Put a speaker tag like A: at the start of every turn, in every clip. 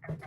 A: Make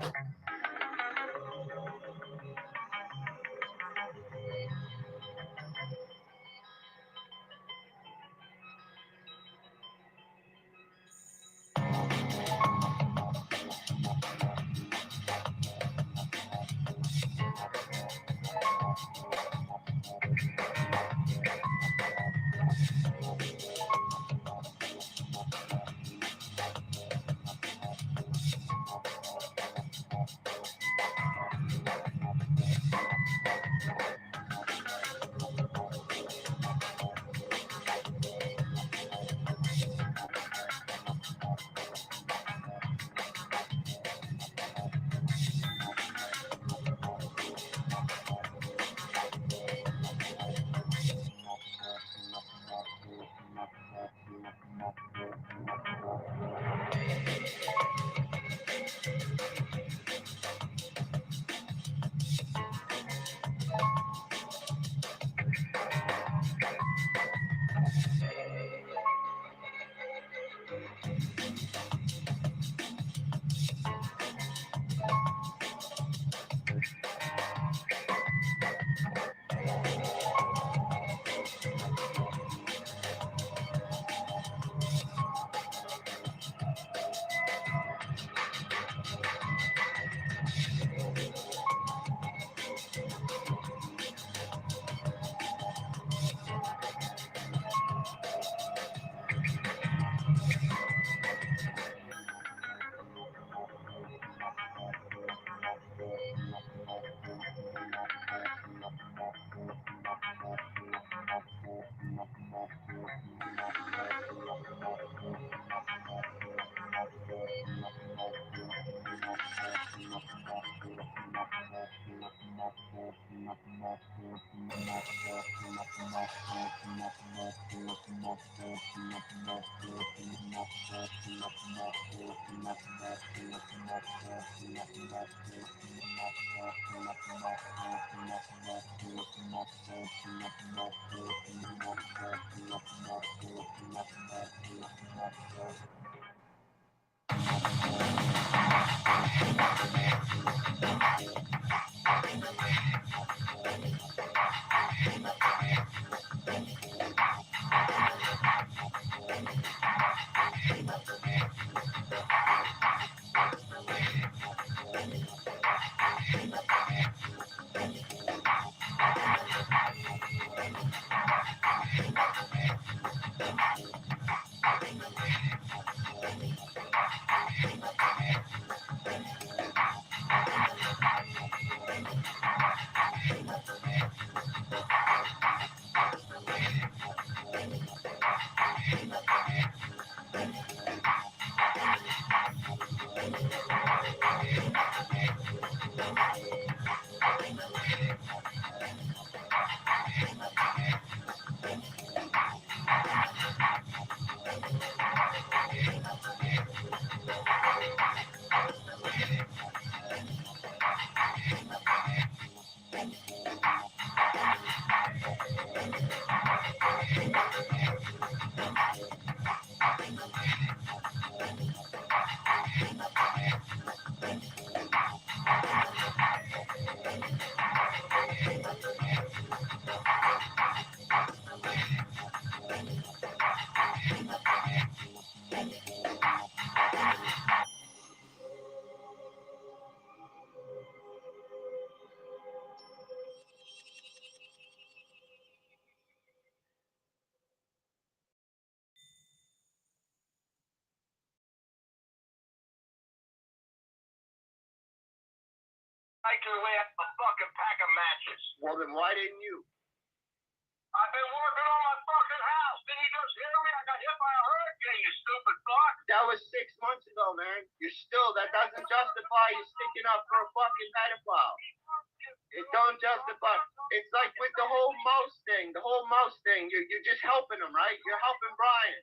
A: your way out a fucking pack of matches.
B: Well, then why didn't you?
A: I've been working on my fucking house. Didn't you just hear me? I got hit by a hurricane, you stupid fuck.
B: That was 6 months ago, man. That doesn't justify you sticking up for a fucking pedophile. It don't justify. It's like with the whole mouse thing. You're just helping him, right? You're helping Brian.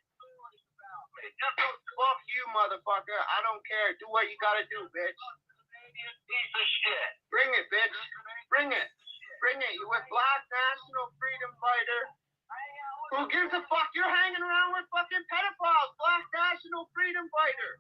B: Fuck you, motherfucker. I don't care. Do what you gotta do, bitch.
A: Piece of shit.
B: Bring it, bitch. Bring it. Bring it. You with Black National Freedom Fighter. Who gives a fuck? You're hanging around with fucking pedophiles. Black National Freedom Fighter.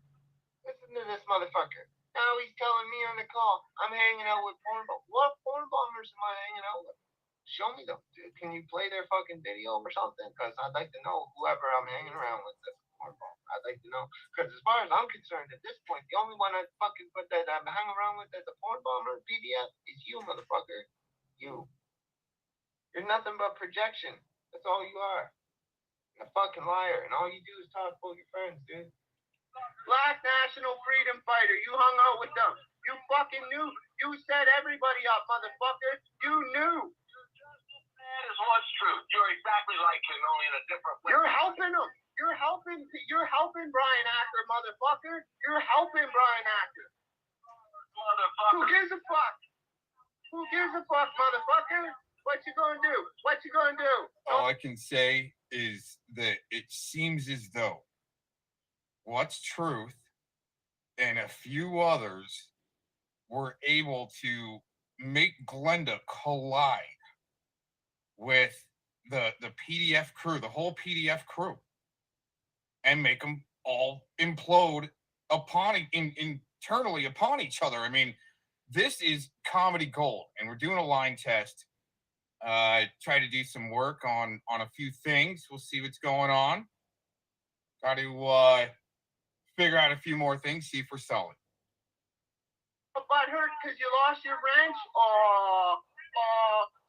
B: Listen to this motherfucker. Now he's telling me on the call, I'm hanging out with porn bombers. What porn bombers am I hanging out with? Show me them. Can you play their fucking video or something? Because I'd like to know whoever I'm hanging around with is a porn bomber. I'd like to know. Because as far as I'm concerned, at this point, the only one I fucking put that I'm hanging around with as a porn bomber PDF is you, motherfucker. You. You're nothing but projection. That's all you are. You're a fucking liar. And all you do is talk about your friends, dude. Black National Freedom Fighter. You hung out with them. You fucking knew. You set everybody up, motherfucker. You knew.
A: That is what's true. You're exactly like him, only in a different way.
B: You're helping him. You're helping Brian Acker, motherfucker. You're helping Brian Acker.
A: Motherfucker.
B: Who gives a fuck? Who gives a fuck, motherfucker? What you gonna do? What you gonna do?
C: All I can say is that it seems as though What's Truth and a few others were able to make Glenda collide with the PDF crew, the whole PDF crew, and make them all implode internally upon each other. I mean, this is comedy gold, and we're doing a line test. Try to do some work on a few things. We'll see what's going on. Got to figure out a few more things, see if we're solid.
B: Butt hurt because you lost your wrench?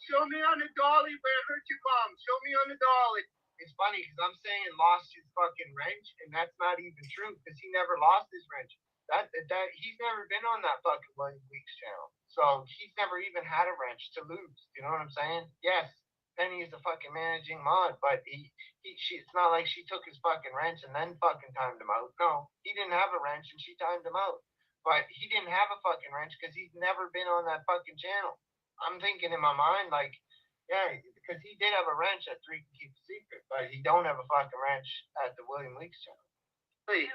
B: Show me on the dolly where it hurt your bum. Show me on the dolly. It's funny because I'm saying lost his fucking wrench, and that's not even true because he never lost his wrench. That he's never been on that fucking Whiney Weeks channel, so he's never even had a wrench to lose. You know what I'm saying? Yes, Penny is a fucking managing mod, but it's not like she took his fucking wrench and then fucking timed him out. No, he didn't have a wrench and she timed him out. But he didn't have a fucking wrench because he's never been on that fucking channel. I'm thinking in my mind, like, yeah, because he did have a wrench at 3 Can Keep a Secret, but he don't have a fucking wrench at the William Weeks channel. Please,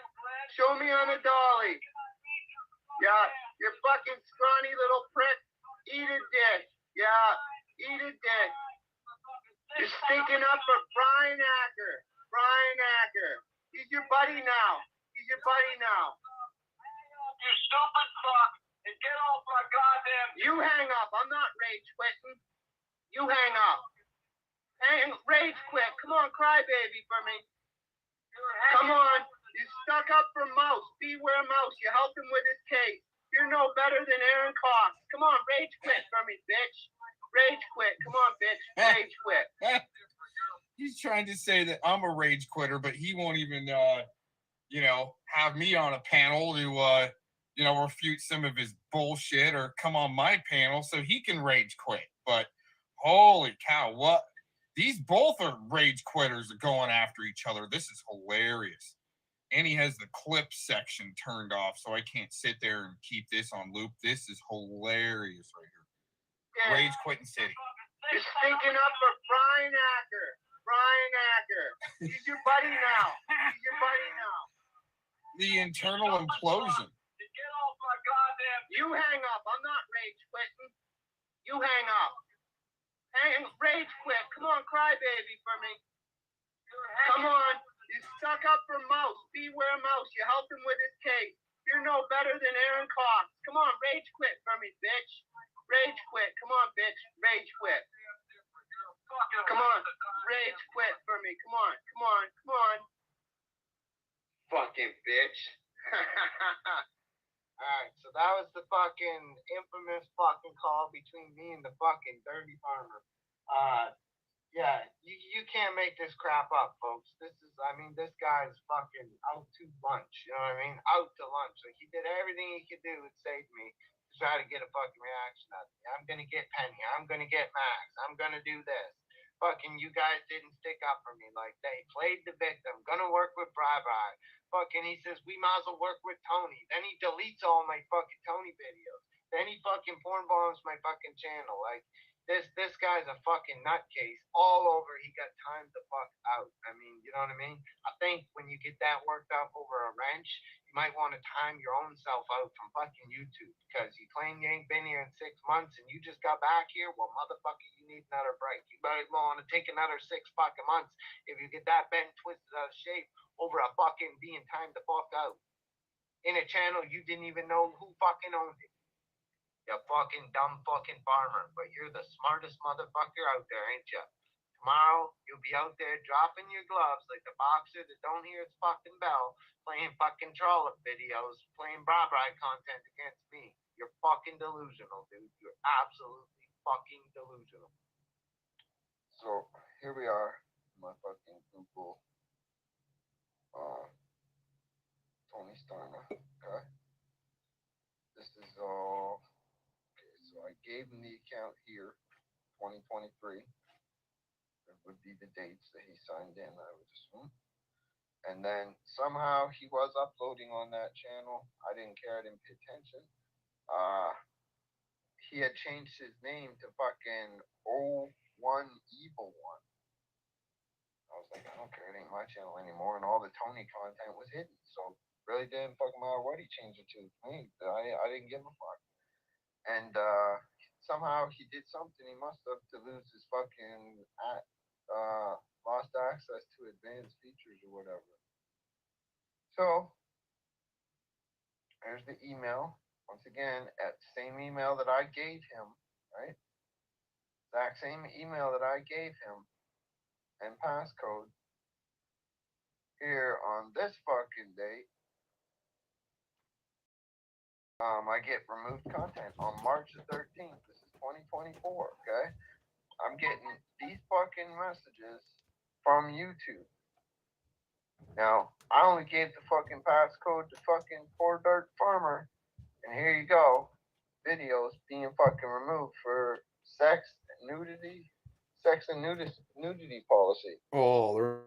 B: show me on a dolly. Yeah, you fucking scrawny little prick. Eat a dick. Yeah, eat a dick. You're stinking up for Brian Acker. Brian Acker. He's your buddy now. He's your buddy now.
A: You stupid fuck, and get off my goddamn...
B: You hang up. I'm not rage quitting. You hang up. Rage quit. Come on, cry baby for me. Come on. You stuck up for Mouse. Beware Mouse. You helped him with his case. You're no better than Aaron Cox. Come on, rage quit for me, bitch. Rage quit. Come on, bitch. Rage quit.
C: He's trying to say that I'm a rage quitter, but he won't even, have me on a panel to, refute some of his bullshit or come on my panel so he can rage quit. But holy cow, what? These both are rage quitters going after each other. This is hilarious. And he has the clip section turned off, so I can't sit there and keep this on loop. This is hilarious right here. Yeah. Rage quitting city.
B: You're stinking up for Brian Acker. Brian Acker. He's your buddy now. He's your buddy now.
C: The internal implosion.
A: Get off my goddamn...
B: You hang up. I'm not rage quitting. You hang up. Rage quit. Come on, cry baby for me. Come on. You stuck up for Mouse. Beware Mouse. You helped him with his case. You're no better than Aaron Cox. Come on, rage quit for me, bitch. Rage quit. Come on, bitch. Rage quit. Come on. Rage quit for me. Come on. Come on. Come on. Fucking bitch. Alright, so that was the fucking infamous fucking call between me and the fucking dirty farmer. Yeah, you can't make this crap up, folks. This guy's fucking out to lunch. You know what I mean? Out to lunch. Like, he did everything he could do to save me to try to get a fucking reaction out of me. I'm gonna get Penny. I'm gonna get Max. I'm gonna do this. Fucking you guys didn't stick up for me. Like, they played the victim. Gonna work with Bri. Fucking he says, we might as well work with Tony. Then he deletes all my fucking Tony videos. Then he fucking porn bombs my fucking channel. Like, this guy's a fucking nutcase all over. He got timed the fuck out. I mean, you know what I mean? I think when you get that worked up over a wrench, you might want to time your own self out from fucking YouTube because you claim you ain't been here in 6 months and you just got back here. Well, motherfucker, you need another break. You might want to take another 6 fucking months if you get that bent, twisted out of shape over a fucking being timed the fuck out. in a channel you didn't even know who fucking owned it. You fucking dumb fucking farmer. But you're the smartest motherfucker out there, ain't you? Tomorrow, you'll be out there dropping your gloves like the boxer that don't hear his fucking bell, playing fucking trollop videos, playing bra-bra content against me. You're fucking delusional, dude. You're absolutely fucking delusional. So, here we are. My fucking Google. Tony Starner. Okay. This is all. Okay, so I gave him the account here, 2023. That would be the dates that he signed in, I would assume. And then somehow he was uploading on that channel. I didn't care, I didn't pay attention. He had changed his name to fucking 01 Evil One. I was like, I don't care, it ain't my channel anymore, and all the Tony content was hidden. So really didn't fucking matter what he changed it to. I didn't give a fuck. And somehow he did something. He must have to lose his fucking lost access to advanced features or whatever. So there's the email. Once again, at the same email that I gave him, right? Exact same email that I gave him and passcode. Here on this fucking date, I get removed content on March the 13th. This is 2024, okay? I'm getting these fucking messages from YouTube. Now, I only gave the fucking passcode to fucking Poor Dirt Farmer, and here you go. Videos being fucking removed for sex and nudity policy.
C: Oh, they're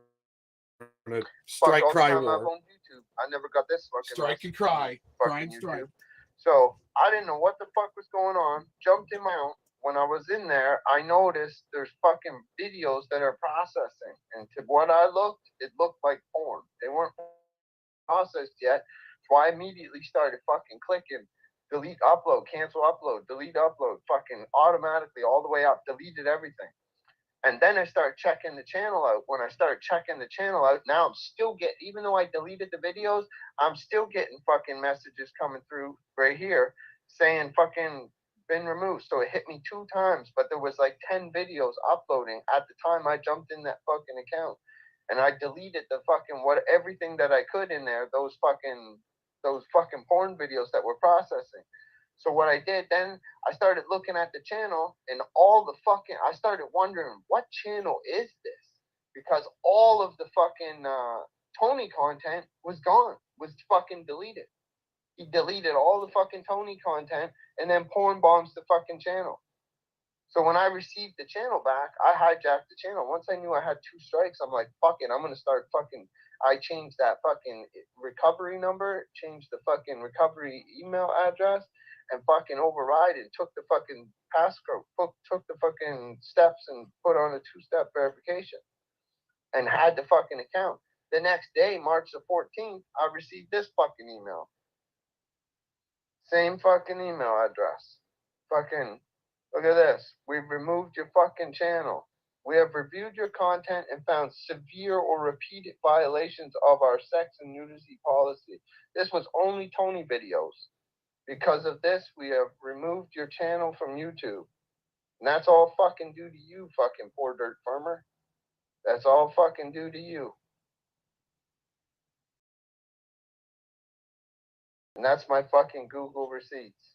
C: gonna strike, cry, war.
B: On YouTube. I never got this fucking
C: strike and cry, cry and strike.
B: So I didn't know what the fuck was going on. Jumped in my own. When I was in there, I noticed there's fucking videos that are processing, and to what I looked, it looked like porn. They weren't processed yet, so I immediately started fucking clicking. Delete upload, cancel upload, delete upload, fucking automatically all the way up, deleted everything. And then I started checking the channel out. When I started checking the channel out, now I'm still getting, even though I deleted the videos, I'm still getting fucking messages coming through right here saying fucking been removed. So it hit me 2 times, but there was like 10 videos uploading at the time I jumped in that fucking account. And I deleted the fucking everything that I could in there, those fucking porn videos that were processing. So what I did then, I started looking at the channel, and I started wondering, what channel is this? Because all of the fucking Tony content was gone, was fucking deleted. He deleted all the fucking Tony content and then porn bombs the fucking channel. So when I received the channel back, I hijacked the channel. Once I knew I had 2 strikes, I'm like, fuck it, I'm going to start fucking, I changed that fucking recovery number, changed the fucking recovery email address, and fucking override it, took the fucking passcode, took the fucking steps and put on a 2-step verification and had the fucking account. The next day, March the 14th, I received this fucking email. Same fucking email address. Fucking, look at this. We've removed your fucking channel. We have reviewed your content and found severe or repeated violations of our sex and nudity policy. This was only Tony videos. Because of this, we have removed your channel from YouTube. And that's all fucking due to you, fucking Poor Dirt Farmer. That's all fucking due to you. And that's my fucking Google receipts.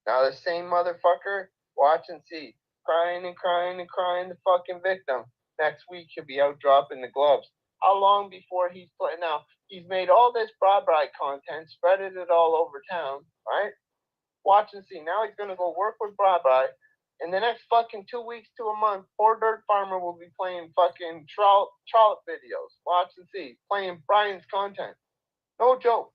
B: Now the same motherfucker, watch and see. Crying and crying and crying, the fucking victim. Next week he'll be out dropping the gloves. How long before he's playing? Now, he's made all this broadband content, spreaded it all over town, right? Watch and see. Now he's going to go work with Broadbye. In the next fucking 2 weeks to a month, Poor Dirt Farmer will be playing fucking trollop videos. Watch and see. Playing Brian's content. No joke.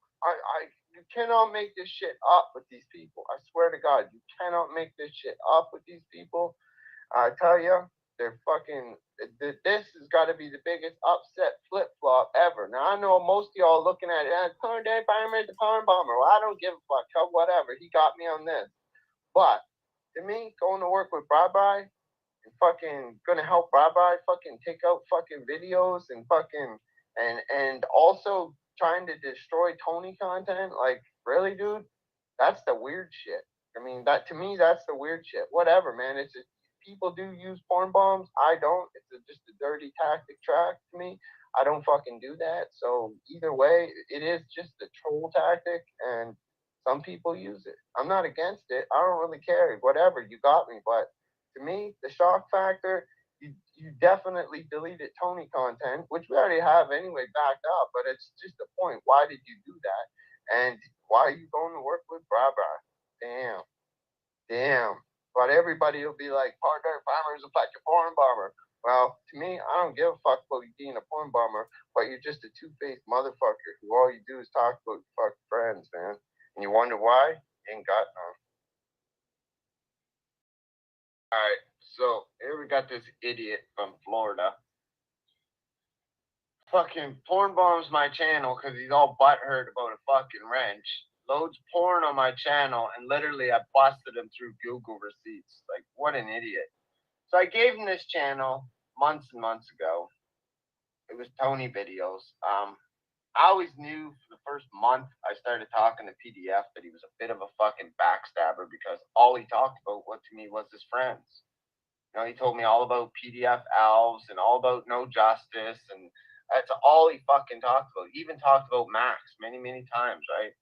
B: You cannot make this shit up with these people. I swear to God, you cannot make this shit up with these people. I tell you, they're fucking, this has got to be the biggest upset flip-flop ever. Now, I know most of y'all looking at it, Poor Dirt Farmer is the porn bomber. Well, I don't give a fuck. Whatever. He got me on this. But, to me, going to work with Bye-Bye and fucking gonna help Bye-Bye fucking take out fucking videos and fucking, and also trying to destroy Tony content, like, really, dude? That's the weird shit. I mean, that to me, that's the weird shit. Whatever, man. It's just, people do use porn bombs. I don't. It's just a dirty tactic track to me. I don't fucking do that. So either way, it is just a troll tactic, and some people use it. I'm not against it. I don't really care. Whatever, you got me. But to me, the shock factor, you definitely deleted Tony content, which we already have anyway backed up, but it's just a point. Why did you do that? And why are you going to work with Brabra? Damn. But everybody will be like, part-time farmers will like a porn bomber. Well, to me, I don't give a fuck about you being a porn bomber, but you're just a two-faced motherfucker who all you do is talk about your fucking friends, man. And you wonder why? You ain't got none. Alright, so here we got this idiot from Florida. Fucking porn bombs my channel because he's all butthurt about a fucking wrench. Loads porn on my channel, and literally I busted him through Google receipts. Like, what an idiot. So I gave him this channel months and months ago. It was Tony videos. I always knew for the first month I started talking to PDF that he was a bit of a fucking backstabber because all he talked about to me was his friends. You know, he told me all about PDF elves and all about no justice, and that's all he fucking talked about. He even talked about Max many, many times, right?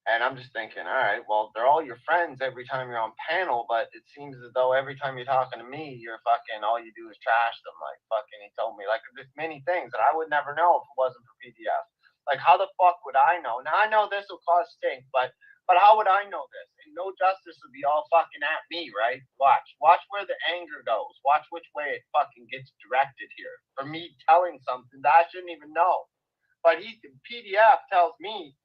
B: And I'm just thinking, all right, well, they're all your friends every time you're on panel, but it seems as though every time you're talking to me, you're fucking, all you do is trash them. Like, fucking, he told me, like, there's many things that I would never know if it wasn't for PDF. Like, how the fuck would I know? Now, I know this will cause stink, but how would I know this? And no justice would be all fucking at me, right? Watch where the anger goes. Watch which way it fucking gets directed here. For me telling something that I shouldn't even know. But PDF tells me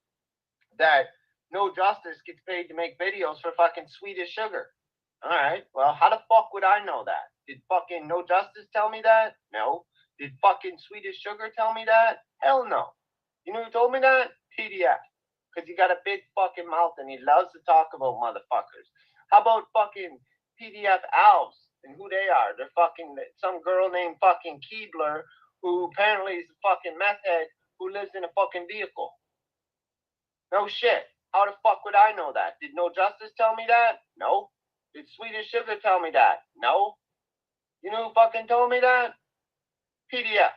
B: that No Justice gets paid to make videos for fucking Swedish Sugar. Alright, well, how the fuck would I know that? Did fucking No Justice tell me that? No. Did fucking Swedish Sugar tell me that? Hell no. You know who told me that? PDF. Because he got a big fucking mouth and he loves to talk about motherfuckers. How about fucking PDF elves and who they are? They're fucking some girl named fucking Keebler who apparently is a fucking meth head who lives in a fucking vehicle. No shit. How the fuck would I know that? Did No Justice tell me that? No. Did Swedish Sugar tell me that? No. You know who fucking told me that? PDF.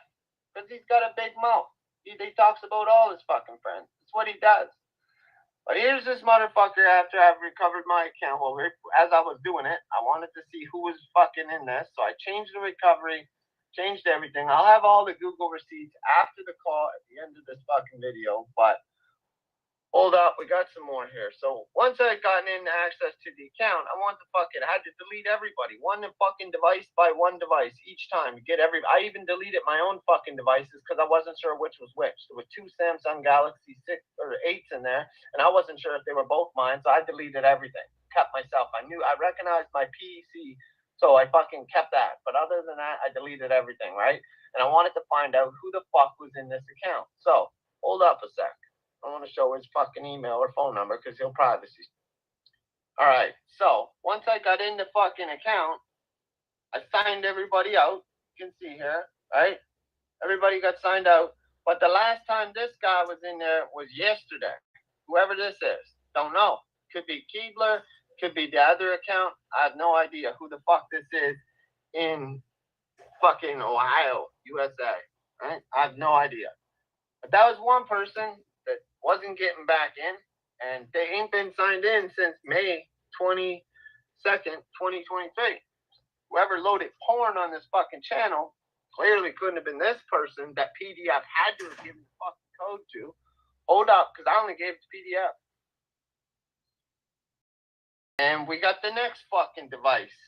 B: Because he's got a big mouth. He talks about all his fucking friends. That's what he does. But here's this motherfucker after I've recovered my account. Well, as I was doing it, I wanted to see who was fucking in this. So I changed the recovery, changed everything. I'll have all the Google receipts after the call at the end of this fucking video. But hold up, we got some more here. So once I gotten in access to the account, I had to delete everybody. One fucking device by one device each time. I even deleted my own fucking devices because I wasn't sure which was which. There were two Samsung Galaxy 6 or 8s in there, and I wasn't sure if they were both mine, so I deleted everything. Kept myself. I recognized my PC, so I fucking kept that. But other than that, I deleted everything, right? And I wanted to find out who the fuck was in this account. So, hold up a sec. I want to show his fucking email or phone number because he'll privacy. Alright, so once I got in the fucking account, I signed everybody out. You can see here, right? Everybody got signed out. But the last time this guy was in there was yesterday. Whoever this is. Don't know. Could be Keebler. Could be the other account. I have no idea who the fuck this is in fucking Ohio, USA. Right? I have no idea. But that was one person that wasn't getting back in, and they ain't been signed in since May 22nd, 2023. Whoever loaded porn on this fucking channel clearly couldn't have been this person that PDF had to have given the fucking code to. Hold up, because I only gave it to PDF. And we got the next fucking device.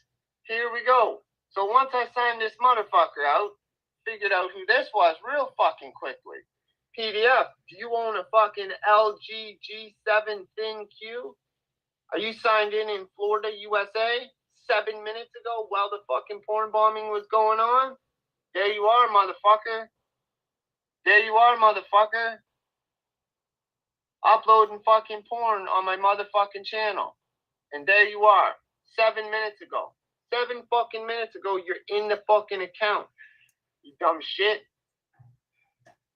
B: Here we go. So once I signed this motherfucker out, figured out who this was real fucking quickly. PDF, do you own a fucking LG G7 Thin Q? Are you signed in Florida, USA? 7 minutes ago while the fucking porn bombing was going on? There you are, motherfucker. There you are, motherfucker. Uploading fucking porn on my motherfucking channel. And there you are. 7 minutes ago. 7 fucking minutes ago, you're in the fucking account. You dumb shit.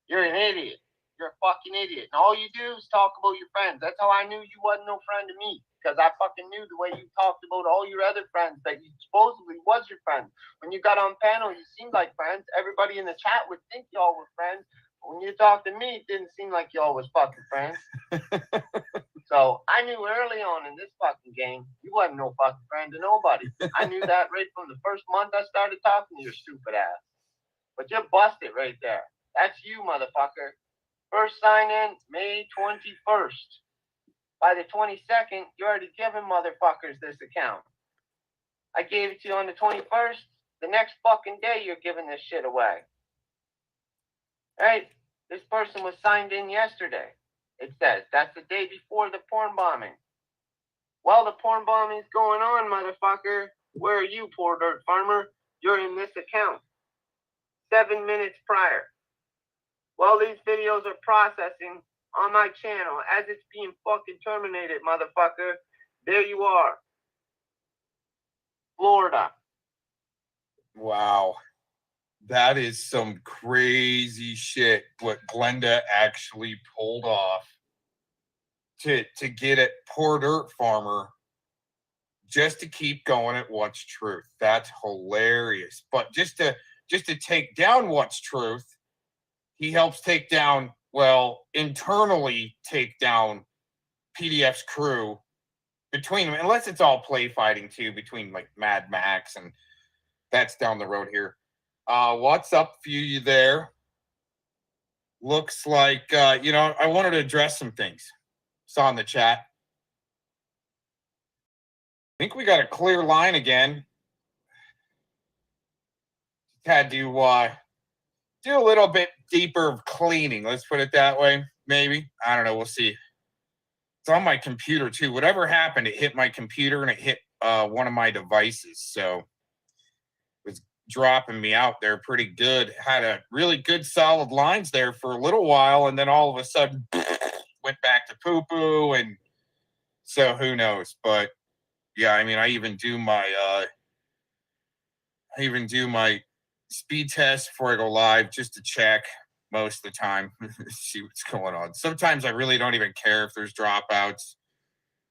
B: You're an idiot. You're a fucking idiot. And all you do is talk about your friends. That's how I knew you wasn't no friend to me. Because I fucking knew the way you talked about all your other friends that you supposedly was your friends. When you got on panel, you seemed like friends. Everybody in the chat would think y'all were friends. But when you talked to me, it didn't seem like y'all was fucking friends. So I knew early on in this fucking game, you wasn't no fucking friend to nobody. I knew that right from the first month I started talking to your stupid ass. But you busted right there. That's you, motherfucker. First sign in, May 21st. By the 22nd, you already given motherfuckers this account. I gave it to you on the 21st. The next fucking day, you're giving this shit away. Right? This person was signed in yesterday. It says that's the day before the porn bombing. Well, the porn bombing's going on, motherfucker. Where are you, poor dirt farmer? You're in this account. 7 minutes prior. Well, these videos are processing on my channel as it's being fucking terminated, motherfucker. There you are. Florida.
C: Wow. That is some crazy shit what Glenda actually pulled off to get at poor dirt farmer just to keep going at what's truth. That's hilarious. But just to take down what's truth, he helps take down, well, internally take down PDF's crew between them, unless it's all play fighting too, between like Mad Max, and that's down the road here. What's up for you there? Looks like, I wanted to address some things. Saw in the chat. I think we got a clear line again. Had to do a little bit deeper of cleaning. Let's put it that way. Maybe. I don't know. We'll see. It's on my computer too. Whatever happened, it hit my computer and it hit one of my devices. So it was dropping me out there pretty good. Had a really good solid lines there for a little while, and then all of a sudden went back to poo-poo, and so who knows. But yeah, I mean, I even do my speed test before I go live just to check most of the time, see what's going on. Sometimes I really don't even care if there's dropouts.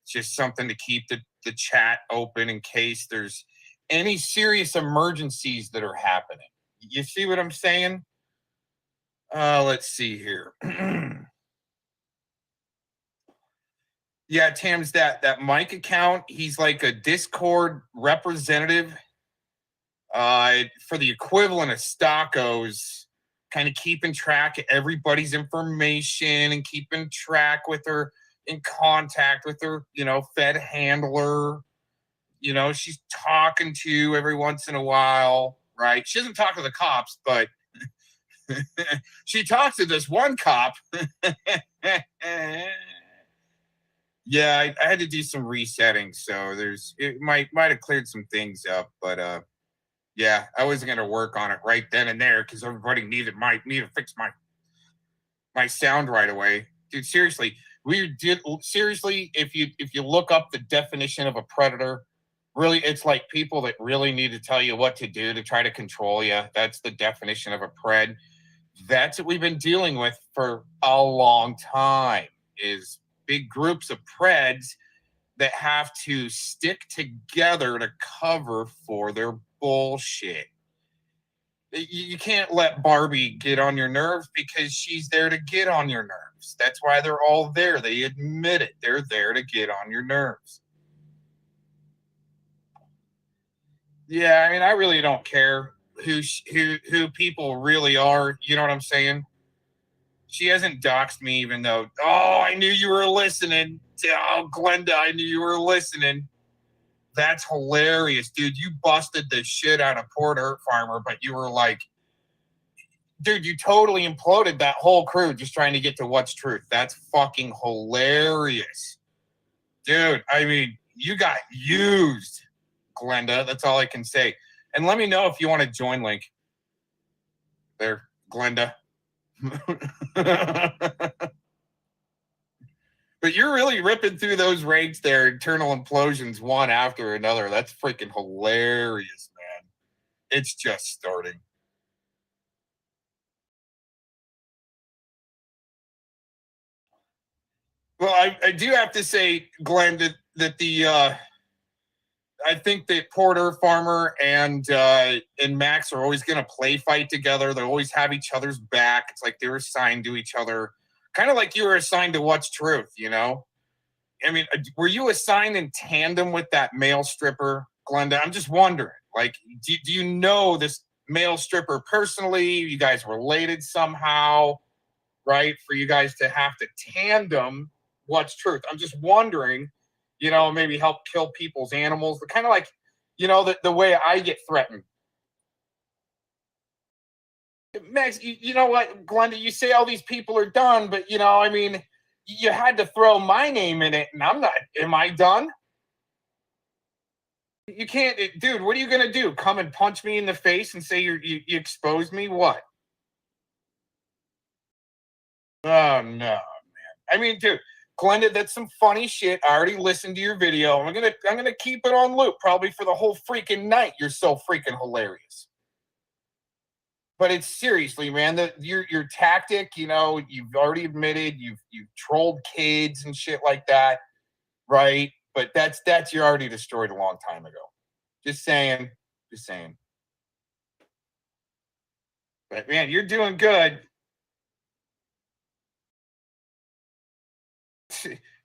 C: It's just something to keep the chat open in case there's any serious emergencies that are happening. You see what I'm saying? Let's see here. Yeah, Tim's that Mike account. He's like a Discord representative for the equivalent of Stockos, kind of keeping track of everybody's information and keeping track with her, in contact with her, Fed handler. She's talking to every once in a while, right? She doesn't talk to the cops, but she talks to this one cop. Yeah, I had to do some resetting, so it might have cleared some things up, but yeah, I wasn't gonna work on it right then and there because everybody needed me to fix my sound right away. Dude, seriously, if you look up the definition of a predator, really, it's like people that really need to tell you what to do to try to control you. That's the definition of a pred. That's what we've been dealing with for a long time, is big groups of preds that have to stick together to cover for their bullshit. You can't let Barbie get on your nerves because she's there to get on your nerves. That's why they're all there. They admit it. They're there to get on your nerves. Yeah, I mean, I really don't care who people really are. You know what I'm saying? She hasn't doxed me, even though, I knew you were listening. Oh, Glenda, I knew you were listening. That's hilarious, dude. You busted the shit out of poor dirt farmer, but you were like, dude, you totally imploded that whole crew just trying to get to what's truth. That's fucking hilarious. Dude, I mean, you got used, Glenda. That's all I can say. And let me know if you want to join link. There, Glenda. But you're really ripping through those ranks there, internal implosions one after another. That's freaking hilarious, man. It's just starting. Well, I do have to say, Glenn, that the I think that Porter, Farmer, and Max are always going to play fight together. They always have each other's back. It's like they're assigned to each other, kind of like you were assigned to What's Truth, you know? I mean, were you assigned in tandem with that male stripper, Glenda? I'm just wondering. Like, do you know this male stripper personally? You guys related somehow, right? For you guys to have to tandem What's Truth. I'm just wondering, you know, maybe help kill people's animals. Kind of like, you know, the way I get threatened. Max, you know what, Glenda, you say all these people are done, but, you know, I mean, you had to throw my name in it, and I'm not. Am I done? You can't, dude. What are you gonna do? Come and punch me in the face and say you exposed me? What? Oh no, man. I mean, dude, Glenda, that's some funny shit. I already listened to your video. I'm gonna keep it on loop probably for the whole freaking night. You're so freaking hilarious. But it's seriously, man, your tactic, you know, you've already admitted you've trolled kids and shit like that, right? But that's you're already destroyed a long time ago. Just saying. Just saying. But man, you're doing good.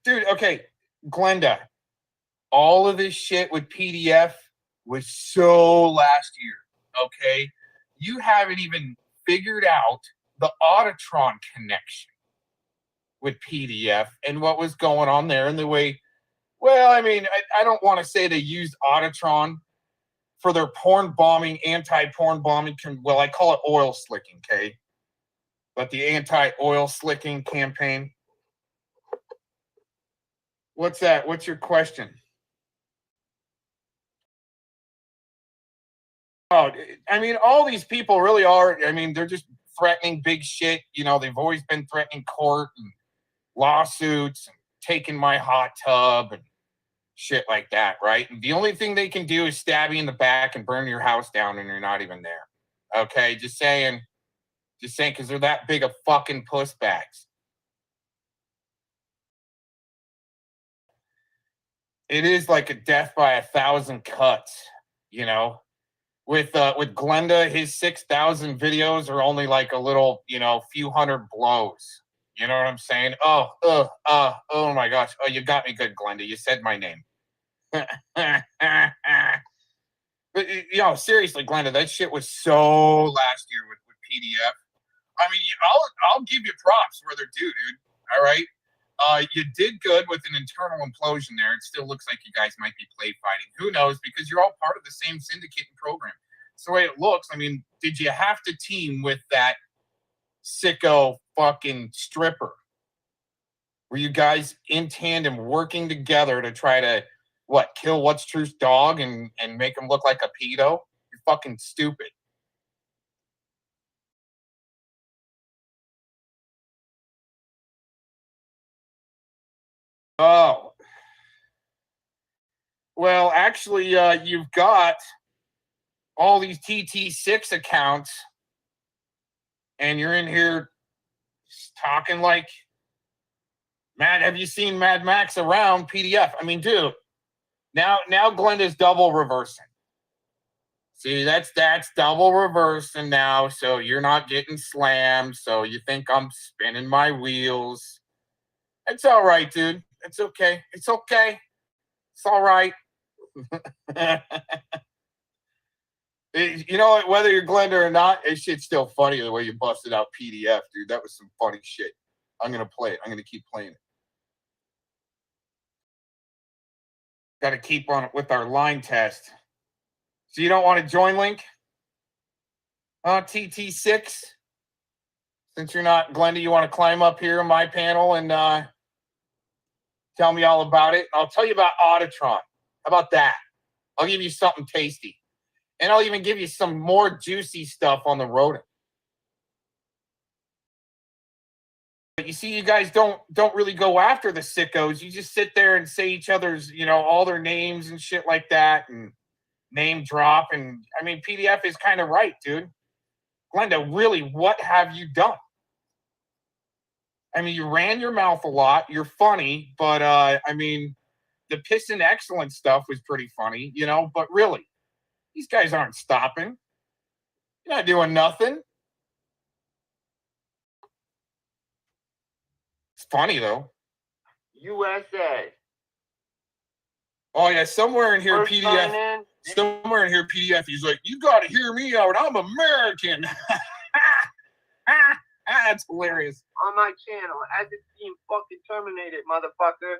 C: Dude, okay, Glenda, all of this shit with PDF was so last year, okay? You haven't even figured out the Autotron connection with PDF and what was going on there and the way, well, I mean, I don't want to say they used Autotron for their porn bombing, anti-porn bombing, well, I call it oil slicking, okay? But the anti-oil slicking campaign. What's that? What's your question? Oh, I mean, all these people really are. I mean, they're just threatening big shit. You know, they've always been threatening court and lawsuits and taking my hot tub and shit like that, right? And the only thing they can do is stab you in the back and burn your house down, and you're not even there. Okay, just saying, because they're that big of fucking puss bags. It is like a death by 1,000 cuts, you know. With Glenda, his 6,000 videos are only like a little, you know, few hundred blows. You know what I'm saying? Oh my gosh. Oh, you got me good, Glenda. You said my name. But you know, seriously, Glenda, that shit was so last year with PDF. I mean, I'll give you props where they're due, dude. All right. You did good with an internal implosion there. It still looks like you guys might be play fighting. Who knows? Because you're all part of the same syndicate and program. It's the way it looks. I mean, did you have to team with that sicko fucking stripper? Were you guys in tandem working together to try to, kill What's Truth's dog and make him look like a pedo? You're fucking stupid. Oh. Well, actually, you've got all these TT6 accounts, and you're in here talking like Mad. Have you seen Mad Max around PDF? I mean, dude, now Glenda's double reversing. See, that's double reversing now, so you're not getting slammed, so you think I'm spinning my wheels. It's all right, dude. It's okay. It's okay. It's all right. You know what? Whether you're Glenda or not, it's shit's still funny the way you busted out PDF, dude. That was some funny shit. I'm gonna play it. I'm gonna keep playing it. Got to keep on it with our line test. So you don't want to join link? TT6? Since you're not Glenda, you want to climb up here on my panel and tell me all about it? I'll tell you about Autotron. How about that? I'll give you something tasty. And I'll even give you some more juicy stuff on the rodent. But you see, you guys don't really go after the sickos. You just sit there and say each other's, you know, all their names and shit like that and name drop. And I mean, PDF is kind of right, dude. Glenda, really, what have you done? I mean, you ran your mouth a lot. You're funny, but I mean, the piss and excellence stuff was pretty funny, you know. But really, these guys aren't stopping. You're not doing nothing. It's funny though.
B: USA.
C: Oh yeah, somewhere in here,
B: First
C: PDF.
B: sign in.
C: Somewhere in here, PDF. He's like, "You got to hear me out. I'm American." That's hilarious.
B: On my channel, as it's being fucking terminated, motherfucker.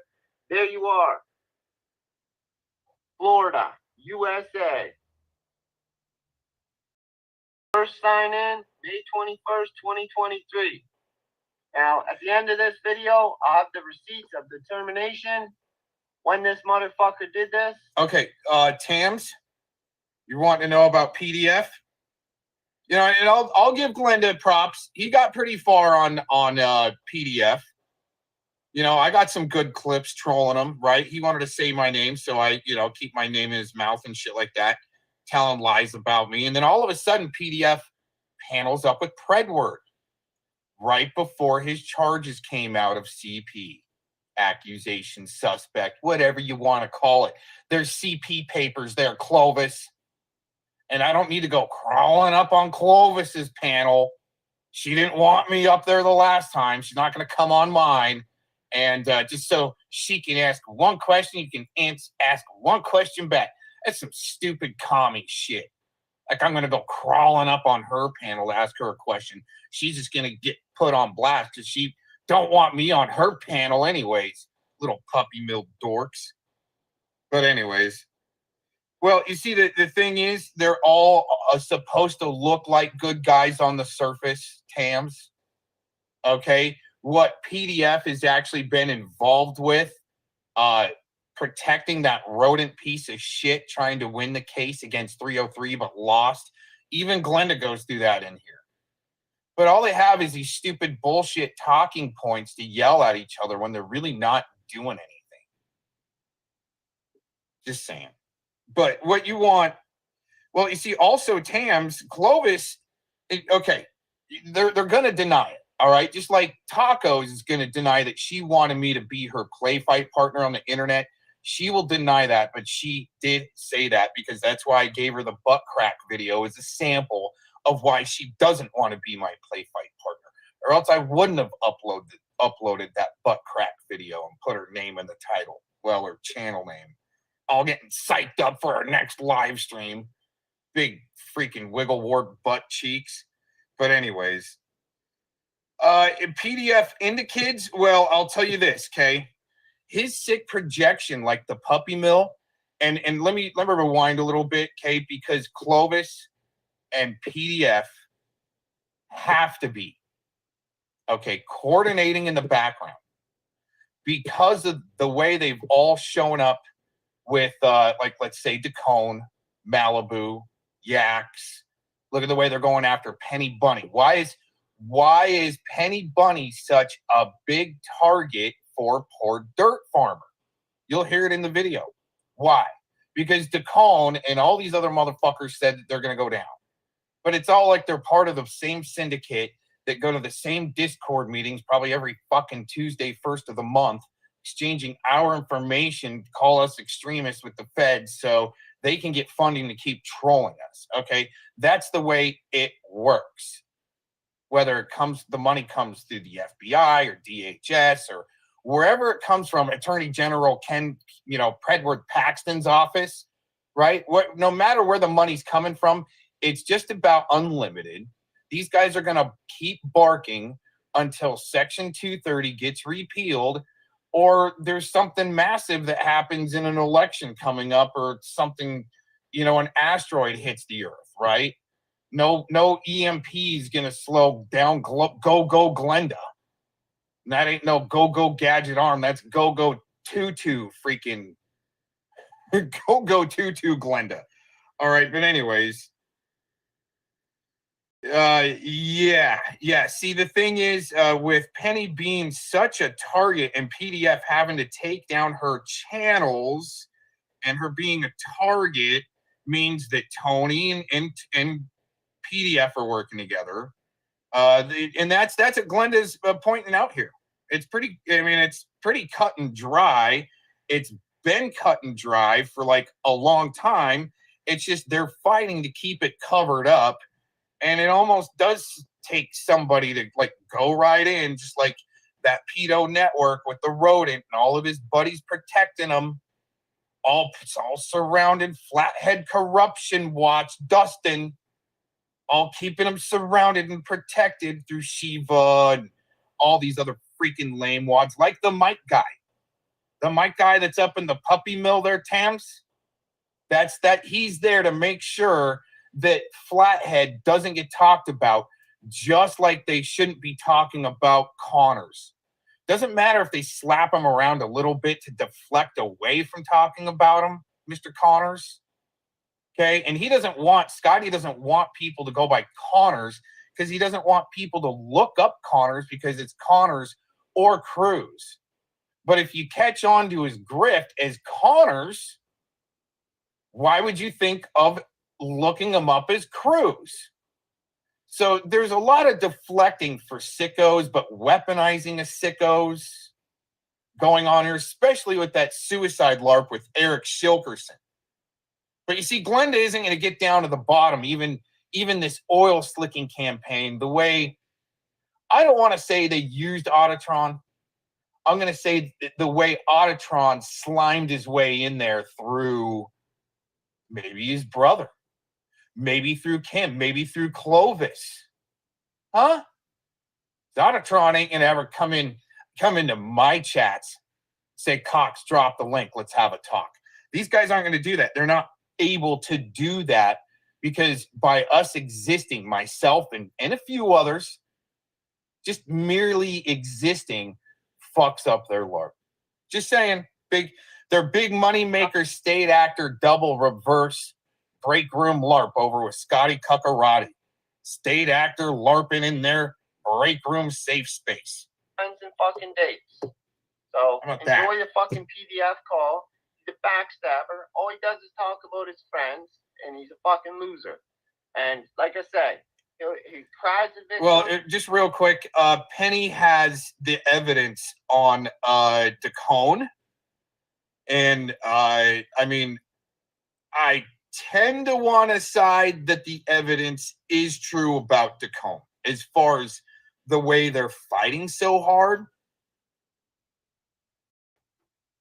B: There you are. Florida, USA. First sign in, May 21st, 2023. Now, at the end of this video, I'll have the receipts of the termination when this motherfucker did this.
C: Okay, Tams, you want to know about PDF? You know, and I'll give Glenda props. He got pretty far on PDF. You know, I got some good clips trolling him, right? He wanted to say my name, so I, you know, keep my name in his mouth and shit like that, telling lies about me. And then all of a sudden, PDF panels up with Predword right before his charges came out of CP. Accusation, suspect, whatever you want to call it. There's CP papers there, Clovis. And I don't need to go crawling up on Clovis's panel. She didn't want me up there the last time. She's not going to come on mine. And just so she can ask one question, you can ask one question back. That's some stupid commie shit. Like I'm going to go crawling up on her panel to ask her a question. She's just going to get put on blast because she don't want me on her panel anyways. Little puppy mill dorks. But anyways. Well, you see, the thing is, they're all supposed to look like good guys on the surface, Tams. Okay? What PDF has actually been involved with, protecting that rodent piece of shit, trying to win the case against 303, but lost. Even Glenda goes through that in here. But all they have is these stupid bullshit talking points to yell at each other when they're really not doing anything. Just saying. But what you want, well, you see, also Tams, Clovis, okay, they're going to deny it, all right? Just like Tacos is going to deny that she wanted me to be her play fight partner on the internet. She will deny that, but she did say that because that's why I gave her the butt crack video as a sample of why she doesn't want to be my play fight partner. Or else I wouldn't have uploaded that butt crack video and put her name in the title, well, her channel name. All getting psyched up for our next live stream. Big freaking wiggle wart butt cheeks. But anyways. PDF into kids, well, I'll tell you this, okay? His sick projection, like the puppy mill, and let me rewind a little bit, okay? Because Clovis and PDF have to be, okay, coordinating in the background. Because of the way they've all shown up with, like, let's say, Dacone, Malibu, Yaks. Look at the way they're going after Penny Bunny. Why is Penny Bunny such a big target for poor dirt farmer? You'll hear it in the video. Why? Because Dacone and all these other motherfuckers said that they're going to go down. But it's all like they're part of the same syndicate that go to the same Discord meetings probably every fucking Tuesday, first of the month, exchanging our information, call us extremists with the feds so they can get funding to keep trolling us, okay? That's the way it works. Whether it comes, the money comes through the FBI or DHS or wherever it comes from, Attorney General Predward Paxton's office, right? No matter where the money's coming from, it's just about unlimited. These guys are going to keep barking until Section 230 gets repealed or there's something massive that happens in an election coming up or something, an asteroid hits the earth, right? No EMP is going to slow down Go Glenda. And that ain't no Go Gadget Arm. That's Go Tutu freaking Go Tutu Glenda. All right, but anyways. Yeah. See, the thing is, with Penny being such a target and PDF having to take down her channels and her being a target means that Tony and PDF are working together. And that's what Glenda's pointing out here. It's pretty, I mean, it's pretty cut and dry. It's been cut and dry for like a long time. It's just they're fighting to keep it covered up. And it almost does take somebody to like go right in, just like that pedo network with the rodent and all of his buddies protecting him. It's all surrounded, flathead corruption watch, Dustin, all keeping him surrounded and protected through Shiva and all these other freaking lame wads, like the Mike guy. The Mike guy that's up in the puppy mill there, Tams. He's there to make sure that Flathead doesn't get talked about, just like they shouldn't be talking about Connors. Doesn't matter if they slap him around a little bit to deflect away from talking about him, Mr. Connors. Okay, and Scotty doesn't want people to go by Connors because he doesn't want people to look up Connors because it's Connors or Cruz. But if you catch on to his grift as Connors, why would you think of looking him up as Cruz? So there's a lot of deflecting for sickos, but weaponizing of sickos going on here, especially with that suicide LARP with Eric Shilkerson. But you see, Glenda isn't going to get down to the bottom, even this oil slicking campaign, the way, I don't want to say they used Autotron. I'm going to say the way Autotron slimed his way in there through maybe his brother, maybe through Kim, maybe through Clovis. Huh? Autotron ain't going to ever come into my chats, say, Cox, drop the link, let's have a talk. These guys aren't going to do that. They're not able to do that because by us existing, myself and a few others, just merely existing fucks up their LARP. Just saying, their big money maker state actor double reverse break room LARP over with Scotty Cuccarati. State actor LARPing in their break room safe space.
B: Friends and fucking dates. So enjoy your fucking PDF call. He's a backstabber. All he does is talk about his friends, and he's a fucking loser. And like I said, he cries a bit.
C: Well, just real quick, Penny has the evidence on DeCone. And I mean, I tend to want to side that the evidence is true about DeCone as far as the way they're fighting so hard.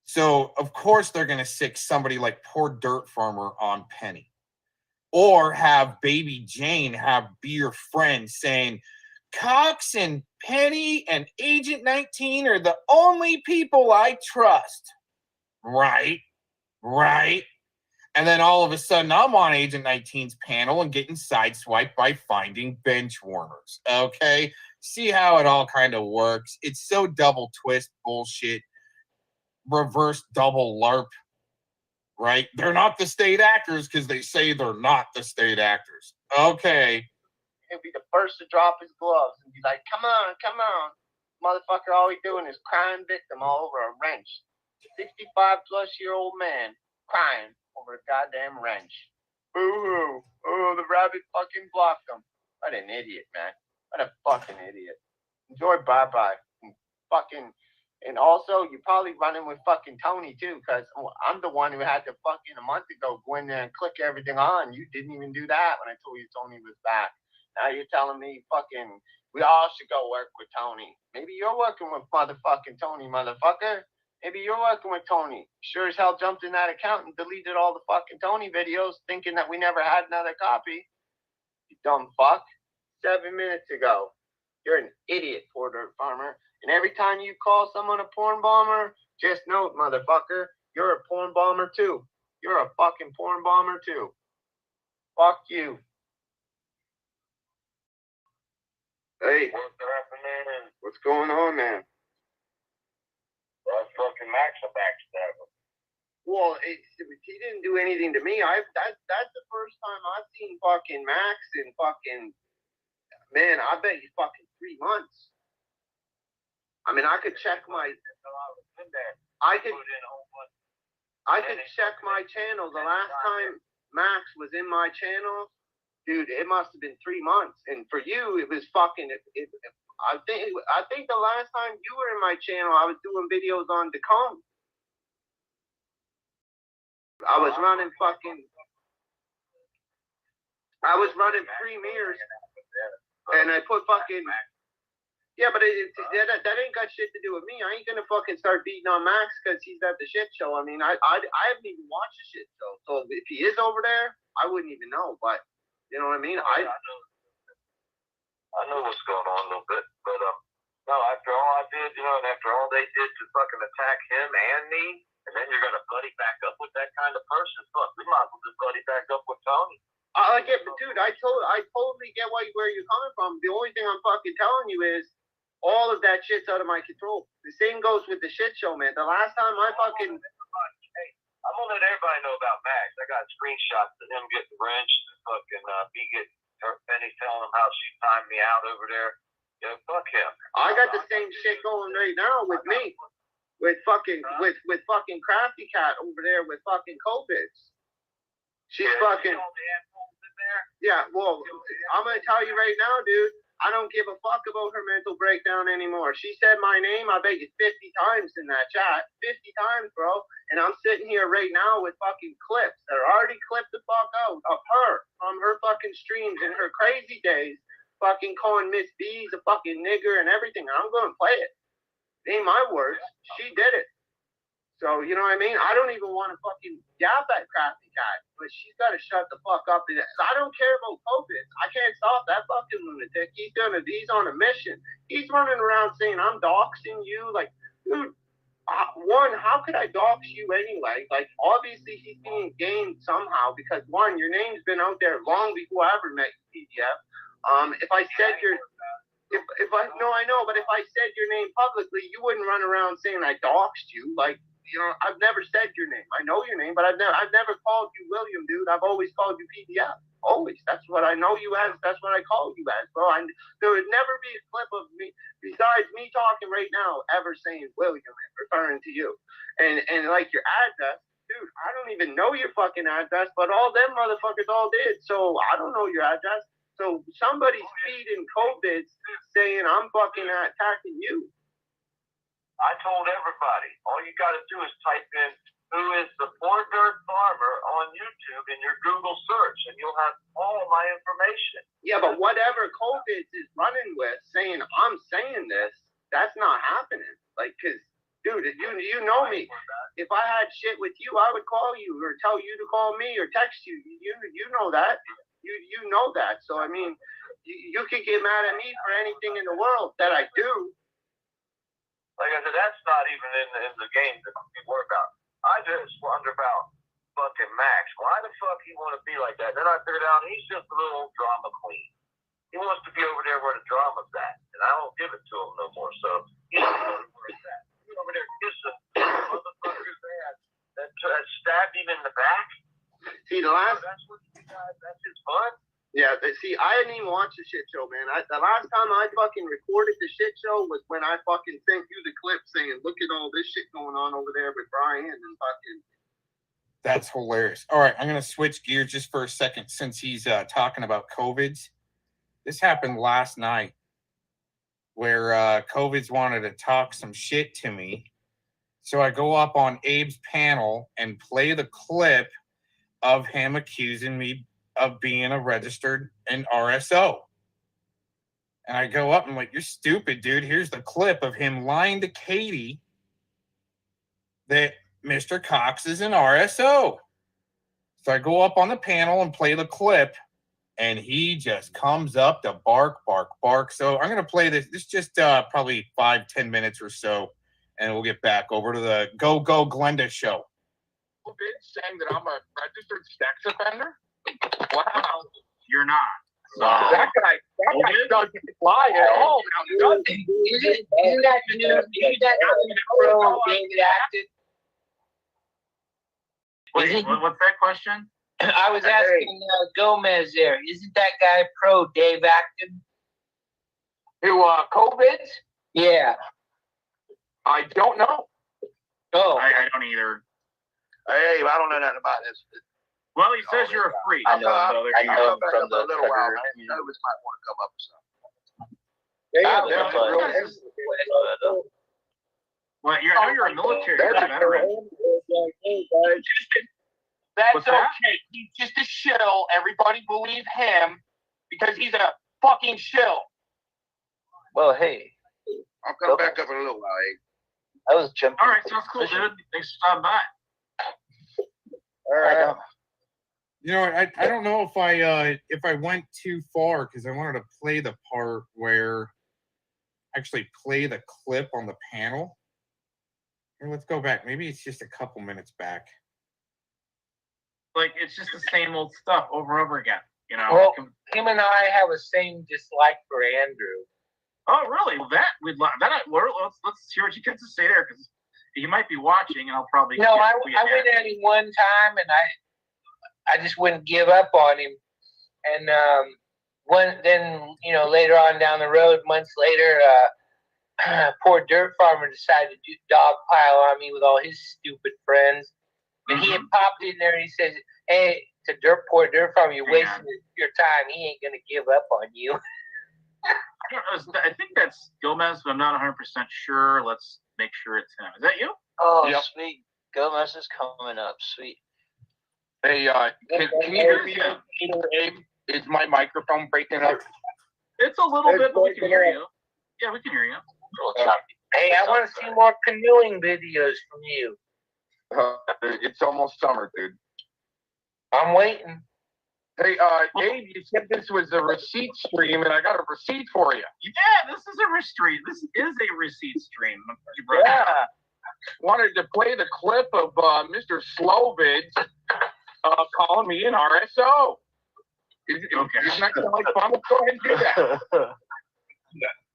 C: So, of course, they're going to sick somebody like poor Dirt Farmer on Penny. Or have Baby Jane be your friend saying, Cox and Penny and Agent 19 are the only people I trust. Right. And then all of a sudden, I'm on Agent 19's panel and getting sideswiped by finding bench warmers. Okay? See how it all kind of works. It's so double twist bullshit. Reverse double LARP. Right? They're not the state actors because they say they're not the state actors. Okay.
B: He'll be the first to drop his gloves and be like, come on. Motherfucker, all he doing is crying victim all over a wrench. 65-plus-year-old man crying over a goddamn wrench. Boo-hoo. Oh, the rabbit fucking blocked him. What an idiot, man. What a fucking idiot. Enjoy bye-bye. And also, you're probably running with fucking Tony, too, because I'm the one who had to fucking a month ago go in there and click everything on. You didn't even do that when I told you Tony was back. Now you're telling me fucking we all should go work with Tony. Maybe you're working with motherfucking Tony, motherfucker. Maybe you're working with Tony. Sure as hell jumped in that account and deleted all the fucking Tony videos thinking that we never had another copy. You dumb fuck. 7 minutes ago. You're an idiot, poor Dirt Farmer. And every time you call someone a porn bomber, just note, motherfucker, you're a porn bomber too. You're a fucking porn bomber too. Fuck you. Hey. What's going on, man?
A: That's fucking Max a backstabber.
B: Well, he didn't do anything to me. That's the first time I've seen fucking Max in fucking, man, I bet he's fucking 3 months. I mean, I could check my, I could check my channel. The last time Max was in my channel, dude, it must have been 3 months. And for you, it was fucking, I think the last time you were in my channel, I was doing videos on Decom. I was running premieres, and I put fucking. Yeah, but that ain't got shit to do with me. I ain't gonna fucking start beating on Max because he's at the shit show. I mean, I haven't even watched the shit show. So if he is over there, I wouldn't even know. But you know what I mean?
A: I know what's going on a little bit, but no. After all I did, and after all they did to fucking attack him and me, and then you're gonna buddy back up with that kind of person? Fuck, we might as well just buddy back up with Tony.
B: I get, dude. I totally get where you're coming from. The only thing I'm fucking telling you is. All of that shit's out of my control. The same goes with the shit show, man. The last time I fucking...
A: Hey, I'm gonna let everybody know about Max. I got screenshots of him getting wrenched and fucking me getting hurt. Penny telling him how she timed me out over there. Fuck him.
B: I got the same shit going right now with me. With fucking Crafty Cat over there with fucking COVID. She's fucking... Yeah, well, I'm gonna tell you right now, dude. I don't give a fuck about her mental breakdown anymore. She said my name, I bet you 50 times in that chat. 50 times, bro. And I'm sitting here right now with fucking clips that are already clipped the fuck out of her from her fucking streams in her crazy days, fucking calling Miss B's a fucking nigger and everything. I'm going to play it. It ain't my words. She did it. So, you know what I mean? I don't even want to fucking yap at Crafty Cat, but she's got to shut the fuck up. I don't care about COVID. I can't stop that fucking lunatic. He's on a mission. He's running around saying, I'm doxing you. Like, dude, one, how could I dox you anyway? Like, obviously he's being gamed somehow because, one, your name's been out there long before I ever met you, PDF. If I said your... I know, but if I said your name publicly, you wouldn't run around saying I doxed you. Like, I've never said your name. I know your name, but I've never called you William, dude. I've always called you PDF. Always. That's what I know you as. That's what I call you as, bro. There would never be a clip of me, besides me talking right now, ever saying William, referring to you. And like your address, dude, I don't even know your fucking address, but all them motherfuckers all did. So I don't know your address. So somebody's feeding COVID saying I'm fucking attacking you.
A: I told everybody, all you got to do is type in who is the Poor Dirt Farmer on YouTube in your Google search, and you'll have all my information.
B: Yeah, but whatever COVID is running with, saying I'm saying this, that's not happening. Like, because, dude, you know me. If I had shit with you, I would call you or tell you to call me or text you. You know that. You know that. So, I mean, you could get mad at me for anything in the world that I do.
A: Like I said, that's not even in the game that we work out. I just wonder about fucking Max. Why the fuck he want to be like that? Then I figured out he's just a little old drama queen. He wants to be over there where the drama's at, and I don't give it to him no more. So he's over there. He's over there kissing motherfuckers that stabbed him in the back.
B: See, the last.
A: That's his fun.
B: Yeah, see, I didn't even watch the shit show, man. The last time I fucking recorded the shit show was when I fucking sent you the clip saying, look at all this shit going on over there with Brian and fucking...
C: That's hilarious. All right, I'm going to switch gears just for a second since he's talking about COVIDs. This happened last night where COVIDs wanted to talk some shit to me. So I go up on Abe's panel and play the clip of him accusing me of being a registered and RSO. And I go up and I'm like, you're stupid, dude. Here's the clip of him lying to Katie that Mr. Cox is an RSO. So I go up on the panel and play the clip, and he just comes up to bark, bark, bark. So I'm going to play this. This is just probably 5-10 minutes or so, and we'll get back over to the Go Glenda show.
D: Saying that I'm a registered sex offender? Wow, you're not. That guy doesn't lie at all. Now,
E: Isn't that pro David acted?
D: What's that question?
E: I was asking Gomez there. Isn't that guy pro Dave Acton?
D: Who, COVID?
E: Yeah.
D: I don't know.
E: Oh.
D: I don't either.
B: Hey, I don't know nothing about this.
D: Well, he says you're a freak.
E: I know him from the
B: little while, man. You know, might want to come up with something.
D: Well, I know you're a military veteran. That's
A: What's that?
D: okay. He's just a shill. Everybody believe him because he's a fucking shill.
E: Well, hey,
B: I'll come back up in a little while.
E: I was jumping.
A: All right, sounds cool, dude. Thanks for stopping by.
B: All right.
C: You know, I don't know if I went too far because I wanted to play the part where actually play the clip on the panel. Here, let's go back. Maybe it's just a couple minutes back.
A: Like, it's just the same old stuff over and over again, you know?
E: Well, him and I have a same dislike for Andrew.
A: Oh, really? Well, let's hear what you got to say there, because he might be watching, and I'll probably...
E: No, I went at him one time, and I just wouldn't give up on him. And then, you know, later on down the road, months later, poor dirt farmer decided to dogpile on me with all his stupid friends. And he had popped in there and he says, "Hey, poor dirt farmer, you're wasting your time. He ain't gonna give up on you."
A: I think that's Gomez, but I'm not 100% sure. Let's make sure it's him. Is that you?
E: Oh,
D: Yep.
E: sweet. Gomez is coming up. Sweet.
D: Hey, can you hear me? Abe? Is my microphone breaking up?
A: It's a little bit, but we can hear you. Yeah, we can hear you.
E: Hey, I want to see more canoeing videos from you.
D: It's almost summer, dude.
E: I'm waiting.
D: Hey, Abe, you said this was a receipt stream, and I got a receipt for you.
A: Yeah, this is a receipt. This is a receipt stream.
E: Yeah.
D: Wanted to play the clip of Mr. Slovids calling me an RSO.
A: Okay.
D: Isn't that kind of like fun? Let's go ahead and do that.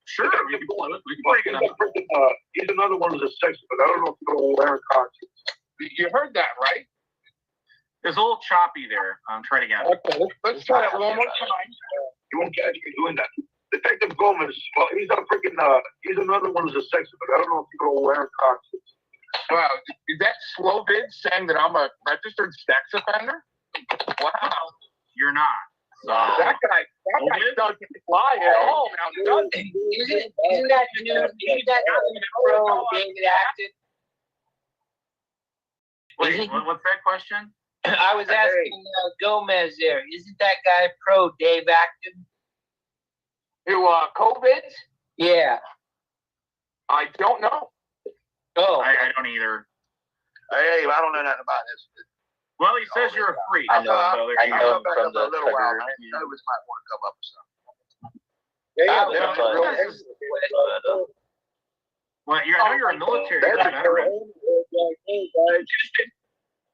A: Sure, we can break it up.
B: He's another one of the sex, but I don't know if you're going to wear a costume.
D: You heard that, right?
A: It's a little choppy there. Try it again.
D: Okay, let's try it one more time.
B: You won't catch me doing that. Detective Gomez, well, he's he's another one of the sex, but I don't know if you're going to wear a costume.
D: Wow, is that Slovid saying that I'm a registered sex offender?
A: Wow, you're not.
D: That guy doesn't lie at all now, does he?
E: Isn't that pro David Acton?
A: Wait, what's that question?
E: I was asking Gomez there. Isn't that guy pro Dave Acton?
D: Who, COVID?
E: Yeah.
D: I don't know.
E: Oh.
A: I don't either.
B: Hey, I don't know nothing about this.
A: Well, he says you're a freak.
E: I know.
A: So there
E: I
A: you
E: know
A: go.
E: him from the
B: little while.
E: Twitter.
B: I know this might want to come up or something.
A: Well, I know you're a military veteran.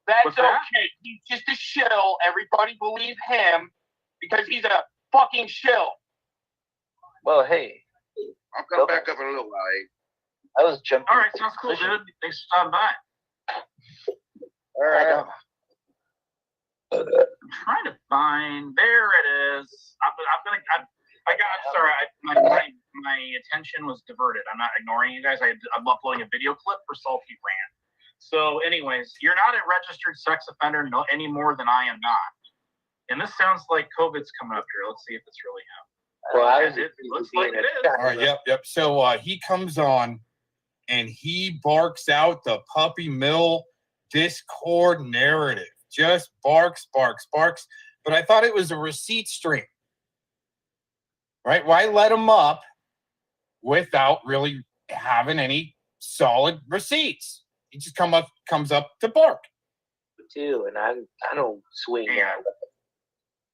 D: That's
A: What's
D: okay.
A: that?
D: He's just a shill. Everybody believe him because he's a fucking shill.
E: Well, hey,
B: I'll come back up in a little while.
E: I was jumping.
A: All right, sounds cool, dude. Thanks for stopping by.
B: All right.
A: I'm trying to find. There it is. I'm sorry. My attention was diverted. I'm not ignoring you guys. I'm uploading a video clip for Salty Rant. So, anyways, you're not a registered sex offender any more than I am not. And this sounds like COVID's coming up here. Let's see if it's really him.
E: Well,
A: it looks like it is.
C: All right, yep. So he comes on and he barks out the puppy mill Discord narrative. Just barks. But I thought it was a receipt stream. Right? Why let him up without really having any solid receipts? He just comes up to bark.
E: too, and I don't swing.
A: Yeah.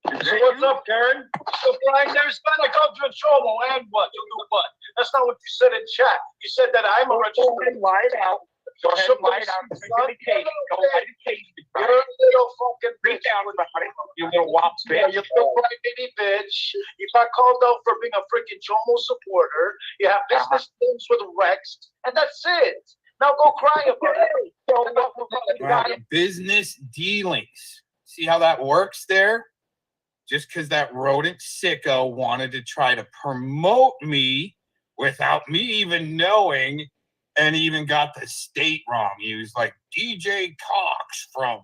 F: So what's up, Karen? So Brian, there's gonna come to a trouble, and what? You do what? That's not what you said in chat. You said that I'm a registered.
D: Lie it out. Go ahead and lie it out. Go ahead and case.
F: You're a little fucking
D: Reach
F: bitch.
D: out about it, you little wop
F: Yeah,
D: bitch.
F: you little crybaby bitch. You got called out for being a freaking Jomo supporter. You have business things with Rex, and that's it. Now go cry about it.
C: Wow, business dealings. See how that works there? Just because that rodent sicko wanted to try to promote me without me even knowing, and even got the state wrong. He was like DJ Cox from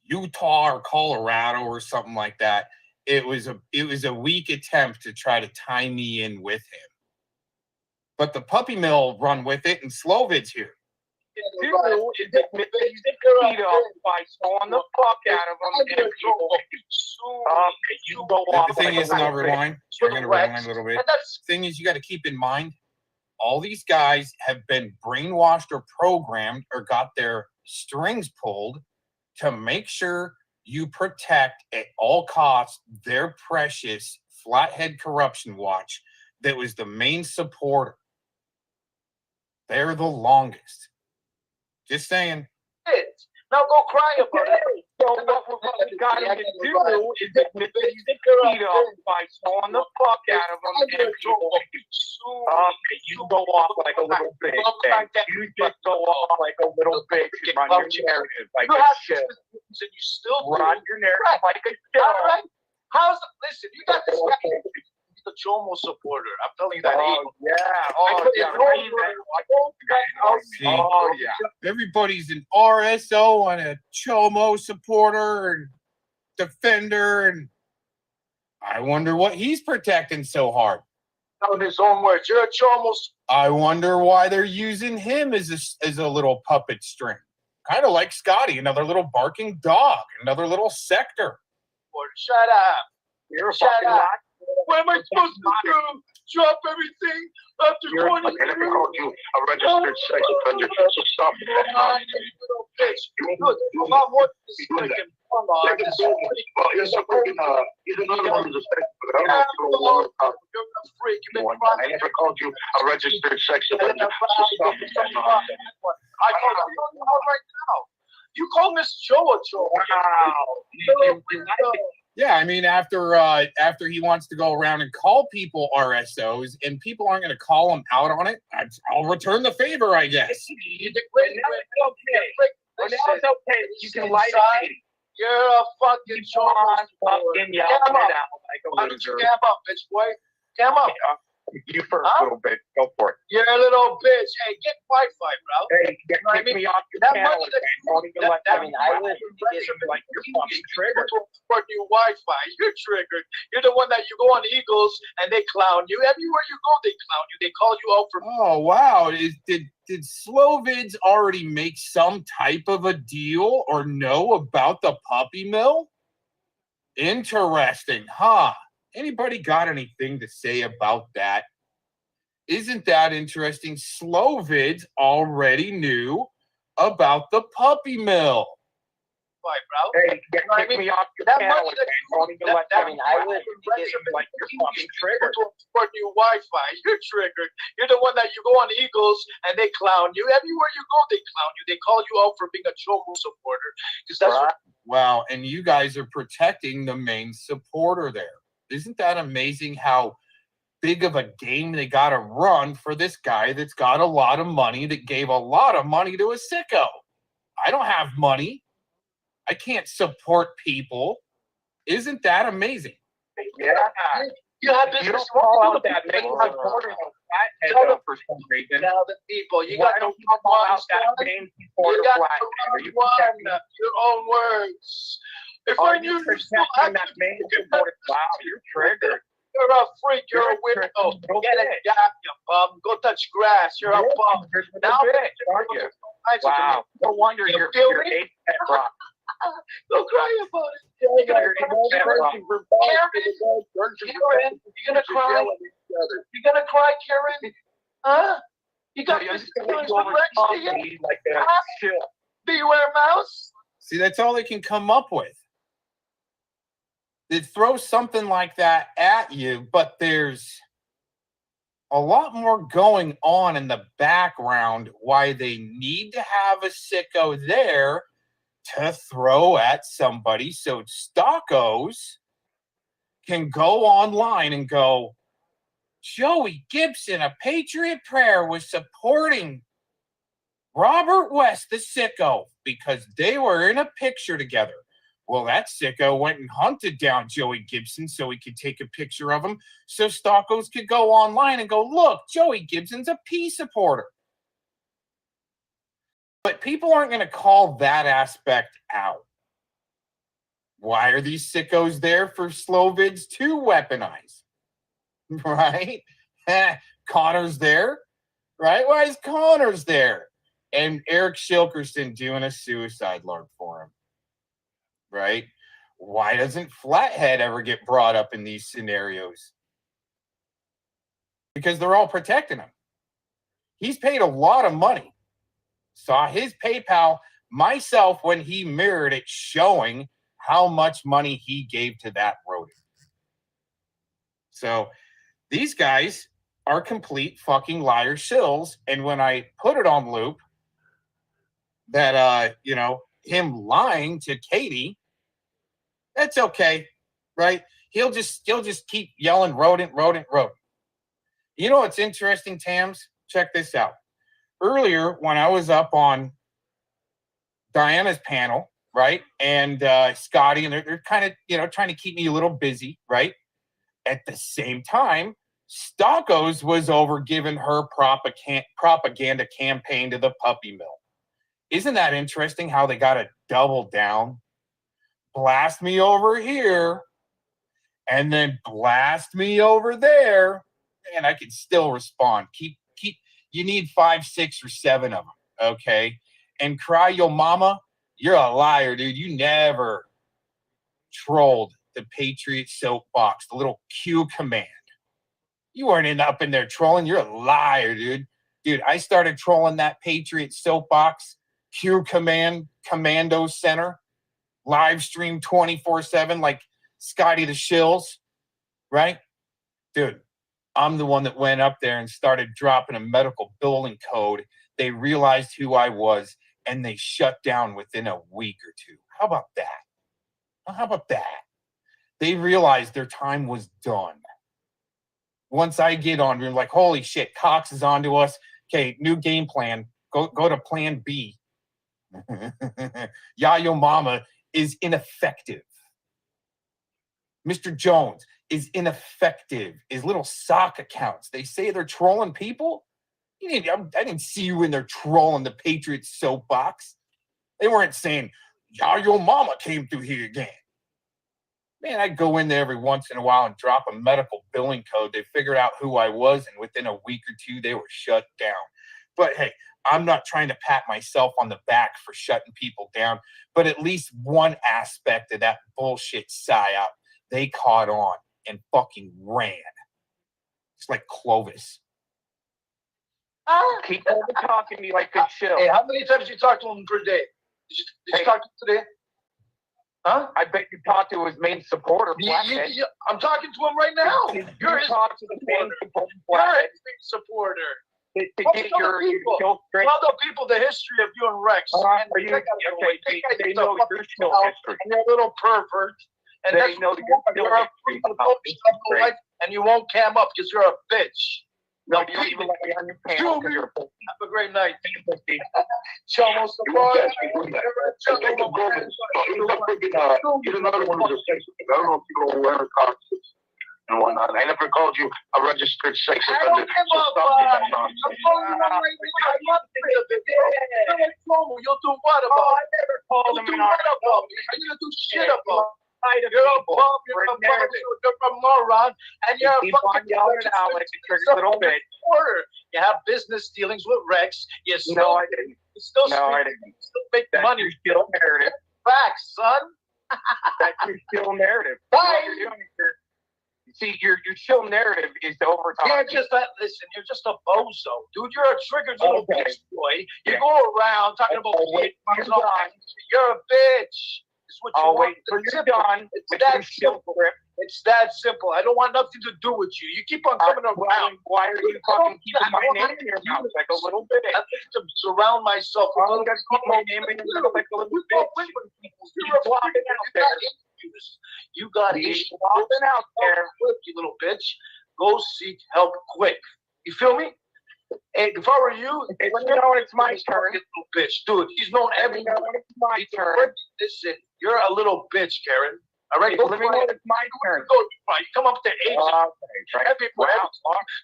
C: Utah or Colorado or something like that. it was a weak attempt to try to tie me in with him. But the puppy mill run with it, and Slovid's here.
D: Dude, is it by sawing the fuck out of them and people. You go
C: The
D: off
C: thing
D: like
C: is,
D: a
C: and I'll
D: little
C: rewind. I'm going to rewind a little bit. The thing is, you got to keep in mind, all these guys have been brainwashed or programmed or got their strings pulled to make sure you protect at all costs their precious Flathead Corruption Watch that was the main supporter. They're the longest. Just saying.
F: Now go cry about it.
D: So what we got to do is admit that by sawing the fuck out of them and people. You go off like a little bitch. You just go off like a little bitch and run your narrative like a shit.
F: And you still
D: Run your narrative like a shit.
F: All right. Listen, you got this guy. He's a Chomo supporter. I'm telling you that.
C: Oh, yeah. Everybody's an RSO and a Chomo supporter and defender, and I wonder what he's protecting so hard.
F: In his own words, you're a Chomo.
C: I wonder why they're using him as a little puppet string. Kind of like Scotty, another little barking dog, another little sector.
F: Shut up.
D: You're a fucking lie.
F: What am I supposed to do? Drop everything after 20 years?
A: I called you a registered sex offender, so stop
F: You little bitch. Good. You mom wants this freaking come on.
A: He's another one who's a sex offender.
F: You're a freak. You've been
A: I never called you a registered sex offender, so stop.
F: I called you right now. You call Miss Joe a Joe. Wow.
C: Yeah, I mean, after he wants to go around and call people RSOs, and people aren't going to call him out on it, I'll return the favor, I guess.
D: It's okay. You can lie to me.
F: You're a fucking Chomo.
D: Fucking yell it out like a
F: Why don't
D: loser.
F: you cam up, bitch boy? Cam up.
D: You first, little bitch. Go for it.
F: You're a little bitch. Hey, get Wi-Fi, bro.
D: Hey, kick me off your channel. I would like your fucking trigger.
F: For new Wi-Fi, you're triggered. You're the one that you go on Eagles and they clown you. Everywhere you go, they clown you. They call you out for.
C: Oh wow! Did Slovids already make some type of a deal or know about the puppy mill? Interesting, huh? Anybody got anything to say about that? Isn't that interesting? Slovids already knew about the puppy mill.
F: Wi-Fi, bro.
D: Hey, kick me off your channel. I would like your fucking trigger.
F: For new Wi-Fi, you're triggered. You're the one that you go on Eagles and they clown you. Everywhere you go, they clown you. They call you out for being a Chomo supporter. Because that's what.
C: Wow, and you guys are protecting the main supporter there. Isn't that amazing how big of a game they got to run for this guy that's got a lot of money, that gave a lot of money to a sicko? I don't have money. I can't support people. Isn't that amazing?
D: Yeah.
F: You have this.
D: You don't call out that main supporter for some reason.
F: Tell the people. You
D: Why
F: got
D: don't you call out that main supporter
F: you got your own words. If I knew you still had
D: that main supporter, wow, you're triggered.
F: You're a freak. You're a weirdo. Get it, yeah, you bum. Go touch grass. You're a bum.
D: Now, aren't you? Wow. No wonder you're 8 pet rock.
F: Don't cry about it. You're gonna cry. You gonna cry, Karen? Huh? You got this next to you? Beware mouse?
C: See, that's all they can come up with. They throw something like that at you, but there's a lot more going on in the background why they need to have a sicko there to throw at somebody so stockos can go online and go, Joey Gibson, a Patriot Prayer, was supporting Robert West, the sicko, because they were in a picture together. Well, that sicko went and hunted down Joey Gibson so he could take a picture of him so stockos could go online and go, look, Joey Gibson's a peace supporter. But people aren't going to call that aspect out. Why are these sickos there for slow vids to weaponize? Right? Connor's there, right? Why is Connor's there? And Eric Shilkerson doing a suicide lark for him, right? Why doesn't Flathead ever get brought up in these scenarios? Because they're all protecting him. He's paid a lot of money. Saw his PayPal myself when he mirrored it, showing how much money he gave to that rodent. So these guys are complete fucking liar shills. And when I put it on loop that him lying to Katie, that's okay, right? He'll just keep yelling rodent. You know what's interesting, Tams? Check this out. Earlier, when I was up on Diana's panel, right, and Scotty, and they're kind of trying to keep me a little busy, right? At the same time, Stockos was over giving her propaganda campaign to the puppy mill. Isn't that interesting how they got to double down? Blast me over here, and then blast me over there, and I can still respond. Keep. You need 5, 6, or 7 of them, okay? And Cry Yo Mama, you're a liar, dude. You never trolled the Patriot soapbox, the little Q command. You weren't up in there trolling. You're a liar, dude. Dude, I started trolling that Patriot soapbox, Q command, commando center, live stream 24/7 like Scotty the Shills, right? Dude, I'm the one that went up there and started dropping a medical billing code. They realized who I was, and they shut down within a week or two. How about that? They realized their time was done. Once I get on, we're like, holy shit, Cox is on to us. Okay, new game plan. Go to plan B. Yayo Mama is ineffective. Mr. Jones is ineffective. His little sock accounts, they say they're trolling people. I didn't see you in there trolling the Patriots soapbox. They weren't saying, Yayo Mama came through here again. Man, I'd go in there every once in a while and drop a medical billing code. They figured out who I was, and within a week or two, they were shut down. But hey, I'm not trying to pat myself on the back for shutting people down, but at least one aspect of that bullshit psyop, they caught on and fucking ran. It's like Clovis.
D: Keep over talking to me like good shit.
F: Hey, how many times you talk to him per day? Did you talk to him today? Huh?
D: I bet you talked to his main supporter.
F: I'm talking to him right now.
D: You're his
F: talk to the main supporter. You're his main supporter.
D: To get your skill straight.
F: Tell the people the history of you and Rex.
D: They know your skill history.
F: You're a little pervert. And
D: they know your history.
F: And you won't cam up because you're a bitch.
D: No, you don't even let me on your panel because you're a bitch.
F: Have a great night. Chomo support.
A: He's another one who's a sex offender. I don't know if you go wear costumes and whatnot. I never called you a registered sex offender.
F: I don't give a fuck. I'm calling you out right now. I love it. You'll do what about it?
D: I never called him an
F: article. Are you going to do shit about it? You're a bum, you're a moron, and you're a fucking little bit. You have business dealings with Rex. You still,
D: no, I didn't.
F: You still,
D: I didn't.
F: You still make money.
D: Your still narrative.
F: Back, son.
D: That's your still narrative.
F: Bye.
D: See, your chill narrative is to overtalk.
F: You're just listen, you're just a bozo. Dude, you're a triggered little bitch boy. You go around talking about you're a bitch.
D: I'll wait until you're done.
F: It's that simple. It's that simple. I don't want nothing to do with you. You keep on coming around.
D: Why are you fucking keeping my name in your mouth like a little bit?
F: I need to surround myself with
D: I'm gonna keep my name in your mouth like a little bit.
F: You got issues out there, you little bitch. Go seek help quick. You feel me? Hey, if I were you,
D: let me know when it's my turn.
F: Little bitch, dude. He's known everything.
D: It's my turn.
F: Listen, you're a little bitch, Karen. All right,
D: let me know when it's my turn.
F: You come up to age. When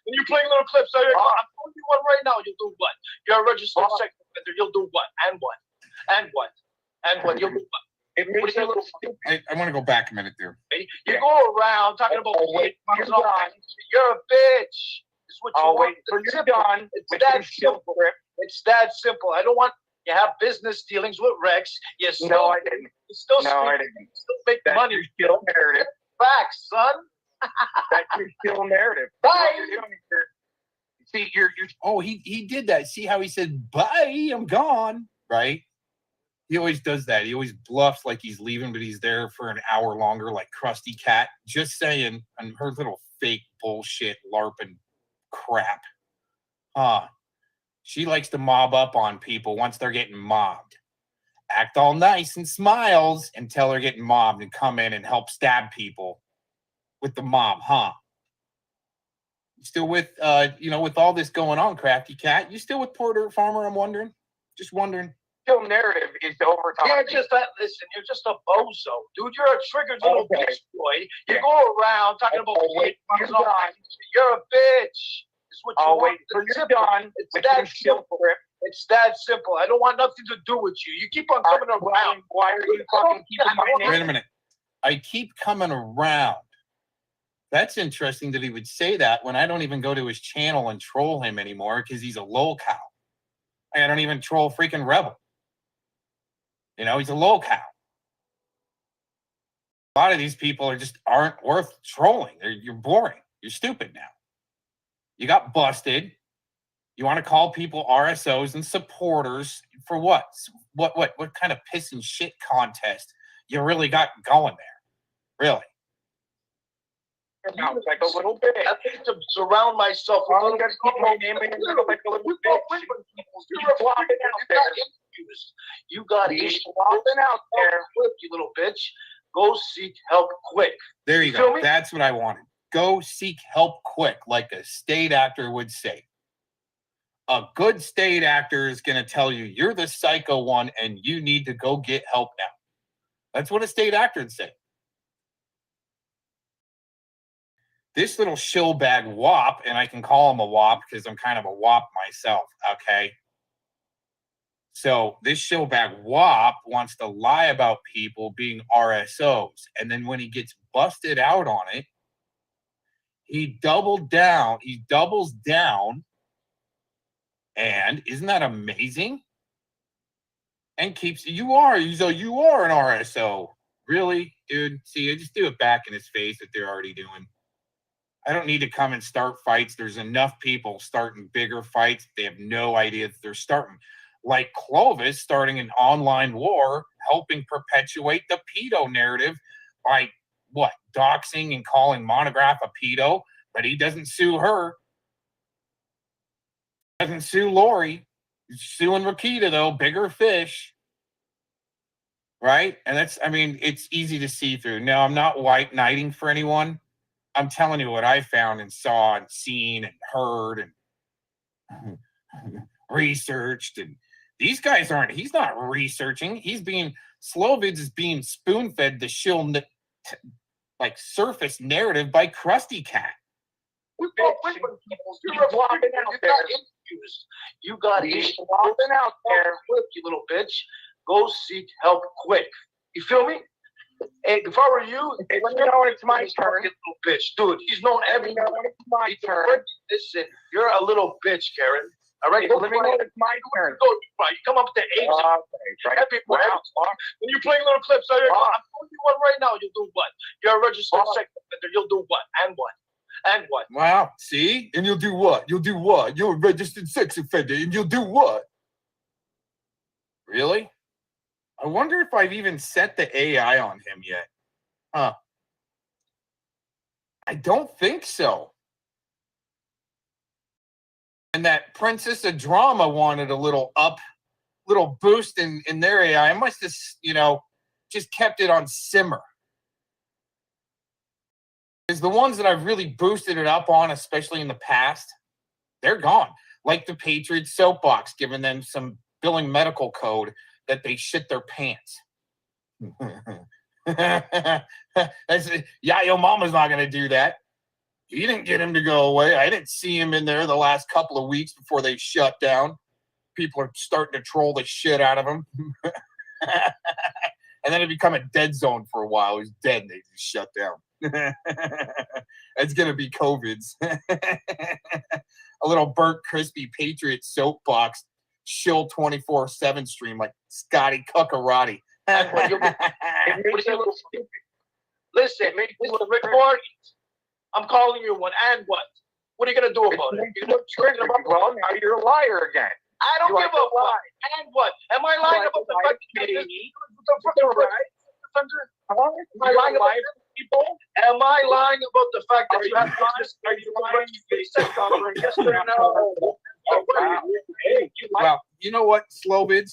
F: you're playing little clips, I'm telling you one right now. You'll do what? You're a registered sex offender. You'll do what? And what? And what? And what? You'll do what? It makes you look stupid.
C: I want to go back a minute there.
F: You go around talking about you're a bitch. It's what you want. You're done. It's that simple. It's that simple. I don't want you have business dealings with Rex. You still,
D: No, I didn't.
F: You still,
D: No, I
F: speak,
D: didn't.
F: still make
D: That's
F: money.
D: your still narrative.
F: Facts, son.
D: That's your still narrative.
F: Bye.
C: See, you're oh, he did that. See how he said, bye, I'm gone, right? He always does that. He always bluffs like he's leaving, but he's there for an hour longer, like Krusty Cat. Just saying, and her little fake bullshit LARPing crap. She likes to mob up on people once they're getting mobbed. Act all nice and smiles until they're getting mobbed and come in and help stab people with the mob, huh? You still with, with all this going on, Crafty Cat? You still with Porter Farmer, I'm wondering? Just wondering.
D: Still narrative is over.
F: You're just listen, you're just a bozo. Dude, you're a triggered little bitch boy. You go around talking about you're a bitch. It's what you want.
D: You're done.
F: It's that simple. It's that simple. I don't want nothing to do with you. You keep on coming around.
D: Why are you fucking keeping my name?
C: Wait a minute. I keep coming around. That's interesting that he would say that when I don't even go to his channel and troll him anymore because he's a lol cow. I don't even troll freaking Rebel. He's a lol cow. A lot of these people aren't worth trolling. You're boring. You're stupid now. You got busted. You want to call people RSOs and supporters for what? What kind of piss and shit contest you really got going there? Really?
D: Sounds like a little bit.
F: I think to surround myself with
D: I'm gonna keep my name in there like a little bit. You're flopping out there.
F: You got
D: issues. Flopping out there.
F: Quick, you little bitch. Go seek help quick.
C: There you go. That's what I wanted. Go seek help quick, like a state actor would say. A good state actor is going to tell you you're the psycho one and you need to go get help now. That's what a state actor would say. This little shillbag wop, and I can call him a wop because I'm kind of a wop myself, okay? So this shillbag wop wants to lie about people being RSOs. And then when he gets busted out on it, he doubles down, and isn't that amazing? And keeps, you are an RSO. Really, dude? See, I just do it back in his face that they're already doing. I don't need to come and start fights. There's enough people starting bigger fights. They have no idea that they're starting. Like Clovis starting an online war, helping perpetuate the pedo narrative by doxing and calling Monograph a pedo, but he doesn't sue her. Doesn't sue Lori. He's suing Rakita, though. Bigger fish. Right? And it's easy to see through. No, I'm not white knighting for anyone. I'm telling you what I found and saw and seen and heard and researched. And these guys he's not researching. Slovids is being spoon-fed the shill surface narrative by Krusty Cat.
F: You're flopping out there. You got issues. Flopping out there. Quick, you little bitch. Go seek help quick. You feel me? Hey, if I were you,
D: it's my turn.
F: Little bitch, dude. He's known everything.
D: It's my turn.
F: Listen, you're a little bitch, Karen. All right,
D: let me know it's my turn.
F: You come up to age. When you're playing little clips, I'm telling you one right now. You'll do what? You're a registered sex offender. You'll do what? And what? And what?
C: Wow. See? And you'll do what? You'll do what? You're a registered sex offender, and you'll do what? Really? I wonder if I've even set the AI on him yet. Huh. I don't think so. And that Princess of Drama wanted a little boost in their AI. I must have, just kept it on simmer. Because the ones that I've really boosted it up on, especially in the past, they're gone. Like the Patriots soapbox, giving them some billing medical code that they shit their pants. Your mama's not going to do that. You didn't get him to go away. I didn't see him in there the last couple of weeks before they shut down. People are starting to troll the shit out of him. And and then it become a dead zone for a while. He's dead, and they just shut down. It's gonna be COVID's. A little burnt, crispy Patriot soapbox, shill 24/7 stream like Scotty Cuckarati.
F: Listen, recordings. I'm calling you one, and what? What are you gonna do about it? You're gonna trigger about
D: well, now you're a liar again.
F: I don't give a fuck. And what? Am I lying about the fact that you Am I lying about people? Am I lying about the fact that you have business? Are you lying? Yes or no?
C: Well, you know what, Slovids?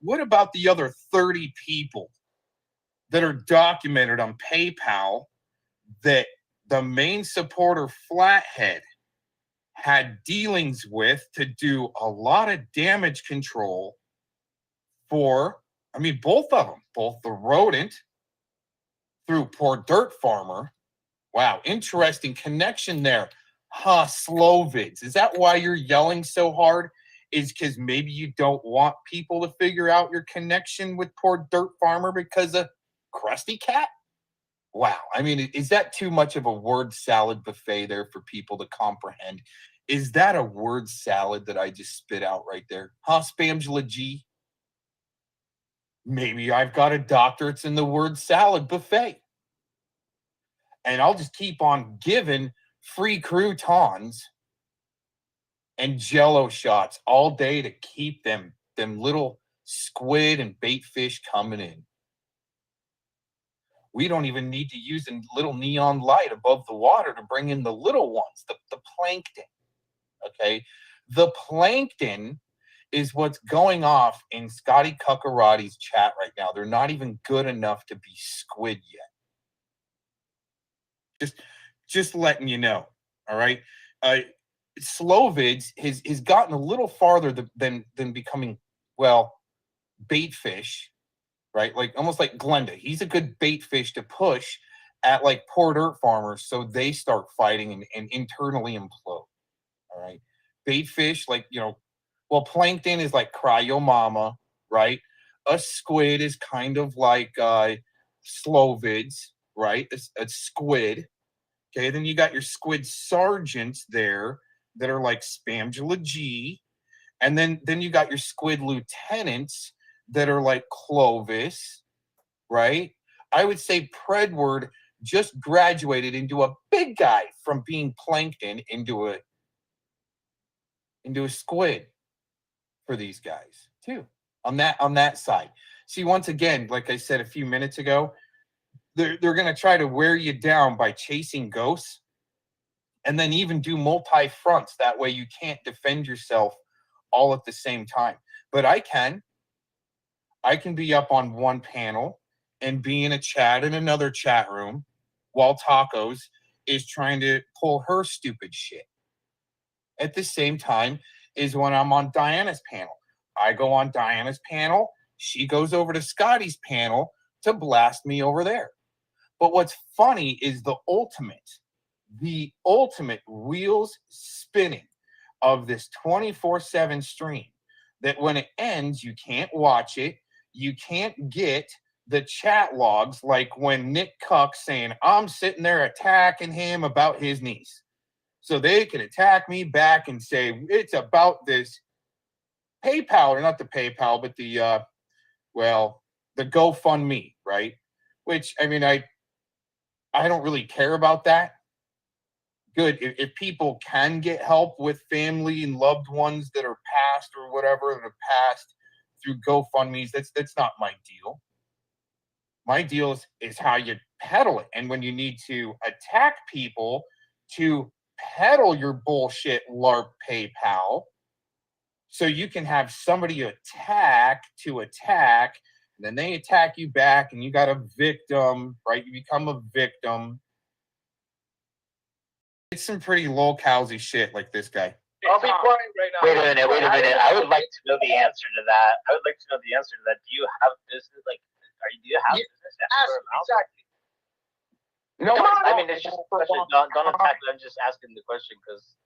C: What about the other 30 people that are documented on PayPal that the main supporter Flathead had dealings with to do a lot of damage control for, I mean, both of them, both the rodent through poor Dirt Farmer. Wow, interesting connection there. Huh, Slovids. Is that why you're yelling so hard? Is because maybe you don't want people to figure out your connection with poor Dirt Farmer because of Krusty Cat? Wow. I mean, is that too much of a word salad buffet there for people to comprehend? Is that a word salad that I just spit out right there? Huh, Spamgela G? Maybe I've got a doctorate in the word salad buffet. And I'll just keep on giving free croutons and Jell-O shots all day to keep them little squid and bait fish coming in. We don't even need to use a little neon light above the water to bring in the little ones, the plankton. Okay? The plankton is what's going off in Scotty Cuckarati's chat right now. They're not even good enough to be squid yet. Just letting you know. All right? Slovids has gotten a little farther than becoming, well, bait fish, right? Like almost like Glenda. He's a good bait fish to push at like poor Dirt Farmers so they start fighting and internally implode. All right. Bait fish, like, you know, well, plankton is like cry yo mama, right? A squid is kind of like Slovids, right? A squid. Okay, then you got your squid sergeants there that are like Spamgela G. And then you got your squid lieutenants that are like Clovis, right? I would say Predward just graduated into a big guy from being plankton into a squid for these guys too. On that side. See, once again, like I said a few minutes ago, they're going to try to wear you down by chasing ghosts and then even do multi-fronts. That way you can't defend yourself all at the same time. But I can be up on one panel and be in a chat in another chat room while Tacos is trying to pull her stupid shit. At the same time is when I'm on Diana's panel. I go on Diana's panel. She goes over to Scotty's panel to blast me over there. But what's funny is the ultimate wheels spinning of this 24/7 stream, that when it ends, you can't watch it. You can't get the chat logs like when Nick Cuck saying, I'm sitting there attacking him about his niece. So they can attack me back and say, it's about this PayPal, or not the PayPal, but the GoFundMe, right? Which, I mean, I don't really care about that. Good. If people can get help with family and loved ones that are passed or whatever that have passed through GoFundMes, that's not my deal. My deal is how you peddle it. And when you need to attack people to peddle your bullshit LARP PayPal, so you can have somebody attack, and then they attack you back, and you got a victim, right? You become a victim. It's some pretty low-cowsy shit like this guy.
F: I'll be quiet right now.
D: Wait a minute. I would like to know the answer to that. Do you have business? Like, do you have business?
F: Exactly.
D: No, I mean, it's just a question. Don't attack me. I'm just asking the question because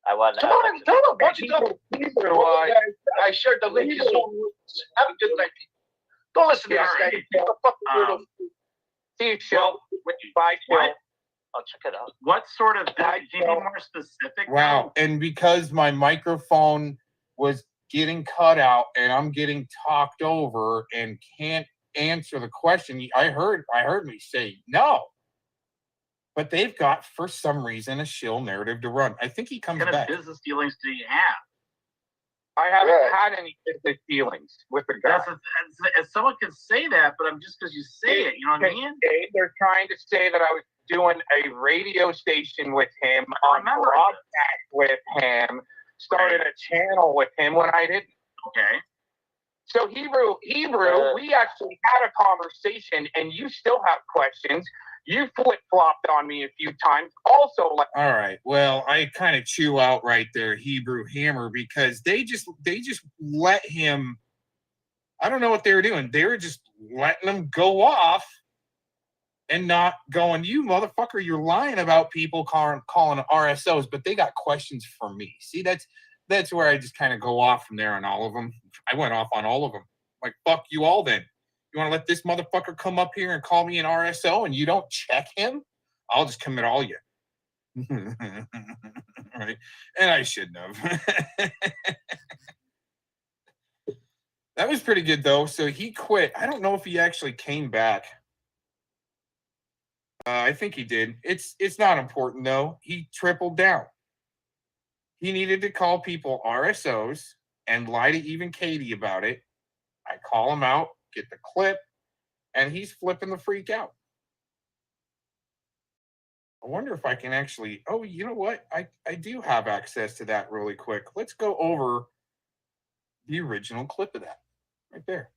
D: I want to.
F: Tell him. I shared the link. Have a good night, people. Don't listen to
D: Yeah,
F: this guy. What the fuck weirdo.
D: See you, Phil. Bye, Phil.
G: What?
F: I'll check it out.
G: What sort of? Can you be more specific?
C: Wow. And because my microphone was getting cut out and I'm getting talked over and can't answer the question, I heard me say no. But they've got, for some reason, a shill narrative to run. I think he comes
G: What kind
C: back.
G: of business dealings do you have?
D: I haven't
B: Right.
D: had any business dealings with the guy.
G: As someone can say that, but I'm just because you say it, you know what I mean?
D: They're trying to say that I was doing a radio station with him,
G: I
D: on
G: remember
D: broadcast with him, started a channel with him when I didn't.
G: Okay.
D: So Hebrew, we actually had a conversation, and you still have questions. You flip-flopped on me a few times. Also, like,
C: All right. Well, I kind of chew out right there, Hebrew Hammer, because they just let him. I don't know what they were doing. They were just letting him go off and not going, you motherfucker, you're lying about people calling RSOs, but they got questions for me. See, that's where I just kind of go off from there on all of them. I went off on all of them. Like, fuck you all then. You want to let this motherfucker come up here and call me an RSO and you don't check him? I'll just commit all you. Right? And I shouldn't have. That was pretty good, though. So he quit. I don't know if he actually came back. I think he did. It's not important, though. He tripled down. He needed to call people RSOs and lie to even Katie about it. I call him out, get the clip, and he's flipping the freak out. I wonder if I can actually, oh, you know what? I do have access to that really quick. Let's go over the original clip of that. Right there.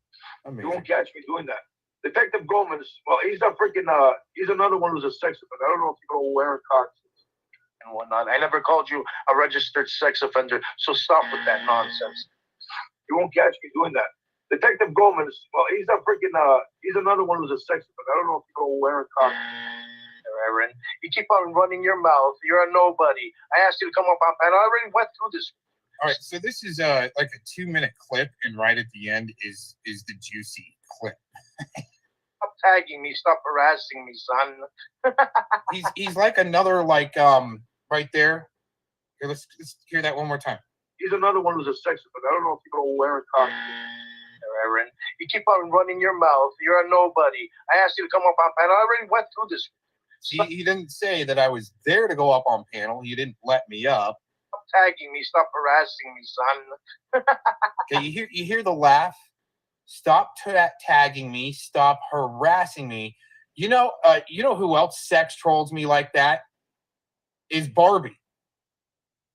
C: Amazing.
H: You won't catch me doing that. Detective Gomez, well, he's a freaking, he's another one who's a sex offender. I don't know if you go wearing cocks and whatnot. I never called you a registered sex offender, so stop with that nonsense. You won't catch me doing that. Detective Gomez, well, he's a freaking, he's another one who's a sex offender. I don't know if you go wearing cocks. Aaron, you keep on running your mouth. You're a nobody. I asked you to come up on panel. I already went through this.
C: All right, so this is like a 2-minute clip, and right at the end is the juicy clip.
H: Stop tagging me. Stop harassing me, son.
C: he's like another right there. Here, let's hear that one more time.
H: He's another one who's a sex offender. I don't know if you go wearing cocks. Aaron, you keep on running your mouth. You're a nobody. I asked you to come up on panel. I already went through this.
C: He didn't say that I was there to go up on panel. He didn't let me up.
H: Stop tagging me. Stop harassing me, son.
C: Okay, you hear the laugh? Stop tagging me. Stop harassing me. You know who else sex trolls me like that? Is Barbie.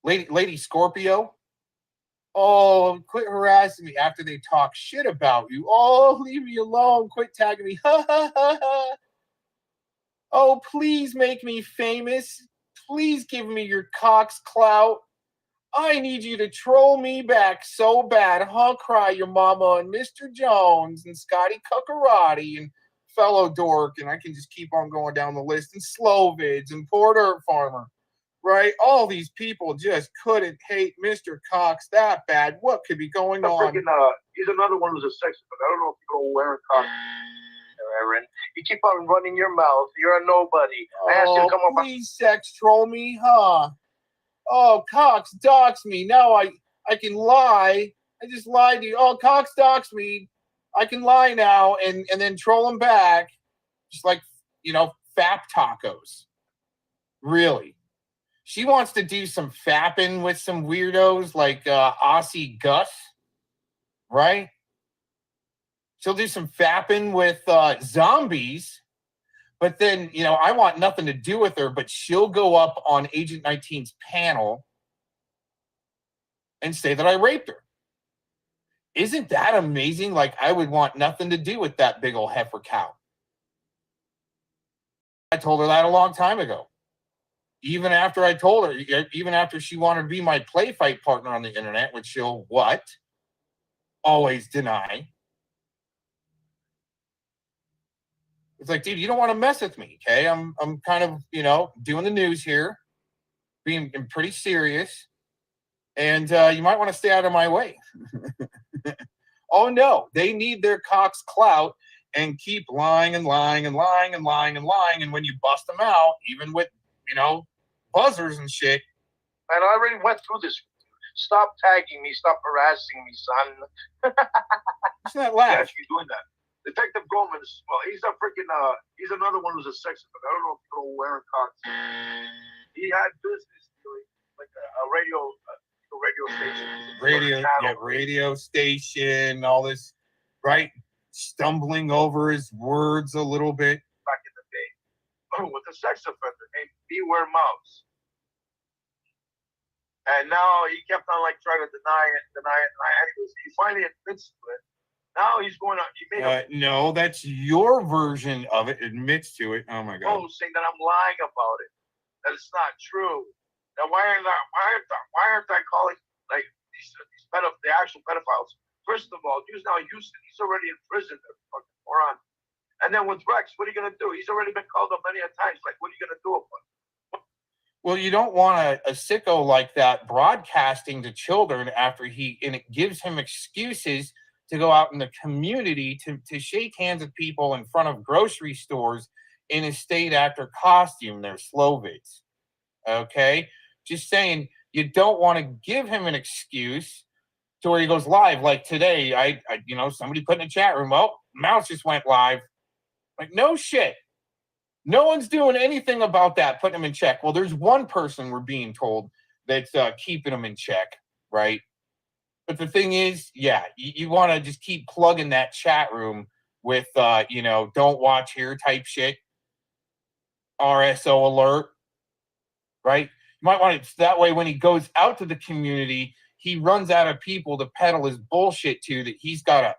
C: Lady Scorpio. Oh, quit harassing me after they talk shit about you. Oh, leave me alone. Quit tagging me. Ha ha ha ha. Oh, please make me famous. Please give me your Cox clout. I need you to troll me back so bad. Huh? Cry your mama and Mr. Jones and Scotty Cuckarati and Fellow Dork. And I can just keep on going down the list. And Slovids and Poor Dirt Farmer. Right? All these people just couldn't hate Mr. Cox that bad. What could be going on?
H: Freaking, he's another one who's a sex offender. I don't know if you go wearing cocks. Aaron, you keep on running your mouth. You're a nobody. I asked you to come up.
C: Please sex troll me, huh? Oh, Cox doxed me. Now I can lie. I just lied to you. Oh, Cox doxed me. I can lie now and then troll him back. Just like, fap tacos. Really. She wants to do some fapping with some weirdos like Aussie Gus. Right? She'll do some fapping with zombies. But then, I want nothing to do with her, but she'll go up on Agent 19's panel and say that I raped her. Isn't that amazing? Like, I would want nothing to do with that big old heifer cow. I told her that a long time ago. Even after I told her, even after she wanted to be my play fight partner on the internet, which she'll what? Always deny. It's like, dude, you don't want to mess with me, okay? I'm kind of, doing the news here, being pretty serious, and you might want to stay out of my way. Oh no, they need their cocks clout and keep lying and lying and lying and lying and lying. And when you bust them out, even with, buzzers and shit.
H: And I already went through this. Stop tagging me. Stop harassing me, son.
C: What's that laugh?
H: Yeah, she's doing that. Detective Gomez, well, he's a freaking, he's another one who's a sex offender. I don't know if you know wearing cocks. He had business doing like a radio station.
C: Radio station, all this, right? Stumbling over his words a little bit.
H: Back in the day. With a sex offender named Beware Mouse. And now he kept on like trying to deny it. And he finally admits to it. Now he's going on. He made
C: no, that's your version of it. Admits to it. Oh my God.
H: Oh, saying that I'm lying about it. That it's not true. Now why aren't I calling like the actual pedophiles? First of all, he's now Houston. He's already in prison. Fucking moron. And then with Rex, what are you gonna do? He's already been called up many a times. Like, what are you gonna do about it?
C: Well, you don't want a sicko like that broadcasting to children after and it gives him excuses to go out in the community to shake hands with people in front of grocery stores in a state actor costume. They're slow vids. Okay? Just saying, you don't want to give him an excuse to where he goes live. Like today, I somebody put in a chat room, oh, Mouse just went live. Like, no shit. No one's doing anything about that, putting him in check. Well, there's one person we're being told that's keeping him in check, right? But the thing is, yeah, you want to just keep plugging that chat room with, don't watch here type shit. RSO alert, right? You might want to, that way when he goes out to the community, he runs out of people to peddle his bullshit to, that he's got a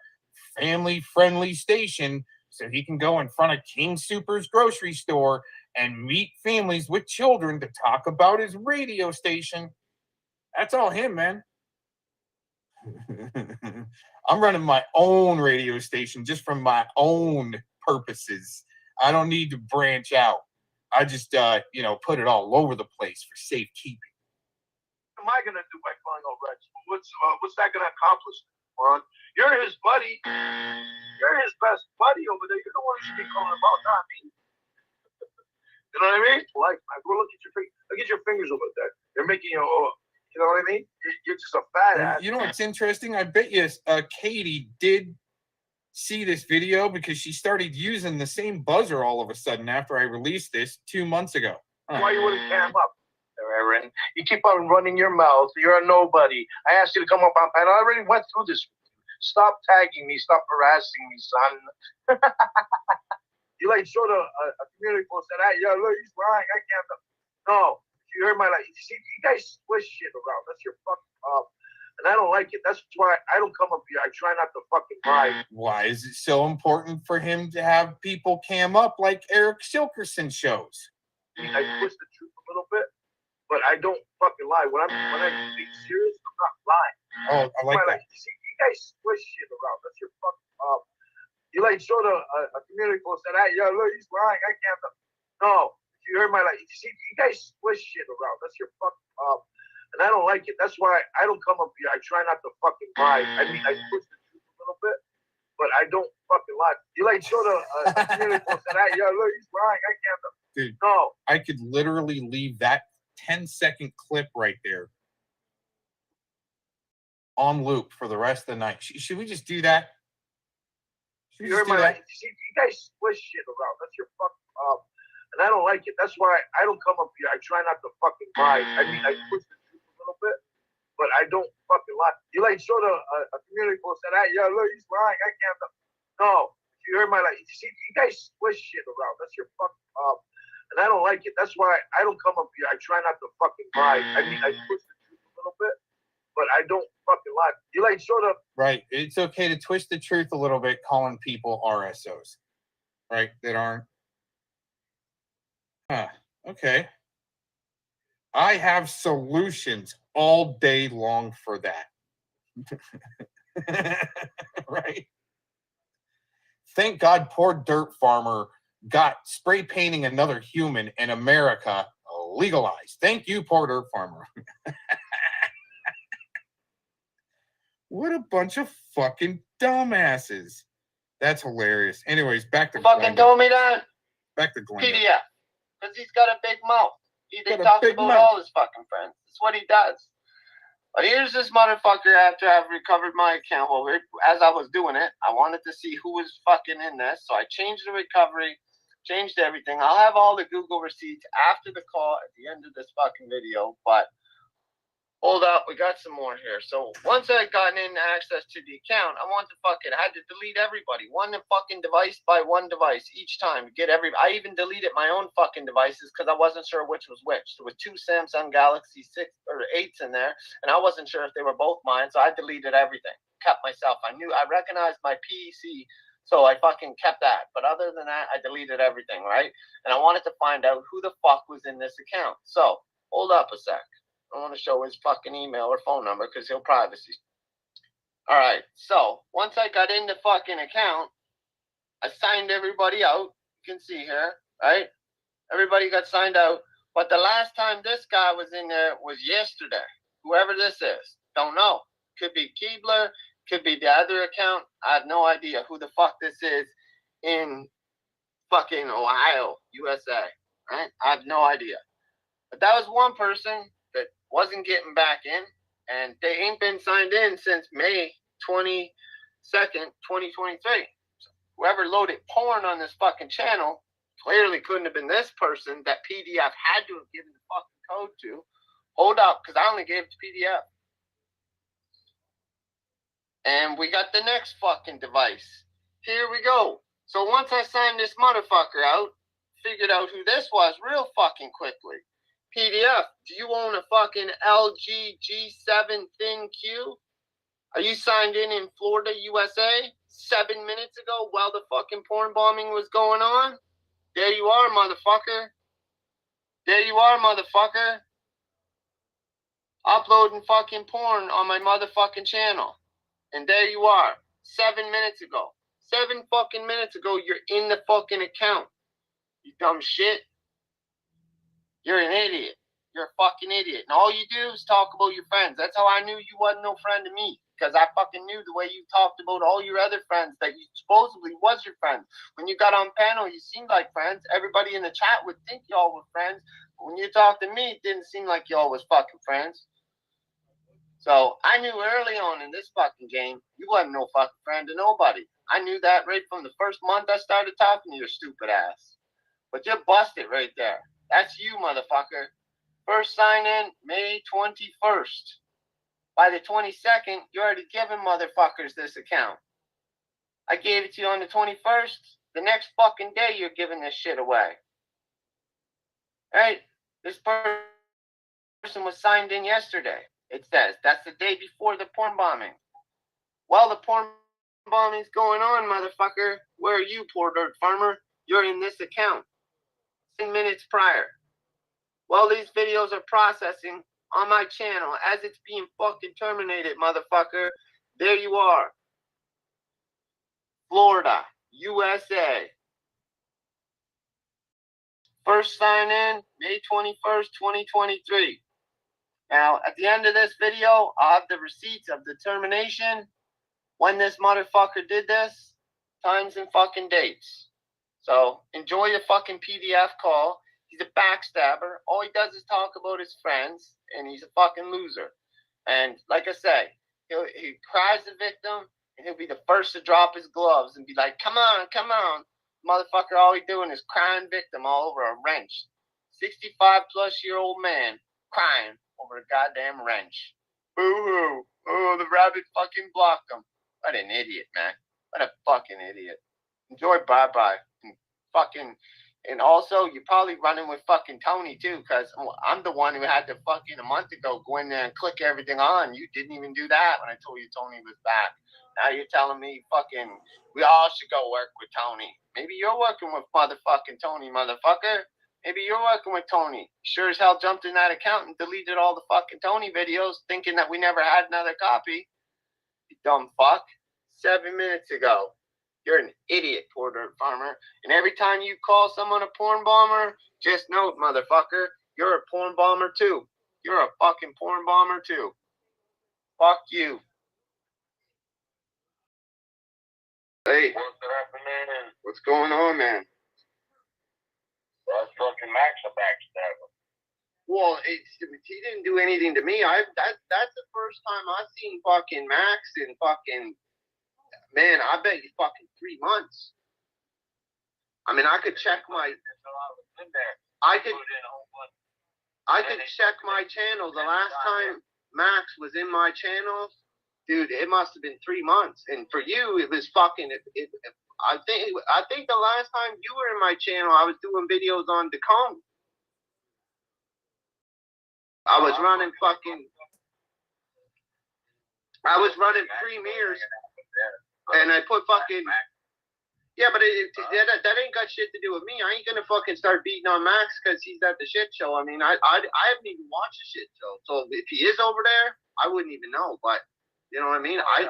C: family-friendly station so he can go in front of King Super's grocery store and meet families with children to talk about his radio station. That's all him, man. I'm running my own radio station just from my own purposes. I don't need to branch out. I just, put it all over the place for safekeeping.
H: What am I going to do by calling out Rex? What's that going to accomplish, moron? You're his buddy. You're his best buddy over there. You're the one who should be calling him out, not me. You know what I mean? Like, bro, look at your fingers over there. They're making you know what I mean? You're just a fat ass.
C: You know what's interesting? I bet you Katie did see this video because she started using the same buzzer all of a sudden after I released this 2 months ago.
H: Why you wouldn't cam up? Aaron, you keep on running your mouth. You're a nobody. I asked you to come up on panel. I already went through this. Stop tagging me. Stop harassing me, son. You like showed a community post that, look, he's lying. I can't. No, you heard my like. See, you guys twist shit around. That's your fucking problem, and I don't like it. That's why I don't come up here. I try not to fucking lie.
C: Why is it so important for him to have people cam up like Eric Silkerson shows?
H: I twist the truth a little bit. But I don't fucking lie. When I'm being serious, I'm not lying.
C: Oh, I like that.
H: See, you guys twist shit around. That's your fucking problem. You like showed a community post that, look, he's lying. I can't. No, you heard my like. See, you guys twist shit around. That's your fucking problem, and I don't like it. That's why I don't come up here. I try not to fucking lie. I mean, I twist the truth a little bit, but I don't fucking lie. You like showed a community post that, look, he's lying. I can't.
C: Dude,
H: no,
C: I could literally leave that 10-second clip right there on loop for the rest of the night. Should we just do that?
H: See, you guys twist shit around. That's your fucking problem, and I don't like it. That's why I don't come up here. I try not to fucking lie. I mean, I twist the truth a little bit, but I don't fucking lie. You like showed a community post that, look, he's lying. I can't. No, you heard my like. See, you guys twist shit around. That's your fucking problem. And I don't like it. That's why I don't come up here. I try not to fucking lie. I mean, I twist the truth a little bit, but I don't fucking lie. You like showed up.
C: Right. It's okay to twist the truth a little bit, calling people RSOs. Right? That aren't. Okay. I have solutions all day long for that. Right? Thank God poor dirt farmer got spray painting another human in America legalized. Thank you, poor dirt farmer. What a bunch of fucking dumbasses. That's hilarious. Anyways, back to
B: Fucking
C: Glenda.
B: told me that.
C: Back to Glenda.
B: PDF. Because he's got a big mouth. He
C: Got a
B: talks
C: big
B: about
C: mouth.
B: all his fucking friends. That's what he does. But here's this motherfucker after I've recovered my account. Well, as I was doing it, I wanted to see who was fucking in this. So I changed the recovery, changed everything. I'll have all the Google receipts after the call at the end of this fucking video. But hold up, we got some more here. So once I gotten in access to the account, I had to delete everybody. One fucking device by one device each time. I even deleted my own fucking devices because I wasn't sure which was which. There was 2 Samsung Galaxy 6 or 8s in there, and I wasn't sure if they were both mine, so I deleted everything. Kept myself. I recognized my PC, so I fucking kept that. But other than that, I deleted everything, right? And I wanted to find out who the fuck was in this account. So hold up a sec. I want to show his fucking email or phone number because he'll privacy. All right. So once I got in the fucking account, I signed everybody out. You can see here, right? Everybody got signed out. But the last time this guy was in there was yesterday. Whoever this is, don't know. Could be Keebler. Could be the other account. I have no idea who the fuck this is in fucking Ohio, USA. Right? I have no idea. But that was one person that wasn't getting back in, and they ain't been signed in since May 22nd, 2023. So whoever loaded porn on this fucking channel clearly couldn't have been this person that PDF had to have given the fucking code to. Hold up, because I only gave it to PDF. And we got the next fucking device. Here we go. So once I signed this motherfucker out, figured out who this was real fucking quickly. PDF, do you own a fucking LG G7 Thin Q? Are you signed in Florida, USA? 7 minutes ago while the fucking porn bombing was going on? There you are, motherfucker. There you are, motherfucker. Uploading fucking porn on my motherfucking channel. And there you are. 7 minutes ago. 7 fucking minutes ago, you're in the fucking account. You dumb shit. You're an idiot. You're a fucking idiot. And all you do is talk about your friends. That's how I knew you wasn't no friend to me. Because I fucking knew the way you talked about all your other friends that you supposedly was your friends. When you got on panel, you seemed like friends. Everybody in the chat would think y'all were friends. But when you talked to me, it didn't seem like y'all was fucking friends. So I knew early on in this fucking game, you wasn't no fucking friend to nobody. I knew that right from the first month I started talking to your stupid ass. But you're busted right there. That's you, motherfucker. First sign in, May 21st. By the 22nd, you're already giving motherfuckers this account. I gave it to you on the 21st. The next fucking day, you're giving this shit away. Right? This person was signed in yesterday. It says that's the day before the porn bombing. While the porn bombing's going on, motherfucker, where are you, poor dirt farmer? You're in this account. 10 minutes prior. While these videos are processing on my channel as it's being fucking terminated, motherfucker, there you are. Florida, USA. First sign in, May 21st, 2023. Now, at the end of this video, I'll have the receipts of the termination, when this motherfucker did this, times and fucking dates. So, enjoy the fucking PDF call. He's a backstabber. All he does is talk about his friends, and he's a fucking loser. And like I say, he cries the victim, and he'll be the first to drop his gloves and be like, come on, come on. Motherfucker, all he doing is crying victim all over a wrench. 65-plus-year-old man crying over a goddamn wrench. Boo-hoo. Oh, the rabbit fucking blocked him. What an idiot, man. What a fucking idiot. Enjoy bye-bye. And also, you're probably running with fucking Tony, too, because I'm the one who had to fucking a month ago go in there and click everything on. You didn't even do that when I told you Tony was back. Now you're telling me fucking we all should go work with Tony. Maybe you're working with motherfucking Tony, motherfucker. Maybe you're working with Tony. Sure as hell jumped in that account and deleted all the fucking Tony videos thinking that we never had another copy. You dumb fuck. 7 minutes ago. You're an idiot, poor dirt farmer. And every time you call someone a porn bomber, just note, motherfucker, you're a porn bomber too. You're a fucking porn bomber too. Fuck you. Hey,
A: What's happening?
B: what's going on, man?
A: That's fucking Max a backstabber.
B: Well, he didn't do anything to me. That's the first time I've seen fucking Max in fucking, man, I bet you fucking 3 months. I mean, I could check my, I could check my channel. The last time Max was in my channel, dude, it must have been 3 months. And for you, it was fucking, I think the last time you were in my channel, I was doing videos on Decon. I was running premieres, and I put fucking, yeah, but that ain't got shit to do with me. I ain't gonna fucking start beating on Max because he's at the shit show. I mean, I haven't even watched the shit show, so if he is over there, I wouldn't even know. But you know what I mean?
A: I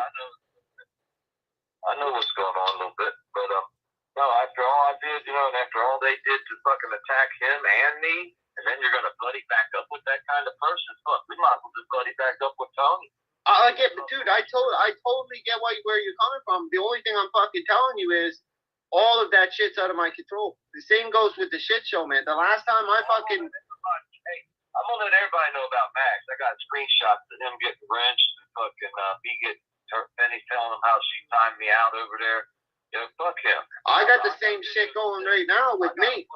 A: know what's going on a little bit, but no, after all I did, you know, and after all they did to fucking attack him and me, and then you're gonna buddy back up with that kind of person. Fuck, we might as well just buddy back up with Tony.
B: I get, dude. I totally get where you're coming from. The only thing I'm fucking telling you is all of that shit's out of my control. The same goes with the shit show, man. The last time I fucking,
A: hey, I'm gonna let everybody know about Max. I got screenshots of him getting wrenched and fucking me getting Penny telling him how she timed me out over there. You know, fuck him.
B: I got the same shit going right now with me.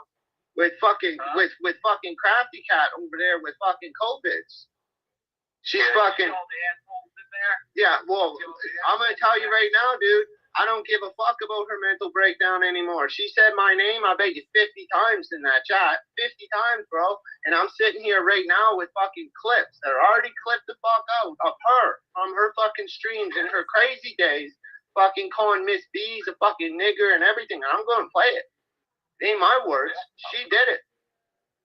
B: With fucking with fucking Crafty Cat over there with fucking COVIDs. She's fucking.
A: All the assholes in there?
B: Yeah, well, I'm gonna tell you right now, dude. I don't give a fuck about her mental breakdown anymore. She said my name, I bet you 50 times in that chat. 50 times, bro. And I'm sitting here right now with fucking clips that are already clipped the fuck out of her from her fucking streams in her crazy days, fucking calling Miss B's a fucking nigger and everything. And I'm gonna play it. It ain't my words. She did it.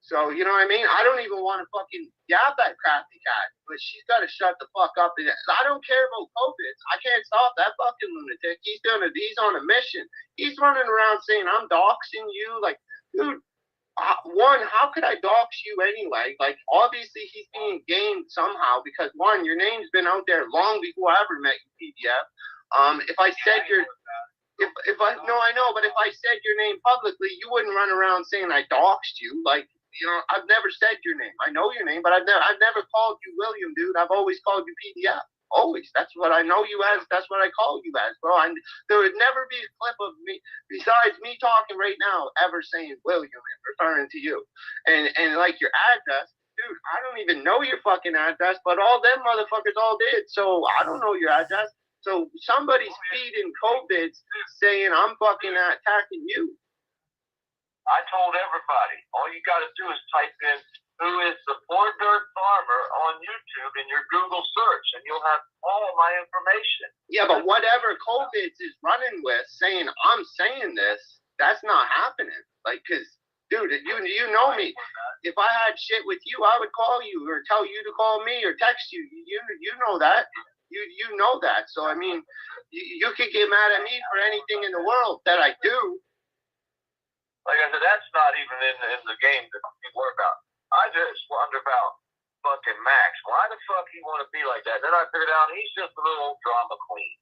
B: So, you know what I mean? I don't even want to fucking yab that Crafty Cat, but she's got to shut the fuck up. I don't care about COVID. I can't stop that fucking lunatic. He's on a mission. He's running around saying, I'm doxing you. Like, dude, one, how could I dox you anyway? Like, obviously he's being gamed somehow because, one, your name's been out there long before I ever met you, PDF. If I said your... I know, but if I said your name publicly, you wouldn't run around saying I doxed you. Like, you know, I've never said your name. I know your name, but I've never called you William, dude. I've always called you PDF. Always. That's what I know you as. That's what I call you as, bro. There would never be a clip of me, besides me talking right now, ever saying William and referring to you. And like your address, dude, I don't even know your fucking address, but all them motherfuckers all did. So I don't know your address. So somebody's feeding COVIDs saying I'm fucking attacking you.
A: I told everybody, all you got to do is type in who is the poor dirt farmer on YouTube in your Google search, and you'll have all of my information.
B: Yeah, but whatever COVIDs is running with, saying I'm saying this, that's not happening. Like, cause, dude, you know me. If I had shit with you, I would call you or tell you to call me or text you. You know that. You know that. So I mean, you could get mad at me for anything in the world that I do.
A: Like I said, that's not even in the game that we work out. I just wonder about fucking Max. Why the fuck he want to be like that? Then I figured out he's just a little old drama queen.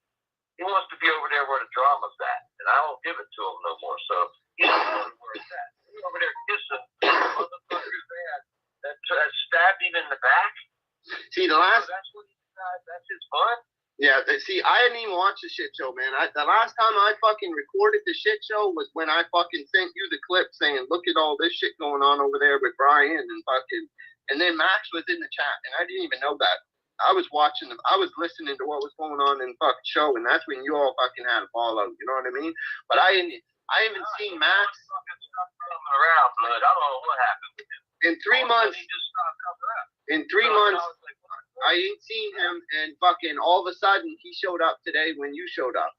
A: He wants to be over there where the drama's at, and I don't give it to him no more. So he's where it's at. He's over there kissing motherfuckers that stabbed him in the back.
B: See, the last.
A: That's his fun.
B: Yeah, see, I didn't even watch the shit show, man. The last time I fucking recorded the shit show was when I fucking sent you the clip saying, look at all this shit going on over there with Brian and fucking, and then Max was in the chat, and I didn't even know that. I was watching them. I was listening to what was going on in the fucking show, and that's when you all fucking had a ball out. You know what I mean? But I haven't seen Max
A: around, blood. I don't know what happened with him.
B: In 3 months.
A: He just stopped coming up.
B: In 3 months. I ain't seen him, and fucking all of a sudden he showed up today when you showed up.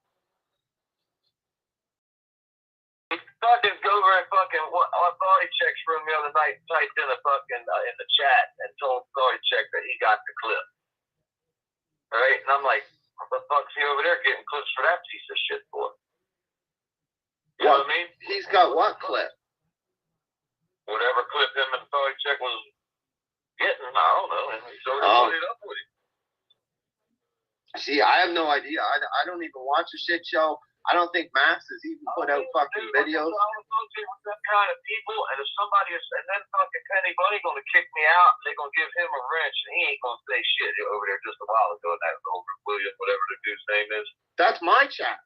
A: He fucking go over and fucking authority checks from the other night, typed in a fucking in the chat and told authority check that he got the clip. All right, and I'm like, what the fuck's he over there getting clips for that piece of shit for? You know what I mean?
B: He's got what clip?
A: Whatever clip him and authority check was getting, I don't know, and he's already put it up with him.
B: See, I have no idea. I don't even watch the shit show. I don't think Max has even put out fucking videos.
A: I'm associated with them kind of people, and if somebody is, and then fucking Penny Bunny gonna kick me out, and they're gonna give him a wrench, and he ain't gonna say shit over there just a while ago. That little William, whatever the dude's name is.
B: That's my chat.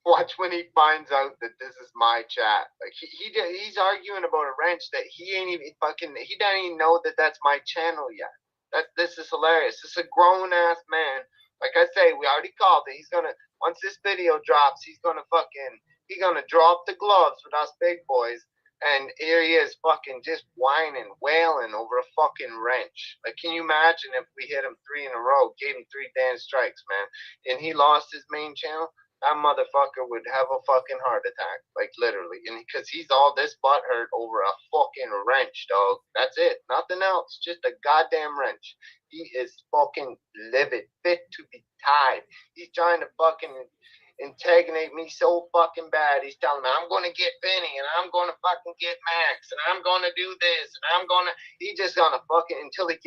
I: Watch when he finds out that this is my chat. Like he's arguing about a wrench that he ain't even fucking. He doesn't even know that that's my channel yet. This is hilarious. This is a grown ass man. Like I say, we already called it. He's gonna, once this video drops, he's gonna drop the gloves with us big boys, and here he is fucking just whining, wailing over a fucking wrench. Like, can you imagine if we hit him 3 in a row, gave him 3 damn strikes, man, and he lost his main channel? That motherfucker would have a fucking heart attack, like literally, and because he's all this butthurt over a fucking wrench, dog. That's it, nothing else, just a goddamn wrench. He is fucking livid, fit to be tied. He's trying to fucking antagonate me so fucking bad. He's telling me I'm gonna get Benny and I'm gonna fucking get Max and I'm gonna do this and I'm gonna. He just gonna fucking until he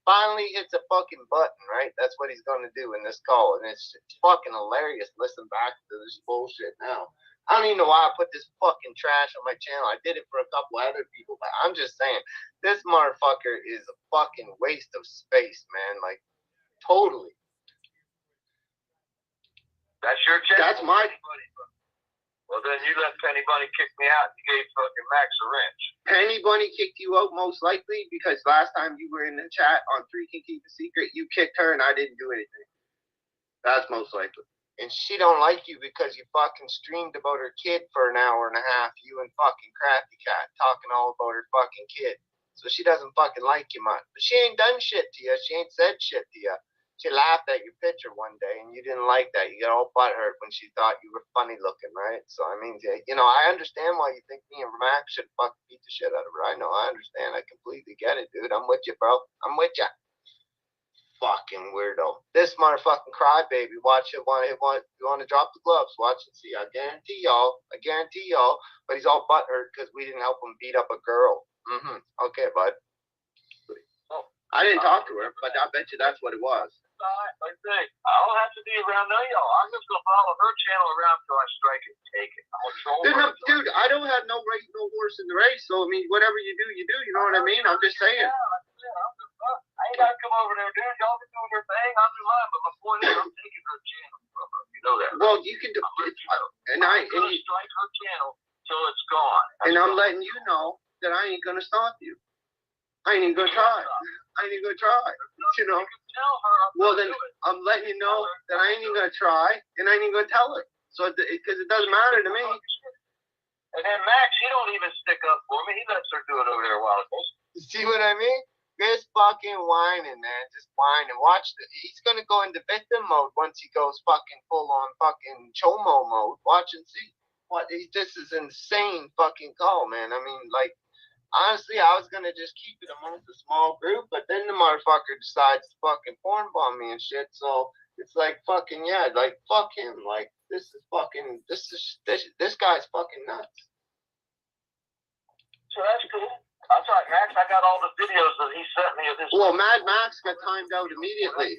I: finally hits a fucking button, right? That's what he's gonna do in this call, and it's fucking hilarious. Listen back to this bullshit now. I don't even know why I put this fucking trash on my channel. I did it for a couple other people, but I'm just saying, this motherfucker is a fucking waste of space, man. Like, totally.
A: That's your channel.
B: That's my.
A: Well, then you let Penny Bunny kick me out. You gave fucking Max a wrench.
B: Penny Bunny kicked you out most likely because last time you were in the chat on 3 Can Keep a Secret, you kicked her and I didn't do anything. That's most likely.
I: And she don't like you because you fucking streamed about her kid for an hour and a half, you and fucking Crafty Cat, talking all about her fucking kid. So she doesn't fucking like you much. But she ain't done shit to you. She ain't said shit to you. She laughed at your picture one day and you didn't like that. You got all butthurt when she thought you were funny looking, right? So, I mean, you know, I understand why you think me and Max should fucking beat the shit out of her. I know, I understand. I completely get it, dude. I'm with you, bro. I'm with you. Fucking weirdo. This motherfucking crybaby. Watch it. You want to drop the gloves? Watch and see. I guarantee y'all. But he's all butthurt because we didn't help him beat up a girl. Okay, bud.
B: I didn't talk to her, but I bet you that's what it was.
A: Like I say, I don't have to be around none of y'all. I'm just gonna follow her channel around until I strike it and take it. I'm gonna troll her.
B: Dude, I don't have no horse in the race. So I mean, whatever you do, you do. You know what I mean? I'm just saying.
A: I ain't gotta come over there, dude. Y'all be doing your thing. I'll do mine. But my point is, I'm taking her channel from her. You know that.
B: Well, you can do.
A: I'm gonna strike her channel till it's gone.
B: And I'm letting you know that I ain't gonna stop you. I ain't even gonna try. You know. Well, then I'm letting you know that I ain't even gonna try, and I ain't even gonna tell her. So because it doesn't matter to me.
A: And then Max, he don't even stick up for me. He lets her do it over there a while ago.
I: You see what I mean? Just fucking whining, man. Just whining. Watch he's gonna go into victim mode once he goes fucking full on fucking chomo mode. Watch and see. This is insane fucking call, man. I mean, like, honestly, I was gonna just keep it amongst a small group, but then the motherfucker decides to fucking porn bomb me and shit. So it's like fucking yeah, like fuck him. Like this guy's fucking nuts.
A: So that's cool. I thought Max, I got all the videos that he sent me of his.
B: Well, Mad Max got timed out immediately.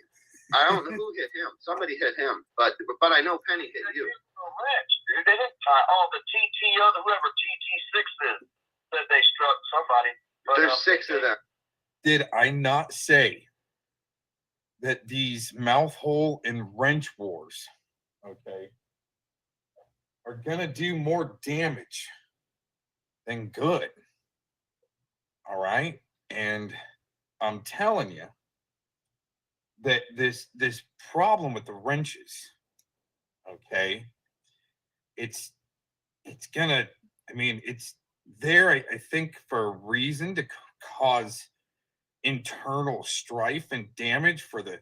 B: I don't know who hit him. Somebody hit him, but I know Penny hit you.
A: Rich, dude. They didn't the TTO, whoever TT6 is, said they struck somebody. But,
B: there's 6 of them.
C: Did I not say that these mouth hole and wrench wars, okay, are gonna do more damage than good? All right, and I'm telling you that this problem with the wrenches, okay, it's gonna. I mean, it's there. I think for a reason to cause internal strife and damage for the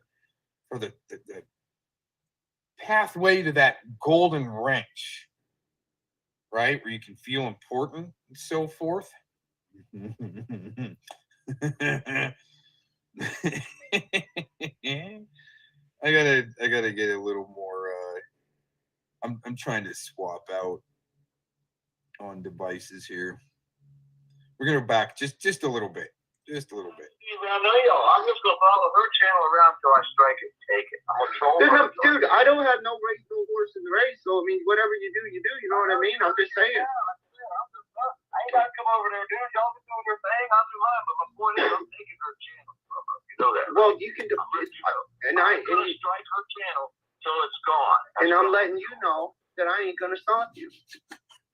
C: pathway to that golden wrench, right, where you can feel important and so forth. I gotta get a little more. I'm trying to swap out on devices here. We're gonna go back just a little bit. Just a little bit.
A: I know you. I'm just gonna follow her channel around till I strike it, take it. I'm gonna troll her.
B: Dude, I don't have no race, no horse in the race. So I mean, whatever you do, you do. You know what I mean? I'm just saying.
A: I ain't gotta come over there, dude. Y'all can do your thing. I'll do mine. But before that, I'm taking her channel from her. You know that.
B: Well, you can do.
A: I'm gonna strike her channel till it's gone.
B: And I'm letting you know that I ain't gonna stop you.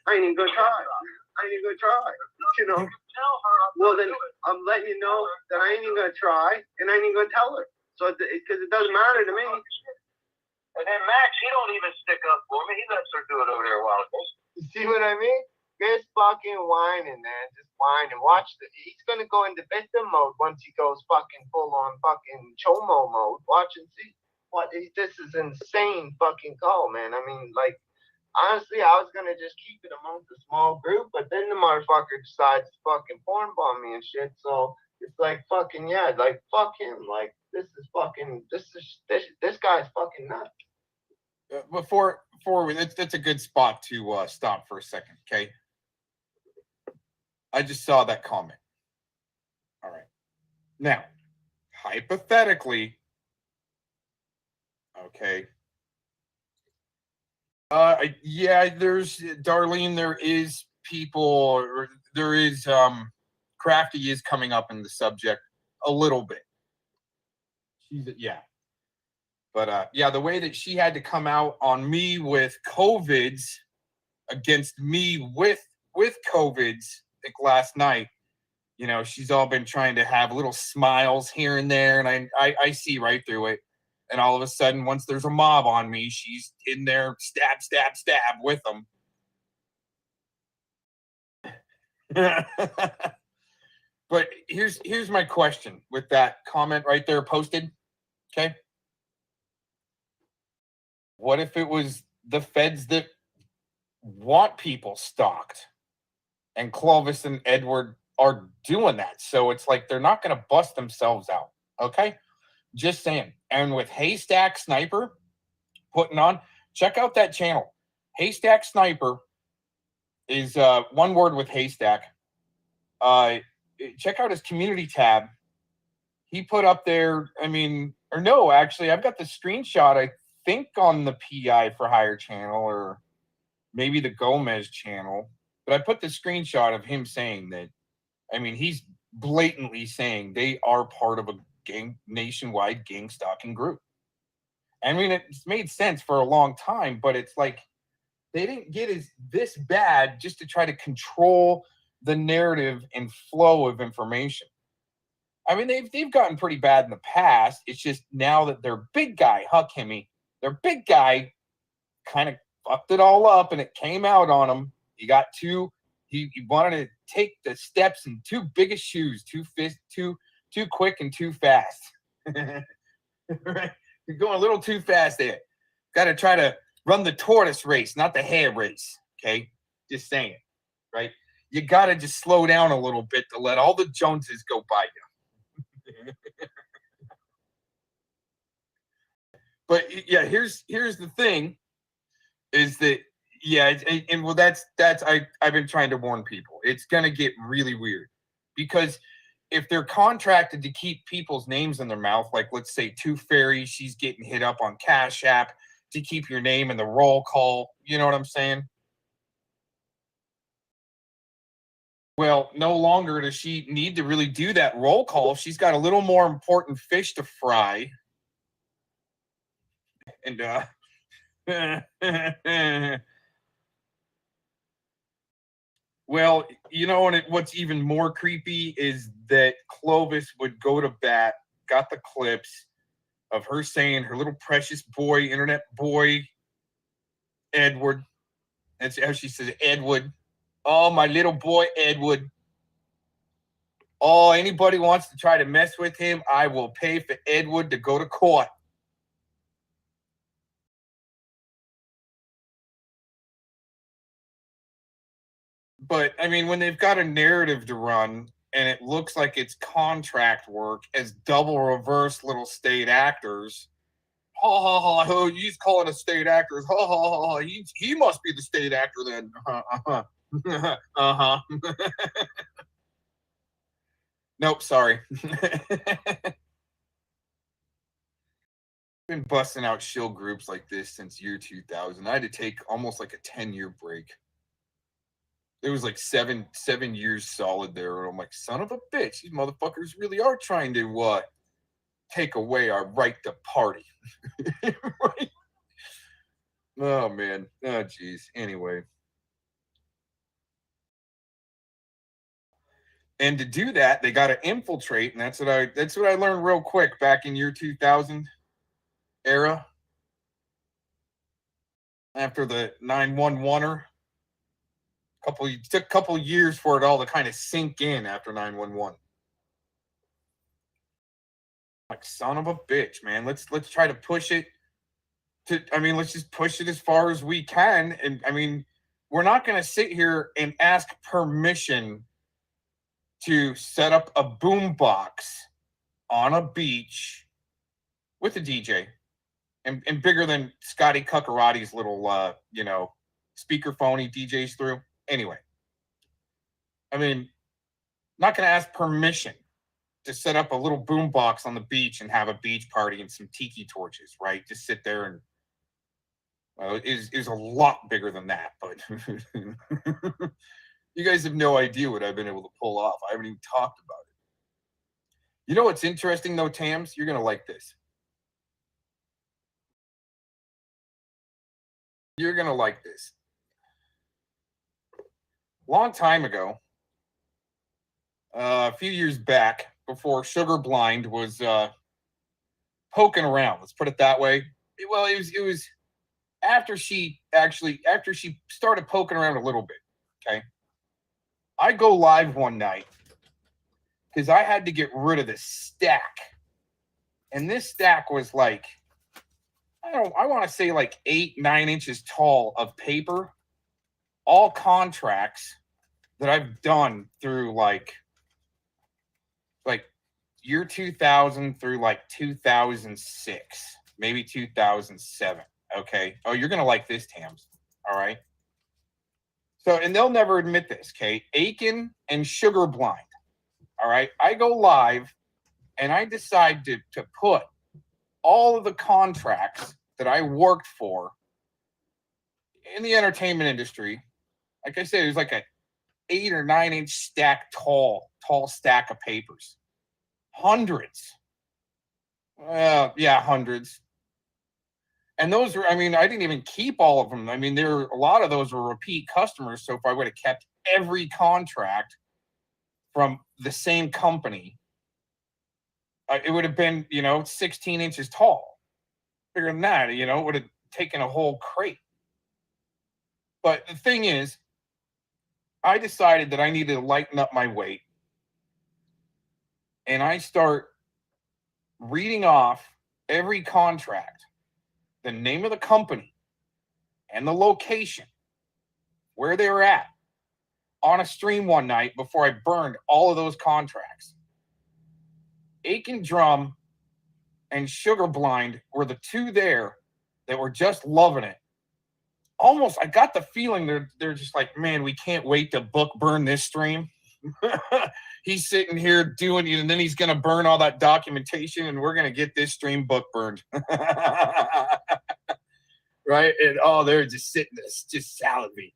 B: I ain't even gonna try. I ain't even gonna try. You know.
A: Tell her.
B: Well, then I'm letting you know that I ain't even gonna try, and I ain't even gonna tell her. So because it doesn't matter to me.
A: And then Max, he don't even stick up for me. He lets her do it over there a while ago.
I: You see what I mean? Just fucking whining, man. Just whining. Watch he's gonna go into victim mode once he goes fucking full on fucking chomo mode. Watch and see. This is insane fucking call, man. I mean, like, honestly, I was gonna just keep it amongst a small group, but then the motherfucker decides to fucking porn bomb me and shit. So it's like fucking yeah, like fuck him. Like this guy's fucking nuts.
C: Before that's a good spot to stop for a second, okay? I just saw that comment. All right. Now, hypothetically, okay. Yeah, there's Darlene. There is people, or there is Crafty is coming up in the subject a little bit. Yeah. But yeah, the way that she had to come out on me with COVIDs against me with COVIDs, like last night, you know, she's all been trying to have little smiles here and there, and I see right through it. And all of a sudden, once there's a mob on me, she's in there, stab, stab, stab with them. But here's my question with that comment right there posted. Okay. What if it was the feds that want people stalked, and Clovis and Edward are doing that? So it's like they're not going to bust themselves out. Okay. Just saying. And with Haystack Sniper putting on, check out that channel. Haystack Sniper is one word with Haystack. Check out his community tab. He put up there, I mean, or no, actually, I've got the screenshot, I think, on the PI for Hire channel, or maybe the Gomez channel. But I put the screenshot of him saying that, I mean, he's blatantly saying they are part of a nationwide gang stalking group. I mean, it's made sense for a long time, but it's like they didn't get this bad just to try to control the narrative and flow of information. I mean, they've gotten pretty bad in the past. It's just now that their big guy, Huck Hemme, their big guy kind of fucked it all up, and it came out on him. He wanted to take the steps in too big of shoes, too quick and too fast. You're going a little too fast there. Got to try to run the tortoise race, not the hare race. Okay, just saying, right? You got to just slow down a little bit to let all the Joneses go by you. But yeah, here's the thing, is that yeah, and well, that's I've been trying to warn people. It's gonna get really weird, because if they're contracted to keep people's names in their mouth, like let's say Tooth Fairy, she's getting hit up on Cash App to keep your name in the roll call. You know what I'm saying? Well, no longer does she need to really do that roll call. She's got a little more important fish to fry. And well, you know, and what's even more creepy is that Clovis would go to bat, got the clips of her saying her little precious boy, internet boy, Edward. That's how she says, Edward. Oh, my little boy, Edward. Oh, anybody wants to try to mess with him, I will pay for Edward to go to court. But, I mean, when they've got a narrative to run and it looks like it's contract work as double reverse little state actors, ha ha ha, he's calling us state actors, ha ha ha, he must be the state actor then. Uh-huh. Nope, sorry. Been busting out shill groups like this since year 2000. I had to take almost like a 10-year break. It was like seven years solid there. And I'm like, son of a bitch, these motherfuckers really are trying to take away our right to party. Right? Oh man. Oh geez. Anyway. And to do that, they got to infiltrate, and that's what I learned real quick back in year 2000 era. After the 911er, it took a couple years for it all to kind of sink in after 911. Like, son of a bitch, man. Let's try to push it let's just push it as far as we can. And I mean, we're not going to sit here and ask permission to set up a boombox on a beach with a DJ and bigger than Scotty Cuccarotti's little, speakerphone he DJs through. Anyway, I mean, not going to ask permission to set up a little boombox on the beach and have a beach party and some tiki torches, right? Just sit there and, well, it is a lot bigger than that, but you guys have no idea what I've been able to pull off. I haven't even talked about it. You know what's interesting, though, Tams? You're going to like this. You're going to like this. Long time ago, a few years back, before Sugar Blind was poking around, let's put it that way. It was after she started poking around a little bit, okay? I go live one night because I had to get rid of this stack. And this stack was like, I want to say like 8-9 inches tall of paper, all contracts that I've done through like year 2000 through like 2006, maybe 2007. Okay. Oh, you're going to like this, Tams. All right. So, and they'll never admit this, okay? Aiken and Sugar Blind. All right. I go live and I decide to put all of the contracts that I worked for in the entertainment industry. Like I said, it was like a 8 or 9 inch stack tall stack of papers. Hundreds. Well, yeah, hundreds. And those were, I didn't even keep all of them. A lot of those were repeat customers. So if I would have kept every contract from the same company, it would have been, 16 inches tall. Bigger than that, it would have taken a whole crate. But the thing is, I decided that I needed to lighten up my weight. And I start reading off every contract, the name of the company, and the location, where they were at, on a stream one night before I burned all of those contracts. Aiken Drum and Sugar Blind were the two there that were just loving it. Almost, I got the feeling they're just like, man, we can't wait to burn this stream. He's sitting here doing it, and then he's going to burn all that documentation, and we're going to get this stream book burned. Right? And they're just sitting there, just salivating.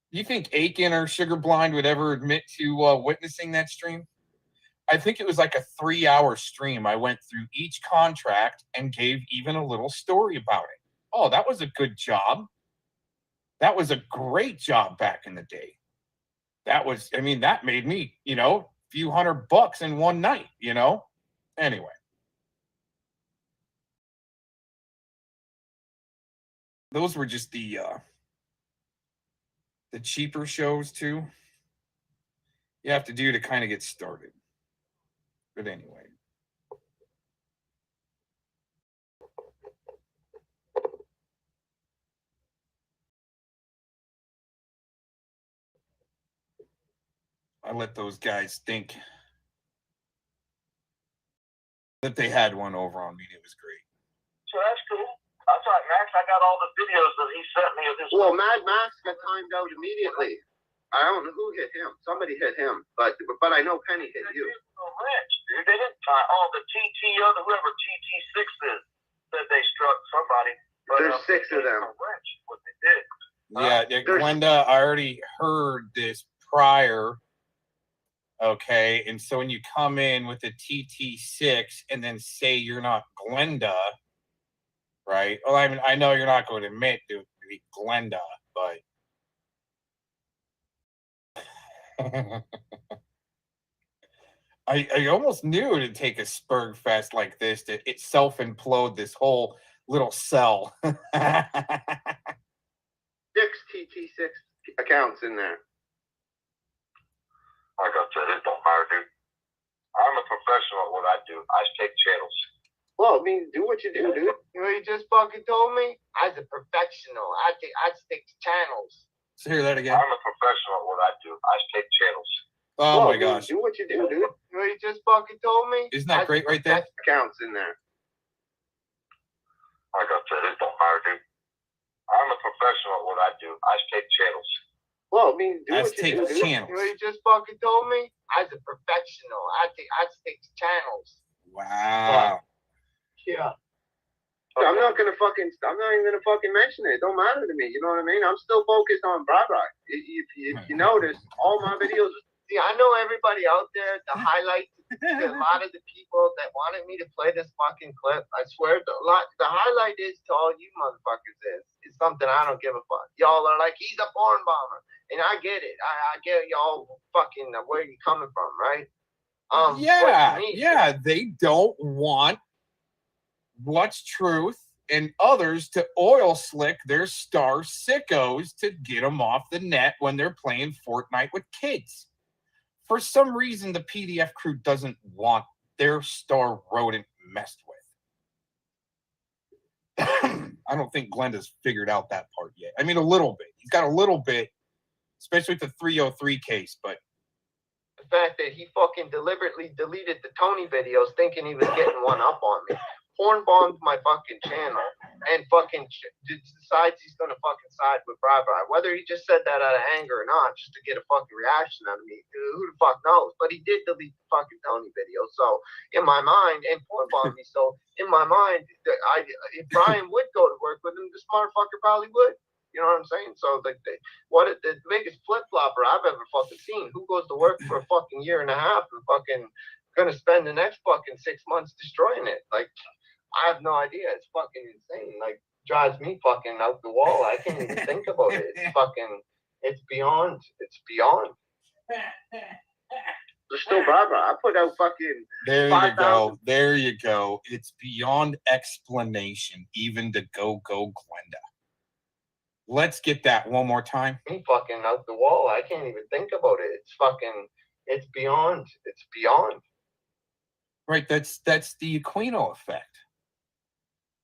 C: You think Aiken or Sugar Blind would ever admit to witnessing that stream? I think it was like a 3-hour stream. I went through each contract and gave even a little story about it. Oh, that was a good job. That was a great job back in the day. That made me, a few $100 in one night, Anyway. Those were just the cheaper shows too. You have to do to kind of get started. But anyway. I let those guys think that they had one over on me. It was great.
A: So that's cool. I thought, Max, I got all the videos that he sent me of this.
B: Well, Mad Max got timed out immediately. I don't know who hit him. Somebody hit him, but I know Penny hit you.
A: Wrench, dude. They didn't tie. Oh, the whoever TT6 is, said they struck somebody. But,
B: There's 6 of them.
A: Wrench, what they did.
C: Yeah, Glenda, I already heard this prior. Okay, and so when you come in with a TT6 and then say you're not Glenda, right? Well, I mean, I know you're not going to admit to be Glenda, but I almost knew it'd take a Spurg fest like this to itself implode this whole little cell.
B: 6 TT6 accounts in there.
A: Like I said, it don't matter, dude. I'm a professional at what I do. I take channels.
B: Well, I mean, do what you do, dude.
I: You know what you just fucking told me? As a professional, I stick to channels.
C: So hear that again.
A: I'm a professional at what I do. I take channels.
C: Oh my gosh.
B: Do what you do, dude.
I: You know what you just fucking told me?
C: Isn't that great right there?
B: Accounts in there.
A: Like I said, it don't matter, dude. I'm a professional at what I do. I take channels.
B: Well, I mean, do what you
C: take
B: do, dude.
C: channels.
I: You know what you just fucking told me? As a professional, I stick to channels.
C: Wow.
F: Yeah.
B: I'm not even gonna fucking mention it. It don't matter to me. You know what I mean? I'm still focused on Baba. If you notice, all my videos.
I: See, I know everybody out there. The highlight, a lot of the people that wanted me to play this fucking clip. I swear, the highlight is to all you motherfuckers is something I don't give a fuck. Y'all are like, he's a porn bomber, and I get it. I get y'all fucking where you coming from, right?
C: Yeah. They don't want What's Truth and others to oil slick their star sickos to get them off the net when they're playing Fortnite with kids. For some reason, the PDF crew doesn't want their star rodent messed with. I don't think Glenda's figured out that part yet. I mean, a little bit. He's got a little bit, especially with the 303 case, but
I: the fact that he fucking deliberately deleted the Tony videos thinking he was getting one up on me. Porn bombed my fucking channel and fucking decides he's gonna fucking side with Bri. Whether he just said that out of anger or not, just to get a fucking reaction out of me, who the fuck knows? But he did delete the fucking Tony video. So in my mind, and porn bombed me. So in my mind, if Brian would go to work with him, this motherfucker probably would. You know what I'm saying? So the biggest flip flopper I've ever fucking seen. Who goes to work for a fucking year and a half and fucking gonna spend the next fucking 6 months destroying it? Like, I have no idea. It's fucking insane. Like, drives me fucking out the wall. I can't even think about it. It's fucking, it's beyond. It's beyond.
B: There's still Barbara. I put out fucking.
C: There you go. There you go. It's beyond explanation, even to go Glenda. Let's get that one more time.
I: Me fucking out the wall. I can't even think about it. It's fucking, it's beyond. It's beyond.
C: Right. That's the Aquino effect.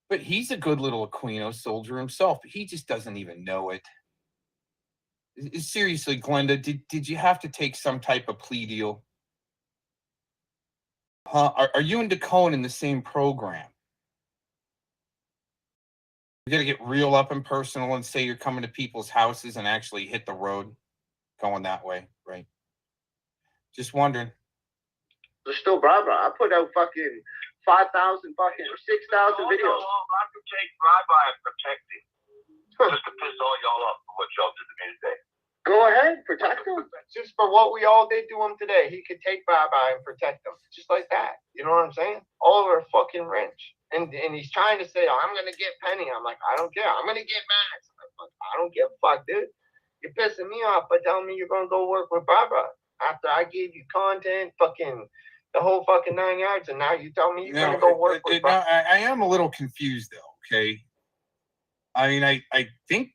C: But he's a good little Aquino soldier himself, but he just doesn't even know it. Seriously, Glenda, did you have to take some type of plea deal? Huh? Are you and Dakone in the same program? You gotta get real up and personal and say you're coming to people's houses and actually hit the road going that way, right? Just wondering.
B: There's still Barbara. I put out fucking 5,000 fucking 6,000 videos.
A: I could take drive-by and protect him. Just to piss all y'all off for what y'all did to me today.
B: Go ahead, protect him.
I: Just for what we all did to him today, he could take bye-bye and protect him. Just like that. You know what I'm saying? All over a fucking wrench. And he's trying to say, oh, I'm going to get Penny. I'm like, I don't care. I'm going to get Max. I don't give a fuck, dude. You're pissing me off by telling me you're going to go work with Barbara after I gave you content, fucking the whole fucking 9 yards, and now you tell me you're going to go work with Barbara.
C: I am a little confused, though, okay? I mean, I think,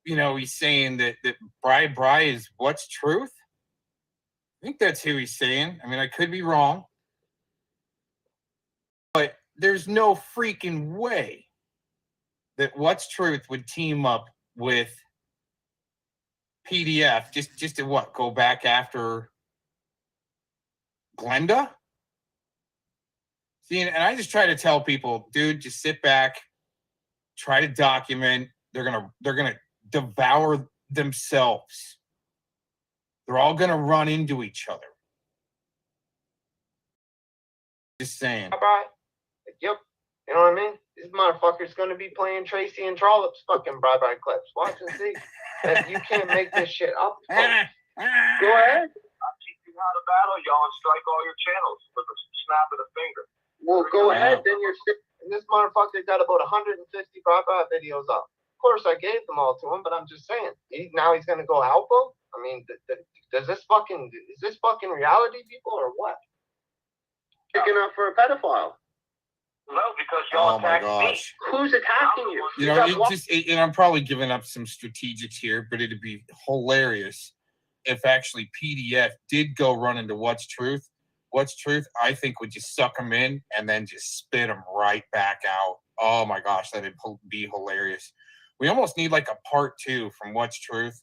C: you know, he's saying that Bri is What's Truth? I think that's who he's saying. I mean, I could be wrong. But there's no freaking way that What's Truth would team up with PDF just to what? Go back after Glenda? See, and I just try to tell people, dude, just sit back, try to document. They're gonna devour themselves. They're all gonna run into each other. Just saying.
I: Bye-bye. Yep. You know what I mean? This motherfucker's gonna be playing Tracy and Trollop's fucking bye-bye clips. Watch and see. If you can't make this shit up,
B: Go ahead.
A: I'll keep you out of battle, y'all, and strike all your channels with a snap of the finger.
B: Well, go
C: Yeah.
B: ahead. Then you're sick.
I: And this motherfucker got about 150 bye-bye videos up. Of course, I gave them all to him, but I'm just saying. Now he's gonna go help them? I mean, is this fucking reality, people, or what?
B: Picking up for a pedophile.
A: No, because y'all
C: Oh my
A: attacked me.
C: gosh.
B: Who's attacking you?
C: You know, and I'm probably giving up some strategics here, but it'd be hilarious if actually PDF did go run into What's Truth. What's Truth, I think, would just suck them in and then just spit them right back out. Oh my gosh, that'd be hilarious. We almost need like a part 2 from What's Truth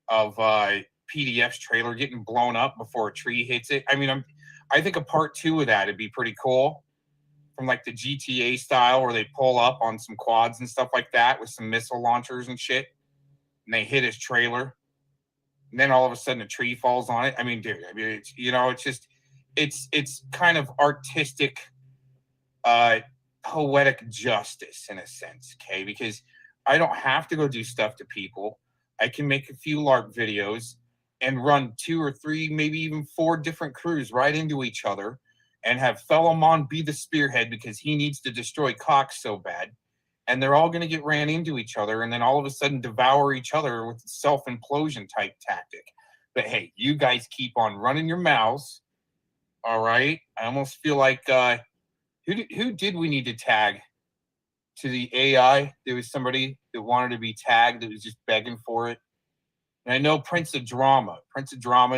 C: of PDF's trailer getting blown up before a tree hits it. I mean, I think a part 2 of that would be pretty cool. From like the GTA style where they pull up on some quads and stuff like that with some missile launchers and shit. And they hit his trailer. And then all of a sudden a tree falls on it. I mean, dude, it's, you know, it's just, it's kind of artistic, poetic justice in a sense, okay? Because I don't have to go do stuff to people. I can make a few LARP videos and run 2 or 3, maybe even 4 different crews right into each other and have Thelomon be the spearhead because he needs to destroy Cox so bad. And they're all going to get ran into each other and then all of a sudden devour each other with self-implosion type tactic. But hey, you guys keep on running your mouths. All right. I almost feel like, who did we need to tag to the AI? There was somebody that wanted to be tagged that was just begging for it. And I know Prince of Drama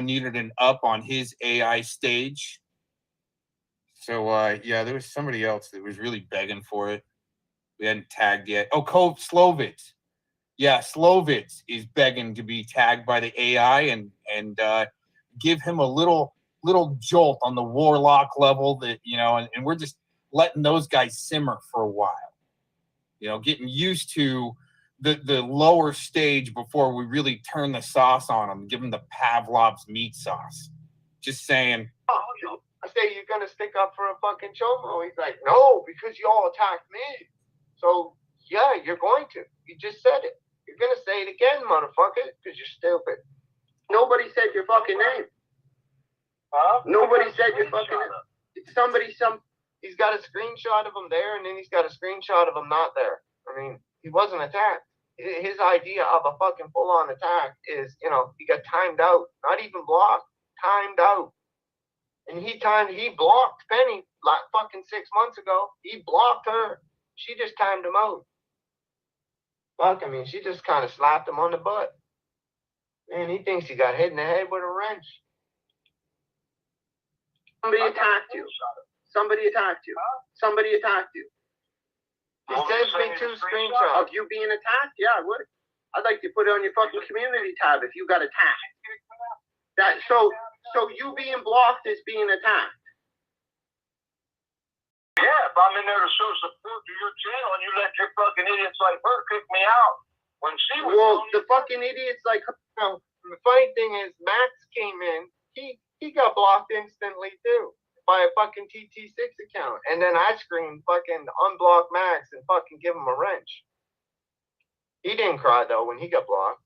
C: needed an up on his AI stage. So, yeah, there was somebody else that was really begging for it. We hadn't tagged yet. Oh, Slovitz. Yeah, Slovitz is begging to be tagged by the AI and give him a little jolt on the warlock level that, you know, and we're just letting those guys simmer for a while. You know, getting used to the lower stage before we really turn the sauce on them, give them the Pavlov's meat sauce. Just saying.
I: I say you're gonna stick up for a fucking chomo. He's like, no, because y'all attacked me. So yeah, you're going to. You just said it. You're gonna say it again, motherfucker, because you're stupid.
B: Nobody said your fucking name.
A: Huh?
B: Nobody said your fucking name.
I: He's got a screenshot of him there, and then he's got a screenshot of him not there. I mean, he wasn't attacked. His idea of a fucking full-on attack is, you know, he got timed out, not even blocked, timed out. And he blocked Penny like fucking 6 months ago. He blocked her. She just timed him out. Fuck, I mean, she just kind of slapped him on the butt. Man, he thinks he got hit in the head with a wrench.
B: Somebody attacked you. Somebody attacked you. Somebody attacked you.
I: He sends me 2 screenshots.
B: Of you being attacked? Yeah, I would. I'd like to put it on your fucking community tab if you got attacked. So you being blocked is being attacked.
A: Yeah, if I'm in there to show support to your channel and you let your fucking idiots like her kick me out when she was.
B: Well, the fucking idiots like her.
I: No, the funny thing is, Max came in. He got blocked instantly too by a fucking TT6 account, and then I screamed fucking unblock Max and fucking give him a wrench. He didn't cry though when he got blocked.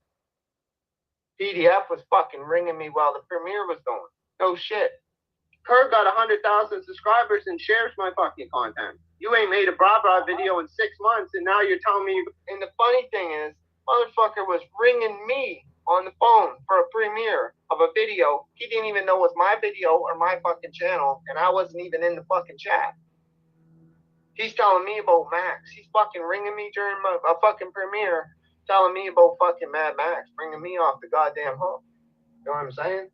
I: PDF was fucking ringing me while the premiere was going. No shit.
B: Her got 100,000 subscribers and shares my fucking content. You ain't made a bra video in 6 months, and now you're telling me.
I: And the funny thing is, motherfucker was ringing me on the phone for a premiere of a video he didn't even know was my video or my fucking channel, and I wasn't even in the fucking chat. He's telling me about Max. He's fucking ringing me during a fucking premiere, telling me about fucking Mad Max, bringing me off the goddamn hook. You know what I'm saying?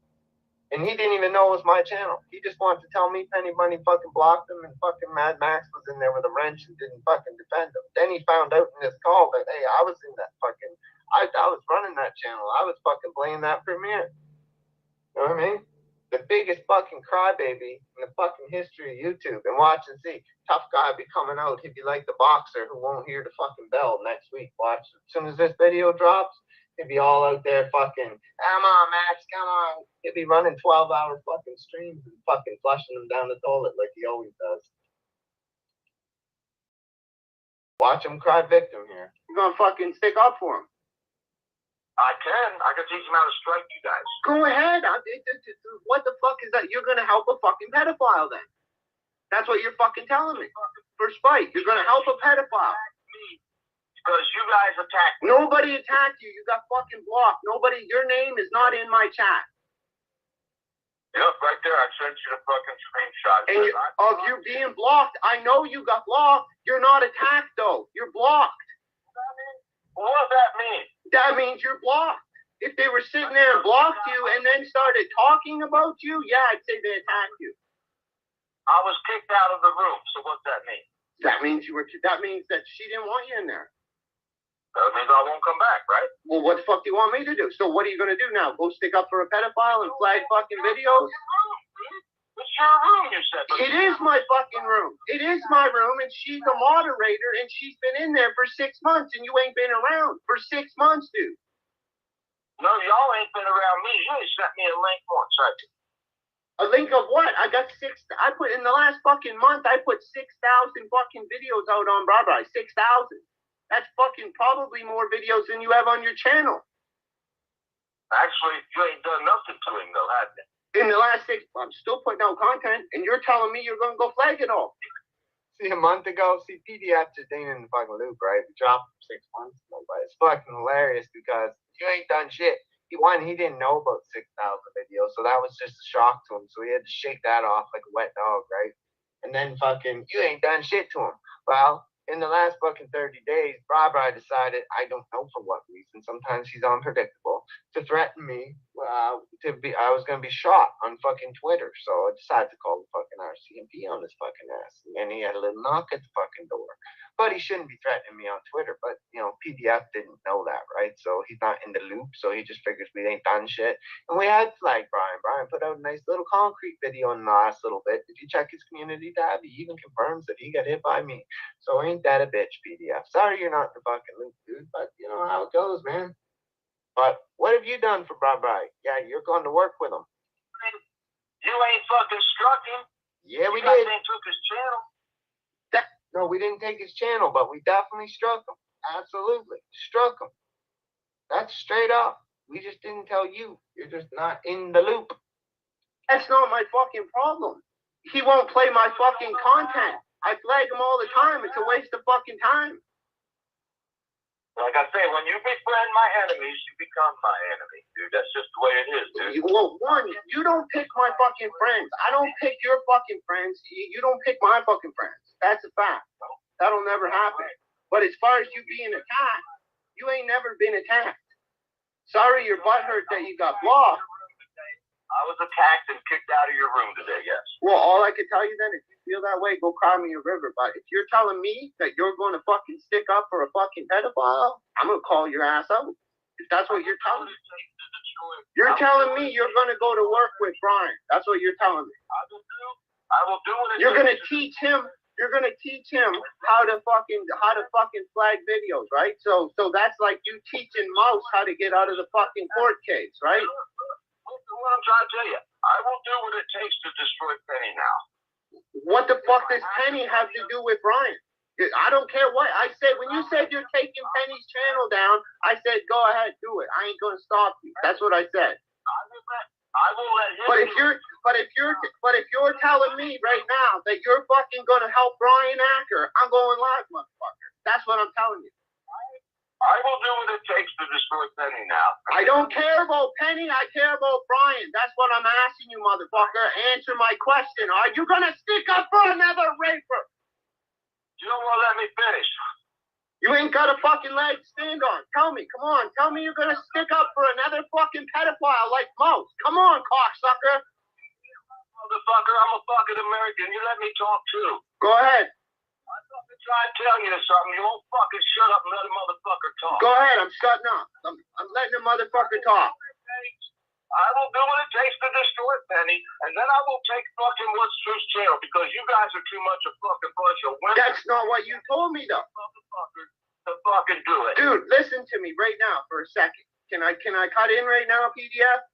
I: And he didn't even know it was my channel. He just wanted to tell me Penny Bunny fucking blocked him and fucking Mad Max was in there with a wrench and didn't fucking defend him. Then he found out in this call that, hey, I was in that fucking, I was running that channel. I was fucking playing that premiere. You know what I mean? The biggest fucking crybaby in the fucking history of YouTube. And watch and see. Tough guy be coming out. He'd be like the boxer who won't hear the fucking bell next week. Watch. As soon as this video drops,
B: He'd be all out there fucking, come on, Max, come on. He'd be running 12-hour fucking streams and fucking flushing them down the toilet like he always does. Watch him cry victim here. You're gonna fucking stick up for him.
A: I can teach him how to strike you guys.
B: Go ahead. What the fuck is that? You're gonna help a fucking pedophile then. That's what you're fucking telling me. For spite. You're gonna help a pedophile.
A: Because you guys attacked me.
B: Nobody attacked you. You got fucking blocked. Nobody, your name is not in my chat.
A: Yep, right there. I sent you the fucking screenshot.
B: And of you being blocked. I know you got blocked. You're not attacked though. You're blocked.
A: What does that mean?
B: That means you're blocked. If they were sitting there and blocked you and then started talking about you, yeah, I'd say they attacked you.
A: I was kicked out of the room. So what's that mean?
B: That means you were. That means that she didn't want you in there.
A: That means I won't come back, right?
B: Well, what the fuck do you want me to do? So what are you gonna do now? Go stick up for a pedophile and flag fucking videos?
A: It's your room, you said.
B: It is my fucking room. It is my room, and she's a moderator, and she's been in there for 6 months, and you ain't been around for 6 months, dude.
A: No, y'all ain't been around me. You ain't sent me a link once, have you?
B: A link of what? I put in the last fucking month, I put 6,000 fucking videos out on Barbara. 6,000. That's fucking probably more videos than you have on your channel.
A: Actually, you ain't done nothing to him, though, have you?
B: In the last 6 months, I'm still putting out content, and you're telling me you're going to go flag it all.
I: See, a month ago, PDF just ain't in the fucking loop, right? We dropped 6 months ago, but it's fucking hilarious because you ain't done shit. He didn't know about 6,000 videos, so that was just a shock to him. So he had to shake that off like a wet dog, right? And then fucking, you ain't done shit to him. Well, in the last fucking 30 days, Barbara decided, I don't know for what reason, sometimes she's unpredictable, to threaten me I was going to be shot on fucking Twitter. So I decided to call the fucking RCMP on his fucking ass. And he had a little knock at the fucking door. But he shouldn't be threatening me on Twitter. But, PDF didn't know that, right? So he's not in the loop. So he just figures we ain't done shit. And we had flagged Brian. Brian put out a nice little concrete video in the last little bit. If you check his community tab, he even confirms that he got hit by me. So ain't that a bitch, PDF? Sorry you're not in the fucking loop, dude. But you know how it goes, man. But what have you done for Brian? Yeah, you're going to work with him.
A: You ain't fucking struck him.
I: Yeah, we
A: you guys
I: did.
A: ain't took his channel.
I: No, we didn't take his channel, but we definitely struck him. Absolutely. Struck him. That's straight up. We just didn't tell you. You're just not in the loop.
B: That's not my fucking problem. He won't play my fucking content. I flag him all the time. It's a waste of fucking time.
A: Like I say, when you befriend my enemies, you become my enemy, dude. That's just the way it is, dude.
B: Well, one, you don't pick my fucking friends. I don't pick your fucking friends. You don't pick my fucking friends. That's a fact. That'll never happen. But as far as you being attacked, you ain't never been attacked. Sorry your butt hurt that you got blocked.
A: I was attacked and kicked out of your room today, yes.
B: Well, all I can tell you then, if you feel that way, go cry me a river. But if you're telling me that you're going to fucking stick up for a fucking pedophile, I'm going to call your ass out. If that's what you're telling me. You're telling me you're going to go to work with Brian. That's what you're telling me.
A: I will do what it
B: You're going to teach him. You're going to teach him how to fucking flag videos, right? So that's like you teaching Mouse how to get out of the fucking court case, right?
A: What I'm trying to tell you, I will do what it takes to destroy Penny now.
B: What the fuck does Penny have to do with Brian? I don't care what I said. When you said you're taking Penny's channel down, I said go ahead, do it. I ain't gonna stop you. That's what I said.
A: I will let him.
B: But if you're telling me right now that you're fucking gonna help Brian Acker, I'm going live, motherfucker. That's what I'm telling you.
A: I will do what it takes to destroy Penny now.
B: I don't care about Penny. I care about Brian. That's what I'm asking you, motherfucker. Answer my question. Are you going to stick up for another raper?
A: You don't want to let me finish.
B: You ain't got a fucking leg to stand on. Tell me. Come on. Tell me you're going to stick up for another fucking pedophile like Mouse. Come on, cocksucker.
A: Motherfucker, I'm a fucking American. You let me talk too.
B: Go ahead.
A: I'm fucking trying to tell you something. You won't fucking shut up and let a motherfucker talk.
B: Go ahead. I'm shutting up. I'm letting the motherfucker talk.
A: I will do what it takes to destroy Penny, and then I will take fucking What's Truth's channel because you guys are too much a fucking bunch of women.
B: That's not what you told me, though.
A: Motherfucker, to fucking do it.
B: Dude, listen to me right now for a second. Can I cut in right now, PDF?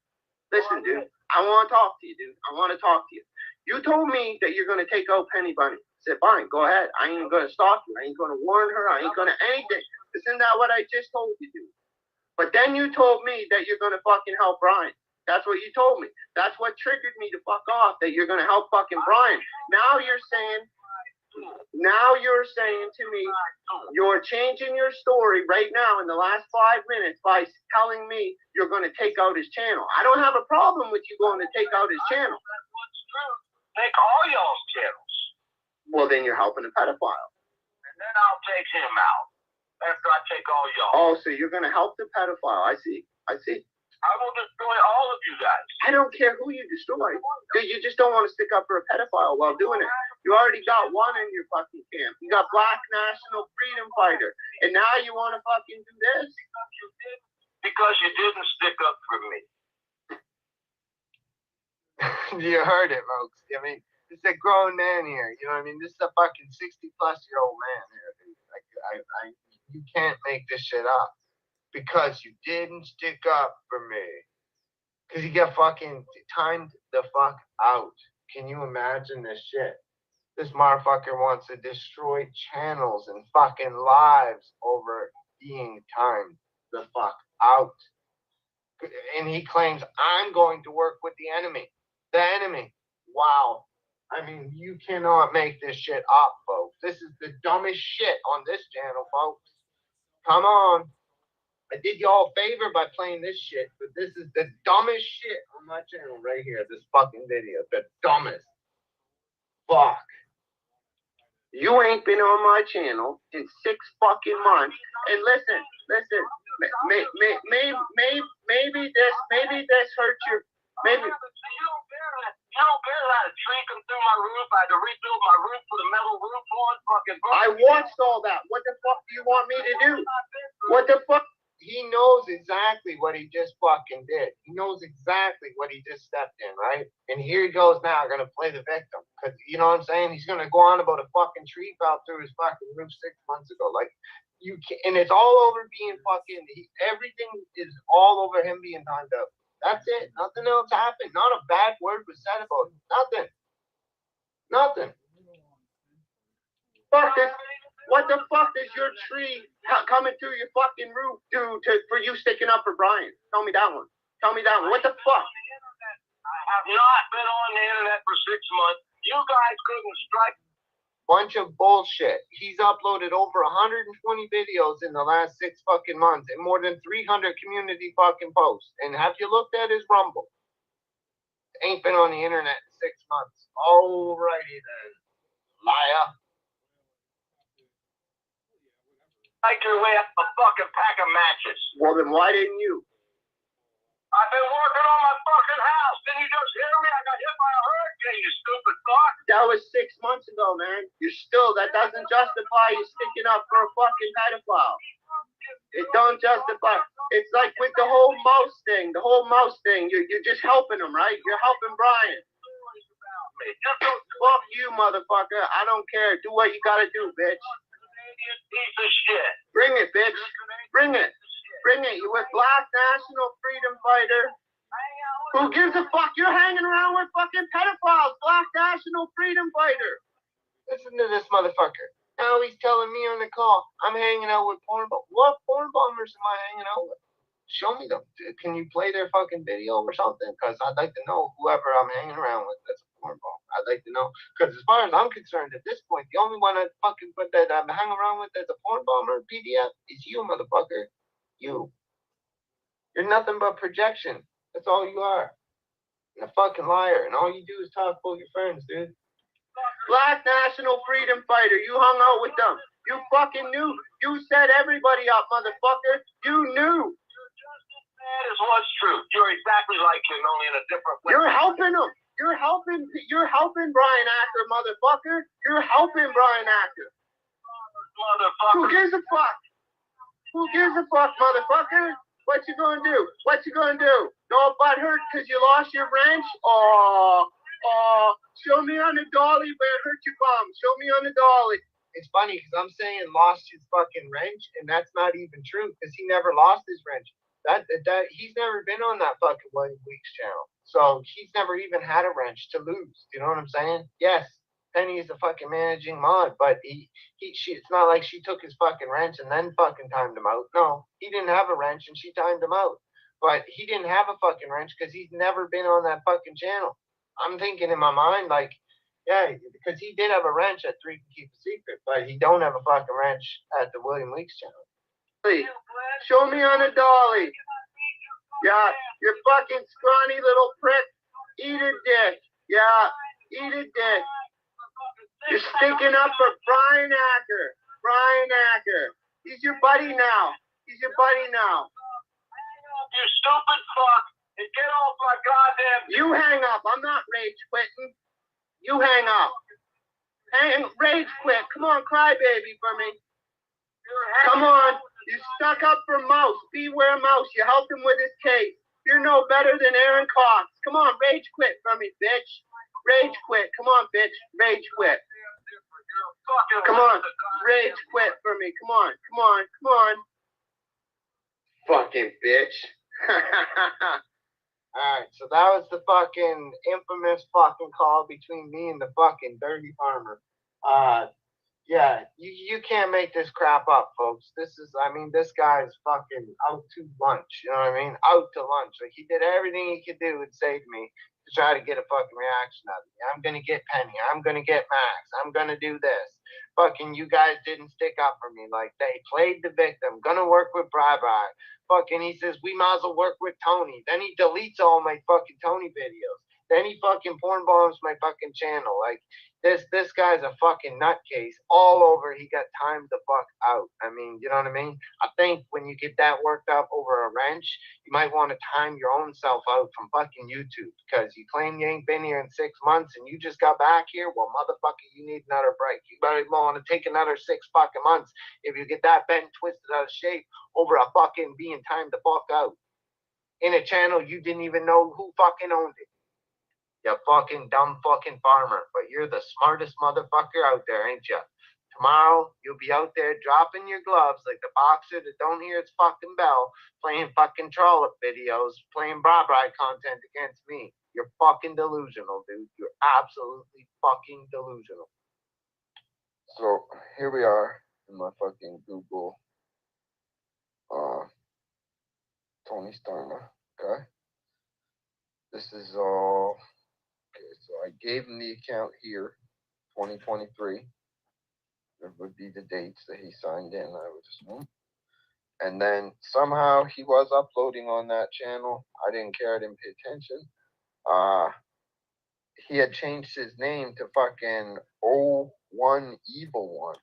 B: Listen, dude. I want to talk to you, dude. I want to talk to you. You told me that you're going to take out Penny Bunny. I said, fine, go ahead. I ain't going to stop you. I ain't going to warn her. I ain't going to anything. Isn't that what I just told you, dude? But then you told me that you're going to fucking help Brian. That's what you told me. That's what triggered me to fuck off, that you're going to help fucking Brian. Now you're saying to me, you're changing your story right now in the last 5 minutes by telling me you're going to take out his channel. I don't have a problem with you going to take out his channel.
A: Take all y'all's channels.
B: Well, then you're helping a pedophile.
A: And then I'll take him out. After I take all y'all.
B: Oh, so you're going to help the pedophile. I see.
A: I will destroy all of you guys.
B: I don't care who you destroy. You just don't want to stick up for a pedophile while doing it. You already got one in your fucking camp. You got Black National Freedom Fighter. And now you want to fucking do this?
A: Because you didn't stick up for me.
I: You heard it, folks. I mean, this is a grown man here. You know what I mean? This is a fucking 60-plus-year-old man here, dude. Like, you can't make this shit up. Because you didn't stick up for me. Because you get fucking timed the fuck out. Can you imagine this shit? This motherfucker wants to destroy channels and fucking lives over being timed the fuck out. And he claims, I'm going to work with the enemy. The enemy. Wow. I mean, you cannot make this shit up, folks. This is the dumbest shit on this channel, folks. Come on. I did y'all a favor by playing this shit, but this is the dumbest shit on my channel right here. This fucking video. The dumbest. Fuck.
B: You ain't been on my channel in 6 fucking months. And listen. Maybe this hurts your. Maybe.
A: You don't care that a tree come through my roof. I had to rebuild my roof with a metal roof on. Fucking.
B: I watched all that. What the fuck do you want me to do? What the fuck?
I: He knows exactly what he just fucking did. He knows exactly what he just stepped in, right? And here he goes now, going to play the victim. Because, you know what I'm saying? He's going to go on about a fucking tree fell through his fucking roof 6 months ago. Like, you can't, and it's all over being fucking, everything is all over him being timed out. That's it. Nothing else happened. Not a bad word was said about him. Nothing.
B: Fuck this. What the fuck does your tree coming through your fucking roof do for you sticking up for Brian? Tell me that one. What the fuck?
A: I have not been on the internet for 6 months. You guys couldn't strike.
I: Bunch of bullshit. He's uploaded over 120 videos in the last 6 fucking months and more than 300 community fucking posts. And have you looked at his Rumble? Ain't been on the internet in 6 months. Alrighty then. Liar.
A: Make your way up a fucking pack of matches.
B: Well, then why didn't you?
A: I've been working on my fucking house. Didn't you just hear me? I got hit by a hurricane, you stupid fuck.
B: That was 6 months ago, man. That doesn't justify you sticking up for a fucking pedophile. It don't justify. It's like with the whole mouse thing. You're just helping him, right? You're helping Brian. Fuck you, motherfucker. I don't care. Do what you gotta do, bitch.
A: Piece of shit.
B: Bring it, bitch. Bring it. You with Black National Freedom Fighter. Who gives a fuck? You're hanging around with fucking pedophiles. Black National Freedom Fighter.
I: Listen to this motherfucker. Now he's telling me on the call, I'm hanging out with porn bombers. What porn bombers am I hanging out with? Show me them. Can you play their fucking video or something? Because I'd like to know whoever I'm hanging around with that's a porn bomb. I'd like to know. Because as far as I'm concerned, at this point, the only one I fucking put that I'm hanging around with that's a porn bomber PDF is you, motherfucker. You. You're nothing but projection. That's all you are. You're a fucking liar. And all you do is talk about your friends, dude.
B: Black National Freedom Fighter. You hung out with them. You fucking knew. You set everybody up, motherfucker. You knew.
A: That is what's true. You're exactly like him, only in a different way.
B: You're helping him. You're helping Brian Acker, motherfucker. You're helping Brian Acker.
A: Motherfucker.
B: Who gives a fuck? Motherfucker? What you gonna do? Go butthurt because you lost your wrench? Show me on the dolly where it hurt your bum. Show me on the dolly.
I: It's funny because I'm saying lost his fucking wrench, and that's not even true because he never lost his wrench. That he's never been on that fucking William Weeks channel. So he's never even had a wrench to lose. You know what I'm saying? Yes, Penny is a fucking managing mod, but it's not like she took his fucking wrench and then fucking timed him out. No, he didn't have a wrench and she timed him out. But he didn't have a fucking wrench because he's never been on that fucking channel. I'm thinking in my mind, like, yeah, because he did have a wrench at 3 Can Keep a Secret, but he don't have a fucking wrench at the William Weeks channel. Show me on a dolly. Yeah, you fucking scrawny little prick. Eat a dick. Yeah, eat a dick. You're sticking up for Brian Acker. Brian Acker. He's your buddy now. He's your buddy now.
A: You stupid fuck. And get off my goddamn...
B: You hang up. I'm not rage quitting. You hang up. Rage quit. Come on, cry baby for me. Come on. You stuck up for Mouse. Beware Mouse. You helped him with his case. You're no better than Aaron Cox. Come on, rage quit for me, bitch. Rage quit. Come on, bitch. Rage quit. Come on. Rage quit for me. Come on. Come on. Come on. Fucking bitch.
I: Alright, so that was the fucking infamous fucking call between me and the fucking dirty farmer. Yeah, you can't make this crap up, folks. This guy's fucking out to lunch. You know what I mean? Out to lunch. Like, he did everything he could do and save me to try to get a fucking reaction out of me. I'm gonna get Penny. I'm gonna get Max. I'm gonna do this. Fucking you guys didn't stick up for me. Like, they played the victim. Gonna work with Bri. Fucking, he says, we might as well work with Tony. Then he deletes all my fucking Tony videos. Then he fucking porn bombs my fucking channel. Like, this guy's a fucking nutcase all over. He got timed the fuck out. I mean, you know what I mean? I think when you get that worked up over a wrench, you might want to time your own self out from fucking YouTube, because you claim you ain't been here in 6 months and you just got back here. Well, motherfucker, you need another break. You better want to take another 6 fucking months if you get that bent and twisted out of shape over a fucking being timed the fuck out in a channel you didn't even know who fucking owned it. You fucking dumb fucking farmer. But you're the smartest motherfucker out there, ain't you? Tomorrow, you'll be out there dropping your gloves like the boxer that don't hear its fucking bell, playing fucking trollop videos, playing bra-bra content against me. You're fucking delusional, dude. You're absolutely fucking delusional.
J: So, here we are in my fucking Google, Tony Starner, okay? This is all... Okay, so I gave him the account here, 2023. There would be the dates that he signed in. I would assume. And then somehow he was uploading on that channel. I didn't care. I didn't pay attention. He had changed his name to fucking 01 Evil One.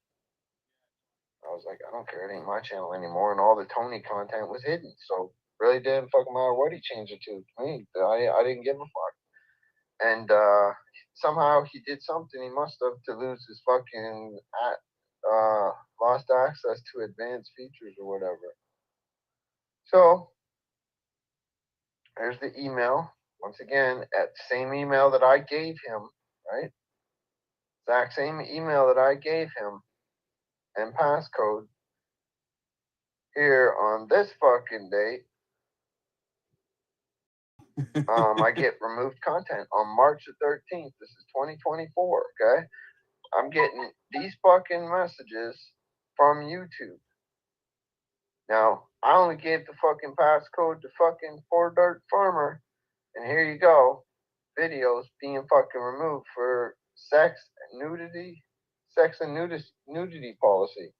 J: I was like, I don't care. It ain't my channel anymore. And all the Tony content was hidden. So really didn't fucking matter what he changed it to me. I didn't give a fuck. And somehow he did something. He must have to lose his fucking lost access to advanced features or whatever. So there's the email. Once again, at the same email that I gave him, right? Exact same email that I gave him and passcode here on this fucking date. I get removed content on March the 13th. This is 2024, okay? I'm getting these fucking messages from YouTube. Now, I only gave the fucking passcode to fucking Poor Dirt Farmer, and here you go. Videos being fucking removed for sex and nudity policy.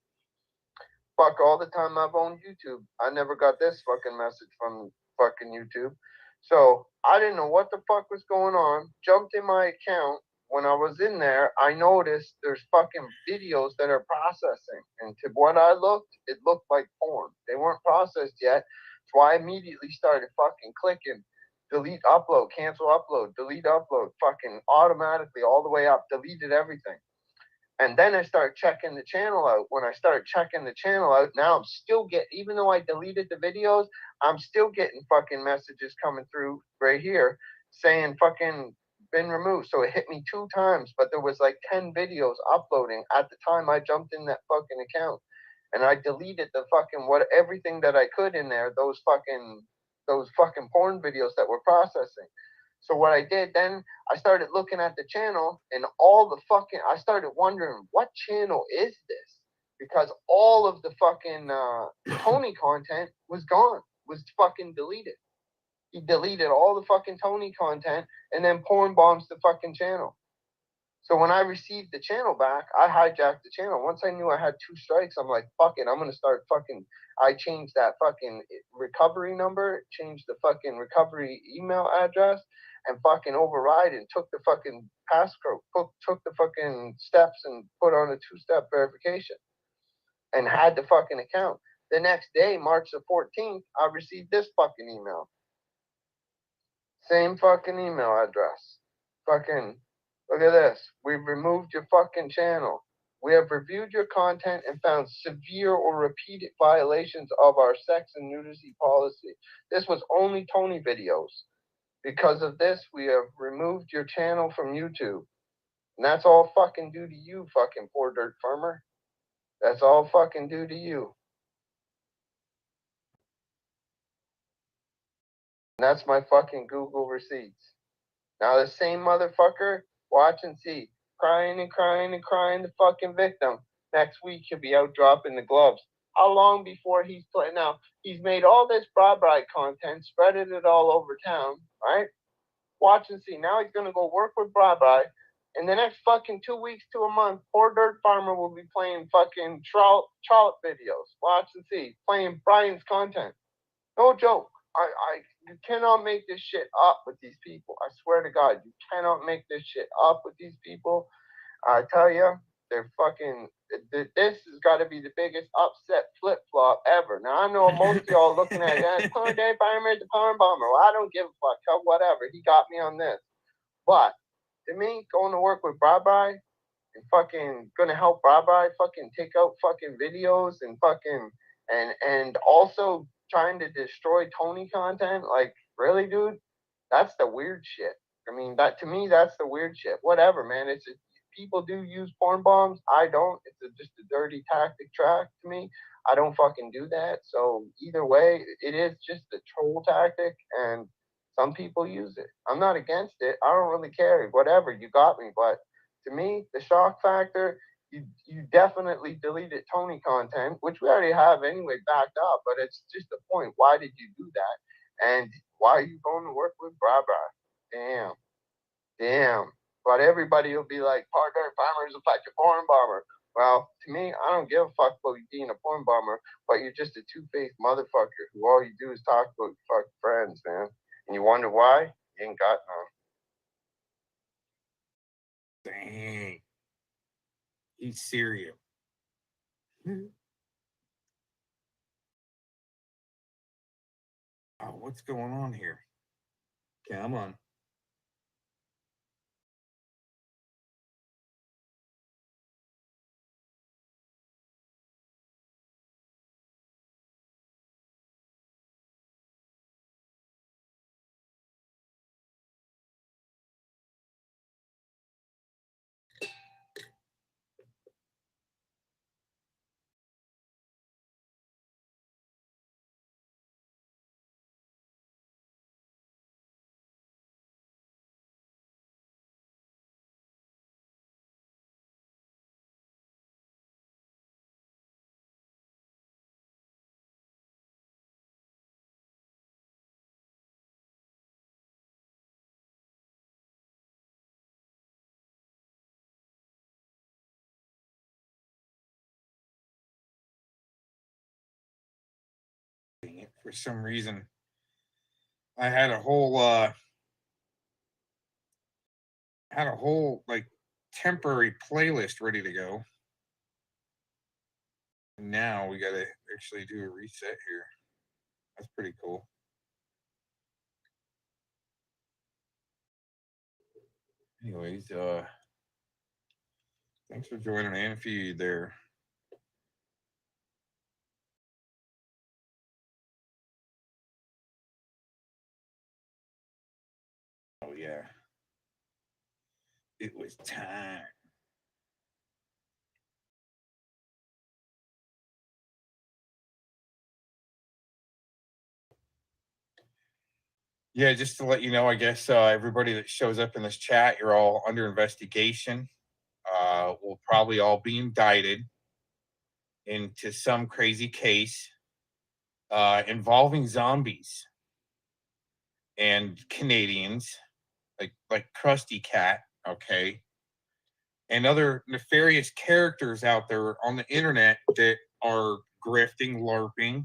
J: Fuck, all the time I've owned YouTube, I never got this fucking message from fucking YouTube. So I didn't know what the fuck was going on. Jumped in my account. When I was in there, I noticed there's fucking videos that are processing. And to what I looked, it looked like porn. They weren't processed yet. So I immediately started fucking clicking. Delete upload, cancel upload, delete upload. Fucking automatically all the way up. Deleted everything. And then I started checking the channel out. When I started checking the channel out, now I'm still getting, even though I deleted the videos, I'm still getting fucking messages coming through right here saying fucking been removed. So it hit me 2 times, but there was like 10 videos uploading at the time I jumped in that fucking account. and I deleted the fucking everything that I could in there. Those fucking porn videos that were processing. So what I did then, I started looking at the channel, and I started wondering, what channel is this? Because all of the fucking Tony content was gone, was fucking deleted. He deleted all the fucking Tony content and then porn bombs the fucking channel. So when I received the channel back, I hijacked the channel. Once I knew I had 2 strikes, I'm like, fuck it, I'm gonna start fucking. I changed that fucking recovery number, changed the fucking recovery email address, and fucking override and took the fucking passcode, took the fucking steps and put on a 2-step verification, and had the fucking account. The next day, March the 14th, I received this fucking email. Same fucking email address. Fucking, look at this. We've removed your fucking channel. We have reviewed your content and found severe or repeated violations of our sex and nudity policy. This was only Tony videos. Because of this, we have removed your channel from YouTube. And that's all fucking due to you, fucking poor dirt farmer. That's all fucking due to you. And that's my fucking Google receipts. Now the same motherfucker, watch and see. Crying and crying and crying the fucking victim. Next week he'll be out dropping the gloves. How long before he's playing? Now, he's made all this bride content, spreaded it all over town, right? Watch and see. Now he's gonna go work with bride. In the next fucking 2 weeks to a month, poor dirt farmer will be playing fucking trout videos. Watch and see. Playing Brian's content. No joke. You cannot make this shit up with these people. I swear to God, you cannot make this shit up with these people. I tell you, they're fucking. This has got to be the biggest upset flip flop ever. Now I know most of y'all looking at it, poor day farmer, the porn bomber. Well, I don't give a fuck. Whatever. He got me on this. But to me, going to work with Bye and fucking gonna help Bye fucking take out fucking videos and fucking and also trying to destroy Tony content, like, really, dude? That's the weird shit. I mean, that to me, that's the weird shit. Whatever, man. People do use porn bombs. I don't. It's just a dirty tactic track to me. I don't fucking do that. So either way, it is just a troll tactic, and some people use it. I'm not against it. I don't really care. Whatever, you got me. But to me, the shock factor, you definitely deleted Tony content, which we already have anyway backed up, but it's just the point. Why did you do that? And why are you going to work with Bra? Damn. But everybody will be like, partner farmers will like a porn bomber. Well, to me, I don't give a fuck about you being a porn bomber, but you're just a 2-faced motherfucker who all you do is talk about your fucking friends, man. And you wonder why? You ain't got none.
C: Dang. He's serious. Oh, what's going on here? Come on. For some reason, I had a whole like temporary playlist ready to go. Now we gotta actually do a reset here. That's pretty cool. Anyways, thanks for joining Anfi there. Oh yeah. It was time. Yeah, just to let you know, I guess everybody that shows up in this chat, you're all under investigation. We'll probably all be indicted into some crazy case involving zombies and Canadians, like Krusty Cat, okay, and other nefarious characters out there on the internet that are grifting, LARPing,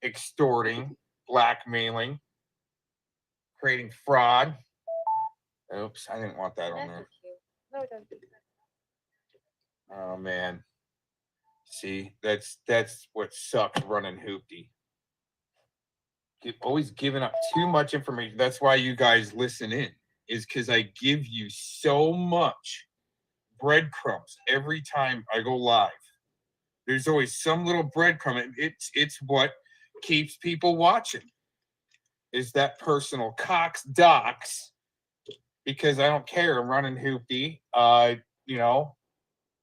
C: extorting, blackmailing, creating fraud. Oops, I didn't want that on there. Oh man. See, that's what sucks running Hoopty. Always giving up too much information. That's why you guys listen in, is because I give you so much breadcrumbs every time I go live. There's always some little breadcrumb. It's what keeps people watching. Is that personal Cox docs, because I don't care. I'm running Hoopty. You know,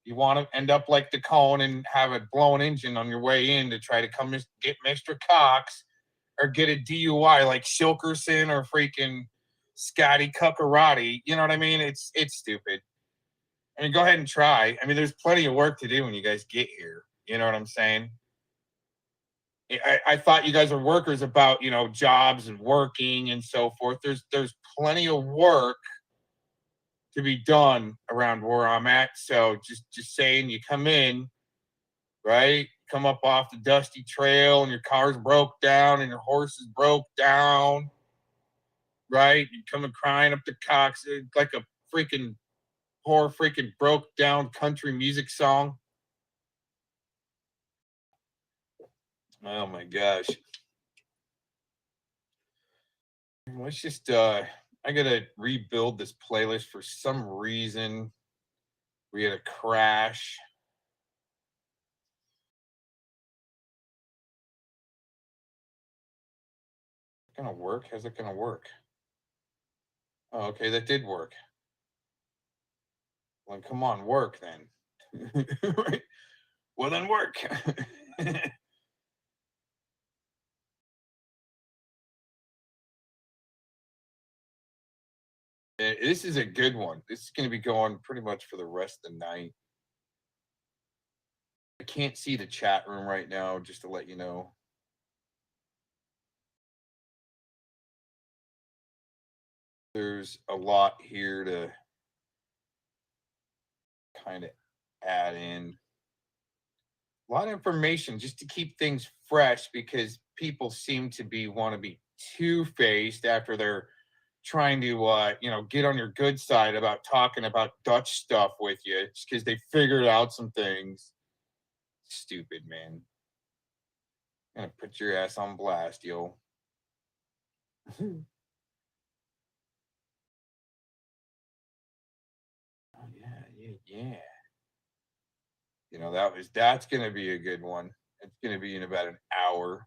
C: you want to end up like the cone and have a blown engine on your way in to try to come get Mr. Cox, or get a DUI like Shilkerson or freaking Scotty Cuckarati. You know what I mean? It's stupid. I mean, go ahead and try. I mean, there's plenty of work to do when you guys get here. You know what I'm saying? I thought you guys are workers about, you know, jobs and working and so forth. There's plenty of work to be done around where I'm at. So just saying, you come in, right? Come up off the dusty trail and your car's broke down and your horse is broke down, right? You coming crying up the Cox like a freaking poor freaking broke down country music song. Oh my gosh. Let's just I gotta rebuild this playlist. For some reason we had a crash. Gonna work? How's it gonna work? Oh, okay, that did work. Well, come on, work then. Right? Well, then work. This is a good one. This is going to be going pretty much for the rest of the night. I can't see the chat room right now, just to let you know. There's a lot here to kind of add in. A lot of information just to keep things fresh, because people seem to want to be two-faced after they're trying to you know, get on your good side about talking about Dutch stuff with you, just because they figured out some things. Stupid, man. I'm gonna put your ass on blast, yo. Oh yeah. You know, that's gonna be a good one. It's gonna be in about an hour.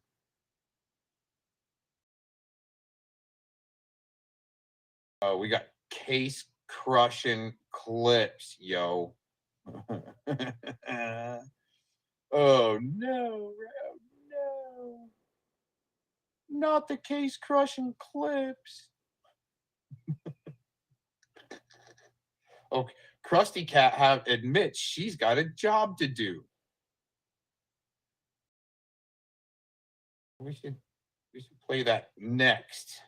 C: Oh, we got case crushing clips, yo. Oh no, no. Not the case crushing clips. Okay, Krusty Cat admits she's got a job to do. We should play that next.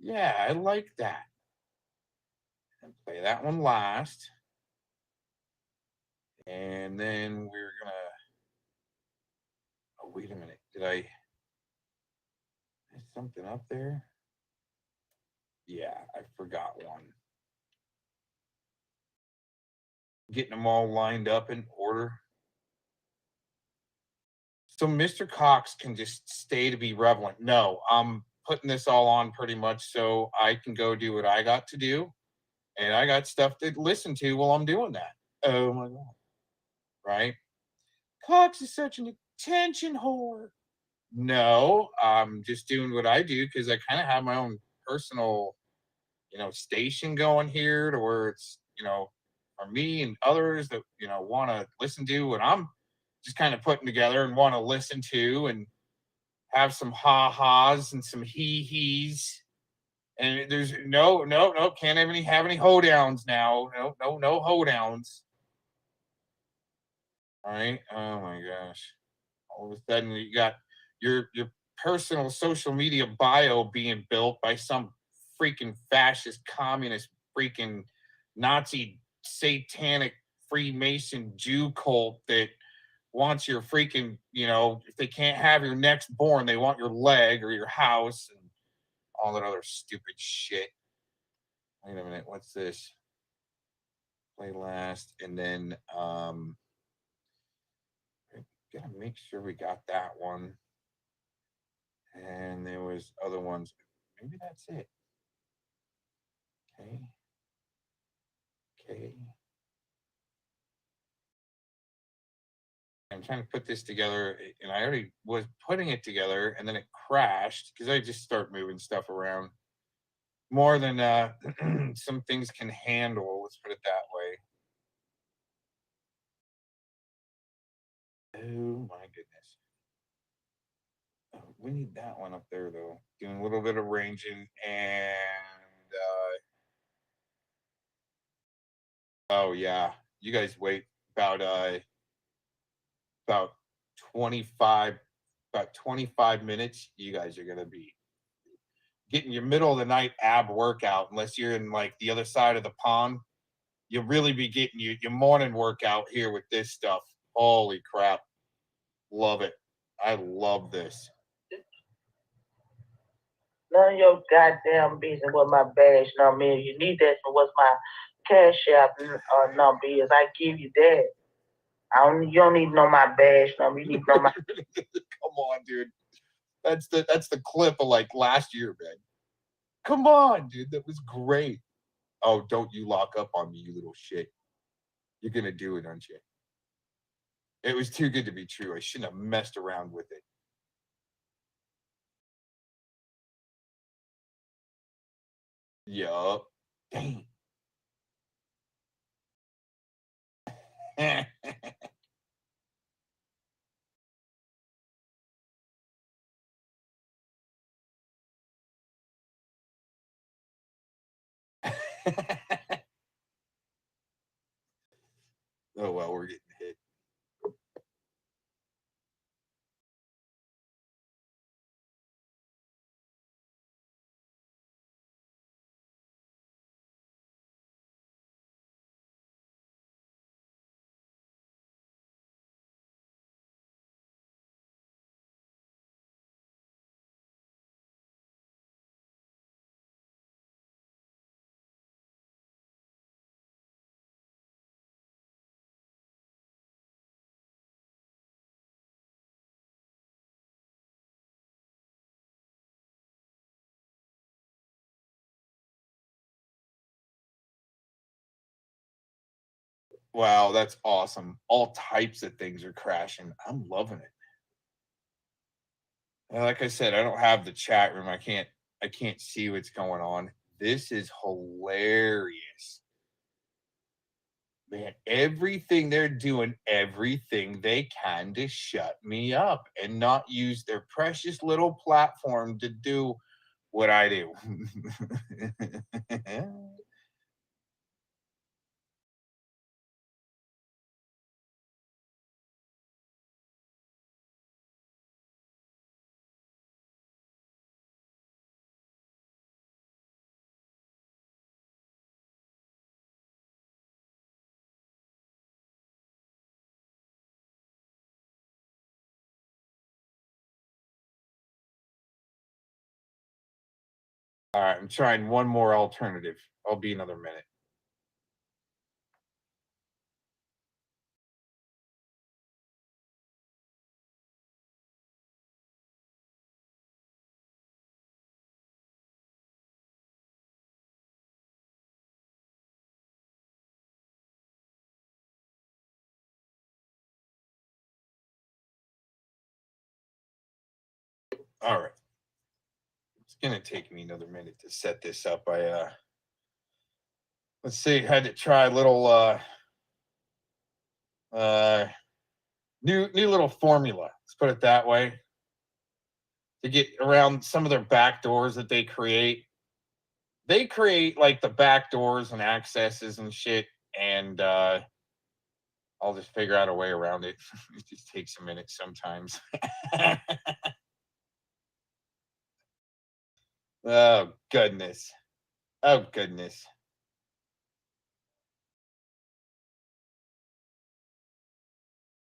C: Yeah, I like that. And play that one last. And then we're gonna. Oh, wait a minute. Did I miss something up there? Yeah, I forgot one. Getting them all lined up in order. So Mr. Cox can just stay to be relevant. No, I'm putting this all on pretty much so I can go do what I got to do. And I got stuff to listen to while I'm doing that. Oh my God. Right? Cox is such an attention whore. No, I'm just doing what I do because I kind of have my own personal, you know, station going here, to where it's, you know, for me and others that, you know, want to listen to what I'm just kind of putting together and want to listen to and have some ha-has and some hee-hees. And there's no, can't have any hoedowns now. No hoedowns. All right. Oh my gosh. All of a sudden you got your personal social media bio being built by some freaking fascist, communist, freaking Nazi, satanic, Freemason Jew cult that wants your freaking, if they can't have your next born, they want your leg or your house and all that other stupid shit. Wait a minute, what's this? Play last, and then gotta make sure we got that one. And there was other ones. Maybe that's it. Okay. I'm trying to put this together, and I already was putting it together, and then it crashed because I just start moving stuff around more than some things can handle. Let's put it that way. Oh my goodness. We need that one up there though. Doing a little bit of ranging and oh yeah. You guys wait about 25 minutes. You guys are gonna be getting your middle of the night ab workout, unless you're in like the other side of the pond. You'll really be getting your morning workout here with this stuff. Holy crap. Love it. I love this.
D: None of your goddamn business what my badge number is. You need that for what's my cash app number is. I give you that. You don't need to know my badge number. You need to know my.
C: Come on, dude. That's the clip of like last year, man. Come on, dude. That was great. Oh, don't you lock up on me, you little shit. You're gonna do it, aren't you? It was too good to be true. I shouldn't have messed around with it. Yup. Dang. Oh well, we're getting hit. Wow, that's awesome. All types of things are crashing. I'm loving it. And like I said, I don't have the chat room. I can't see what's going on. This is hilarious. Man, everything they're doing, everything they can to shut me up and not use their precious little platform to do what I do. All right, I'm trying one more alternative. I'll be another minute. All right. It's going to take me another minute to set this up. Let's see, had to try a little new little formula. Let's put it that way. to get around some of their back doors that they create. They create like the back doors and accesses and shit, and I'll just figure out a way around it. It just takes a minute sometimes. Oh, goodness. Oh, goodness.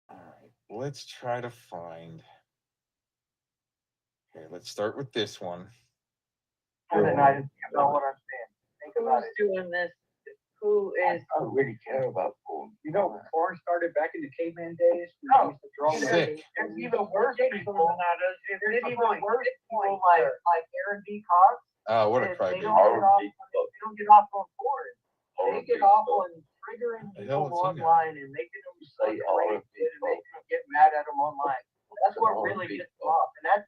C: All right, let's try to find. Okay, let's start with this one.
D: You know what I'm saying? Think about it.
K: Who's doing this? Who is?
D: I don't really care about porn. You know, porn started back in the caveman days.
K: No.
C: Sick.
D: There's even worse people. There's even worse people like Aaron B. Cox.
C: Oh, what a
K: They
C: crybaby.
K: don't get off on porn. They get off on triggering
C: The hell
K: people
C: is he now?
K: online and making them say crazy shit and making them get mad at them online. That's what really gets them off, and that's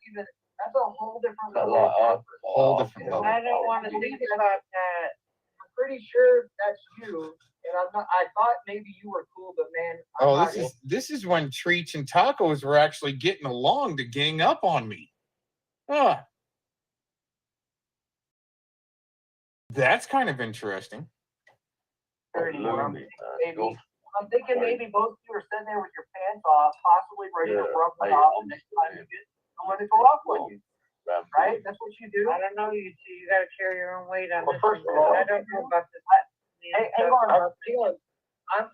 K: a whole different level.
C: Whole different level.
K: I don't want to think about that. I'm pretty sure that's you, and I'm not. I thought maybe you were cool, but man,
C: Oh, this is when Treach and Tacos were actually getting along to gang up on me. Ah. That's kind of interesting.
K: I'm thinking maybe both of you are sitting there with your pants off, possibly ready to rub it off the next time you get someone to go off with you. Right? That's what you do.
L: I don't know. You got to carry your own weight on
K: Well,
L: this.
K: first of all,
L: I don't know about this.
K: Hey, hang on.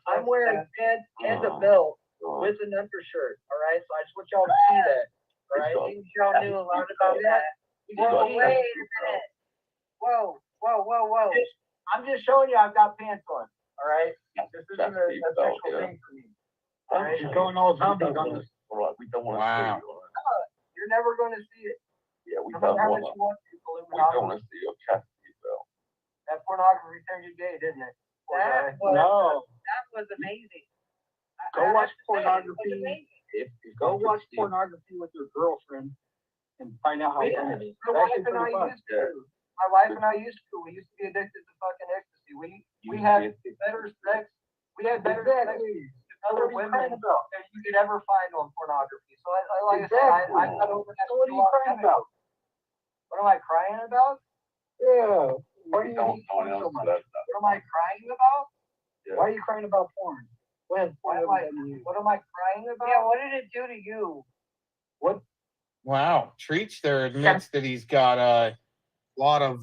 K: I'm wearing pants and a belt with an undershirt. All right, so I just want y'all to see that. All right,
L: Y'all knew a lot about that.
K: Whoa, wait a minute. Whoa. I'm just showing you I've got pants on. All right, this isn't a sexual thing for me. All right,
D: You're going all zombie on us. We don't want to
C: Wow.
D: see you.
K: You're never going to see it.
D: Yeah, we
K: No
D: don't
K: matter how
D: want
K: much
D: to.
K: you want to,
D: We don't want to see your chastity belt.
K: that pornography turned you gay, didn't it?
L: That was amazing.
D: Go watch pornography.
L: It was amazing.
D: Go watch pornography with your girlfriend and find out how fun it is.
K: My wife and I used to. We used to be addicted to fucking ecstasy. We had better sex. We had better sex with other women than you could ever find on pornography. So I got over that.
D: What are you crying about?
K: What am I crying about?
D: Yeah. Why do you hate porn so much?
K: What am I crying about?
D: Why are you crying about porn?
K: What am I crying about?
L: Yeah, what did it do to you?
D: What?
C: Wow. Treach there admits that he's got a lot of,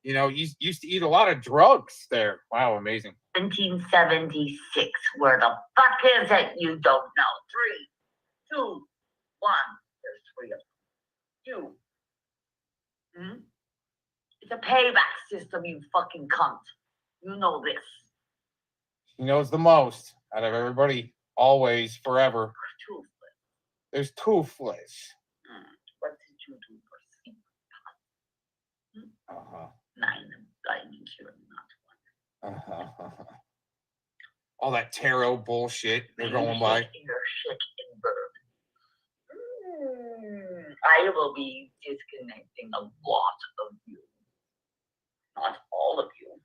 C: he used to eat a lot of drugs there. Wow, amazing.
M: 1776. Where the fuck is it? You don't know. 3, 2, 1. There's 3 of them. You. It's a payback system, you fucking cunt. You know this.
C: He knows the most out of everybody, always, forever.
M: Toothless.
C: There's Toothless.
M: What did you do for sleep?
C: Uh-huh.
M: 9 dining here, not 1.
C: Uh-huh. All that tarot bullshit they're going by.
M: Your shit in bird. I will be disconnecting a lot of you. Not all of you.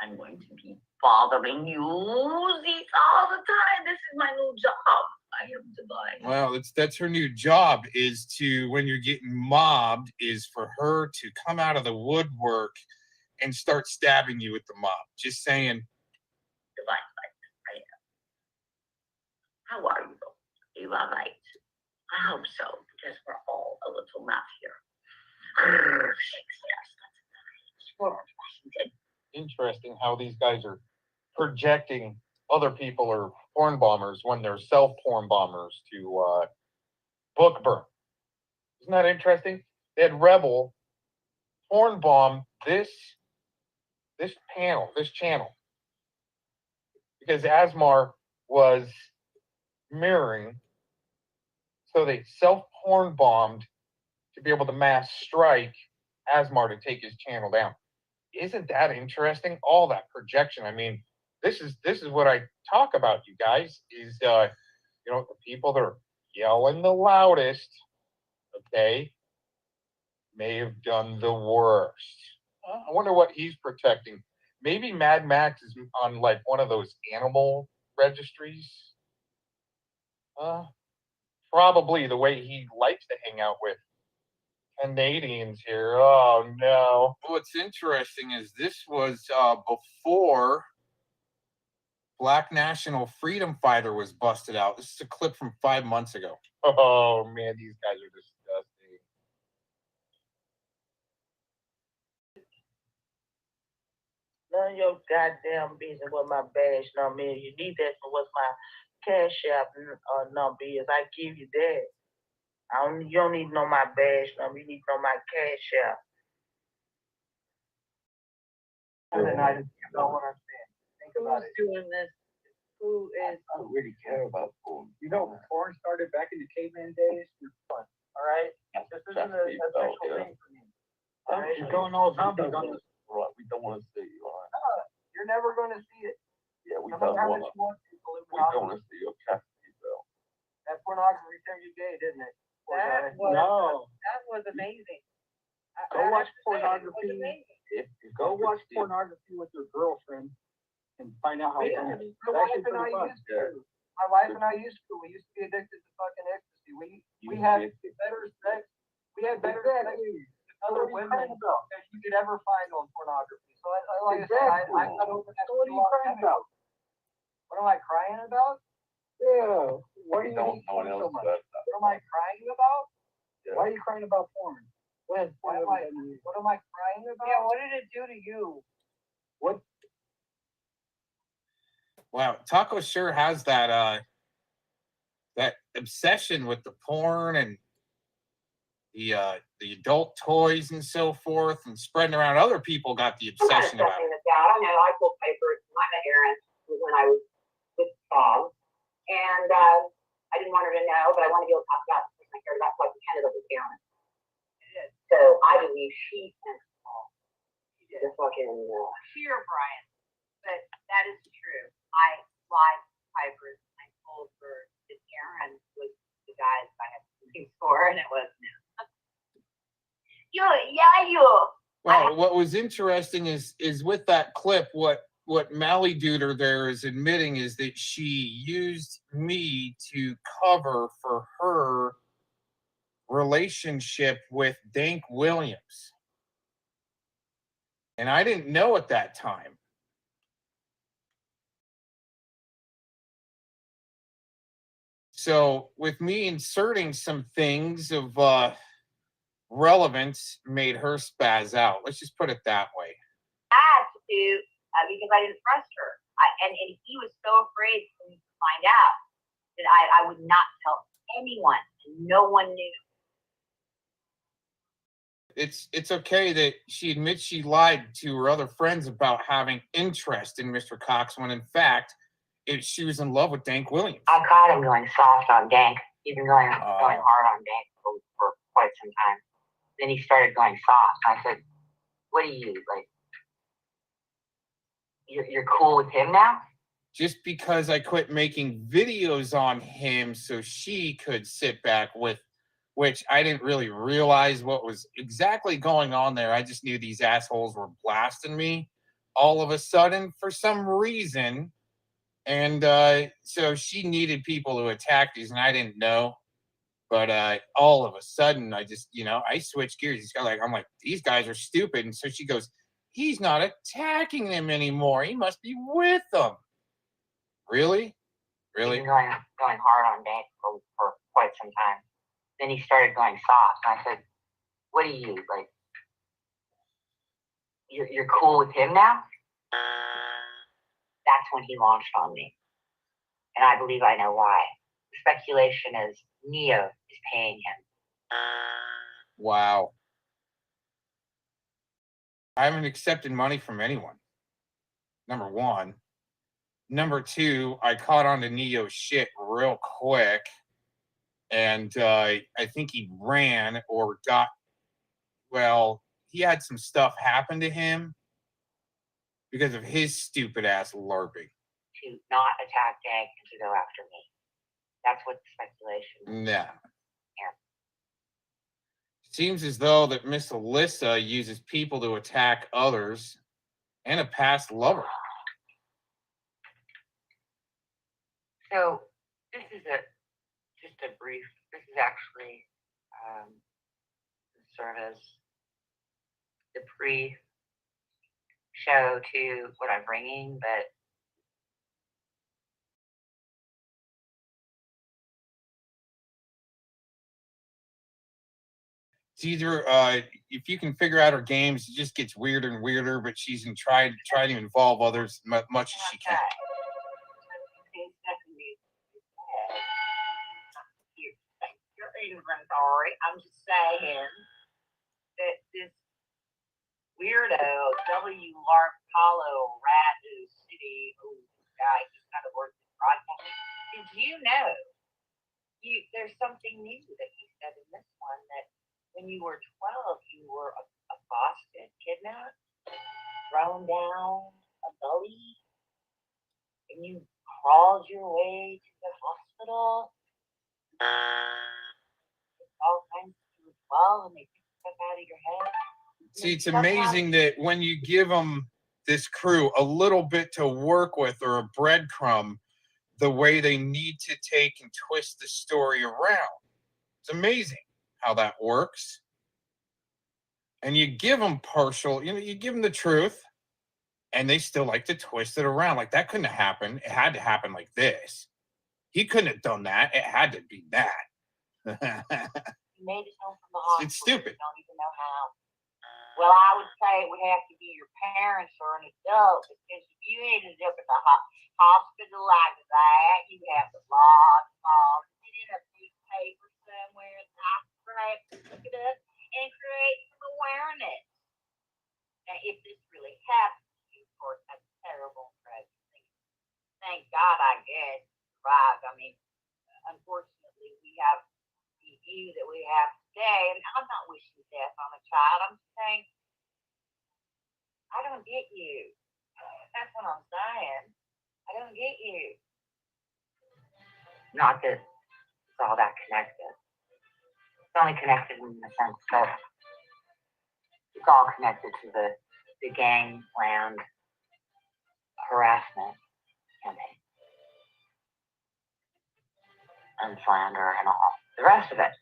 M: I'm going to be bothering you all the time. This is my new job. I am divine.
C: Well, that's her new job, is to, when you're getting mobbed, is for her to come out of the woodwork and start stabbing you with the mob. Just saying.
M: Divine light. I am. How are you? You are right. I hope so, because we're all a little mad here.
F: Interesting how these guys are projecting other people or porn bombers when they're self-porn bombers to book burn. Isn't that interesting? They had Rebel porn bomb this channel, because Asmar was mirroring, so they self-porn bombed to be able to mass strike Asmar to take his channel down. Isn't that interesting? All that projection. I mean, this is what I talk about, you guys, is the people that are yelling the loudest, okay, may have done the worst. I wonder what he's protecting. Maybe Mad Max is on like one of those animal registries. Probably the way he likes to hang out with Canadians here. Oh no.
C: What's interesting is this was before Black National Freedom Fighter was busted out. This is a clip from 5 months ago.
F: Oh man, these guys are disgusting.
N: None of your goddamn business what my badge number is. You need that for what my cash app number is. I give you that. You don't need to know my badge number. You need to know my cash app.
K: And I just don't want to understand. Think about it.
N: Who's doing this? Who is?
K: I don't really care about porn. You know, porn started back in the caveman days. It's fun. All right. This isn't a sexual thing for me. All right. You're going all zombies on this.
O: Right. We don't want to see you. All right.
K: You're never going to see it.
O: Yeah, we
K: No
O: don't
K: matter how
O: want
K: much
O: to.
K: you want to.
O: We don't want to see your chastity belt.
K: That pornography turned you gay, didn't it?
L: That was amazing.
K: Go watch
L: That was
K: pornography.
L: amazing.
K: Go watch pornography with your girlfriend and find out how fun it is. My wife and I used to. My wife and I used to. We used to be addicted to fucking ecstasy. We had better sex. We had better sex with other women than you could ever find on pornography. So like I said, I got over that. What are you crying about? What am I crying about? Yeah. Why do you hate porn so much? What am I crying about? Yeah. Why are you crying about porn? What am I crying about?
L: Yeah, what did it do to you?
K: What?
C: Wow, Taco sure has that that obsession with the porn and the adult toys and so forth, and spreading around. Other people got the obsession about it.
M: I know I pulled papers, run the errands when I was with Bob, and I didn't want her to know, but I wanted to be able to talk about the person I cared about, so I pretended it was Aaron. So I believe she sent the fucking
L: Cheer, Brian. But that is true. I lied to Piper. I told her that Aaron was the guy that I had to for, and it was
C: Well, what was interesting is with that clip, what Mally Duder there is admitting is that she used me to cover for her relationship with Dank Williams. And I didn't know at that time. So with me inserting some things of relevance made her spaz out. Let's just put it that way.
M: Because I didn't trust her. And he was so afraid for me to find out that I would not tell anyone. And no one knew.
C: It's okay that she admits she lied to her other friends about having interest in Mr. Cox when in fact she was in love with Dank Williams.
M: I caught him going soft on Dank. He'd been going hard on Dank for quite some time. Then he started going soft. I said, "What are you like? You're cool with him now?"
C: Just because I quit making videos on him so she could sit back with, which I didn't really realize what was exactly going on there. I just knew these assholes were blasting me all of a sudden for some reason. And so she needed people to attack these, and I didn't know. But all of a sudden, I just, I switched gears. I'm like, these guys are stupid. And so she goes, he's not attacking them anymore. He must be with them. Really? Really?
M: He'd been going hard on Dank for quite some time. Then he started going soft. And I said, "What are you like? You're cool with him now?" That's when he launched on me, and I believe I know why. The speculation is Neo is paying him.
C: Wow. I haven't accepted money from anyone. Number one. Number two, I caught on to Neo's shit real quick. And I think he ran or he had some stuff happen to him because of his stupid ass LARPing.
M: To not attack Dank and to go after me. That's what the speculation is.
C: Nah.
M: Yeah.
C: Seems as though that Miss Alyssa uses people to attack others and a past lover.
M: So this is just
L: just a brief. This is actually serve as the pre-show to what I'm bringing, but
C: it's either if you can figure out her games, it just gets weirder and weirder. But she's try to involve others much as she can.
L: Your inventory. I'm just saying that this weirdo W. Lark Hollow Ratu City guy, he's kind of working broadcasting. Did you know? There's something new that he said in this one that when you were 12, you were accosted, kidnapped, thrown down a gully, and you crawled your way to the hospital. All kinds of 12, and they took stuff out of your head.
C: See, it's amazing that when you give them this crew a little bit to work with or a breadcrumb, the way they need to take and twist the story around. It's amazing how that works. And you give them partial, you give them the truth, and they still like to twist it around. Like, that couldn't have happened. It had to happen like this. He couldn't have done that. It had to be that.
L: He made his home from the hospital.
C: It's stupid.
L: You don't even know how. Well, I would say it would have to be your parents or an adult, because if you ended up at the hospital like that, you have to log it in a newspaper somewhere, look it up, and create some awareness. Now, if this really happened to you, of course, that's terrible tragedy. Thank God, I guess, survived. I mean, unfortunately, we have the you that we have today, and I'm not wishing death on a child. I'm just saying, I don't get you. That's what I'm saying. I don't get you. Not that it's all that connected. It's only connected in the sense that it's all connected to the gangland harassment campaign and slander and all the rest of it.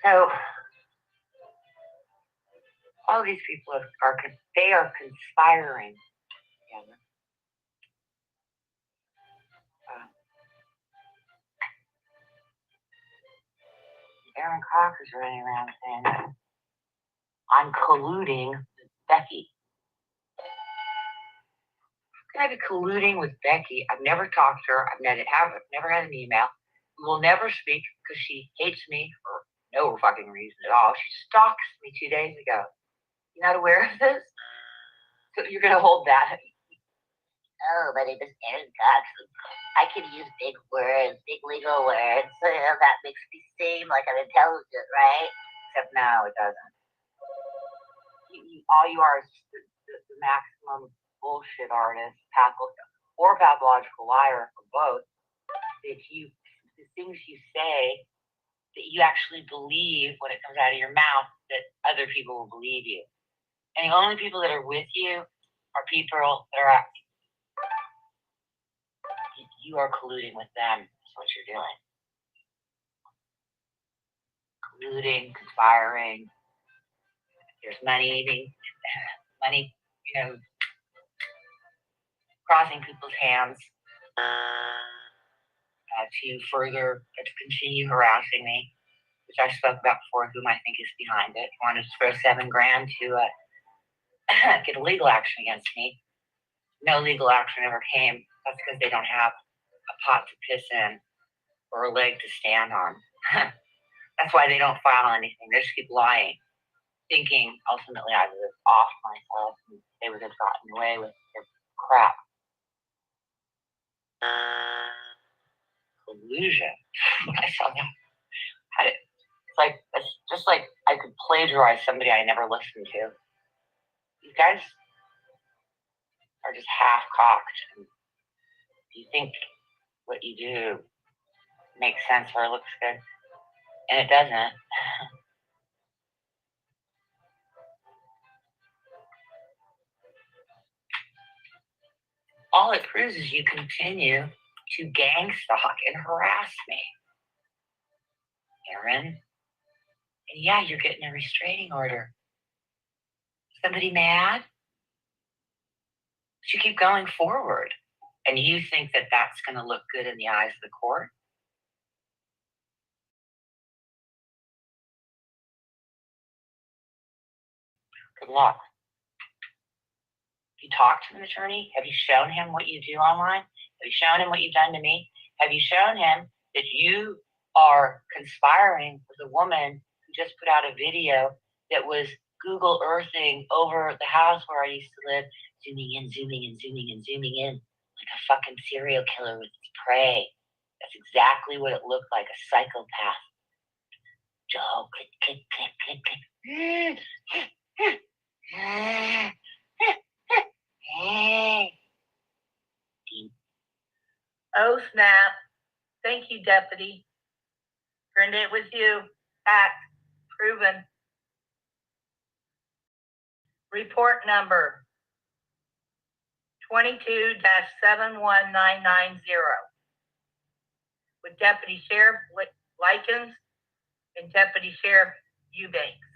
L: So all these people are conspiring together. Aaron Crocker's running around saying, I'm colluding with Becky. How can I be colluding with Becky? I've never talked to her. I've never had an email. We will never speak because she hates me for no fucking reason at all. She stalked me 2 days ago. You're not aware of this? So you're going to hold that. Oh, my name is Aaron Cox. I can use big words, big legal words. That makes me seem like I'm intelligent, right? Except no, it doesn't. All you are is the maximum bullshit artist, or pathological liar, or both. That the things you say, that you actually believe when it comes out of your mouth, that other people will believe you. And the only people that are with you are people that are you are colluding with them. That's what you're doing. Colluding, conspiring. There's money, crossing people's hands to continue harassing me, which I spoke about before, whom I think is behind it. Wanted to throw $7,000 to get a legal action against me. No legal action ever came. That's because they don't have a pot to piss in or a leg to stand on. That's why they don't file anything. They just keep lying, thinking ultimately I was off myself and they would have gotten away with their crap. Collusion. I saw that. It's just like I could plagiarize somebody I never listened to. You guys are just half-cocked. You think what you do makes sense or looks good, and it doesn't. All it proves is you continue
M: to gang stalk and harass me. Aaron? And yeah, you're getting a restraining order. Somebody mad? But you keep going forward. And you think that that's going to look good in the eyes of the court? Good luck. Have you talked to an attorney? Have you shown him what you do online? Have you shown him what you've done to me? Have you shown him that you are conspiring with a woman who just put out a video that was Google Earthing over the house where I used to live, zooming in, zooming in, zooming in, zooming in, like a fucking serial killer with its prey? That's exactly what it looked like, a psychopath. Joe, click, click, click, click, click.
N: Oh, snap. Thank you, Deputy. Brenda, it was you. Fact. Proven. Report number 22-71990 with Deputy Sheriff Likens and Deputy Sheriff Eubanks.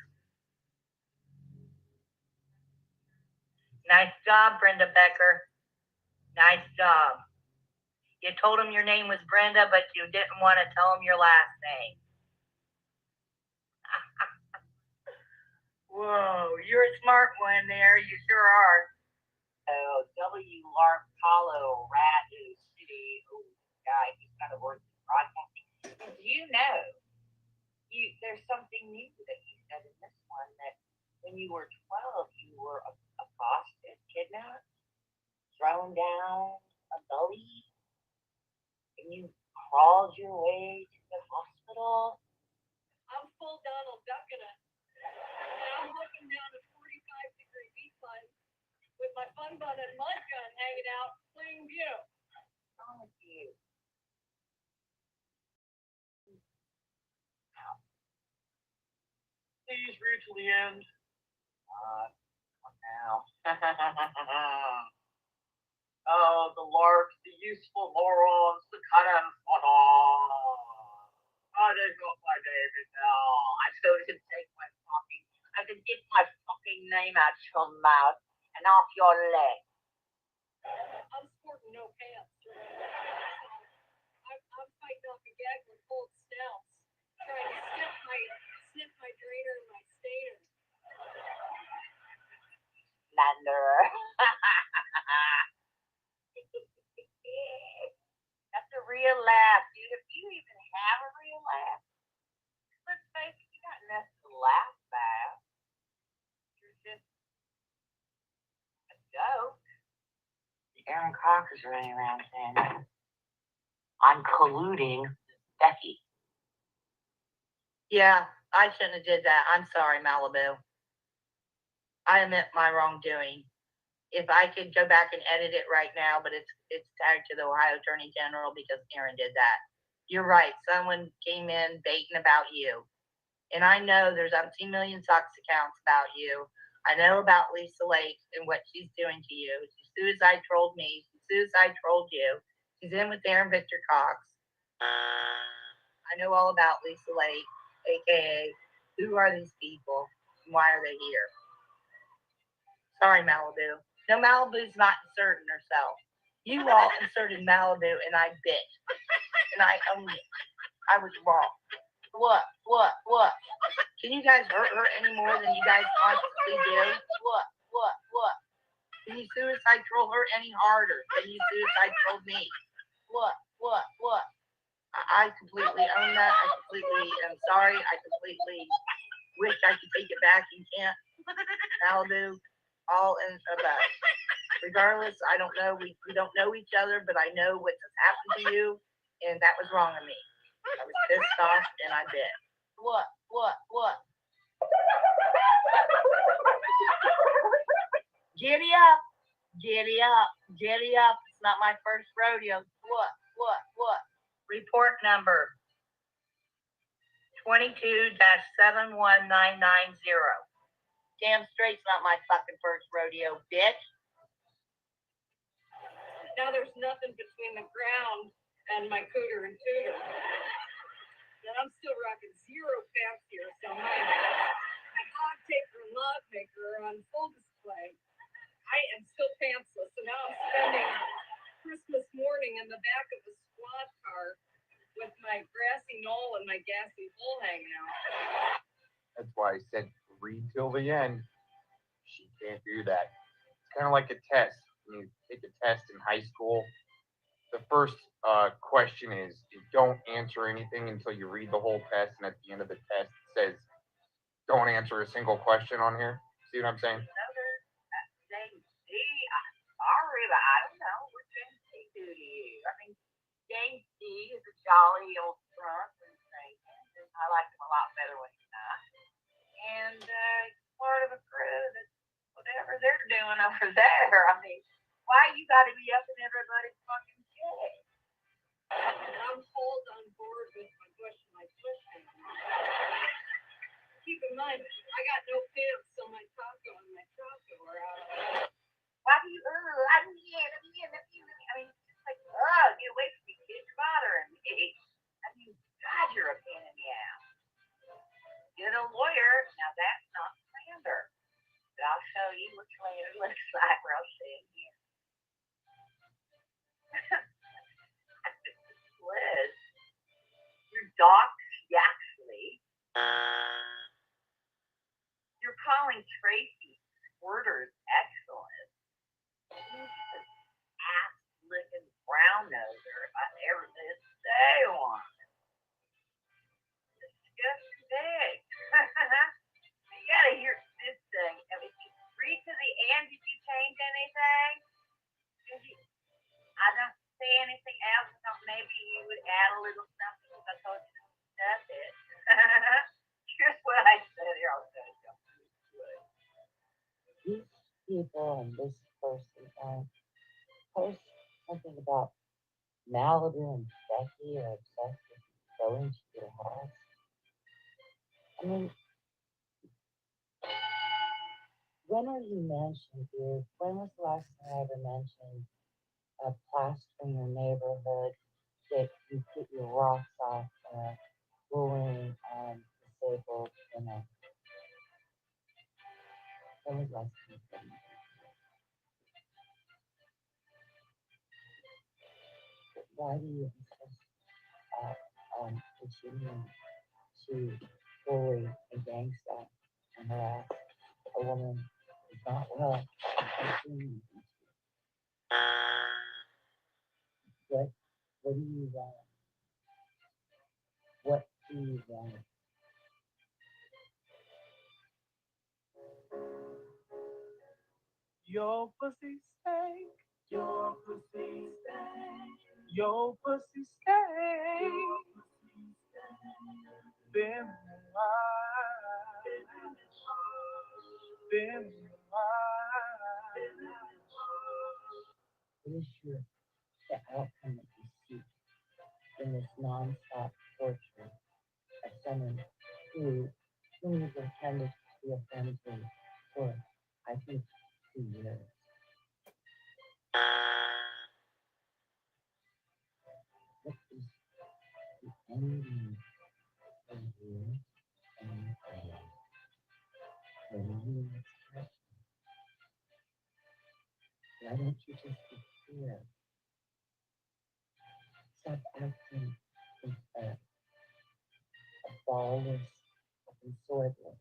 N: Nice job, Brenda Becker. Nice job. You told him your name was Brenda, but you didn't want to tell him your last name. Whoa, you're a smart one there. You sure are.
M: Oh, W. Lark Hollow, Radu City. Oh, guy, he's got to work in broadcasting. Do you know, there's something new that you said in this one, that when you were 12, you were accosted, kidnapped, thrown down a gully, and you crawled your way to the hospital.
P: I'm full Donald ducking it. And I'm looking down a 45-degree decline with my fun bun and mud gun hanging out, plain view.
M: What's wrong with you?
F: Please read to the end.
M: What now?
F: Oh, the larks, the useful morons, the cannons, I didn't got my name in now.
M: I told him to take my fucking, I can get my fucking name out your mouth and off your leg.
P: I'm sporting no pants. I'm fighting off a gag with cold snouts, trying to sniff my drainer and my stainer.
M: Slanderer. That's a real laugh, dude. If you even have a real laugh, let's face it, you got nothing to laugh about. You're just a joke. Aaron Cox is running around saying, I'm colluding with Becky.
N: Yeah, I shouldn't have did that. I'm sorry, Malibu. I admit my wrongdoing. If I could go back and edit it right now, but it's tagged to the Ohio Attorney General because Aaron did that. You're right. Someone came in baiting about you. And I know there's umpteen million Sox accounts about you. I know about Lisa Lake and what she's doing to you. She suicide trolled me. She suicide trolled you. She's in with Aaron Victor Cox. I know all about Lisa Lake, a.k.a. who are these people and why are they here? Sorry, Malibu. No, Malibu's not inserting herself. You all inserted Malibu, and I bit. And I owned it. I was wrong. What? Can you guys hurt her any more than you guys constantly do? What? Can you suicide troll her any harder than you suicide trolled me? What? I completely own that. I completely am sorry. I completely wish I could take it back and can't. Malibu. All in about. Regardless, I don't know. We don't know each other, but I know what has happened to you, and that was wrong of me. I was pissed off, and I bit. What? Giddy up. It's not my first rodeo. What? Report number 22-71990. Damn straight's not my fucking first rodeo, bitch.
P: Now there's nothing between the ground and my cooter and tooter. And I'm still rocking 0 pants here, so my hog taker and log maker are on full display. I am still pantsless, so now I'm spending Christmas morning in the back of a squad car with my grassy knoll and my gassy bull hanging out.
Q: That's why I said read till the end. She can't do that. It's kind of like a test. When you take a test in high school, the first question is you don't answer anything until you read the whole test, and at the end of the test it says don't answer a single question on here. See what I'm saying?
L: James D. Sorry, but I don't know what James D do to you. I mean, James D is a jolly old front and and I like him a lot better when he's not. And part of a crew that whatever they're doing over there. I mean, why you got to be up in everybody's fucking shit?
P: I'm hold on board with my bush and my bush. Keep in mind, I got no pants, so my taco and my taco are out.
L: Why do you, let me in. I mean, it's just like, get away from me, kid, you're bothering me. I mean, God, you're a pain in the ass. Get a lawyer, now that's not slander. But I'll show you what slander looks like where I'll say it here. Liz, your doxy, actually. You're calling Tracy Squirters excellent. He's an ass-licking brown noser if I ever did say one. Disgusting big. You gotta hear this thing. I mean, read to the end. Did you change anything? I don't say anything else. So maybe you would add a little something if I told you to stuff it. Here's what I said here. I'll say it.
N: These people and this person post something about Malibu and Becky are obsessed with going to your house. I mean, when are you mentioned, dude? When was the last time I ever mentioned plastering your neighborhood, that you get your rocks off bullying disabled, when was the last time you said that? Why do you continue to bully and gangsta and harass a woman who's not well? What do you want? What do you want?
F: Your pussy stank. Your pussy stank. Your pussy stank. Been
N: What is the outcome that you seek in this non-stop torture of someone who is intended to be a friend to for, I think, 2 years? What is the ending of you and I? Why don't you just be clear? Stop acting like a ballless, fucking swordless.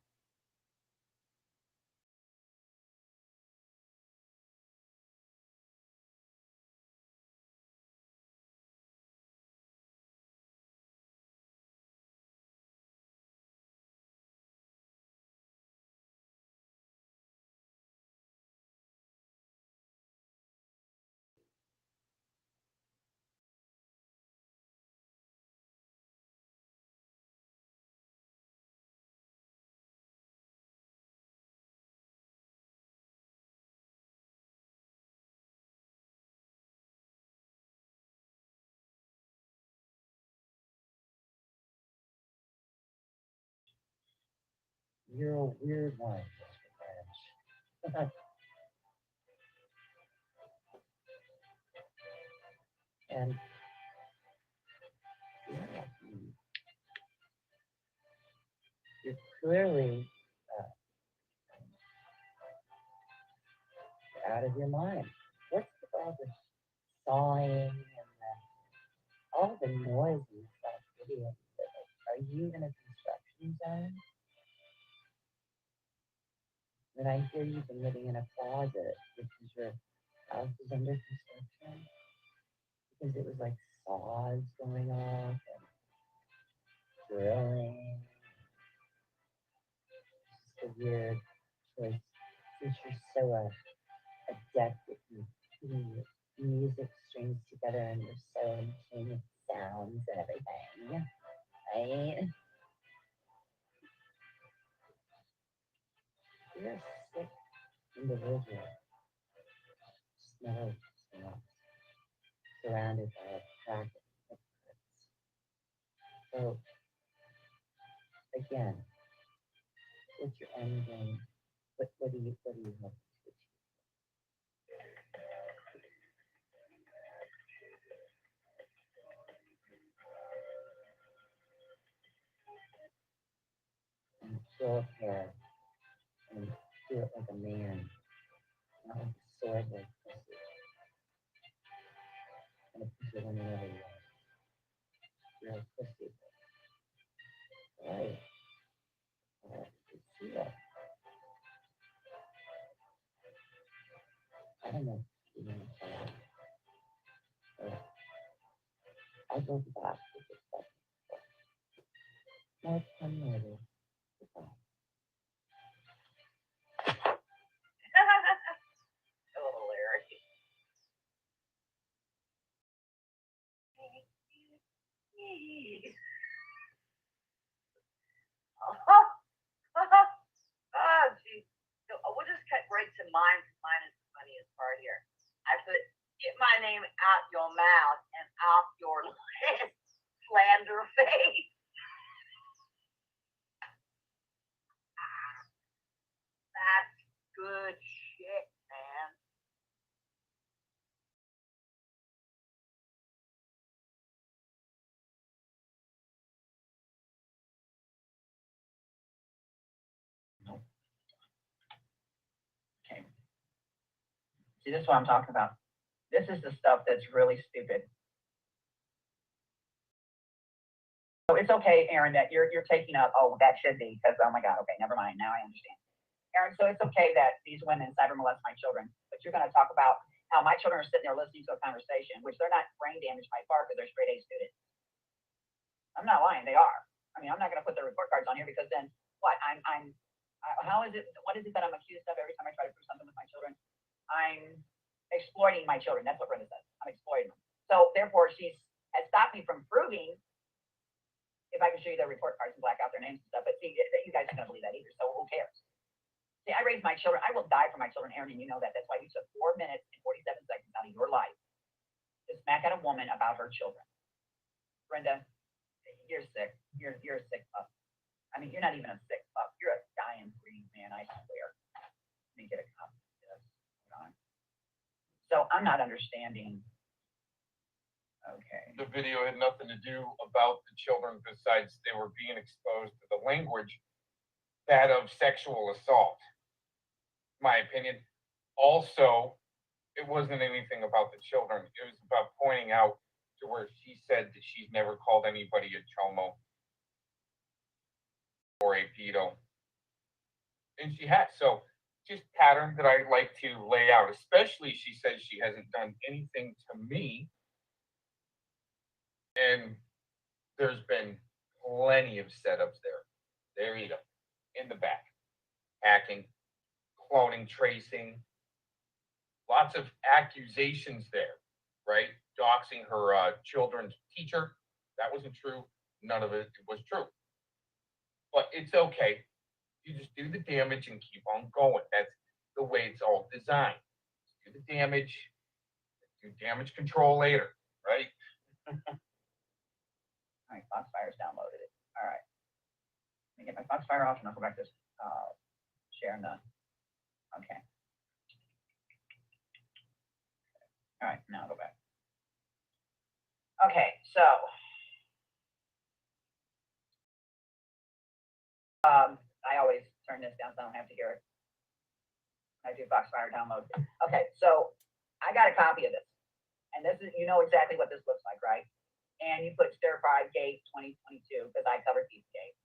N: You're a weird one, Mr. Branch. And You're clearly out of your mind. What's with all the sawing and all the noise in that video? Are you in a construction zone? Then I hear you've been living in a closet, which is your house is under construction. Because it was like saws going off and drilling. It's just a weird choice. Since you're so adept at putting music strings together and you're so in tune with sounds and everything, right? You're a sick individual. Smells, surrounded by a pack of hypocrites. So, again, what's your end game? What do you hope to achieve? And short hair and do it like a man, not like a sword like pussy. And a pussy when you're really you're a pussy. Right. You see that. I don't know if you're gonna tell it. But I'll go back with this stuff. More fun later. Goodbye.
L: So hilarious. Oh, geez. So we'll just cut right to mine. Mine is the funniest part here. I put, get my name out your mouth and off your list, slander face. That's good shit, man.
R: Okay. See, this is what I'm talking about. This is the stuff that's really stupid. So it's okay, Aaron, that you're taking up, oh, that should be, because, oh my God, okay, never mind, now I understand. Aaron, so it's okay that these women cyber molest my children, but you're going to talk about how my children are sitting there listening to a conversation, which they're not brain damaged by far because they're straight A students. I'm not lying, they are. I mean, I'm not going to put their report cards on here because then what? How is it, what is it that I'm accused of every time I try to prove something with my children? I'm exploiting my children. That's what Brenda says. I'm exploiting them. So therefore, has stopped me from proving, if I can show you their report cards and black out their names and stuff. But see, you guys aren't going to believe that either. So who cares? See, I raised my children. I will die for my children, Aaron, and you know that. That's why you took 4 minutes and 47 seconds out of your life to smack at a woman about her children. Brenda, you're sick. You're a sick pup. I mean, you're not even a sick pup. You're a dying breed, man. I swear. Let me get a copy of this. Hold on. So I'm not understanding. Okay.
C: The video had nothing to do about the children besides they were being exposed to the language that of sexual assault. My opinion. Also, it wasn't anything about the children. It was about pointing out to where she said that she's never called anybody a chomo or a pedo. And she has. So just pattern that I like to lay out, especially she says she hasn't done anything to me. And there's been plenty of setups there. There you go. In the back. Hacking, cloning, tracing. Lots of accusations there, right? Doxing her children's teacher. That wasn't true. None of it was true. But it's okay. You just do the damage and keep on going. That's the way it's all designed. Do the damage. Do damage control later, right?
R: All right, Foxfire's downloaded it. All right. Let me get my Foxfire off and I'll go back to share none. Okay. All right, now I'll go back. Okay, so I always turn this down so I don't have to hear it. I do Foxfire download. Okay, so I got a copy of this. And this is, you know exactly what this looks like, right? And you put stir fried gate 2022 because I covered Pizzagate.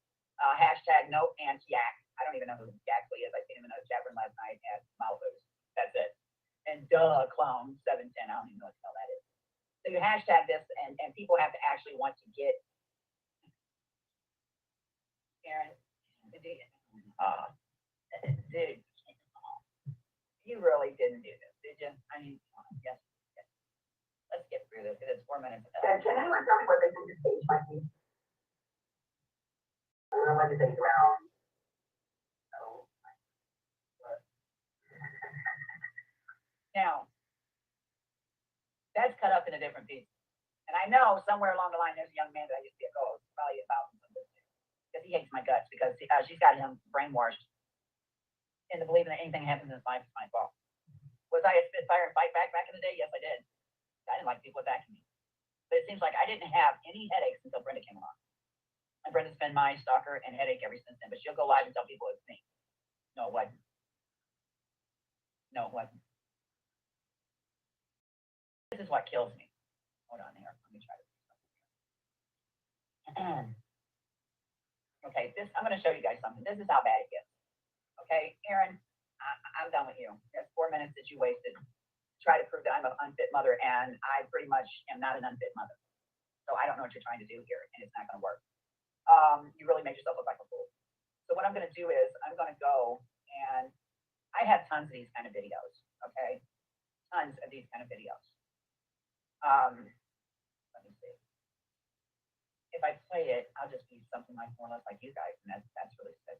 R: Hashtag no anti-yak. I don't even know who Yaxley is. I seen him in a chat room last night at Malfo's. That's it. And clone 710. I don't even know what the hell that is. So you hashtag this, and people have to actually want to get Aaron. Dude, you really didn't do this, did you? I mean, yes. Let's get through this because it's 4 minutes.
M: Can anyone tell me what they think the stage might be? I don't know what to think around.
R: Now, that's cut up into different pieces. And I know somewhere along the line there's a young man that I used to be a co-host, probably about because he hates my guts because she's got him brainwashed into believing that anything happens in his life is my fault. Was I a spitfire and fight back in the day? Yes, I did. I didn't like people attacking me. But it seems like I didn't have any headaches until Brenda came along. And Brenda's been my stalker and headache ever since then. But she'll go live and tell people it's me. No, it wasn't. No, it wasn't. This is what kills me. Hold on here. Let me try to. Okay, I'm going to show you guys something. This is how bad it gets. Okay, Aaron, I'm done with you. There's 4 minutes that you wasted. Try to prove that I'm an unfit mother, and I pretty much am not an unfit mother. So I don't know what you're trying to do here, and it's not going to work. You really made yourself look like a fool. So what I'm going to do is I'm going to go, and I have tons of these kind of videos. Okay, tons of these kind of videos. Let me see. If I play it, I'll just be something like more or less like you guys, and that's really sick.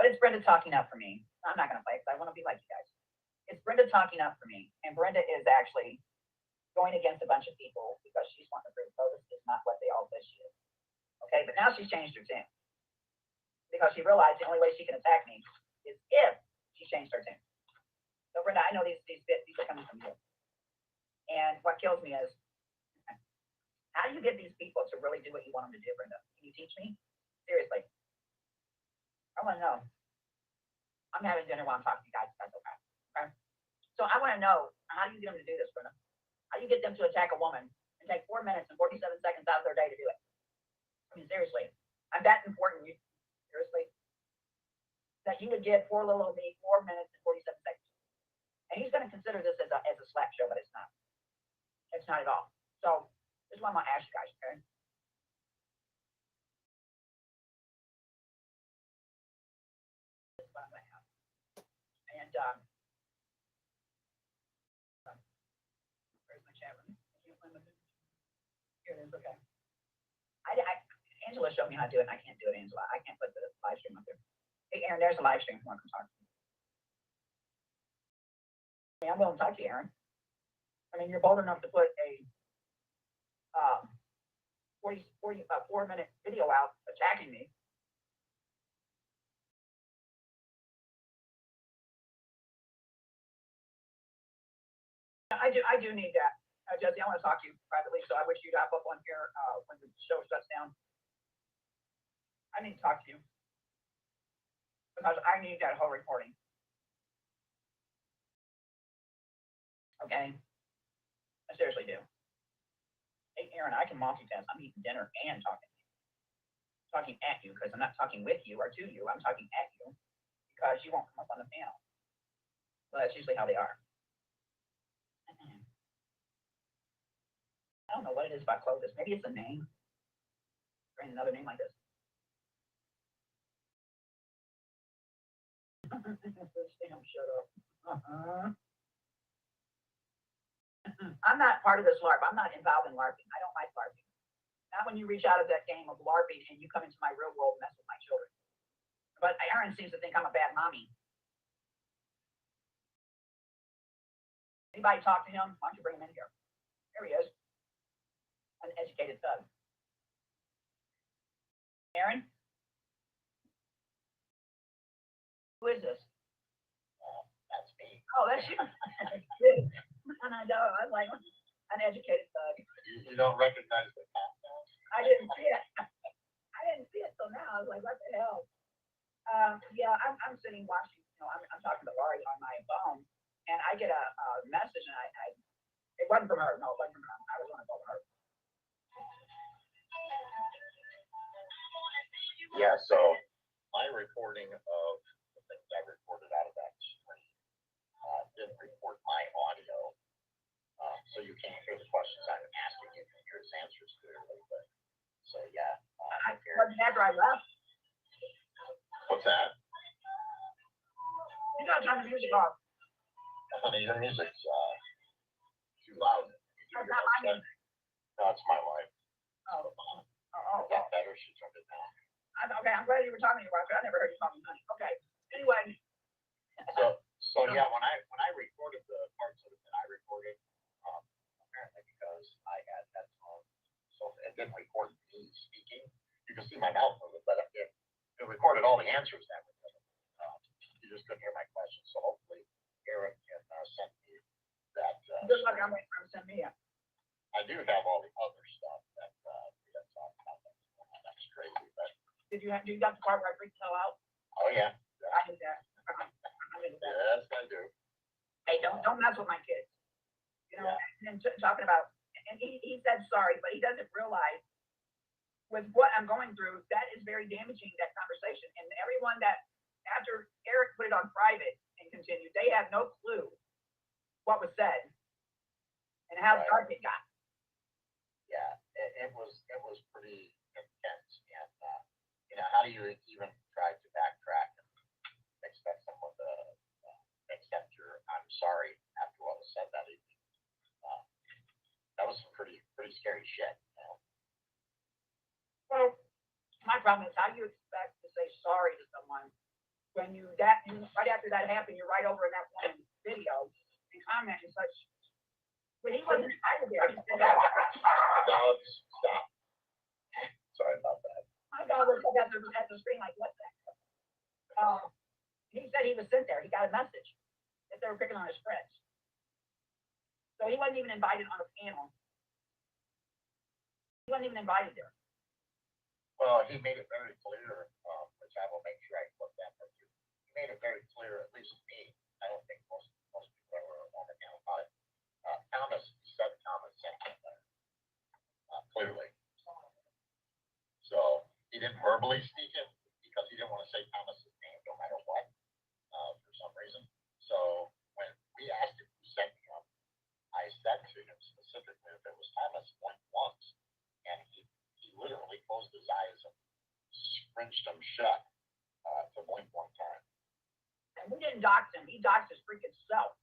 R: But it's Brenda talking up for me. I'm not going to play it because I want to be like you guys. It's Brenda talking up for me, and Brenda is actually going against a bunch of people because she's wanting to prove Lotus is not what they all say she is. Okay, but now she's changed her tune because she realized the only way she can attack me is if she changed her tune. So Brenda, I know these are coming from you, and what kills me is how do you get these people to really do what you want them to do, Brenda? Can you teach me? Seriously, I want to know. I'm having dinner while I'm talking to you guys. That's okay. Okay. So I want to know, how do you get them to do this, Brenda? How do you get them to attack a woman and take 4 minutes and 47 seconds out of their day to do it? I mean, seriously, I'm that important. Seriously, that you would give poor little old me 4 minutes and 47 seconds, and he's going to consider this as a slap show, but it's not. It's not at all. So this is what I'm going to ask you guys, okay? This is what I'm going to have, and where's my chat room? Here it is. Okay. Angela showed me how to do it, and I can't do it, Angela. I can't put the live stream up there. Hey, Aaron, there's a live stream if you want to come talk to me. I'm going to talk to you, Aaron. I mean, you're bold enough to put a 4-minute video out attacking me. I do need that. Jesse, I want to talk to you privately, so I wish you'd hop up on here when the show shuts down. I need to talk to you because I need that whole recording. Okay? I seriously do. Hey, Aaron, I can multitask. I'm eating dinner and talking to you. Talking at you because I'm not talking with you or to you. I'm talking at you because you won't come up on the panel. Well, that's usually how they are. I don't know what it is about Clovis. Maybe it's a name. Or another name like this. Damn, shut up. I'm not part of this LARP. I'm not involved in LARPing. I don't like LARPing. Not when you reach out of that game of LARPing and you come into my real world and mess with my children. But Aaron seems to think I'm a bad mommy. Anybody talk to him? Why don't you bring him in here? There he is. An educated thug. Aaron? Who is this? That's me. Oh, that's you. And I know, I'm like, an educated thug.
F: You don't recognize the cat now?
R: I didn't see it. I didn't see it till now. I was like, what the hell? Yeah, I'm sitting watching, I'm talking to Laurie on my phone, and I get a message, and it wasn't from her. No, it wasn't from her. I was on the phone with her.
F: Yeah, so my recording of the things I recorded out of that stream didn't record my audio, so you can't hear the questions I'm asking. You can hear his answers clearly, but so yeah.
R: Wasn't after I left.
F: What's that?
R: You gotta turn the music off.
F: Honey, the music's too loud.
R: That's not my music.
F: No, it's my wife.
R: Oh.
F: Got better. She turned it down.
R: Okay, I'm glad you were talking to your wife. I never heard you talking to honey. Okay. Anyway.
F: So yeah, when I recorded the parts of it that I recorded, apparently because I had headphones, so it didn't record me speaking. You can see my mouth moving, but it recorded all the answers that were given. You just couldn't hear my questions. So hopefully Eric can send me that.
R: Good luck. I'm waiting for him to send me up.
F: I do have all the other stuff that we had talked about. That's crazy, but.
R: Do you got the part where I freaked the hell out?
F: Oh yeah.
R: I did that.
F: Yes, I do.
R: Hey, don't mess with my kids. And talking about, and he said sorry, but he doesn't realize with what I'm going through, that is very damaging, that conversation. And everyone that, after Eric put it on private and continued, they have no clue what was said and how dark it got.
F: Yeah, it was pretty intense, and how do you even try to backtrack and expect someone to accept your "I'm sorry" after what was said that evening? That was some pretty scary shit.
R: Well, my problem is, how do you expect to say sorry to someone when right after that happened, you're right over in that one video and commenting such. But he wasn't excited there.
F: No, stop. Sorry about that.
R: My dog was at the screen like, what the heck? He said he was sent there. He got a message that they were picking on his friends. So he wasn't even invited on a panel. He wasn't even invited there.
F: Well, he made it very clear, which I will make sure I put that for you. He made it very clear, at least to me. I don't think most people ever want to know about it. Thomas sent him there, clearly. So he didn't verbally speak it because he didn't want to say Thomas's name no matter what, for some reason. So when we asked him who sent him, I said to him specifically if it was Thomas, went once, and he literally closed his eyes and sprinched them shut to blink one time.
R: And we didn't dox him. He doxed his freaking self.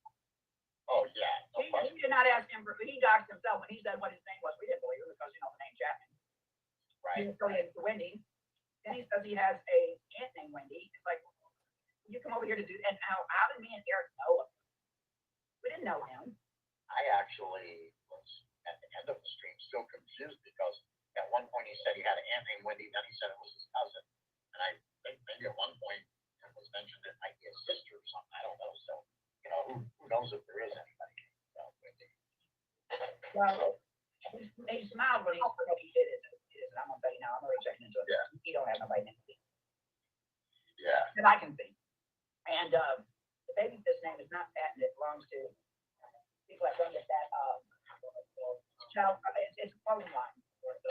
F: Oh yeah.
R: No he did not ask him. He doxed himself when he said what his name was. We didn't believe it because the name Chapman.
F: Right.
R: He was affiliated to Wendy. Then he says he has a aunt named Wendy. It's like, you come over here to do, and how did me and Eric know him? We didn't know him.
F: I actually was at the end of the stream still confused because at one point he said he had an aunt named Wendy, then he said it was his cousin. And I think maybe at one point it was mentioned it might be a sister or something. I don't know. So, who knows if there is anybody named Wendy.
R: Well, he smiled when he did it. I'm gonna tell you now, I'm already checking into it.
F: Yeah.
R: He don't have nobody named Wendy.
F: Yeah.
R: That I can see. And the baby, this name is not patented. It belongs to people that run that child. It's a clothing line.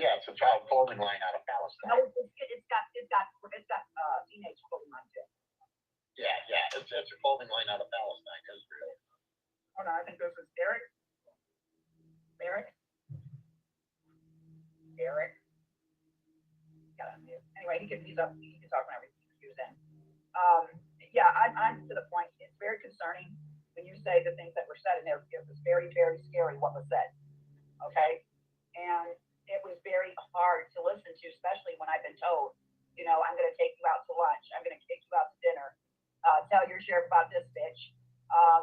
F: Yeah, it's a child clothing line out of Palestine.
R: No, it's got teenage clothing line too.
F: Yeah, it's a clothing line out of Palestine, Israel.
R: Hold on, I think this is Eric. Got on mute. Anyway, he's up. He can talk whenever he was in. Yeah, I'm to the point. It's very concerning when you say the things that were said, and it was very, very scary what was said. Okay, and it was very hard to listen to, especially when I've been told, I'm going to take you out to lunch. I'm going to take you out to dinner. Tell your sheriff about this bitch.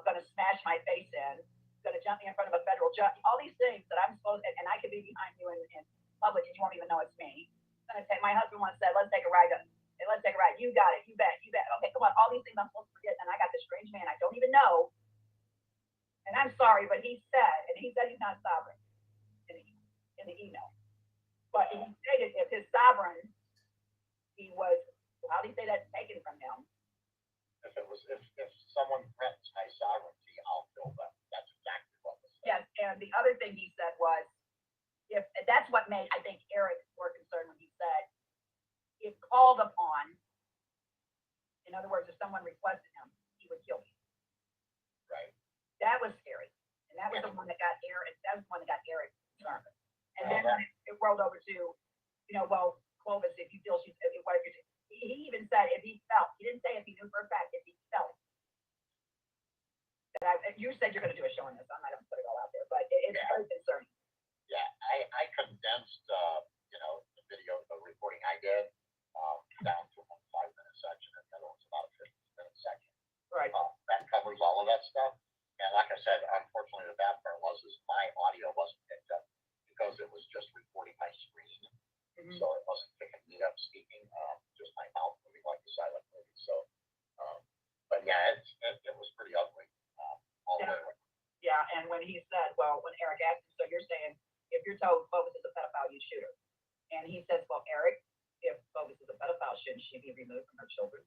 R: Going to smash my face in. Going to jump me in front of a federal judge. All these things that I'm supposed, and I could be behind you in public, and you won't even know it's me. My husband once said, let's take a ride. Let's take a ride. You got it. You bet. Okay, come on. All these things I'm supposed to forget, and I got this strange man I don't even know. And I'm sorry, but he said he's not sovereign in the email. But he stated if his sovereign, he was, how do you say that, taken from him? someone requested him, he would kill me.
F: Right.
R: That was scary. And that was the one that got Eric, that was the one that got Eric concerned. And then it rolled over to, you know, well, Clovis, if you feel she's, what if you're, he even said if he felt, he didn't say if he knew for a fact, if he felt. You said you're going to do a show on this. I'm not going to put it all out there, but it's very concerning.
F: Yeah, I condensed, you know, the video, the reporting I did, down to one 5-minute section, and the other one's about a 15-minute section.
R: Right.
F: That covers all of that stuff. And like I said, unfortunately, the bad part was my audio wasn't picked up because it was just recording my screen, so it wasn't picking me up speaking, just my mouth moving like a silent movie. So, but yeah, it was pretty ugly. All the way around.
R: Yeah, and when he said, well, when Eric asked him, so you're saying if you're told Clovis is a pedophile, you'd shoot her. And he says, well, Eric, if Clovis is a pedophile, shouldn't she be removed from her children?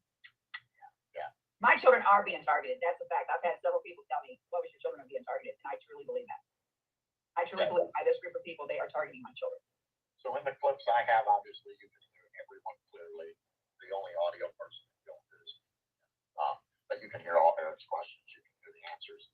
F: Yeah.
R: My children are being targeted. That's a fact. I've had several people tell me, Clovis, your children are being targeted. And I truly believe that. I truly believe by this group of people, they are targeting my children.
F: So in the clips I have, obviously, you can hear everyone clearly. The only audio person you don't hear is me. But you can hear all Eric's questions. You can hear the answers.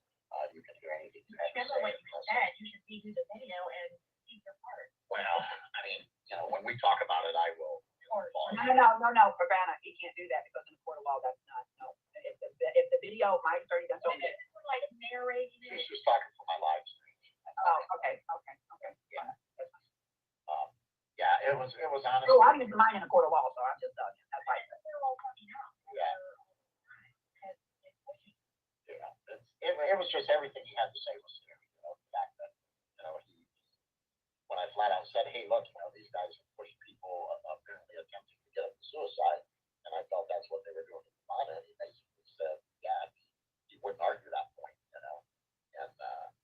F: You can hear anything you have to say.
L: Remember what you said, you should redo the video and see your part.
F: Well, I mean, you know, when we talk about it, I will.
R: No, Pravana, he can't do that because in the court of law, that's not, no. If the video, mine's already done something.
L: Like narrating it.
F: She's just talking for my live stream.
R: Oh, okay.
F: Yeah. Yeah, it was honestly.
R: Oh, I'm using mine in a court of law, so I'm just telling you. That's right.
F: Yeah. It was just everything he had to say was scary. You know, the fact that, you know, when I flat out said, hey, look, you know, these guys have pushed people apparently attempting to get up to suicide, and I felt that's what they were doing to Pravana, and he basically said, yeah, he wouldn't argue that point, you know. And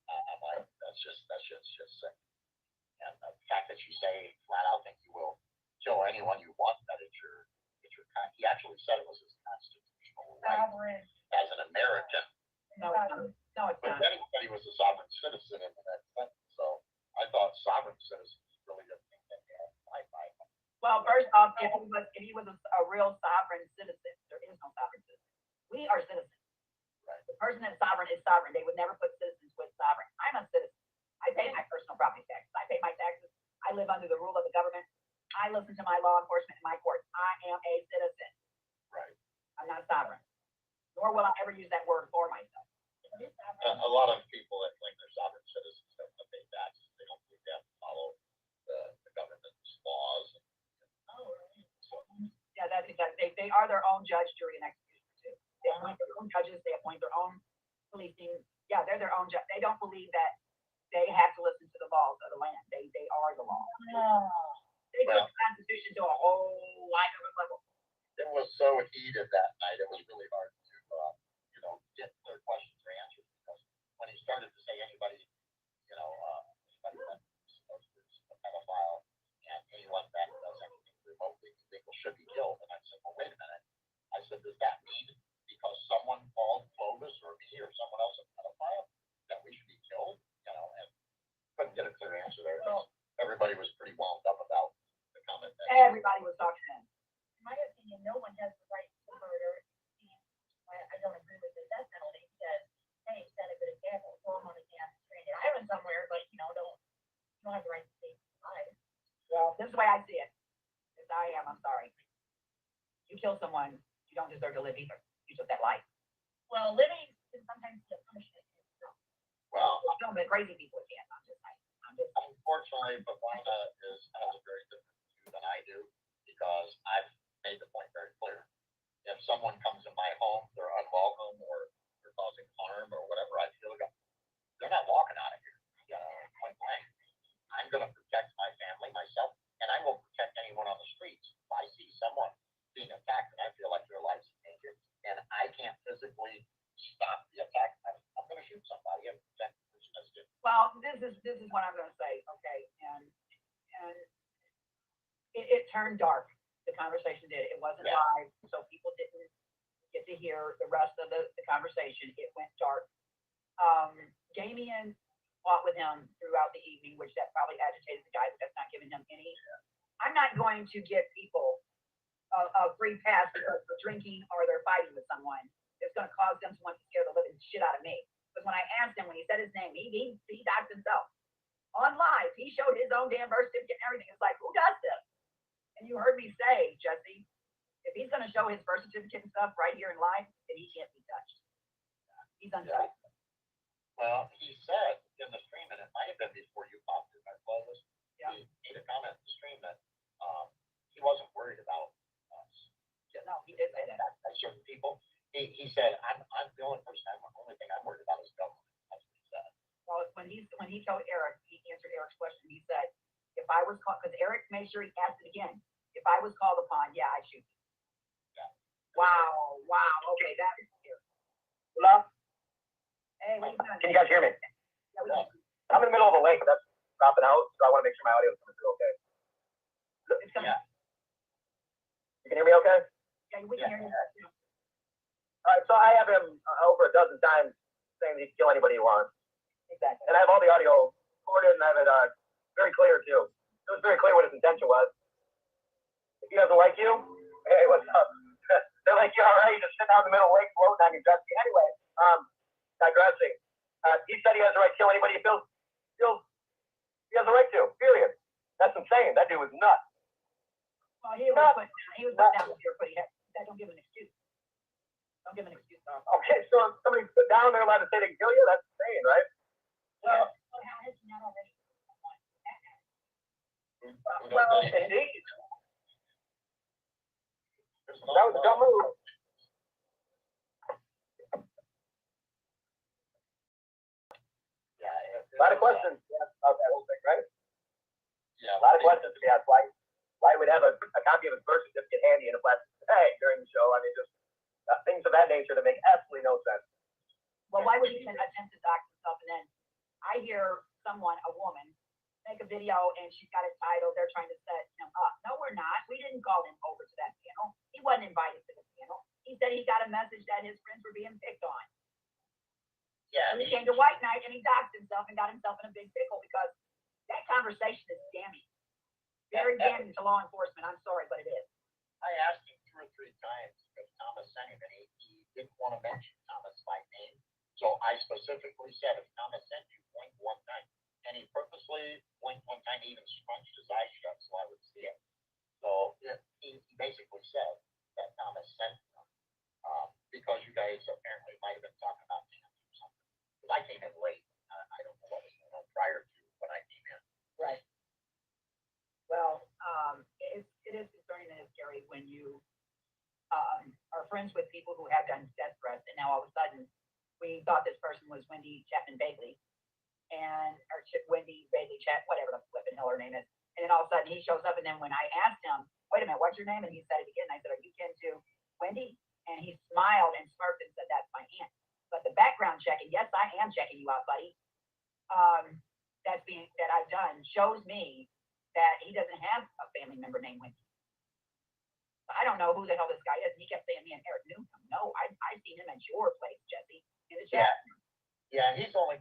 F: I'm like, that's just sick. And the fact that you say flat out that you will kill anyone you want, that it's your he actually said it was his constitutional right as an American.
R: No, it's
F: But
R: not.
F: then he was a sovereign citizen in the next sentence, so I thought sovereign citizen was really a thing that he had to fight by.
R: Well, first off, if he was a real sovereign citizen, there is no sovereign citizen. We are citizens.
F: Right.
R: The person that's sovereign is sovereign. They would never put citizens with sovereign. I'm a citizen. I pay my personal property taxes. I pay my taxes. I live under the rule of the government. I listen to my law enforcement in my courts. I am a citizen.
F: Right.
R: I'm not sovereign. Nor will I ever use that word for myself.
F: A lot of people that claim they're sovereign citizens don't pay taxes. They don't believe they have to follow the government's laws.
R: Yeah, that's exactly. They are their own judge, jury, and executioner too. They appoint their own judges. They appoint their own policing. Yeah, they're their own judge. They don't believe that they have to listen to the laws of the land. They are the law. They took the Constitution to a whole lot of level.
F: It was so heated that night. It was really hard to, you know, get their questions or answers because when he started to say anybody, you know, anybody that's supposed to be a pedophile and anyone that does anything remotely illegal should be killed. And I said, well, wait a minute. I said, does that mean because someone called Clovis or me or someone else a pedophile that we should be killed? You know, and couldn't get a clear answer there. Everybody was pretty wound up about the comment.
R: Everybody was talking to him.
L: In my opinion, no one has the right to murder. I don't agree with the death penalty because, hey, set a good example. Throw them on a damn stranded island somewhere, but you don't have the right to save lives.
R: Well, this is the way I see it. As I am, I'm sorry. You kill someone, you don't deserve to live either. You took that life.
L: Well, living can sometimes be a punishment in itself.
F: Well,
R: some of the crazy people can't. I'm just saying.
F: Unfortunately, Pravana has a very different view than I do because I've made the point very clear. If someone comes in my home, they're unwelcome or they're causing harm or whatever, I feel like they're not walking out of here. Point blank. I'm going to protect my family, myself, and I will protect anyone on the streets. If I see someone being attacked and I feel like their life's in danger and I can't physically stop the attack, I'm going to shoot somebody and protect the person that's doing it.
R: Well, this is what I'm going to say, okay? And it turned dark. The conversation did. It wasn't live, so people didn't get to hear the rest of the conversation. It went dark. Damien fought with him throughout the evening, which that probably agitated the guy, but that's not giving him any. I'm not going to give people a free pass because they're drinking or they're fighting with someone. It's going to cause them to want to scare the living shit out of me. Because when I asked him, when he said his name, he doxed himself. On live, he showed his own damn birth certificate and everything. It's like, who does this? And you heard me say, Jesse, if he's going to show his birth certificate and stuff right here in live, then he can't be touched. He's untouchable.
F: Well, he said in the stream, and it might have been before you popped in my clothes, he made a comment in the stream that he wasn't worried about us.
R: No, he did say that.
F: Certain people. He said, I'm the only person, the only thing I'm worried about is government. That's what he said.
R: Well, when he told Eric, he answered Eric's question. He said, if I was called, because Eric made sure he asked it again. If I was called upon, yeah, I'd shoot you.
F: Yeah.
R: Wow. Okay, that is scary.
S: Hello?
R: Hey, what are you doing?
S: Can you guys hear me?
R: Yeah, we can.
S: I'm in the middle of a lake that's dropping out, so I want to make sure my audio is coming through okay.
R: It's coming.
S: Yeah. You can hear me okay?
R: Yeah, we can hear you.
S: All right, so I have him over a dozen times saying he can kill anybody he wants.
R: Exactly.
S: And I have all the audio recorded, and I have it very clear, too. It was very clear what his intention was. If he doesn't like you, hey, what's up? They're like, you all right? You're just sitting out in the middle of the lake floating on your jet ski. Anyway, digressing. He said he has the right to kill anybody he feels he has the right to, period. That's insane. That dude was nuts.
R: Well, he was put down here, but don't give him an excuse. Don't give him an excuse.
S: Okay, so if somebody's put down, they're allowed to say they can kill you? That's insane, right?
R: Well, how has he not already?
S: Well, indeed. That was a dumb move. A lot of questions about that whole thing, right?
F: Yeah.
S: A lot of questions to be asked. Why would have a copy of his birth certificate handy in a plastic bag during the show? I mean, just things of that nature that make absolutely no sense.
R: Well, why would he attempt to dox himself? And then I hear someone, a woman, make a video and she's got a title. They're trying to set him up. No, we're not. We didn't call him over to that panel. He wasn't invited to the panel. He said he got a message that his friends were being picked on.
F: Yeah.
R: And he came to White Night and he doxed himself and got himself in a big pickle because that conversation is damning. Very damning to law enforcement. I'm sorry, but it is.
F: I asked him 2 or 3 times if Thomas sent him, and he didn't want to mention Thomas by name. So I specifically said, if Thomas sent you, blink one time. And he purposely blinked one time, he even scrunched his eyes shut so I would see it. So he basically said that Thomas sent him because you guys apparently might have been talking about him or something. Because I came in late. I don't know what was going on prior to when I came in.
R: Right. Well, it is concerning and it's scary when you are friends with people who have done death threats, and now all of a sudden we thought this person was Wendy Chapman Bailey, or Wendy Bailey Chat, whatever the flipping hell her name is, and then all of a sudden he shows up, and then when I asked him, wait a minute, what's your name? And he said it again. I said, are you kin to Wendy? And he smiled and smirked and said, that's my aunt. But the background check, and yes, I am checking you out, buddy, that I've done shows me that he doesn't have a family member named Wendy. I don't know who the hell this guy is. And he kept saying me and Eric knew him. No, I've seen him at your place, Jesse, in the chat.
F: Yeah, he stopped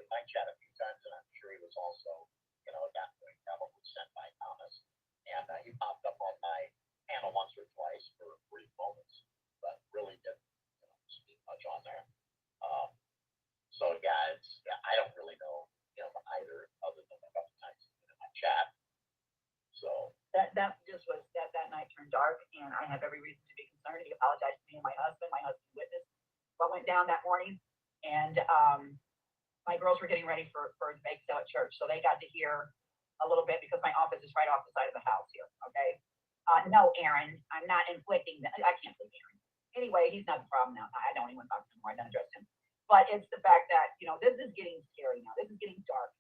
F: in my chat a few times, and I'm sure he was also, at that point, probably sent by Thomas. And he popped up on my panel once or twice for brief moments, but really didn't speak much on there. So I don't really know him either, other than a couple times in my chat. So
R: that just was that night turned dark, and I have every reason to be concerned. He apologized to me and my husband. My husband witnessed what went down that morning, and my girls were getting ready for the bake sale at church, so they got to hear a little bit because my office is right off the side of the house here. Okay. No, Aaron, I'm not inflicting that. I can't believe Aaron. Anyway, he's not the problem now. I don't even talk to him anymore. I don't address him. But it's the fact that, this is getting scary now. This is getting dark.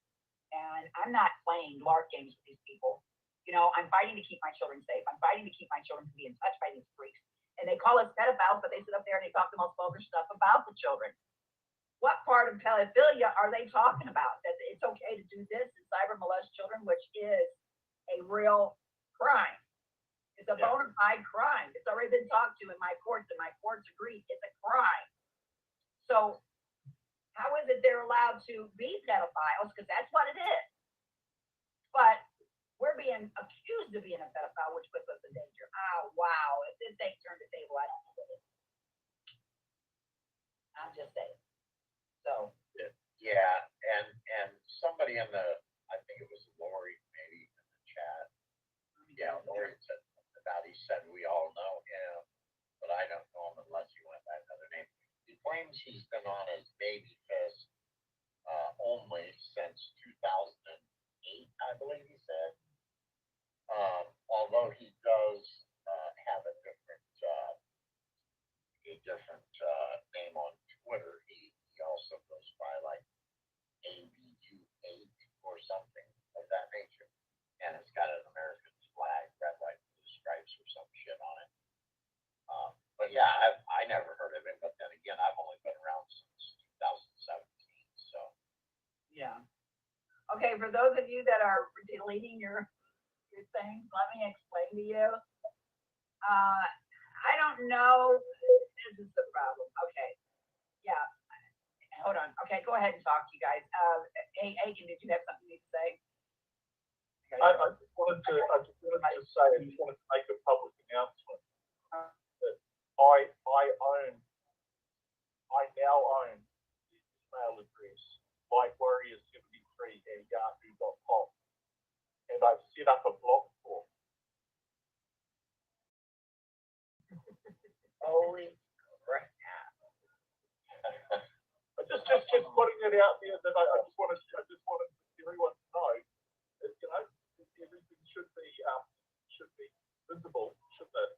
R: And I'm not playing LARP games with these people. I'm fighting to keep my children safe. I'm fighting to keep my children from being touched by these freaks. And they call us pedophiles, but they sit up there and they talk the most vulgar stuff about the children. What part of pedophilia are they talking about? That it's okay to do this and cyber molest children, which is a real crime. It's a bona fide crime. It's already been talked to in my courts, and my courts agree it's a crime. So how is it they're allowed to be pedophiles? Because that's what it is. But we're being accused of being a pedophile, which puts us in danger. Oh, wow.
F: don't know what he said about. He said we all know him, but I don't know him unless he went by another name. He claims he's been on his babyface only since 2008, I believe he said. Although he does have a different name on Twitter, he also goes by like ABU8 or something of that nature, and it's got an American flag, red, white, blue stripes or some shit on it. But yeah, I never heard of him. But then again, I've only been around since 2017, so.
R: Yeah. Okay, for those of you that are deleting your things, let me explain to you. I don't know. This is the problem. Okay. Yeah. Hold on. Okay, go ahead and talk to you guys. Hey, Aiken, did you have something to say?
H: I just wanted to say, I just wanted to make a public announcement that I now own the email address lightwarrior73@yahoo.com, and I've set up a blog form.
E: Holy crap!
H: just putting it out there that I just wanted everyone to know that everything should be visible, should it?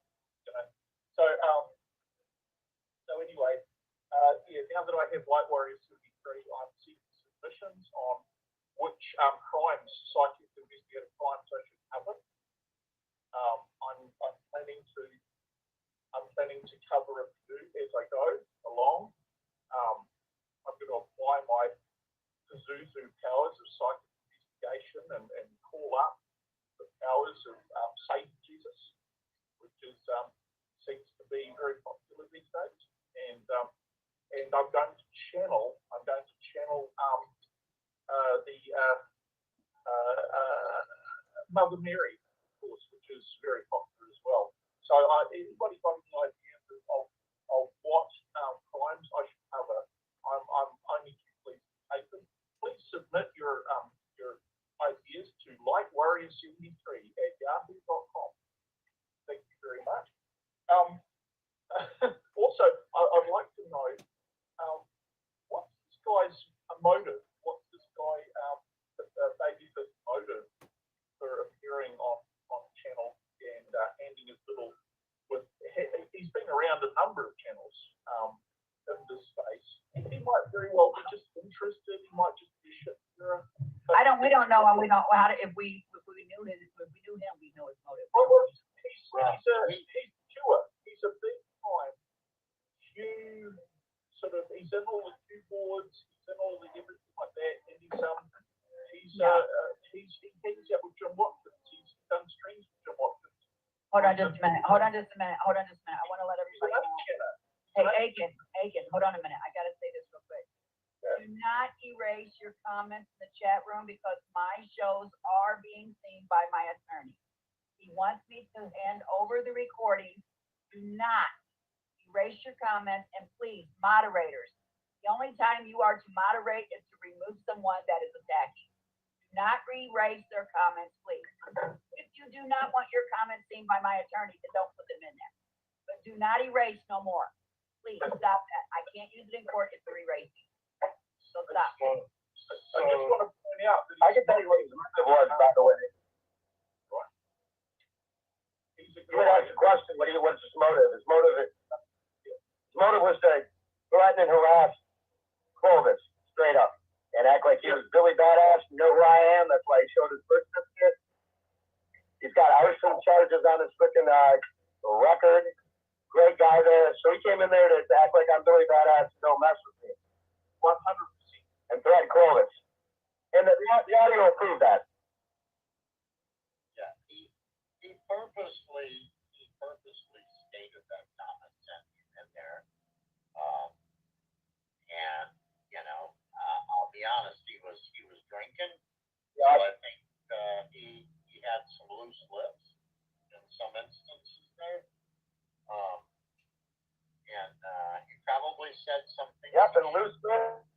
H: So anyway, now that I have White Warrior 73, I'm seeking submissions on which crimes, psychic investigative crimes I should cover. I'm planning to cover a few as I go along. I'm going to apply my Pazuzu powers of psychic investigation and call up the powers of Satan Jesus, which seems to be very popular these days. And I'm going to channel Mother Mary, of course, which is very popular as well. So anybody got any ideas of what crimes I should cover? I'm only too pleased to take them. Please submit your ideas to lightwarrior73@yahoo.com. Thank you very much. Also, I'd like to know what's this guy's motive? What's this guy, Babyface motive for appearing on channel and handing his little? He's been around a number of channels in this space. He might very well be just interested. He might just be shit.
R: We don't know, and we don't how to, if we knew him, we know his motive.
H: Well, he's pure. He's a big time huge sort of. He's in all the keyboards. He's in all the everything like that, and he hangs out with Jim Watkins. He's done streams with Jim Watkins.
R: Hold on just a minute. I want to let everybody know. Hey, Aiken, hold on a minute. I got to say this real quick. Do not erase your comments in the chat room because my shows are being seen by my attorney. He wants me to hand over the recording. Do not erase your comments, and please, moderators, the only time you are to moderate is to remove someone that is attacking. Do not erase their comments, please. If you do not want your comments seen by my attorney, then don't put them in there. But do not erase no more. Please stop that. I can't use it in court if you're erasing. So stop.
H: I just want to point out that
S: I can tell you what his motive was, by the way. You would ask the question, what's his motive? His motive was to threaten and harass Clovis, straight up, and act like he was Billy Badass. You know who I am? That's why he showed his birth certificate. He's got arson charges on his freaking record. Great guy there. So he came in there to act like I'm Billy Badass and don't mess with me. 100%. And threaten Clovis. And the audio will prove that.
F: Yeah, he purposely stated that common sense in there. And I'll be honest, he was drinking.
S: Yeah.
F: So I think he had some loose lips in some instances there. And he probably said something.
S: Yep, and loose lips.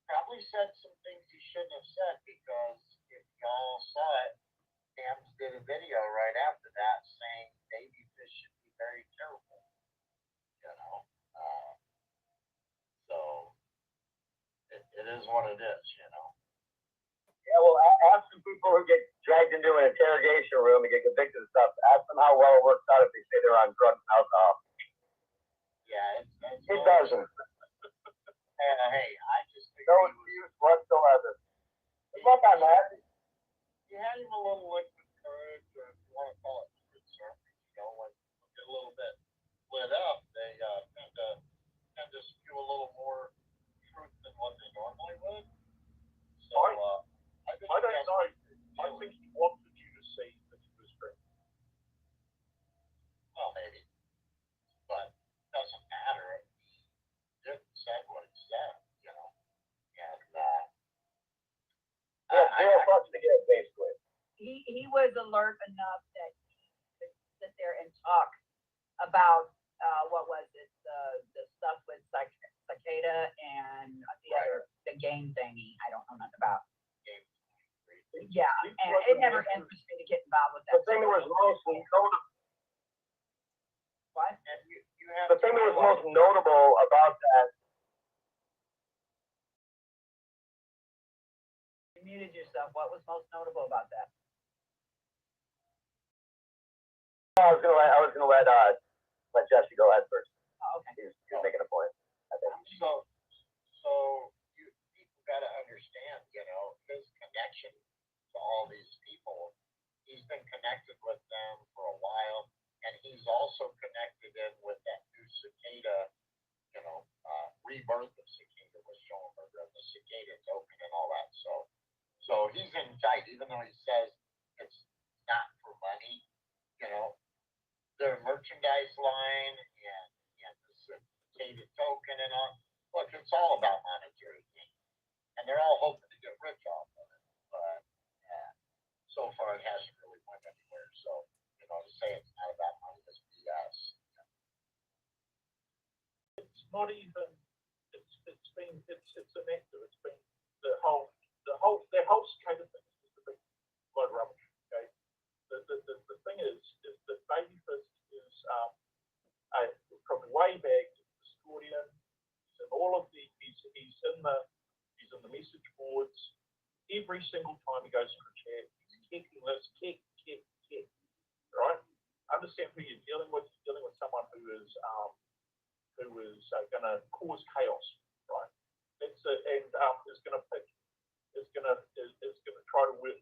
F: Probably said some things he shouldn't have said, because if y'all saw it, Simps did a video right after that saying baby fish should be very careful. You know, so it is what it is. You know.
S: Yeah, well, ask some people who get dragged into an interrogation room and get convicted of stuff. Ask them how well it works out if they say they're on drugs and alcohol.
F: Yeah,
S: it doesn't.
F: Hey, I just think
S: no excuse whatsoever. Good luck on that.
F: You had him a little liquid courage, or if you want to call it good surfing, you know, when they get a little bit lit up, they tend to spew a little more truth than what they normally would. So, I don't know. I think he wanted you to say that he was drinking. Well, maybe. But it doesn't matter. He said what he said, you know. And,
S: zero fucks to give, basically.
R: He was alert enough that he could sit there and talk about, what was it, the stuff with Cicada and the game thingy. I don't know nothing about. Yeah, and it never interested me to get involved with that.
S: The thing that was most notable.
R: What?
S: The thing that was most notable about that.
R: You muted yourself. What was most notable about that?
S: I was gonna let Jesse go ahead first.
R: Oh, okay.
S: He was making a point.
F: So people got to understand, you know, his connection to all these people. He's been connected with them for a while, and he's also connected in with that new cicada, you know, rebirth of cicada was showing her the cicada token and all that. So he's in tight, even though he says it's not for money, you know. Their merchandise line and the cicada token and all. Look, it's all about monetary gain, and they're all hoping to get rich off of it. But so far, it hasn't really went anywhere. So you know, to say it's not about money is BS.
O: It's not even. It's a nectar. It's been their whole cicada thing is just a big load of rubbish. Okay. The thing is that Babyfist is from way back historian. He's in all of the he's in the message boards. Every single time he goes to a chat, he's kicking this, kick. Right? Understand who you're dealing with. You're dealing with someone who is going to cause chaos, right? That's it, and is going to try to work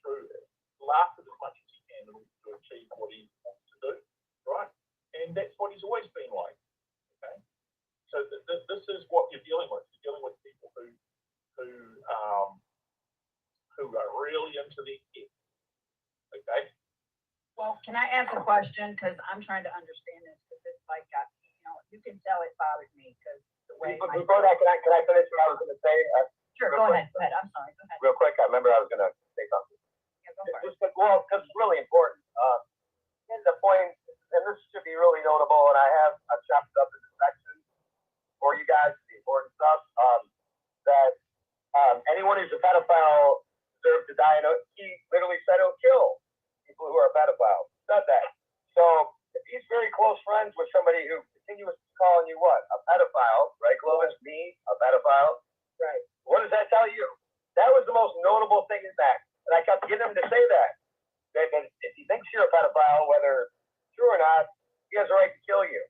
O: through it, laugh at as much as he can in order to achieve what he wants to do, right? And that's what he's always been like. Okay, so this is what you're dealing with. You're dealing with people who are really into the head. Okay.
R: Well, can I ask a question? Because I'm trying to understand this. Because it's like, you can tell it bothers me because the way.
S: Before that, can I finish what I was going to say?
R: Sure. Go ahead. I'm sorry. Go ahead.
S: Real quick, I remember I was going to say something.
R: Yeah, go for it.
S: Because it's really important. And the point, and this should be really notable, and I've chopped it up into sections for you guys, the important stuff. That anyone who's a pedophile deserves to die. And he literally said he'll kill people who are pedophiles. He said that. So if he's very close friends with somebody who continuously calling you what? A pedophile, right, Clovis? Me, a pedophile.
R: Right.
S: What does that tell you? That was the most notable thing in that. And I kept getting him to say that. That if he thinks you're a pedophile, whether true or not, he has a right to kill you.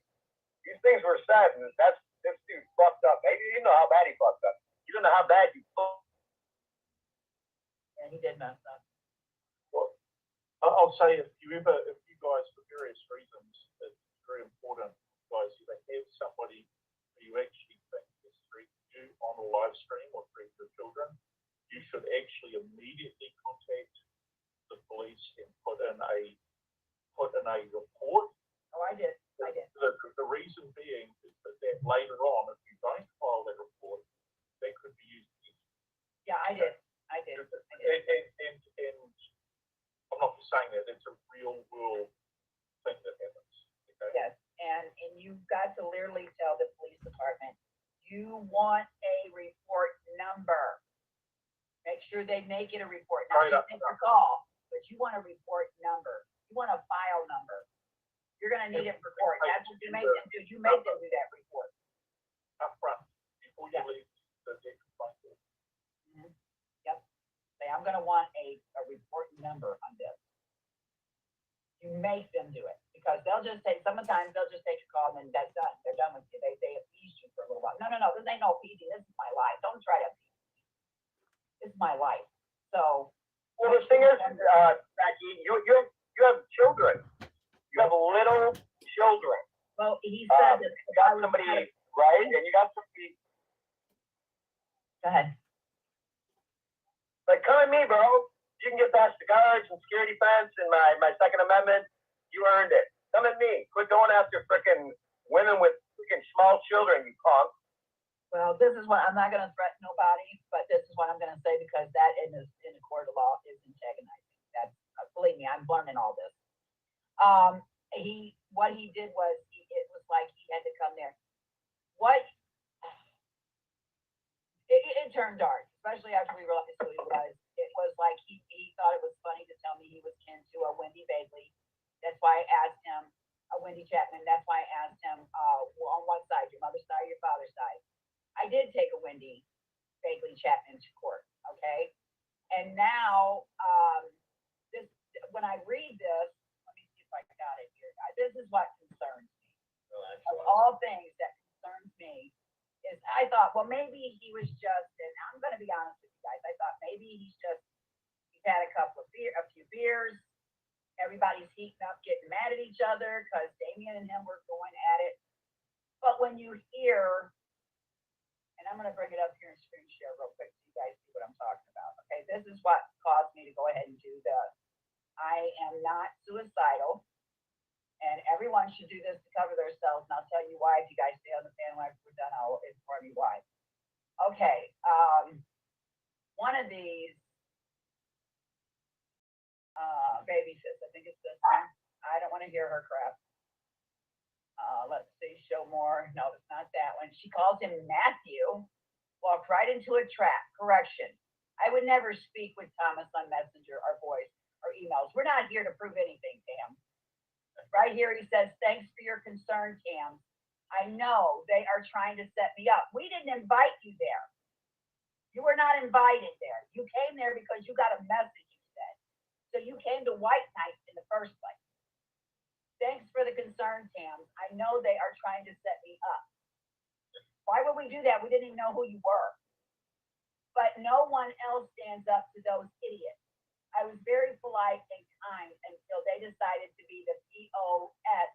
S: These things were said, and this dude fucked up. Maybe you know how bad he fucked up. You don't know how bad you fucked.
R: Yeah, he did mess up.
O: Well, I'll say if you guys, for various reasons, it's very important, guys, if they have somebody who you actually think is threatening you on a live stream or threatening your children, you should actually immediately contact the police and put in a report.
R: Oh, I did.
O: The reason being is that later on, if you don't file that report, that could be used against you.
R: Yeah, I did.
O: And I'm not just saying that, it's a real world thing that happens. Okay?
R: Yes, and you've got to literally tell the police department, you want a report number. Make sure they make it a report. Not just make a call, but you want a report number. You want a file number. You're gonna need it for court. That's what you make them do. You make them do that report.
O: Up front, before you leave the gate.
R: Yep. Say, I'm gonna want a report number on this. You make them do it because sometimes they'll just take your call and then that's done. They're done with you. They appeased you for a little while. No, this ain't no appeasing. This is my life. Don't try to appease me. This is my life. So.
S: Well, the thing is, Becky, you have children. You have little children.
R: Well, he said that
S: you got somebody, right? And you got somebody.
R: Go ahead.
S: Like, come at me, bro. You can get past the guards and security fence and my Second Amendment. You earned it. Come at me. Quit going after frickin' women with frickin' small children, you punk.
R: Well, this is what I'm not going to threaten nobody, but this is what I'm going to say because that in the court of law is antagonizing. That's believe me, I'm learning all this. What he did was it was like he had to come there. It turned dark, especially after we realized who he was. It was like he thought it was funny to tell me he was kin to a Wendy Bagley. That's why I asked him, Wendy Chapman. That's why I asked him on what side, your mother's side or your father's side. I did take a Wendy Bagley Chapman to court, okay? And now, when I read this, let me see if I got it here, guys. This is what concerns me. Of all things that concerns me is I thought, well, maybe he was just, and I'm going to be honest with you guys, I thought maybe he's had a few beers. Everybody's heating up, getting mad at each other because Damien and him were going at it. But when you hear, and I'm going to bring it up here and screen share real quick so you guys see what I'm talking about. Okay, this is what caused me to go ahead and do I am not suicidal, and everyone should do this to cover themselves, and I'll tell you why. If you guys stay on the fan when we're done, I'll inform you why. Okay, one of these, baby sis, I think it's this one. I don't want to hear her crap. Let's see, show more. No, it's not that one. She calls him Matthew, walked right into a trap. Correction. I would never speak with Thomas on Messenger or voice or emails. We're not here to prove anything, Tam. Right here he says, thanks for your concern, Tam. I know they are trying to set me up. We didn't invite you there. You were not invited there. You came there because you got a message, you said. So you came to White Night in the first place. Thanks for the concern, Tam. I know they are trying to set me up. Why would we do that? We didn't even know who you were. But no one else stands up to those idiots. I was very polite and kind until they decided to be the POS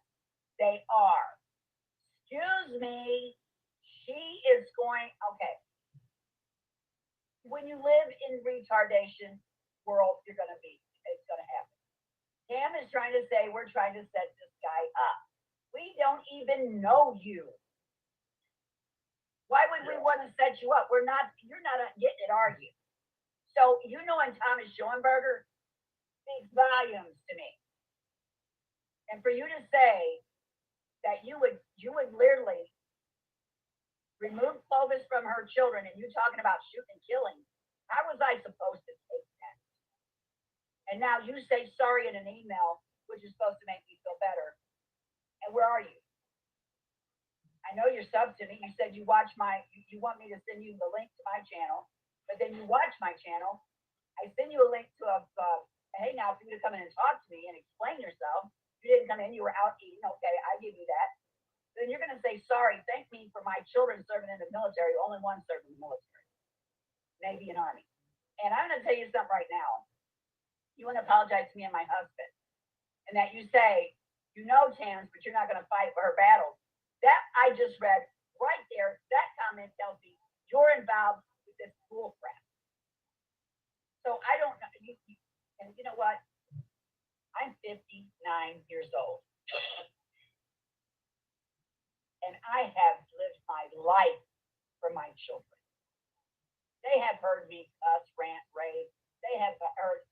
R: they are. Excuse me. She is going, okay. When you live in retardation world, it's going to happen. Cam is trying to say we're trying to set this guy up. We don't even know you. Why would we want to set you up? You're not getting it, are you? So you knowing Thomas Schoenberger speaks volumes to me. And for you to say that you would literally remove Clovis from her children and you talking about shooting and killing, how was I supposed to take that? And now you say sorry in an email, which is supposed to make me feel better. And where are you? I know you're sub to me. You said you want me to send you the link to my channel, but then you watch my channel. I send you a link to a hangout for you to come in and talk to me and explain yourself. You didn't come in, you were out eating. Okay, I give you that. Then you're going to say, sorry, thank me for my children serving in the military. Only one served in the military, Navy and Army. And I'm going to tell you something right now. You want to apologize to me and my husband. And that you say, you know Tams, but you're not going to fight for her battles. That I just read right there. That comment tells me you're involved with this bull crap. So I don't know. And you know what? I'm 59 years old. And I have lived my life for my children. They have heard me cuss, rant, rave. They have heard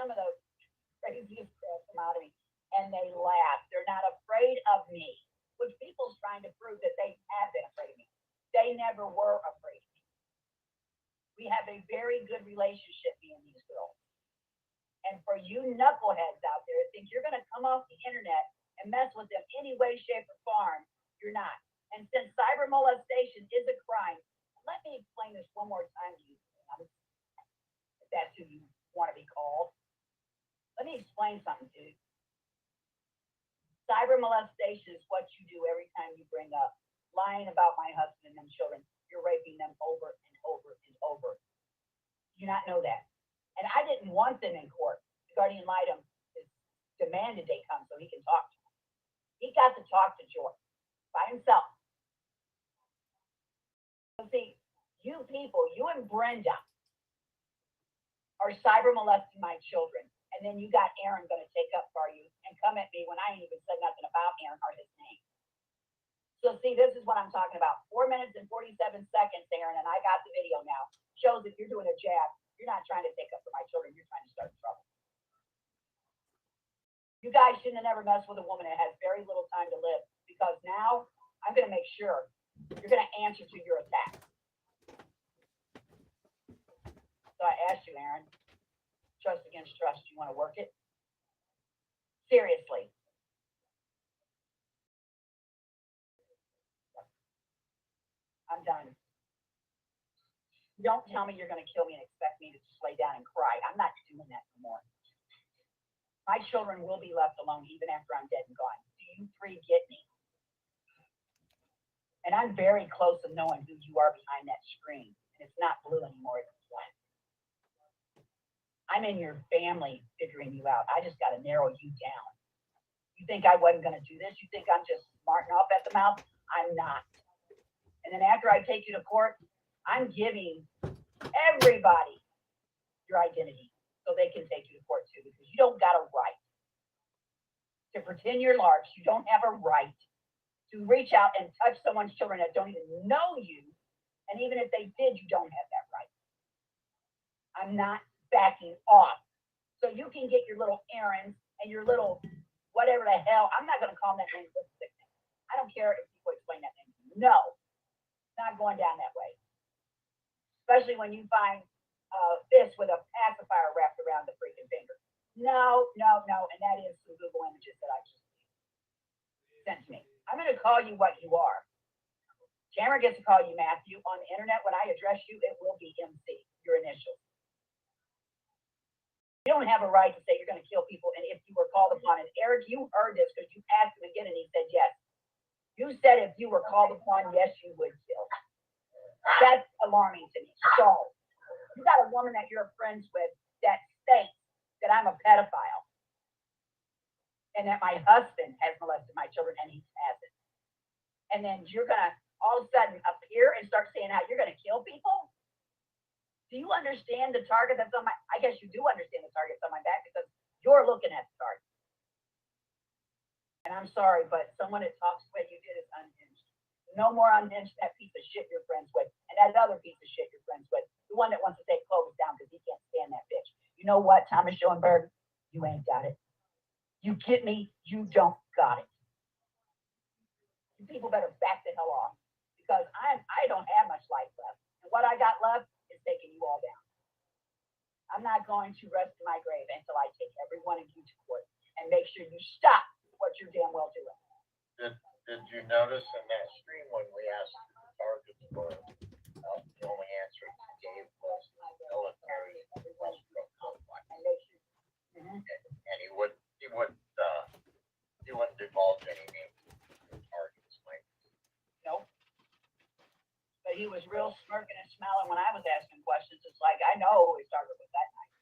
R: some of the craziest stuff come out of me. And they laugh. They're not afraid of me. Which people's trying to prove that they have been afraid of me. They never were afraid of me. We have a very good relationship, me and these girls. And for you knuckleheads out there that think you're going to come off the internet and mess with them any way, shape, or form, you're not. And since cyber molestation is a crime, let me explain this one more time to you. If that's who you want to be called. Let me explain something to you. Cyber molestation is what you do every time you bring up lying about my husband and them children. You're raping them over and over and over. Do you not know that? And I didn't want them in court. The guardian ad litem demanded they come so he can talk to them. He got to talk to George by himself. So see, you people, you and Brenda are cyber molesting my children. And then you got Aaron going to take up for you and come at me when I ain't even said nothing about Aaron or his name. So see, this is what I'm talking about. 4 minutes and 47 seconds, Aaron, and I got the video now. Shows if you're doing a jab, you're not trying to take up for my children, you're trying to start trouble. You guys shouldn't have never messed with a woman that has very little time to live, because now I'm going to make sure you're going to answer to your attack. So I asked you, Aaron, trust against trust, you want to work it? Seriously. I'm done. Don't tell me you're going to kill me and expect me to just lay down and cry. I'm not doing that anymore. My children will be left alone even after I'm dead and gone. Do you three get me? And I'm very close to knowing who you are behind that screen. And it's not blue anymore, it's black. I'm in your family figuring you out. I just got to narrow you down. You think I wasn't going to do this? You think I'm just smarting off at the mouth? I'm not. And then after I take you to court, I'm giving everybody your identity so they can take you to court too, because you don't got a right to pretend you're large. You don't have a right to reach out and touch someone's children that don't even know you. And even if they did, you don't have that right. I'm not backing off. So you can get your little errands and your little whatever the hell. I'm not going to call that name. I don't care if people explain that name. No, not going down that way. Especially when you find fists with a pacifier wrapped around the freaking finger. No. And that is some Google images that I just sent to me. I'm going to call you what you are. Cameron gets to call you Matthew. On the internet, when I address you, it will be MC, your initials. You don't have a right to say you're going to kill people, and if you were called upon, and Eric, you heard this because you asked him again, and he said yes. You said if you were called upon, yes, you would kill. That's alarming to me. So, you got a woman that you're friends with that states that I'm a pedophile, and that my husband has molested my children, and he hasn't. And then you're going to all of a sudden appear and start saying how you're going to kill people? Do you understand the target that's on my, I guess you do understand the target's on my back because you're looking at the target. And I'm sorry, but someone that talks the way you did is unhinged. No more unhinged that piece of shit you're friends with. And that other piece of shit you're friends with. The one that wants to take Clovis down because he can't stand that bitch. You know what, Thomas Schoenberg? You ain't got it. You get me? You don't got it. You people better back the hell off. Because I don't have much life left. And what I got left is taking you all down. I'm not going to rest in my grave until I take every one of you to court and make sure you stop what you're damn well doing.
F: Did you notice in that stream when we asked who the targets were, the only answer he gave was military industrial complex. And he wouldn't divulge any names of targets, Mike.
R: Nope. But he was real smirking and smiling when I was asking questions. It's like, I know who he started with that night.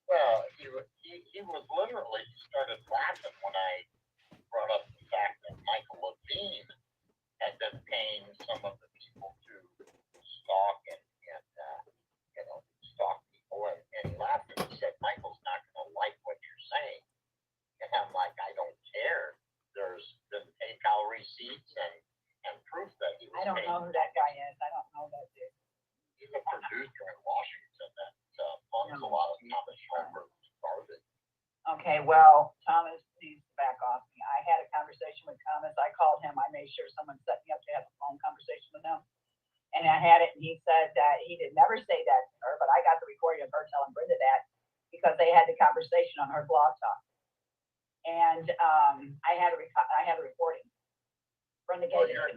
F: Well, he was literally started laughing when I brought up the fact that Michael Levine had been paying some of the people to stalk and stalk people, and he laughed and he said, Michael's not going to like what you're saying. And I'm like, I don't care. There's been PayPal receipts and proof that he was
R: I don't know who that guy is. I don't know that dude.
F: He's a producer in Washington that funds a lot of Thomas Schoenberg's garbage.
R: Okay, well, Thomas needs to back off me. I had a conversation with Thomas. I called him. I made sure someone set me up to have a phone conversation with him. And I had it, and he said that he did never say that to her, but I got the recording of her telling Brenda that because they had the conversation and I had a recording from the
F: Well,
R: gate.
F: you're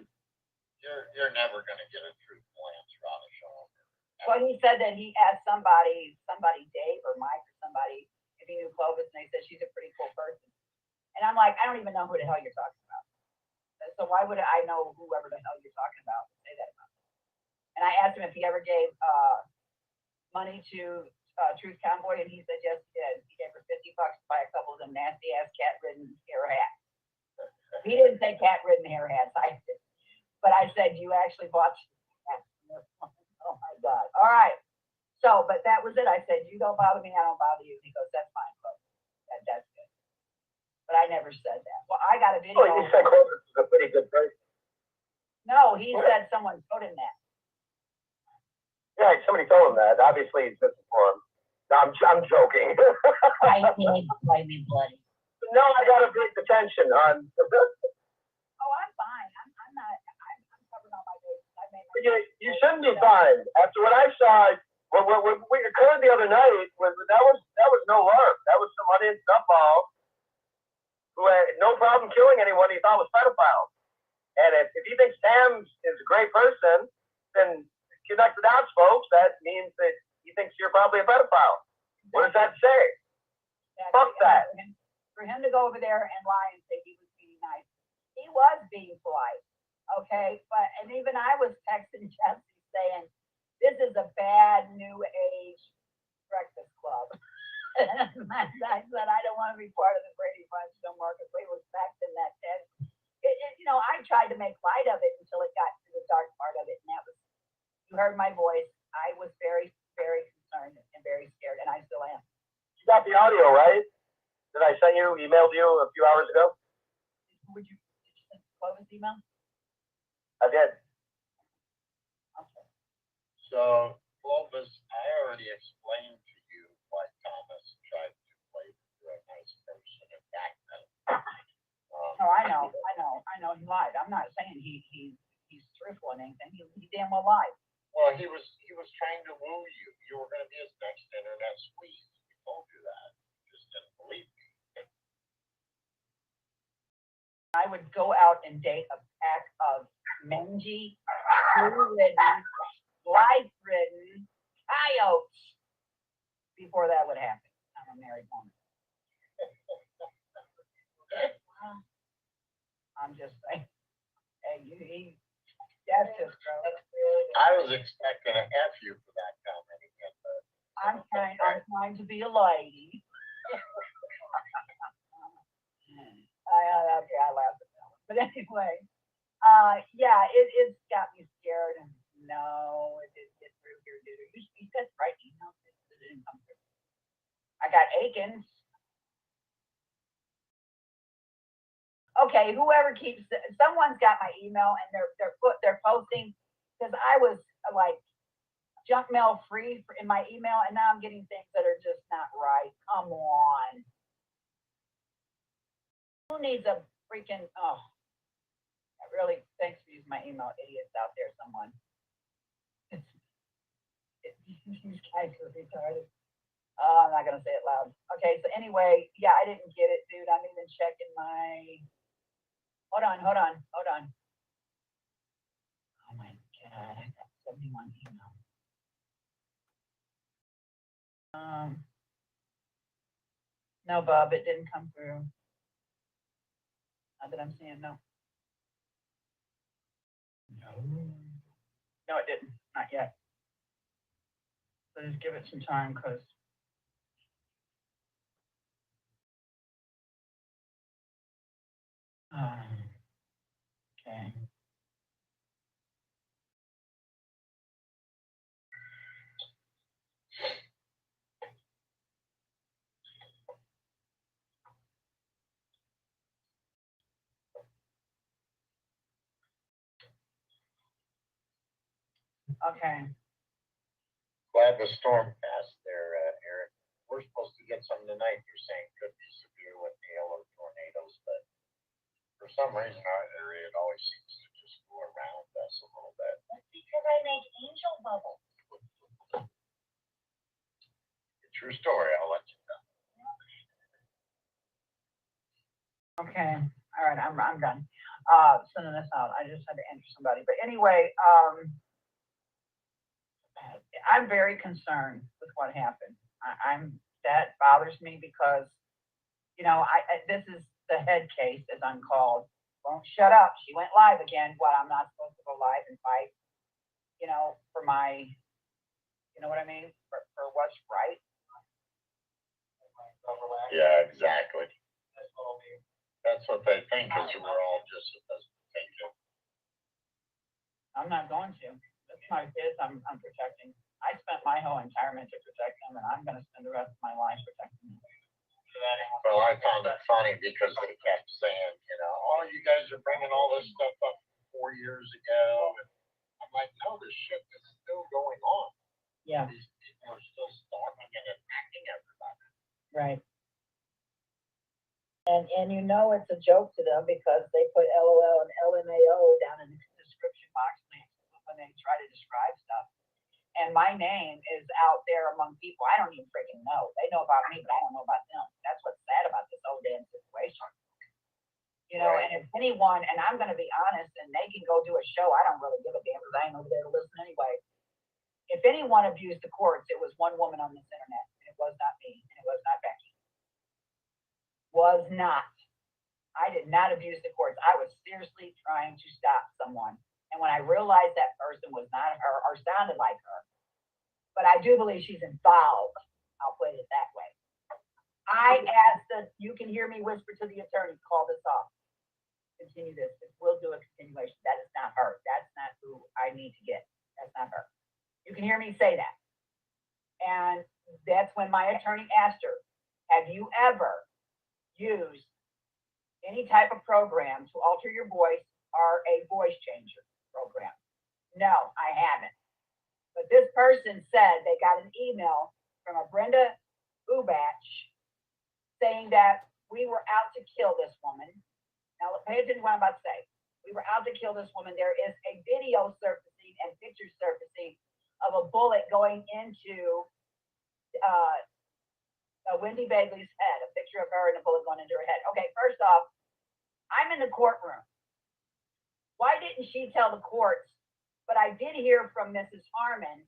F: never gonna get a truthful answer on a show.
R: Well, he said that he asked somebody, Dave or Mike or somebody, if he knew Clovis, and they said she's a pretty cool person. And I'm like, I don't even know who the hell you're talking about. So why would I know whoever the hell you're talking about and say that about me? And I asked him if he ever gave money to Truth Convoy, and he said yes, he did. He gave her $50 to buy a couple of them nasty ass cat-ridden hair hats. He didn't say cat-ridden hair hats, I did. But I said, you actually bought hats. Oh my God. All right. So, but that was it. I said, you don't bother me, I don't bother you. He goes, that's fine, folks. That's good. But I never said that. Well, I got a video.
S: Oh, you said Clovis is a pretty good person.
R: No, he said someone told him that.
S: Yeah, somebody told him that. Obviously, he's misinformed. No, I'm joking.
M: Fight me, buddy.
S: No, I got to bring attention on.
R: Oh, I'm fine. I'm not. I'm covering all my bases. I made my.
S: You shouldn't be fine. After what I saw, what occurred the other night that was no lark. That was some unhinged nutball who had no problem killing anyone he thought was pedophile. And if he thinks Sam is a great person, then connect the dots, folks. That means that he thinks you're probably a pedophile. What does that say? Fuck that.
R: For him to go over there and lie and say he was being nice, he was being polite. Okay, and even I was texting Jesse saying, "This is a bad new age breakfast club." I said, "I don't want to be part of the Brady Bunch no more because we was back in that tent." I tried to make light of it until it got to the dark part of it, and that was, you heard my voice. I was very, very concerned and very scared, and I still am.
S: You got the audio, right? That I emailed you a few hours ago?
R: Did you send Clovis email?
S: I did.
R: Okay.
F: So, Clovis, I already explained to you why Thomas tried to play a nice person and back then.
R: Oh, I know. He lied. I'm not saying he's truthful and anything. He damn well lied.
F: Well, he was trying to woo you. You were going to be his next internet squeeze. He told you that. You just didn't believe me.
R: I would go out and date a pack of mangy, flu-ridden, life-ridden coyotes before that would happen. I'm a married woman. I'm just saying. Hey, that's just gross.
F: I was expecting an F you for that comment again, but
R: I'm trying to be a lady. I laughed at that one. But anyway, it's got me scared. And no, it didn't get through here, did it? You said right email. It didn't come through. I got Aikens. Okay, whoever someone's got my email and they're posting, because I was like junk mail free in my email, and now I'm getting things that are just not right. Come on. Who needs a freaking, really, thanks for using my email, idiots out there, someone. These guys are retarded. I'm not going to say it loud. Okay, so anyway, yeah, I didn't get it, dude. I'm even checking my, hold on. Oh my God, I got 71 emails. No, Bob, it didn't come through. Not that I'm seeing, no. No, it didn't. Not yet. So just give it some time, because okay. Okay.
F: glad the storm passed there, Eric. We're supposed to get some tonight. You're saying could be severe with hail or tornadoes, but for some reason our area it always seems to just go around us a little bit.
M: That's because I make angel bubbles.
F: True story. I'll let you know.
R: Okay. All right. I'm done. Sending this out. I just had to enter somebody. But anyway, I'm very concerned with what happened. That bothers me because, you know, this is the head case, as I'm called. Won't shut up. She went live again. Well, I'm not supposed to go live and fight, you know, for my, you know what I mean? For what's right.
F: Yeah, exactly. That's what they think is we're all just supposed to take it.
R: I'm not going to. That's my kids I'm protecting. I spent my whole retirement to protect them, and I'm going to spend the rest of my life protecting them.
F: Well, I found it funny because they kept saying, you know, oh, you guys are bringing all this stuff up 4 years ago. And I'm like, no, this shit is still going on.
R: Yeah.
F: These people are still stalking and attacking everybody.
R: Right. And you know it's a joke to them because they put LOL and LMAO down in the description box when they try to describe stuff. And my name is out there among people I don't even freaking know. They know about me, but I don't know about them. That's what's sad about this whole damn situation. You know, and if anyone, and I'm going to be honest, and they can go do a show, I don't really give a damn because I ain't over there to listen anyway. If anyone abused the courts, it was one woman on this internet. And it was not me, and it was not Becky. Was not. I did not abuse the courts. I was seriously trying to stop someone. And when I realized that person was not her or sounded like her, but I do believe she's involved, I'll put it that way. I asked you can hear me whisper to the attorney, call this off. Continue this. We'll do a continuation. That is not her. That's not who I need to get. That's not her. You can hear me say that. And that's when my attorney asked her, have you ever used any type of program to alter your voice or a voice changer program? No, I haven't. But this person said they got an email from a Brenda Ubach saying that we were out to kill this woman. Now, pay attention to what I'm about to say. We were out to kill this woman. There is a video surfacing and pictures surfacing of a bullet going into Wendy Bagley's head, a picture of her and a bullet going into her head. Okay, first off, I'm in the courtroom. Why didn't she tell the courts? But I did hear from Mrs. Harmon,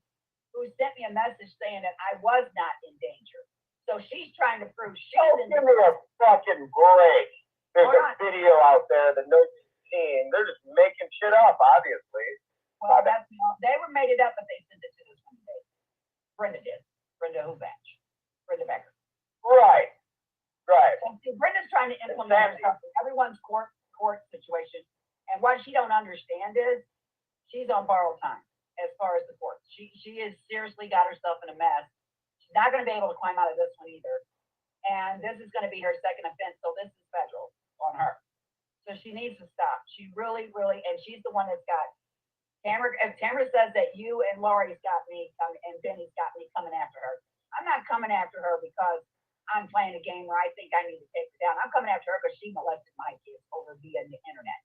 R: who sent me a message saying that I was not in danger. So she's trying to prove she's in
S: danger. Give me a fucking break. There's a video out there that nobody's seen. They're just making shit up, obviously.
R: Well, they were made it up, but they sent it to this one. Brenda did. Brenda Ubach. Brenda Becker.
S: Right.
R: And see, Brenda's trying to implement everyone's court situation. And what she don't understand is she's on borrowed time as far as the court. She has seriously got herself in a mess. She's not going to be able to climb out of this one either. And this is going to be her second offense, so this is federal on her. So she needs to stop. She really, and she's the one that's got Tamara. If Tamara says that you and Laurie's got me and Benny's got me coming after her, I'm not coming after her because I'm playing a game where I think I need to take her down. I'm coming after her because she molested my kids over via the internet.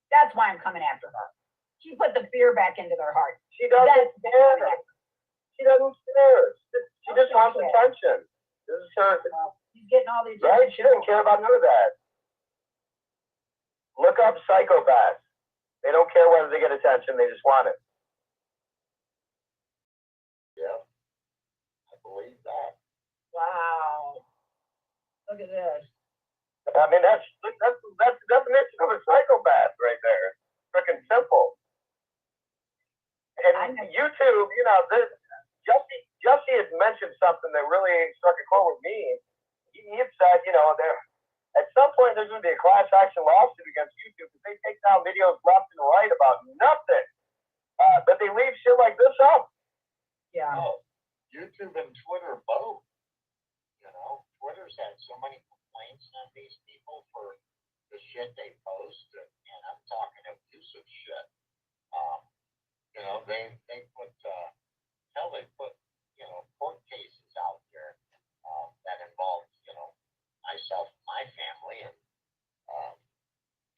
R: That's why I'm coming after her. She put the fear back into their heart.
S: She doesn't care. She doesn't care. She just wants attention. This is her.
R: She's getting all the attention.
S: Right? She doesn't care about none of that. Look up psychopaths. They don't care whether they get attention. They just want it.
F: Yeah. I believe that.
R: Wow. Look at this.
S: I mean, that's the definition of a psychopath right there. Freaking simple. And YouTube, you know, Jussie had mentioned something that really struck a chord with me. He had said, you know, at some point there's going to be a class action lawsuit against YouTube because they take down videos left and right about nothing. But they leave shit like this up.
R: Yeah.
F: Oh, YouTube and Twitter both. You know, Twitter's had so many complaints on these people for the shit they post, and I'm talking abusive shit. You know, they put they put, you know, court cases out there that involve, you know, myself, my family, and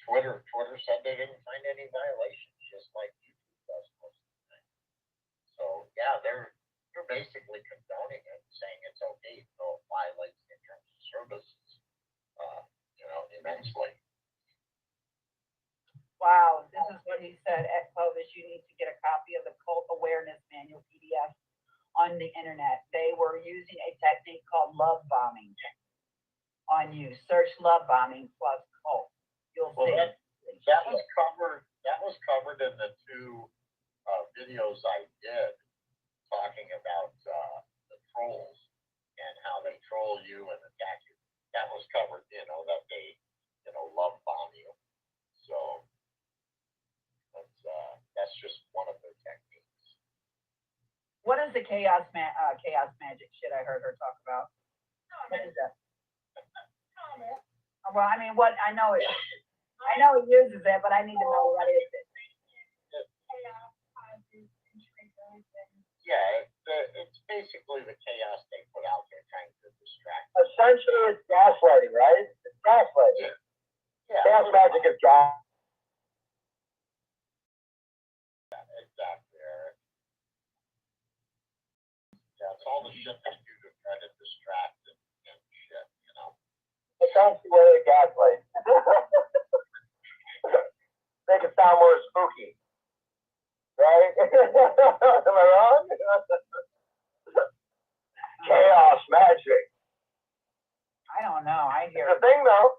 F: Twitter said they didn't find any violations, just like YouTube does most of the time. So yeah, they're basically condoning it, saying it's okay, though it violates the terms of services. You know, in immensely.
R: Wow, this is what he said at Clovis. You need to get a copy of the Cult Awareness Manual PDF on the internet. They were using a technique called love bombing on you. Search love bombing plus cult. You'll see.
F: That was covered. That was covered in the two videos I did talking about the trolls and how they troll you and attack you. That was covered. That they love bomb you. So. That's just one of their techniques.
R: What is the chaos magic shit I heard her talk about? What is that? Well, I mean, what I know he uses it, but I need to know what is it.
F: Yeah, it's basically the chaos they put out there trying to distract.
S: Essentially, it's gaslighting, right? It's gaslighting.
F: Yeah.
S: Chaos magic is gas.
F: Exactly, Eric. Yeah, it's all the shit they do to try to distract and shit,
S: Essentially, way of gaslight. Make it sound more spooky. Right? Am I wrong? Chaos magic.
R: I don't know. I hear
S: it's a thing, though.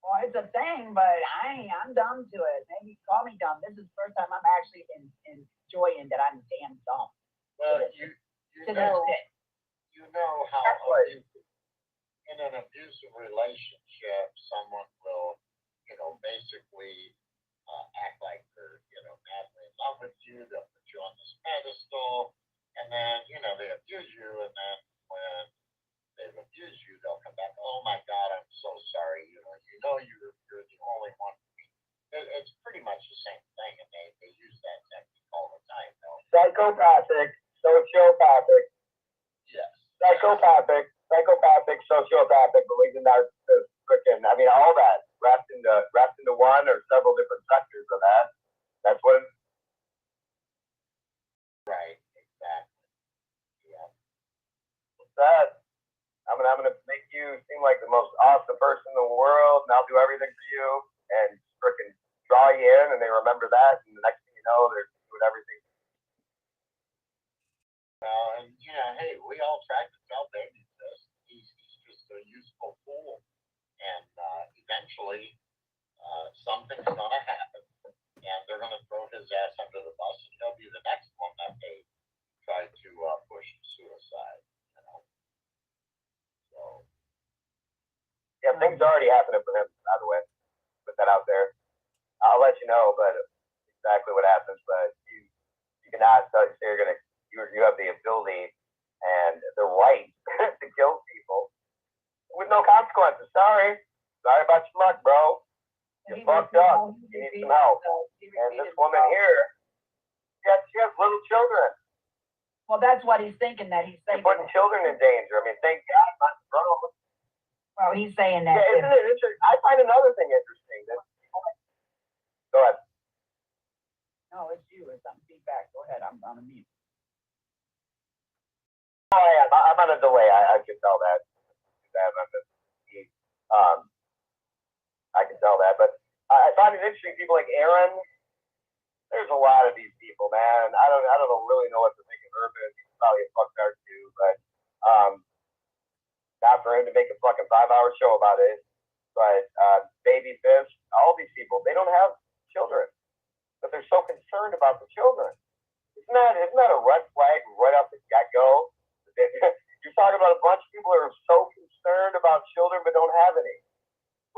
R: Well, it's a thing, but I'm dumb to it. Maybe call me dumb. This is the first time I'm actually enjoying that I'm damn dumb.
F: Well, you know how in an abusive relationship, someone will, basically act like they're, madly in love with you. They'll put you on this pedestal, and then, they abuse you, and then when they've abused you, they'll come back. Oh my God, I'm so sorry. You're the only one. It's pretty much the same thing, and they use that technique all the time.
S: Psychopathic, sociopathic.
F: Yes.
S: Psychopathic, sociopathic, believing that the freaking, all that wrapped into one or several different sectors of that. That's what.
F: Right. Exactly. Yeah.
S: What's that? I'm gonna make you seem like the most awesome person in the world, and I'll do everything for you, and freaking draw you in, and they remember that, and the next thing you know, they're doing everything.
F: Well, and hey, we all tried to tell Baby this. He's just a useful fool, and eventually, something's gonna happen, and they're gonna throw his ass under the bus, and he'll be the next one that they try to push to suicide. So.
S: Yeah, things are already happening for him, by the way. Put that out there. I'll let you know, but exactly what happens. But you cannot say you have the ability and the right to kill people with no consequences. Sorry about your luck, bro. You fucked up. You need some help. And this woman here, she has little children.
R: Well, that's what he's thinking. That he's saying.
S: You're putting children in danger. Thank God, not bro.
R: Well, he's saying that.
S: Yeah, isn't it interesting? I find another thing interesting. Go ahead.
R: No, it's you. It's some feedback. Go ahead. I'm on a mute.
S: Oh, I am. I'm on a delay. I can tell that. I can tell that. But I find it interesting. People like Aaron. There's a lot of these people, man. I don't really know what to think of Urban. He's probably a fucktard too, but not for him to make a fucking 5-hour show about it. But Baby Fish, all these people, they don't have children, but they're so concerned about the children. Isn't that a red flag right off the get-go? You're talking about a bunch of people who are so concerned about children but don't have any.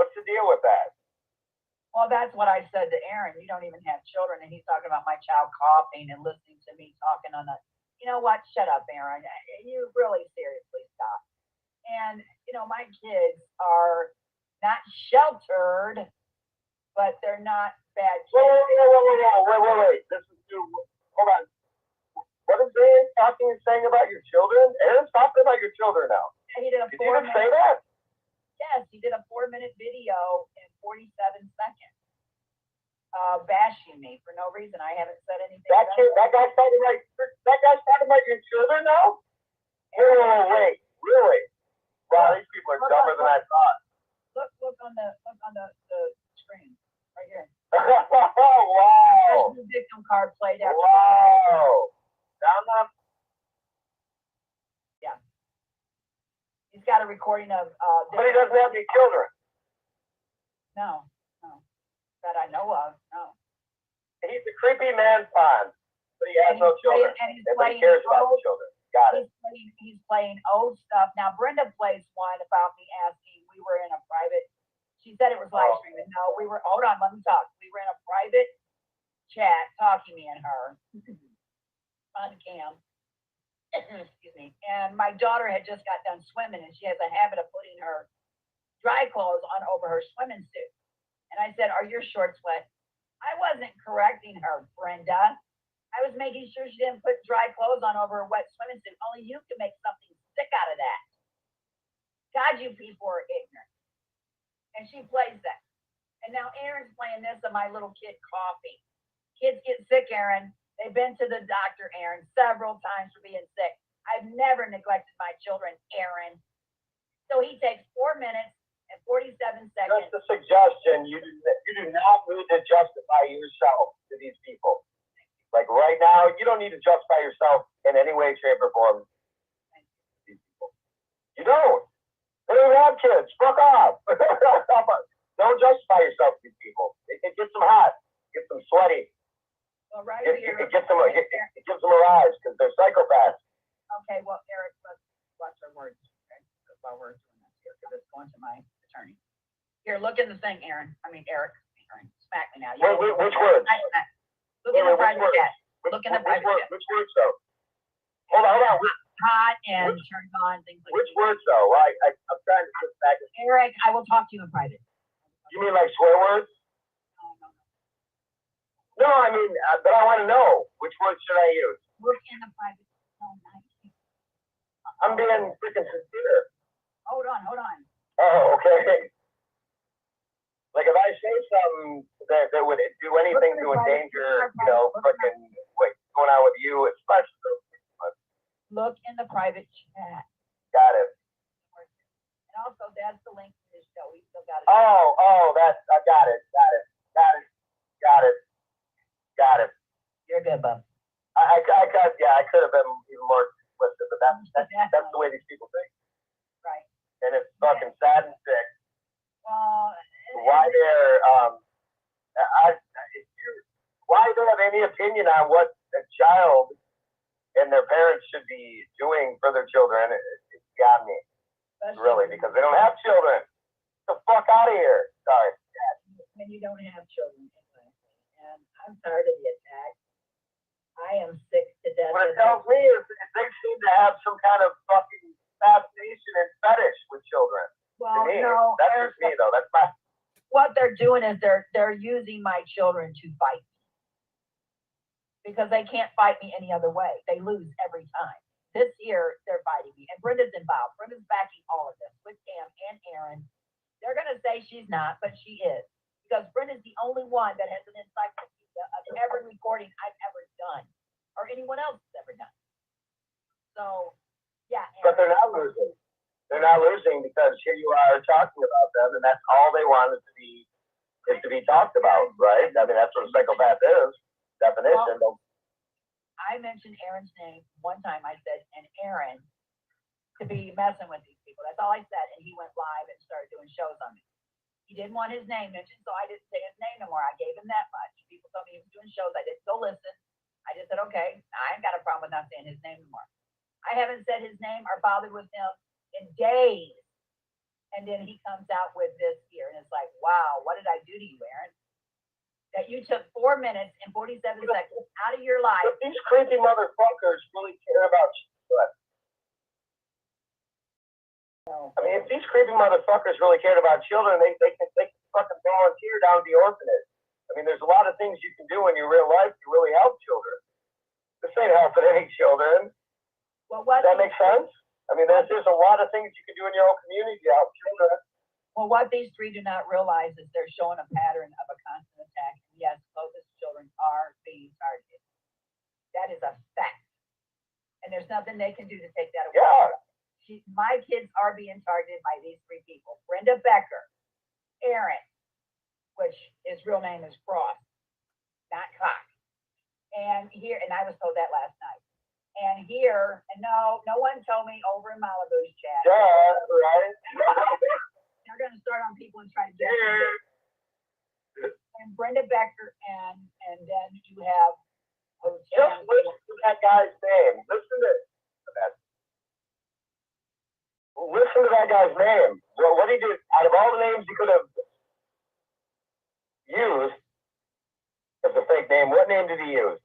S: What's the deal with that?
R: Well, that's what I said to Aaron. You don't even have children, and he's talking about my child coughing and listening to me talking on the. You know what? Shut up, Aaron. You really seriously stop. And my kids are not sheltered, but they're not bad kids.
S: Wait. This is too. Hold on. What is Aaron saying about your children? Aaron's talking about your children now.
R: Yeah, he did a
S: Did you even say that?
R: Yes, he did a 4-minute video in 47 seconds, bashing me for no reason. I haven't said anything.
S: That guy's talking about your children now? Wait, really? Wow, these people are dumber than I thought.
R: Look, on the screen right here.
S: Wow.
R: There's the victim card played out.
S: Wow. Down there.
R: Yeah. He's got a recording of.
S: But he doesn't have any children.
R: No, that I know of. No.
S: He's a creepy man pond, but he has no children.
R: And he's
S: Nobody
R: playing
S: cares about the children. Got it.
R: He's playing old stuff. Now Brenda plays one about me asking. We were in a private. She said it was live streaming. No, we were. Hold on, let me talk. We were in a private chat talking, me and her on cam. Excuse me. And my daughter had just got done swimming, and she has a habit of putting her dry clothes on over her swimming suit. And I said, "Are your shorts wet?" I wasn't correcting her, Brenda. I was making sure she didn't put dry clothes on over a wet swimming suit. Only you can make something sick out of that. God, you people are ignorant. And she plays that. And now Aaron's playing this of my little kid coughing. Kids get sick, Aaron. They've been to the doctor, Aaron, several times for being sick. I've never neglected my children, Aaron. So he takes 4 minutes and 47 seconds.
S: Just a suggestion. You do not need to justify yourself to these people. Like right now, you don't need to justify yourself in any way, shape, or form. You don't. They don't have kids. Fuck off. Don't justify yourself to these people. It gets them hot. It gets them sweaty.
R: Well, right
S: It
R: here.
S: gives them a rise because they're psychopaths.
R: Okay, well, Eric, let's watch our words. Okay, that's why we're doing this here because it's going to my attorney. Here, look in the thing, Aaron. I mean, Eric. Smack me now.
S: Which words?
R: Look in the private chat. Look in the private chat.
S: Which words though? Hold on.
R: Hot and turned on, things like
S: Which words though? I'm trying to put back.
R: Eric, I will talk to you in private.
S: You mean like swear words? No, I mean, but I want to know which words should I use?
R: Look in the private.
S: I'm being freaking sincere.
R: Hold on.
S: Oh, okay. Like if I say something that would do anything to endanger, fucking what's going on with you, especially.
R: Look in the private chat.
S: Got it.
R: And also, that's the link to this show. We still got it.
S: Oh, I got it.
R: You're good, bub.
S: I could have been even more explicit, but that's the way these people think.
R: Right.
S: And it's fucking sad and sick.
R: Well,
S: why they have any opinion on what a child and their parents should be doing for their children, it's beyond me. Really, because they don't have children. Get the fuck out of here. Sorry.
R: And you don't have children, and I'm tired of the attack. I am sick to death.
S: What it tells me is they seem to have some kind of fucking fascination and fetish with children.
R: Well,
S: to me,
R: no,
S: that's just me though. That's my.
R: What they're doing is they're using my children to fight me because they can't fight me any other way. They lose every time. This year they're fighting me, and Brenda's involved. Brenda's backing all of this with Cam and Aaron. They're gonna say she's not, but she is because Brenda's the only one that has an encyclopedia of every recording I've ever done or anyone else has ever done. So, yeah. Aaron,
S: but they're not losing. They're not losing because here you are talking about them, and that's all they want is to be talked about, right? I mean, that's what a psychopath is. Definition.
R: Well, I mentioned Aaron's name one time. I said, and Aaron to be messing with these people. That's all I said. And he went live and started doing shows on me. He didn't want his name mentioned, so I didn't say his name no more. I gave him that much. People told me he was doing shows. I didn't go listen. I just said, okay, I ain't got a problem with not saying his name anymore. I haven't said his name or bothered with him in days. And then he comes out with this here. And it's like, wow, what did I do to you, Aaron? That you took 4 minutes and 47 seconds out of your life.
S: But these creepy motherfuckers really care about children. I mean, if these creepy motherfuckers really cared about children, they can fucking volunteer down at the orphanage. I mean, there's a lot of things you can do in your real life to really help children. This ain't helping any children.
R: Well,
S: does that make sense? I mean, there's a lot of things you can do in your own community to help children.
R: Well, what these three do not realize is they're showing a pattern of a constant attack. And yes, closest children are being targeted. That is a fact. And there's nothing they can do to take that away.
S: Yeah.
R: My kids are being targeted by these three people. Brenda Becker, His real name is Frost, not Cock. And I was told that last night. And here, and no one told me over in Malibu's chat.
S: Yeah, right.
R: They're going to start on people and try to get it. And Brenda Becker, and then you have
S: Just listen to that guy's name. Listen to that guy's name. Well, what he did, out of all the names you could have used as a fake name, what name did he use?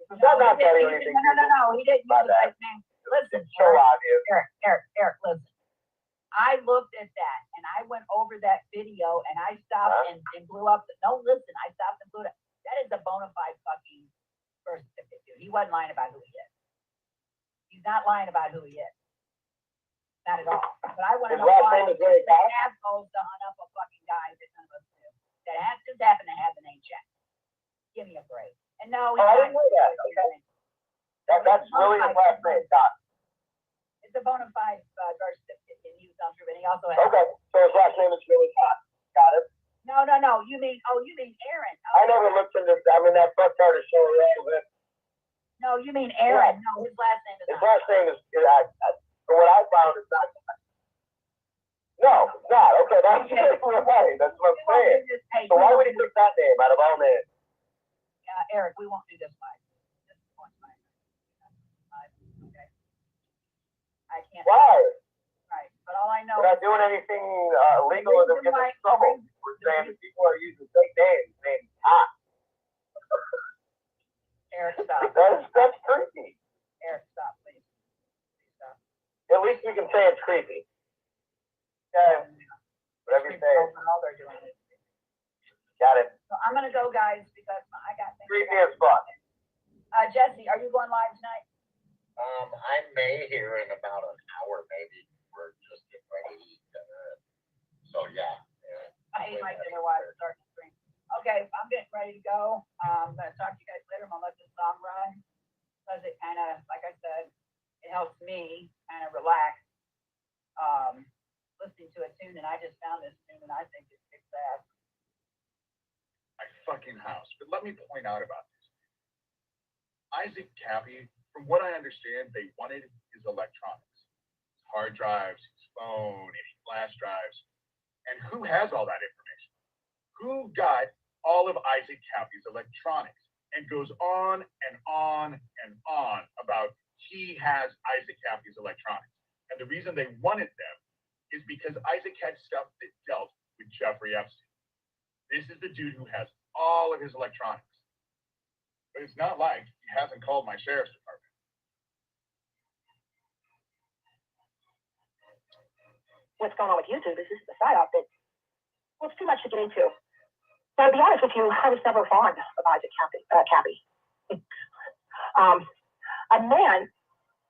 R: No, he didn't use the fake name. Listen,
S: so obvious.
R: Eric, listen. I looked at that and I went over that video and I stopped and blew up. I stopped and blew it up. That is a bona fide fucking birth certificate, dude. He wasn't lying about who he is. He's not lying about who he is. Not at all. But I want to know why the assholes to hunt up a fucking guy that none of us do. That has to happen to have the name check. Give me a break. And no,
S: I didn't know that. Okay. That's really his last name, Doc.
R: It's a bona fide birth certificate. And he was on through, and he also has.
S: Okay, so his last name is really Doc. Got it.
R: No. You mean Aaron?
S: I never looked into. I mean, that fuck card is so irrelevant.
R: No, you mean Aaron? No, his last name is.
S: His last name is. For what I found, it's not. No, it's not. Okay, that's right. That's what I'm saying. So why would he pick that name out of all names?
R: Eric, we won't do this live. Okay. I can't.
S: Why?
R: Right, but all I know.
S: We're not doing anything illegal or to get in trouble. We're saying that people are using fake names named Hot.
R: Eric, stop.
S: That's creepy.
R: Eric, stop, please. Stop.
S: At least we can say it's creepy. Okay. Whatever you say.
R: All they're doing is.
S: Got it.
R: So I'm gonna go, guys, because I got things.
S: Creepy as fuck.
R: Jesse, are you going live tonight?
F: I may here in about an hour, maybe. We're just getting ready to eat dinner. So yeah.
R: I ate my dinner while I was starting to stream. Okay, I'm getting ready to go. I'm gonna talk to you guys later. I'm gonna let this song run because it kind of, like I said, it helps me kind of relax. Listening to a tune, and I just found this tune, and I think it kicks ass.
Q: My fucking house. But let me point out about this. Isaac Cappy, from what I understand, they wanted his electronics, his hard drives, his phone, any flash drives. And who has all that information? Who got all of Isaac Cappy's electronics? And goes on and on and on about he has Isaac Cappy's electronics. And the reason they wanted them is because Isaac had stuff that dealt with Jeffrey Epstein. This is the dude who has all of his electronics. But it's not like he hasn't called my sheriff's department.
T: What's going on with YouTube is this is the psyop that, well, it's too much to get into. So to be honest with you, I was never fond of Isaac Cappy. A man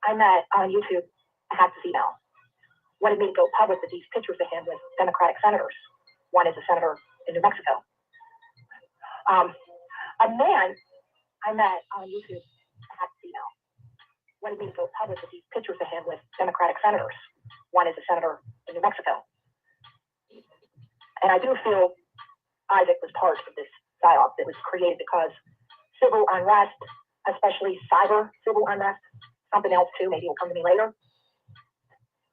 T: I met on YouTube had this email. Wanted me to go public with these pictures of him with Democratic senators. One is a senator in New Mexico. A man I met on YouTube had this email. Wanted me to go public with these pictures of him with Democratic senators. One is a senator in New Mexico. And I do feel Isaac was part of this psyop that was created because civil unrest, especially cyber civil unrest, something else too, maybe will come to me later.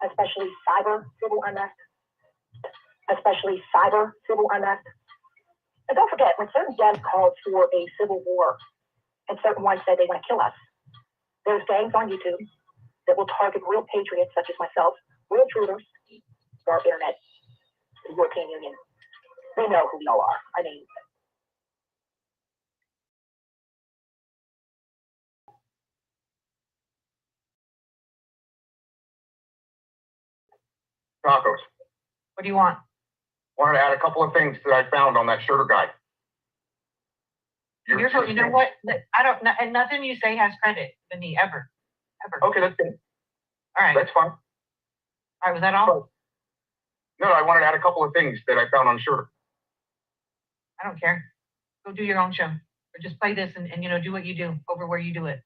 T: Especially cyber civil unrest. And don't forget, when certain Dems called for a civil war, and certain ones said they want to kill us, there's gangs on YouTube that will target real patriots such as myself, real intruders, our internet, the European Union. They know who we all are. I mean,
F: Tacos.
R: What do you want?
F: Wanted to add a couple of things that I found on that shirter guide.
U: You know what? I don't. And nothing you say has credit to me ever.
F: Okay, that's good.
U: All right.
F: That's fine.
U: All right. Was that all?
F: No, I wanted to add a couple of things that I found on shirter.
U: I don't care. Go do your own show, or just play this and do what you do over where you do it.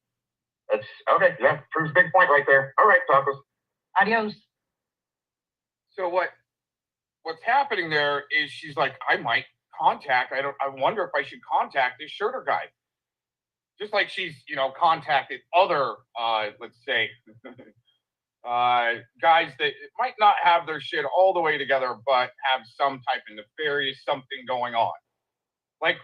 F: That's okay. Yeah, proves a big point right there. All right, Tacos.
U: Adios.
C: So what's happening there is she's like, I might contact. I wonder if I should contact this shirter guy. Just like she's, contacted other, let's say, guys that might not have their shit all the way together, but have some type of nefarious something going on. Like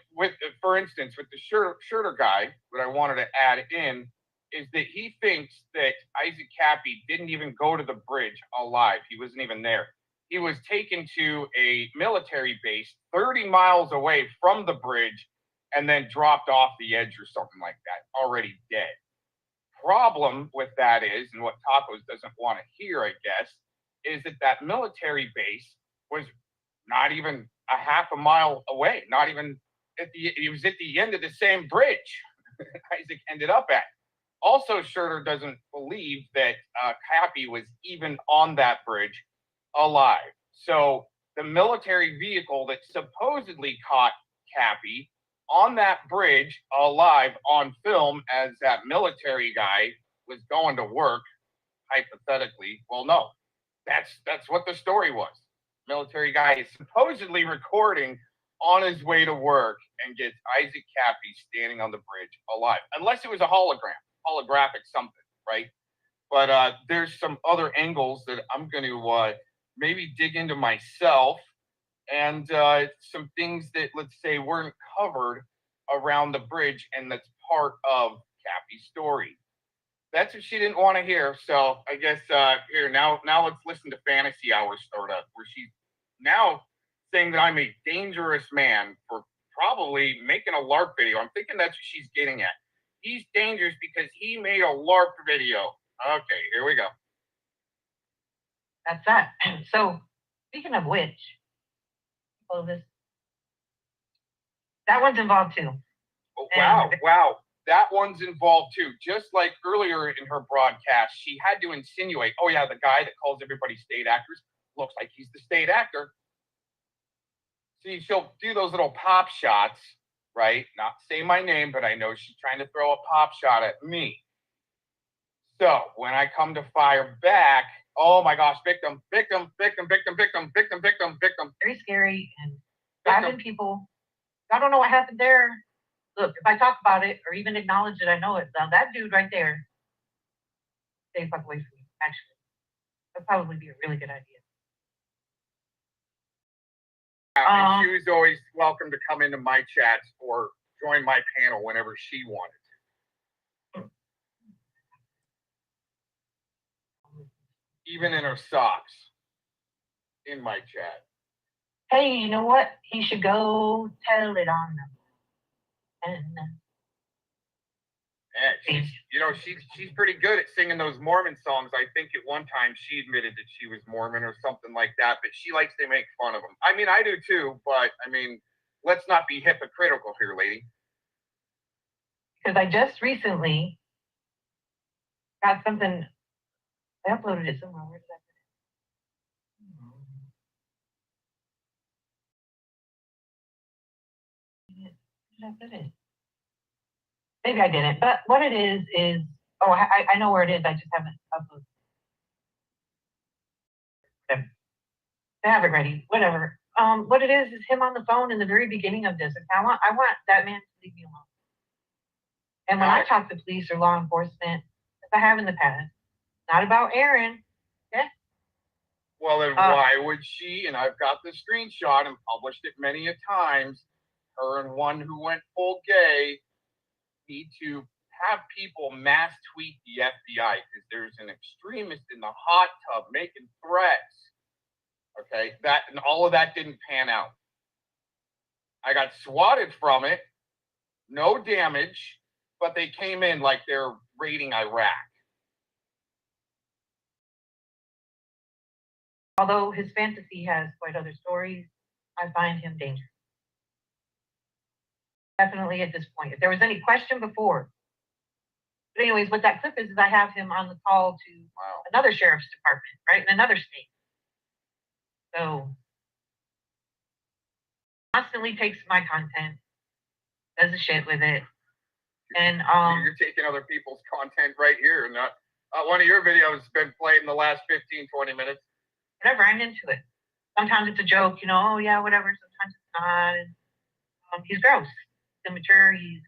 C: for instance, with the shirter guy, what I wanted to add in is that he thinks that Isaac Cappy didn't even go to the bridge alive. He wasn't even there. He was taken to a military base 30 miles away from the bridge and then dropped off the edge or something like that, already dead. Problem with that is, and what Tacos doesn't want to hear, I guess, is that military base was not even a half a mile away, not even it was at the end of the same bridge Isaac ended up at. Also, Shirter doesn't believe that Cappy was even on that bridge alive. So the military vehicle that supposedly caught Cappy on that bridge alive on film as that military guy was going to work, hypothetically. Well, no, that's what the story was. Military guy is supposedly recording on his way to work and gets Isaac Cappy standing on the bridge alive, unless it was a holographic something, right? But there's some other angles that I'm going to maybe dig into myself, and some things that, let's say, weren't covered around the bridge, and that's part of Cappy's story. That's what she didn't want to hear, so I guess here, now let's listen to Fantasy Hour start up, where she's now saying that I'm a dangerous man for probably making a LARP video. I'm thinking that's what she's getting at. He's dangerous because he made a LARP video. Okay, here we go.
U: That's that. So, speaking of which, that one's involved too.
C: Oh, wow. That one's involved too. Just like earlier in her broadcast, she had to insinuate, oh yeah, the guy that calls everybody state actors looks like he's the state actor. See, she'll do those little pop shots, right? Not say my name, but I know she's trying to throw a pop shot at me. So when I come to fire back, oh my gosh, victim. Very
U: scary, and having people, I don't know what happened there. Look, if I talk about it or even acknowledge it, I know it. Now that dude right there, stay fuck away from me, actually. That'd probably be a really good idea.
C: And she was always welcome to come into my chats or join my panel whenever she wanted. Even in her socks. In my chat.
U: Hey, you know what? He should go tell it on them. And
C: yeah, she's pretty good at singing those Mormon songs. I think at one time she admitted that she was Mormon or something like that, but she likes to make fun of them. I mean, I do too, but I mean, let's not be hypocritical here, lady.
U: Because I just recently got something. I uploaded it somewhere. Where did I put it? Maybe I didn't, but what it is, I know where it is, I just haven't uploaded it. I have it ready, whatever. What it is him on the phone in the very beginning of this. I want that man to leave me alone. And when I talk to police or law enforcement, as I have in the past, not about Aaron, okay?
C: Well, then why would she, and I've got the screenshot and published it many a times, her and one who went full gay, need to have people mass tweet the FBI because there's an extremist in the hot tub making threats. Okay, that and all of that didn't pan out. I got swatted from it, no damage, but they came in like they're raiding Iraq.
U: Although his fantasy has quite other stories, I find him dangerous. Definitely at this point. If there was any question before. But anyways, what that clip is I have him on the call to another sheriff's department, right, in another state. So, constantly takes my content, does the shit with it. And
C: you're taking other people's content right here. Not one of your videos has been played in the last 15, 20 minutes.
U: Whatever, I'm into it. Sometimes it's a joke, oh yeah, whatever. Sometimes it's not. He's gross. Immature. He's.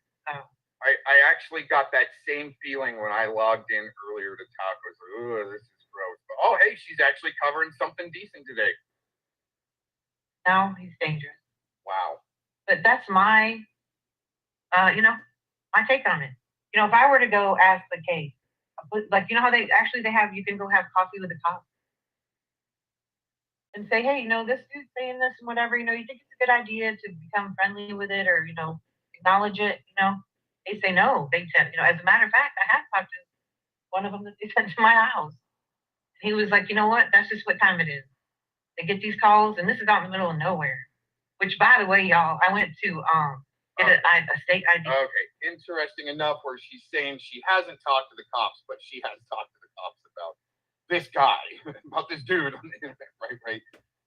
C: I actually got that same feeling when I logged in earlier to talk. I was like, oh, this is gross. But, oh, hey, she's actually covering something decent today.
U: No, he's dangerous.
C: Wow.
U: But that's my, my take on it. If I were to go ask the case, like, how they have, you can go have coffee with the cop and say, hey, this dude's saying this and whatever, you think it's a good idea to become friendly with it or, acknowledge it, They say no. They said, as a matter of fact, I have talked to one of them that they sent to my house. He was like, you know what? That's just what time it is. They get these calls, and this is out in the middle of nowhere. Which, by the way, y'all, I went to get a state ID.
C: Okay, interesting enough where she's saying she hasn't talked to the cops, but she has talked to the cops about this guy, about this dude on the internet, right?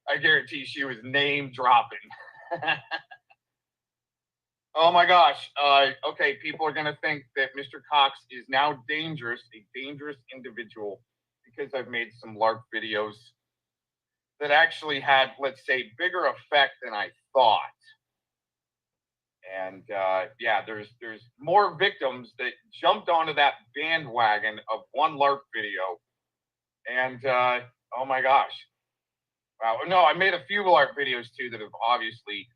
C: I guarantee she was name dropping. Oh my gosh. Okay, people are gonna think that Mr. Cox is now dangerous, a dangerous individual, because I've made some LARP videos that actually had, let's say, bigger effect than I thought. And yeah, there's more victims that jumped onto that bandwagon of one LARP video. And oh my gosh. Wow. No, I made a few LARP videos too that have obviously,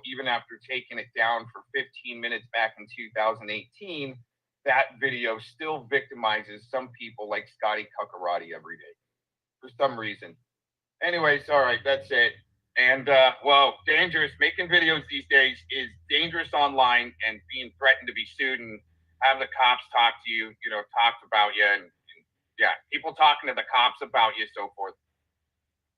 C: even after taking it down for 15 minutes back in 2018, that video still victimizes some people like Scotty Cuccarati every day for some reason. Anyways, all right, that's it. And, well, dangerous. Making videos these days is dangerous online, and being threatened to be sued and have the cops talk to you, talk about you, and yeah, people talking to the cops about you, so forth.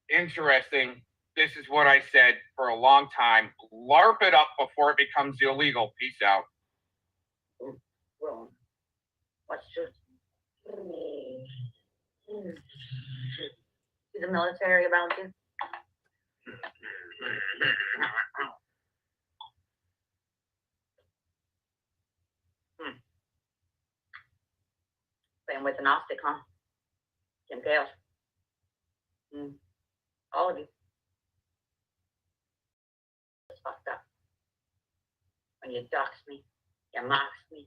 C: Interesting. This is what I said for a long time. LARP it up before it becomes illegal. Peace out.
M: Well, what's your... Is the military around you? Playing with an optic, huh? Kim Gale. All of you. It's fucked up. When you dox me, you mocks me,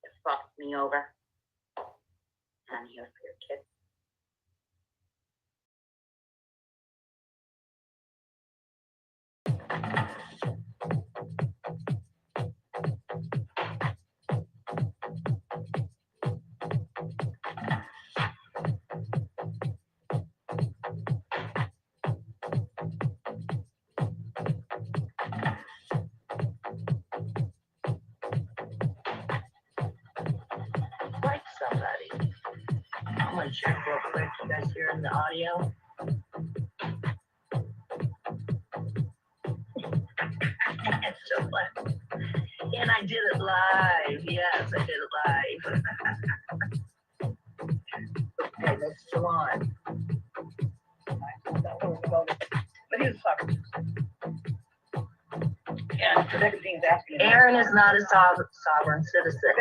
M: you fucked me over. I'm here for your kids. Like somebody. I'm gonna check real quick. You guys hearing the audio? It's so fun. And I did it live. Yes, I did it live. Okay, let's go on. But here's the Aaron is not a sovereign citizen.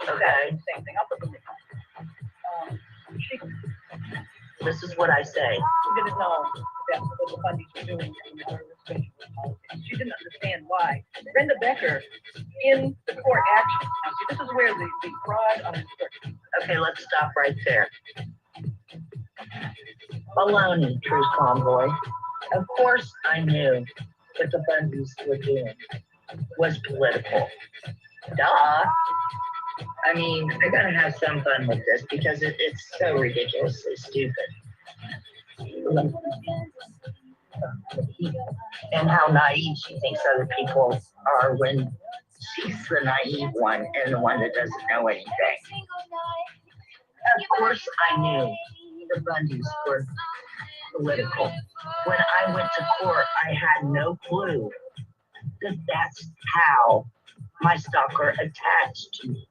M: Okay. Same thing. I'll put the link on. This is what I say. She didn't know that's what the Bundys were doing. She didn't understand why. Brenda Becker in the court action. Now, see, this is where the fraud on the court. Okay, let's stop right there. Baloney, Truth Convoy. Of course I knew what the Bundys were doing was political. Duh. I mean, I gotta have some fun with this because it's so ridiculously stupid. And how naive she thinks other people are when she's the naive one and the one that doesn't know anything. Of course I knew the Bundys were political. When I went to court, I had no clue that that's how my stalker attached to me.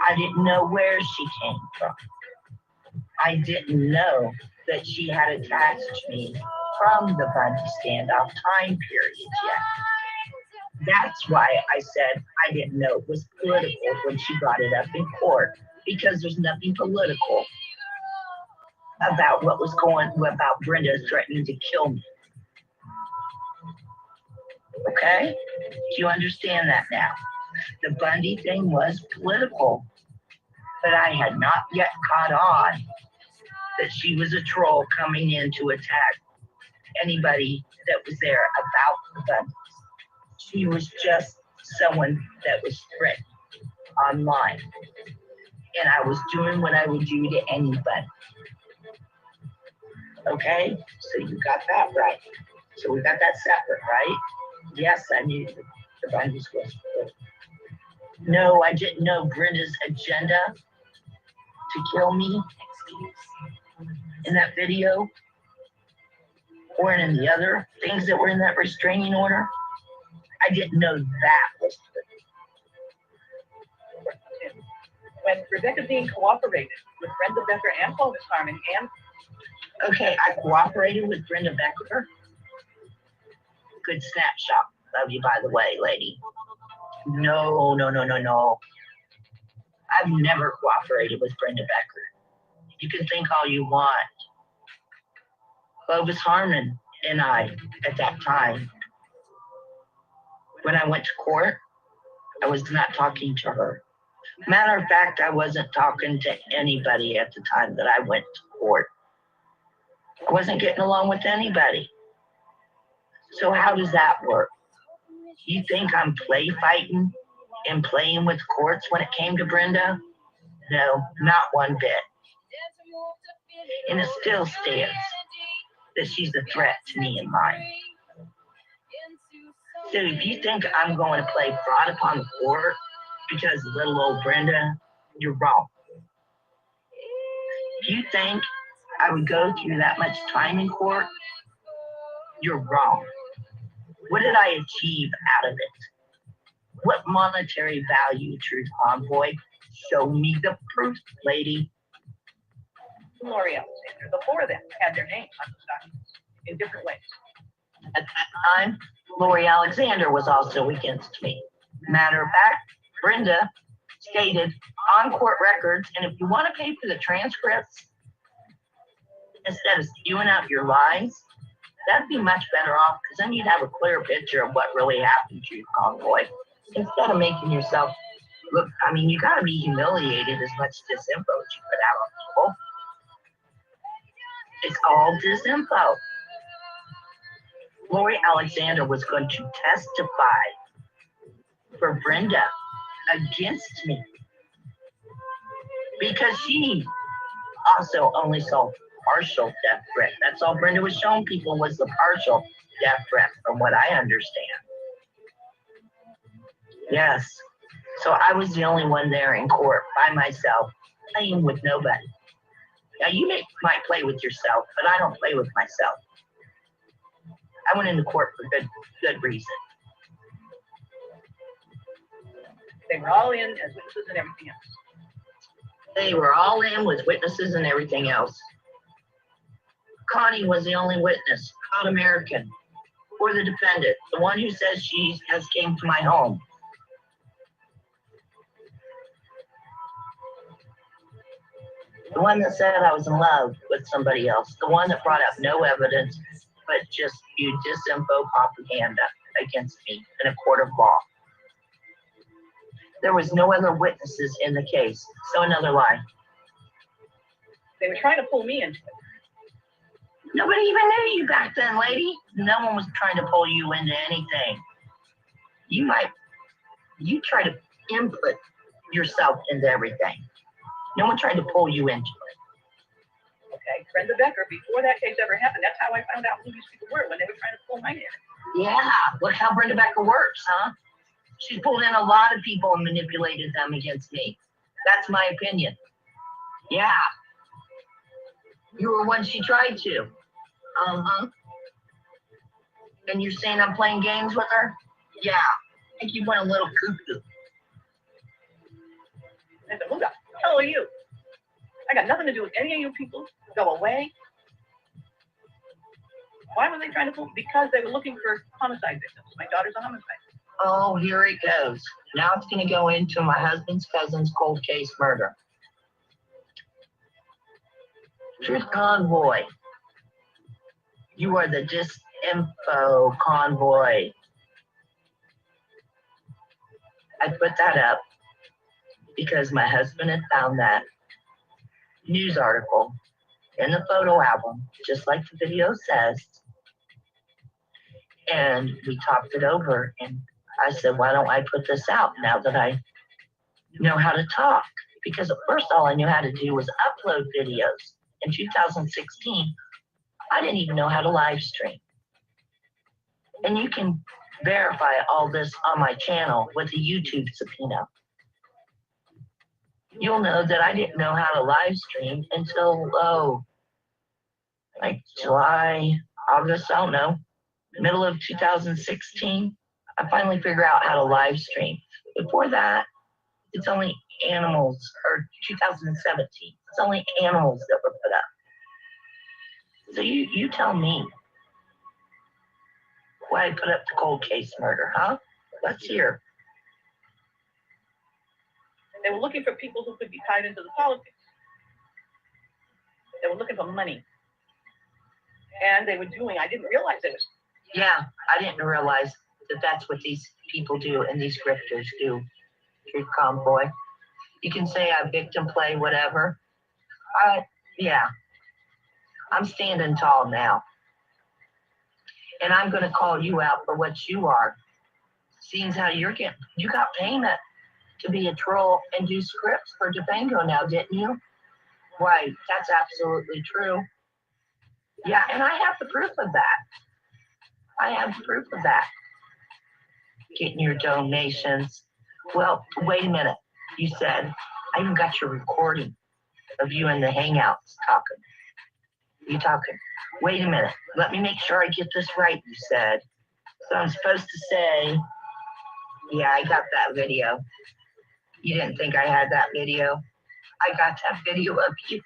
M: I didn't know where she came from. I didn't know that she had attached me from the Bundy standoff time period yet. That's why I said I didn't know it was political when she brought it up in court, because there's nothing political about what was about Brenda threatening to kill me. Okay? Do you understand that now? The Bundy thing was political, but I had not yet caught on that she was a troll coming in to attack anybody that was there about the Bundys. She was just someone that was threatened online. And I was doing what I would do to anybody. Okay? So you got that right. So we got that separate, right? Yes, I knew the Bundys was good. No, I didn't know Brenda's agenda to kill me in that video or in the other things that were in that restraining order. I didn't know that was
R: When Rebecca Dean cooperated with Brenda Becker and Clovis Harmon and...
M: Okay, I cooperated with Brenda Becker. Good snapshot. Love you, by the way, lady. No. I've never cooperated with Brenda Becker. You can think all you want. Clovis Harmon and I, at that time, when I went to court, I was not talking to her. Matter of fact, I wasn't talking to anybody at the time that I went to court. I wasn't getting along with anybody. So how does that work? You think I'm play fighting and playing with courts when it came to Brenda? No, not one bit. And it still stands that she's a threat to me and mine. So if you think I'm going to play fraud upon the court because of little old Brenda, you're wrong. If you think I would go through that much time in court, you're wrong. What did I achieve out of it? What monetary value, Truth Convoy? Show me the proof, lady.
R: Lori Alexander, the four of them had their names on the documents in different ways.
M: At that time, Lori Alexander was also against me. Matter of fact, Brenda stated on court records, and if you want to pay for the transcripts, instead of spewing out your lies, that'd be much better off, because then you'd have a clear picture of what really happened to you, Convoy. Instead of making yourself look, I mean, you gotta be humiliated as much disinfo as you put out on people. It's all disinfo. Lori Alexander was going to testify for Brenda against me because she also only saw partial death threat. That's all Brenda was showing people was the partial death threat, from what I understand. Yes. So I was the only one there in court by myself, playing with nobody. Now you might play with yourself, but I don't play with myself. I went into court for good reason.
R: They were all in as witnesses and everything else.
M: They were all in with witnesses and everything else. Connie was the only witness, not American, or the defendant, the one who says she has came to my home. The one that said I was in love with somebody else. The one that brought up no evidence, but just spewed disinfo propaganda against me in a court of law. There was no other witnesses in the case, so another lie.
R: They were trying to pull me into it.
M: Nobody even knew you back then, lady. No one was trying to pull you into anything. You try to input yourself into everything. No one tried to pull you into it.
R: Okay, Brenda Becker, before that case ever happened, that's how I found out who these people were when they were trying to pull my in.
M: Yeah, look how Brenda Becker works, huh? She's pulled in a lot of people and manipulated them against me. That's my opinion. Yeah. You were one she tried to. Uh-huh. And you're saying I'm playing games with her? Yeah. I think you went a little cuckoo.
R: I said, who the hell are you? I got nothing to do with any of you people. Go away. Why were they trying to pull? Because they were looking for homicide victims. My daughter's a homicide.
M: Oh, here it goes. Now it's going to go into my husband's cousin's cold case murder. Truth Convoy. You are the disinfo convoy. I put that up because my husband had found that news article in the photo album, just like the video says. And we talked it over, and I said, why don't I put this out now that I know how to talk? Because at first all I knew how to do was upload videos. In 2016, I didn't even know how to live stream. And you can verify all this on my channel with a YouTube subpoena. You'll know that I didn't know how to live stream until, like July, August, I don't know, middle of 2016. I finally figured out how to live stream. Before that, it's only animals, or 2017, it's only animals that were put up. So you tell me why I put up the cold case murder, huh? Let's hear.
K: They were looking for people who could be tied into the politics. They were looking for money. And they were doing, I didn't realize it was.
M: Yeah, I didn't realize that that's what these people do and these grifters do. Truth Convoy. You can say I victim play, whatever. Yeah. I'm standing tall now. And I'm going to call you out for what you are. Seeing how you got payment to be a troll and do scripts for Durango now, didn't you? Right, that's absolutely true. Yeah, and I have the proof of that. I have the proof of that. Getting your donations. Well, wait a minute. You said, I even got your recording of you in the Hangouts talking. You talking. Wait a minute. Let me make sure I get this right, you said. So I'm supposed to say, yeah, I got that video. You didn't think I had that video? I got that video of you.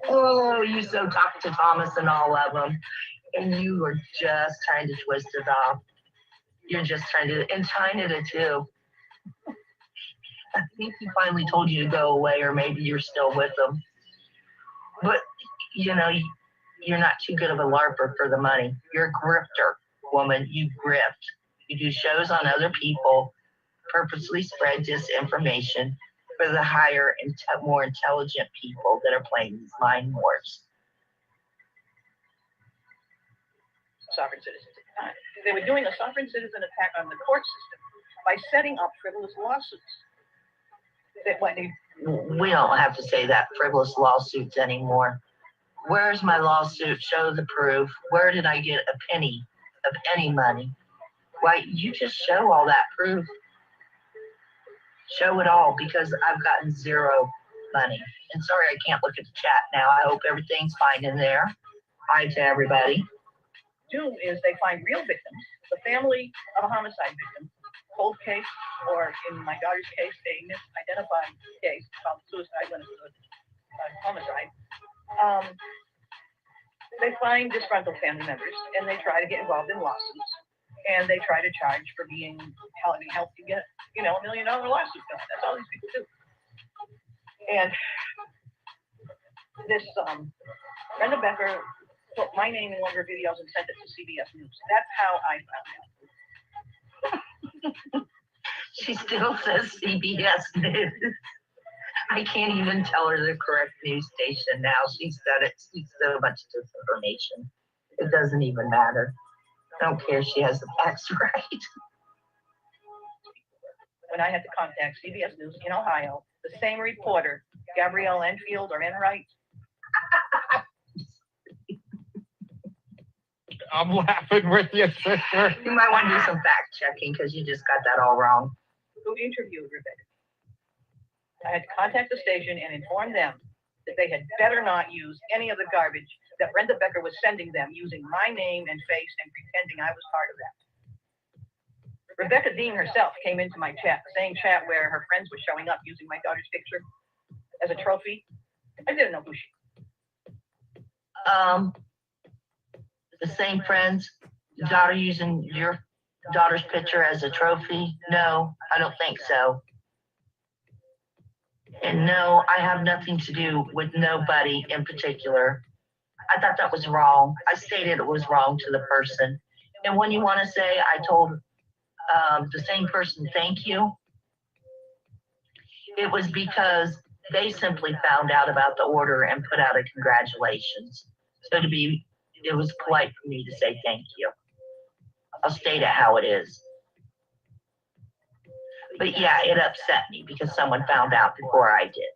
M: Oh, you so talked to Thomas and all of them. And you were just trying to twist it off. You're just trying to, and China did too. I think he finally told you to go away, or maybe you're still with them. But, you know, you're not too good of a LARPer for the money. You're a grifter, woman. You grift. You do shows on other people, purposely spread disinformation for the higher and more intelligent people that are playing these mind wars.
K: Sovereign citizens at the time. They were doing a sovereign citizen attack on the court system by setting up frivolous lawsuits.
M: We don't have to say that, frivolous lawsuits anymore. Where's my lawsuit? Show the proof. Where did I get a penny of any money? Why, you just show all that proof. Show it all, because I've gotten zero money. And sorry, I can't look at the chat now. I hope everything's fine in there. Hi to everybody.
K: Do is they find real victims, the family of a homicide victim, cold case, or in my daughter's case, a misidentified case called suicide when it was a homicide. They find disgruntled family members and they try to get involved in lawsuits, and they try to charge for helping you get, $1 million lawsuit done. That's all these people do. And this Brenda Becker put my name in one of her videos and sent it to CBS News. That's how I found out.
M: She still says CBS News. I can't even tell her the correct news station now. She said it. She's so much disinformation. It doesn't even matter. I don't care if she has the facts right.
K: When I had to contact CBS News in Ohio, the same reporter, Gabrielle Enfield or Enright.
Q: I'm laughing with you, sister.
M: You might want to do some fact checking because you just got that all wrong.
K: Who interviewed Rebecca? I had to contact the station and inform them that they had better not use any of the garbage that Brenda Becker was sending them using my name and face and pretending I was part of that. Rebecca Dean herself came into my chat, the same chat where her friends were showing up using my daughter's picture as a trophy. I didn't know who she was.
M: The same friends, daughter using your daughter's picture as a trophy? No, I don't think so. And no, I have nothing to do with nobody in particular. I thought that was wrong. I stated it was wrong to the person. And when you want to say I told the same person thank you, it was because they simply found out about the order and put out a congratulations. So it was polite for me to say thank you. I'll state it how it is. But yeah, it upset me because someone found out before I did.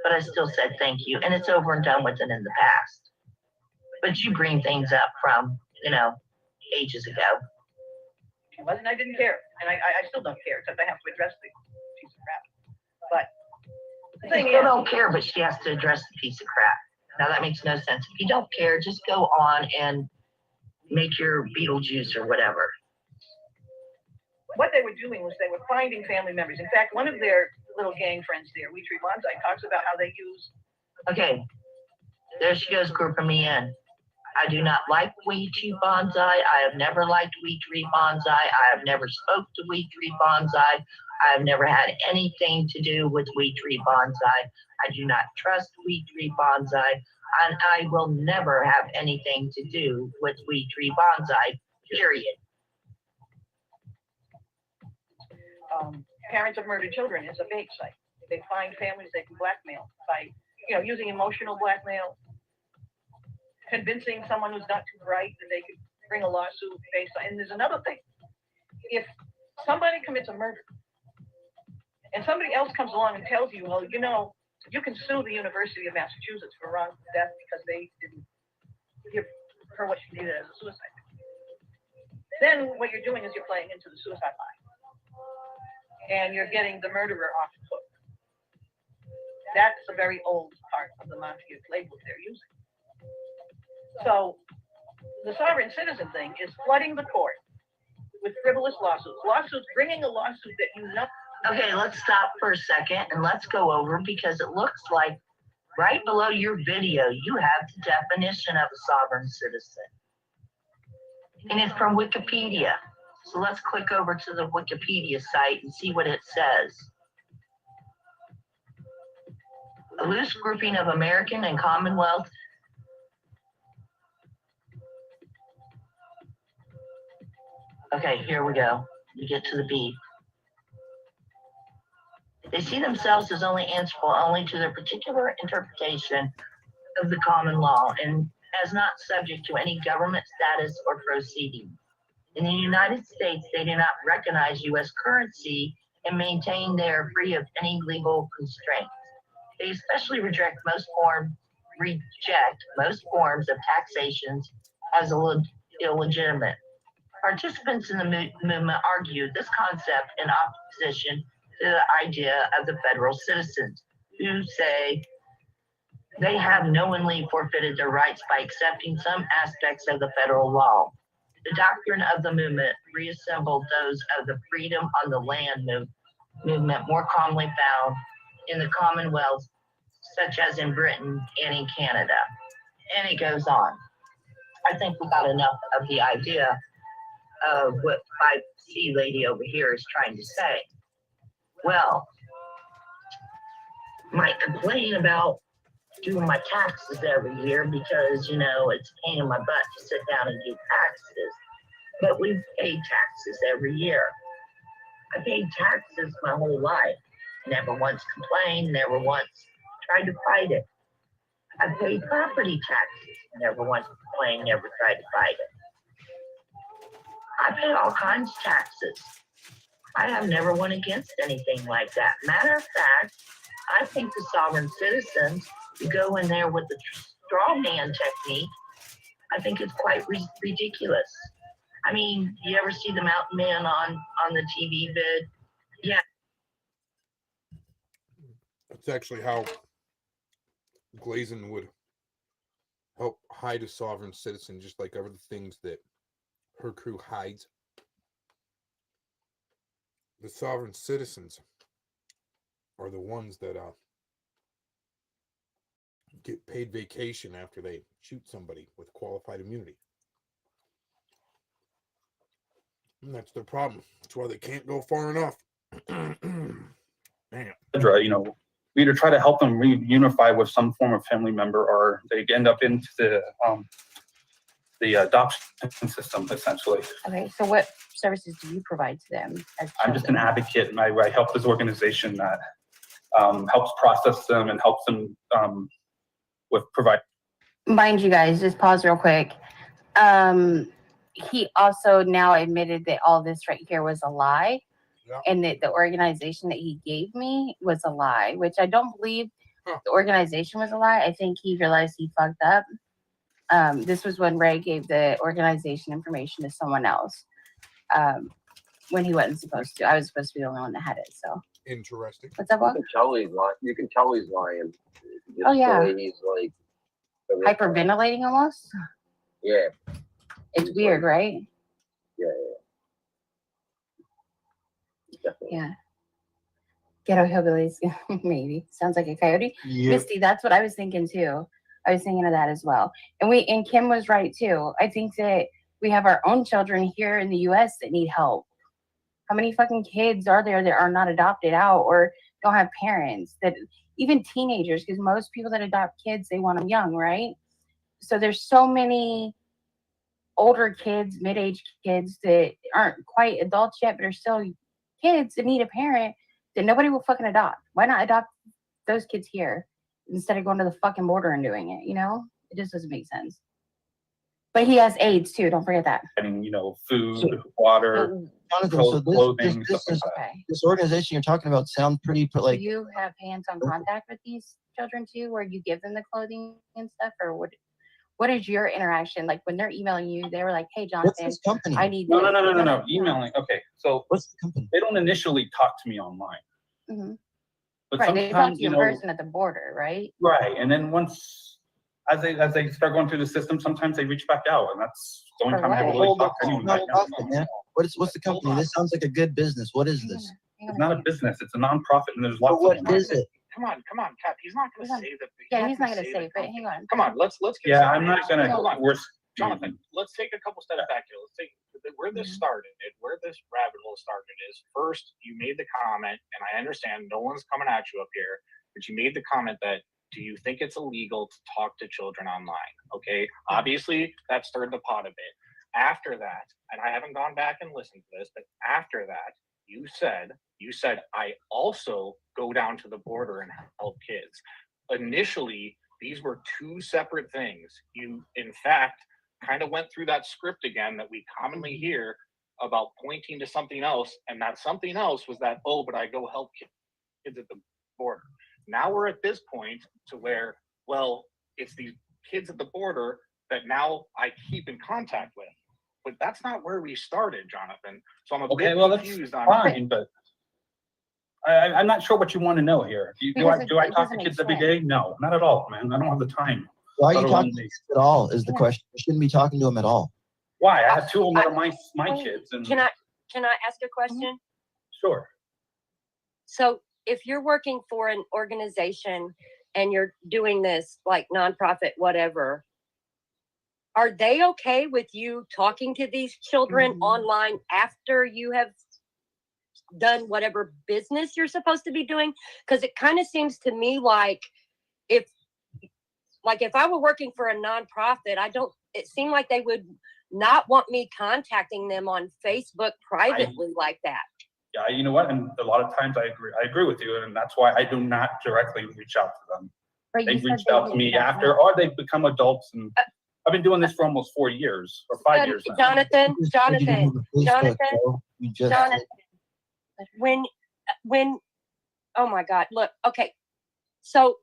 M: But I still said thank you, and it's over and done with and in the past. But you bring things up from, ages ago.
R: It wasn't, I didn't care. And I still don't care because I have to address the piece of crap. But the
M: I
R: thing
M: still
R: is,
M: don't care, but she has to address the piece of crap. Now that makes no sense. If you don't care, just go on and make your Beetlejuice or whatever.
R: what they were doing was they were finding family members. In fact, one of their little gang friends there, We Tree Bonsai, talks about how they use.
M: Okay, there she goes grouping me in. I do not like We Tree Bonsai. I have never liked We Tree Bonsai. I have never spoke to We Tree Bonsai. I have never had anything to do with We Tree Bonsai. I do not trust We Tree Bonsai, and I will never have anything to do with We Tree Bonsai, period.
R: Parents of murdered children is a bait site. They find families they can blackmail by, using emotional blackmail, convincing someone who's not too bright that they could bring a lawsuit based on. And there's another thing. If somebody commits a murder and somebody else comes along and tells you, well, you can sue the University of Massachusetts for wrongful death because they didn't give her what she needed as a suicide. Then what you're doing is you're playing into the suicide line. And you're getting the murderer off the hook. That's a very old part of the mafia playbook they're using. So the sovereign citizen thing is flooding the court with frivolous lawsuits, bringing a lawsuit that you know.
M: Okay, let's stop for a second and let's go over, because it looks like right below your video, you have the definition of a sovereign citizen. And it's from Wikipedia. So let's click over to the Wikipedia site and see what it says. A loose grouping of American and Commonwealth. Okay, here we go. We get to the beat. They see themselves as only answerable only to their particular interpretation of the common law and as not subject to any government status or proceeding. In the United States, they do not recognize U.S. currency and maintain they are free of any legal constraints. They especially reject most forms of taxations as illegitimate. Participants in the movement argue this concept in opposition to the idea of the federal citizens, who say they have knowingly forfeited their rights by accepting some aspects of the federal law. The doctrine of the movement reassembled those of the freedom on the land movement more commonly found in the Commonwealth, such as in Britain and in Canada. And it goes on. I think we got enough of the idea of what 5C lady over here is trying to say. Well, might complain about doing my taxes every year because, it's a pain in my butt to sit down and do taxes. But we pay taxes every year. I paid taxes my whole life. Never once complained, never once tried to fight it. I paid property taxes. Never once complained, never tried to fight it. I pay all kinds of taxes. I have never went against anything like that. Matter of fact, I think the sovereign citizens who go in there with the straw man technique, I think it's quite ridiculous. I mean, you ever see the mountain man on the TV vid? Yeah.
G: That's actually how Glazin would help hide a sovereign citizen, just like other things that her crew hides. The sovereign citizens are the ones that get paid vacation after they shoot somebody with qualified immunity. And that's their problem. That's why they can't go far enough. Man.
V: We either try to help them reunify with some form of family member, or they end up into the the adoption system, essentially.
A: Okay, so what services do you provide to them?
V: I'm just an advocate, and I help this organization that helps process them and helps them with provide.
A: Mind you guys, just pause real quick. He also now admitted that all this right here was a lie, and that the organization that he gave me was a lie, which I don't believe the organization was a lie. I think he realized he fucked up. This was when Ray gave the organization information to someone else when he wasn't supposed to. I was supposed to be the only one that had it. So
G: interesting.
A: What's up, Bob?
B: You can tell he's lying. You can tell he's lying. Just
A: Oh, yeah.
B: the way he's like
A: Hyperventilating almost.
B: Yeah.
A: It's weird, right?
B: Yeah. Definitely.
A: Yeah. Ghetto hillbillies, maybe. Sounds like a coyote.
B: Yep.
A: Misty, that's what I was thinking too. I was thinking of that as well. And Kim was right too. I think that we have our own children here in the US that need help. How many fucking kids are there that are not adopted out or don't have parents, that even teenagers, because most people that adopt kids, they want them young, right? So there's so many older kids, mid-aged kids that aren't quite adults yet, but are still kids that need a parent that nobody will fucking adopt. Why not adopt those kids here instead of going to the fucking border and doing it? You know, it just doesn't make sense. But he has AIDS too. Don't forget that.
V: And food, water, clothing.
W: This organization you're talking about sounds pretty
A: Do
W: like.
A: you have hands-on contact with these children too, where you give them the clothing and stuff, or what is your interaction like when they're emailing you? They were like, "Hey, Jonathan,
W: this company?
A: I need
V: No.
A: this."
V: Emailing. Okay, so
W: what's the company?
V: They don't initially talk to me online.
A: Mhm.
V: But
A: Right, they talk
V: sometimes,
A: to you in person at the border, right?
V: Right, and then once as they start going through the system, sometimes they reach back out, and that's the only time I ever really talk to anyone right now.
W: Man. What's the company? This sounds like a good business. What is this?
V: It's not a business; it's a nonprofit, and there's lots
W: But what
V: of them.
W: is it?
D: Come on, Cap. He's not going to say that.
A: Yeah, he's not gonna say it, but hang on.
D: Come on, let's get
V: Yeah,
D: some
V: I'm not gonna.
D: Hold on.
V: Jonathan,
D: let's take a couple steps back here. Let's take where this started, where this rabbit hole started is first you made the comment, and I understand no one's coming at you up here, but you made the comment that do you think it's illegal to talk to children online? Okay, obviously that stirred the pot a bit. After that, and I haven't gone back and listened to this, but after that, you said I also go down to the border and help kids. Initially, these were two separate things. You, in fact, kind of went through that script again that we commonly hear about pointing to something else, and that something else was that, oh, but I go help kids at the border. Now we're at this point to where, well, it's these kids at the border that now I keep in contact with. But that's not where we started, Jonathan. So I'm a bit confused on
V: fine, but I'm not sure what you want to know here. Do I talk to kids every day? No, not at all, man. I don't have the time.
W: Why are you talking to kids at all? Is the question? You shouldn't be talking to them at all.
V: Why? I have two of them that are my kids. And
X: Can I ask a question?
V: Sure.
X: So if you're working for an organization and you're doing this like nonprofit, whatever, are they okay with you talking to these children online after you have done whatever business you're supposed to be doing? Because it kind of seems to me like if I were working for a nonprofit, it seemed like they would not want me contacting them on Facebook privately like that.
V: Yeah, you know what? And a lot of times I agree with you, and that's why I do not directly reach out to them.
A: Right,
V: They reached out to me after, or they've become adults, and I've been doing this for almost 4 years or 5 years now.
X: Jonathan, when oh my God, look, okay. So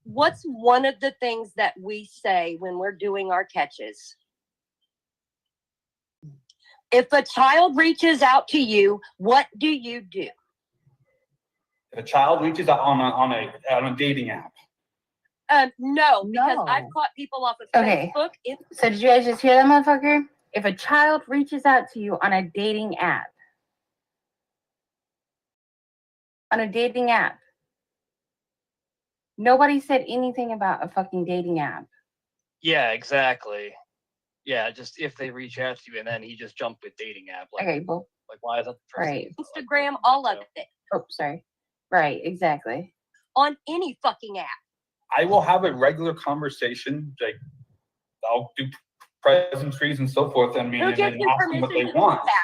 X: what's one of the things that we say when we're doing our catches? If a child reaches out to you, what do you do?
V: If a child reaches out on a dating app.
X: No, because I've caught people off of
A: Okay.
X: Facebook.
A: So did you guys just hear that, motherfucker? If a child reaches out to you on a dating app, nobody said anything about a fucking dating app.
Y: Yeah, exactly. Yeah, just if they reach out to you and then he just jumped with dating app. Like,
A: Okay, well,
Y: like why is that the first
A: right.
Y: thing?
X: Instagram, all of it.
A: Oh, sorry. Right, exactly.
X: On any fucking app.
V: I will have a regular conversation. Like I'll do presentries and so forth. I mean,
X: Who
V: and
X: gives
V: then
X: you
V: ask them what
X: permission
V: they
X: to do
V: want.
X: that?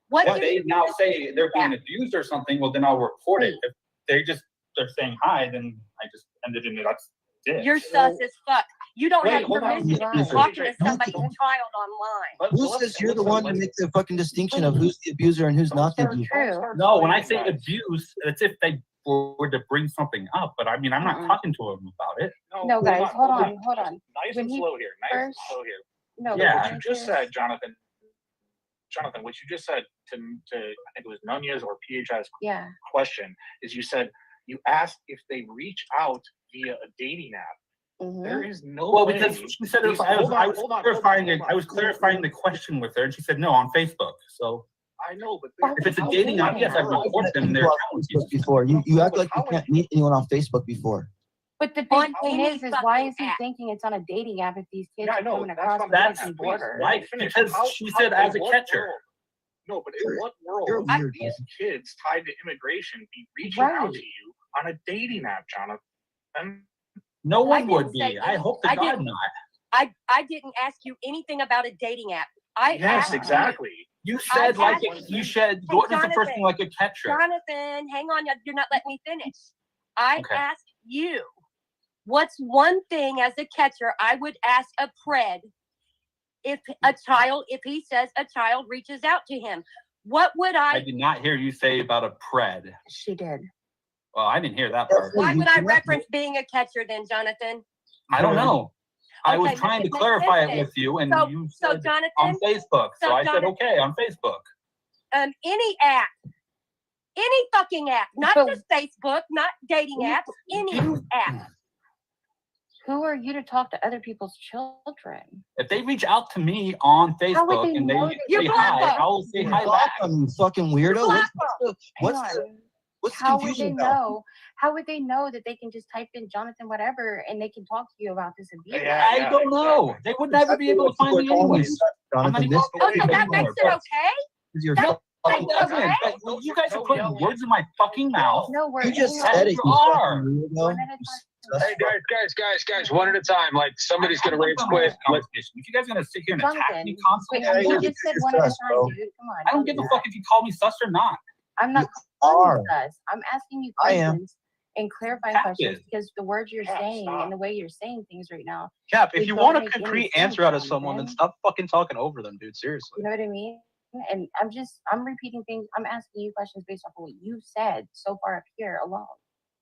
X: What
V: If
X: gives
V: they
X: you
V: now
X: permission to
V: say
X: do
V: they're being
X: that?
V: abused or something, well, then I'll report it. If they're saying hi, then I just ended in it. That's it.
X: You're sus as fuck. You don't
V: Wait,
X: have
V: hold on.
X: permission to be
W: Listen.
X: talking to somebody's child online.
W: Who says you're the one to make the fucking distinction of who's the abuser and who's not the abuser?
V: No, when I say abuse, it's if they were to bring something up. But I mean, I'm not talking to them about it.
A: No, guys, hold on.
O: Nice
A: When
O: and
A: he
O: slow here. Nice and
A: first-
O: slow here.
A: No,
V: Yeah.
O: What you just said, Jonathan, what you just said to I think it was Nunez or PH's
A: Yeah.
O: question is you said you asked if they reach out via a dating app. There is no
V: Well,
O: way.
V: because she said it was, I was clarifying the question with her, and she said no on Facebook. So
O: I know, but
V: if it's a dating app, yes, I report them. They're
W: Facebook before. You act like you can't meet anyone on Facebook before.
A: But the big thing is why is he thinking it's on a dating app if these kids are coming across the
V: that's
A: fucking border?
V: right, because she said as a catcher.
O: No, but in what world
W: you're
O: would
W: weird,
O: these kids tied to immigration be reaching out to you on a dating app, Jonathan?
V: No
X: I
V: one
X: didn't
V: would
X: say
V: be. I hope to
X: I
V: God
X: didn't-
V: not.
X: I didn't ask you anything about a dating app.
O: Yes,
X: asked you-
O: exactly.
V: You said
X: I
V: like
X: asked
V: you said. What was the first thing like a catcher?
X: Jonathan, hang on, you're not letting me finish. I
V: Okay.
X: asked you, what's one thing as a catcher I would ask a pred if he says a child reaches out to him? What would
V: I did not hear you say about a pred.
A: She did.
V: Well, I didn't hear that part.
X: Why would I reference being a catcher then, Jonathan?
V: I don't know. I was
X: Okay,
V: trying to
X: listen,
V: clarify it
X: listen.
V: with you, and
X: So-
V: you
X: so
V: said
X: Jonathan-
V: on Facebook. So
X: so
V: I said
X: Jonathan-
V: okay on Facebook.
X: Any app. Any fucking app. Not just Facebook, not dating apps. Any app.
A: Who are you to talk to other people's children?
V: If they reach out to me on
A: How would
V: Facebook
A: they
V: and
A: know
V: they
A: that
V: say
A: you
V: hi,
A: block them?
V: I'll say
W: You
V: hi
W: block
V: back.
W: them, you fucking weirdo. What's
A: Hang
W: the
A: on.
W: what's the
A: How would they
W: confusion about?
A: know? How would they know that they can just type in Jonathan whatever and they can talk to you about this abuse?
V: I don't know. They would never be able to find me anyways. I'm not
W: Jonathan,
V: even
W: this
X: Oh, so that makes it okay?
W: is your
X: That
W: fucking
X: makes it okay?
V: But you guys are putting words in my fucking mouth.
A: No, we're
W: You just
A: hang on.
W: said it,
V: You
W: you
V: are.
W: fucking weirdo.
D: Hey guys, one at a time. Like somebody's gonna rage quit.
V: If you guys are gonna sit here and attack
A: Jonathan,
V: me constantly,
A: wait, you
W: Yeah,
A: just said
W: you're
A: one at a
W: sus,
A: time,
W: bro.
A: dude. Come on.
V: I don't give a fuck if you call me sus or not.
A: I'm not
W: are.
A: calling you sus. I'm asking you
W: I am.
A: questions and clarifying
V: Cap
A: questions
V: is.
A: because the words you're
O: Cap,
A: saying
O: stop.
A: and the way you're saying things right now,
I: Cap, if
A: it
I: you
A: don't
I: want a
A: make any
I: concrete
A: sense,
I: answer out of someone, then
A: Jonathan.
I: stop fucking talking over them, dude. Seriously.
A: You know what I mean? And I'm repeating things. I'm asking you questions based off of what you said so far up here alone.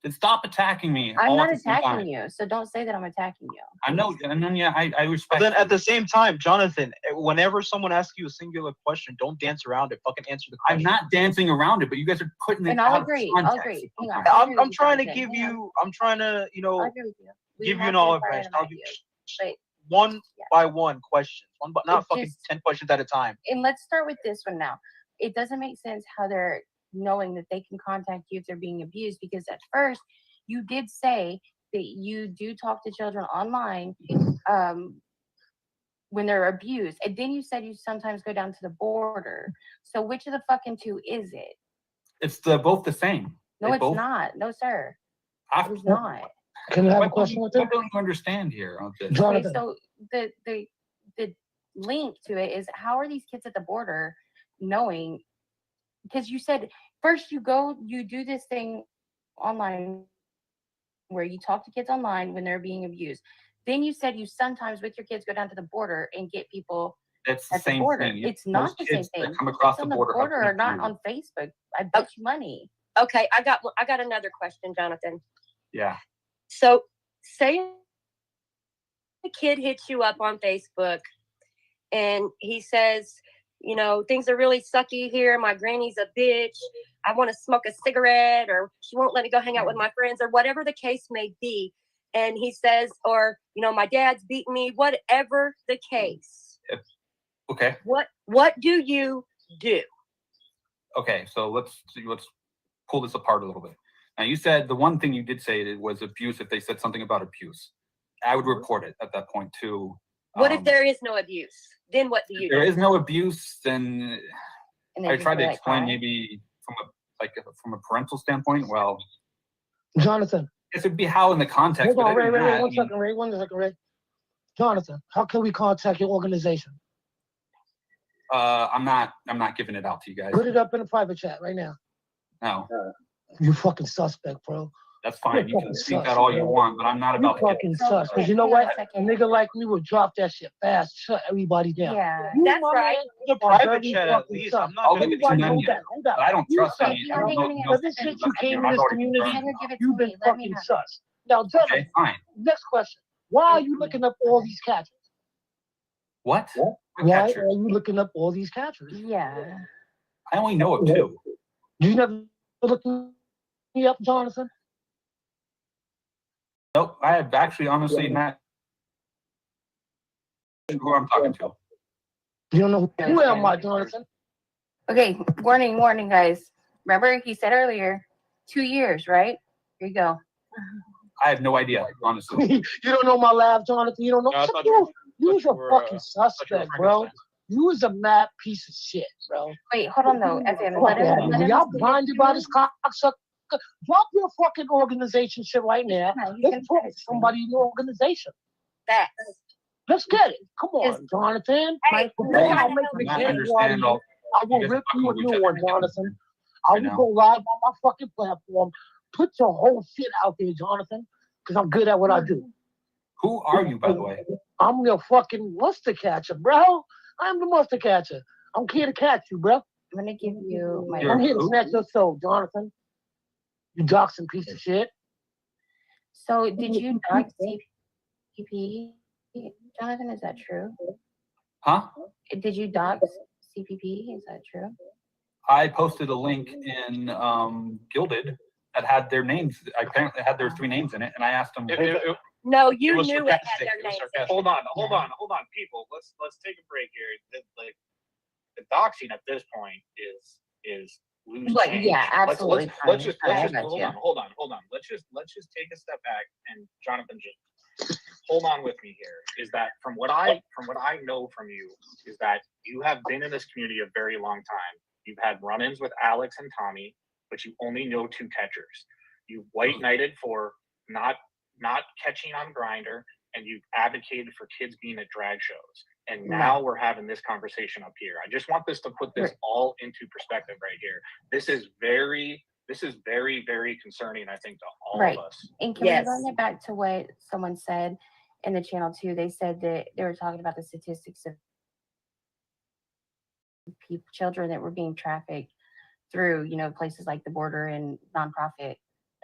V: Then stop attacking me.
A: I'm
V: all
A: not
V: at the same time.
A: attacking you, so don't say that I'm attacking you.
V: I know, and then yeah, I
I: But
V: respect.
I: then
V: you.
I: at the same time, Jonathan, whenever someone asks you a singular question, don't dance around it. Fucking answer the question.
V: I'm not dancing around it, but you guys are putting it
A: And
V: out
A: I'll
V: of
A: agree. I'll
V: context.
A: agree. Hang on.
I: I'm trying to give you. I'm trying to,
A: I'll agree with you. We
I: give you
A: have
I: an olive
A: different
I: branch. I'll give
A: ideas, but
I: one by one questions. One, but not
A: It's
I: fucking
A: just-
I: 10 questions at a time.
A: and let's start with this one now. It doesn't make sense how they're knowing that they can contact you if they're being abused because at first you did say that you do talk to children online when they're abused, and then you said you sometimes go down to the border. So which of the fucking two is it?
V: It's both the same.
A: No,
V: They
A: it's
V: both-
A: not. No, sir.
V: I've-
A: It's not.
J: Can I have a
V: What
J: question with
V: What
J: that?
V: don't you understand here on this?
A: Okay, so the link to it is how are these kids at the border knowing? Because you said first you do this thing online where you talk to kids online when they're being abused. Then you said you sometimes with your kids go down to the border and get people
V: It's the
A: at the
V: same
A: border.
V: thing.
A: It's not
V: Most
A: the same
V: kids that
A: thing.
V: come across
A: Kids on
V: the border have
A: are not
V: been
A: on Facebook. I bet you money.
X: Okay, I got another question, Jonathan.
V: Yeah.
X: So say a kid hits you up on Facebook and he says, you know, things are really sucky here. My granny's a bitch. I want to smoke a cigarette, or she won't let me go hang out with my friends, or whatever the case may be. And he says, or, you know, my dad's beating me, whatever the case.
V: Okay.
X: What do you do?
V: Okay. So let's pull this apart a little bit. Now you said the one thing you did say was abuse. If they said something about abuse, I would report it at that point too.
X: What if there is no abuse? Then what do you
V: If
X: do?
V: there is no abuse, then
X: And they
V: I
X: just
V: tried
X: be
V: to
X: like,
V: explain
X: "Hi."
V: maybe from a parental standpoint. Well,
J: Jonathan.
V: This would be how in the context.
J: Hold
V: but
J: on,
V: other
J: Ray,
V: than
J: Ray,
V: that,
J: one
V: I mean,
J: second, Ray. 1 second, Ray.
E: Jonathan, how can we contact your organization?
V: I'm not giving it out to you guys.
E: Put it up in a private chat right now.
V: No,
E: You fucking suspect, bro.
V: that's fine. You
E: You're
V: can
E: fucking
V: speak
E: sus,
V: that all you
E: bro.
V: want, but I'm not
E: You
V: about to get
E: fucking sus. Because you know what? A nigga like me would drop that shit fast, shut everybody down.
A: Yeah,
E: You,
A: that's
E: my
A: right.
E: man,
I: The
E: are
I: private
E: very
I: chat at
E: fucking
I: least.
E: sus.
I: I'm not
V: I'll
I: gonna
V: give it
I: get
V: to
E: Everybody
V: you
E: hold
V: then.
E: that, hold that.
V: But I don't
E: You
V: trust
E: sus,
V: any.
E: bro.
V: No,
E: Ever since you came in
V: I've
E: this
V: already
E: community,
V: confirmed.
E: you've been
A: Let me
E: fucking
A: have it.
E: sus. Now, Jonathan,
V: Okay, fine.
E: next question. Why are you looking up all these catchers?
V: What? What
E: Why
V: catcher?
E: are you looking up all these catchers?
A: Yeah.
V: I only know of two.
E: You never looked me up, Jonathan?
V: Nope, I have actually honestly not who I'm talking to.
E: You don't know who am I, Jonathan?
A: Okay, warning, guys. Remember, he said earlier, 2 years, right? Here you go.
V: I have no idea, honestly.
E: You don't know my lab, Jonathan. You don't know.
I: No, I thought
E: you was a
I: were,
E: fucking
I: I
E: suspect, bro. You was a mad piece of shit, bro.
A: Wait, hold on though. FM,
E: Fuck that, man. Y'all blinded by this cocksucker. Drop your fucking organization shit right now. Let's talk to somebody in your organization.
A: That.
E: Let's get it. Come on, Jonathan.
A: Hey,
E: I'll make the
V: I
E: game
V: understand all.
E: I will
V: you guys
E: rip
V: are
E: you a
V: fucking with
E: new
V: each
E: one,
V: other.
E: Jonathan. I
V: I
E: will
V: know.
E: go live on my fucking platform. Put your whole shit out there, Jonathan, because I'm good at what I do.
V: Who are you, by the way?
E: I'm your fucking mustard catcher, bro. I'm the mustard catcher. I'm here to catch you, bro.
A: I'm gonna give you my.
E: I'm here to snatch your soul, Jonathan. You doxing piece of shit.
A: So, did you dox CPP, Jonathan? Is that true?
V: Huh?
A: Did you dox CPP? Is that true?
V: I posted a link in Gilded that had their names. I apparently had their 3 names in it, and I asked them.
X: No, you
I: was
X: knew it had
I: sarcastic.
X: their
I: It was
X: names.
I: sarcastic. Hold on, people. Let's take a break here. The doxing at this point is loose
A: But,
I: change.
A: yeah, absolutely
I: Let's just
A: fine. I got
I: hold
A: you.
I: on. Let's just take a step back, and Jonathan, just hold on with me here. Is that from what I know from you is that you have been in this community a very long time. You've had run-ins with Alex and Tommy, but you only know 2 catchers. You've white knighted for not catching on Grinder, and you've advocated for kids being at drag shows. And now we're having this conversation up here. I just want this to put this all into perspective right here. This is very, very concerning, I think, to all of us.
A: And can we run it back to what someone said in the channel too? They said that they were talking about the statistics of people, children that were being trafficked through, places like the border and nonprofit.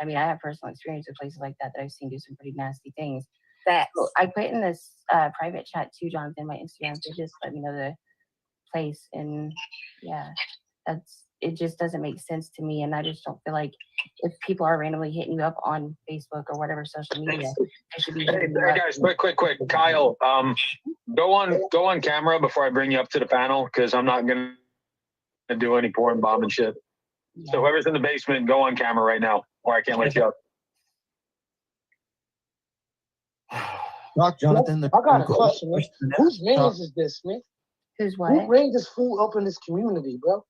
A: I mean, I have personal experience with places like that I've seen do some pretty nasty things. So I put in this private chat too, Jonathan, my Instagram, to just let me know the place. And yeah, it just doesn't make sense to me. And I just don't feel like if people are randomly hitting you up on Facebook or whatever social media, they should be hitting you
S: Hey
A: up.
S: guys, quick, Kyle, go on camera before I bring you up to the panel, because I'm not gonna do any porn bomb and shit. So whoever's in the basement, go on camera right now, or I can't let you up.
W: Doc Jonathan.
E: I got a question. Whose names is this, Smith?
A: Who's what?
E: Who brings this fool up in this community, bro?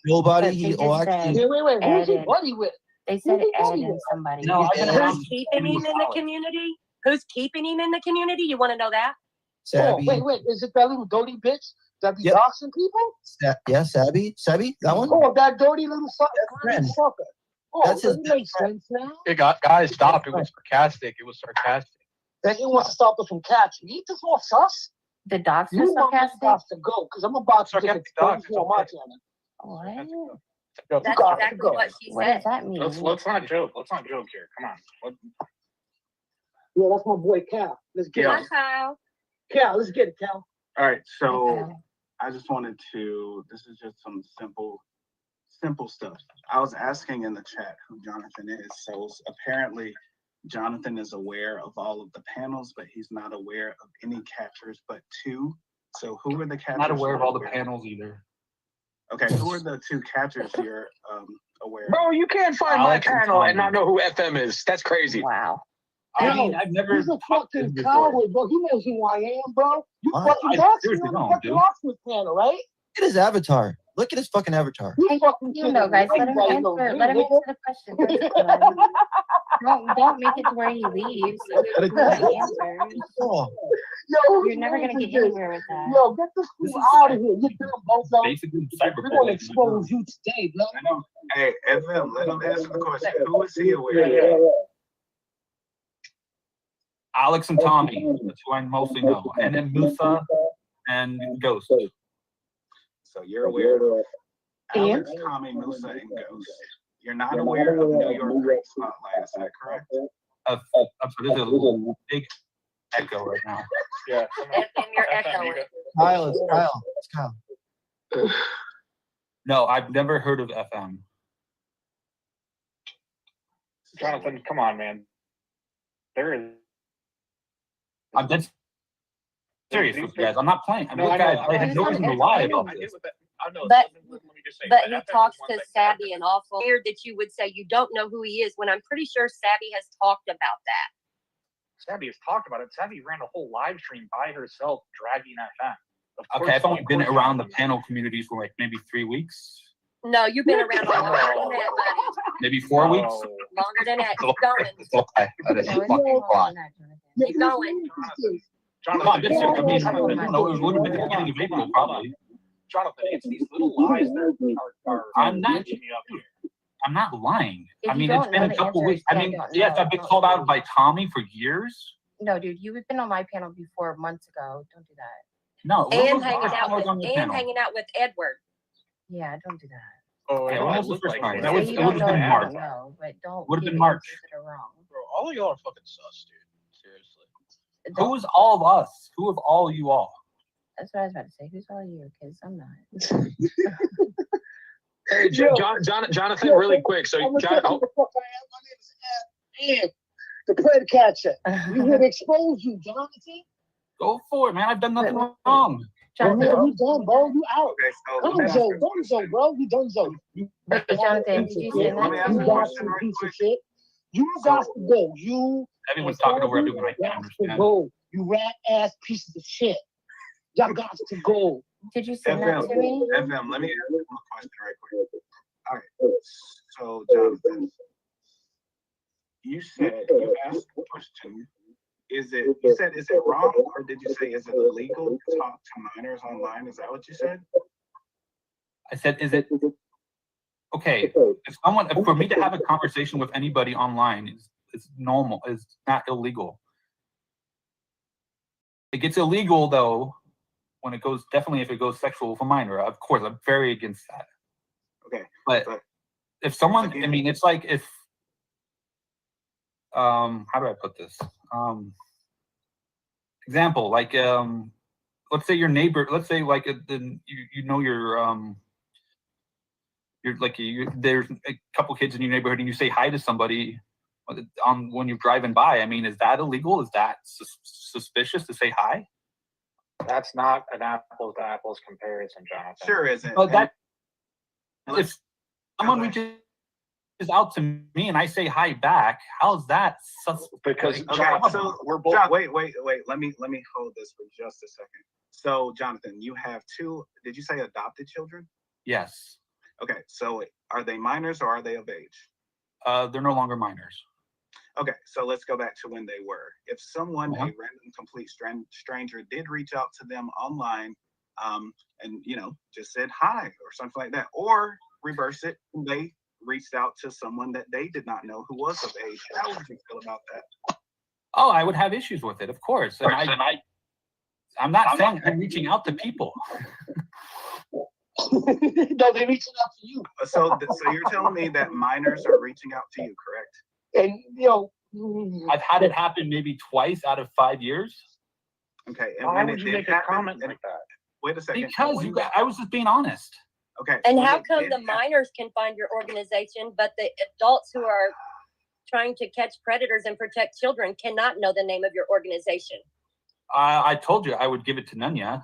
W: Nobody.
A: They
W: He
A: just
W: actually.
A: said
E: Wait. Who's he
A: Ed
E: buddy with?
A: They said
E: Who's he
A: Ed
E: buddy
A: and
E: with?
A: somebody.
V: No,
X: Who's keeping him in the community? Who's keeping him in the community? You want to know that?
W: Sabby.
E: Oh, wait. Is it that little dirty bitch that be
W: Yep.
E: doxing people?
W: Yeah, Sabby, that one.
E: Oh, that dirty little
W: friend.
E: sucker. Oh,
W: That's his
E: it makes sense now.
I: Hey, guys, stop. It was sarcastic.
E: That he wants to stop us from catching. Eat this off, sus.
A: The docs
E: You
A: was
E: want
A: sarcastic.
E: us to go, because I'm about to get
I: Sarcastic dogs,
E: on my channel.
A: What?
I: That's
X: exactly what she
A: What
X: said.
A: does that mean?
V: Let's not joke. Let's not joke here. Come on.
E: Yeah, that's my boy Cal. Let's get
X: Hi,
E: it.
X: Kyle.
E: Cal, let's get it, Cal.
J: All right, so
A: Okay.
J: I just wanted to, this is just some simple stuff. I was asking in the chat who Jonathan is. So apparently Jonathan is aware of all of the panels, but he's not aware of any catchers but 2. So who are the catchers?
V: Not aware of all the
J: you're
V: panels either.
J: Okay, who are the 2 catchers you're aware of?
S: Bro, you can't find
V: Alex
S: my
V: and
S: panel and
V: Tommy.
S: not know who FM is. That's crazy.
A: Wow.
V: I mean, I've never.
E: He's a
V: talked to
E: fucking
V: him before.
E: coward, bro. He knows who I am, bro. You
W: I
E: fucking doxing
V: seriously
E: on the
V: don't,
E: fucking
V: dude.
E: Oxford panel, right?
W: Look at his avatar. Look at his fucking avatar.
E: You fucking
A: You know, guys, let him answer. Let him answer the question. Don't make it to where he leaves. So he answers. You're never gonna get anywhere with that.
E: Yo, get this fool out of here. You damn bozo.
V: Basically,
E: We're gonna expose you today, bro.
J: I know. Hey, FM, let him answer the question. Who is he aware of?
V: Alex and Tommy, that's who I mostly know, and then Musa and Ghost.
J: So you're aware of Alex, Tommy, Musa, and Ghost. You're not aware of New York Great Spotlight, is that correct?
V: I'm sorry, there's a little big echo right now.
I: Yeah.
X: And you're echoing.
W: Kyle, it's Kyle.
V: No, I've never heard of FM.
I: Jonathan, come on, man. There is.
V: I'm dead serious with you guys. I'm not playing. I mean,
I: No,
V: look,
I: I know.
V: guys, I had no reason to lie about this.
X: But
I: Let me just say.
X: but
I: that
X: he talks to Savvy and awful weird that you would say you don't know who he is when I'm pretty sure Savvy has talked about that.
I: Savvy has talked about it. Savvy ran a whole live stream by herself, dragging FM.
V: Okay, I've only been around the panel communities for like maybe 3 weeks,
X: No, you've been around a longer than that, buddy.
V: maybe 4 weeks.
X: Longer than that. Keep going.
V: Okay, that is fucking fine.
X: Keep going.
V: Come on, this year, I mean, I don't know, it would have been the beginning of April, probably.
I: Jonathan, it's these little lies that are
V: I'm not.
I: me up here.
V: I'm not lying.
A: If
V: I
A: you
V: mean, it's
A: don't
V: been
A: know
V: a
A: the
V: couple
A: answer,
V: weeks. I
A: then
V: mean,
A: don't
V: yes,
A: know.
V: I've been
A: Don't
V: called
A: do
V: out
A: it.
V: by Tommy for years.
A: No, dude, you've been on my panel before months ago. Don't do that.
V: No,
X: And hanging out with Edward.
A: Yeah, don't do that.
I: Oh,
V: Yeah,
I: I know
V: when
I: I
V: was the
I: look
V: first
I: like
V: time?
I: it.
V: That was,
A: Say
V: it
A: you
V: would
A: don't
V: have
A: know,
V: been
A: you
V: March.
A: don't know, but don't
V: Would have
A: give
V: been March.
A: answers that are wrong.
O: Bro, all of y'all are fucking sus, dude. Seriously.
V: Who is all of us? Who of all you all?
A: That's what I was about to say. Who's all you? Because I'm not.
D: Hey, Jonathan, really quick. So,
E: I'm gonna tell you who the fuck I am. My name is Ed, the Pred Catcher. We here to expose you, Jonathan.
V: Go for it, man. I've done nothing wrong.
E: Jonathan, you done, bro. You out.
J: Okay, so
E: Dunzo, bro. You dunzo.
A: But Jonathan, did you send that to
E: You
A: me?
E: got some piece of shit. You got to go. You.
V: Everyone's talking over everyone. I can't
E: got to
V: understand.
E: go. You rat ass pieces of shit. Y'all got to go.
A: Did you send that to me?
J: FM, let me ask you a question right quick. All right. So, Jonathan, you said, you asked the question, is it wrong, or did you say, is it illegal to talk to minors online? Is that what you said?
V: I said, is it okay? If for me to have a conversation with anybody online is normal, is not illegal. It gets illegal though when it goes, definitely if it goes sexual with a minor. Of course, I'm very against that.
J: Okay.
V: But if someone, I mean, it's like if, how do I put this? Example, like, let's say your neighbor, let's say like, you know, you're like, there's a couple kids in your neighborhood and you say hi to somebody when you're driving by. I mean, is that illegal? Is that suspicious to say hi?
I: That's not an apples to apples comparison, Jonathan.
J: Sure isn't.
V: Oh, that if someone reaches out to me and I say hi back, how's that
I: because
J: okay, so we're both. Wait. Let me hold this for just a second. So, Jonathan, you have two. Did you say adopted children?
V: Yes.
J: Okay, so are they minors or are they of age?
V: They're no longer minors.
J: Okay, so let's go back to when they were. If someone, a random complete stranger, did reach out to them online, and just said hi or something like that, or reverse it, they reached out to someone that they did not know who was of age, how would you feel about that?
V: Oh, I would have issues with it, of course. And I'm not saying I'm reaching out to people.
E: No, they're reaching out to you.
J: So you're telling me that minors are reaching out to you, correct?
E: And
V: I've had it happen maybe twice out of 5 years.
J: Okay, and
I: why
J: when
I: would
J: it
I: you
J: did
I: make a
J: happen,
I: comment like that?
J: Wait a second.
V: Because I was just being honest.
J: Okay.
X: And
J: when
X: how
J: it
X: come
J: did
X: the minors can find your organization, but the adults who are trying to catch predators and protect children cannot know the name of your organization?
V: I told you I would give it to Nunya.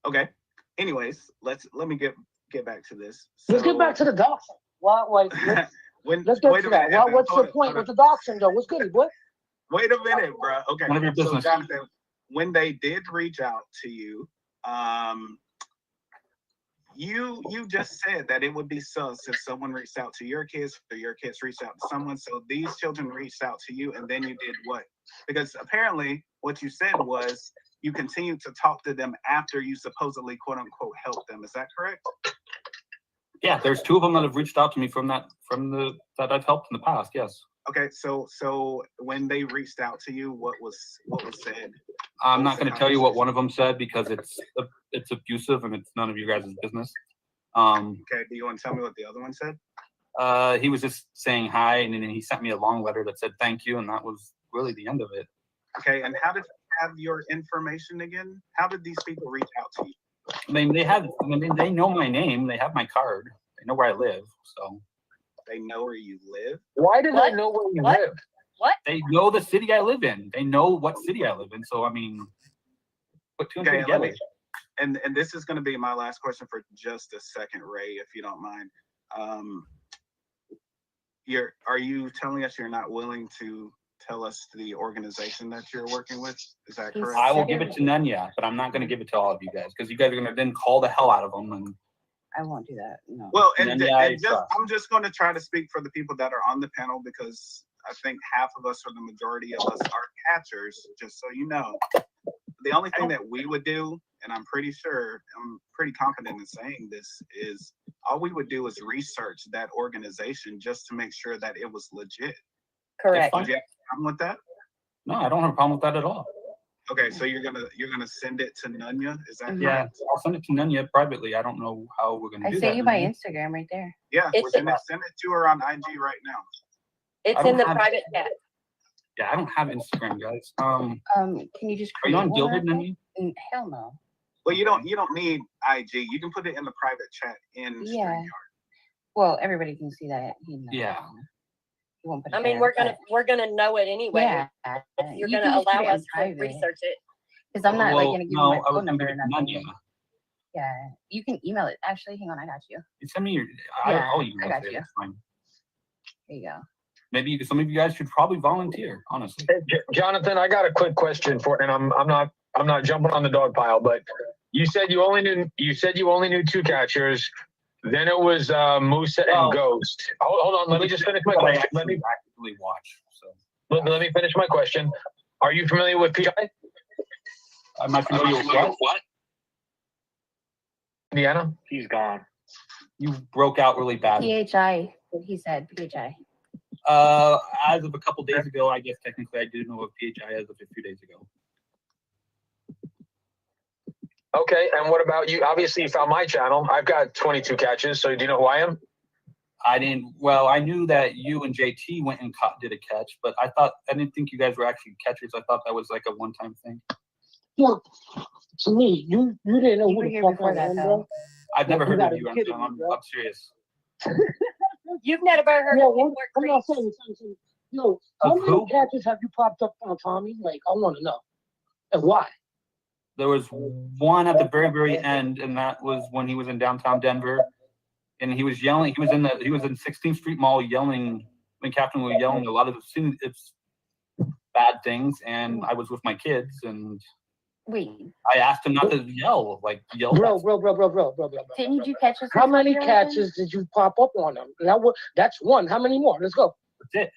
J: Okay. Anyways, let me get back to this.
E: Let's get back to the doctrine. Let's get to that. What's your point with the doctrine, though? What's good, boy?
J: Wait a minute, bro. Okay.
V: None of your business.
J: So, Jonathan, when they did reach out to you, You just said that it would be sus if someone reached out to your kids or your kids reached out to someone. So these children reached out to you, and then you did what? Because apparently what you said was you continued to talk to them after you supposedly quote unquote helped them. Is that correct?
V: Yeah, there's 2 of them that have reached out to me that I've helped in the past. Yes.
J: Okay, so when they reached out to you, what was said?
V: I'm not going to tell you what one of them said because it's abusive and it's none of you guys' business.
J: Okay, do you want to tell me what the other one said?
V: He was just saying hi, and then he sent me a long letter that said thank you, and that was really the end of it.
J: Okay, and how did you have your information again? How did these people reach out to you?
V: I mean, they know my name. They have my card. They know where I live. So
J: they know where you live.
D: Why do they know where you live?
X: What?
V: They know the city I live in. They know what city I live in. So I mean, put 2 and 2 together.
J: And this is going to be my last question for just a second, Ray, if you don't mind. Are you telling us you're not willing to tell us the organization that you're working with? Is that correct?
V: I will give it to Nanya, but I'm not going to give it to all of you guys because you guys are going to then call the hell out of them. And
A: I won't do that. No.
J: Well, I'm just going to try to speak for the people that are on the panel because I think half of us or the majority of us are catchers, just so you know. The only thing that we would do, and I'm pretty confident in saying this, is all we would do is research that organization just to make sure that it was legit.
X: Correct.
J: Do you have a problem with that?
V: No, I don't have a problem with that at all.
J: Okay, so you're gonna send it to Nunya? Is that
V: Yeah,
J: correct?
V: I'll send it to Nunya privately. I don't know how we're gonna
A: I
V: do that.
A: sent you my Instagram right there.
J: Yeah, we're gonna send it to her on IG right now.
X: It's in the private chat.
V: Yeah, I don't have Instagram, guys.
A: Can you just
V: Are you on
A: create one
V: Gilded,
A: real quick?
V: Nunya?
A: Hell no.
J: Well, you don't need IG. You can put it in the private chat in
A: Yeah.
J: StreamYard.
A: Well, everybody can see that.
V: Yeah.
A: You won't put
X: I
A: it
X: mean,
A: there,
X: we're gonna know it anyway.
A: Yeah.
X: If you're
A: You
X: gonna
A: can just put
X: allow
A: it in
X: us to
A: private.
X: research it.
A: Because I'm not like gonna give you my
V: I was
A: phone number or
V: gonna give it to
A: nothing.
V: Nunya.
A: Yeah, you can email it. Actually, hang on, I got you.
V: You send me your.
A: Yeah,
V: I'll
A: I
V: email
A: got
V: it.
A: you.
V: That's fine.
A: There you go.
V: Maybe some of you guys should probably volunteer. Honestly.
D: Hey, Jonathan, I got a quick question and I'm not jumping on the dog pile, but you said you only knew 2 catchers. Then it was Musa and Ghost. Hold on, let me just finish my question. Let me
V: actively watch. So
D: let me finish my question. Are you familiar with PI?
V: I'm not familiar with what?
D: Indiana? He's gone.
V: You broke out really bad.
A: PHI, he said PHI.
V: As of a couple days ago, I guess technically I do know of PHI as of a few days ago.
D: Okay, and what about you? Obviously, you found my channel. I've got 22 catches, so do you know who I am?
V: I didn't. Well, I knew that you and JT went and did a catch, but I didn't think you guys were actually catchers. I thought that was like a one-time thing.
E: Look, to me, you didn't know
A: You
E: who
A: were
E: the
A: here
E: fuck
A: before
E: I
A: that,
E: am,
A: though.
E: bro.
V: I've never
E: You
V: heard of
E: gotta
V: you.
E: be
V: I'm
E: kidding me, bro.
V: serious.
X: You've never heard
E: Yo,
X: of Newport
E: I'm not
X: Creek?
E: saying. Yo, how
V: Of
E: many
V: who?
E: catches have you popped up on Tommy? Like, I want to know. And why?
V: There was one at the very, very end, and that was when he was in downtown Denver, and he was yelling. He was in 16th Street Mall yelling. When Captain was yelling a lot of it's bad things, and I was with my kids, and
A: Wait,
V: I asked him not to yell.
E: Bro.
A: didn't you catch us?
E: How many catches did you pop up on them? That's one. How many more? Let's go.
V: That's it.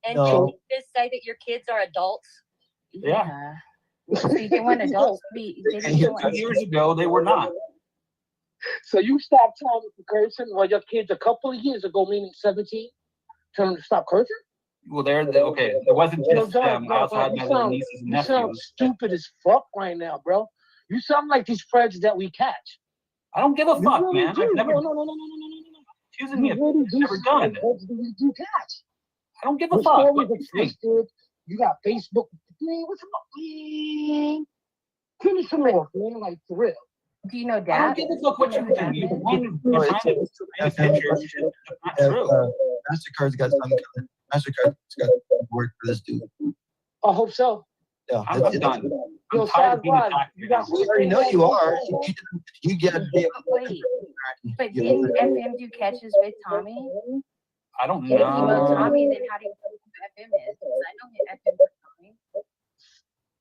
X: And
E: No.
X: didn't you just say that your kids are adults?
V: Yeah.
A: So you didn't want adults to be.
V: And 2 years ago, they were not.
E: So you stopped telling the cursing while your kids a couple of years ago, meaning 17, telling them to stop cursing?
V: Well, okay. It wasn't just them. I also had my little nieces and
E: You sound
V: nephews.
E: stupid as fuck right now, bro. You sound like these predators that we catch.
V: I don't give a
E: You
V: fuck,
E: really
V: man.
E: do.
V: I've never
E: No.
V: accusing me of
E: really do
V: never
E: sound
V: done.
E: like predators that we do catch.
V: I don't give a
E: The
V: fuck.
E: stories
V: What
E: are
V: do you think?
E: twisted. You got Facebook. Man, what's up? Man, finish them off, man. Like, for real.
A: Do you know
V: I
A: Dad?
V: don't give a fuck what you think. You're trying to picture shit that's not true.
W: MasterCard's got some. MasterCard's got work for this dude.
E: I hope so.
W: Yeah,
V: I'm done.
E: Yo,
V: I'm tired of being
E: Sidewise,
V: attacked.
E: you got
W: we already know you are. You get.
A: Wait, but didn't FM do catches with Tommy?
V: I don't
A: If you know
V: know.
A: Tommy, then how do you know who FM is? Because I know who FM is Tommy.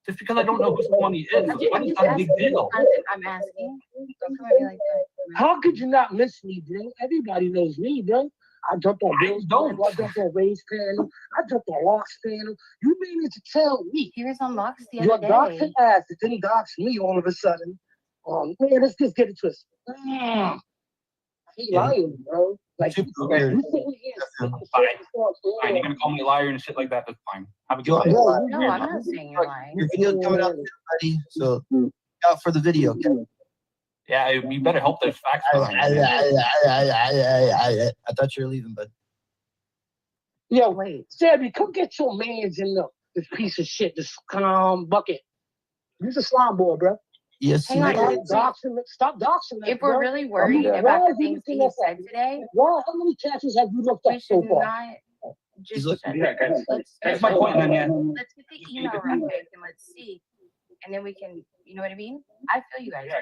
V: Just because I don't know who someone he is,
A: I'm
V: it's not a big
A: asking.
V: deal.
A: I'm asking. Don't come at me like that.
E: How could you not miss me, bro? Everybody knows me, bro. I jumped on Bill's panel. I jumped on Ray's panel. I jumped on Locke's panel. You managed to tell me.
A: He was on Locke's the
E: Your
A: other day.
E: doxing ass that didn't dox me all of a sudden. Man, let's just get it twisted. I hate lying, bro. Like, you
V: Weird.
E: sitting here
V: Fine. You're gonna call me a liar and shit like that. That's fine. Have a good day.
A: No, I'm not saying you're lying.
W: Your video's coming out, buddy. So look out for the video. Okay?
V: Yeah, you better hope there's facts behind it.
W: I thought you were leaving, bud.
E: Yo, wait, Sammy, come get your mans in this piece of shit, this bucket. Use a slime ball, bro.
W: Yes,
A: Hang on,
E: Stop doxing us,
A: if we're
E: bro.
A: really worried
E: Why
A: about the
E: is
A: things that
E: everything
A: he
E: else
A: said today,
E: Why? How many catches have you looked
A: we
E: up so
A: should
E: far?
A: not just shut
V: Yeah,
A: it.
V: guys.
A: Let's
V: That's my point, man. Yeah.
A: let's get the email real quick and let's see. And then we can, you know what I mean? I feel you guys,
I: Yeah,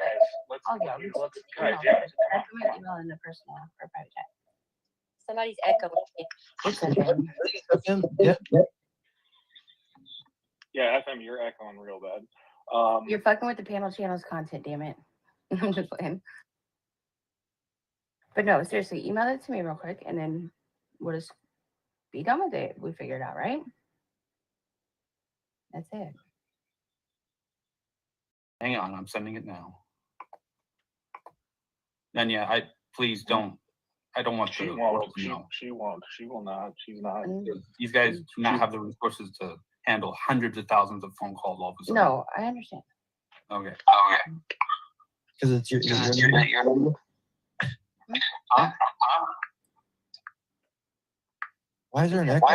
A: but
I: guys.
A: I'll go. Let's get the
I: guys,
A: email
I: yeah.
A: first. That's my email in the personal or private chat.
X: Somebody's echoing.
A: It's okay.
W: Yep.
I: Yeah, FM, you're echoing real bad.
A: You're fucking with the panel channel's content, damn it. I'm just playing. But no, seriously, email it to me real quick and then we'll just be done with it. We figure it out, right? That's it.
V: Hang on, I'm sending it now. And yeah, please don't. I don't want
I: She
V: to.
I: won't.
V: You know,
I: She won't. She will not. She's not.
V: these guys do not have the resources to handle hundreds of thousands of phone calls all of a sudden.
A: No, I understand.
V: Okay.
W: Because it's your number.
V: Huh?
W: Why is there an echo?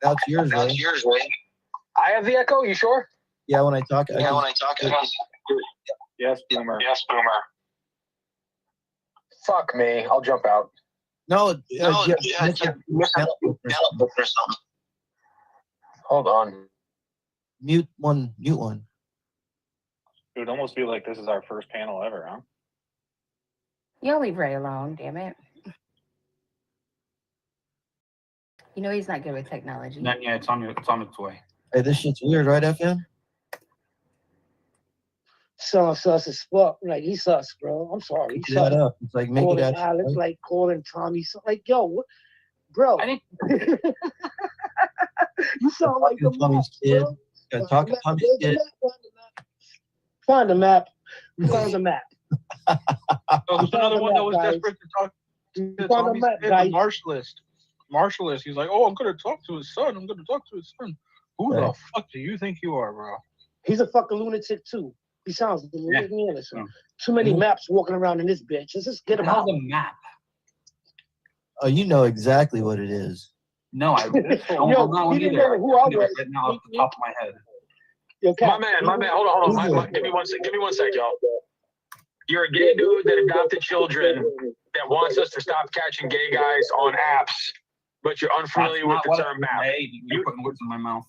W: That's yours, right?
D: I have the echo. You sure?
W: Yeah, when I talk.
I: Yes, Boomer.
D: Fuck me. I'll jump out.
W: No.
D: Hold on.
W: Mute one.
I: It would almost be like this is our first panel ever, huh?
A: Y'all leave Ray alone, damn it. You know he's not good with technology.
V: Yeah, it's on its way.
W: Hey, this shit's weird, right, FM?
E: Sus as fuck. Like, he's sus, bro. I'm sorry. He's
W: Shut
E: sus.
W: up. It's like make it
E: Calling
W: out.
E: Alex, like calling Tommy. Like, yo, what? Bro. You sound like the
W: Tommy's kid. Gotta talk to Tommy's kid.
E: Find the map. We found the map.
K: There's another one that was desperate to talk to Tommy's kid, the marshallist. He's like, oh, I'm going to talk to his son. Who the fuck do you think you are, bro?
E: He's a fucking lunatic, too. He sounds like Too many maps walking around in this bitch. Let's just get him out.
V: A map.
W: Oh, you know exactly what it is.
V: No, I don't know
E: he didn't
V: either.
E: know who I was.
V: Right now off the top of my head.
D: My man, hold on. Give me one sec, y'all. You're a gay dude that adopted children that wants us to stop catching gay guys on apps, but you're unfamiliar with the term map.
V: You're putting words in my mouth.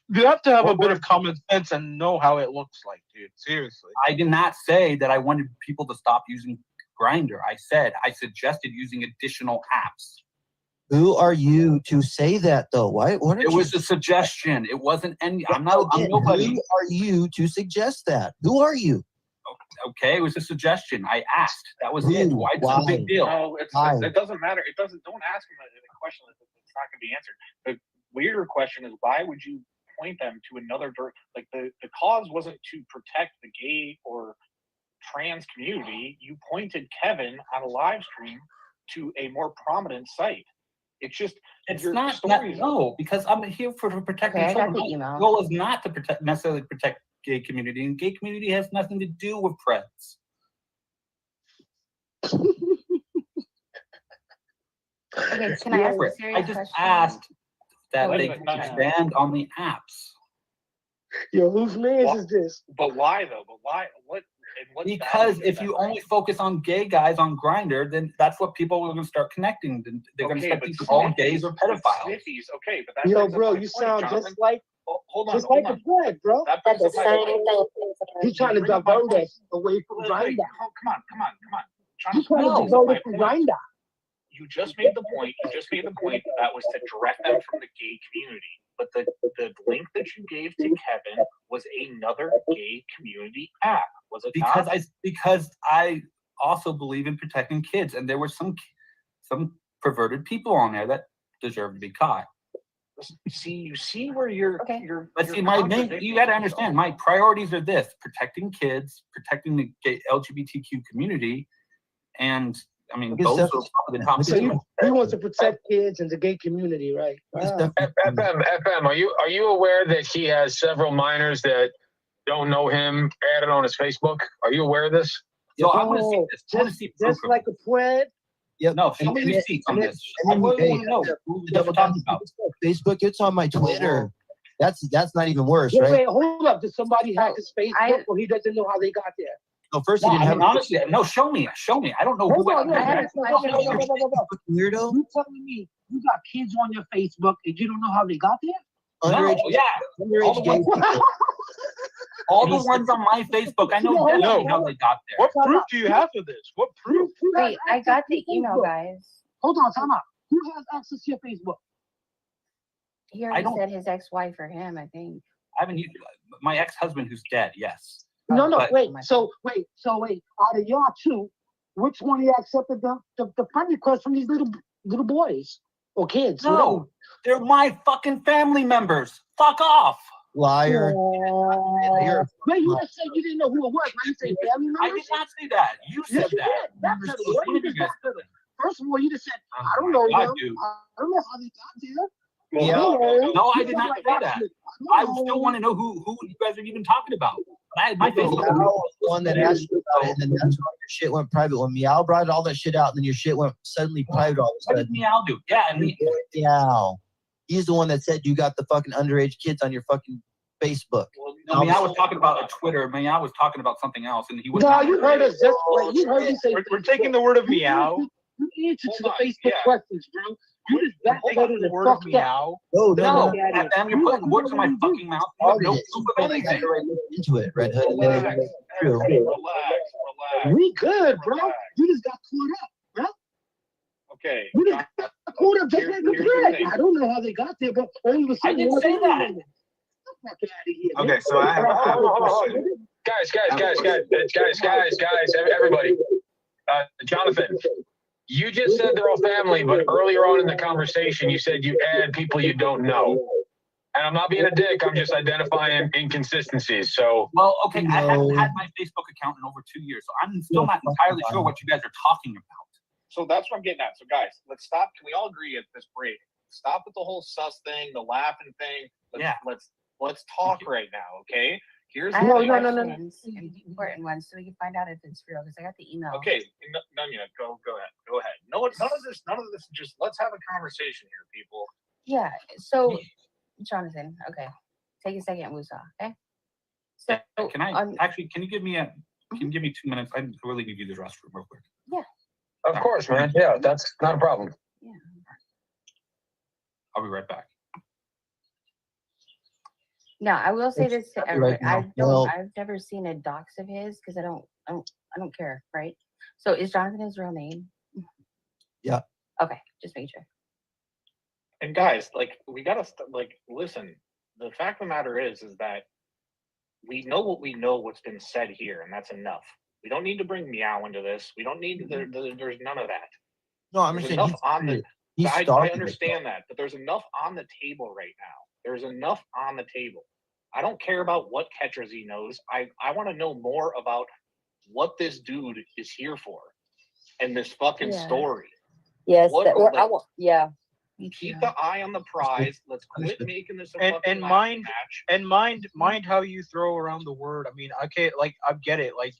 K: You have to have a bit of common sense and know how it looks like, dude. Seriously.
V: I did not say that I wanted people to stop using Grindr. I suggested using additional apps.
W: Who are you to say that, though? Why?
V: It was a suggestion. It wasn't any. I'm nobody.
W: Who are you to suggest that? Who are you?
V: Okay, it was a suggestion. I asked. That was it. Why? It's a big deal.
I: No, it doesn't matter. Don't ask him a question that's not going to be answered. The weirder question is, why would you point them to another the cause wasn't to protect the gay or trans community. You pointed Kevin on a live stream to a more prominent site. It's not
V: no, because I'm here for protecting children. My goal is not to necessarily protect gay community, and gay community has nothing to do with Preds.
A: Okay, can I ask a serious
V: I just
A: question?
V: asked that they expand on the apps.
E: Yo, whose man is this?
I: But why though? But why? What?
V: Because if you only focus on gay guys on Grindr, then that's what people are going to start connecting. They're going to start thinking all gays are pedophiles.
I: Okay, but that's
E: yo, bro, you sound just like just like a Fred, bro.
I: That's the same
E: thing. He's trying to divert us away from Grindr.
I: Come on.
E: He's trying to divert us from Grindr.
I: You just made the point. That was to direct them from the gay community. But the link that you gave to Kevin was another gay community app. Was it
V: because
I: not?
V: because I also believe in protecting kids, and there were some perverted people on there that deserve to be caught.
I: You see where you're
V: But see, you got to understand, my priorities are this: protecting kids, protecting the gay LGBTQ community, and I mean, those are probably the top
E: So
V: two.
E: he wants to protect kids and the gay community, right? Wow.
D: FM, are you aware that he has several minors that don't know him added on his Facebook? Are you aware of this?
V: So I want to see this. I want to see proof
E: Just like a Fred.
V: Yep. No, show me receipts on this. I really want to know who we're talking about.
W: Facebook, it's on my Twitter. That's not even worse,
E: Wait,
W: right?
E: wait, hold up. Did somebody hack his Facebook or he doesn't know how they got there?
W: No, first
V: No,
W: he didn't
V: I mean,
W: have.
V: honestly, no. Show me. I don't know
E: Hold
V: who.
E: on, I had a question.
W: Weirdo.
E: You telling me you got kids on your Facebook and you don't know how they got there?
W: Underage,
V: yeah.
W: underage gay people.
V: All the ones on my Facebook, I know definitely how they got there.
K: What proof do you have of this? What proof?
A: Wait, I got the email, guys.
E: Hold on, time out. Who has access to your Facebook?
A: He already said his ex-wife or him, I think.
V: I haven't used my ex-husband who's dead. Yes.
E: No,
V: But-
E: wait. So wait. Out of y'all two, which one of you accepted the friend request from these little boys or kids?
V: No, they're my fucking family members. Fuck off.
W: Liar.
E: Wait, you just said you didn't know who it was. Now you say family members?
V: I did not say that. You said
E: Yes, you
V: that.
E: did. That's
V: You're
E: the
V: so
E: way you
V: stupid,
E: just
V: guys.
E: said it. First of all, you just said,
V: Oh
E: I don't
V: my
E: know
V: God,
E: them.
V: dude.
E: I don't know how they got there.
V: No, I did not say that. I still want to know who you guys are even talking about. My Facebook.
W: Meow was the one that asked you about it, and then that's when your shit went private. When Meow brought all that shit out, and then your shit went suddenly private all of a
V: What
W: sudden.
V: did Meow do? Yeah, and
W: Meow. He's the one that said you got the fucking underage kids on your fucking Facebook.
V: No, Meow was talking about a Twitter. Meow was talking about something else, and he was.
E: No, you heard us just. You heard me say.
K: We're taking the word of meow.
E: You answer to the Facebook questions, bro. You just backloaded the
K: word of
E: fuck
K: meow.
W: No,
V: FM, you're putting words in my fucking mouth. You have no proof of anything.
W: into it, Red Hood, and then it was true.
K: Relax.
E: We good, bro. You just got caught up, bro.
K: Okay.
E: You just got caught up just like the
K: Here's the
E: Fred.
K: thing.
E: I don't know how they got there, but all of a
V: I
E: sudden,
V: didn't say that.
E: Fuck out of here.
D: Okay, so I have a question. Guys, everybody. Jonathan, you just said they're all family, but earlier on in the conversation, you said you add people you don't know. And I'm not being a dick, I'm just identifying inconsistencies. So,
V: Well, okay, I haven't had my Facebook account in over 2 years, so I'm still not entirely sure what you guys are talking about.
I: So that's what I'm getting at. So guys, let's stop. Can we all agree at this break? Stop with the whole sus thing, the laughing thing. Let's talk right now, okay? Here's the
A: I have
I: thing.
A: questions, important ones, so we can find out if it's real. Because I got the email.
I: Okay, Nunya, go ahead. None of this. Just let's have a conversation here, people.
A: Yeah. So, Jonathan, okay, take a second, Wusa. Okay. So
V: Can I actually? Can you give me 2 minutes? I really need to use the restroom real quick.
A: Yeah.
D: of course, man. Yeah, that's not a problem.
A: Yeah.
V: I'll be right back.
A: No, I will say this to everybody.
W: Right now.
A: I've never seen a dox of his because I don't care, right? So is Jonathan his real name?
W: Yeah.
A: Okay, just make sure.
I: And guys, like we gotta listen. The fact of the matter is that we know what we know. What's been said here, and that's enough. We don't need to bring meow into this. We don't need. There's none of that.
W: No, I'm
I: There's
W: saying
I: enough on the. I
W: started it.
I: understand that, but there's enough on the table right now. There's enough on the table. I don't care about what catchers he knows. I want to know more about what this dude is here for, and this fucking story.
X: Yes,
I: yeah. Keep the eye on the prize. Let's quit making this a fucking laughing match.
K: Mind how you throw around the word. I mean, okay, like I get it. Like,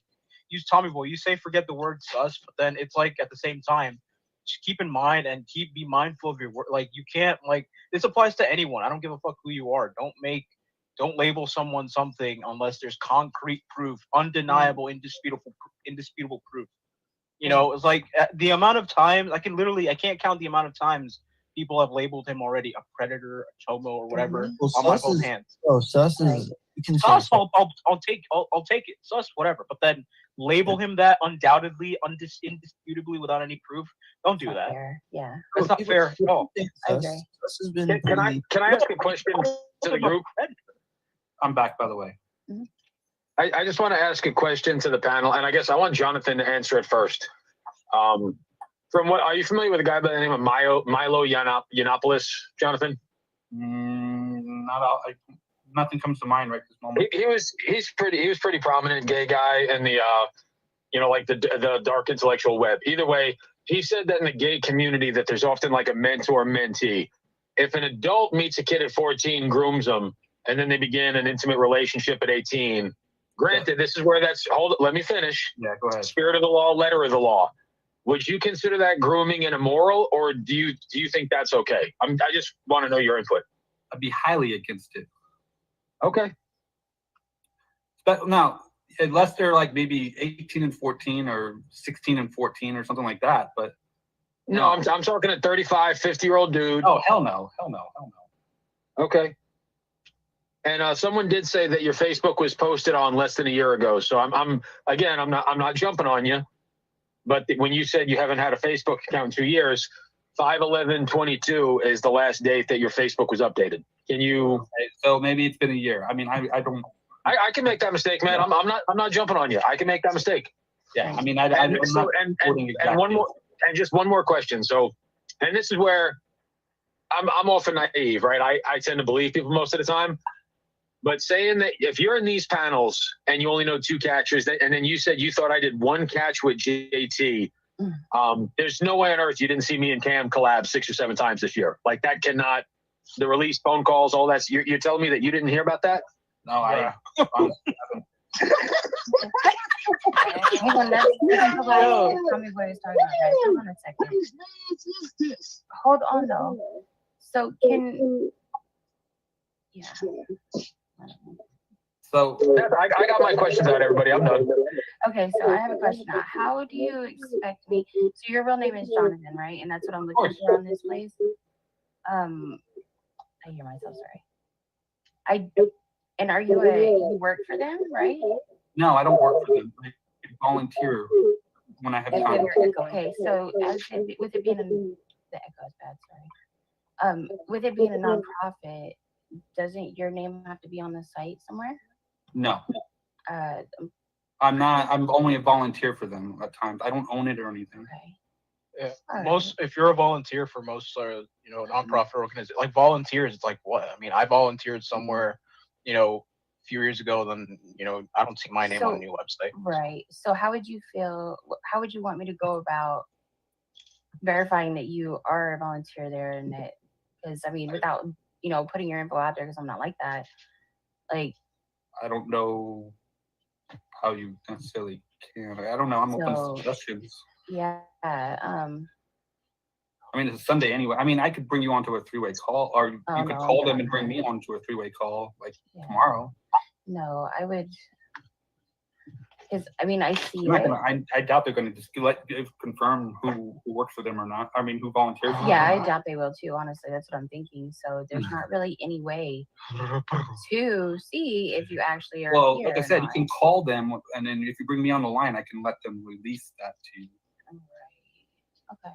K: use Tommy Boy. You say forget the word sus, but then it's like at the same time, just keep in mind and be mindful of your word. Like you can't this applies to anyone. I don't give a fuck who you are. Don't label someone something unless there's concrete proof, undeniable, indisputable proof. You know, it's like the amount of times I can't count the amount of times people have labeled him already a predator, a chomo, or whatever on my both hands.
W: Oh, sus is. You can say
K: Sus, I'll take it. Sus, whatever. But then label him that undoubtedly, indisputably, without any proof. Don't do that.
A: Yeah,
K: that's not fair at all.
A: I agree.
D: Can I ask a question to the group?
V: I'm back, by the way.
H: I just want to ask a question to the panel, and I guess I want Jonathan to answer it first. From what are you familiar with a guy by the name of Milo Yiannopoulos, Jonathan?
V: Not all. Nothing comes to mind right this moment.
H: He was pretty prominent gay guy in the like the dark intellectual web. Either way, he said that in the gay community that there's often like a mentor mentee. If an adult meets a kid at 14, grooms them, and then they begin an intimate relationship at 18. Granted, this is where let me finish.
V: Yeah, go ahead.
H: Spirit of the law, letter of the law. Would you consider that grooming and immoral, or do you think that's okay? I just want to know your input.
V: I'd be highly against it.
H: Okay.
V: But now, unless they're like maybe 18 and 14 or 16 and 14 or something like that. But
H: no, I'm talking a 35, 50-year-old dude.
V: Oh, hell no.
H: Okay. And someone did say that your Facebook was posted on less than a year ago. So I'm not jumping on you. But when you said you haven't had a Facebook account in 2 years, 5/11/22 is the last date that your Facebook was updated. Can you?
V: So maybe it's been a year. I mean, I don't.
H: I can make that mistake, man. I'm not jumping on you. I can make that mistake.
V: Yeah, I mean,
H: and just one more question. So, and this is where I'm often naive, right? I tend to believe people most of the time. But saying that if you're in these panels and you only know 2 catchers, and then you said you thought I did 1 catch with JT, there's no way on earth you didn't see me and Cam collab 6 or 7 times this year. Like that cannot. The release, phone calls, all that. You're telling me that you didn't hear about that?
V: No, I.
A: Hang on, that's tell me what he's talking about, guys. Hold on a second.
E: What is this?
A: Hold on though. So
V: So
H: I got my questions out, everybody. I'm done.
A: Okay, so I have a question now. How do you expect me? So your real name is Jonathan, right? And that's what I'm looking for on this place. I hear myself. Sorry. And are you you work for them, right?
V: No, I don't work for them. I volunteer when I have time.
A: Okay, so with it being the echo is bad. Sorry. With it being a nonprofit, doesn't your name have to be on the site somewhere?
V: No. I'm not. I'm only a volunteer for them at times. I don't own it or anything.
L: Yeah. If you're a volunteer for most nonprofit organizations, like volunteers, it's like what? I mean, I volunteered somewhere, a few years ago, then I don't see my name on a new website.
A: Right. So how would you feel? How would you want me to go about verifying that you are a volunteer there, and that because I mean, without putting your info out there, because I'm not like that. Like,
V: I don't know how you necessarily can. I don't know. I'm open to suggestions.
A: Yeah.
V: I mean, it's a Sunday anyway. I mean, I could bring you onto a 3-way call, or you could call them and bring me onto a 3-way call like tomorrow.
A: No, I would. Because I mean, I see.
V: I doubt they're going to just confirm who works for them or not. I mean, who volunteers.
A: Yeah, I doubt they will too. Honestly, that's what I'm thinking. So there's not really any way to see if you actually are.
V: Well,
A: here
V: like I said, you can call them, and then if you bring me on the line, I can let them release that to you.
A: Okay.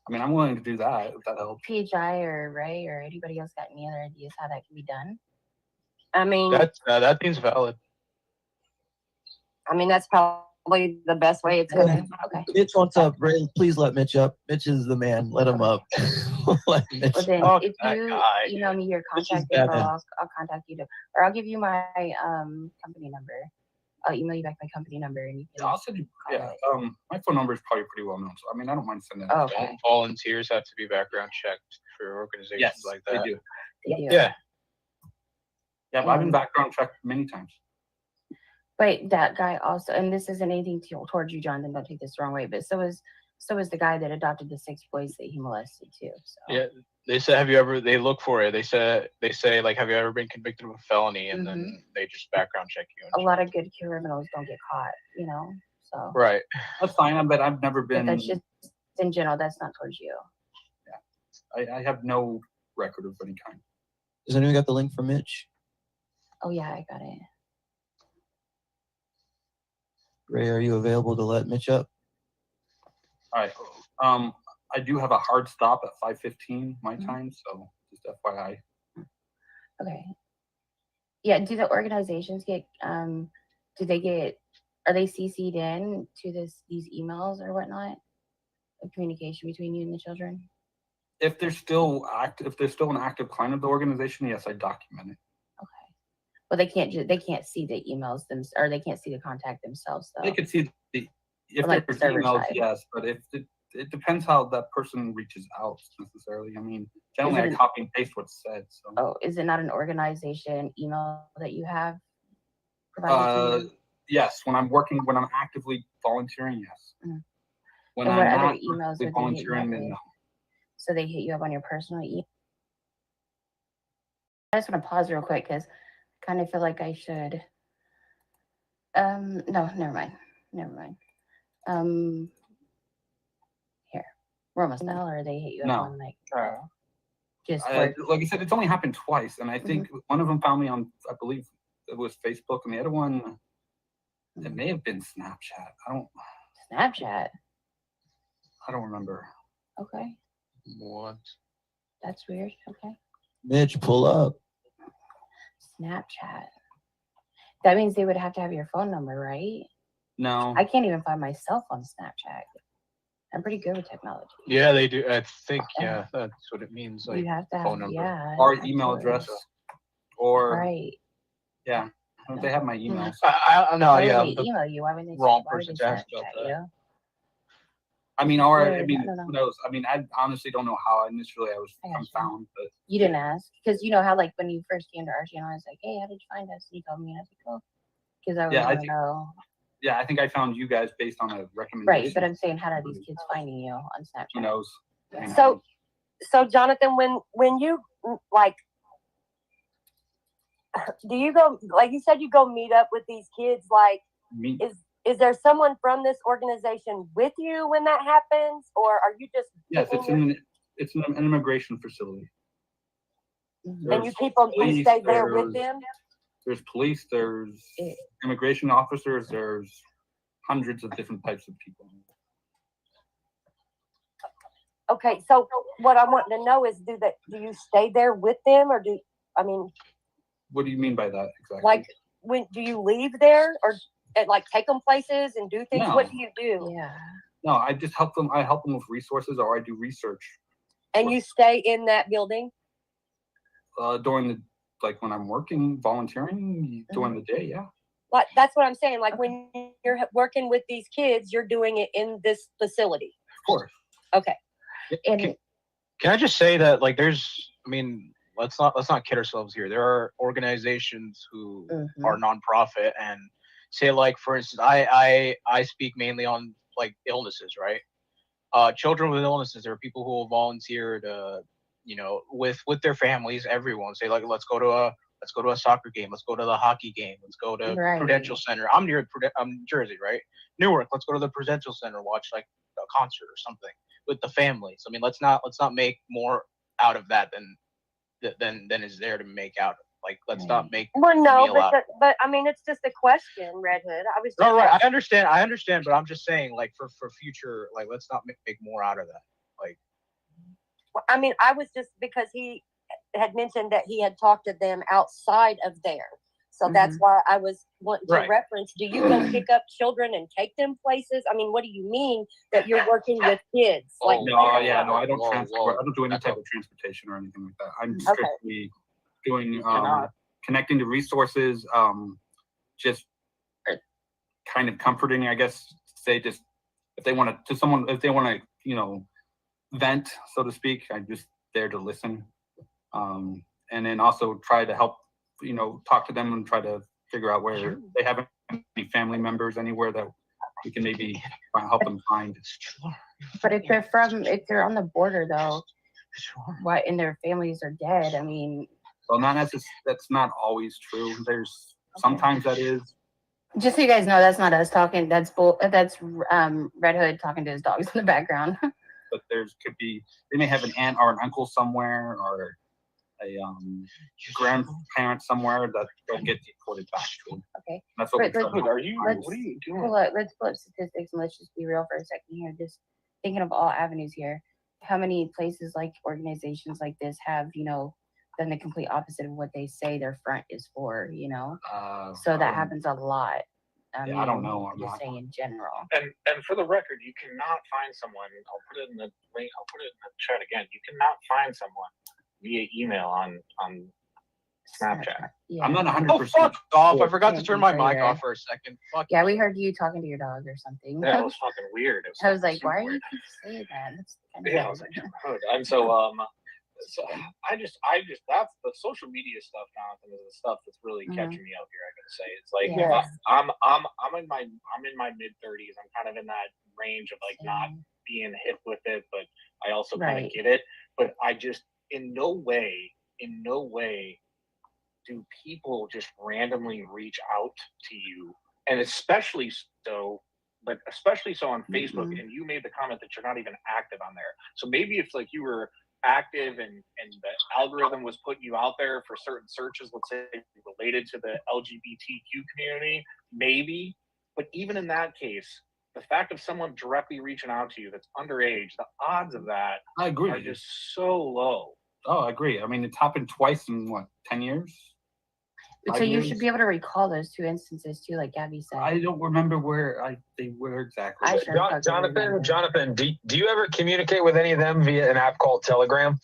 V: I mean, I'm willing to do that if that helps.
A: PHI or Ray or anybody else got any other ideas how that can be done? I mean,
L: that seems valid.
X: I mean, that's probably the best way it's going.
A: Okay.
W: Mitch wants up. Ray, please let Mitch up. Mitch is the man. Let him up. Let Mitch
A: Well, then, if you email me your contact info,
W: Batman.
A: I'll contact you, or I'll give you my company number. I'll email you back my company number, and you can.
V: I'll send you. Yeah. My phone number is probably pretty well known, so I mean, I don't mind sending it.
A: Oh, okay.
L: Volunteers have to be background checked for organizations like that.
V: They do.
A: They do.
L: Yeah.
V: Yeah, but I've been background checked many times.
A: But that guy also, and this isn't anything towards you, Jonathan. Don't take this the wrong way. But so is the guy that adopted the 6 boys that he molested too. So.
L: Yeah, they said, have you ever? They look for it. They say like, have you ever been convicted of a felony? And then they just background check you.
A: A lot of good criminals don't get caught, So.
L: Right.
V: That's fine, but I've never been.
A: But that's just in general. That's not towards you.
V: Yeah, I have no record of any kind.
W: Does anyone got the link for Mitch?
A: Oh yeah, I got it.
W: Ray, are you available to let Mitch up?
V: All right. I do have a hard stop at 5:15 my time, so just FYI.
A: Okay. Yeah, do the organizations get do they get, are they CC'd in to these emails or whatnot of communication between you and the children?
V: If they're still an active client of the organization, yes, I document it.
A: Well, they can't see the emails or they can't see the contact themselves though.
V: They could see if
A: Like
V: there's
A: server
V: emails,
A: side.
V: yes, but if it depends how that person reaches out necessarily. I mean, generally I
A: an-
V: copy and paste what's said. So
A: Oh, is it not an organization email that you have provided to you?
V: yes, when I'm actively volunteering, yes.
A: Mm.
V: When
A: And
V: I'm
A: what other
V: not
A: emails
V: actively
A: would they hit you up
V: volunteering, then
A: with?
V: no.
A: So they hit you up on your personal email? I just want to pause real quick because I kind of feel like I should. No, never mind. Here, we're almost now, or they hit you up
V: No.
A: on like just
V: Like
A: work.
V: I said, it's only happened twice, and I think one of them found me on, I believe it was Facebook, and the other one, it may have been Snapchat.
A: Snapchat.
V: I don't remember.
A: Okay,
V: What?
A: that's weird. Okay,
W: Mitch, pull up.
A: Snapchat. That means they would have to have your phone number, right?
V: No.
A: I can't even find myself on Snapchat. I'm pretty good with technology.
L: Yeah, they do. I think yeah, that's what it means. Like
A: You have to have,
L: phone number.
A: yeah,
V: Or email
A: absolutely.
V: address, or
A: Right.
V: yeah, they have my emails.
L: I don't know.
A: Why
L: Yeah,
A: would they email you? Why would they?
L: wrong
A: why would
L: person
A: they
L: to ask about
A: Snapchat
L: that.
A: you?
V: I mean,
A: This is
V: or
A: weird.
V: I mean,
A: I don't know.
V: who knows? I mean, I honestly don't know how initially I was
A: I gotcha.
V: found, but
A: You didn't ask because you know how like when you first came to our channel, I was like, "Hey, how did you find us?" And you told me, and I was like, "Oh," because I
V: yeah,
A: want to know.
V: yeah, I think I found you guys based on a recommendation.
A: Right, but I'm saying, how are these kids finding you on Snapchat?
V: Who knows?
X: So Jonathan, when you like, do you go, like you said, you go meet up with these kids? Like, is there someone from this organization with you when that happens, or are you just
V: Yes, it's an immigration facility.
X: and you people you stay there with them?
V: There's police, there's immigration officers, there's hundreds of different types of people.
X: Okay, so what I want to know is, do you stay there with them, or
V: What do you mean by that exactly?
X: like when do you leave there, or like take them places and do things?
V: No.
X: What do you do?
A: Yeah.
V: No, I just help them. I help them with resources, or I do research
X: And you stay in that building?
V: during the when I'm working, volunteering during the day. Yeah.
X: Like that's what I'm saying. Like when you're working with these kids, you're doing it in this facility.
V: Of course.
X: Okay.
L: Can I just say that I mean, let's not kid ourselves here. There are organizations who are nonprofit and say, like, for instance, I speak mainly on like illnesses, right? Children with illnesses. There are people who will volunteer to, with their families, everyone say, like, let's go to a soccer game, let's go to the hockey game, let's go to Prudential Center. I'm Jersey, right? Newark, let's go to the Prudential Center, watch like a concert or something with the families. I mean, let's not make more out of that than is there to make out. Like, let's not make
X: but I mean, it's just a question, Red Hood. I was
L: no, right. I understand, but I'm just saying, like, for future, like, let's not make more out of that. Like,
X: I mean, I was just because he had mentioned that he had talked to them outside of there. So that's why I was wanting to reference. Do you go pick up children and take them places? I mean, what do you mean that you're working with kids?
V: No, I don't transport. I don't do any type of transportation or anything like that. I'm strictly doing connecting to resources, just kind of comforting, I guess. Say just if they want to vent, so to speak. I'm just there to listen, and then also try to help. Talk to them and try to figure out where they have any family members anywhere that we can maybe help them find.
A: But if they're on the border though, what, and their families are dead? I mean,
V: well, that's not always true. There's sometimes that is.
A: Just so you guys know, that's not us talking. That's Red Hood talking to his dogs in the background.
V: But they may have an aunt or an uncle somewhere, or a grandparent somewhere that they'll get deported back to.
A: Okay.
V: That's what
L: what are you doing?
A: Let's pull up statistics and let's just be real for a second here. Just thinking of all avenues here. How many places like organizations like this have, than the complete opposite of what they say their front is for, So
L: I
A: that
L: don't-
A: happens a lot.
L: I don't know. I'm
A: Just
L: not.
A: saying in general.
I: And for the record, you cannot find someone. I'll put it in the link. I'll put it in the chat again. You cannot find someone via email on Snapchat.
A: Yeah.
L: I'm not
A: Oh,
L: 100% off. I forgot to
A: Thank
L: turn
A: you
L: my
A: for
L: mic
A: your-
L: off for a second. Fuck.
A: Yeah, we heard you talking to your dog or something.
I: That was fucking weird. It was
A: I was
I: fucking
A: like, why
I: super
A: are you
I: weird.
A: keep saying that? That's kind of
I: Yeah, I was like, and so I just that's the social media stuff, Jonathan, is the stuff that's really catching me out here. I gotta say, it's like
A: Yeah.
I: I'm in my mid 30s. I'm kind of in that range of like not being hip with it, but I also kind of
A: Right.
I: get it. But I just in no way do people just randomly reach out to you, and especially so on Facebook. And you made the comment that you're not even active on there. So maybe if like you were active and the algorithm was putting you out there for certain searches, let's say related to the LGBTQ community, maybe. But even in that case, the fact of someone directly reaching out to you that's underage, the odds of that
L: I agree.
I: are just so low.
L: Oh, I agree. I mean, it's happened twice in what, 10 years?
A: So
L: 5
A: you
L: years?
A: should be able to recall those two instances too, like Gabby said.
L: I don't remember where they were exactly.
A: I sure fucking
H: Jonathan, do you ever communicate with any of them via an app called Telegram?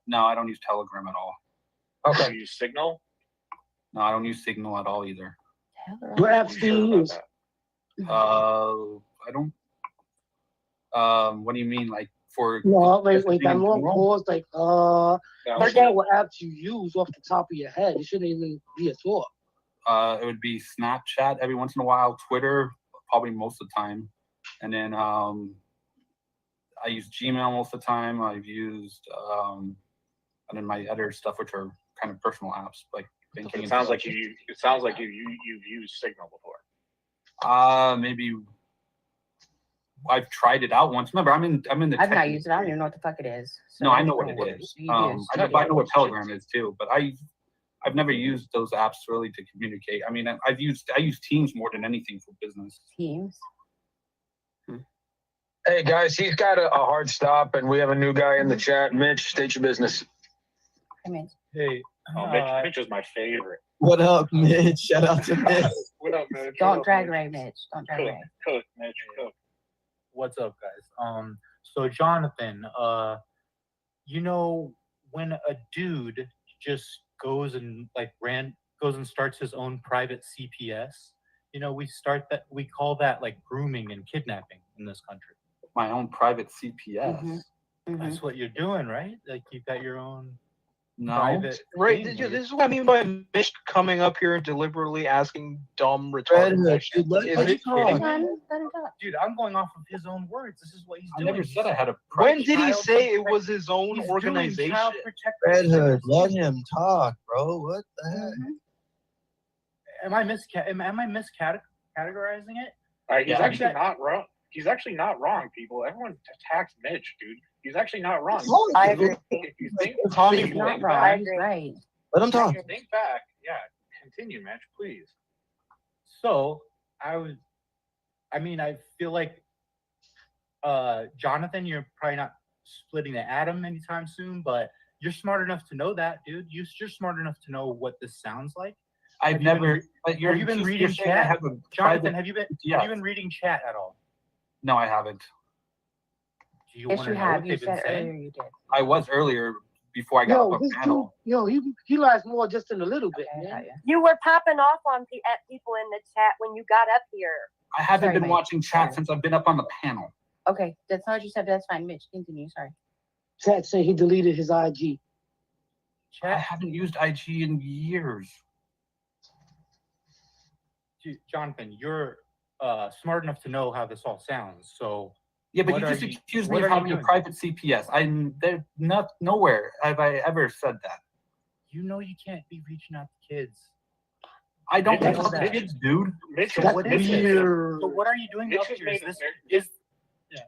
L: No, I don't use Telegram at all.
H: Okay.
I: Do you use Signal?
L: No, I don't use Signal at all either.
E: What apps do you use?
L: I don't. What do you mean, like for?
E: No, wait,
L: messaging
E: that
L: in
E: long
L: general?
E: pause, like,
I: was
E: forget what apps you use off the top of your head. It shouldn't even be a thought.
L: It would be Snapchat every once in a while, Twitter probably most of the time, and then I use Gmail most of the time. I've used and then my other stuff, which are kind of personal apps, like banking.
I: It sounds like you've used Signal before.
L: Maybe I've tried it out once. Remember, I'm in the.
A: I've
L: tech
A: not used it. I don't even know what the fuck it is. So
L: No, I know what it is.
A: You do.
L: I know what Telegram is too, but I've never used those apps really to communicate. I mean, I use Teams more than anything for business.
A: Teams.
H: Hey guys, he's got a hard stop, and we have a new guy in the chat. Mitch, state your business.
A: Hey, Mitch.
I: Hey, Mitch is my favorite.
W: What up, Mitch? Shout out to Mitch.
I: What up, Mitch?
A: Don't drag Ray, Mitch. Don't drag Ray.
I: Cook, Mitch, cook.
F: What's up, guys? So Jonathan, when a dude just goes and goes and starts his own private CPS, we call that like grooming and kidnapping in this country.
L: My own private CPS.
F: That's what you're doing, right? Like you've got your own
L: No.
F: private
L: Right,
F: thing
L: this
F: where
L: is
F: you're-
L: what I mean by Mitch coming up here and deliberately asking dumb, retarded
W: Redhead,
L: questions.
W: dude, let
L: Is
W: him
L: it
W: talk.
L: kidding?
A: Let him talk.
F: Dude, I'm going off of his own words. This is what he's
L: I
F: doing.
L: never said I had a
F: When
L: private.
F: did he say
L: it was his own
F: He's doing child protective
W: Red Hood,
F: services.
W: let him talk, bro. What the heck?
F: Am I miscategorizing it?
I: He's
F: Yeah.
I: actually not wrong. He's actually not wrong, people. Everyone attacks Mitch, dude. He's actually not wrong.
W: I agree.
I: If you think,
W: Tommy,
I: if you
W: not
I: think
W: wrong.
I: back-
A: He's right.
W: Let him talk.
I: if you think back, yeah. Continue, Mitch, please.
F: So I feel like Jonathan, you're probably not splitting the atom anytime soon, but you're smart enough to know that, dude. You're smart enough to know what this sounds like.
L: I've never. But
F: Have you been
L: you're
F: reading
L: saying I
F: chat?
L: have a
F: Jonathan,
L: private-
F: have you been
L: Yes.
F: reading chat at all?
L: No, I haven't.
F: Do you
A: Yes,
F: want
A: you
F: to know
A: have.
F: what
A: You
F: they've been
A: said
F: saying?
A: earlier you did.
L: I was earlier before I got
E: Yo,
L: up on
E: this
L: panel.
E: dude, he lies more just in a little bit, man.
X: You were popping off on at people in the chat when you got up here.
L: I haven't
A: Sorry,
L: been
A: Mike.
L: watching chat since I've been up on the panel.
A: Okay, that's not what you said, but that's fine. Mitch, continue. Sorry.
E: Chat saying he deleted his IG.
L: I haven't used IG in years.
F: Jonathan, you're smart enough to know how this all sounds. So
L: Yeah, but
F: what
L: you
F: are
L: just accused me
F: what
L: of
F: are you
L: having a
F: doing?
L: private CPS. I'm there. Nowhere have I ever said that.
F: You know you can't be reaching out to kids.
L: I don't
F: Mitch
L: talk
F: is-
L: to kids, dude.
I: Mitch
F: So
I: is-
F: what
I: Mitch
F: is
I: is-
F: this? So what are you doing
I: Mitch
F: up
I: has
F: here?
I: made
F: Is
I: a
F: this yeah.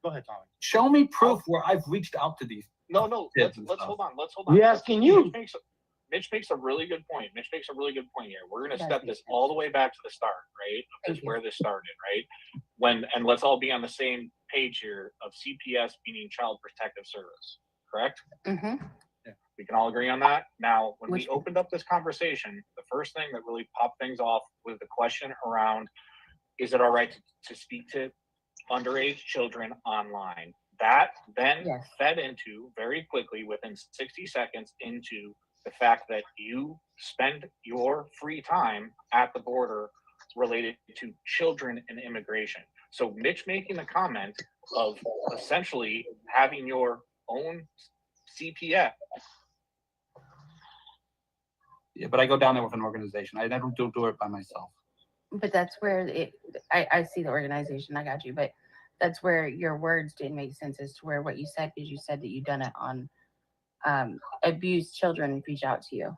F: Go ahead, Tommy.
L: Show me proof where I've reached out to these.
I: No,
L: kids
I: let's
L: and
I: hold
L: stuff.
I: on. Let's hold on.
E: We asking you.
I: Mitch makes a really good point. Mitch makes a really good point here. We're gonna
A: He does
I: step
A: make
I: this all the way back to the start, right? Of
A: Thank
I: this,
A: you.
I: where this started, right? And let's all be on the same page here of CPS meaning Child Protective Service, correct?
A: Mm-hmm.
I: We can all agree on that. Now, when
A: Which
I: we opened up this conversation, the first thing that really popped things off was the question around, is it all right to speak to underage children online? That then
A: Yes.
I: fed into very quickly within 60 seconds into the fact that you spend your free time at the border related to children and immigration. So Mitch making the comment of essentially having your own CPS.
V: Yeah, but I go down there with an organization. I never do it by myself.
A: But that's where I see the organization. I got you. But that's where your words didn't make sense as to where what you said, because you said that you've done it on abused children reach out to you.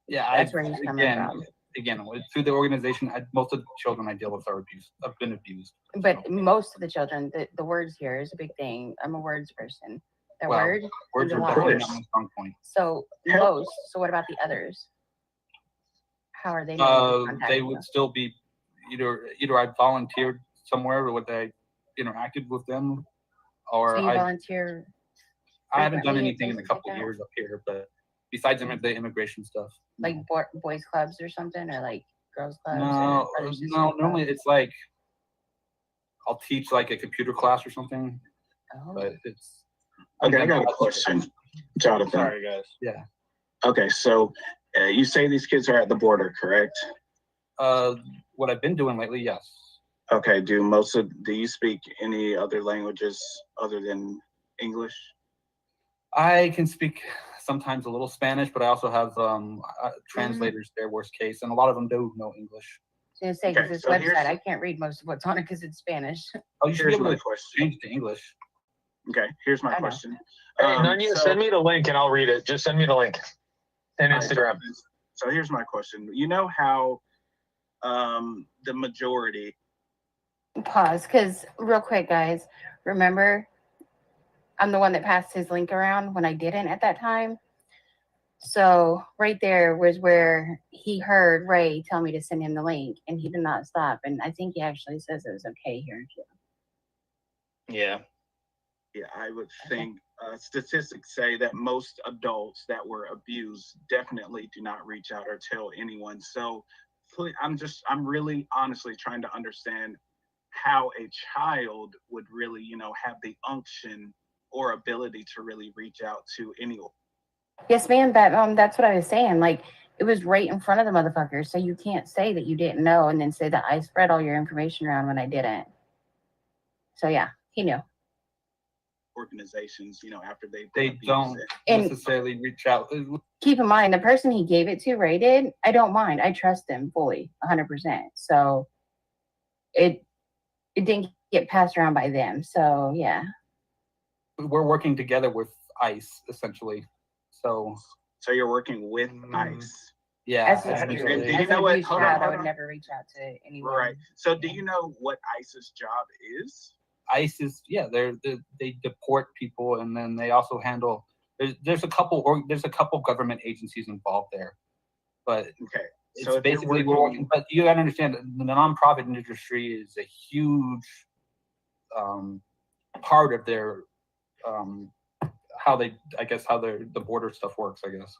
V: Yeah,
A: That's where he's coming from.
V: Again, through the organization, most of the children I deal with are abused. I've been abused.
A: But most of the children, the words here is a big thing. I'm a words person. The word.
V: Words
A: is
V: are
A: a lot.
V: definitely not my strong point.
A: So most. So what about the others? How are they? Contacting
V: They would still be either I volunteered somewhere or what I interacted with them, or
A: So you
V: I
A: volunteer.
V: I haven't done
A: frequently at
V: anything in a
A: places like
V: couple
A: that?
V: years up here, but besides the immigration stuff.
A: Like boys clubs or something, or like girls clubs?
V: No,
A: or brothers and
V: no.
A: sisters
V: Normally
A: clubs?
V: it's like I'll teach like a computer class or something,
A: Oh.
V: but it's
J: Okay, I got a question, Jonathan.
I: Sorry, guys.
V: Yeah.
J: Okay, so you say these kids are at the border, correct?
V: What I've been doing lately, yes.
J: Okay, do you speak any other languages other than English?
V: I can speak sometimes a little Spanish, but I also have translators there, worst case, and a lot of them do know English.
A: I was gonna say, because
J: Okay,
A: this
J: so here's-
A: website, I can't read most of what's on it because it's Spanish.
V: Oh, you should be
J: Here's
V: able
J: my
V: to
J: question.
V: change it to English.
J: Okay, here's my
A: I know.
J: question.
H: Hey, none of you send me the link and I'll read it. Just send me the link and Instagram.
J: So here's my question. You know how the majority
A: Pause, because real quick, guys, remember, I'm the one that passed his link around when I didn't at that time. So right there was where he heard Ray tell me to send him the link, and he did not stop. And I think he actually says it was okay here in Cuba.
Y: Yeah.
J: Yeah, I would think statistics say that most adults that were abused definitely do not reach out or tell anyone. So I'm really honestly trying to understand how a child would really, have the unction or ability to really reach out to anyone.
A: Yes, ma'am. That's what I was saying. Like, it was right in front of the motherfuckers. So you can't say that you didn't know and then say that I spread all your information around when I didn't. So yeah, he knew.
J: Organizations, after
V: They don't
A: And-
V: necessarily reach out.
A: Keep in mind, the person he gave it to, Ray did, I don't mind. I trust him fully, 100%. So it didn't get passed around by them. So yeah.
V: We're working together with ICE essentially. So
J: you're working with ICE.
V: Yeah.
A: As a-
V: essentially.
J: And do
A: as
J: you
A: an
J: know what?
A: abused
J: Hold
A: child, I
J: on.
A: would never reach out to anyone.
J: Right. So do you know what ICE's job is?
V: ICE is they deport people, and then they also handle. There's a couple government agencies involved there, but
J: okay.
V: It's
J: So if you're
V: basically
J: working-
V: we're working, but you gotta understand that the nonprofit industry is a huge part of their how the border stuff works, I guess.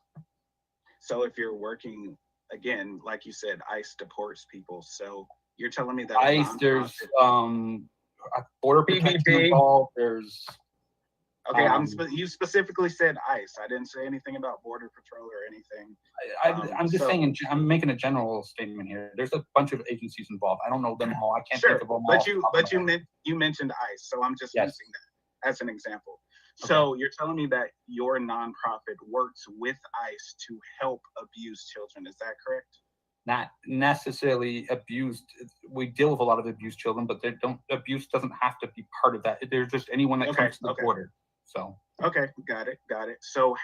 J: So if you're working, again, like you said, ICE deports people. So you're telling me that
V: ICE, there's border protection
J: BBB.
V: involved. There's
J: okay. You specifically said ICE. I didn't say anything about border patrol or anything.
V: I'm just saying. I'm making a general statement here. There's a bunch of agencies involved. I don't know them all. I can't think of them all.
J: But you mentioned ICE, so I'm just using that as an example. So you're telling me that your nonprofit works with ICE to help abused children. Is that correct?
V: Not necessarily abused. We deal with a lot of abused children, but abuse doesn't have to be part of that. There's just anyone that comes to the border. So
J: okay, got it. So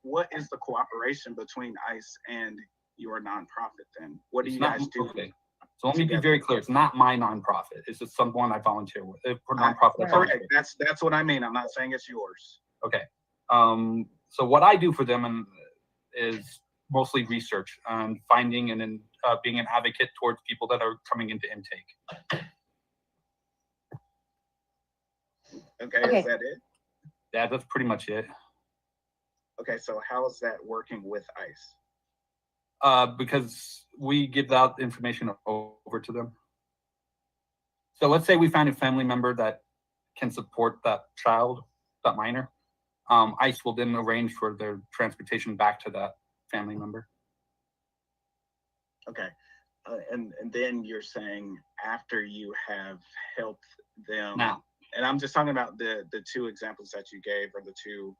J: what is the cooperation between ICE and your nonprofit then? What do you guys do?
V: Okay. So let me be very clear. It's not my nonprofit. It's just someone I volunteer with. For nonprofit.
J: Okay, that's what I mean. I'm not saying it's yours.
V: Okay. So what I do for them is mostly research and finding and then being an advocate towards people that are coming into intake.
J: Okay, is that it?
V: Yeah, that's pretty much it.
J: Okay, so how is that working with ICE?
V: Because we give out information over to them. So let's say we find a family member that can support that child, that minor. ICE will then arrange for their transportation back to that family member.
J: Okay. And then you're saying after you have helped them,
V: now,
J: and I'm just talking about the two examples that you gave, or the two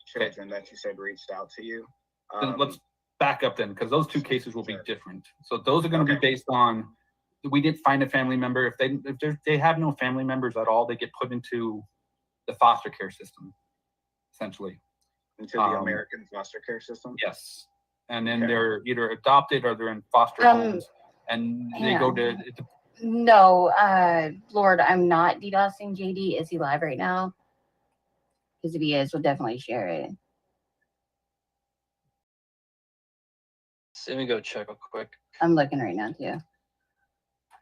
J: children that you said reached out to you.
V: Then let's back up then, because those two cases will be different. So those are going to be based on, we didn't find a family member. If they have no family members at all, they get put into the foster care system, essentially.
J: Into the American foster care system?
V: Yes. And then they're either adopted or they're in foster homes, and they go to.
A: No, Lord, I'm not DDoSing JD. Is he live right now? Because if he is, we'll definitely share it.
Y: So let me go check real quick.
A: I'm looking right now too.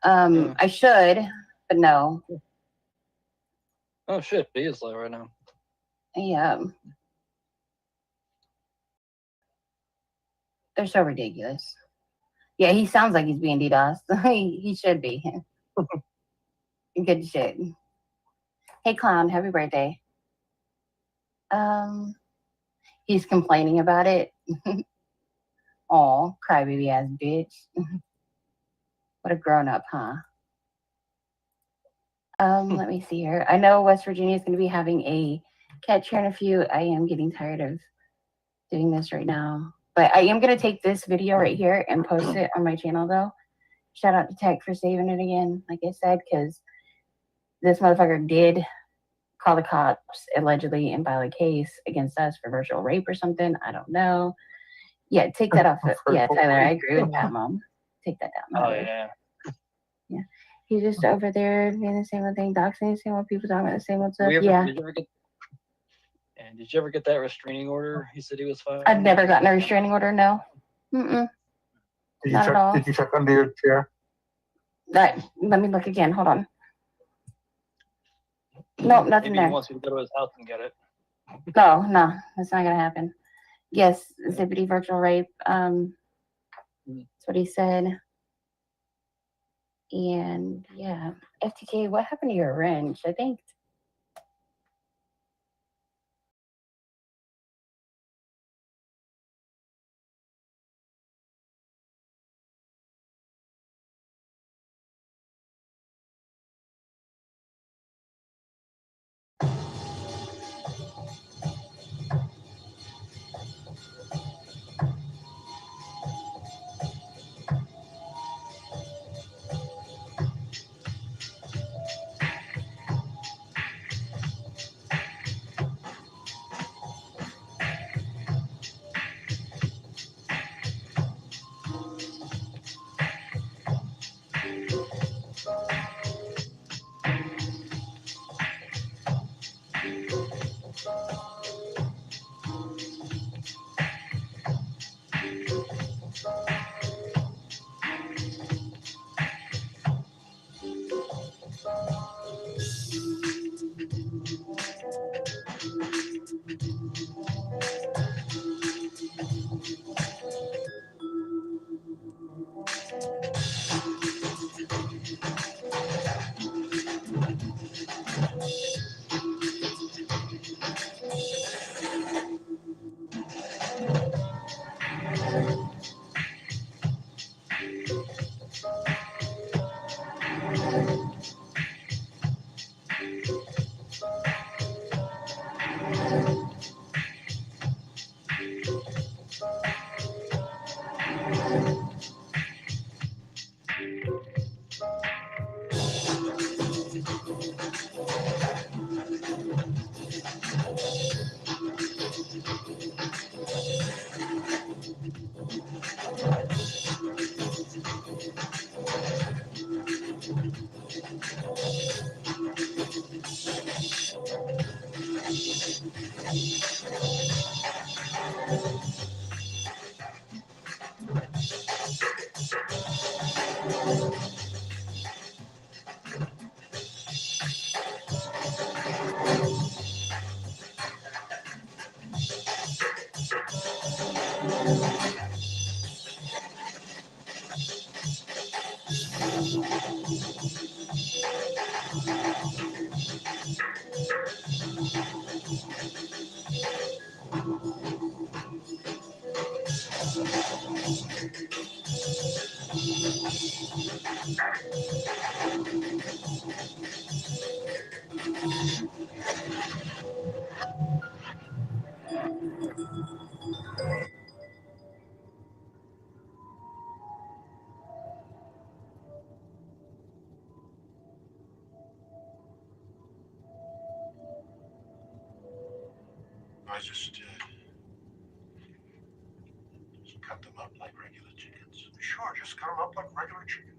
A: I should, but no.
Y: Oh shit, he is live right now.
A: Yeah. They're so ridiculous. Yeah, he sounds like he's being DDoSed. He should be. Good shit. Hey, clown, happy birthday. He's complaining about it. Aw, crybaby ass bitch. What a grown up, huh? Let me see here. I know West Virginia is going to be having a catch here in a few. I am getting tired of doing this right now. But I am going to take this video right here and post it on my channel, though. Shout out to Tech for saving it again, like I said, because this motherfucker did call the cops allegedly and file a case against us for virtual rape or something. I don't know. Yeah, take that off. Yeah, Tyler, I agree with that, Mom. Take that down.
Y: Oh yeah.
A: Yeah. He's just over there doing the same old thing, doxing the same old people, talking about the same old stuff.
Y: Did
A: Yeah.
Y: Did you ever get that restraining order? He said he was filing.
A: I've never gotten a restraining order, no. Not at all.
L: Did you check under your chair?
A: Let me look again. Hold on. Nope, nothing
Y: Maybe
A: there.
Y: he wants you to go to his house and get it.
A: No, that's not gonna happen. Yes, Zippity virtual rape. That's what he said. And yeah, FTK, what happened to your wrench? I think.
C: I just cut them up like regular chickens. Sure, just cut them up like regular chickens.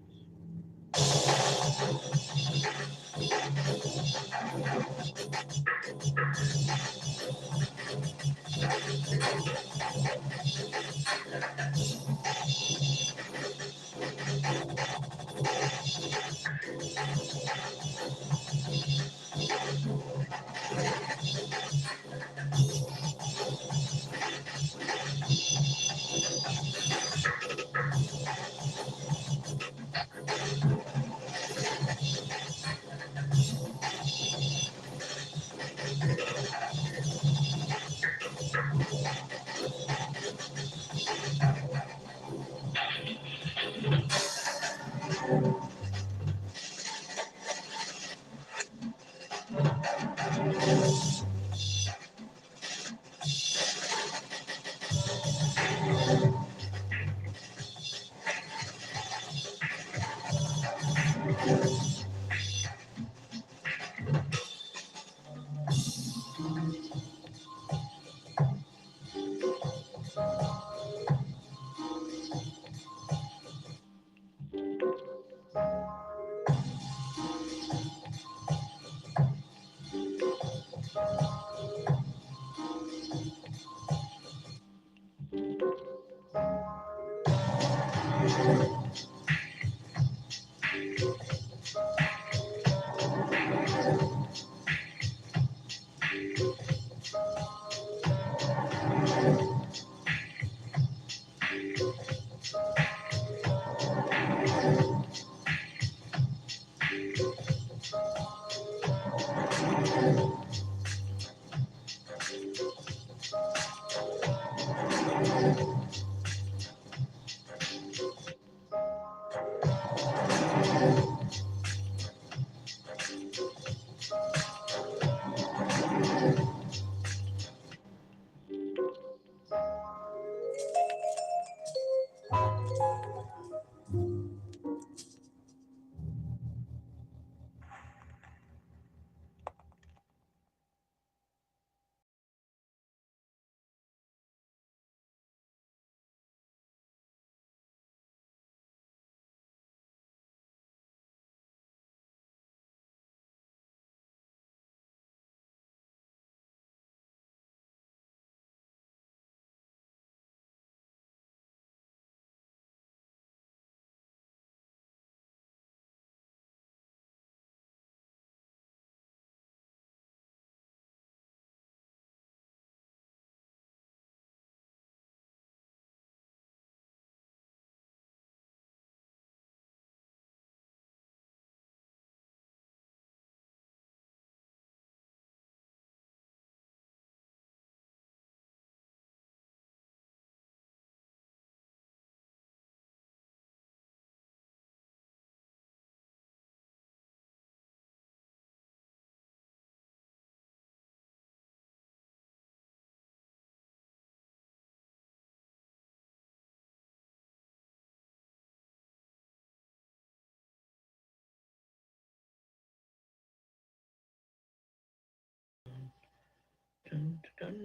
N: Dun, dun,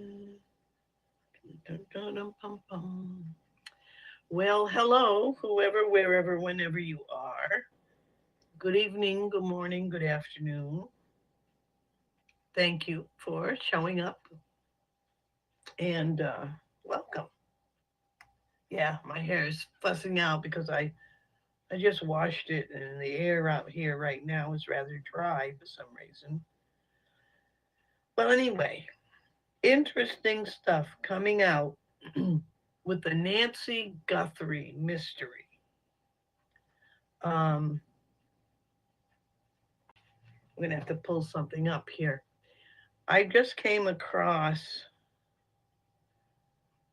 N: dun, dun, dun, pum, pum. Well, hello, whoever, wherever, whenever you are. Good evening, good morning, good afternoon. Thank you for showing up and welcome. Yeah, my hair is fussing out because I just washed it and the air out here right now is rather dry for some reason. Well, anyway, interesting stuff coming out with the Nancy Guthrie mystery. I'm gonna have to pull something up here. I just came across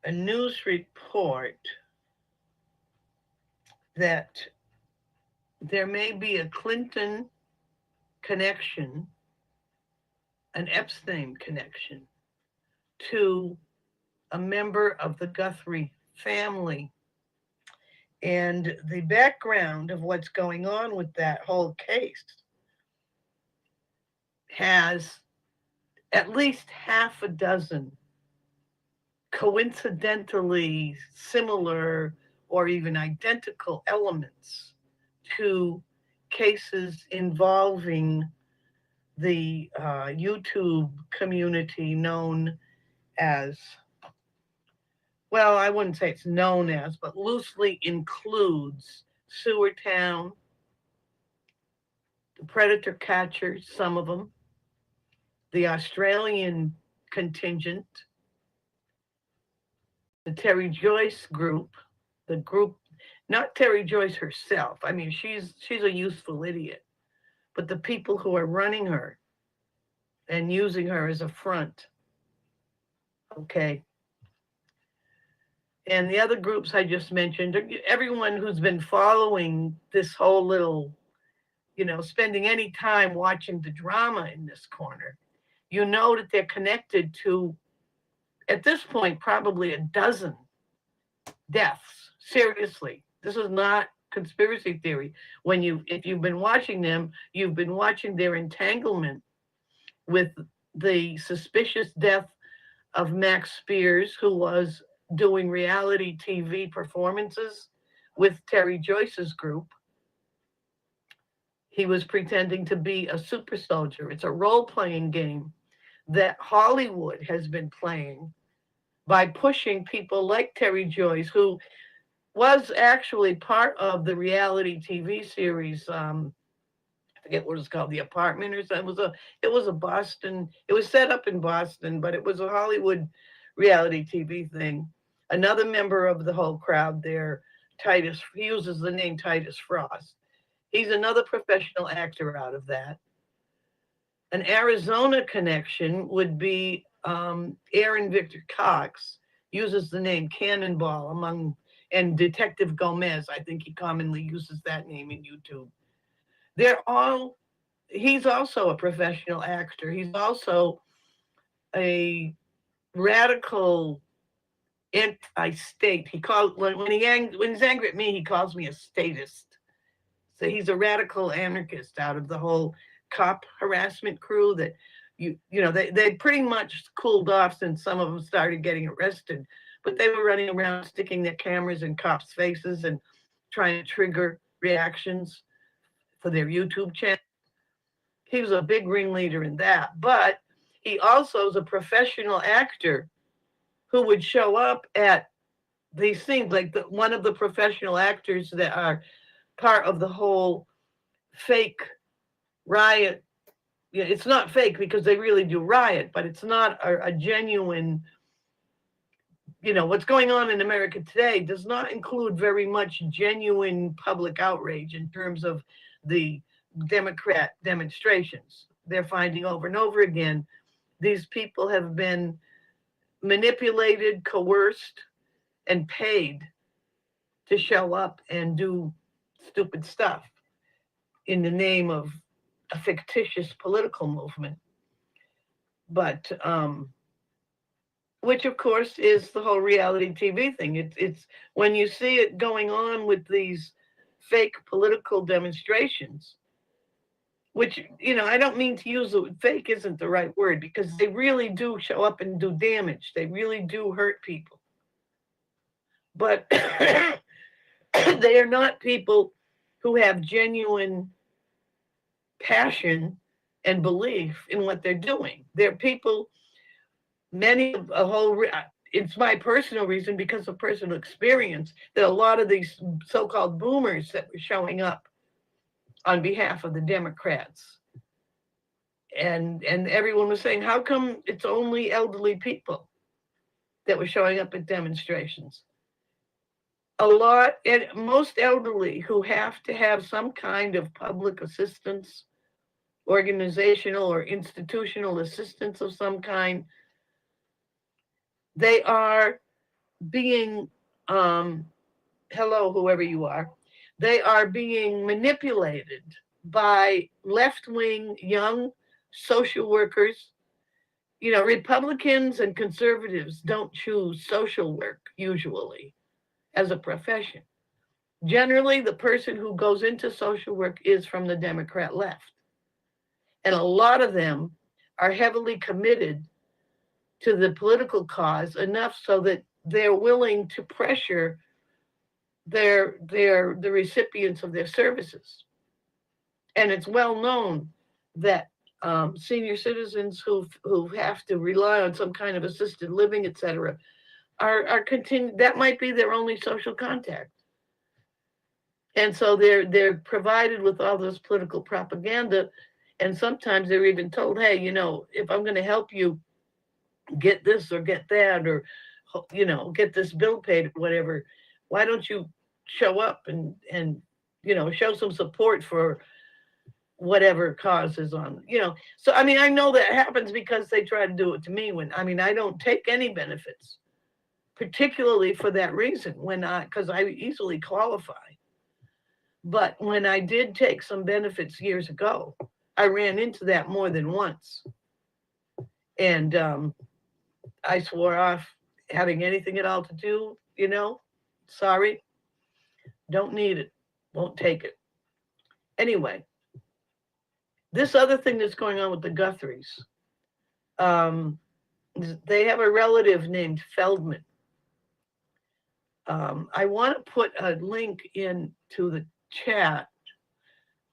N: a news report that there may be a Clinton connection, an Epstein connection to a member of the Guthrie family. And the background of what's going on with that whole case has at least half a dozen coincidentally similar or even identical elements to cases involving the YouTube community known as, well, I wouldn't say it's known as, but loosely includes Sewer Town, the Predator Catchers, some of them, the Australian contingent, the Terry Joyce group, the group, not Terry Joyce herself. I mean, she's a useful idiot, but the people who are running her and using her as a front. Okay. And the other groups I just mentioned, everyone who's been following this whole little, spending any time watching the drama in this corner, you know that they're connected to, at this point, probably a dozen deaths. Seriously, this is not conspiracy theory. If you've been watching them, you've been watching their entanglement with the suspicious death of Max Spears, who was doing reality TV performances with Terry Joyce's group. He was pretending to be a super soldier. It's a role-playing game that Hollywood has been playing by pushing people like Terry Joyce, who was actually part of the reality TV series. I forget what it's called, The Apartment or something. It was a Boston. It was set up in Boston, but it was a Hollywood reality TV thing. Another member of the whole crowd there, Titus, he uses the name Titus Frost. He's another professional actor out of that. An Arizona connection would be Aaron Victor Cox, uses the name Cannonball and Detective Gomez. I think he commonly uses that name in YouTube. He's also a professional actor. He's also a radical anti-state. When he's angry at me, he calls me a statist. So he's a radical anarchist out of the whole cop harassment crew that they pretty much cooled off since some of them started getting arrested, but they were running around sticking their cameras in cops' faces and trying to trigger reactions for their YouTube channel. He was a big ringleader in that, but he also is a professional actor who would show up at these things, like one of the professional actors that are part of the whole fake riot. It's not fake because they really do riot, but it's not a genuine, what's going on in America today does not include very much genuine public outrage in terms of the Democrat demonstrations. They're finding over and over again, these people have been manipulated, coerced, and paid to show up and do stupid stuff in the name of a fictitious political movement. But which of course is the whole reality TV thing. It's when you see it going on with these fake political demonstrations, which, I don't mean to use the fake isn't the right word, because they really do show up and do damage. They really do hurt people. But they are not people who have genuine passion and belief in what they're doing. They're people, it's my personal reason, because of personal experience, that a lot of these so-called boomers that were showing up on behalf of the Democrats, and everyone was saying, how come it's only elderly people that were showing up at demonstrations? Most elderly who have to have some kind of public assistance organizational or institutional assistance of some kind, they are being, hello, whoever you are, they are being manipulated by left-wing young social workers. You know, Republicans and conservatives don't choose social work usually as a profession. Generally, the person who goes into social work is from the Democrat left. And a lot of them are heavily committed to the political cause enough so that they're willing to pressure the recipients of their services. And it's well known that senior citizens who have to rely on some kind of assisted living, et cetera, are that might be their only social contact. And so they're provided with all this political propaganda, and sometimes they're even told, hey, you know, if I'm going to help you get this or get that, or, you know, get this bill paid or whatever, why don't you show up and you know, show some support for whatever cause is on, you know. So I mean, I know that happens because they try to do it to me when, I mean, I don't take any benefits, particularly for that reason, because I easily qualify. But when I did take some benefits years ago, I ran into that more than once. And I swore off having anything at all to do, you know, sorry, don't need it, won't take it. Anyway, this other thing that's going on with the Guthries, they have a relative named Feldman. I want to put a link into the chat,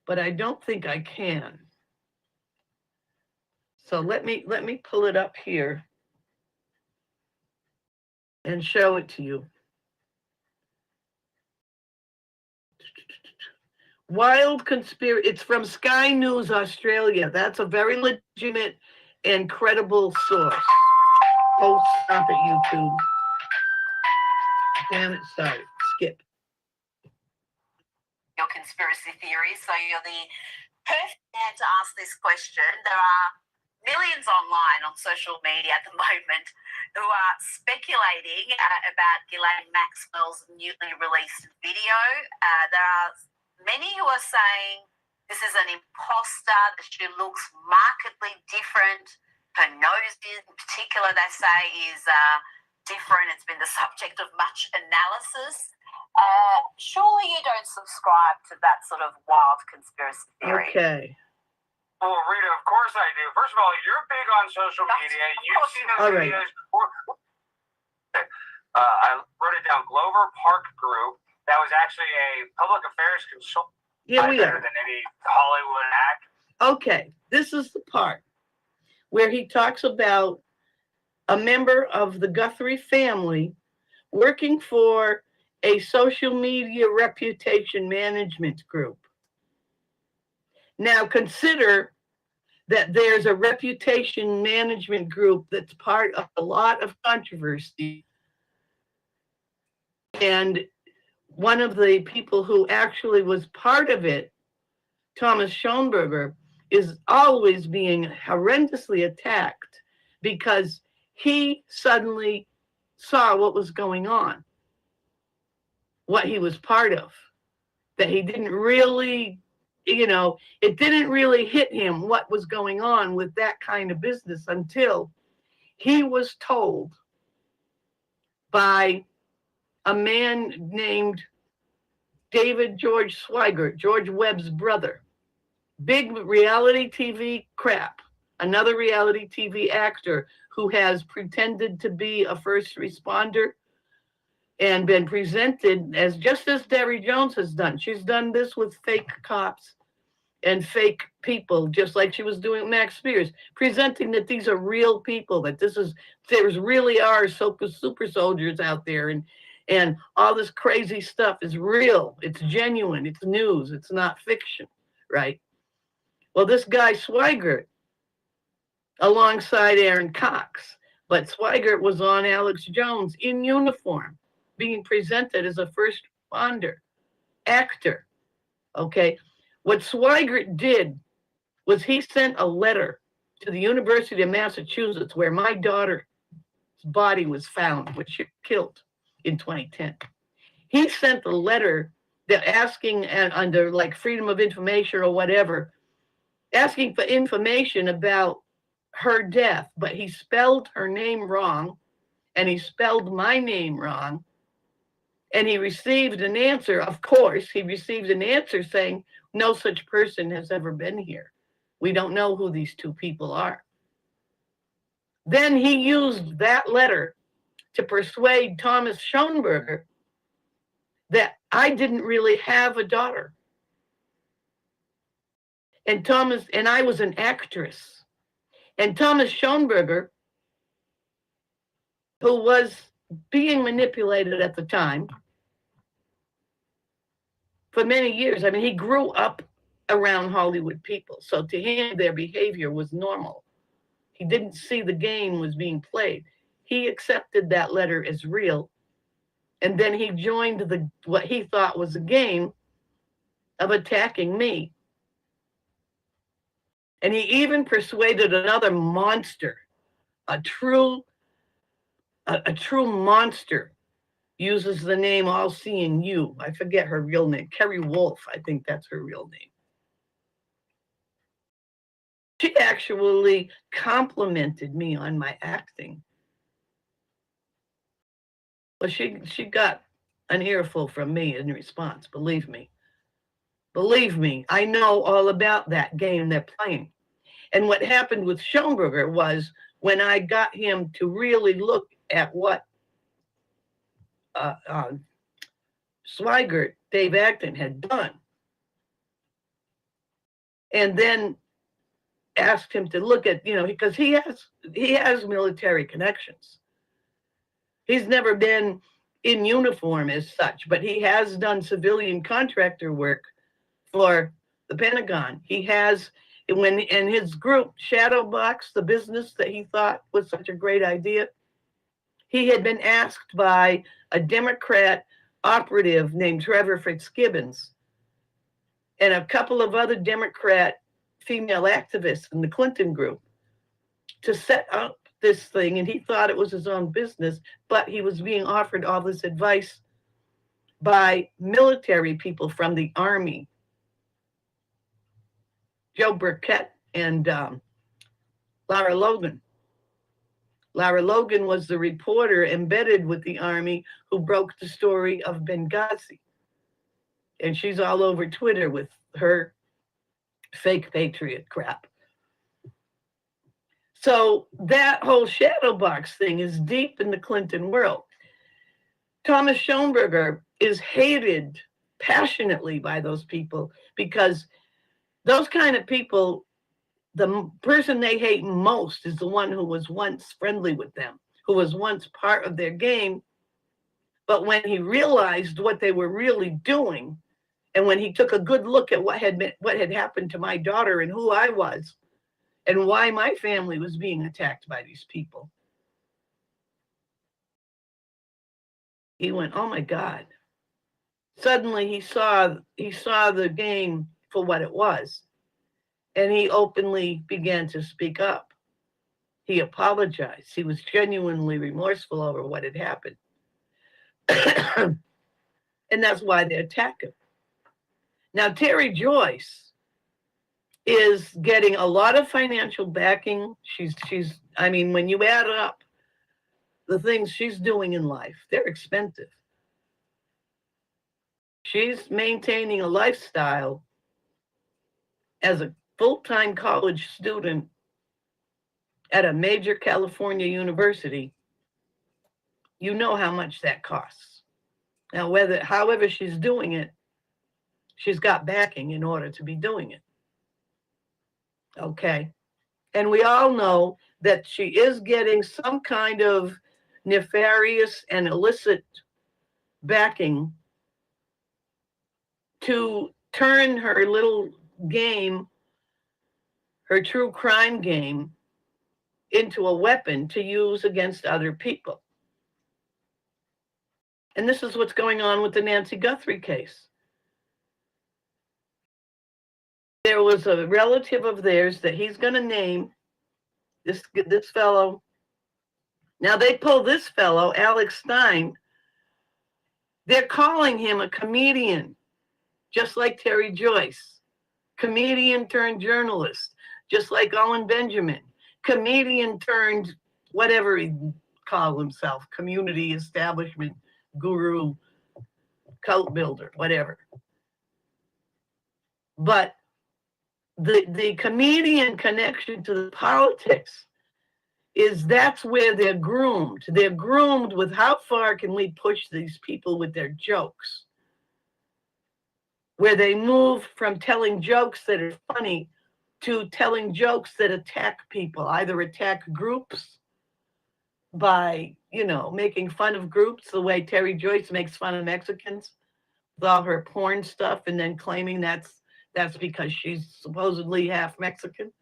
N: but I don't think I can. So let me pull it up here and show it to you. Wild conspiracy. It's from Sky News Australia. That's a very legitimate and credible source. Oh, stop it, YouTube. Damn it, sorry. Skip.
P: Your conspiracy theories, so you're the perfect man to ask this question. There are millions online on social media at the moment who are speculating about Ghislaine Maxwell's newly released video. There are many who are saying this is an imposter, that she looks markedly different. Her nose in particular, they say, is different. It's been the subject of much analysis. Surely you don't subscribe to that sort of wild conspiracy theory.
N: Okay.
S: Well, Rita, of course I do. First of all, you're big on social media. You've seen those
N: All right.
S: videos before. I wrote it down. Glover Park Group. That was actually a public affairs consultant.
N: Here we
S: Better
N: are.
S: than any Hollywood act.
N: Okay, this is the part where he talks about a member of the Guthrie family working for a social media reputation management group. Now consider that there's a reputation management group that's part of a lot of controversy. And one of the people who actually was part of it, Thomas Schoenberger, is always being horrendously attacked because he suddenly saw what was going on, what he was part of, that he didn't really, you know, it didn't really hit him what was going on with that kind of business until he was told by a man named David George Swigert, George Webb's brother, big reality TV crap, another reality TV actor who has pretended to be a first responder and been presented as, just as Debbie Jones has done. She's done this with fake cops and fake people, just like she was doing with Max Spears, presenting that these are real people, that there's really are super soldiers out there, and all this crazy stuff is real, it's genuine, it's news, it's not fiction, right? Well, this guy Swigert, alongside Aaron Cox, but Swigert was on Alex Jones in uniform, being presented as a first responder actor. Okay, what Swigert did was he sent a letter to the University of Massachusetts where my daughter's body was found, which she killed in 2010. He sent a letter that asking, and under like freedom of information or whatever, asking for information about her death, but he spelled her name wrong and he spelled my name wrong. And he received an answer, of course, he received an answer saying, no such person has ever been here. We don't know who these two people are. Then he used that letter to persuade Thomas Schoenberger that I didn't really have a daughter. And I was an actress. And Thomas Schoenberger, who was being manipulated at the time for many years, I mean, he grew up around Hollywood people. So to him, their behavior was normal. He didn't see the game was being played. He accepted that letter as real. And then he joined what he thought was a game of attacking me. And he even persuaded another monster, a true monster, uses the name All Seeing You. I forget her real name. Kerry Wolf, I think that's her real name. She actually complimented me on my acting. Well, she got an earful from me in response, believe me. Believe me, I know all about that game they're playing. And what happened with Schoenberger was when I got him to really look at what Swigert, Dave Acton, had done, and then asked him to look at, because he has military connections. He's never been in uniform as such, but he has done civilian contractor work for the Pentagon. He has, when in his group, Shadowbox, the business that he thought was such a great idea, he had been asked by a Democrat operative named Trevor Fitzgibbons and a couple of other Democrat female activists in the Clinton group to set up this thing, and he thought it was his own business, but he was being offered all this advice by military people from the Army. Joe Burkett and Lara Logan. Lara Logan was the reporter embedded with the Army who broke the story of Benghazi. And she's all over Twitter with her fake patriot crap. So that whole Shadowbox thing is deep in the Clinton world. Thomas Schoenberger is hated passionately by those people because those kind of people, the person they hate most is the one who was once friendly with them, who was once part of their game. But when he realized what they were really doing, and when he took a good look at what had happened to my daughter and who I was, and why my family was being attacked by these people, he went, "Oh my God!" Suddenly he saw the game for what it was. And he openly began to speak up. He apologized. He was genuinely remorseful over what had happened. And that's why they attack him. Now, Terry Joyce is getting a lot of financial backing. I mean, when you add up the things she's doing in life, they're expensive. She's maintaining a lifestyle as a full-time college student at a major California university. You know how much that costs. Now, however she's doing it, she's got backing in order to be doing it. Okay. And we all know that she is getting some kind of nefarious and illicit backing to turn her little game, her true crime game, into a weapon to use against other people. And this is what's going on with the Nancy Guthrie case. there was a relative of theirs that he's going to name, this fellow. Now they pull this fellow, Alex Stein. They're calling him a comedian, just like Terry Joyce. Comedian turned journalist, just like Owen Benjamin. Comedian turned whatever he called himself, community establishment guru, cult builder, whatever. But the comedian connection to the politics is that's where they're groomed. They're groomed with how far can we push these people with their jokes, where they move from telling jokes that are funny to telling jokes that attack people, either attack groups by, making fun of groups the way Terry Joyce makes fun of Mexicans with all her porn stuff and then claiming that's because she's supposedly half Mexican.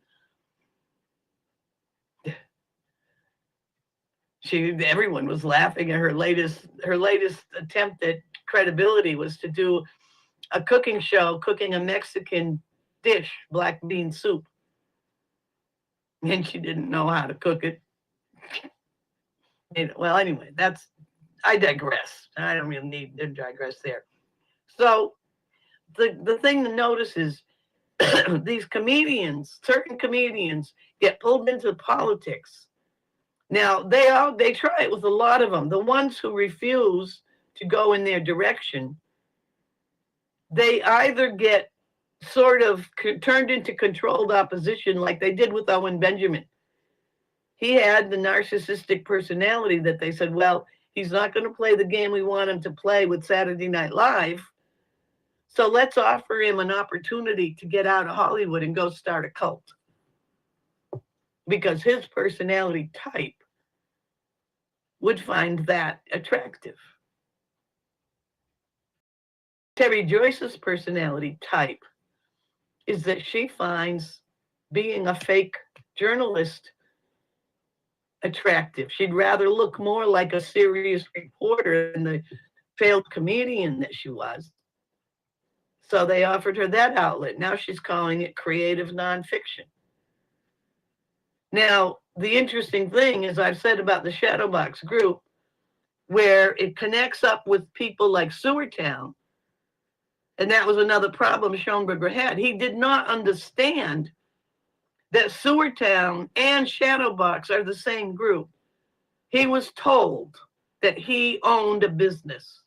N: Everyone was laughing at her latest attempt at credibility was to do a cooking show, cooking a Mexican dish, black bean soup. And she didn't know how to cook it. Well, anyway, I digress. I don't really need to digress there. So the thing to notice is these comedians, certain comedians, get pulled into politics. Now, they try it with a lot of them. The ones who refuse to go in their direction, they either get sort of turned into controlled opposition like they did with Owen Benjamin. He had the narcissistic personality that they said, well, he's not going to play the game we want him to play with Saturday Night Live. So let's offer him an opportunity to get out of Hollywood and go start a cult. Because his personality type would find that attractive. Terry Joyce's personality type is that she finds being a fake journalist attractive. She'd rather look more like a serious reporter than the failed comedian that she was. So they offered her that outlet. Now she's calling it creative nonfiction. Now, the interesting thing is I've said about the Shadowbox group, where it connects up with people like Sewertown, and that was another problem Schoenberger had. He did not understand that Sewertown and Shadowbox are the same group. He was told that he owned a business.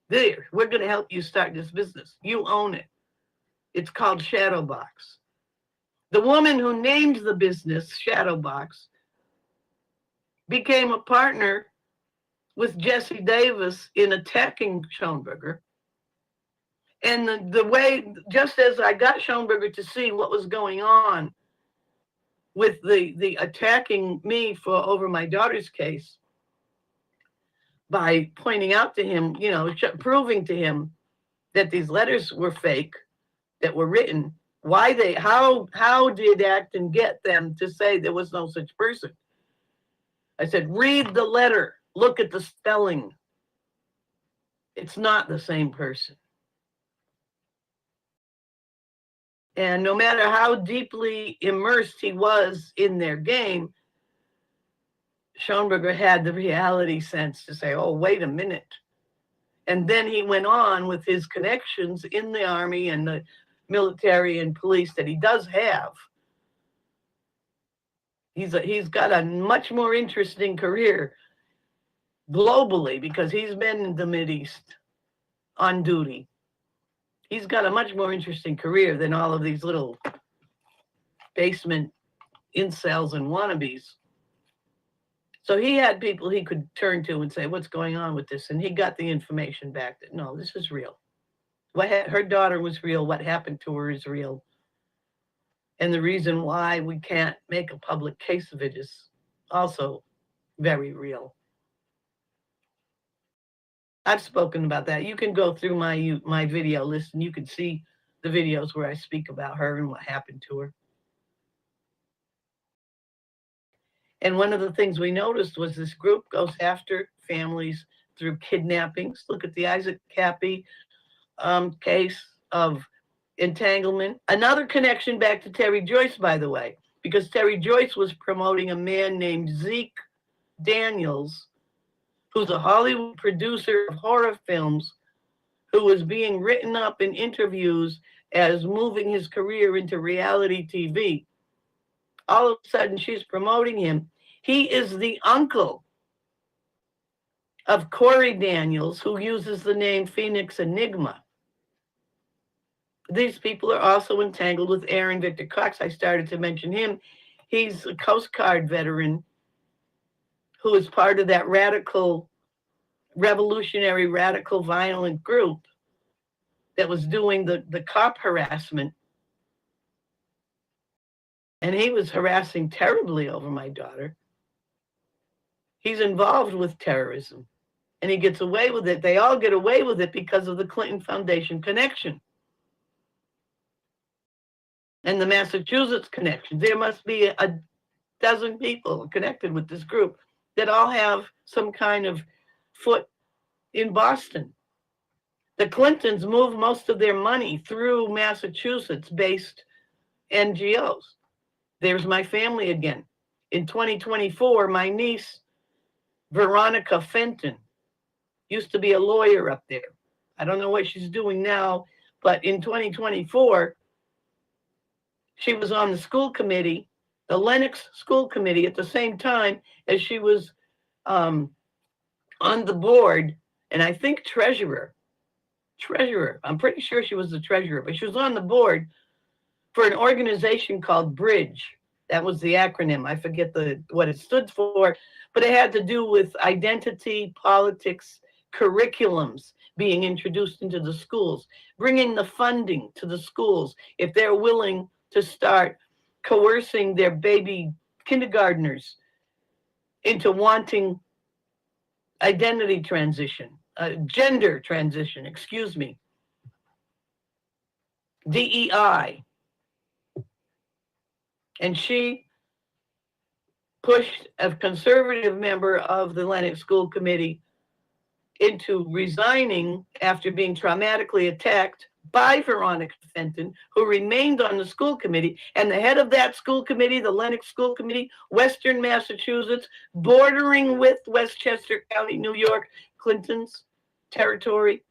N: There, we're going to help you start this business. You own it. It's called Shadowbox. The woman who named the business Shadowbox became a partner with Jesse Davis in attacking Schoenberger. And the way, just as I got Schoenberger to see what was going on with the attacking me over my daughter's case, by pointing out to him, proving to him that these letters were fake, that were written, how did Acton get them to say there was no such person? I said, read the letter, look at the spelling. It's not the same person. And no matter how deeply immersed he was in their game, Schoenberger had the reality sense to say, oh, wait a minute. And then he went on with his connections in the army and the military and police that he does have. He's got a much more interesting career globally because he's been in the Mideast on duty. He's got a much more interesting career than all of these little basement incels and wannabes. So he had people he could turn to and say, what's going on with this? And he got the information back that, no, this is real. Her daughter was real. What happened to her is real. And the reason why we can't make a public case of it is also very real. I've spoken about that. You can go through my video list and you can see the videos where I speak about her and what happened to her. And one of the things we noticed was this group goes after families through kidnappings. Look at the Isaac Cappy case of entanglement. Another connection back to Terry Joyce, by the way, because Terry Joyce was promoting a man named Zeke Daniels, who's a Hollywood producer of horror films, who was being written up in interviews as moving his career into reality TV. All of a sudden, she's promoting him. He is the uncle of Corey Daniels, who uses the name Phoenix Enigma. These people are also entangled with Aaron Victor Cox. I started to mention him. He's a Coast Guard veteran who is part of that revolutionary, radical, violent group that was doing the cop harassment. And he was harassing terribly over my daughter. He's involved with terrorism, and he gets away with it. They all get away with it because of the Clinton Foundation connection and the Massachusetts connection. There must be a dozen people connected with this group that all have some kind of foot in Boston. The Clintons move most of their money through Massachusetts-based NGOs. There's my family again. In 2024, my niece, Veronica Fenton, used to be a lawyer up there. I don't know what she's doing now, but in 2024, she was on the school committee, the Lenox school committee, at the same time as she was on the board, and I think treasurer. I'm pretty sure she was the treasurer, but she was on the board for an organization called Bridge. That was the acronym. I forget what it stood for, but it had to do with identity, politics, curriculums being introduced into the schools, bringing the funding to the schools if they're willing to start coercing their baby kindergartners into wanting identity transition, gender transition, excuse me, DEI. And she pushed a conservative member of the Lenox School Committee into resigning after being traumatically attacked by Veronica Fenton, who remained on the school committee. And the head of that school committee, the Lenox School Committee, Western Massachusetts, bordering with Westchester County, New York, Clinton's territory.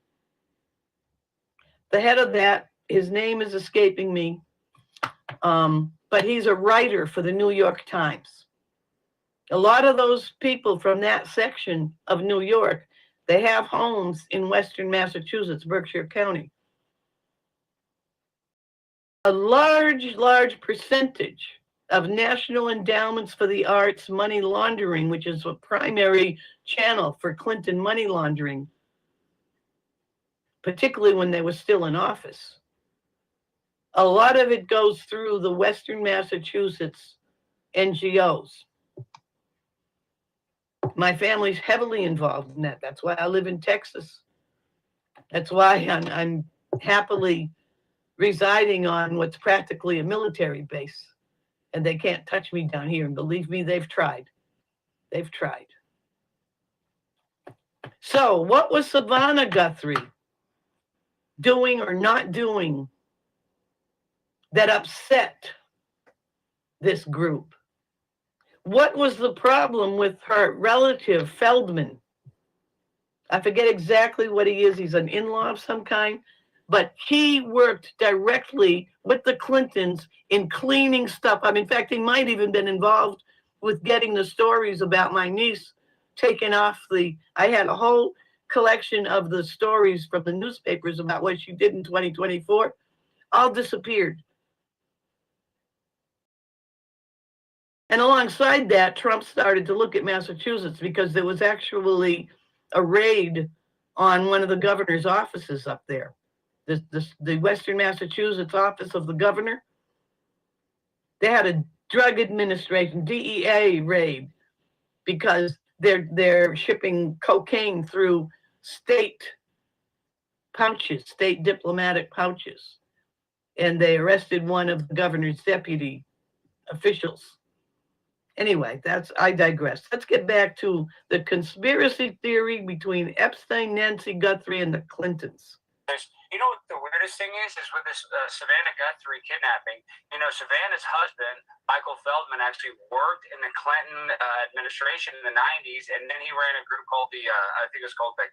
N: The head of that, his name is escaping me, but he's a writer for the New York Times. A lot of those people from that section of New York, they have homes in Western Massachusetts, Berkshire County. A large percentage of National Endowments for the Arts money laundering, which is a primary channel for Clinton money laundering, particularly when they were still in office. A lot of it goes through the Western Massachusetts NGOs. My family's heavily involved in that. That's why I live in Texas. That's why I'm happily residing on what's practically a military base. And they can't touch me down here. And believe me, they've tried. They've tried. So what was Savannah Guthrie doing or not doing that upset this group? What was the problem with her relative, Feldman? I forget exactly what he is. He's an in-law of some kind. But he worked directly with the Clintons in cleaning stuff up. In fact, he might even been involved with getting the stories about my niece taken off I had a whole collection of the stories from the newspapers about what she did in 2024. All disappeared. And alongside that, Trump started to look at Massachusetts because there was actually a raid on one of the governor's offices up there. The Western Massachusetts office of the governor. They had a drug administration, DEA raid, because they're shipping cocaine through state pouches, state diplomatic pouches. And they arrested one of the governor's deputy officials. Anyway, I digress. Let's get back to the conspiracy theory between Epstein, Nancy Guthrie, and the Clintons.
M: You know what the weirdest thing is with this Savannah Guthrie kidnapping. You know, Savannah's husband, Michael Feldman, actually worked in the Clinton administration in the '90s, and then he ran a group called I think it was called like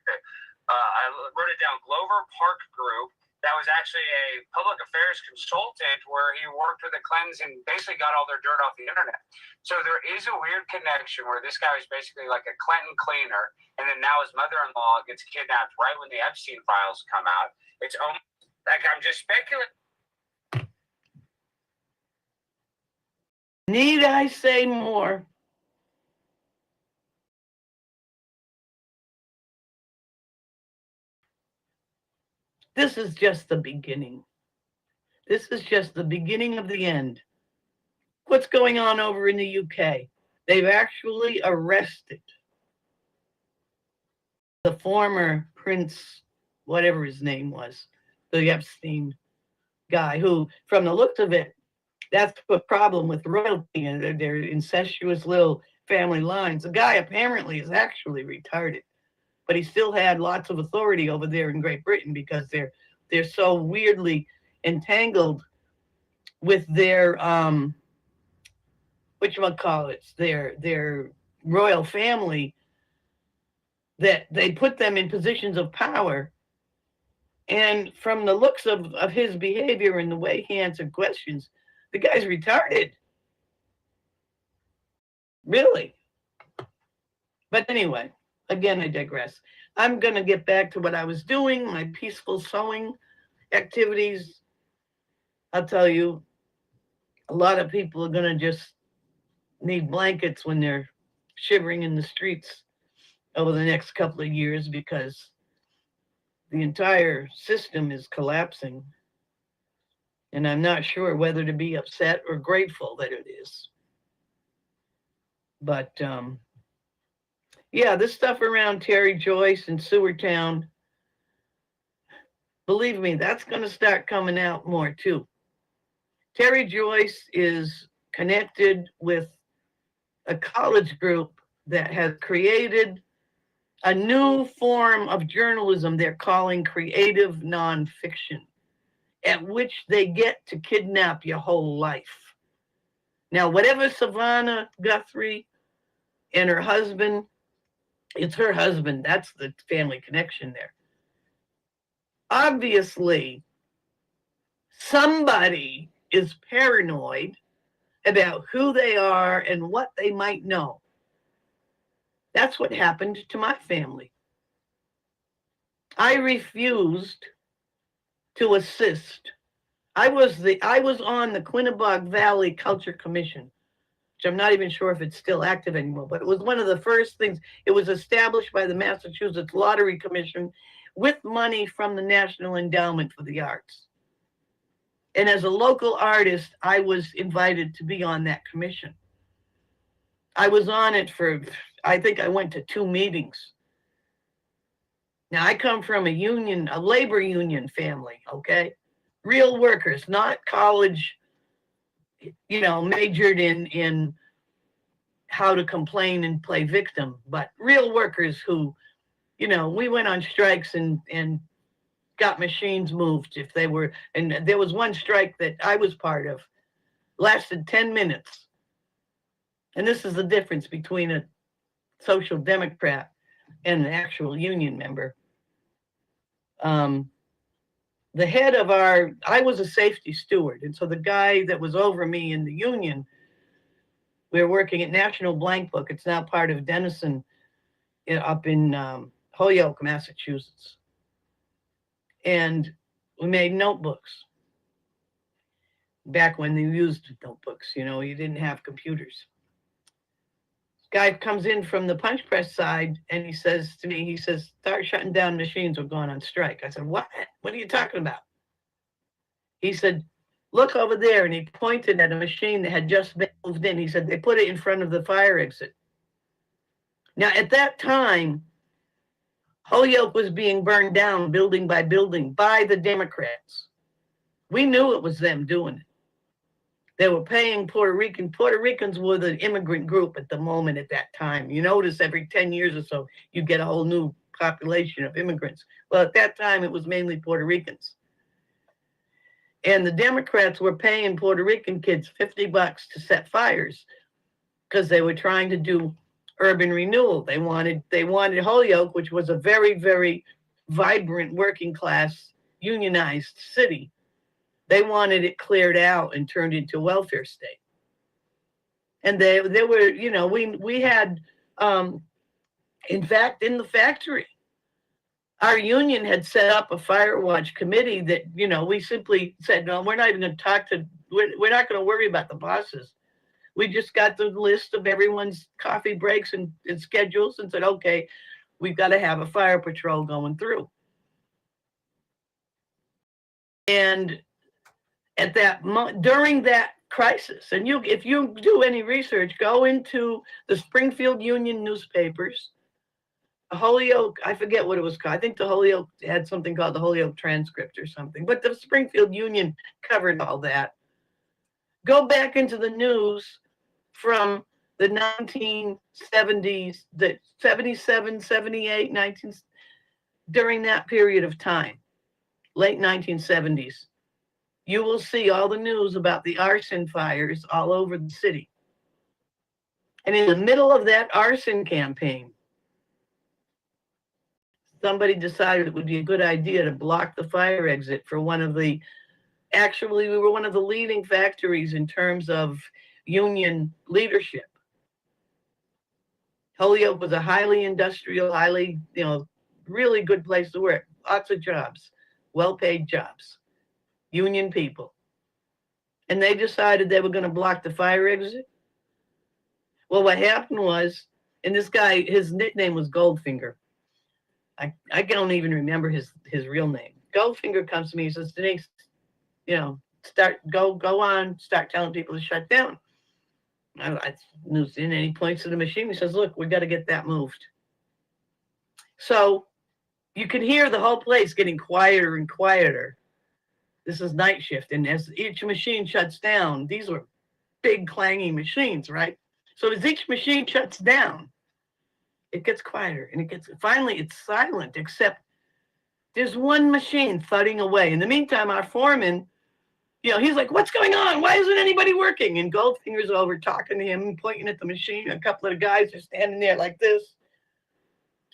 M: I wrote it down, Glover Park Group. That was actually a public affairs consultant where he worked with the Clintons and basically got all their dirt off the internet. So there is a weird connection where this guy was basically like a Clinton cleaner, and then now his mother-in-law gets kidnapped right when the Epstein files come out. It's almost like I'm just speculating.
N: Need I say more? This is just the beginning. This is just the beginning of the end. What's going on over in the UK? They've actually arrested the former Prince, whatever his name was, the Epstein guy, who, from the looks of it, that's the problem with royalty and their incestuous little family lines. The guy apparently is actually retarded, but he still had lots of authority over there in Great Britain because they're so weirdly entangled with their whatchamacallits, their royal family, that they put them in positions of power. And from the looks of his behavior and the way he answered questions, the guy's retarded. Really. But anyway, again, I digress. I'm going to get back to what I was doing, my peaceful sewing activities. I'll tell you, a lot of people are going to just need blankets when they're shivering in the streets over the next couple of years because the entire system is collapsing. And I'm not sure whether to be upset or grateful that it is. But yeah, this stuff around Terry Joyce and Sewertown, believe me, that's going to start coming out more too. Terry Joyce is connected with a college group that has created a new form of journalism they're calling creative nonfiction, at which they get to kidnap your whole life. Now, whatever Savannah Guthrie and her husband, it's her husband, that's the family connection there. Obviously, somebody is paranoid about who they are and what they might know. That's what happened to my family. I refused to assist. I was on the Quinebaug Valley Culture Commission, which I'm not even sure if it's still active anymore, but it was one of the first things. It was established by the Massachusetts Lottery Commission with money from the National Endowment for the Arts. And as a local artist, I was invited to be on that commission. I was on it for, I think I went to 2 meetings. Now, I come from a labor union family, okay? Real workers, not college, majored in how to complain and play victim, but real workers who, we went on strikes and got machines moved if they were, and there was one strike that I was part of, lasted 10 minutes. And this is the difference between a social democrat and an actual union member. The head of I was a safety steward. And so the guy that was over me in the union, we were working at National Blank Book. It's now part of Denison up in Holyoke, Massachusetts. And we made notebooks. Back when they used notebooks, you didn't have computers. Guy comes in from the punch press side and he says to me, start shutting down machines, we're going on strike. I said, what? What are you talking about? He said, look over there. And he pointed at a machine that had just been moved in. He said, they put it in front of the fire exit. Now, at that time, Holyoke was being burned down building by building by the Democrats. We knew it was them doing it. They were paying Puerto Rican. Puerto Ricans were the immigrant group at the moment at that time. You notice every 10 years or so, you get a whole new population of immigrants. Well, at that time, it was mainly Puerto Ricans. And the Democrats were paying Puerto Rican kids $50 to set fires because they were trying to do urban renewal. They wanted Holyoke, which was a very, very vibrant working class unionized city. They wanted it cleared out and turned into a welfare state. And they were, you know, we had, in fact, in the factory, our union had set up a fire watch committee that, you know, we simply said, no, we're not even going to talk to, we're not going to worry about the bosses. We just got the list of everyone's coffee breaks and schedules and said, okay, we've got to have a fire patrol going through. And at that during that crisis, and if you do any research, go into the Springfield Union newspapers. The Holyoke, I forget what it was called. I think the Holyoke had something called the Holyoke Transcript or something, but the Springfield Union covered all that. Go back into the news from the 1970s, the 77, 78, 19, during that period of time, late 1970s. You will see all the news about the arson fires all over the city. And in the middle of that arson campaign, somebody decided it would be a good idea to block the fire exit for one of the, actually, we were one of the leading factories in terms of union leadership. Holyoke was a highly industrial, highly, you know, really good place to work. Lots of jobs, well-paid jobs, union people. And they decided they were going to block the fire exit. Well, what happened was, and this guy, his nickname was Goldfinger. I don't even remember his real name. Goldfinger comes to me, he says, Denise, you know, go on, start telling people to shut down. I knew, and he points to the machine. He says, look, we got to get that moved. So you could hear the whole place getting quieter and quieter. This is night shift. And as each machine shuts down, these were big clanging machines, right? So as each machine shuts down, it gets quieter and finally it's silent, except there's one machine thudding away. In the meantime, our foreman, you know, he's like, what's going on? Why isn't anybody working? And Goldfinger's over talking to him, pointing at the machine. A couple of the guys are standing there like this.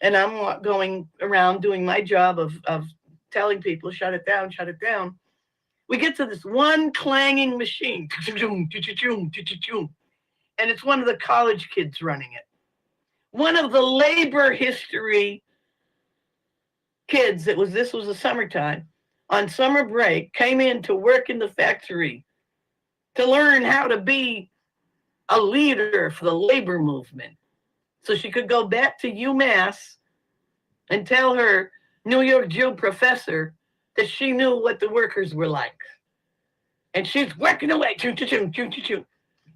N: And I'm going around doing my job of telling people, shut it down, shut it down. We get to this one clanging machine. And it's one of the college kids running it. One of the labor history kids, this was the summertime, on summer break, came in to work in the factory to learn how to be a leader for the labor movement. So she could go back to UMass and tell her New York Jew professor that she knew what the workers were like. And she's working away,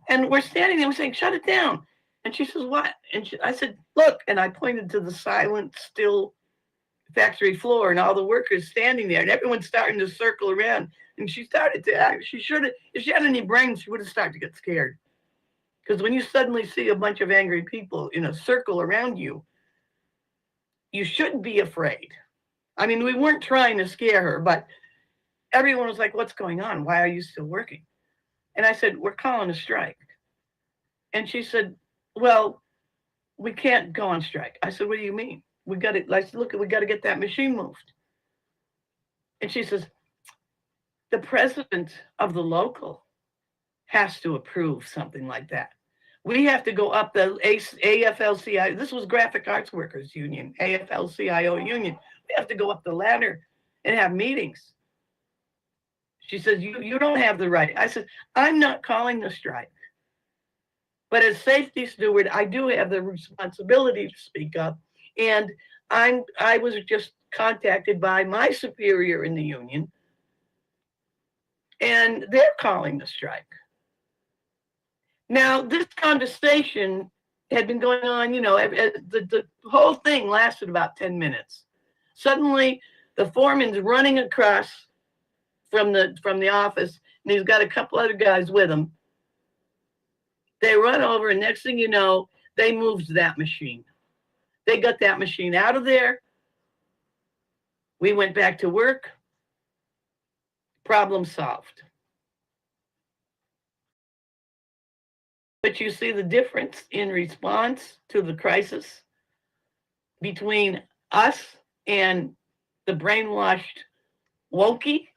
N: and we're standing there, we're saying, shut it down. And she says, what? And I said, look, and I pointed to the silent, still factory floor and all the workers standing there and everyone's starting to circle around. And she started to act, she should have, if she had any brains, she would have started to get scared. Because when you suddenly see a bunch of angry people in a circle around you, you shouldn't be afraid. I mean, we weren't trying to scare her, but everyone was like, what's going on? Why are you still working? And I said, we're calling a strike. And she said, well, we can't go on strike. I said, what do you mean? We got to, let's look, we got to get that machine moved. And she says, the president of the local has to approve something like that. We have to go up the AFL-CIO, this was Graphic Arts Workers Union, AFL-CIO union. We have to go up the ladder and have meetings. She says, you don't have the right. I said, I'm not calling the strike. But as safety steward, I do have the responsibility to speak up. And I was just contacted by my superior in the union, and they're calling the strike. Now, this conversation had been going on, you know, the whole thing lasted about 10 minutes. Suddenly, the foreman's running across from the office, and he's got a couple other guys with him. They run over, and next thing you know, they moved that machine. They got that machine out of there. We went back to work. Problem solved. But you see the difference in response to the crisis between us and the brainwashed wokey.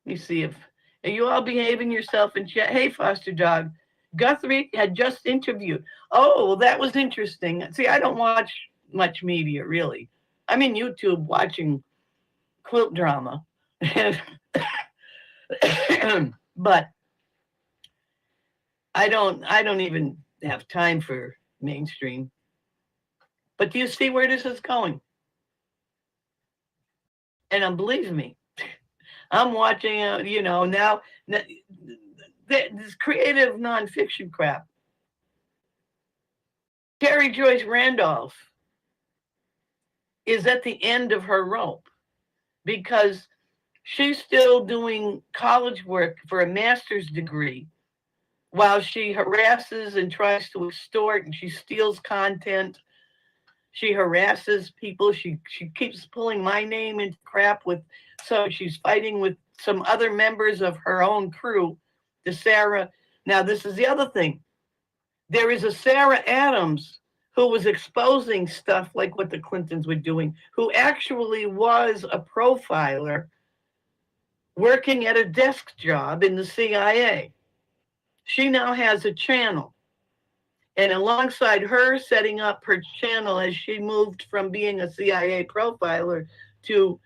N: Let me see if are you all behaving yourself in chat. Hey, foster dog. Guthrie had just interviewed. Oh, well, that was interesting. See, I don't watch much media, really. I'm in YouTube watching quilt drama. But I don't even have time for mainstream. But do you see where this is going? And believe me, I'm watching, now this creative nonfiction crap. Terry Joyce Randolph is at the end of her rope because she's still doing college work for a master's degree while she harasses and tries to extort, and she steals content. She harasses people. She keeps pulling my name into crap so she's fighting with some other members of her own crew, the Sarah. Now, this is the other thing. There is a Sarah Adams who was exposing stuff like what the Clintons were doing, who actually was a profiler working at a desk job in the CIA. She now has a channel. And alongside her setting up her channel as she moved from being a CIA profiler to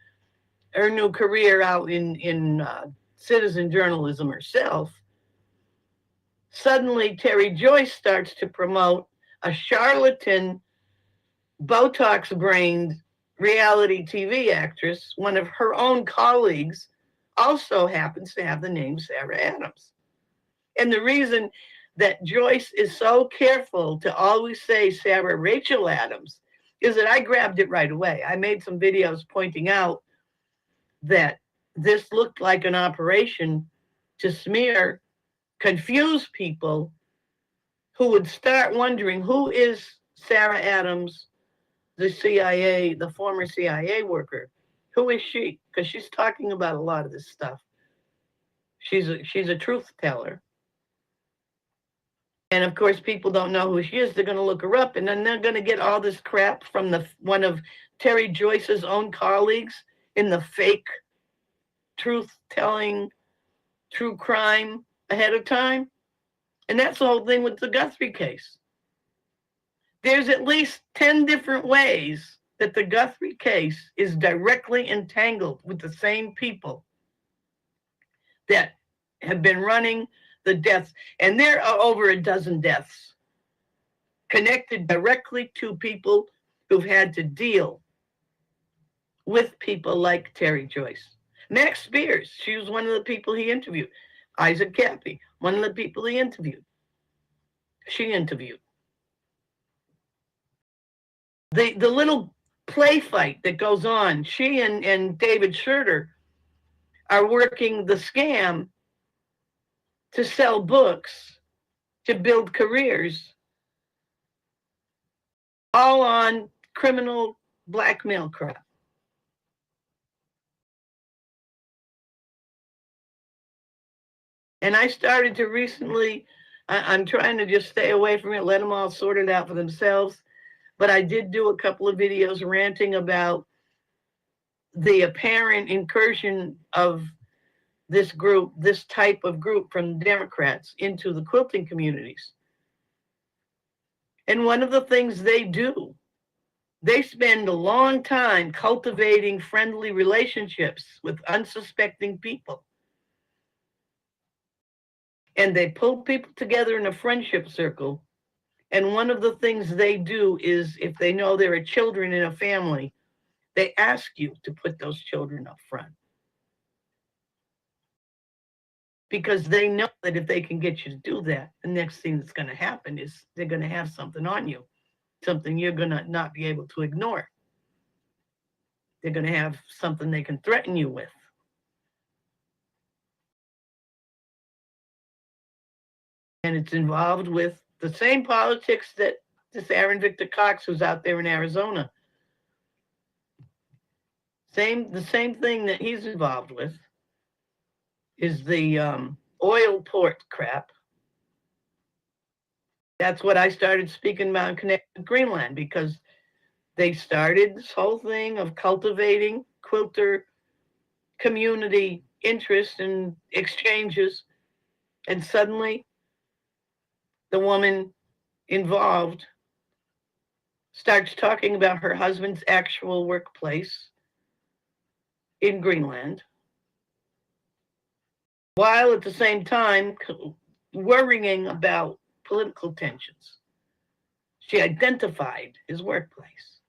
N: her new career out in citizen journalism herself, suddenly Terry Joyce starts to promote a charlatan, Botox-brained reality TV actress. One of her own colleagues also happens to have the name Sarah Adams. And the reason that Joyce is so careful to always say Sarah Rachel Adams is that I grabbed it right away. I made some videos pointing out that this looked like an operation to smear, confuse people who would start wondering, who is Sarah Adams, the CIA, the former CIA worker? Who is she? Because she's talking about a lot of this stuff. She's a truth teller. And of course, people don't know who she is. They're going to look her up, and then they're going to get all this crap from one of Terry Joyce's own colleagues in the fake truth-telling, true crime ahead of time. And that's the whole thing with the Guthrie case. There's at least 10 different ways that the Guthrie case is directly entangled with the same people that have been running the deaths. And there are over a dozen deaths connected directly to people who've had to deal with people like Terry Joyce. Max Spears, she was one of the people he interviewed. Isaac Cappy, one of the people he interviewed. She interviewed. The little play fight that goes on, she and David Schroeder are working the scam to sell books, to build careers, all on criminal blackmail crap. And I started to recently, I'm trying to just stay away from it, let them all sort it out for themselves. But I did do a couple of videos ranting about the apparent incursion of this group, this type of group from Democrats into the quilting communities. And one of the things they do, they spend a long time cultivating friendly relationships with unsuspecting people. And they pull people together in a friendship circle. And one of the things they do is, if they know there are children in a family, they ask you to put those children up front. Because they know that if they can get you to do that, the next thing that's going to happen is they're going to have something on you, something you're going to not be able to ignore. They're going to have something they can threaten you with. And it's involved with the same politics that this Aaron Victor Cox, who's out there in Arizona, The same thing that he's involved with is the oil port crap. That's what I started speaking about in connection with Greenland, because they started this whole thing of cultivating quilter community interest and exchanges, and suddenly the woman involved starts talking about her husband's actual workplace in Greenland, while at the same time worrying about political tensions. She identified his workplace.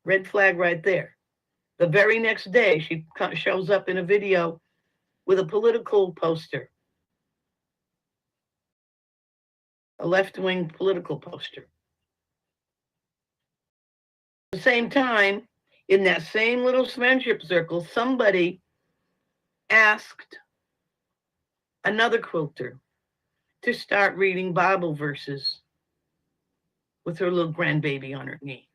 N: Red flag right there. The very next day, she shows up in a video with a political poster, a left-wing political poster. At the same time, in that same little friendship circle, somebody asked another quilter to start reading Bible verses with her little grandbaby on her knee.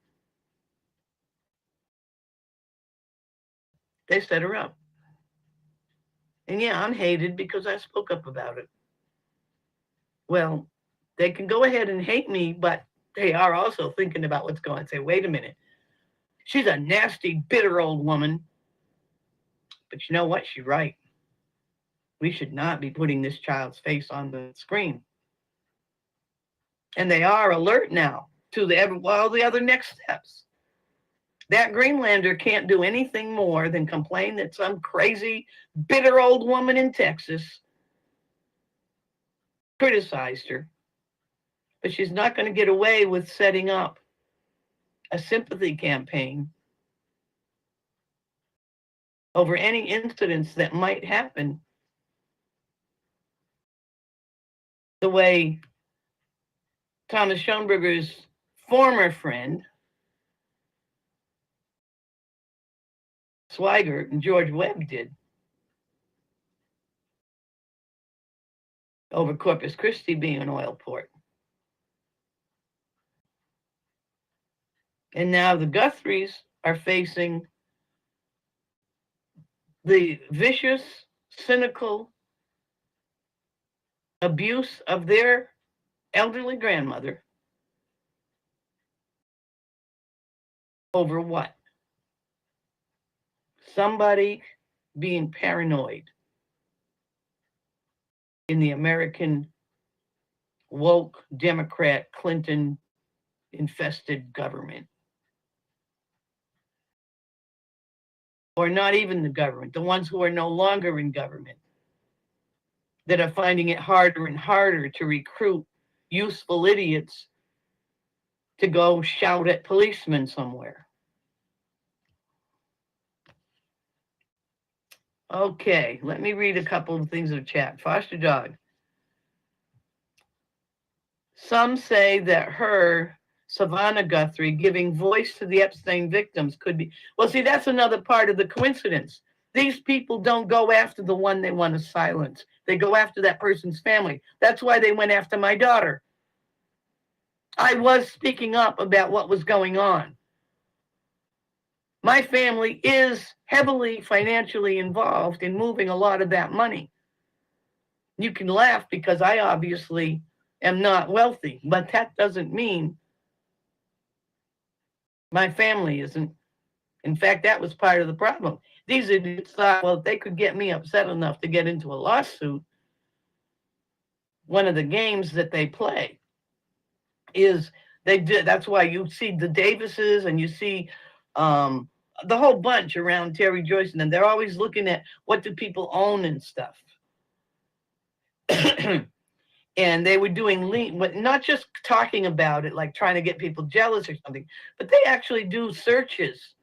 N: They set her up. And yeah, I'm hated because I spoke up about it. Well, they can go ahead and hate me, but they are also thinking about what's going on. Say, wait a minute. She's a nasty, bitter old woman. But you know what? She's right. We should not be putting this child's face on the screen. And they are alert now to all the other next steps. That Greenlander can't do anything more than complain that some crazy, bitter old woman in Texas criticized her. But she's not going to get away with setting up a sympathy campaign over any incidents that might happen the way Thomas Schoenberger's former friend, Swigert, and George Webb did over Corpus Christi being an oil port. And now the Guthries are facing the vicious, cynical abuse of their elderly grandmother over what? Somebody being paranoid in the American woke Democrat Clinton infested government. Or not even the government, the ones who are no longer in government, that are finding it harder and harder to recruit useful idiots to go shout at policemen somewhere. Okay, let me read a couple of things in the chat. Foster dog. Some say that her, Savannah Guthrie, giving voice to the Epstein victims could be, well, see, that's another part of the coincidence. These people don't go after the one they want to silence. They go after that person's family. That's why they went after my daughter. I was speaking up about what was going on. My family is heavily financially involved in moving a lot of that money. You can laugh because I obviously am not wealthy, but that doesn't mean my family isn't. In fact, that was part of the problem. These idiots thought, well, if they could get me upset enough to get into a lawsuit, one of the games that they play is they did. That's why you see the Davises and you see the whole bunch around Terry Joyce, and they're always looking at what do people own and stuff. And they were doing lean, but not just talking about it, like trying to get people jealous or something, but they actually do searches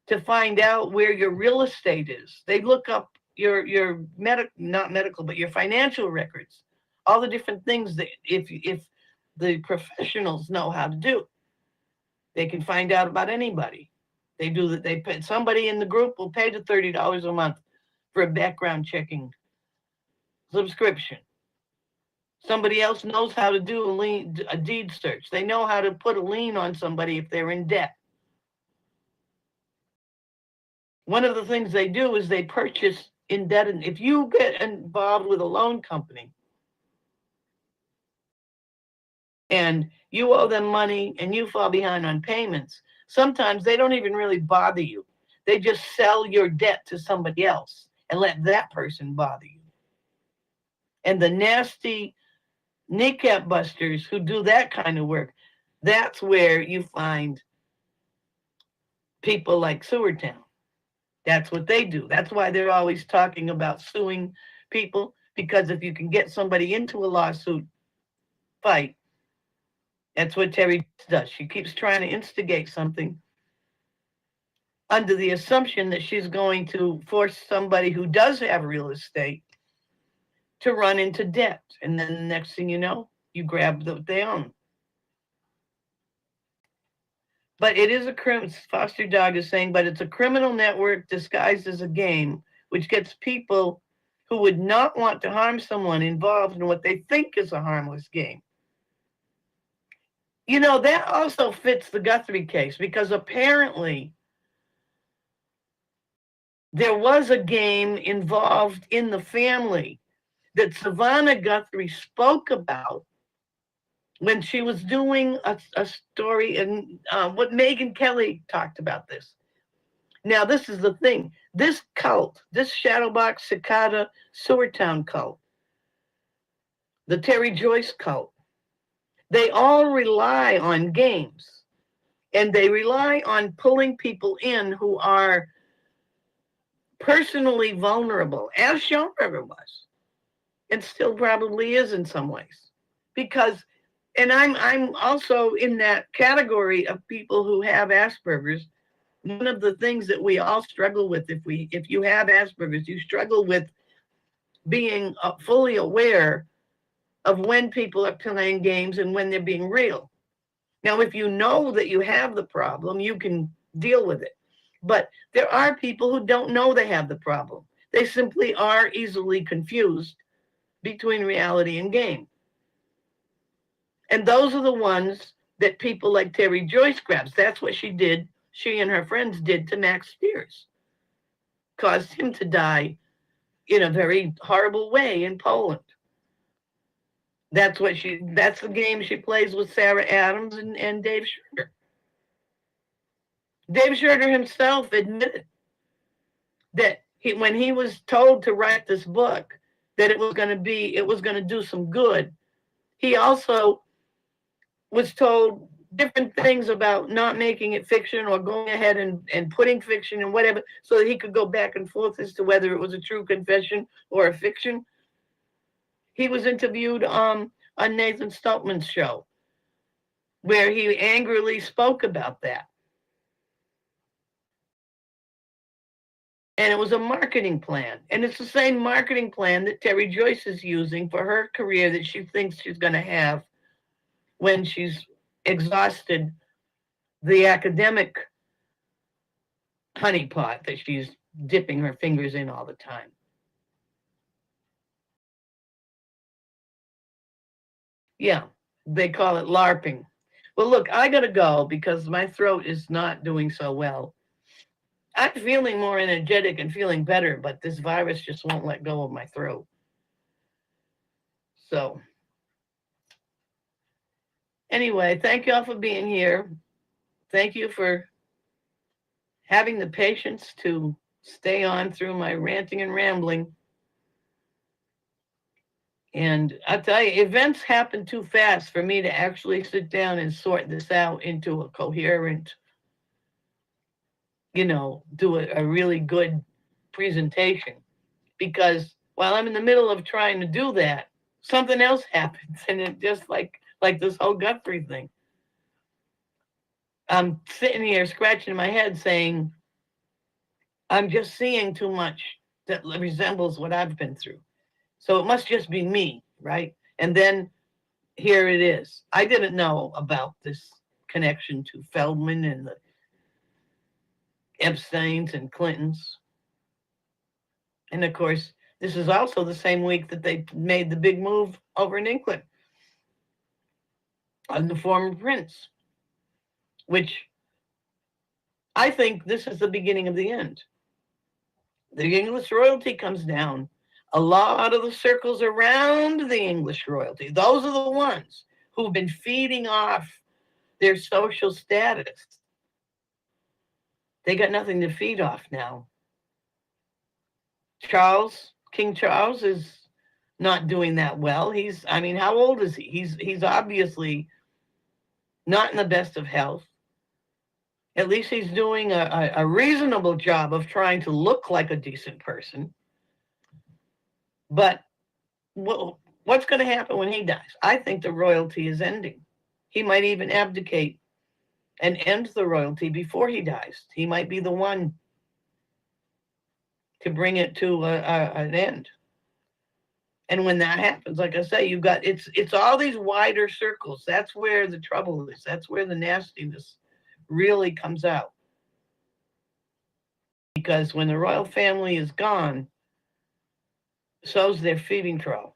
N: to find out where your real estate is. They look up your not medical, but your financial records, all the different things that if the professionals know how to do, they can find out about anybody. They do that. They pay, somebody in the group will pay the $30 a month for a background checking subscription. Somebody else knows how to do a deed search. They know how to put a lien on somebody if they're in debt. one of the things they do is they purchase indebted. If you get involved with a loan company and you owe them money and you fall behind on payments, sometimes they don't even really bother you. They just sell your debt to somebody else and let that person bother you. And the nasty kneecap busters who do that kind of work, that's where you find people like Sewertown. That's what they do. That's why they're always talking about suing people, because if you can get somebody into a lawsuit fight, that's what Terry does. She keeps trying to instigate something under the assumption that she's going to force somebody who does have real estate to run into debt. And then the next thing you know, you grab what they own. But it is a criminal, Foster Dog is saying, but it's a criminal network disguised as a game, which gets people who would not want to harm someone involved in what they think is a harmless game. You know, that also fits the Guthrie case, because apparently there was a game involved in the family that Savannah Guthrie spoke about when she was doing a story, and what Megyn Kelly talked about this. Now, this is the thing. This cult, this Shadowbox Cicada Sewertown cult, the Terry Joyce cult, they all rely on games. And they rely on pulling people in who are personally vulnerable, as Schomburger was, and still probably is in some ways. Because, and I'm also in that category of people who have Asperger's. One of the things that we all struggle with, if you have Asperger's, you struggle with being fully aware of when people are playing games and when they're being real. Now, if you know that you have the problem, you can deal with it. But there are people who don't know they have the problem. They simply are easily confused between reality and game. And those are the ones that people like Terry Joyce grabs. That's what she did. She and her friends did to Max Spears. Caused him to die in a very horrible way in Poland. That's the game she plays with Sarah Adams and Dave Schroeder. Dave Schroeder himself admitted that when he was told to write this book, that it was going to do some good. He also was told different things about not making it fiction or going ahead and putting fiction and whatever, so that he could go back and forth as to whether it was a true confession or a fiction. He was interviewed on Nathan Stoltman's show, where he angrily spoke about that. And it was a marketing plan. And it's the same marketing plan that Terry Joyce is using for her career that she thinks she's going to have when she's exhausted the academic honeypot that she's dipping her fingers in all the time. Yeah, they call it LARPing. Well, look, I got to go because my throat is not doing so well. I'm feeling more energetic and feeling better, but this virus just won't let go of my throat. So anyway, thank you all for being here. Thank you for having the patience to stay on through my ranting and rambling. And I'll tell you, events happen too fast for me to actually sit down and sort this out into a coherent, do a really good presentation. Because while I'm in the middle of trying to do that, something else happens. And it just like this whole Guthrie thing. I'm sitting here scratching my head saying, I'm just seeing too much that resembles what I've been through. So it must just be me, right? And then here it is. I didn't know about this connection to Feldman and the Epsteins and Clintons. And of course, this is also the same week that they made the big move over in England on the former prince, which I think this is the beginning of the end. The English royalty comes down. A lot of the circles around the English royalty, those are the ones who've been feeding off their social status. They got nothing to feed off now. King Charles is not doing that well. How old is he? He's obviously not in the best of health. At least he's doing a reasonable job of trying to look like a decent person. But what's going to happen when he dies? I think the royalty is ending. He might even abdicate and end the royalty before he dies. He might be the one to bring it to an end. And when that happens, like I say, you've got it's all these wider circles. That's where the trouble is. That's where the nastiness really comes out. Because when the royal family is gone, so's their feeding trough.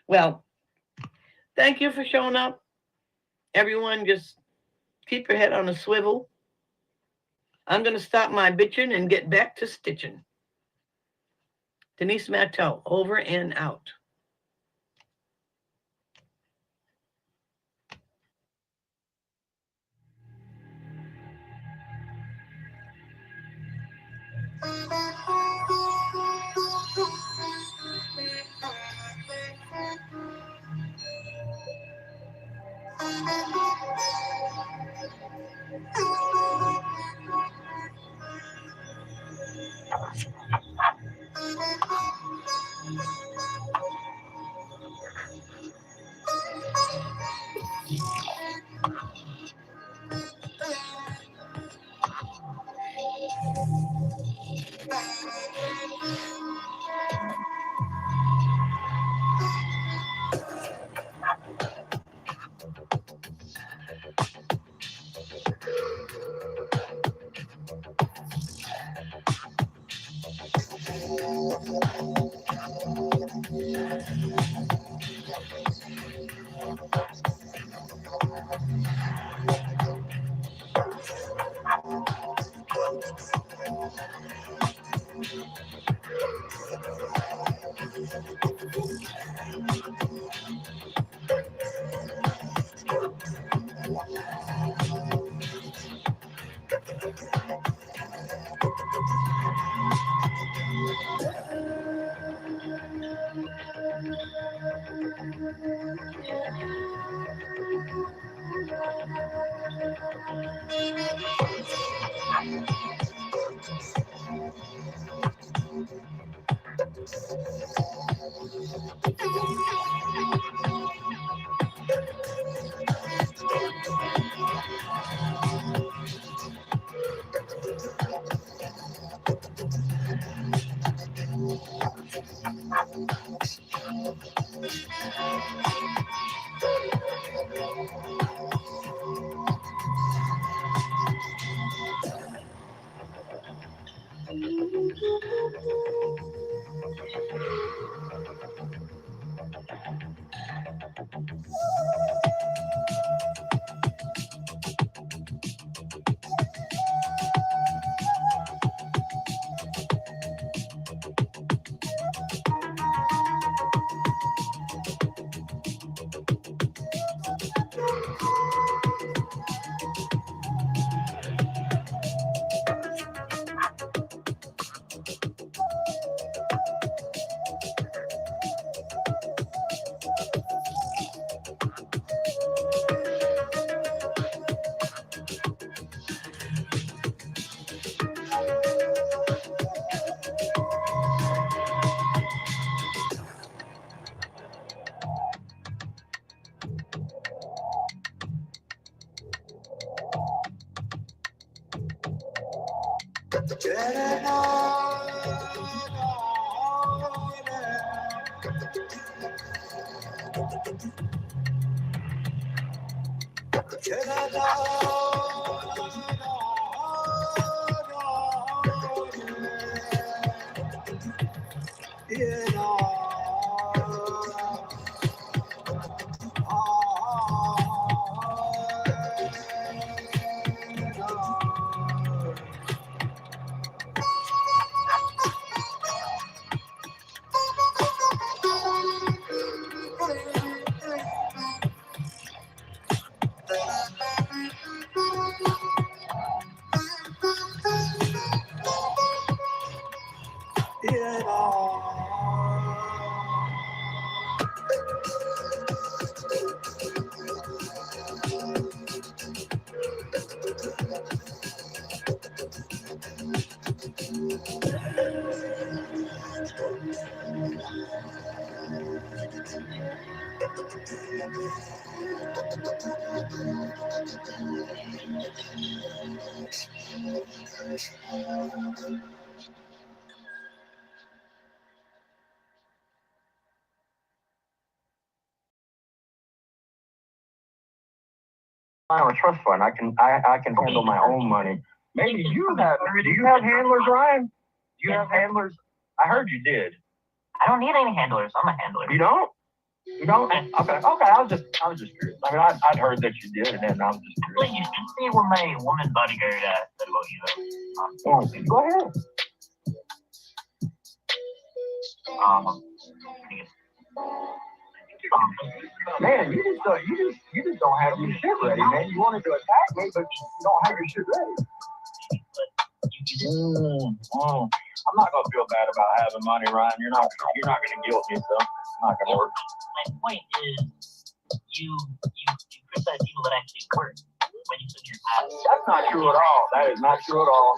N: Well, thank you for showing up. Everyone, just keep your head on a swivel. I'm going to stop my bitching and get back to stitching. Denise Matteau, over and out.
S: I have a trust fund. I can handle my own money. Maybe you have. Do you have handlers, Ryan? Do you have handlers? I heard you did.
G: I don't need any handlers. I'm a handler.
S: You don't? You don't? Okay. I was just curious. I mean, I'd heard that you did, and then I was just
G: Well,
S: curious.
G: you can see what my woman bodyguard said about you, though.
S: Go ahead. Man, you just don't have your shit ready, man. You wanted to attack me, but you don't have your shit ready. I'm not gonna feel bad about having money, Ryan. You're not gonna guilt me, so it's not gonna work.
G: My point is, you criticize people that actually work when you put your ass.
S: That's not true at all. That is not true at all.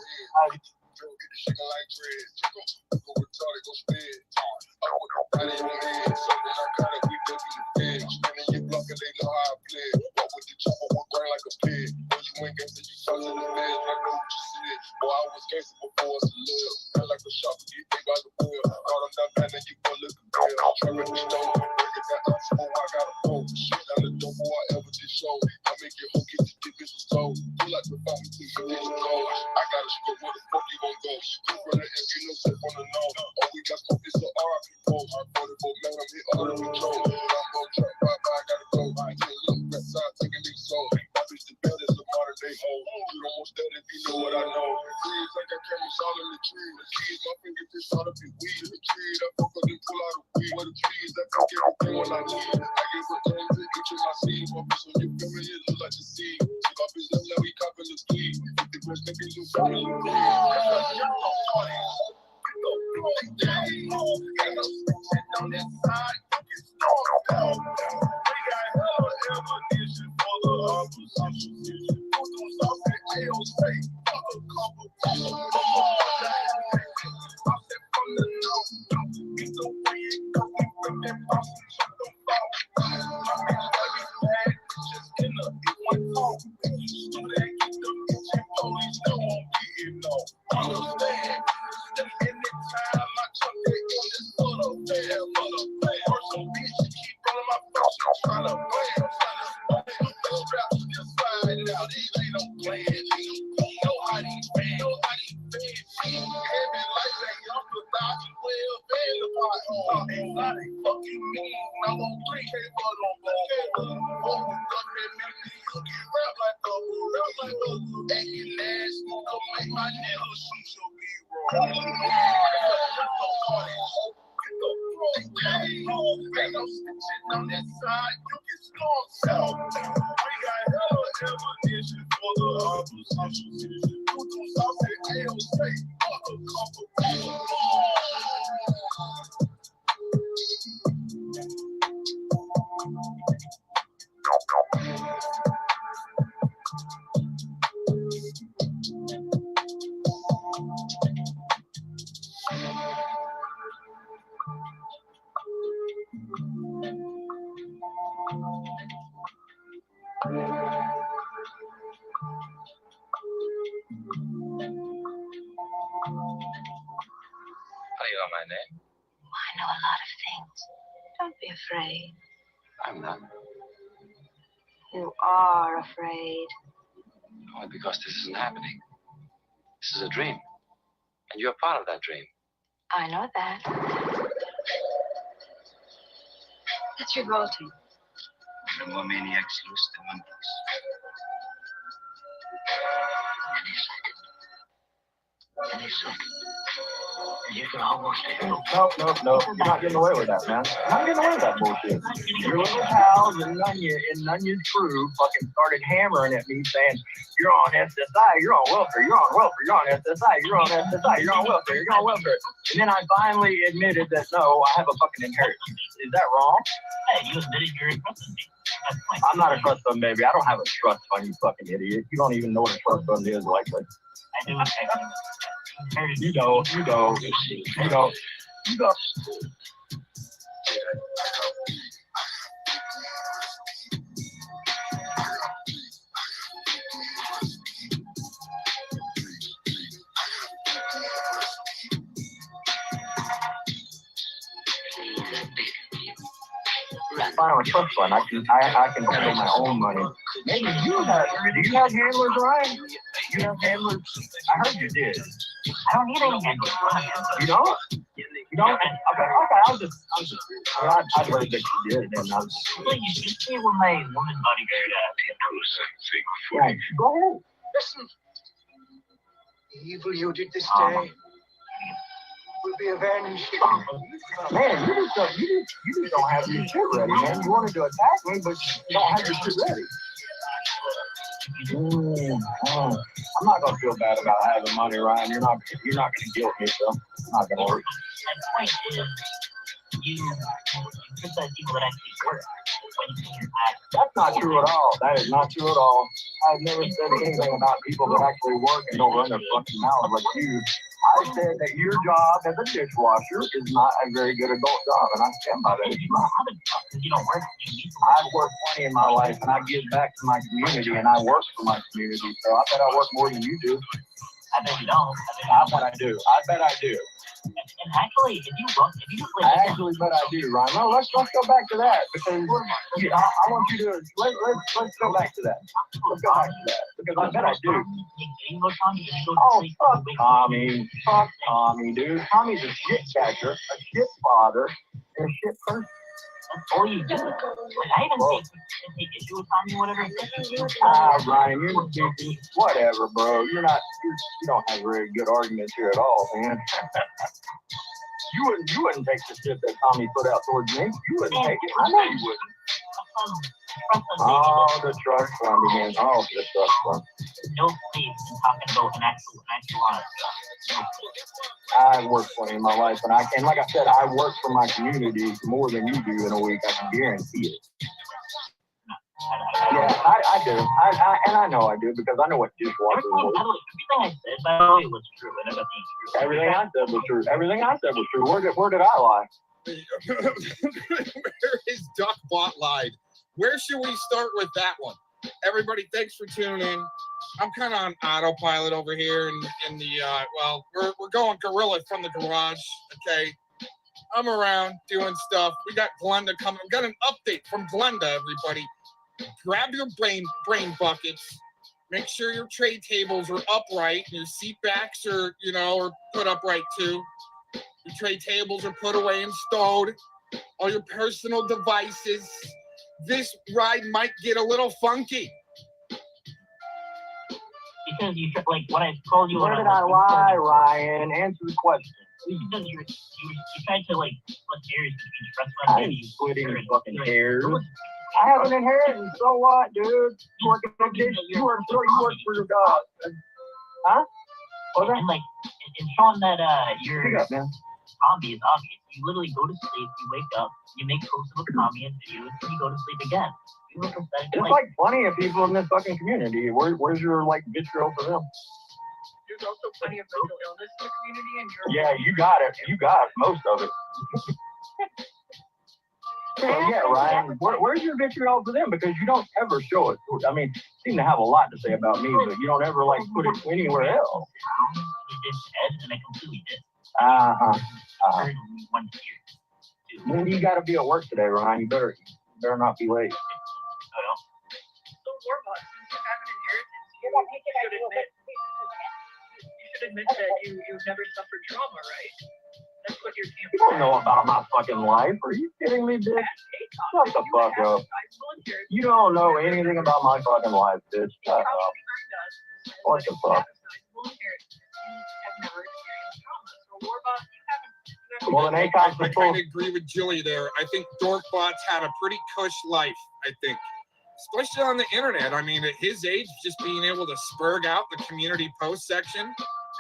Q: How do you know my name?
P: I know a lot of things. Don't be afraid.
Q: I'm not.
P: You are afraid.
Q: Only because this isn't happening. This is a dream. And you're part of that dream.
P: I know that. That's revolting.
Q: The more maniacs loose than one place.
G: Any second. You can almost hear it.
S: Nope. You're not getting away with that, man. You're not getting away with that bullshit. Your little pals and Nunya's crew fucking started hammering at me saying, you're on SSI, you're on welfare, you're on welfare, you're on SSI, you're on SSI, you're on welfare, you're on welfare. And then I finally admitted that, no, I have a fucking inheritance. Is that wrong?
G: Hey, you admitted you're a trust fund.
S: I'm not a trust fund baby. I don't have a trust fund, you fucking idiot. You don't even know what a trust fund is, likely.
G: I do.
H: You know. Fine with trust fund. I can handle my own money. Maybe you have. Do you have handlers, Ryan? You have handlers? I heard you did.
G: I don't need any handlers.
H: You don't? You don't? Okay. I'd rather that you did. And I was.
G: Well, you should see what my woman bodyguard
H: Right. Go ahead.
K: Listen, the evil you did this day will be avenged.
H: Man, you just don't have your shit ready, man. You wanted to attack me, but you don't have your shit ready. I'm not gonna feel bad about having money, Ryan. You're not gonna guilt me, so I'm not gonna worry.
G: My point is, you criticize people that actually work.
H: That's not true at all. That is not true at all. I've never said anything about people that actually work and don't run their fucking mouth like you. I said that your job as a dishwasher is not a very good adult job, and I stand by that.
G: You don't work.
H: I've worked plenty in my life, and I give back to my community, and I work for my community. So I bet I work more than you do.
G: I bet you don't.
H: I bet I do. I bet I do.
G: And actually, if you look,
H: I actually bet I do, Ryan. No, let's go back to that because I want you to let's go back to that. Let's go back to that because I bet I do. Oh, fuck Tommy. Fuck Tommy, dude. Tommy's a shit catcher, a shit father, and a shit person.
G: That's all you do. Like, I even take issue with Tommy, whatever.
H: Ryan, you're whatever, bro. You don't have very good arguments here at all, man. You wouldn't take the shit that Tommy put out towards me. You wouldn't take it. I know you wouldn't. Oh, the trust fund again. Oh, the trust fund.
G: No sleep in talking about an actual honest job.
H: I work plenty in my life, and like I said, I work for my community more than you do in a week. I can guarantee it. Yeah, I do. And I know I do because I know what dishwashers work.
G: Everything I said, by the way, was true. It ended up being true.
H: Everything I said was true. Everything I said was true. Where did I lie?
B: Where is Duckbot lied? Where should we start with that one? Everybody, thanks for tuning in. I'm kind of on autopilot over here in the, we're going gorilla from the garage, okay? I'm around doing stuff. We got Glenda coming. We got an update from Glenda, everybody. Grab your brain buckets. Make sure your tray tables are upright. Your seat backs are put upright too. Your tray tables are put away and stowed. All your personal devices. This ride might get a little funky.
G: Because you like what I told you.
H: Where did I lie, Ryan? Answer the question.
G: Because you tried to like split hairs between trust fund.
H: I ain't splitting fucking hairs. I have an inheritance. So what, dude? You work for your God. Huh?
G: And like, in showing that your hobby is obvious. You literally go to sleep, you wake up, you make posts of a comedy and videos, and you go to sleep again.
H: There's like plenty of people in this fucking community. Where's your vitriol for them?
K: There's also plenty of mental illness in the community, and you're
H: yeah, you got it. You got most of it. So yeah, Ryan, where's your vitriol for them? Because you don't ever show it. I mean, you seem to have a lot to say about me, but you don't ever put it anywhere else.
G: And I completely did.
H: Maybe you got to be at work today, Ryan. You better not be late.
K: So, Warbot, since you have an inheritance, you should admit that you've never suffered trauma, right? That's what you're
H: You don't know about my fucking life. Are you kidding me, bitch? Shut the fuck up. You don't know anything about my fucking life, bitch. Shut up. What the fuck? Well,
B: I kind of agree with Julie there. I think Dorkbot's had a pretty cush life, I think. Especially on the internet. I mean, at his age, just being able to spurg out the community post section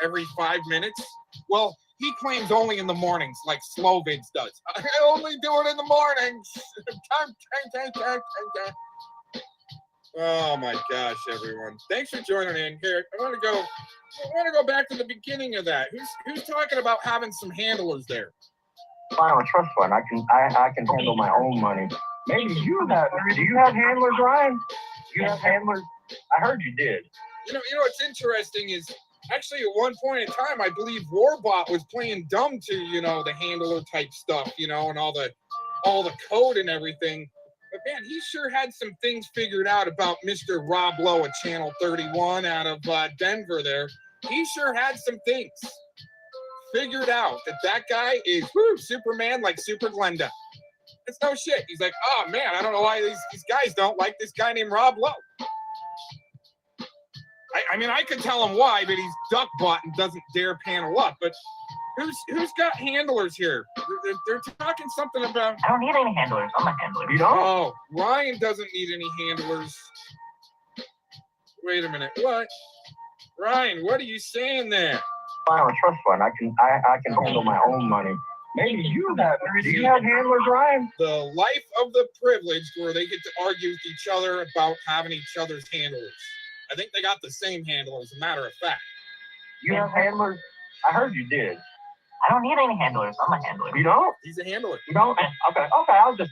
B: every 5 minutes. Well, he claims only in the mornings, like Slovids does. I only do it in the mornings. Oh my gosh, everyone! Thanks for joining in here. I want to go back to the beginning of that. Who's talking about having some handlers there?
S: I have a trust fund. I can handle my own money. Maybe you have. Do you have handlers, Ryan? Do you have handlers? I heard you did.
B: You know what's interesting is actually at one point in time, I believe Warbot was playing dumb to the handler type stuff, and all the code and everything. But man, he sure had some things figured out about Mr. Rob Lowe at Channel 31 out of Denver. There, he sure had some things figured out. That guy is Superman, like Super Glenda. It's no shit. He's like, oh man, I don't know why these guys don't like this guy named Rob Lowe. I mean, I could tell him why, but he's duck butt and doesn't dare panel up. But who's got handlers here? They're talking something about.
G: I don't need any handlers. I'm a handler.
B: You don't? Oh, Ryan doesn't need any handlers. Wait a minute. What? Ryan, what are you saying there?
S: I have a trust fund. I can handle my own money. Maybe you have. Do you have handlers, Ryan?
B: The life of the privileged, where they get to argue with each other about having each other's handlers. I think they got the same handler, as a matter of fact.
S: You have handlers? I heard you did.
G: I don't need any handlers. I'm a handler.
S: You don't?
B: He's a handler.
S: You don't? Okay. I was just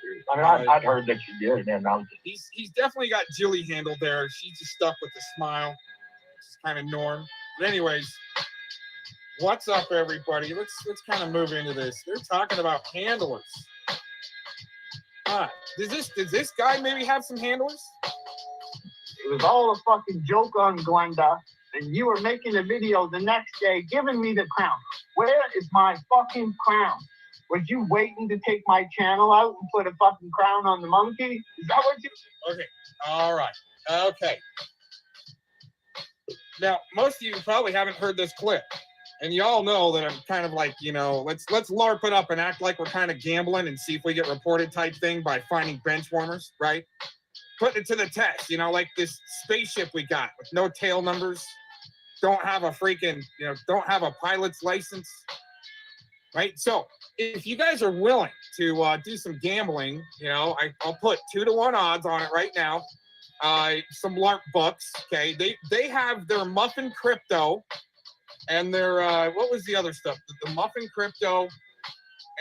S: curious. I mean, I'd heard that you did, and I was just.
B: He's definitely got Jilly handled there. She's just stuck with the smile. It's kind of norm. But anyways, what's up, everybody? Let's kind of move into this. They're talking about handlers. Does this guy maybe have some handlers?
D: It was all a fucking joke on Glenda, and you were making a video the next day giving me the crown. Where is my fucking crown? Was you waiting to take my channel out and put a fucking crown on the monkey? Is that what you...
B: Okay, all right, okay. Now, most of you probably haven't heard this clip, and you all know that I'm kind of like, let's LARP it up and act like we're kind of gambling and see if we get reported type thing by finding bench warmers, right? Putting it to the test, like this spaceship we got with no tail numbers, don't have a freaking, don't have a pilot's license, right? So if you guys are willing to do some gambling, I'll put 2-to-1 odds on it right now. Some LARP bucks, okay? They have their Muffin Crypto and their, what was the other stuff? The Muffin Crypto.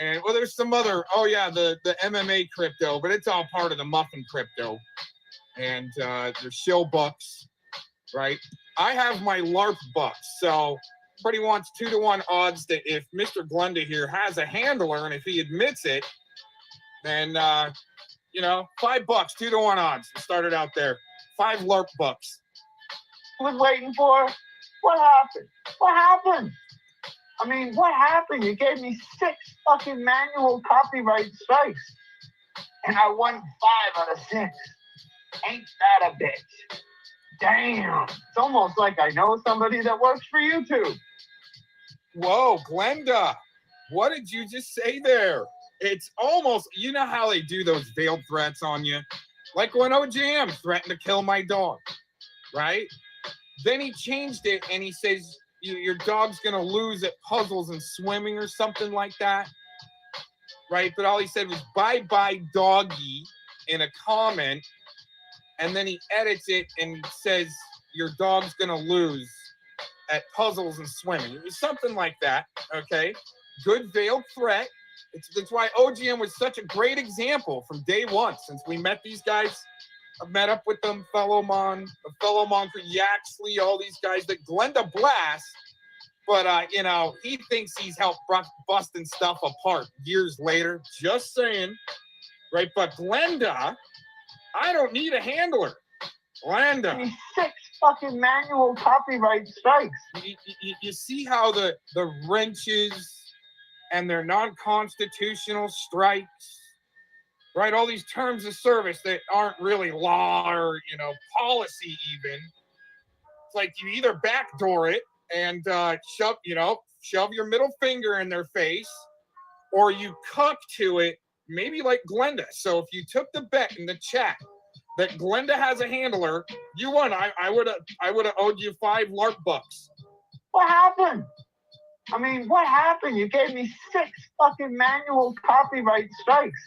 B: And there's some other, the MMA crypto, but it's all part of the Muffin Crypto. And there's shill bucks, right? I have my LARP bucks. So everybody wants 2-to-1 odds that if Mr. Glenda here has a handler and if he admits it, then, $5, 2-to-1 odds. We started out there. 5 LARP bucks.
D: was waiting for? What happened? What happened? I mean, what happened? You gave me 6 fucking manual copyright strikes, and I won 5 out of 6. Ain't that a bitch? Damn. It's almost like I know somebody that works for YouTube.
B: Whoa, Glenda. What did you just say there? It's almost, you know how they do those veiled threats on you? Like when OJM threatened to kill my dog, right? Then he changed it and he says, your dog's going to lose at puzzles and swimming or something like that, right? But all he said was, bye-bye, doggy, in a comment. And then he edits it and says, your dog's going to lose at puzzles and swimming. It was something like that, okay? Good veiled threat. That's why OGM was such a great example from day one. Since we met these guys, I've met up with them, fellow Monk for Yaxley, all these guys that Glenda blasts. But, he thinks he's helped busting stuff apart years later. Just saying, right? But Glenda, I don't need a handler. Glenda.
D: 6 fucking manual copyright strikes.
B: You see how the wrenches and their non-constitutional strikes, right? All these terms of service that aren't really law or, policy even. It's like you either backdoor it and shove your middle finger in their face, or you cuck to it, maybe like Glenda. So if you took the bet in the chat that Glenda has a handler, you won. I would have owed you 5 LARP bucks.
D: What happened? I mean, what happened? You gave me 6 fucking manual copyright strikes,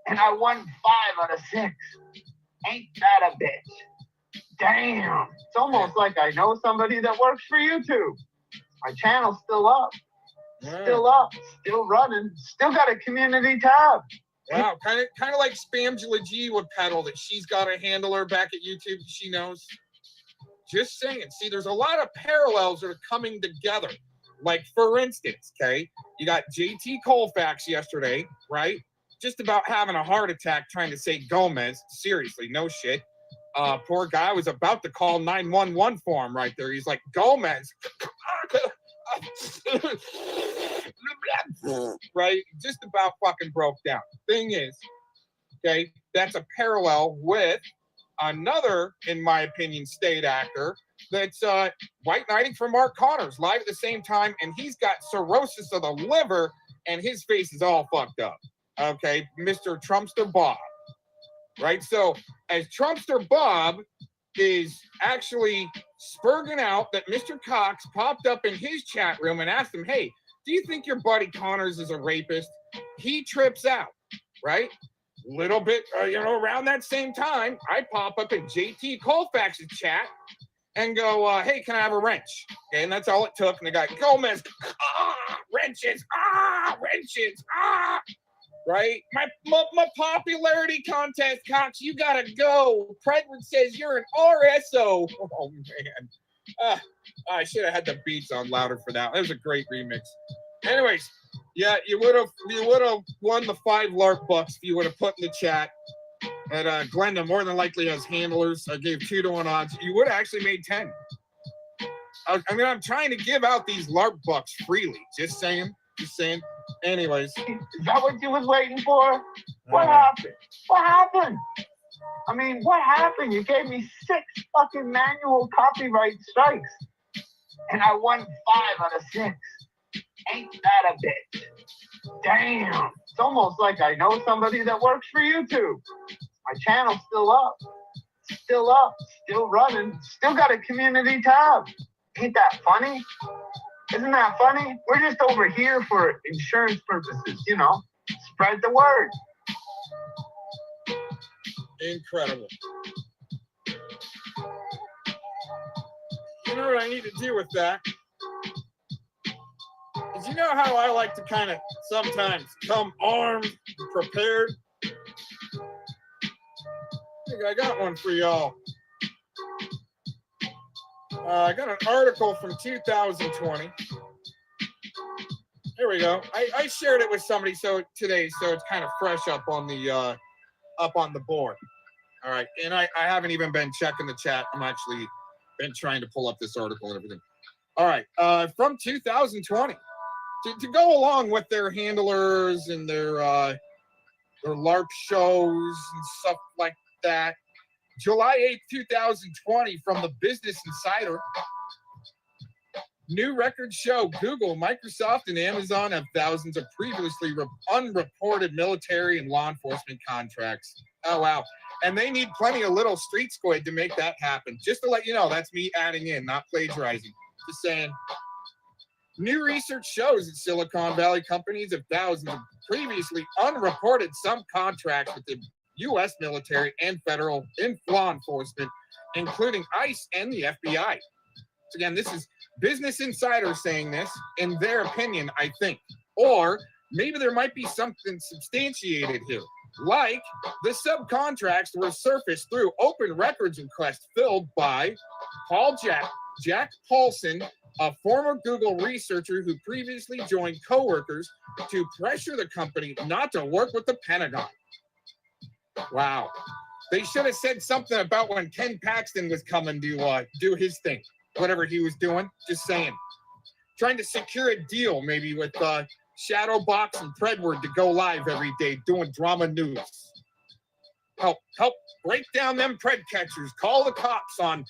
D: and I won 5 out of 6. Ain't that a bitch? Damn. It's almost like I know somebody that works for YouTube. My channel's still up. Still up. Still running. Still got a community tab.
B: Wow, kind of like Spamgula G would peddle that she's got a handler back at YouTube that she knows. Just saying. See, there's a lot of parallels that are coming together. Like, for instance, okay, you got JT Colfax yesterday, right? Just about having a heart attack trying to say Gomez. Seriously, no shit. Poor guy was about to call 911 for him right there. He's like, Gomez. Right? Just about fucking broke down. Thing is, okay, that's a parallel with another, in my opinion, state actor that's white knighting for Mark Connors live at the same time, and he's got cirrhosis of the liver, and his face is all fucked up. Okay, Mr. Trumpster Bob. Right? So, as Trumpster Bob is actually spurging out that Mr. Cox popped up in his chat room and asked him, hey, do you think your buddy Connors is a rapist? He trips out, right? Little bit, around that same time, I pop up in JT Colfax's chat and go, hey, can I have a wrench? Okay, and that's all it took. And the guy, Gomez, wrenches, wrenches, right? My popularity contest, Cox, you gotta go. Predward says you're an RSO. Oh, man. I should have had the beats on louder for that. That was a great remix. Anyways, yeah, you would have won the 5 LARP bucks if you would have put in the chat that Glenda more than likely has handlers. I gave 2-to-1 odds. You would have actually made 10. I'm trying to give out these LARP bucks freely. Just saying. Anyways.
D: Is that what you was waiting for? What happened? What happened? I mean, what happened? You gave me 6 fucking manual copyright strikes. And I won 5 out of 6. Ain't that a bitch? Damn. It's almost like I know somebody that works for YouTube. My channel's still up. Still running. Still got a community tab. Ain't that funny? Isn't that funny? We're just over here for insurance purposes, Spread the word.
B: Incredible. You know what I need to do with that? Is you know how I like to kind of sometimes come armed, prepared? I think I got one for y'all. I got an article from 2020. Here we go. I shared it with somebody today, so it's kind of fresh up on the board. All right, and I haven't even been checking the chat. I'm actually been trying to pull up this article and everything. All right, from 2020, to go along with their handlers and their LARP shows and stuff like that. July 8th, 2020, from the Business Insider. New records show Google, Microsoft, and Amazon have thousands of previously unreported military and law enforcement contracts. Oh, wow. And they need plenty of little street squid to make that happen. Just to let you know, that's me adding in, not plagiarizing. Just saying. New research shows that Silicon Valley companies have thousands of previously unreported subcontracts with the U.S. military and federal law enforcement, including ICE and the FBI. So again, this is Business Insider saying this, in their opinion, I think. Or maybe there might be something substantiated here, like the subcontracts were surfaced through open records requests filled by Jack Paulson, a former Google researcher who previously joined coworkers to pressure the company not to work with the Pentagon. Wow. They should have said something about when Ken Paxton was coming to do his thing, whatever he was doing. Just saying. Trying to secure a deal maybe with Shadowbox and Predward to go live every day doing drama news. Help break down them pred catchers. Call the cops on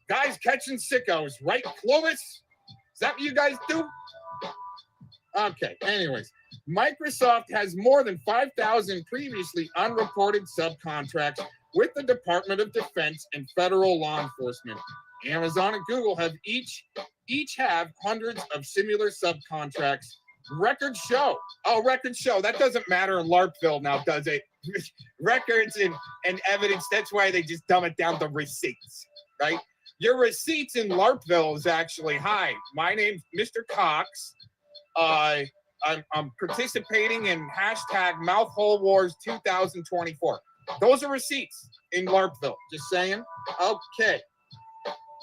B: guys catching sickos, right, Clovis? Is that what you guys do? Okay, anyways. Microsoft has more than 5,000 previously unreported subcontracts with the Department of Defense and federal law enforcement. Amazon and Google have each have hundreds of similar subcontracts. Records show. Oh, records show. That doesn't matter in LARPville now, does it? records and evidence. That's why they just dumb it down to receipts, right? Your receipts in LARPville is actually, hi, my name's Mr. Cox. I'm participating in hashtag Mouthhole Wars 2024. Those are receipts in LARPville. Just saying. Okay.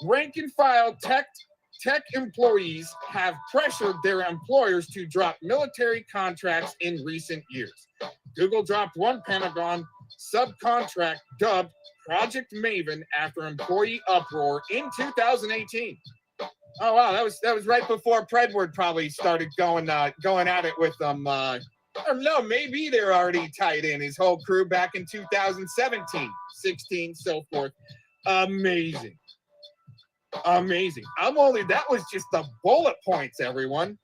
B: Rank and file tech employees have pressured their employers to drop military contracts in recent years. Google dropped one Pentagon subcontract dubbed Project Maven after employee uproar in 2018. Oh wow, that was right before Predward probably started going at it with them. Or no, maybe they're already tied in, his whole crew back in 2017, 16, so forth. Amazing. That was just the bullet points, everyone.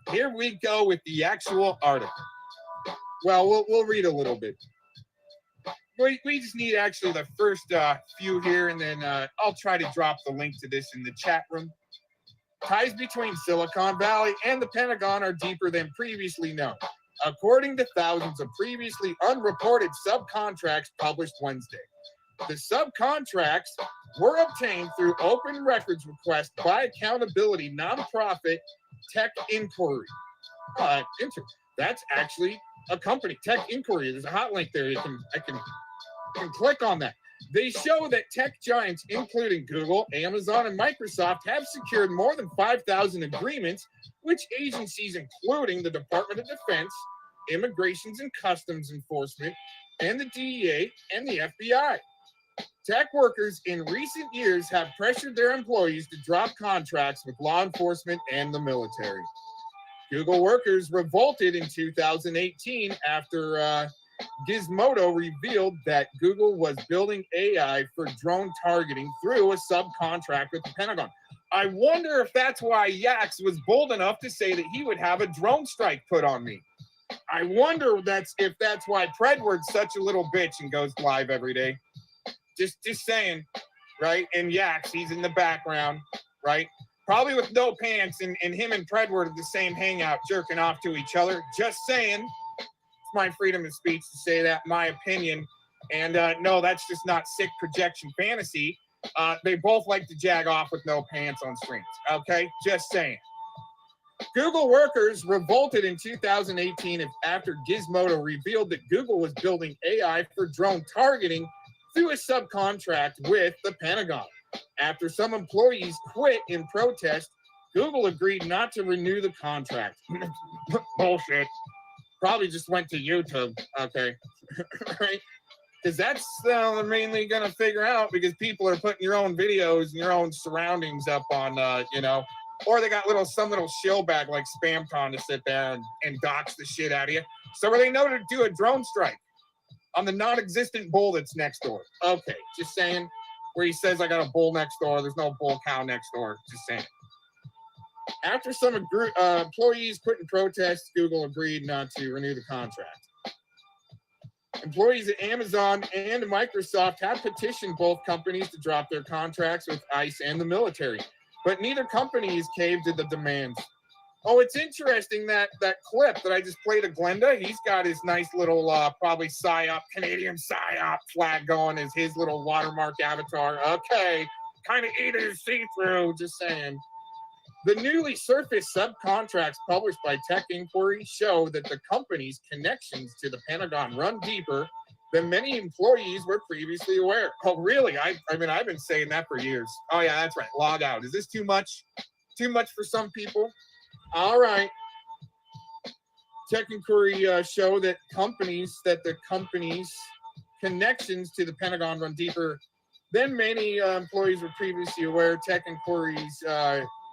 B: Here we go with the actual article. Well, we'll read a little bit. We just need actually the first few here, and then I'll try to drop the link to this in the chat room. Ties between Silicon Valley and the Pentagon are deeper than previously known, according to thousands of previously unreported subcontracts published Wednesday. The subcontracts were obtained through open records request by accountability nonprofit Tech Inquiry. That's actually a company, Tech Inquiry. There's a hot link there. I can click on that. They show that tech giants, including Google, Amazon, and Microsoft, have secured more than 5,000 agreements, which agencies, including the Department of Defense, Immigrations and Customs Enforcement, and the DEA and the FBI. Tech workers in recent years have pressured their employees to drop contracts with law enforcement and the military. Google workers revolted in 2018 after Gizmodo revealed that Google was building AI for drone targeting through a subcontract with the Pentagon. I wonder if that's why Yax was bold enough to say that he would have a drone strike put on me. I wonder if that's why Predward's such a little bitch and goes live every day. Just saying, right? And Yax, he's in the background, right? Probably with no pants, and him and Predward are the same hangout, jerking off to each other. Just saying. It's my freedom of speech to say that, my opinion. And no, that's just not sick projection fantasy. They both like to jag off with no pants on screens. Okay? Just saying. Google workers revolted in 2018 after Gizmodo revealed that Google was building AI for drone targeting through a subcontract with the Pentagon. After some employees quit in protest, Google agreed not to renew the contract. Bullshit. Probably just went to YouTube. Okay. Right? Because that's they're mainly going to figure out, because people are putting your own videos and your own surroundings up on, or they got some little shill bag like SpamCon to sit there and dox the shit out of you. So they know to do a drone strike on the non-existent bull that's next door. Okay, just saying. Where he says, I got a bull next door. There's no bull cow next door. Just saying. After some employees quit in protest, Google agreed not to renew the contract. Employees at Amazon and Microsoft have petitioned both companies to drop their contracts with ICE and the military, but neither company has caved to the demands. Oh, it's interesting that clip that I just played of Glenda, he's got his nice little, probably PSYOP, Canadian PSYOP flag going as his little watermark avatar. Okay, kind of easy to see through, just saying. The newly surfaced subcontracts published by Tech Inquiry show that the company's connections to the Pentagon run deeper than many employees were previously aware. Oh, really? I mean, I've been saying that for years. Oh, yeah, that's right. Log out. Is this too much? Too much for some people? All right. Tech Inquiry show that the company's connections to the Pentagon run deeper than many employees were previously aware. Tech Inquiry's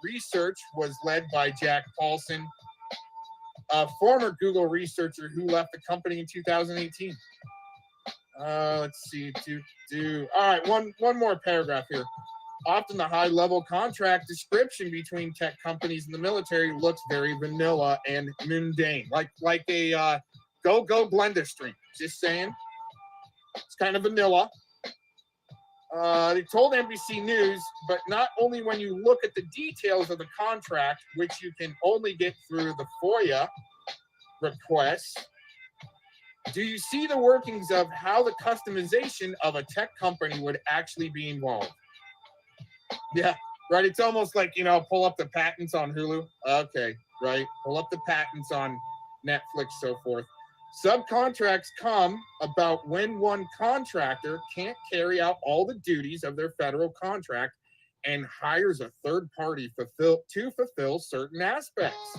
B: research was led by Jack Paulson, a former Google researcher who left the company in 2018. Let's see. All right, one more paragraph here. Often the high-level contract description between tech companies and the military looks very vanilla and mundane, like a go Glenda stream. Just saying, it's kind of vanilla. They told NBC News, but not only when you look at the details of the contract, which you can only get through the FOIA requests. Do you see the workings of how the customization of a tech company would actually be involved? Yeah, right. It's almost like, you know, pull up the patents on Hulu. Okay, right. Pull up the patents on Netflix, so forth. Subcontracts come about when one contractor can't carry out all the duties of their federal contract and hires a third party to fulfill certain aspects.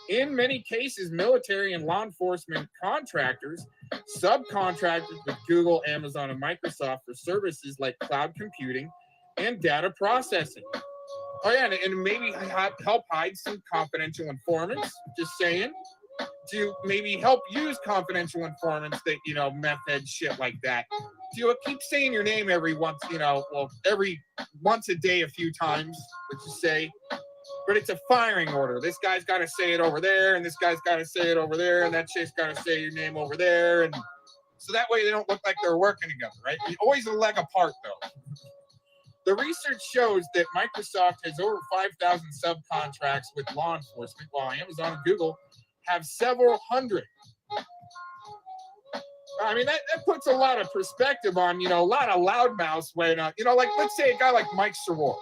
B: In many cases, military and law enforcement contractors subcontracted with Google, Amazon, and Microsoft for services like cloud computing and data processing. Oh yeah, and maybe help hide some confidential informants, just saying, to maybe help use confidential informants that, you know, meth head shit like that. To keep saying your name every once, you know, well, every once a day, a few times, let's just say. But it's a firing order. This guy's got to say it over there, and this guy's got to say it over there, and that chick's got to say your name over there. And so that way they don't look like they're working together, right? You're always a leg apart, though. The research shows that Microsoft has over 5,000 subcontracts with law enforcement, while Amazon and Google have several hundred. I mean, that puts a lot of perspective on, you know, a lot of loudmouths when, you know, like, let's say a guy like Mike Sherwood,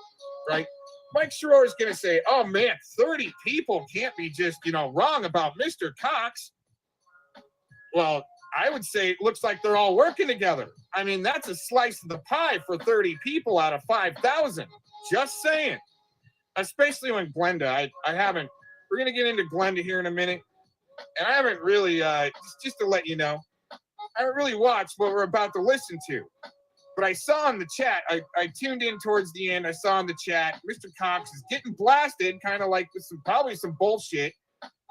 B: right? Mike Sherwood is going to say, oh, man, 30 people can't be just, you know, wrong about Mr. Cox. Well, I would say it looks like they're all working together. I mean, that's a slice of the pie for 30 people out of 5,000. Just saying. Especially when Glenda, I haven't, we're going to get into Glenda here in a minute. And I haven't really, just to let you know, I haven't really watched what we're about to listen to. But I saw in the chat, I tuned in towards the end, I saw in the chat, Mr. Cox is getting blasted, kind of like with probably some bullshit,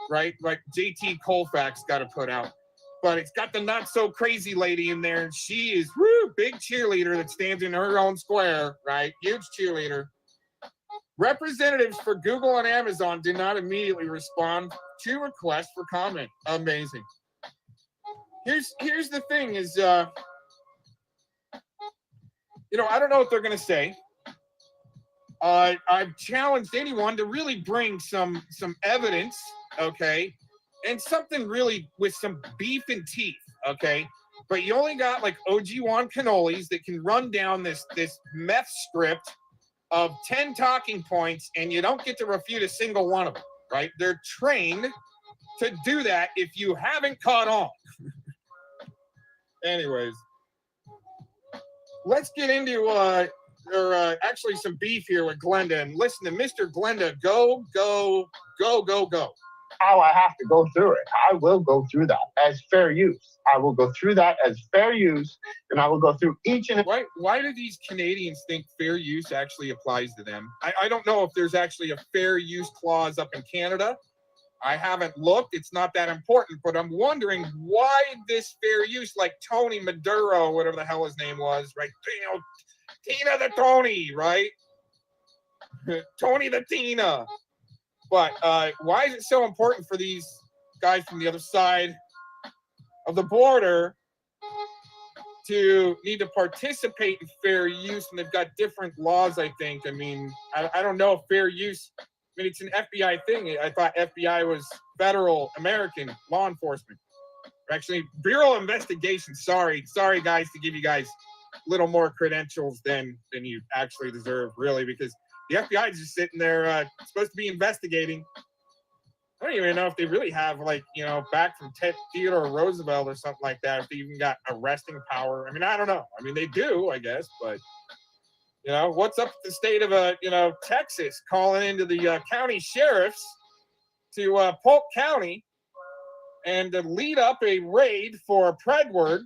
B: right? Like JT Colfax got to put out. But it's got the not so crazy lady in there, and she is, woo, big cheerleader that stands in her own square, right? Huge cheerleader. Representatives for Google and Amazon did not immediately respond to requests for comment. Amazing. Here's the thing is, you know, I don't know what they're going to say. I've challenged anyone to really bring some evidence, okay, and something really with some beef and teeth, okay? But you only got like OG Juan cannolis that can run down this meth script of 10 talking points, and you don't get to refute a single one of them, right? They're trained to do that if you haven't caught on. Anyways, let's get into actually some beef here with Glenda, and listen to Mr. Glenda. Go.
D: How I have to go through it. I will go through that as fair use. I will go through that as fair use, and I will go through each and every.
B: Why do these Canadians think fair use actually applies to them? I don't know if there's actually a fair use clause up in Canada. I haven't looked. It's not that important, but I'm wondering why this fair use, like Tony Maduro, whatever the hell his name was, right? You know, Tina the Tony, right? Tony the Tina. But why is it so important for these guys from the other side of the border to need to participate in fair use? And they've got different laws, I think. I mean, I don't know if fair use, I mean, it's an FBI thing. I thought FBI was federal American law enforcement. Actually, Bureau of Investigation. Sorry, guys, to give you guys a little more credentials than you actually deserve, really, because the FBI is just sitting there supposed to be investigating. I don't even know if they really have, like, you know, back from Theodore Roosevelt or something like that, if they even got arresting power. I mean, I don't know. I mean, they do, I guess, but, you know, what's up with the state of, you know, Texas calling into the county sheriffs to Polk County and to lead up a raid for Predward,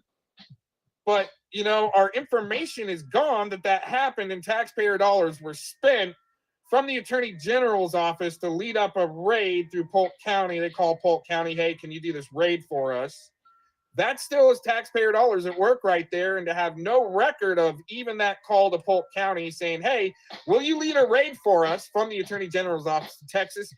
B: but, you know, our information is gone that happened and taxpayer dollars were spent from the Attorney General's office to lead up a raid through Polk County. They call Polk County, hey, can you do this raid for us? That still is taxpayer dollars at work right there, and to have no record of even that call to Polk County saying, hey, will you lead a raid for us from the Attorney General's office in Texas?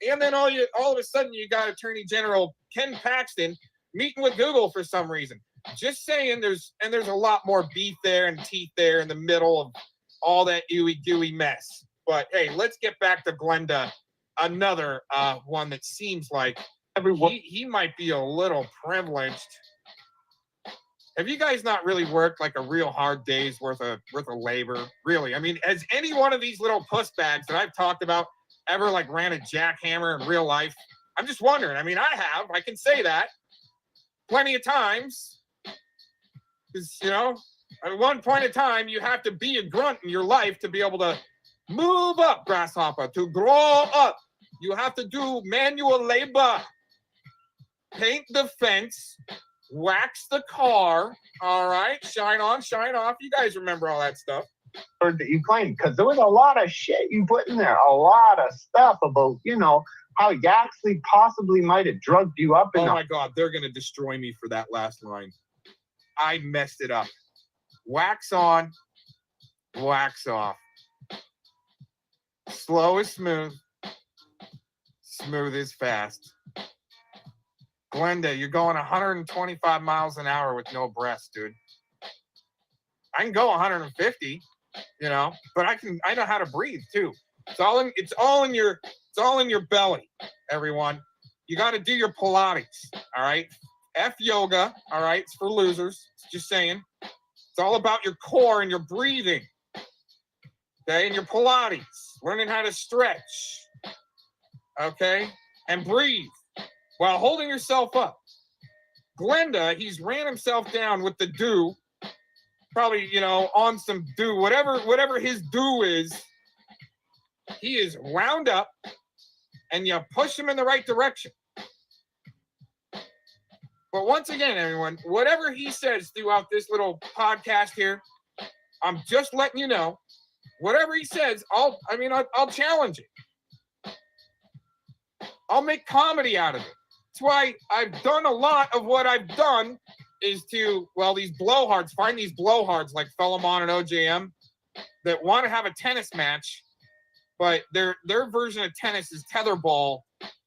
B: And then all of a sudden you got Attorney General Ken Paxton meeting with Google for some reason. Just saying, there's a lot more beef there and teeth there in the middle of all that ooey gooey mess. But hey, let's get back to Glenda. Another one that seems like he might be a little privileged have you guys not really worked like a real hard day's worth of labor? Really? I mean, has any one of these little puss bags that I've talked about ever like ran a jackhammer in real life? I'm just wondering. I mean, I have. I can say that plenty of times. Because, you know, at one point in time, you have to be a grunt in your life to be able to move up, grasshopper, to grow up. You have to do manual labor. Paint the fence, wax the car, all right? Shine on, shine off. You guys remember all that stuff.
D: That you claimed, because there was a lot of shit you put in there, a lot of stuff about, you know, how Yaxley possibly might have drugged you up.
B: Oh my God, they're going to destroy me for that last line. I messed it up. Wax on, wax off. Slow is smooth. Smooth is fast. Glenda, you're going 125 miles an hour with no breaths, dude. I can go 150, you know, but I know how to breathe too. It's all in your belly, everyone. You got to do your Pilates, all right? F yoga, all right? It's for losers. Just saying. It's all about your core and your breathing. Okay? And your Pilates. Learning how to stretch. Okay? And breathe while holding yourself up. Glenda, he's ran himself down with the do. Probably, you know, on some do. Whatever his do is, he is wound up and you push him in the right direction. But once again, everyone, whatever he says throughout this little podcast here, I'm just letting you know, whatever he says, I'll challenge it. I'll make comedy out of it. That's why I've done a lot of what I've done is to, well, these blowhards, find these blowhards like Philemon and OJM that want to have a tennis match, but their version of tennis is tetherball.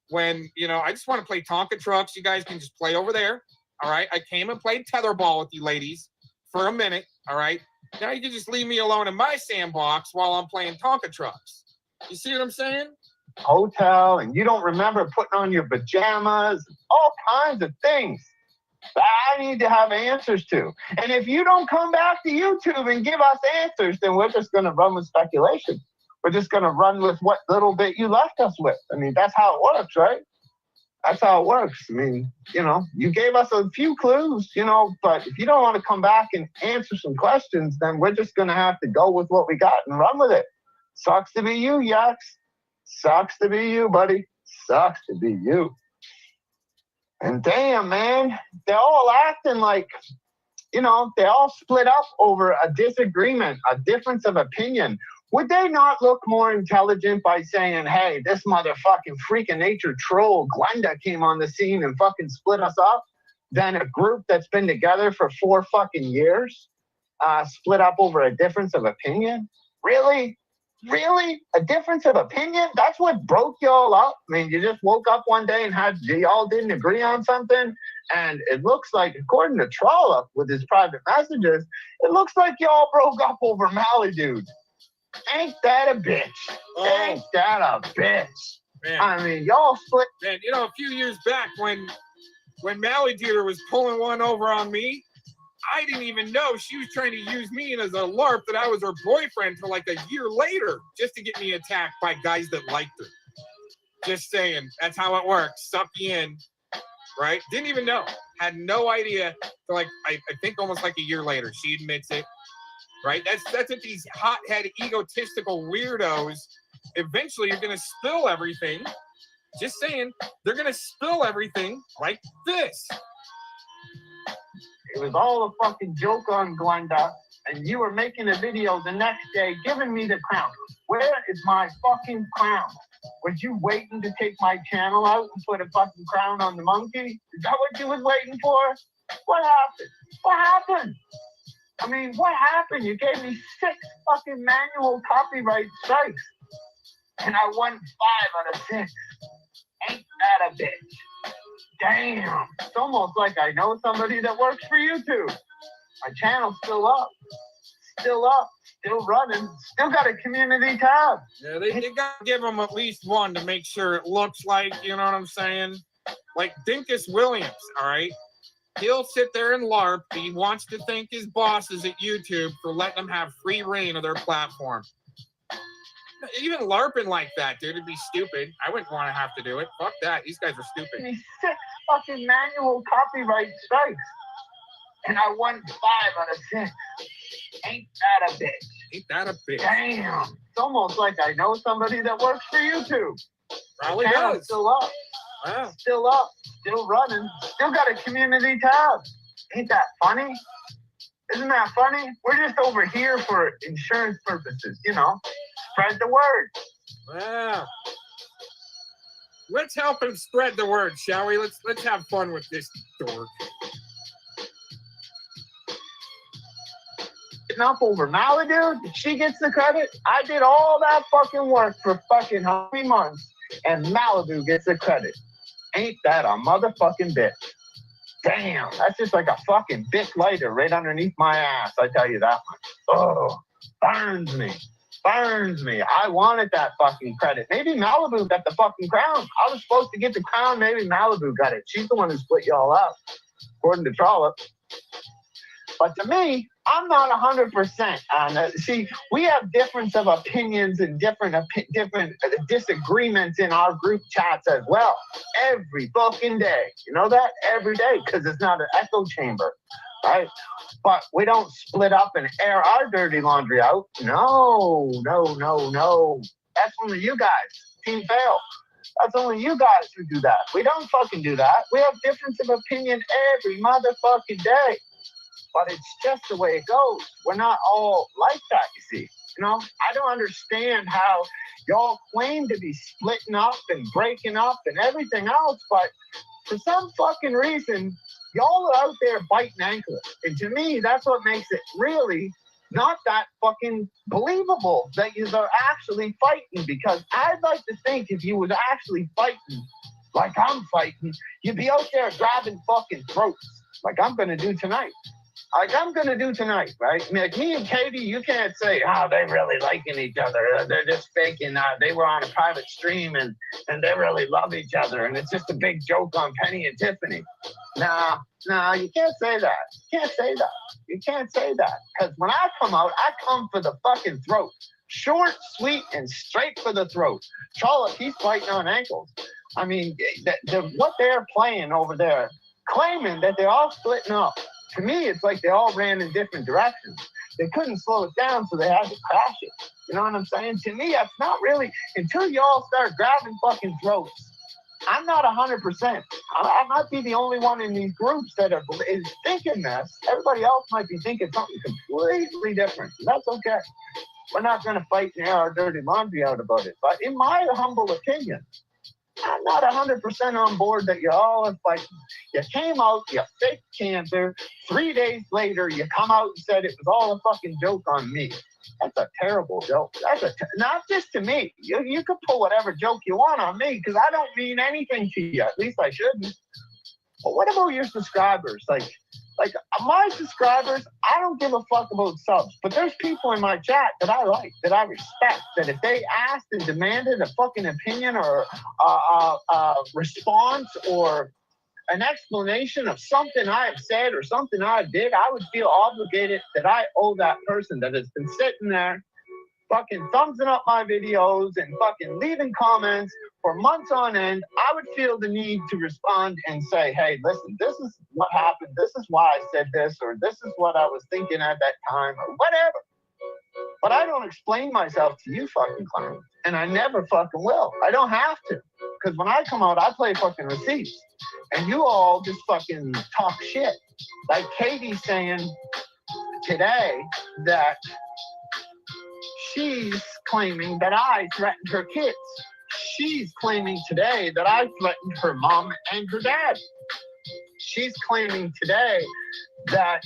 B: When, you know, I just want to play Tonka trucks. You guys can just play over there. All right. I came and played tetherball with you ladies for a minute. All right. Now you can just leave me alone in my sandbox while I'm playing Tonka trucks. You see what I'm saying?
D: Hotel, and you don't remember putting on your pajamas, all kinds of things that I need to have answers to. And if you don't come back to YouTube and give us answers, then we're just going to run with speculation. We're just going to run with what little bit you left us with. I mean, that's how it works, right? That's how it works. I mean, you know, you gave us a few clues, you know, but if you don't want to come back and answer some questions, then we're just going to have to go with what we got and run with it. Sucks to be you, Yax. Sucks to be you, buddy. Sucks to be you. And damn, man, they're all acting like, you know, they all split up over a disagreement, a difference of opinion. Would they not look more intelligent by saying, hey, this motherfucking freaking nature troll Glenda came on the scene and fucking split us up, than a group that's been together for 4 fucking years split up over a difference of opinion? Really? Really? A difference of opinion? That's what broke y'all up? I mean, you just woke up one day and y'all didn't agree on something? And it looks like, according to Trollop with his private messages, it looks like y'all broke up over Mally Dude. Ain't that a bitch? Ain't that a bitch?
B: Man.
D: I mean, y'all split.
B: Man, you know, a few years back when Mally Dealer was pulling one over on me, I didn't even know she was trying to use me as a LARP that I was her boyfriend for like a year later just to get me attacked by guys that liked her. Just saying, that's how it works. Suck you in, right? Didn't even know. Had no idea. So like, I think almost like a year later, she admits it. Right? That's what these hothead, egotistical weirdos, eventually you're going to spill everything. Just saying, they're going to spill everything like this.
D: It was all a fucking joke on Glenda, and you were making a video the next day giving me the crown. Where is my fucking crown? Was you waiting to take my channel out and put a fucking crown on the monkey? Is that what you was waiting for? What happened? What happened? I mean, what happened? You gave me 6 fucking manual copyright strikes, and I won 5 out of 6. Ain't that a bitch? Damn. It's almost like I know somebody that works for YouTube. My channel's still up. Still up. Still running. Still got a community tab.
B: Yeah, they got to give them at least one to make sure it looks like, you know what I'm saying? Like Dinkus Williams, all right? He'll sit there and LARP. He wants to thank his bosses at YouTube for letting them have free reign of their platform. Even LARPing like that, dude, it'd be stupid. I wouldn't want to have to do it. Fuck that. These guys are stupid.
D: Me 6 fucking manual copyright strikes. And I won 5 out of 6. Ain't that a bitch?
B: Ain't that a bitch?
D: Damn. It's almost like I know somebody that works for YouTube.
B: Probably
D: Channel's
B: does.
D: Still up.
B: Wow.
D: Still up. Still running. Still got a community tab. Ain't that funny? Isn't that funny? We're just over here for insurance purposes, you know. Spread the word.
B: Wow. Let's help him spread the word, shall we? Let's have fun with this dork.
D: Up over Malibu, she gets the credit. I did all that fucking work for fucking how many months, and Malibu gets the credit. Ain't that a motherfucking bitch? Damn, that's just like a fucking Bic lighter right underneath my ass. I tell you that much. Oh, burns me. Burns me. I wanted that fucking credit. Maybe Malibu got the fucking crown. I was supposed to get the crown. Maybe Malibu got it. She's the one who split y'all up, according to Trollop. But to me, I'm not 100% on it. See, we have difference of opinions and different disagreements in our group chats as well. Every fucking day. You know that? Every day, because it's not an echo chamber, right? But we don't split up and air our dirty laundry out. No. That's only you guys. Team fail. That's only you guys who do that. We don't fucking do that. We have difference of opinion every motherfucking day. But it's just the way it goes. We're not all like that, you see. You know, I don't understand how y'all claim to be splitting up and breaking up and everything else, but for some fucking reason, y'all are out there biting ankles. And to me, that's what makes it really not that fucking believable that you are actually fighting, because I'd like to think if you was actually fighting like I'm fighting, you'd be out there grabbing fucking throats like I'm going to do tonight. Like I'm going to do tonight, right? I mean, like me and Katie, you can't say, oh, they really liking each other. They're just faking. They were on a private stream and they really love each other. And it's just a big joke on Penny and Tiffany. Nah, you can't say that. You can't say that. You can't say that. Because when I come out, I come for the fucking throat. Short, sweet, and straight for the throat. Trollop, he's fighting on ankles. I mean, what they're playing over there, claiming that they're all splitting up. To me, it's like they all ran in different directions. They couldn't slow it down, so they had to crash it. You know what I'm saying? To me, that's not really, until y'all start grabbing fucking throats. I'm not 100%. I might be the only one in these groups that is thinking this. Everybody else might be thinking something completely different. That's okay. We're not going to fight and air our dirty laundry out about it. But in my humble opinion, I'm not 100% on board that you all are fighting. You came out, you faked cancer. 3 days later, you come out and said it was all a fucking joke on me. That's a terrible joke. Not just to me. You could pull whatever joke you want on me because I don't mean anything to you. At least I shouldn't. But what about your subscribers? Like my subscribers, I don't give a fuck about subs. But there's people in my chat that I like, that I respect, that if they asked and demanded a fucking opinion or a response or an explanation of something I have said or something I did, I would feel obligated that I owe that person that has been sitting there fucking thumbsing up my videos and fucking leaving comments for months on end. I would feel the need to respond and say, hey, listen, this is what happened. This is why I said this, or this is what I was thinking at that time, or whatever. But I don't explain myself to you fucking clowns, and I never fucking will. I don't have to, because when I come out, I play fucking receipts, and you all just fucking talk shit. Like Katie saying today that she's claiming that I threatened her kids. She's claiming today that I threatened her mom and her dad. She's claiming today that,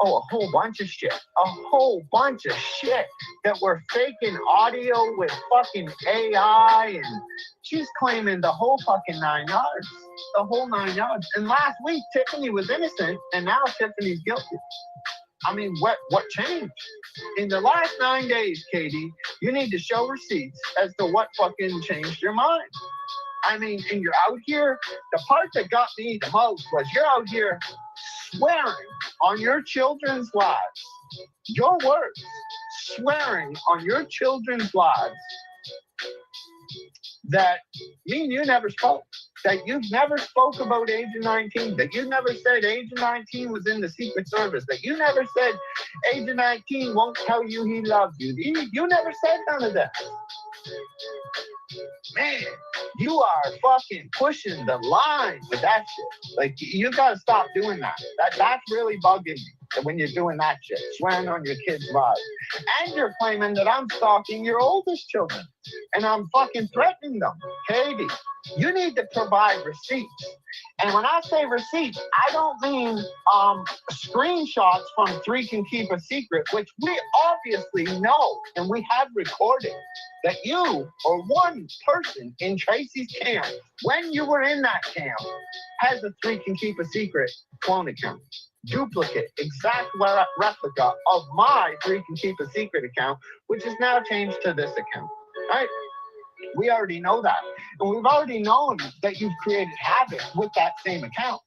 D: a whole bunch of shit. A whole bunch of shit that we're faking audio with fucking AI, and she's claiming the whole fucking 9 yards. The whole 9 yards. And last week, Tiffany was innocent, and now Tiffany's guilty. I mean, what changed? In the last 9 days, Katie, you need to show receipts as to what fucking changed your mind. I mean, and you're out here. The part that got me the most was you're out here swearing on your children's lives. Your words, swearing on your children's lives that me and you never spoke. That you've never spoke about age of 19. That you never said age of 19 was in the Secret Service. That you never said age of 19 won't tell you he loves you. You never said none of that. Man, you are fucking pushing the line with that shit. Like, you gotta stop doing that. That's really bugging me when you're doing that shit, swearing on your kids' lives. And you're claiming that I'm stalking your oldest children and I'm fucking threatening them. Katie, you need to provide receipts. And when I say receipts, I don't mean screenshots from 3 Can Keep a Secret, which we obviously know and we have recorded that you or one person in Tracy's camp, when you were in that camp, has a 3 Can Keep a Secret clone account. Duplicate, exact replica of my 3 Can Keep a Secret account, which is now changed to this account, right? We already know that. And we've already known that you've created havoc with that same account.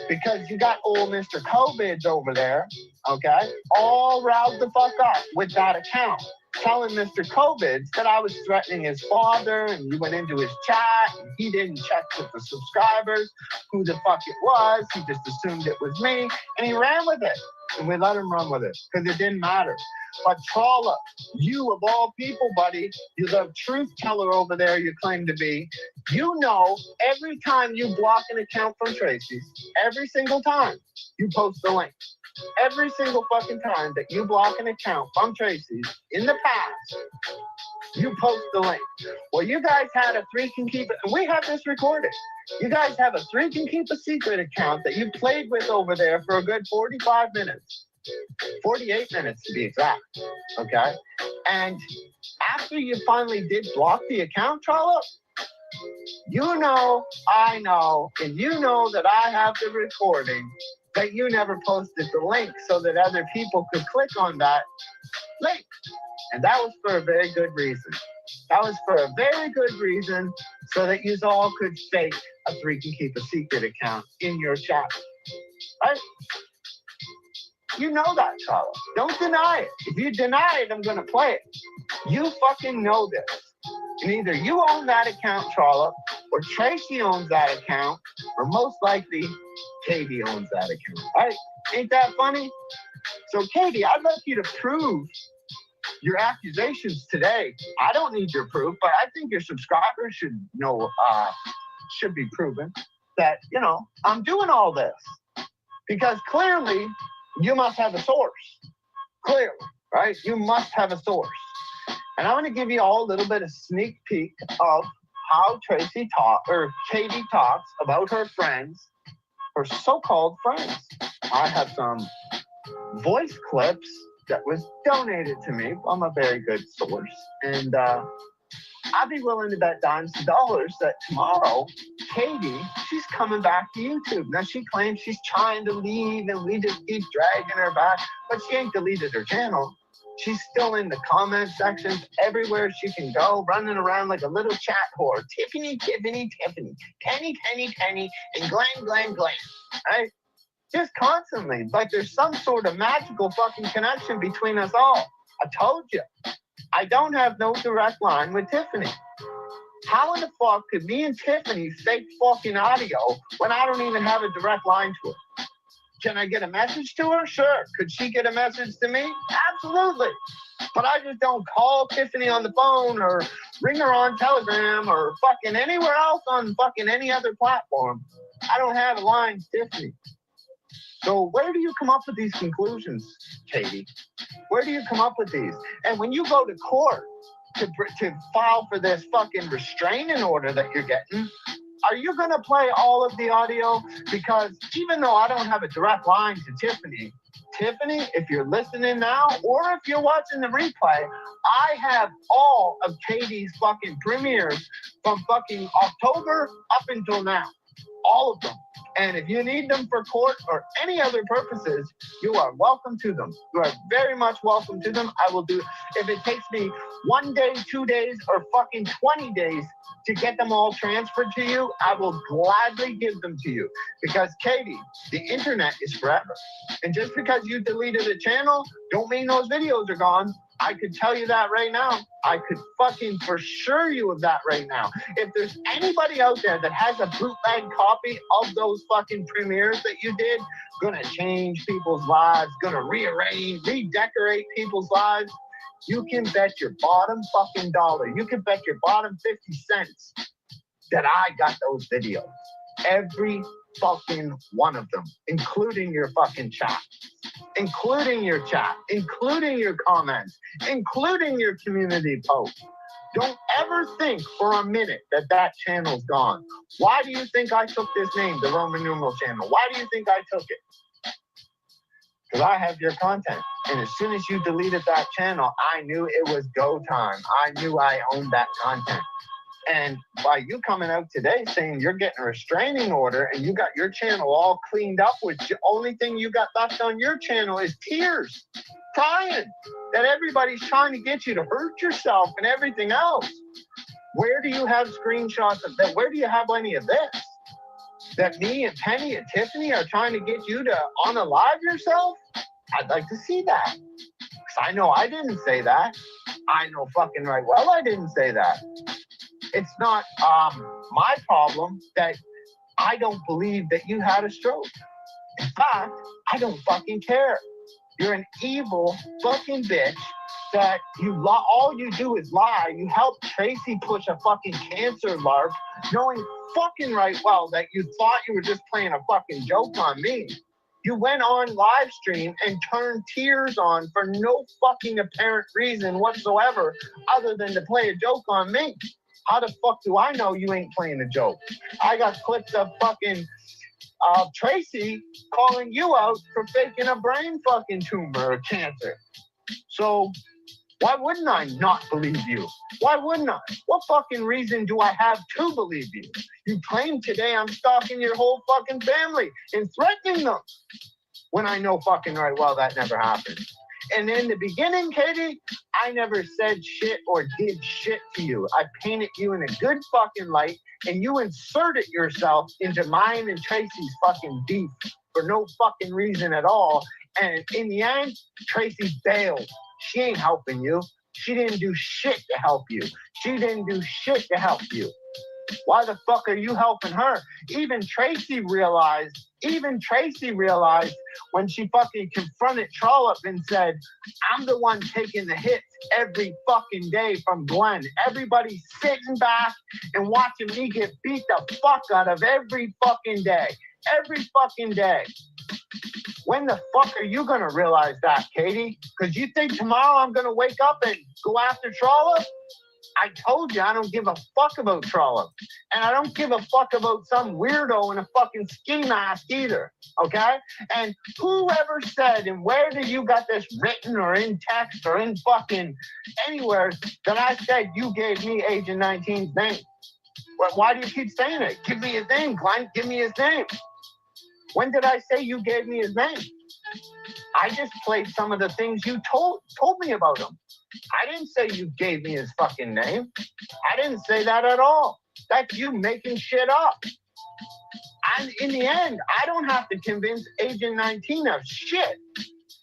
D: Because you got old Mr. COVIDs over there, okay, all riled the fuck up with that account, telling Mr. COVIDs that I was threatening his father, and you went into his chat, and he didn't check with the subscribers who the fuck it was. He just assumed it was me, and he ran with it. And we let him run with it, because it didn't matter. But Trolla, you of all people, buddy, you're the truth teller over there you claim to be. You know, every time you block an account from Tracy's, every single time you post the link. Every single fucking time that you block an account from Tracy's in the past, you post the link. Well, you guys had a 3 Can Keep it, and we have this recorded. You guys have a 3 Can Keep a Secret account that you played with over there for a good 45 minutes. 48 minutes to be exact, okay? And after you finally did block the account, Trollop, you know, I know, and you know that I have the recording that you never posted the link so that other people could click on that link. And that was for a very good reason. That was for a very good reason, so that you all could fake a 3 Can Keep a Secret account in your chat, right? You know that, Charlie. Don't deny it. If you deny it, I'm going to play it. You fucking know this. And either you own that account, Trollop, or Tracy owns that account, or most likely, Katie owns that account. Right? Ain't that funny? So, Katie, I'd like you to prove your accusations today. I don't need your proof, but I think your subscribers should know, should be proven that, you know, I'm doing all this. Because clearly, you must have a source. Clearly, right? You must have a source. And I'm going to give you all a little bit of sneak peek of how Katie talks about her friends, her so-called friends. I have some voice clips that was donated to me from a very good source. And I'd be willing to bet dimes to dollars that tomorrow, Katie, she's coming back to YouTube. Now, she claims she's trying to leave and we just keep dragging her back, but she ain't deleted her channel. She's still in the comment sections everywhere she can go, running around like a little chat whore. Tiffany, Tiffany, Tiffany, Penny, Penny, Penny, and Glenn, Glenn, Glenn, right? Just constantly, like there's some sort of magical fucking connection between us all. I told you. I don't have no direct line with Tiffany. How in the fuck could me and Tiffany fake fucking audio when I don't even have a direct line to her? Can I get a message to her? Sure. Could she get a message to me? Absolutely. But I just don't call Tiffany on the phone or ring her on Telegram or fucking anywhere else on fucking any other platform. I don't have a line to Tiffany. So where do you come up with these conclusions, Katie? Where do you come up with these? And when you go to court to file for this fucking restraining order that you're getting, are you going to play all of the audio? Because even though I don't have a direct line to Tiffany, if you're listening now, or if you're watching the replay, I have all of Katie's fucking premieres from fucking October up until now. All of them. And if you need them for court or any other purposes, you are welcome to them. You are very much welcome to them. I will do, if it takes me 1 day, 2 days, or fucking 20 days to get them all transferred to you, I will gladly give them to you. Because, Katie, the internet is forever. And just because you deleted a channel, don't mean those videos are gone. I could tell you that right now. I could fucking for sure you of that right now. If there's anybody out there that has a bootleg copy of those fucking premieres that you did, gonna change people's lives, gonna rearrange, redecorate people's lives, you can bet your bottom fucking dollar, you can bet your bottom 50 cents that I got those videos. Every fucking one of them, including your fucking chat. Including your chat, including your comments, including your community posts. Don't ever think for a minute that that channel's gone. Why do you think I took this name, the Roman numeral channel? Why do you think I took it? Because I have your content. And as soon as you deleted that channel, I knew it was go time. I knew I owned that content. And by you coming out today saying you're getting a restraining order and you got your channel all cleaned up, with the only thing you got left on your channel is tears, crying, that everybody's trying to get you to hurt yourself and everything else. Where do you have screenshots of that? Where do you have any of this? That me and Penny and Tiffany are trying to get you to unalive yourself? I'd like to see that. Because I know I didn't say that. I know fucking right well I didn't say that. It's not my problem that I don't believe that you had a stroke. In fact, I don't fucking care. You're an evil fucking bitch that all you do is lie. You helped Tracy push a fucking cancer lark, knowing fucking right well that you thought you were just playing a fucking joke on me. You went on live stream and turned tears on for no fucking apparent reason whatsoever other than to play a joke on me. How the fuck do I know you ain't playing a joke? I got clips of fucking Tracy calling you out for faking a brain fucking tumor or cancer. So why wouldn't I not believe you? Why wouldn't I? What fucking reason do I have to believe you? You claim today I'm stalking your whole fucking family and threatening them when I know fucking right well that never happened. And in the beginning, Katie, I never said shit or did shit to you. I painted you in a good fucking light, and you inserted yourself into mine and Tracy's fucking beef for no fucking reason at all. And in the end, Tracy bailed. She ain't helping you. She didn't do shit to help you. She didn't do shit to help you. Why the fuck are you helping her? Even Tracy realized when she fucking confronted Trollop and said, I'm the one taking the hits every fucking day from Glenn. Everybody's sitting back and watching me get beat the fuck out of every fucking day. Every fucking day. When the fuck are you gonna realize that, Katie? Because you think tomorrow I'm gonna wake up and go after Trollop? I told you I don't give a fuck about Trollop. And I don't give a fuck about some weirdo in a fucking ski mask either, okay? And whoever said, and where do you got this written or in text or in fucking anywhere that I said you gave me Agent 19's name? Why do you keep saying it? Give me his name, Glenn. Give me his name. When did I say you gave me his name? I just played some of the things you told me about him. I didn't say you gave me his fucking name. I didn't say that at all. That's you making shit up. And in the end, I don't have to convince Agent 19 of shit.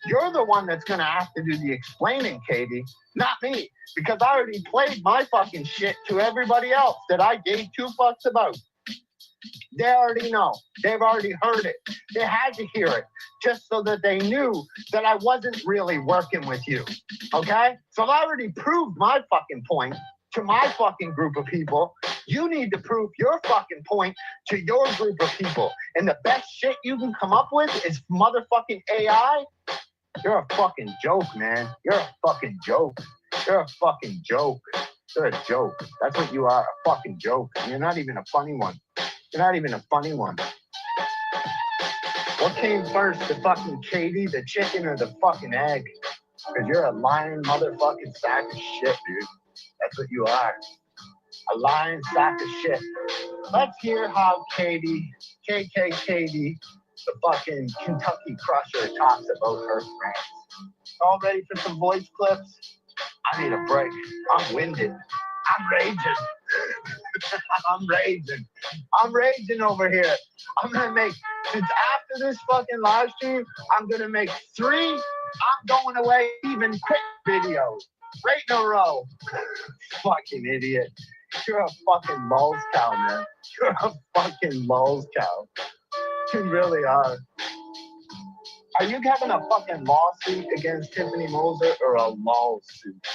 D: You're the one that's going to have to do the explaining, Katie, not me. Because I already played my fucking shit to everybody else that I gave two fucks about. They already know. They've already heard it. They had to hear it just so that they knew that I wasn't really working with you. Okay? So I've already proved my fucking point to my fucking group of people. You need to prove your fucking point to your group of people. And the best shit you can come up with is motherfucking AI. You're a fucking joke, man. You're a fucking joke. You're a fucking joke. You're a joke. That's what you are, a fucking joke. And you're not even a funny one. You're not even a funny one. What came first, the fucking Katie, the chicken, or the fucking egg? Because you're a lying motherfucking sack of shit, dude. That's what you are. A lying sack of shit. let's hear how Katie, KK Katie, the fucking Kentucky Crusher, talks about her friends. All ready for some voice clips? I need a break. I'm winded. I'm raging. I'm raging over here. I'm gonna make, since after this fucking live stream, I'm gonna make 3 I'm going away even quick videos. Right in a row. Fucking idiot. You're a fucking lulz cow, man. You're a fucking lulz cow. You really are. Are you having a fucking lawsuit against Tiffany Moser or a lawsuit?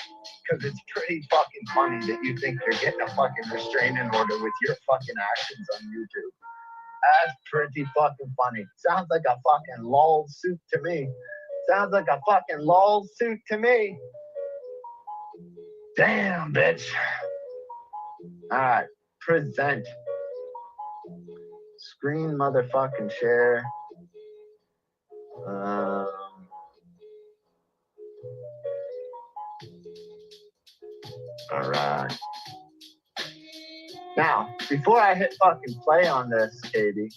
D: Because it's pretty fucking funny that you think you're getting a fucking restraining order with your fucking actions on YouTube. That's pretty fucking funny. Sounds like a fucking lawsuit to me. Sounds like a fucking lawsuit to me. Damn, bitch. Alright, present. Screen motherfucking share. Alright. Now, before I hit fucking play on this, Katie,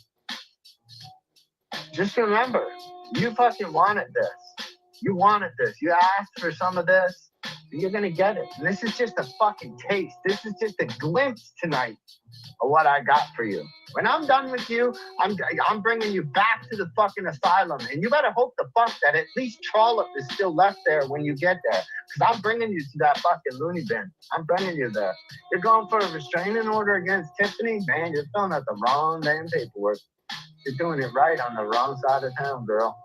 D: just remember, you fucking wanted this. You wanted this. You asked for some of this. You're gonna get it. And this is just a fucking taste. This is just a glimpse tonight of what I got for you. When I'm done with you, I'm bringing you back to the fucking asylum. And you better hope the fuck that at least Trollop is still left there when you get there. Because I'm bringing you to that fucking loony bin. I'm bringing you there. You're going for a restraining order against Tiffany? Man, you're filling out the wrong damn paperwork. You're doing it right on the wrong side of town, girl.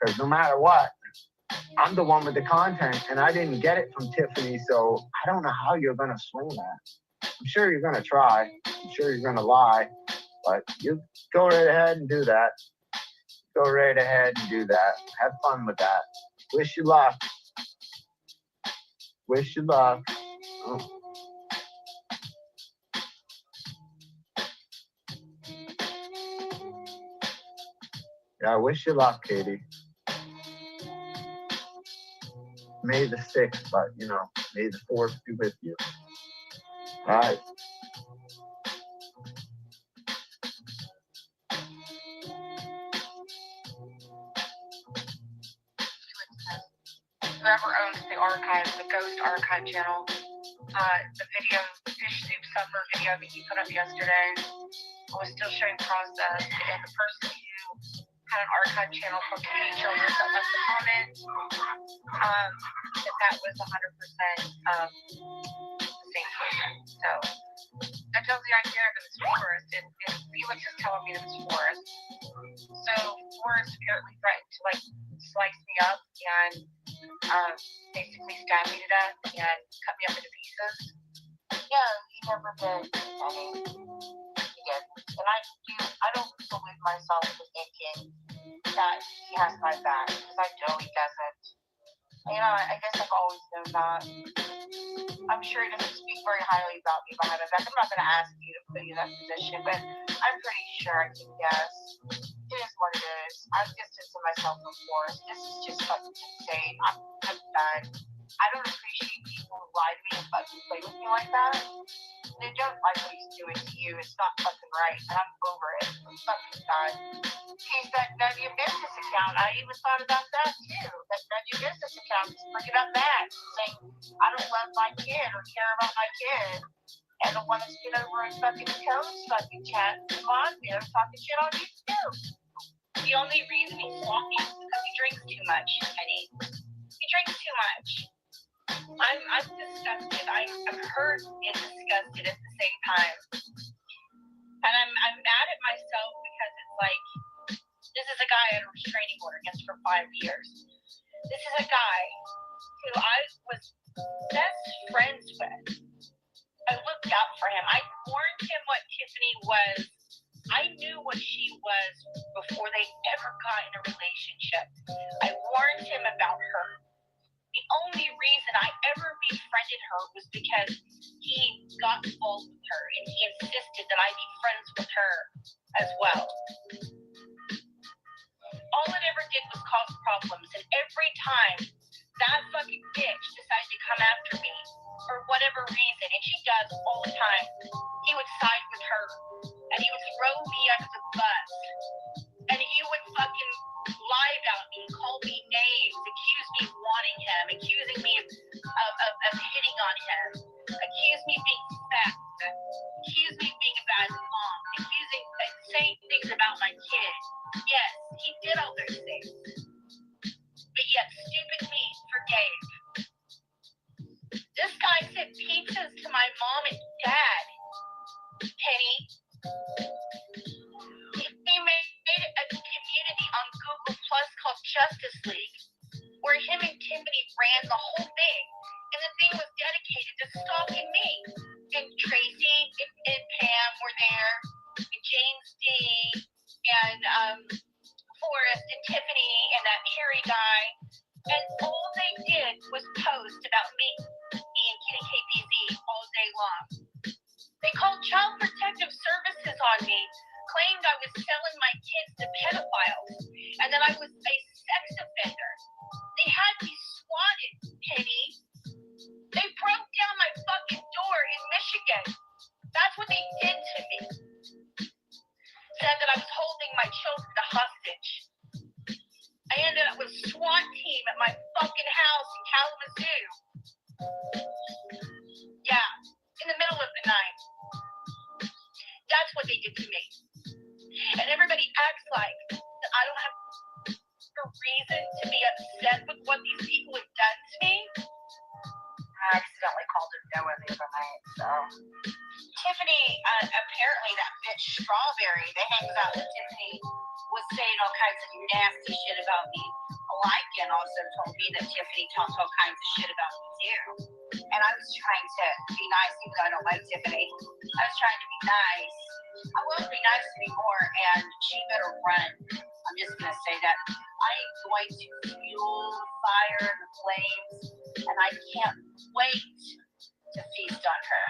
D: Because no matter what, I'm the one with the content, and I didn't get it from Tiffany, so I don't know how you're going to swing that. I'm sure you're going to try. I'm sure you're going to lie. But you go right ahead and do that. Go right ahead and do that. Have fun with that. Wish you luck. Wish you luck. Oh. Yeah, I wish you luck, Katie. May the 6th, but, you know, may the 4th be with you. All right.
O: Whoever owns the archive, the Ghost Archive channel, the video, the fish soup supper video that you put up yesterday, was still showing process, and the person who had an archive channel for community children that left a comment, that was 100% the same person. So that tells you right there that it's Forrest, and Felix is telling me that it's Forrest. So Forrest apparently threatened to like slice me up and basically stab me to death and cut me up into pieces. Yeah, he never did. I mean, he did. And I don't believe myself with thinking that he has my back, because I know he doesn't. You know, I guess I've always known that. I'm sure he doesn't speak very highly about me behind my back. I'm not going to ask you to put you in that position, but I'm pretty sure I can guess. It is what it is. I've distanced myself from Forrest. This is just fucking insane. I'm done. I don't appreciate people who lie to me and fucking play with me like that. They don't like what he's doing to you. It's not fucking right. And I'm over it. I'm fucking done. He's that none of your business account. I even thought about that too. That none of your business account is bringing up that. Saying, I don't love my kid or care about my kid. And the one that's get over and fucking Code's fucking chat on there talking shit on you too. The only reason he's sloppy is because he drinks too much, Penny. He drinks too much. I'm disgusted. I'm hurt and disgusted at the same time. And I'm mad at myself because it's like, this is a guy I had a restraining order against for 5 years. This is a guy who I was best friends with. I looked out for him. I warned him what Tiffany was. I knew what she was before they ever got in a relationship. I warned him about her. The only reason I ever befriended her was because he got involved with her and he insisted that I be friends with her as well. All it ever did was cause problems, and every time that fucking bitch decided to come after me for whatever reason, and she does all the time, he would side with her, and he would throw me under the bus, and he would fucking lie about me, call me names, accuse me of wanting him, accusing me of hitting on him, accuse me of being fat, accuse me of being a bad mom, saying things about my kid. Yes, he did all those things. But yet, stupid me forgave. This guy sent pizzas to my mom and dad. Penny. He made a community on Google Plus called Justice League, where him and Tiffany ran the whole thing. And the thing was dedicated to stalking me. And Tracy and Pam were there, and James D, and Forrest and Tiffany and that Harry guy. And all they did was post about me and Kitty KPZ all day long. They called Child Protective Services on me, claimed I was selling my kids to pedophiles, and that I was a sex offender. They had me swatted, Penny. They broke down my fucking door in Michigan. That's what they did to me. Said that I was holding my children hostage. I ended up with a SWAT team at my fucking house in Kalamazoo. Yeah, in the middle of the night. That's what they did to me. And everybody acts like I don't have a reason to be upset with what these people have done to me. I accidentally called him Noah the other night, so. Tiffany, apparently that bitch Strawberry that hangs out with Tiffany was saying all kinds of nasty shit about me. Lycan also told me that Tiffany talked all kinds of shit about me too. And I was trying to be nice even though I don't like Tiffany. I was trying to be nice. I won't be nice anymore, and she better run. I'm just going to say that. I am going to fuel the fire and the flames, and I can't wait to feast on her.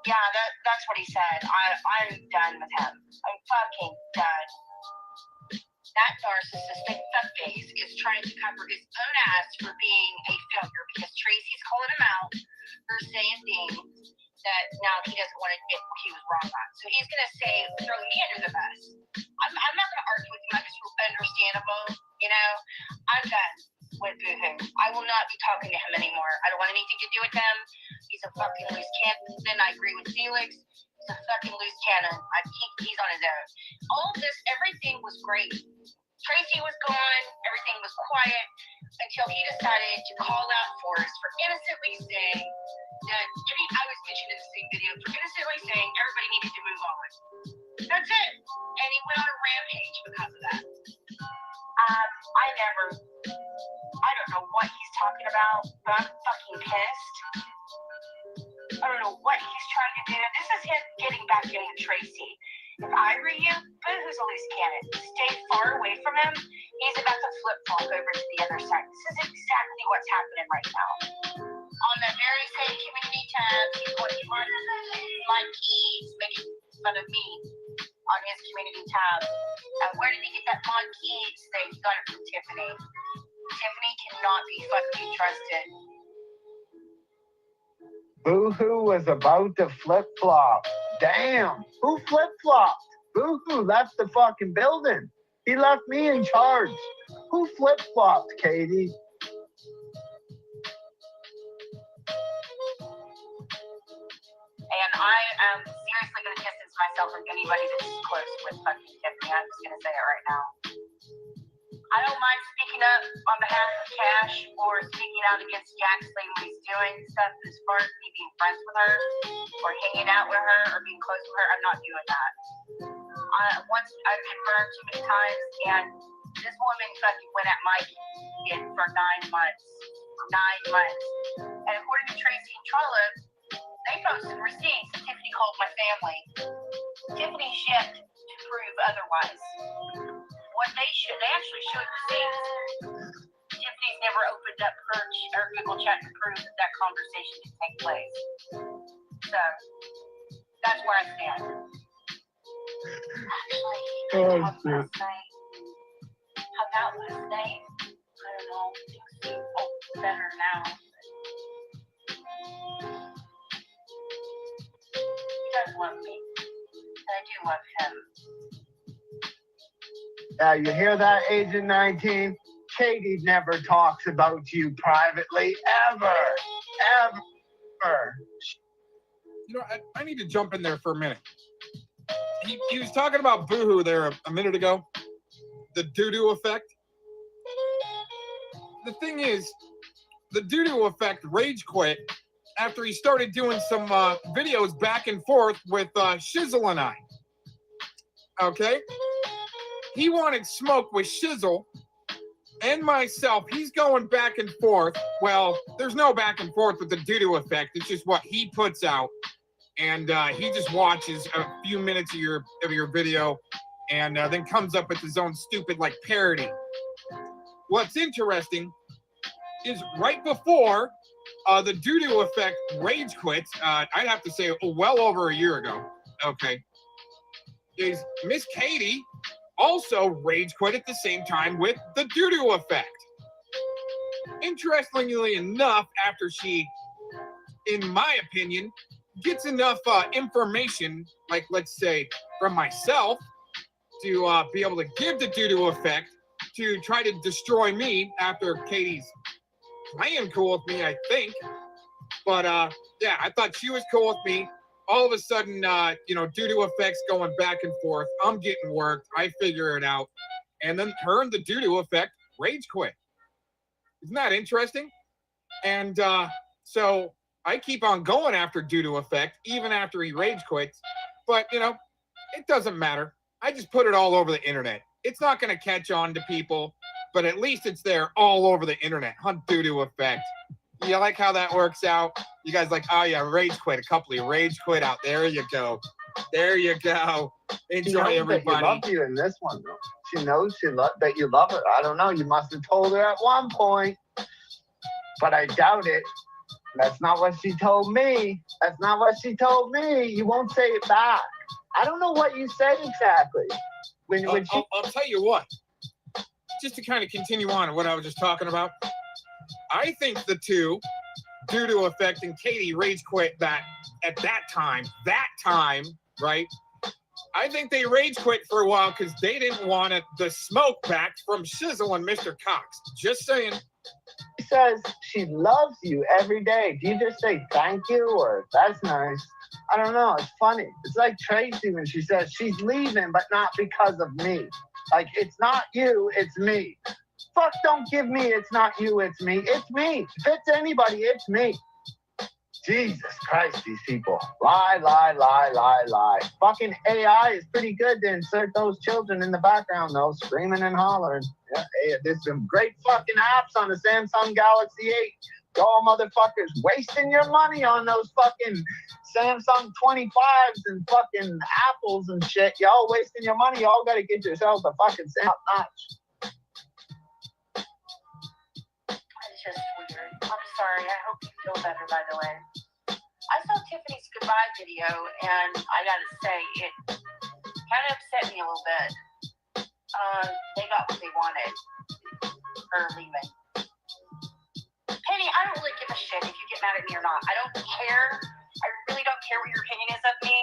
O: Yeah, that's what he said. I'm done with him. I'm fucking done. That narcissistic fuckface is trying to cover his own ass for being a failure because Tracy's calling him out for saying things that now he doesn't want to admit he was wrong on. So he's going to say, throw me under the bus. I'm not going to argue with him. It's understandable, you know. I'm done with Boohoo. I will not be talking to him anymore. I don't want anything to do with him. He's a fucking loose cannon. I agree with Felix. He's a fucking loose cannon. He's on his own. All of this, everything was great. Tracy was gone. Everything was quiet until he decided to call out Forrest for innocently saying that, I was mentioned in the same video, for innocently saying everybody needed to move on. That's it. And he went on a rampage because of that. I don't know what he's talking about, but I'm fucking pissed. I don't know what he's trying to do. This is him getting back in with Tracy. If I were you, Boohoo's a loose cannon. Stay far away from him. He's about to flip-flop over to the other side. This is exactly what's happening right now. On the very same community tab, he's going to run my keys, making fun of me on his community tab. And where did he get that Mon Keys thing? He got it from Tiffany. Tiffany cannot be fucking trusted.
D: Boohoo was about to flip-flop. Damn, who flip-flopped? Boohoo left the fucking building. He left me in charge. Who flip-flopped, Katie?
O: And I am seriously going to distance myself from anybody that's close with fucking Tiffany. I'm just going to say it right now. I don't mind speaking up on behalf of Cash or speaking out against Jaxley when he's doing stuff, but as far as me being friends with her or hanging out with her or being close to her, I'm not doing that. Once I've been burned too many times, and this woman fucking went at my kid for 9 months. 9 months. And according to Tracy and Trollope, they posted receipts. Tiffany called my family. Tiffany's yet to prove otherwise. What they actually showed receipts. Tiffany's never opened up her Google chat to prove that conversation did take place. So, that's where I stand. Actually, last night. How about last night? I don't know. Things seem better now. He does love me. And I do love him.
D: Yeah, you hear that, Agent 19? Katie never talks about you privately, ever.
B: You know, I need to jump in there for a minute. He was talking about Boohoo there a minute ago. The doo-doo effect. The thing is, the doo-doo effect rage quit after he started doing some videos back and forth with Shizzle and I. Okay? He wanted smoke with Shizzle and myself. He's going back and forth. Well, there's no back and forth with the doo-doo effect. It's just what he puts out. And he just watches a few minutes of your video and then comes up with his own stupid like parody. What's interesting is right before the doo-doo effect rage quit, I'd have to say well over a year ago, okay, is Miss Katie also rage quit at the same time with the doo-doo effect. Interestingly enough, after she, in my opinion, gets enough information, like let's say from myself, to be able to give the doo-doo effect to try to destroy me after Katie's playing cool with me, I think. But yeah, I thought she was cool with me. All of a sudden, you know, doo-doo effects going back and forth. I'm getting worked. I figure it out. And then her and the doo-doo effect rage quit. Isn't that interesting? And so I keep on going after doo-doo effect, even after he rage quits. But, you know, it doesn't matter. I just put it all over the internet. It's not going to catch on to people, but at least it's there all over the internet. Hunt doo-doo effect. You like how that works out? You guys like, oh yeah, rage quit. A couple of rage quit out. There you go. There you go. Enjoy, everybody.
D: She loves you in this one, though. She knows that you love her. I don't know. You must have told her at one point, but I doubt it. That's not what she told me. That's not what she told me. You won't say it back. I don't know what you said exactly.
B: I'll tell you what. Just to kind of continue on what I was just talking about. I think the two, doo-doo effect and Katie, rage quit that at that time, right? I think they rage quit for a while because they didn't want the smoke back from Shizzle and Mr. Cox. Just saying.
D: She says she loves you every day. Do you just say thank you or that's nice? I don't know. It's funny. It's like Tracy when she says she's leaving, but not because of me. Like, it's not you, it's me. Fuck, don't give me it's not you, it's me. It's me. If it's anybody, it's me. Jesus Christ, these people. Lie. Fucking AI is pretty good to insert those children in the background, though, screaming and hollering. Yeah, hey, there's some great fucking apps on the Samsung Galaxy 8. Y'all motherfuckers wasting your money on those fucking Samsung 25s and fucking Apples and shit. Y'all wasting your money. Y'all gotta get yourselves a fucking notch.
O: It's just weird. I'm sorry. I hope you feel better, by the way. I saw Tiffany's goodbye video, and I gotta say, it kind of upset me a little bit. They got what they wanted. Her leaving. Penny, I don't really give a shit if you get mad at me or not. I don't care. I really don't care what your opinion is of me.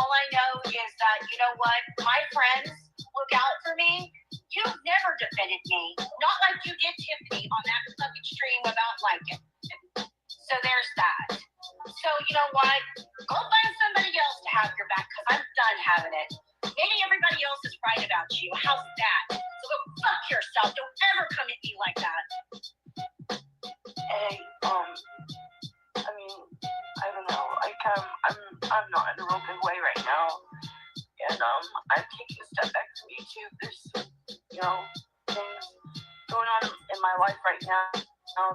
O: All I know is that, you know what? My friends look out for me. You've never defended me. Not like you did Tiffany on that fucking stream about liking. So there's that. So, you know what? Go find somebody else to have your back because I'm done having it. Maybe everybody else is right about you. How's that? So go fuck yourself. Don't ever come at me like that. Hey, I mean, I don't know. I'm not in a real good way right now, and I'm taking a step back from YouTube. There's, you know, things going on in my life right now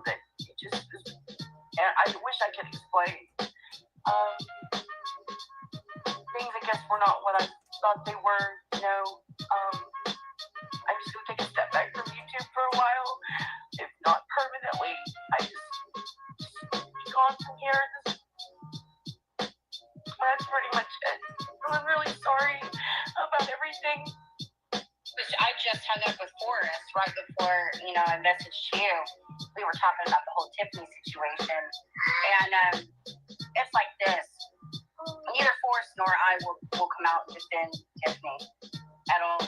O: that it just is, and I wish I could explain. Things I guess were not what I thought they were. You know, I'm just gonna take a step back from YouTube for a while, if not permanently. I just be gone from here. That's pretty much it. I'm really sorry about everything. I just hung up with Forrest right before, you know, I messaged you. We were talking about the whole Tiffany situation. And it's like this.
A: Neither Forrest nor I will come out and defend Tiffany at all.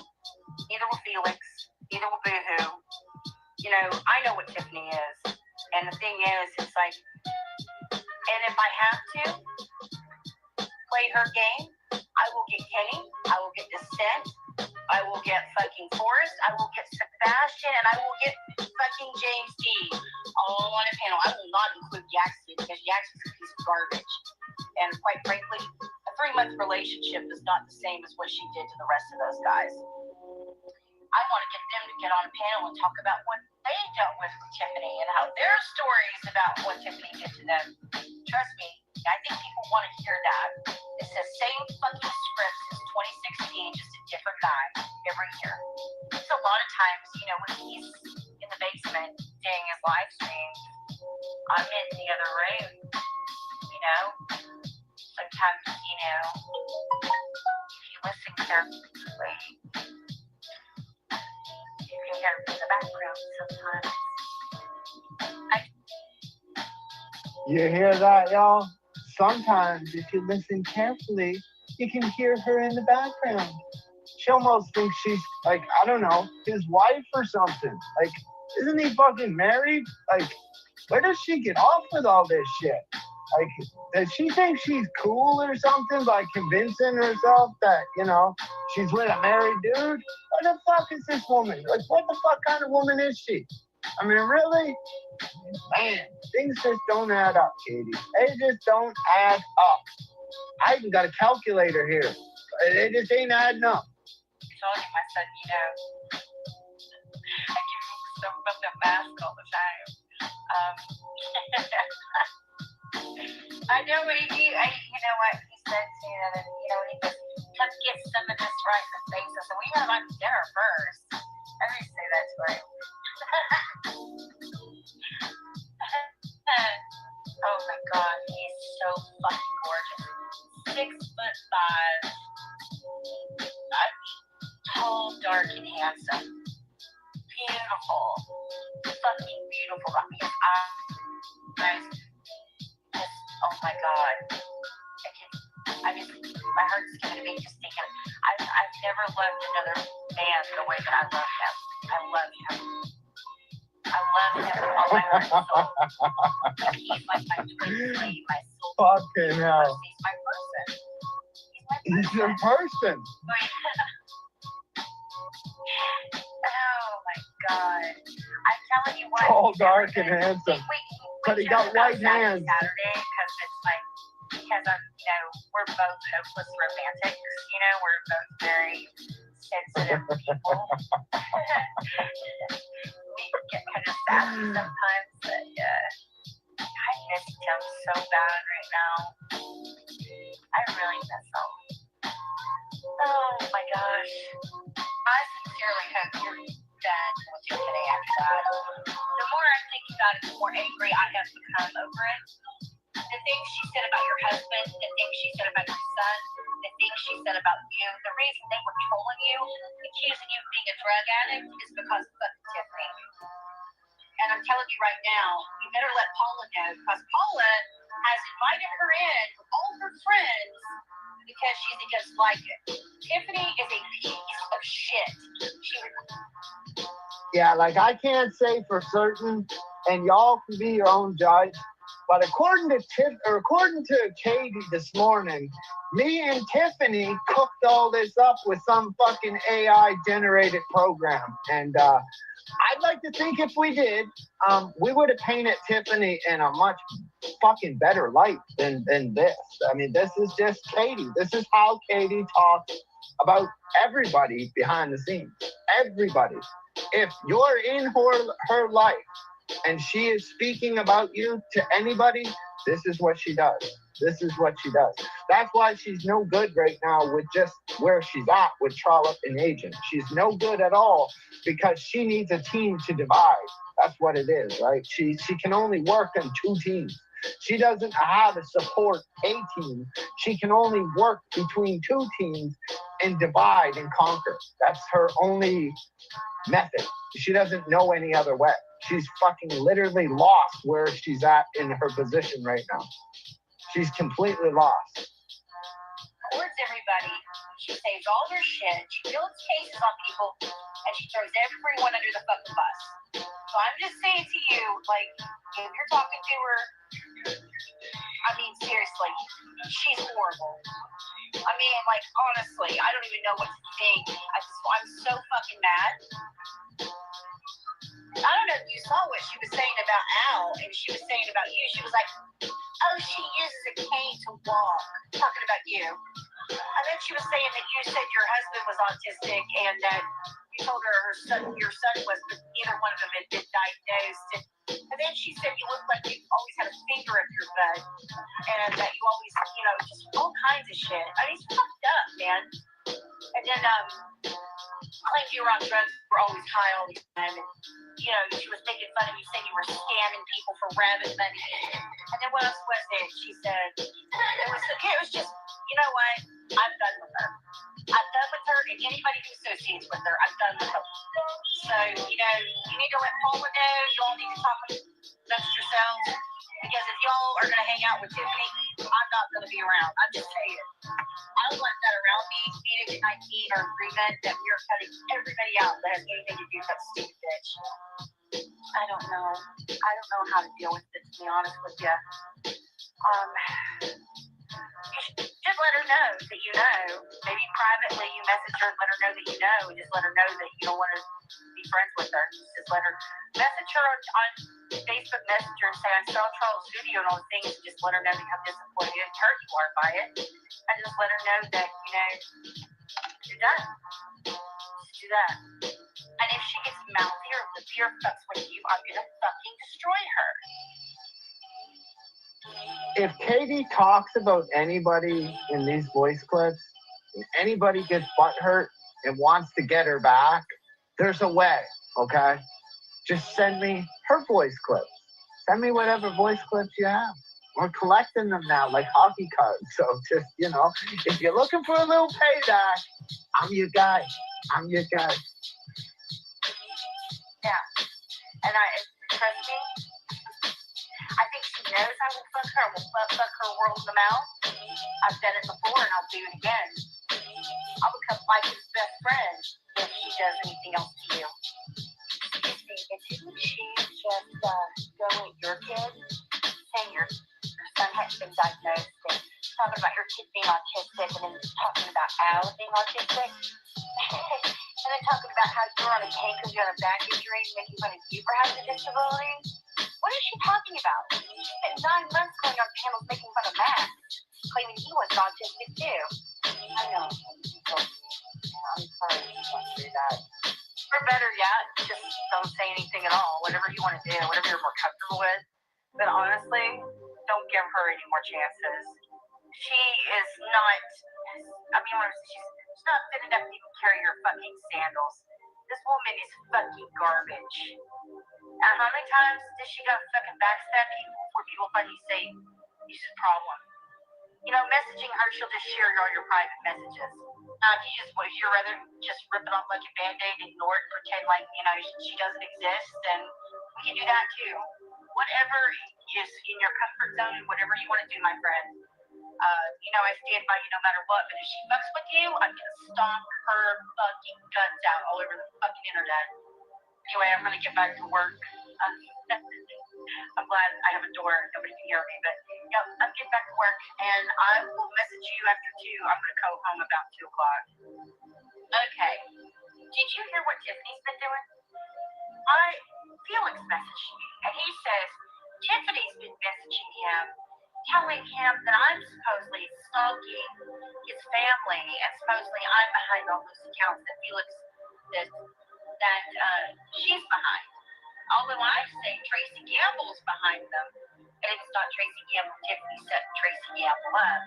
A: Neither will Felix. Neither will Boohoo. You know, I know what Tiffany is. And the thing is, it's like, and if I have to play her game, I will get Kenny, I will get Descent, I will get fucking Forrest, I will get Sebastian, and I will get fucking James D. all on a panel. I will not include Yaxie because Yaxie's a piece of garbage. And quite frankly, a 3-month relationship is not the same as what she did to the rest of those guys. I want to get them to get on a panel and talk about what they dealt with Tiffany and how their stories about what Tiffany did to them. Trust me, I think people want to hear that. It's the same fucking script since 2016, just a different guy every year. So a lot of times, you know, when he's in the basement doing his live stream, I'm in the other room, you know? Sometimes, you know, if you listen carefully, you can hear it in the background sometimes.
D: You hear that, y'all? Sometimes, if you listen carefully, you can hear her in the background. She almost thinks she's, like, I don't know, his wife or something. Like, isn't he fucking married? Like, where does she get off with all this shit? Like, does she think she's cool or something by convincing herself that, you know, she's with a married dude? What the fuck is this woman? Like, what the fuck kind of woman is she? I mean, really? Man, things just don't add up, Katie. They just don't add up. I even got a calculator here. It just ain't adding up.
A: I told you, my son, you know, I give him stuff about that mask all the time. I know, but you know what he said to me, that, you know, he goes, come get some of this right in the face. I said, we gotta have dinner first. I didn't say that to him. Oh my God, he's so fucking gorgeous. 6'5", tall, dark, and handsome. Beautiful, fucking beautiful. His eyes, just, oh my God. My heart's skipping a beat just thinking. I've never loved another man the way that I love him. I love him. I love him with all my heart and soul. Like, he's like my twin flame, my soul.
D: Fucking hell.
A: He's my person.
D: He's your person.
A: Oh my God. I'm telling you what.
D: Tall, dark, and handsome. But he got white hands.
A: Saturday, because I'm, you know, we're both hopeless romantics. You know, we're both very sensitive people. We get kind of sassy sometimes, but I miss him so bad right now. I really miss him. Oh my gosh. I sincerely hope you're done with your today after that. The more I think about it, the more angry I have become over it. The things she said about your husband, the things she said about your son, the things she said about you, the reason they were trolling you, accusing you of being a drug addict is because of fucking Tiffany. And I'm telling you right now, you better let Paula know, because Paula has invited her in with all her friends because she thinks just like it. Tiffany is a piece of shit.
D: Yeah, like, I can't say for certain, and y'all can be your own judge. But according to Katie this morning, me and Tiffany cooked all this up with some fucking AI generated program. And I'd like to think if we did, we would have painted Tiffany in a much fucking better light than this. I mean, this is just Katie. This is how Katie talks about everybody behind the scenes. Everybody. If you're in her life, and she is speaking about you to anybody, this is what she does. This is what she does. That's why she's no good right now with just where she's at with Trollope and Agent. She's no good at all because she needs a team to divide. That's what it is, right? She can only work on 2 teams. She doesn't know how to support a team. She can only work between 2 teams and divide and conquer. That's her only method. She doesn't know any other way. She's fucking literally lost where she's at in her position right now. She's completely lost.
P: records everybody. She saves all her shit. She builds cases on people, and she throws everyone under the fucking bus. So I'm just saying to you, like, if you're talking to her, I mean, seriously, she's horrible. I mean, like, honestly, I don't even know what to think. I'm so fucking mad. I don't know if you saw what she was saying about Al, and she was saying about you. She was like, oh, she uses a cane to walk, talking about you. And then she was saying that you said your husband was autistic and that you told her your son was, but neither one of them had been diagnosed. And then she said you looked like you always had a finger up your butt and that you always, just all kinds of shit. I mean, it's fucked up, man. And then claimed you were on drugs, you were always high all the time. And, she was making fun of you, saying you were scamming people for rabbit money. And then what else was it? She said, it was just, you know what? I'm done with her. I'm done with her, and anybody who associates with her, I'm done with her. So, you need to let Paula know. You all need to talk amongst yourselves. Because if y'all are going to hang out with Tiffany, I'm not going to be around. I'm just saying. I don't want that around me. Meeting and 19 or agreement that we are cutting everybody out that has anything to do with that stupid bitch. I don't know. I don't know how to deal with it, to be honest with you. You should let her know that you know. Maybe privately you message her and let her know that you know. And just let her know that you don't want to be friends with her. Just let her message her on Facebook Messenger and say, I saw Charles' video and all the things. Just let her know how disappointed and hurt you are by it. And just let her know that, you're done. Just do that. And if she gets mouthy or lippy or fucks with you, I'm going to fucking destroy her.
D: If Katie talks about anybody in these voice clips, and anybody gets butthurt and wants to get her back, there's a way, okay? Just send me her voice clips. Send me whatever voice clips you have. We're collecting them now like hockey cards. So just, if you're looking for a little payback, I'm your guy. I'm your guy.
P: Yeah. And trust me, I think she knows I will fuck her. I will fuck her world in the mouth. I've done it before and I'll do it again. I'll become Mike's best friend if she does anything else to you. Excuse me, and didn't she just go at your kid saying your son hadn't been diagnosed and talking about your kid being autistic and then talking about Al being autistic? And then talking about how you're on a cane because you had a back injury and making fun of you for having a disability? What is she talking about? She spent 9 months going on panels making fun of Max, claiming he was autistic too. I know. I'm sorry you went through that. Or better yet, just don't say anything at all. Whatever you want to do, whatever you're more comfortable with. But honestly, don't give her any more chances. She is not, she's not fit enough to even carry your fucking sandals. This woman is fucking garbage. And how many times did she go fucking backstab people before people finally say, this is a problem? Messaging her, she'll just share all your private messages. If you'd rather just rip it off like a Band-Aid, ignore it, and pretend like, she doesn't exist, then we can do that too. Whatever is in your comfort zone and whatever you want to do, my friend. I stand by you no matter what, but if she fucks with you, I'm gonna stomp her fucking guts out all over the fucking internet. Anyway, I'm gonna get back to work. I'm glad I have a door and nobody can hear me, but I'm getting back to work and I will message you after 2. I'm gonna go home about 2 o'clock. Okay. Did you hear what Tiffany's been doing? Felix messaged me and he says Tiffany's been messaging him, telling him that I'm supposedly stalking his family and supposedly I'm behind all those accounts that Felix that she's behind. Although I say Tracy Gamble's behind them. And it's not Tracy Gamble, Tiffany set Tracy Gamble up.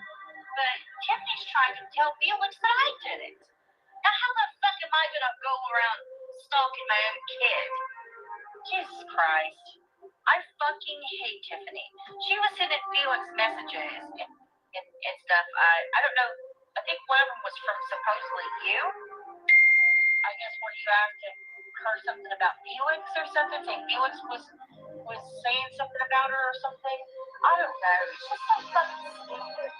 P: But Tiffany's trying to tell Felix that I did it. Now how the fuck am I gonna go around stalking my own kid? Jesus Christ. I fucking hate Tiffany. She was sending Felix messages and stuff. I don't know. I think one of them was from supposedly you. I guess when you asked her something about Felix or something, saying Felix was saying something about her or something. I don't know. It's just so fucking stupid.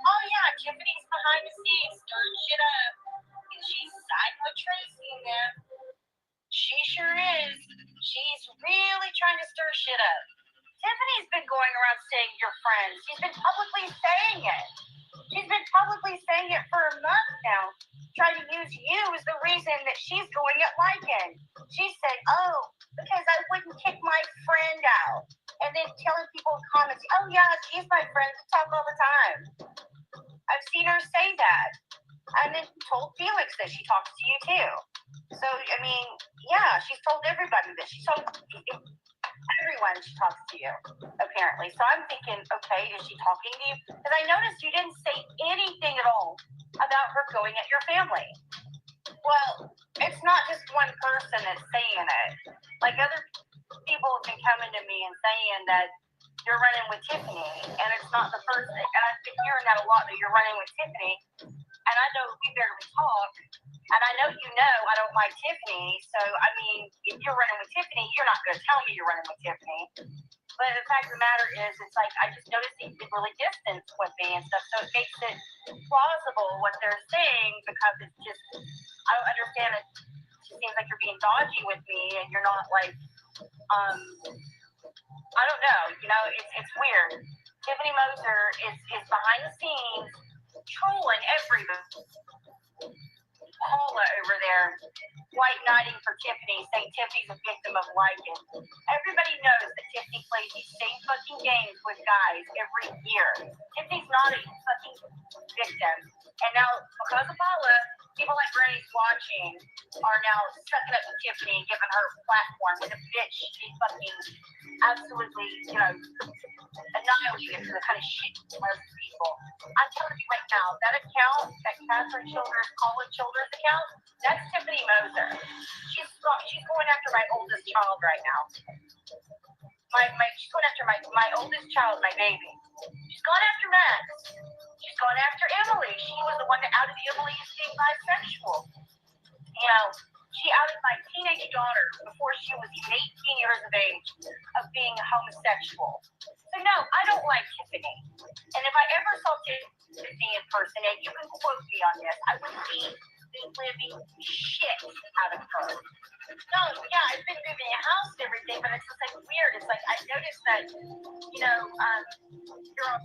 P: Oh yeah, Tiffany's behind the scenes stirring shit up. And she's siding with Tracy and them. She sure is. She's really trying to stir shit up. Tiffany's been going around saying you're friends. She's been publicly saying it. She's been publicly saying it for a month now, trying to use you as the reason that she's going at Lycan. She said, oh, because I wouldn't kick my friend out. And then telling people in comments, oh yeah, she's my friend, we talk all the time. I've seen her say that. And then told Felix that she talks to you too. So, I mean, yeah, she's told everybody that. She's told everyone she talks to you, apparently. So I'm thinking, okay, is she talking to you? Because I noticed you didn't say anything at all about her going at your family. Well, it's not just one person that's saying it. Like, other people have been coming to me and saying that you're running with Tiffany, and it's not the first thing. And I've been hearing that a lot, that you're running with Tiffany. And I know we barely talk, and I know you know I don't like Tiffany. So, I mean, if you're running with Tiffany, you're not going to tell me you're running with Tiffany. But the fact of the matter is, it's like, I just noticed that you've been really distant with me and stuff. So it makes it plausible what they're saying, because it's just, I don't understand it. It seems like you're being dodgy with me, and you're not like, I don't know, you know, it's weird. Tiffany Moser is behind the scenes trolling everybody. Paula over there, white knighting for Tiffany, saying Tiffany's a victim of Lycan. Everybody knows that Tiffany plays these same fucking games with guys every year. Tiffany's not a fucking victim. And now, because of Paula, people like Granny's watching are now sucking up to Tiffany and giving her a platform with a bitch she fucking absolutely, you know, annihilated for the kind of shit most people. I'm telling you right now, that account, that Catherine Childers, Colin Childers account, that's Tiffany Moser. She's going after my oldest child right now. She's going after my oldest child, my baby. She's gone after Max. She's gone after Emily. She was the one that outed Emily as being bisexual. You know, she outed my teenage daughter before she was even 18 years of age of being homosexual. So no, I don't like Tiffany. And if I ever saw Tiffany in person, and you can quote me on this, I would beat the living shit out of her. No, yeah, I've been moving the house and everything, but it's just like weird. It's like I noticed that, you know, you're.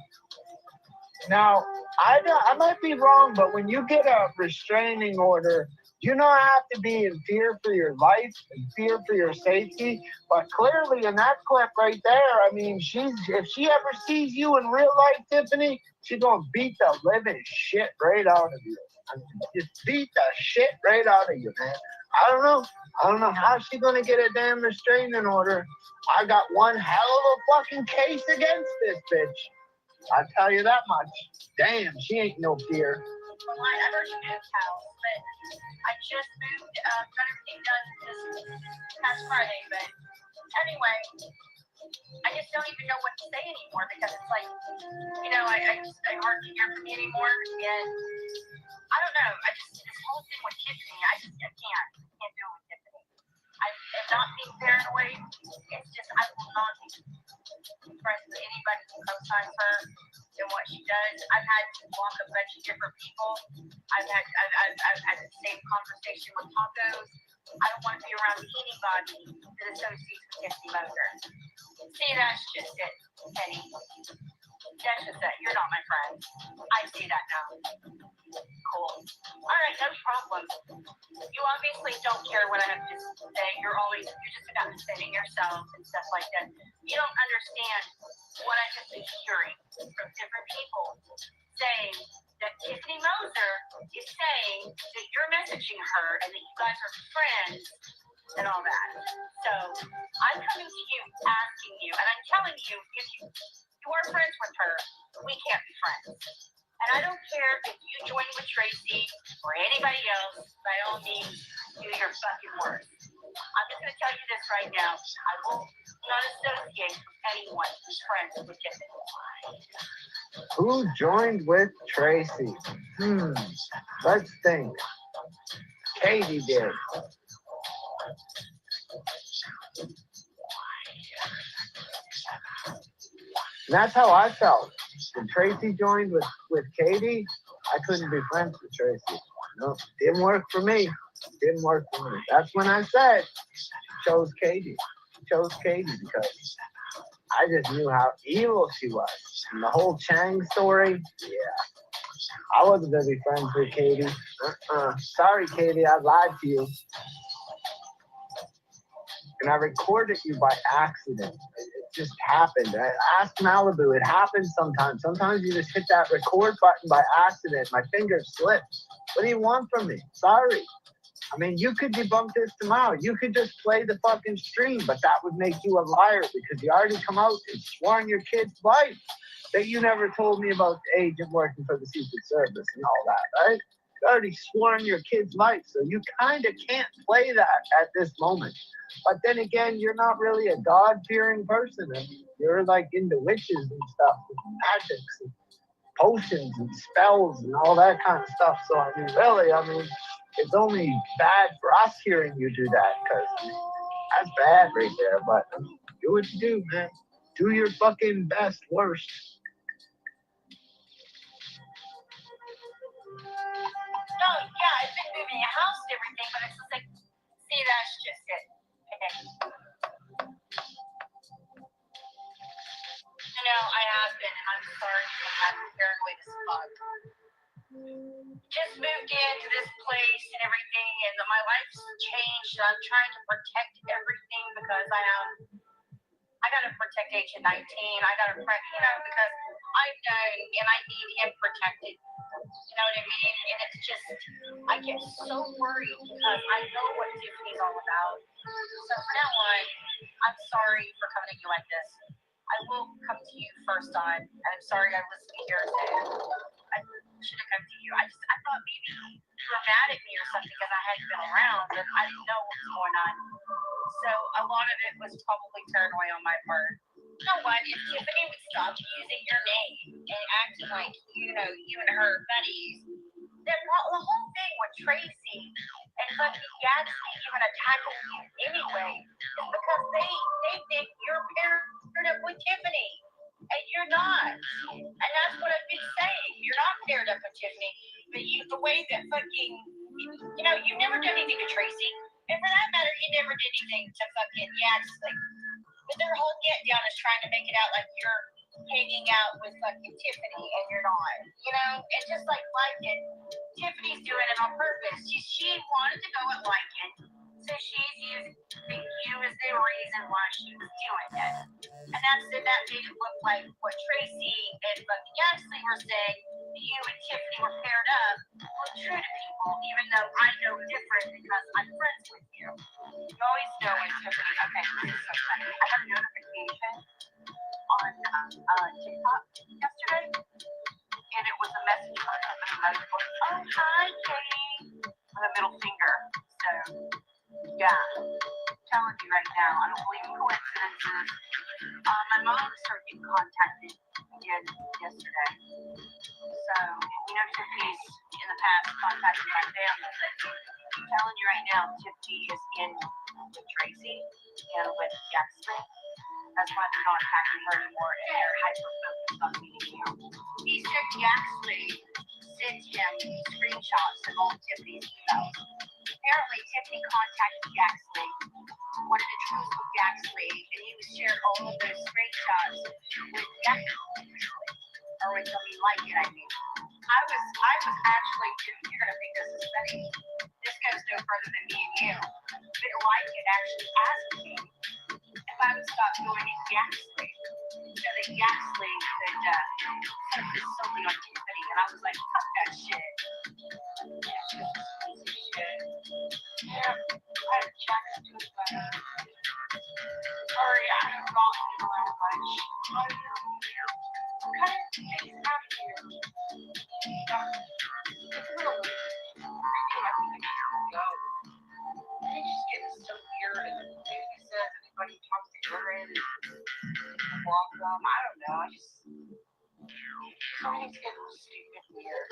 D: Now, I might be wrong, but when you get a restraining order, you not have to be in fear for your life and fear for your safety. But clearly in that clip right there, I mean, if she ever sees you in real life, Tiffany, she's gonna beat the living shit right out of you. I mean, just beat the shit right out of you, man. I don't know how she's gonna get a damn restraining order. I got one hell of a fucking case against this bitch. I'll tell you that much. Damn, she ain't no fear.
P: Well, I've already moved house, but I just moved, got everything done this past Friday. But anyway, I just don't even know what to say anymore, because it's like, you know, I hardly hear from you anymore, and I don't know. This whole thing with Tiffany, I can't do it with Tiffany. I am not being paranoid. It's just I will not be friends with anybody who co-signs her and what she does. I've had to block a bunch of different people. I've had the same conversation with Tacos. I don't want to be around anybody that associates with Tiffany Moser. See, that's just it, Penny. That's just it. You're not my friend. I see that now. Cool. All right, no problem. You obviously don't care what I have to say. You're just about defending yourself and stuff like that. You don't understand what I have been hearing from different people saying that Tiffany Moser is saying that you're messaging her and that you guys are friends and all that. So I'm coming to you asking you, and I'm telling you, if you are friends with her, we can't be friends. And I don't care if you join with Tracy or anybody else, by all means, do your fucking worst. I'm just going to tell you this right now. I will not associate with anyone who's friends with Tiffany.
D: Who joined with Tracy? Let's think. Katie did. And that's how I felt. when Tracy joined with Katie, I couldn't be friends with Tracy. No, didn't work for me. Didn't work for me. That's when I said chose Katie. Chose Katie because I just knew how evil she was. And the whole Chang story, yeah. I wasn't gonna be friends with Katie. Sorry, Katie, I lied to you. And I recorded you by accident. It just happened. Ask Malibu. It happens sometimes. Sometimes you just hit that record button by accident. My finger slipped. What do you want from me? Sorry. I mean, you could debunk this tomorrow. You could just play the fucking stream, but that would make you a liar because you already come out and sworn your kid's life that you never told me about the agent working for the Secret Service and all that, right? You already sworn your kid's life, so you kind of can't play that at this moment. But then again, you're not really a God-fearing person. I mean, you're like into witches and stuff, and magics and potions and spells and all that kind of stuff. So, I mean, really, it's only bad for us hearing you do that, because that's bad right there. But do what you do, man. Do your fucking best worst.
P: No, yeah, I've been moving a house and everything, but it's just like, see, that's just it. Okay. You know, I have been, and I'm sorry because I'm paranoid as fuck. Just moved into this place and everything, and my life's changed. And I'm trying to protect everything because I gotta protect Agent 19. I gotta protect, because I know and I need him protected. You know what I mean? And it's just, I get so worried because I know what Tiffany's all about. So from now on, I'm sorry for coming at you like this. I will come to you first on, and I'm sorry I listened to your I should have come to you. I thought maybe you were mad at me or something because I hadn't been around, and I didn't know what was going on. So a lot of it was probably paranoia on my part. You know what? If Tiffany would stop using your name and acting like, you and her buddies, then the whole thing with Tracy and fucking Gadsby even attacking you anyway is because they think you're paired up with Tiffany. And you're not. And that's what I've been saying. You're not paired up with Tiffany. But the way that fucking, you've never done anything to Tracy. And for that matter, you never did anything to fucking Gadsby. But their whole get down is trying to make it out like you're hanging out with fucking Tiffany and you're not. And just like Lycan, Tiffany's doing it on purpose. She wanted to go at Lycan, so she's using you as the reason why she was doing it. And that made it look like what Tracy and fucking Ashley were saying, you and Tiffany were paired up, were true to people, even though I know different because I'm friends with you. You always know when Tiffany, okay, this is so funny. I got a notification on TikTok yesterday, and it was a message from her husband, and I was going, oh, hi, Katie, with a middle finger. So, yeah, I'm telling you right now, I don't believe in coincidences. My mom started getting contacted again yesterday. So, Tiffany's in the past contacted my family. I'm telling you right now, Tiffany is in with Tracy and with Jackson. That's why they're not attacking her anymore, and they're hyper-focused on meeting you. He said Jackson sent him screenshots of all Tiffany's emails. Apparently, Tiffany contacted Jackson, wanted to truce with Jackson, and he was sharing all of those screenshots with Jackson. Or with somebody like it, I mean. I was actually, you're going to think this is funny. This goes no further than me and you. But like it actually asked me if I would stop going to Yaxley, so that Yaxley could focus solely on Tiffany. And I was like, fuck that shit. Yeah, just piece of shit. Yeah, I had to check into it, but sorry, I have not been around much. What kind of things happen here? It's a little weird. I do have to go. It's just getting so weird, and maybe says anybody talks to Aaron and block them. I don't know. Something's getting stupid weird.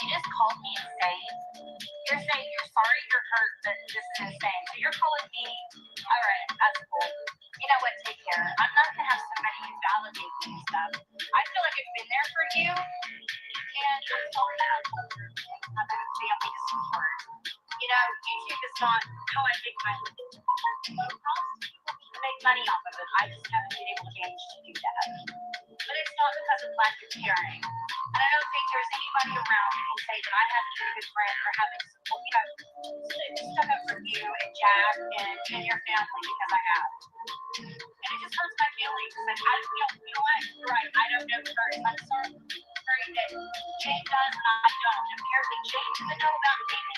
P: He just called me insane.
O: You're saying you're sorry, you're hurt, but this is insane. So you're calling me, all right, that's cool. You know what, take care. I'm not going to have somebody validate me and stuff. I feel like I've been there for you, and I'm sorry that I'm not going to family to support. You know, YouTube is not how I make my living. To make money off of it. I just haven't been able to manage to do that. But it's not because of lack of caring. And I don't think there's anybody around who can say that I haven't been a good friend or haven't, you know, stuck up for you and Jack and your family because I have. And it just hurts my feelings. And you know what? You're right. I don't know Curtis. I'm sorry that Jane does and I don't. Apparently Jane doesn't know about things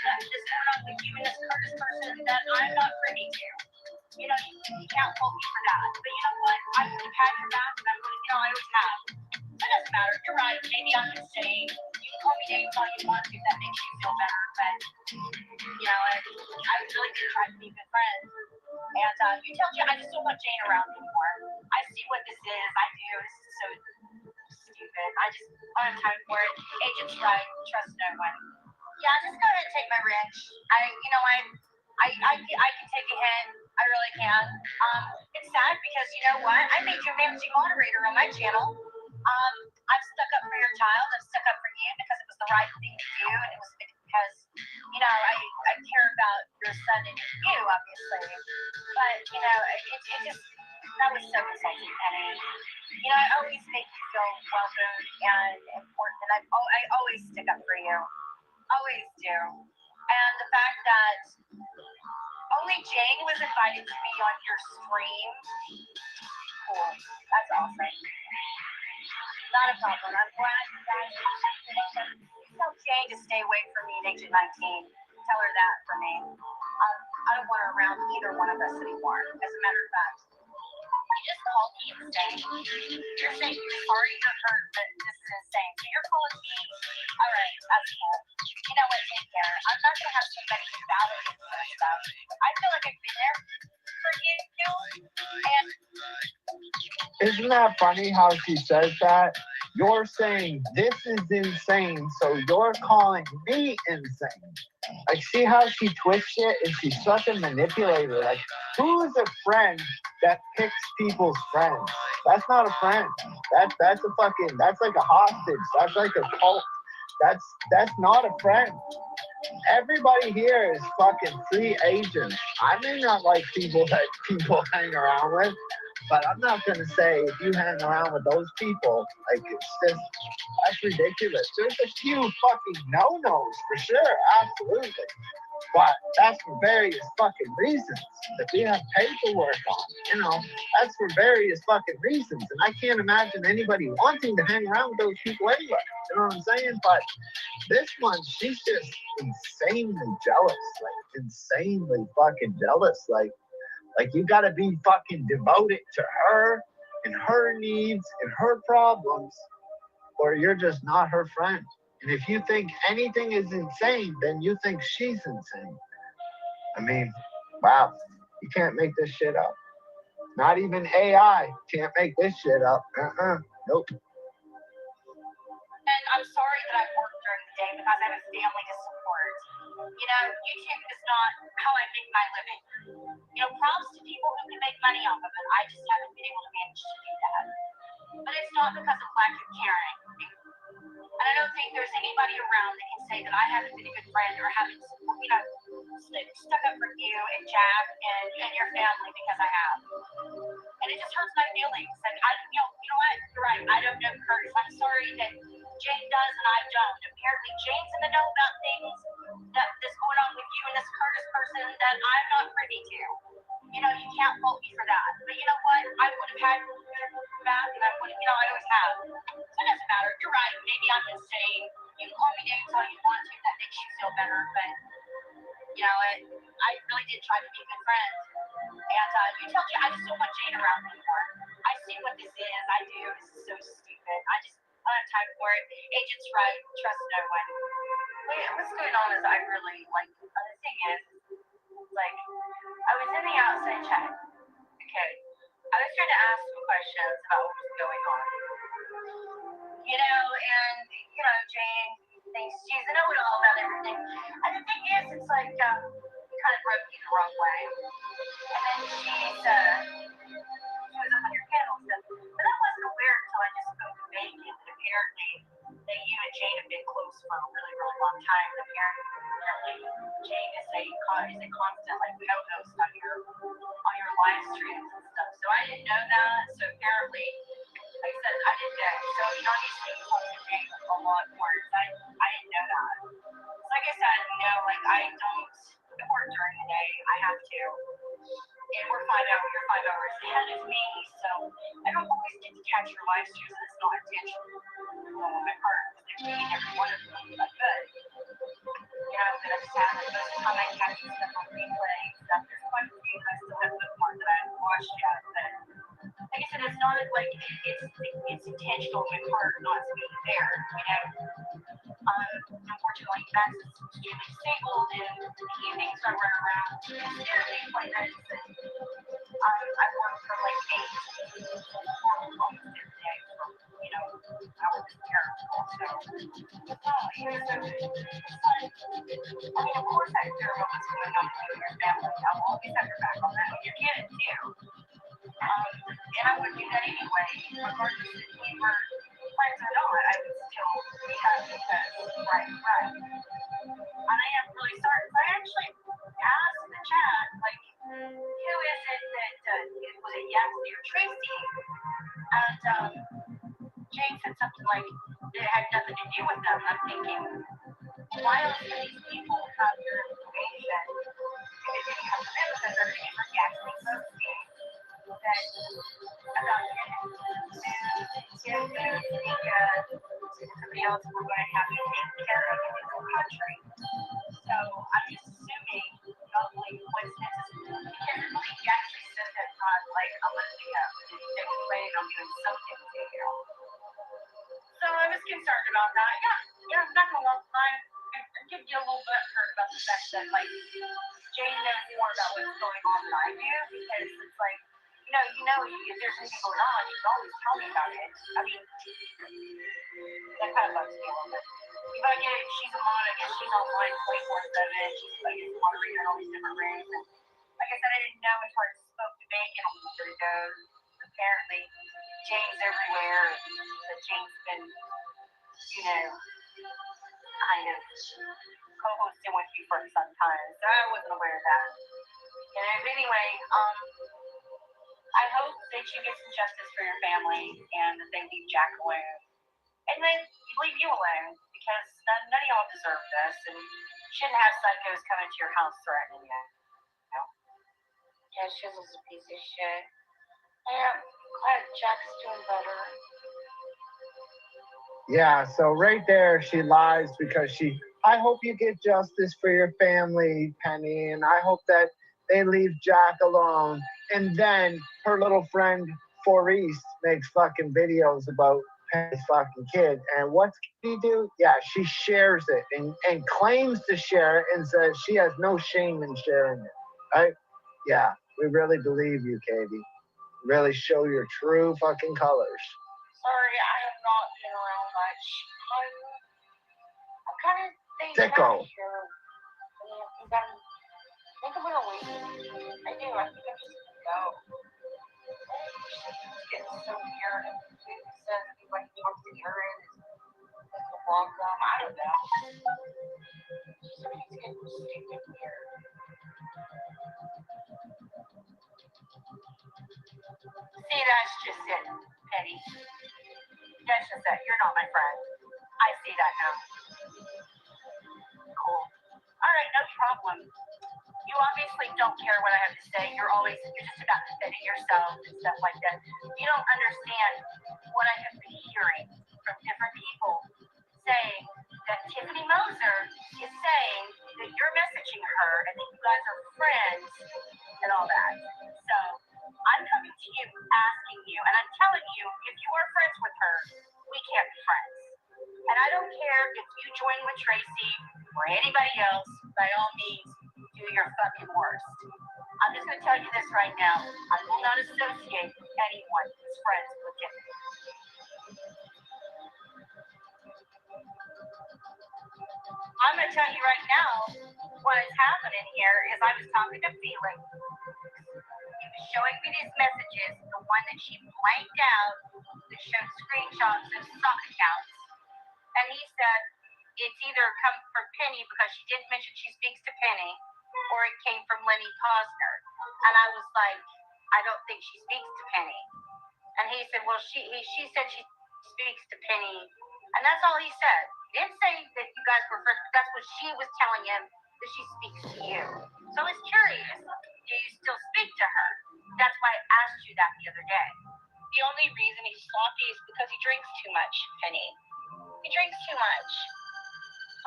O: that's going on with you and this Curtis person that I'm not privy to. You know, you can't hold me for that. But you know what? I would have had your back and I would have, you know, I always have. It doesn't matter. You're right. Maybe I'm insane. You can call me names all you want to. That makes you feel better. But, you know, I really did try to be good friends. And you tell Jane, I just don't want Jane around anymore. I see what this is. I do. This is so stupid. I just don't have time for it. Agent's right. Trust no one. Yeah, just go ahead and take my wrench. I can take a hint. I really can. It's sad because you know what? I made you managing moderator on my channel. I've stuck up for your child. I've stuck up for you because it was the right thing to do, and it was because you know I care about your son and you, obviously. But you know, it just that was so insulting, Penny. You know, I always make you feel welcome and important, and I always stick up for you. Always do. And the fact that only Jane was invited to be on your stream, cool. That's awesome. Not a problem. I'm glad you guys tell Jane to stay away from me at Agent 19. Tell her that for me. I don't want her around either one of us anymore. As a matter of fact, you just called me insane. You're saying you're sorry, you're hurt, but this is insane. So you're calling me, all right, that's cool. You know what, take care. I'm not going to have somebody validate me and stuff. I feel like I've been there for you, and
D: Isn't that funny how she says that? You're saying this is insane, so you're calling me insane. Like, see how she twists it? And she's such a manipulator. Like, who is a friend that picks people's friends? That's not a friend. That's like a hostage. That's like a cult. That's not a friend. Everybody here is fucking free agents. I may not like people that people hang around with, but I'm not gonna say if you hang around with those people, like that's ridiculous. There's a few fucking no-nos for sure, absolutely. But that's for various fucking reasons that we have paperwork on, you know, that's for various fucking reasons. And I can't imagine anybody wanting to hang around with those people anyway. You know what I'm saying? But this one, she's just insanely jealous, like insanely fucking jealous. Like you gotta be fucking devoted to her and her needs and her problems, or you're just not her friend. And if you think anything is insane, then you think she's insane. I mean, wow, you can't make this shit up. Not even AI can't make this shit up. Nope.
O: And I'm sorry that I work during the day because I have a family to support. You know, YouTube is not how I make my living. You know, props to people who can make money off of it. I just haven't been able to manage to do that. But it's not because of lack of caring. And I don't think there's anybody around that can say that I haven't been a good friend or haven't, you know, stuck up for you and Jack and your family because I have. And it just hurts my feelings. And you know what? You're right. I don't know Curtis. I'm sorry that Jane does and I don't. Apparently Jane's in the know about things that's going on with you and this Curtis person that I'm not privy to. You know, you can't fault me for that. But you know what? I would have had your back and I would have, you know, I always have. So it doesn't matter. You're right. Maybe I'm insane. You can call me names all you want to. That makes you feel better. But, you know, I really did try to be a good friend. And you tell Jane, I just don't want Jane around anymore. I see what this is. I do. This is so stupid. I don't have time for it. Agent's right. Trust no one. Wait, what's going on is I really, like, the thing is, like, I was in the outside chat. Okay. I was trying to ask some questions about what was going on. You know, and, you know, Jane
P: thinks she's a know-it-all about everything. And the thing is, it's like, it kind of rubbed me the wrong way. And then she was up on your panel stuff. But I wasn't aware until I just spoke to Megan that apparently that you and Jane have been close for a really, really long time. And apparently Jane is a constant like co-host on your live streams and stuff. So I didn't know that. So apparently, like I said, I didn't know. So obviously you talk to Jane a lot more. I didn't know that. So like I said, like I don't work during the day. I have to. And you're 5 hours ahead of me, so I don't always get to catch your live streams, and it's not intentional on my part. They're being every one of them, but good. But I just haven't. Most of the time I catch this stuff on replay and stuff. There's quite a few that I still have bookmarked that I haven't watched yet, but like I said, it's not like it's intentional on my part not to be there, Unfortunately, Max is extremely disabled, and the evenings I run around nearly quite nice. I work from like 8 to 4 almost every day from, I work as a paralegal, so I mean, of course I care about what's going on with your family. I'll always have your back on that. Your kids, too. And I would do that anyway, regardless if we were friends or not. I would still be happy because, right. And I am really sorry, because I actually asked in the chat, like, who is it that, was it Yaxley or Tracy? And Jane said something like, it had nothing to do with them. I'm thinking, why else do these people have your information? If it didn't come from them, because they're going to get Yaxley posting that about somebody else we're going to have to take care of in this country. So I'm just assuming, not like coincidences, because I believe he actually said that like a month ago. They were planning on doing something to you. So I was concerned about that. Yeah, I'm not going to lie. I'm giving you a little bit hurt about the fact that like Jane knows more about what's going on than I do, because it's like, if there's anything going on, you can always tell me about it. I mean, that kind of bugs me a little bit. But I get it, she's a mod, I guess she's online 24/7, she's like a moderator in all these different rooms. And like I said, I didn't know until I spoke to Megan a little bit ago. Apparently, Jane's everywhere, and Jane's been, kind of co-hosting with you for some time. So I wasn't aware of that. And anyway, I hope that you get some justice for your family and that they leave Jack alone. And they leave you alone, because none of y'all deserve this, and you shouldn't have psychos coming to your house threatening you. Yeah, she's a piece of shit. I'm glad Jack's doing better.
D: Yeah, so right there she lies because I hope you get justice for your family, Penny, and I hope that they leave Jack alone. And then her little friend Maurice makes fucking videos about Penny's fucking kid. And what's she do? Yeah, she shares it and claims to share it and says she has no shame in sharing it. Right? Yeah, we really believe you, Katie. Really show your true fucking colors.
P: Sorry, I have not been around much. I'm kind of thinking
D: Sicko.
P: here. I think I'm gonna leave. I do. I think I'm just gonna go. It's getting so weird. It says anybody talks to Aaron is welcome. I don't know. It's getting stupid weird. See, that's just it, Penny. That's just it. You're not my friend. I see that now. Cool. All right, no problem. You obviously don't care what I have to say. You're just about defending yourself and stuff like that. You don't understand what I have been hearing from different people saying that Tiffany Moser is saying that you're messaging her and that you guys are friends and all that. So I'm coming to you asking you, and I'm telling you, if you are friends with her, we can't be friends. And I don't care if you join with Tracy or anybody else, by all means, do your fucking worst. I'm just going to tell you this right now. I will not associate anyone who's friends with Tiffany. I'm gonna tell you right now what is happening here is I was talking to Felix. He was showing me these messages, the one that she blanked out that showed screenshots of sock accounts. And he said it's either come from Penny because she didn't mention she speaks to Penny, or it came from Lenny Posner. And I was like, I don't think she speaks to Penny. And he said, well, she said she speaks to Penny. And that's all he said. He didn't say that you guys were friends, but that's what she was telling him, that she speaks to you. So I was curious. Do you still speak to her? That's why I asked you that the other day. The only reason he's sloppy is because he drinks too much, Penny. He drinks too much.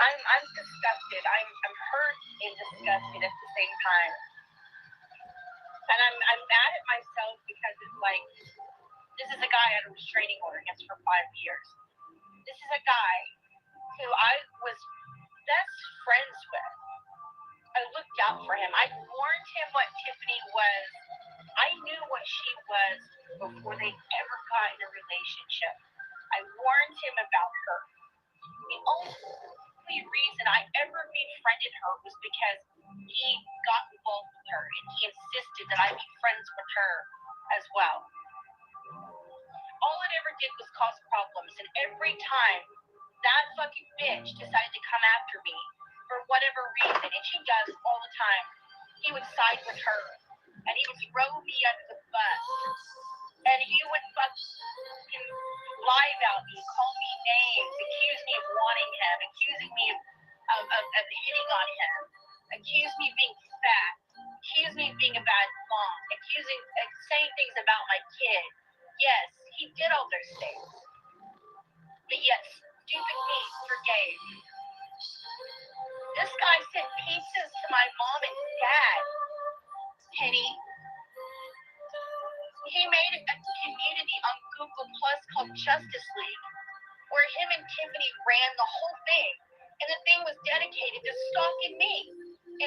P: I'm disgusted. I'm hurt and disgusted at the same time. And I'm mad at myself because it's like, this is a guy I had a restraining order against for 5 years. This is a guy who I was best friends with. I looked out for him. I warned him what Tiffany was. I knew what she was before they ever got in a relationship. I warned him about her. The only reason I ever befriended her was because he got involved with her and he insisted that I be friends with her as well. All it ever did was cause problems, and every time that fucking bitch decided to come after me for whatever reason, and she does all the time, he would side with her and he would throw me under the bus and he would fucking lie about me, call me names, accuse me of wanting him, accusing me of hitting on him, accuse me of being fat, accuse me of being a bad mom, saying things about my kid. Yes, he did all those things. But yet, stupid me forgave. This guy sent pizzas to my mom and dad. Penny. He made a community on Google Plus called Justice League, where him and Tiffany ran the whole thing. And the thing was dedicated to stalking me.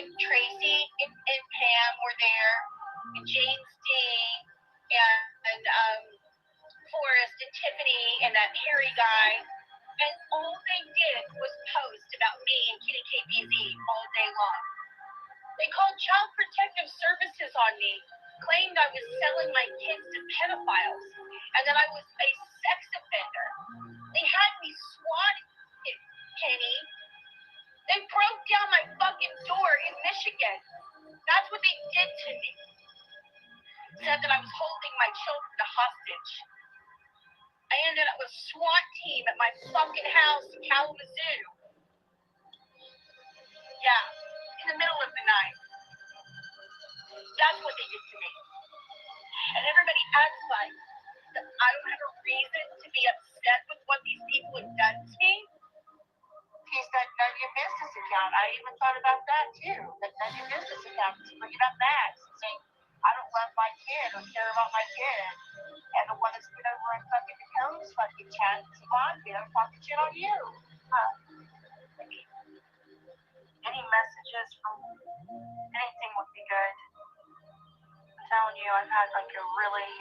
P: And Tracy and Pam were there, and James Dean, and Forrest and Tiffany and that Harry guy. And all they did was post about me and Kitty KBZ all day long. They called Child Protective Services on me, claimed I was selling my kids to pedophiles, and that I was a sex offender. They had me swatted, Penny. They broke down my fucking door in Michigan. That's what they did to me. Said that I was holding my children hostage. I ended up with a SWAT team at my fucking house in Kalamazoo. Yeah, in the middle of the night. That's what they did to me. And everybody acts like that I don't have a reason to be upset with what these people have done to me. He's got none of your business account. I even thought about that too. That none of your business account. Just bring it up back. Saying, I don't love my kid or care about my kid. And the one that's been over in fucking Dakota's fucking chat is Devontae. I'm talking shit on you. Any messages from anything would be good. I'm telling you, I've had like a really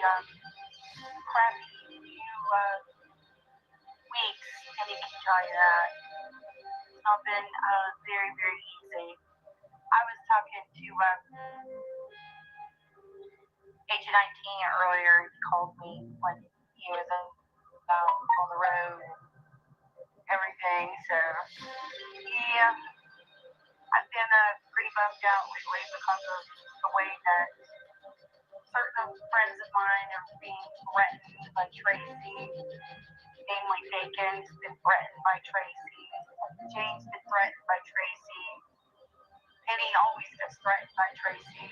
P: crappy few weeks, and he can tell you that. It's not been very, very easy. I was talking to Agent 19 earlier. He called me when he was on the road and everything. So, yeah, I've been pretty bummed out lately because of the way that certain friends of mine are being threatened by Tracy. Namely, Bacon's been threatened by Tracy. Jane's been threatened by Tracy. Penny always gets threatened by Tracy.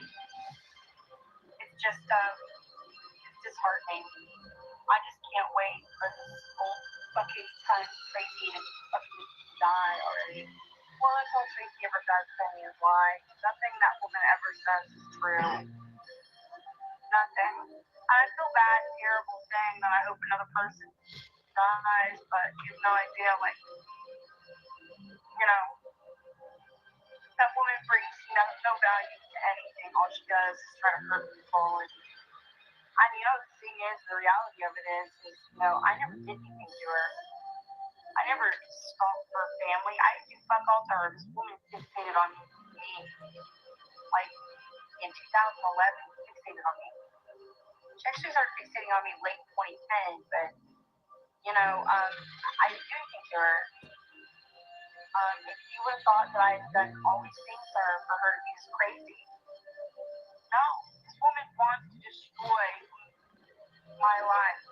P: It's just, it's disheartening. I just can't wait for this whole fucking time Tracy to fucking die already. Well, that's all Tracy ever does to me is lie. Nothing that woman ever says is true. Nothing. I feel bad, terrible saying that I hope another person dies, but you have no idea, like, you know, that woman brings no value to anything. All she does is try to hurt people. And the thing is, the reality of it is, I never did anything to her. I
O: I never stalked her family. I didn't do fuck all to her. This woman fixated on me. Like in 2011, fixated on me. She actually started fixating on me late 2010, but you know, I didn't do anything to her. If you would have thought that I had done all these things to her for her to be this crazy, no. This woman wants to destroy my life.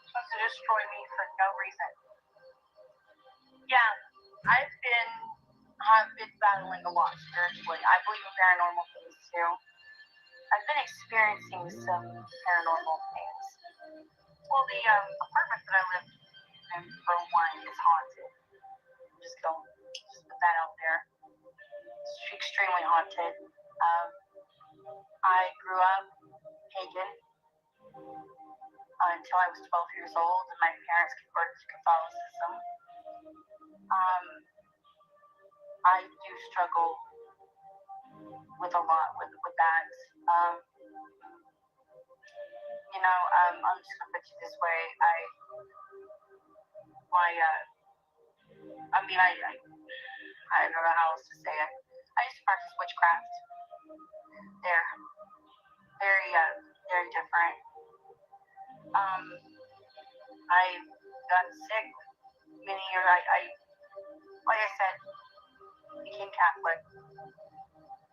O: She wants to destroy me for no reason. Yeah, I've been battling a lot spiritually. I believe in paranormal things too. I've been experiencing some paranormal things. Well, the apartment that I live in for one is haunted. Just put that out there. It's extremely haunted. I grew up pagan until I was 12 years old, and my parents converted to Catholicism. I do struggle with a lot with that. You know, I'm just gonna put it this way. I don't know how else to say it. I used to practice witchcraft. They're very different. I got sick many years. I like I said, became Catholic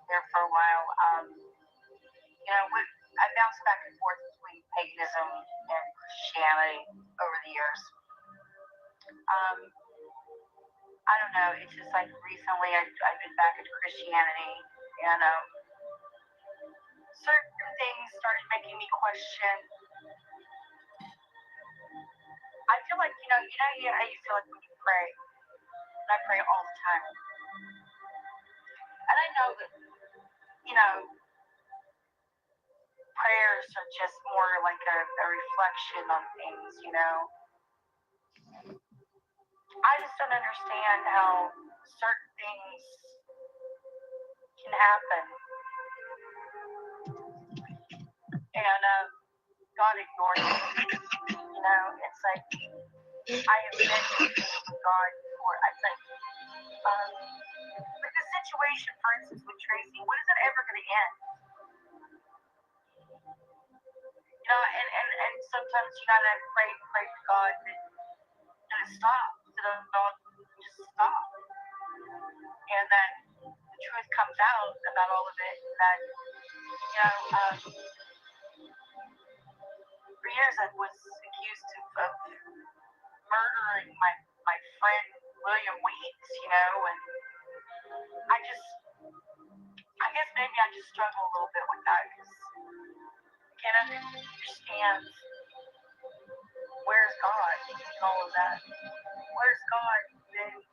O: there for a while. You know, I bounced back and forth between paganism and Christianity over the years. I don't know. It's just like recently I've been back into Christianity, and certain things started making me question. I feel like you know how you feel like when you pray. And I pray all the time, and I know that you know prayers are just more like a reflection on things. You know, I just don't understand how certain things can happen. And God ignores it. You know, it's like I have been with God before. I think with the situation, for instance, with Tracy, when is it ever going to end? You know, and sometimes you gotta pray to God that it stops. That it all just stop. And then the truth comes out about all of it. That you know. For years I was accused of murdering my friend William Whimps, you know, and I guess maybe I just struggle a little bit with that because I can't understand where's God in all of that. Where's God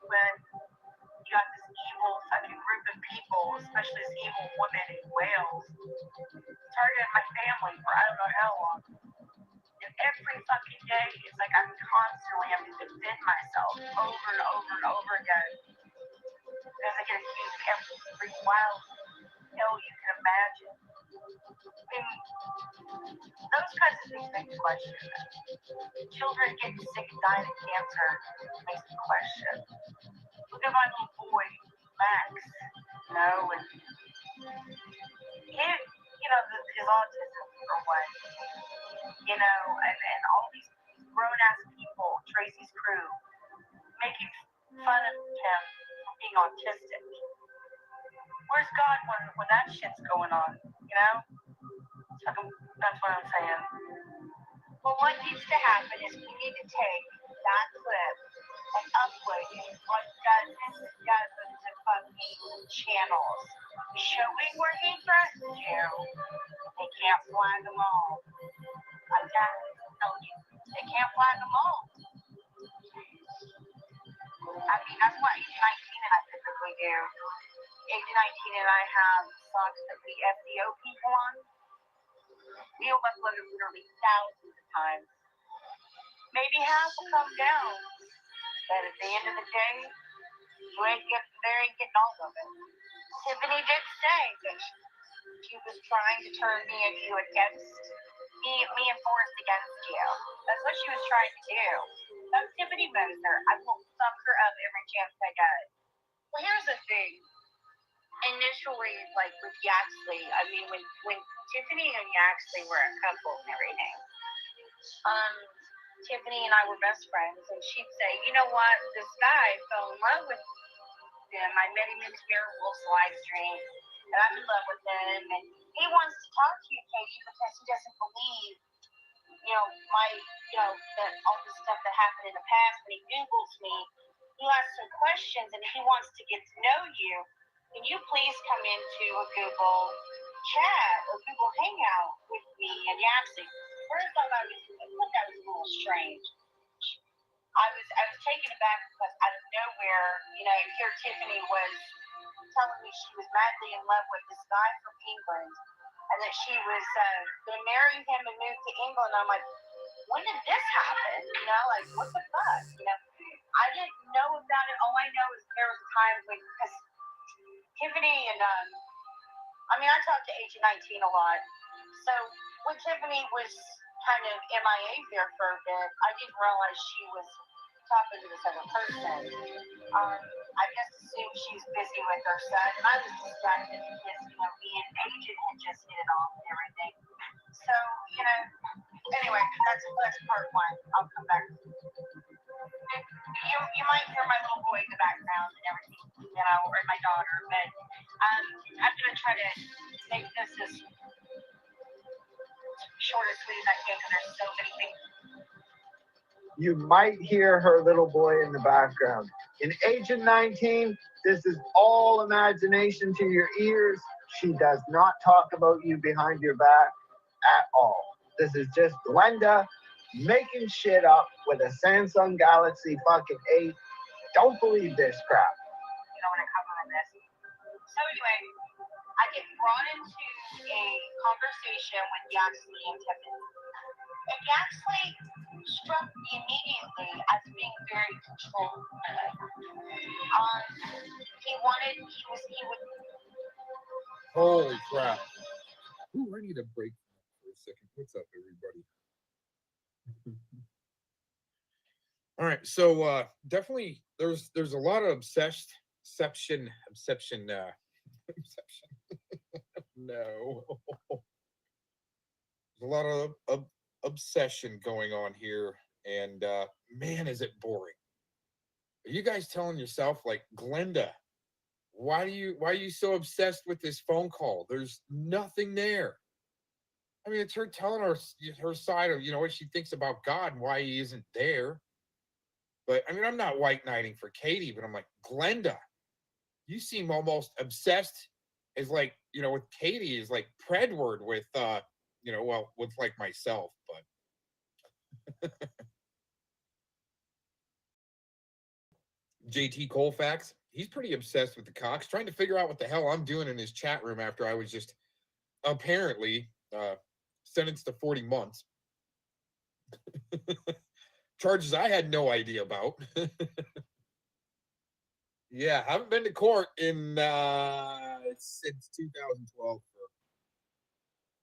O: when you got this evil fucking group of people, especially this evil woman in Wales, targeted my family for I don't know how long. And every fucking day, it's like I'm constantly having to defend myself over and over and over again. Because I get accused of every wild hell you can imagine. I mean, those kinds of things make me question. Children getting sick and dying of cancer makes me question. Look at my little boy, Max, you know, and you know, his autism or what. You know, and all these grown-ass people, Tracy's crew, making fun of him for being autistic. Where's God when that shit's going on, you know? That's what I'm saying. Well, what needs to happen is we need to take that clip and upload it on dozens of fucking channels, showing where he threatened you. They can't flag them all. I'm telling you, they can't flag them all. I mean, that's what Agent 19 and I typically do. Agent 19 and I have songs that we FDO people on. We will upload it literally thousands of times. Maybe half will come down. But at the end of the day, they ain't getting all of it. Tiffany did say that she was trying to turn me into a guest me and Forrest against you. That's what she was trying to do. That's Tiffany Moser. I will sum her up every chance I get. Well, here's the thing. Initially, like with Yaxley, I mean, when Tiffany and Yaxley were a couple and everything, Tiffany and I were best friends, and she'd say, you know what, this guy fell in love with him. I met him in Spirit Wolf's live stream, and I'm in love with him, and he wants to talk to you, Katie, because he doesn't believe, that all the stuff that happened in the past. When he Googles me, he has some questions, and he wants to get to know you. Can you please come into a Google chat or Google Hangout with me and Yaxley? First, I thought that was a little strange. I was taken aback because out of nowhere, here Tiffany was telling me she was madly in love with this guy from England, and that she was going to marry him and move to England. I'm like, when did this happen? What the fuck? I didn't know about it. All I know is there was a time when, because Tiffany and I talked to Agent 19 a lot. So when Tiffany was kind of MIA there for a bit, I didn't realize she was talking to this other person. I just assumed she was busy with her son, and I was distracted because, me and Agent had just hit it off and everything. So, anyway, that's part one. I'll come back. You might hear my little boy in the background and everything, or my daughter, but I'm going to try to make this as short and sweet as I can because there's so many things.
D: You might hear her little boy in the background. In Agent 19, this is all imagination to your ears. She does not talk about you behind your back at all. This is just Glenda making shit up with a Samsung Galaxy fucking 8. Don't believe this crap.
O: You don't want to cover on this. So anyway, I get brought into a conversation with Yaxley and Tiffany. And Yaxley struck me immediately as being very controlled. He would.
B: Holy crap. Ooh, I need a break for a second. What's up, everybody? All right, so definitely there's a lot of obsession. No. There's a lot of obsession going on here, and man, is it boring. Are you guys telling yourself, like, Glenda, why are you so obsessed with this phone call? There's nothing there. I mean, it's her telling her side of, what she thinks about God and why he isn't there. But I mean, I'm not white knighting for Katie, but I'm like, Glenda, you seem almost obsessed as, like, with Katie is like Predward with with like myself, but JT Colfax, he's pretty obsessed with the Cox, trying to figure out what the hell I'm doing in his chat room after I was just apparently sentenced to 40 months. Charges I had no idea about. Yeah, haven't been to court in since 2012 for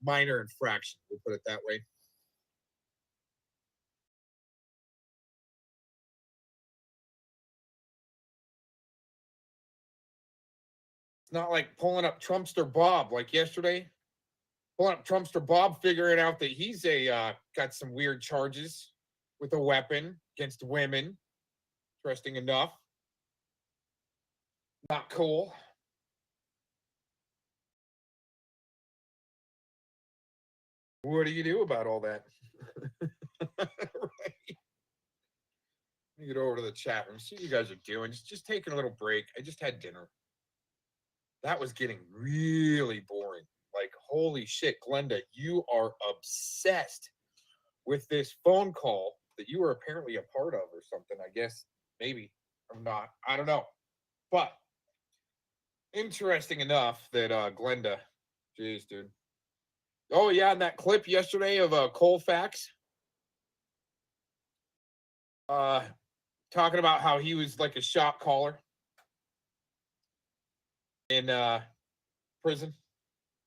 B: minor infraction, we'll put it that way. It's not like pulling up Trumpster Bob like yesterday. Pulling up Trumpster Bob, figuring out that he's got some weird charges with a weapon against women. Interesting enough. Not cool. What do you do about all that? Right. Let me get over to the chat room. See what you guys are doing. Just taking a little break. I just had dinner. That was getting really boring. Like, holy shit, Glenda, you are obsessed with this phone call that you were apparently a part of or something. I guess maybe I'm not. I don't know. But interesting enough that Glenda, jeez, dude. Oh yeah, and that clip yesterday of Colfax talking about how he was like a shot caller in prison.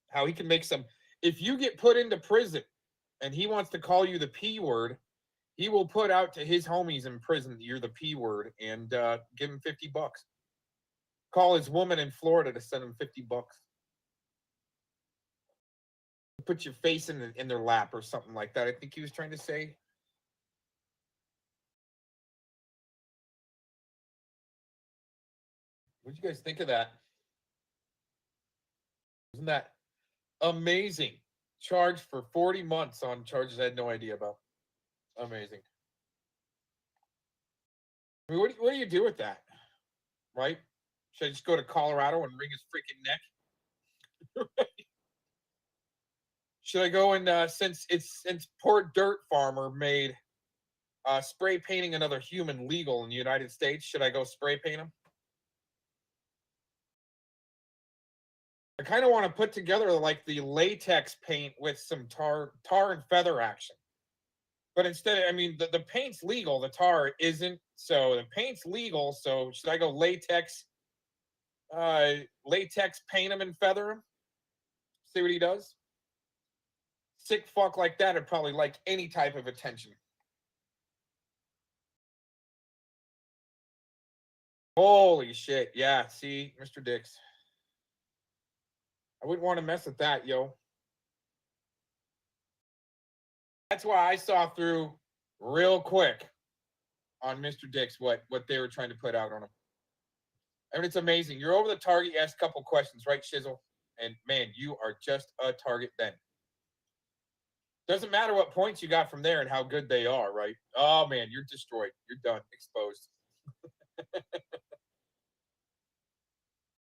B: How he can make some, if you get put into prison and he wants to call you the P word, he will put out to his homies in prison that you're the P word and give him $50. Call his woman in Florida to send him $50. Put your face in their lap or something like that. I think he was trying to say. What'd you guys think of that? Isn't that amazing? Charged for 40 months on charges I had no idea about. Amazing. I mean, what do you do with that? Right? Should I just go to Colorado and wring his freaking neck? Should I go and since poor dirt farmer made spray painting another human legal in the United States, should I go spray paint him? I kind of want to put together like the latex paint with some tar and feather action. But instead, I mean, the paint's legal, the tar isn't. So the paint's legal. So should I go latex paint him and feather him? See what he does? Sick fuck like that would probably like any type of attention. Holy shit. Yeah, see, Mr. Dix. I wouldn't want to mess with that, yo. That's why I saw through real quick on Mr. Dix what they were trying to put out on him. I mean, it's amazing. You're over the target, you ask a couple questions, right, Shizzle? And man, you are just a target then. Doesn't matter what points you got from there and how good they are, right? Oh man, you're destroyed. You're done, exposed.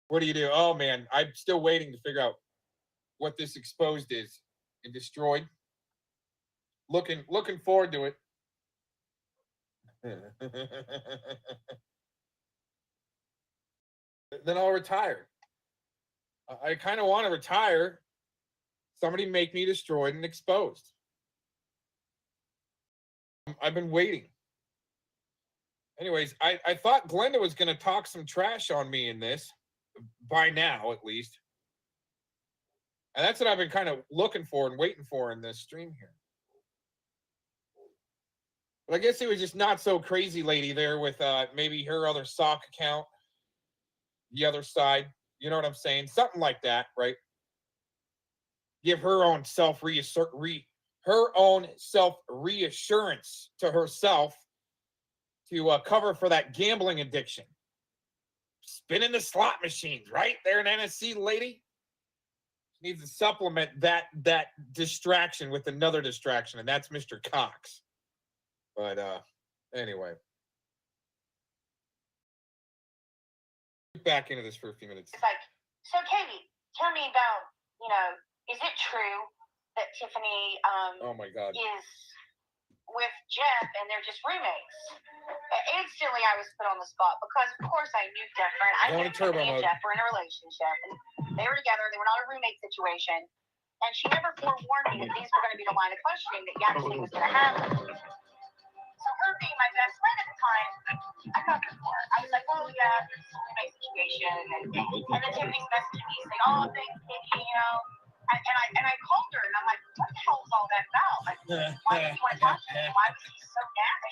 B: What do you do? Oh man, I'm still waiting to figure out what this exposed is and destroyed. Looking forward to it. Then I'll retire. I kind of want to retire. Somebody make me destroyed and exposed. I've been waiting. Anyways, I thought Glenda was going to talk some trash on me in this, by now at least. And that's what I've been kind of looking for and waiting for in this stream here. But I guess it was just not so crazy lady there with maybe her other sock account, the other side. You know what I'm saying? Something like that, right? Give her own self-reassurance to herself to cover for that gambling addiction. Spinning the slot machines, right? There, an NSC lady needs to supplement that distraction with another distraction, and that's Mr. Cox. But anyway, back into this for a few minutes.
O: It's like, so Katie, tell me about, is it true that Tiffany
B: oh my God.
O: is with Jeff and they're just roommates? Instantly, I was put on the spot because, of course, I knew Jeff. I knew Tiffany and Jeff were in a relationship, and they were together. They were not a roommate situation, and she never forewarned me that these were going to be the line of questioning that actually was going to happen. So her being my best friend at the time, I got this for her. I was like, oh yeah, this is a roommate situation, and then Tiffany's messaging me saying, oh, thanks, Katie, And I called her and I'm like, what the hell is all that about? Like, why did you want to talk to me? Why was he so nasty?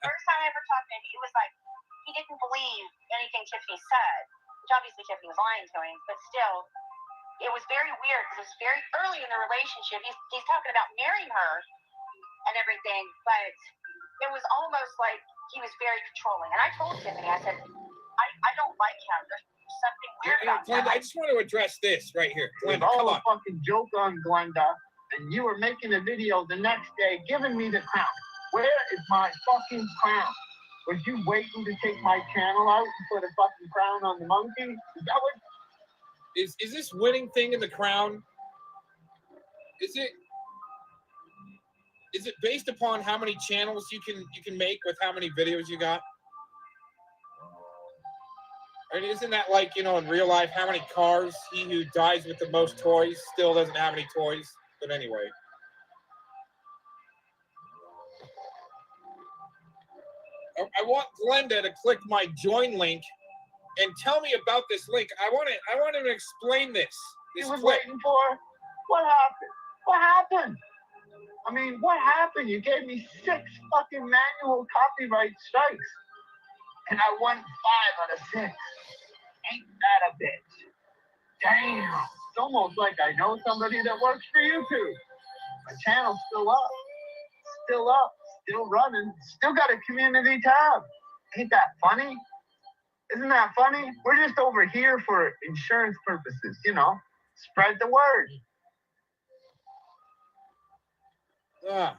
O: First time I ever talked to him, it was like he didn't believe anything Tiffany said, which obviously Tiffany was lying to him, but still, it was very weird because it was very early in the relationship. He's talking about marrying her and everything, but it was almost like he was very controlling. And I told Tiffany, I said, I don't like him. There's something weird about
B: Glenda,
O: that.
B: I just want to address this right here. Glenda,
D: all
B: come
D: a
B: on.
D: fucking joke on Glenda, and you were making a video the next day giving me the crown. Where is my fucking crown? Was you waiting to take my channel out and put a fucking crown on the monkey? Is that what?
B: Is this winning thing in the crown? Is it based upon how many channels you can make with how many videos you got? I mean, isn't that like, in real life, how many cars? He who dies with the most toys still doesn't have any toys. But anyway. I want Glenda to click my join link and tell me about this link. I want to explain this.
D: You was waiting for? What happened? What happened? I mean, what happened? You gave me 6 fucking manual copyright strikes. And I won 5 out of 6. Ain't that a bitch? Damn. It's almost like I know somebody that works for YouTube. My channel's still up. Still running. Still got a community tab. Ain't that funny? Isn't that funny? We're just over here for insurance purposes, you know. Spread the word.
B: Ah.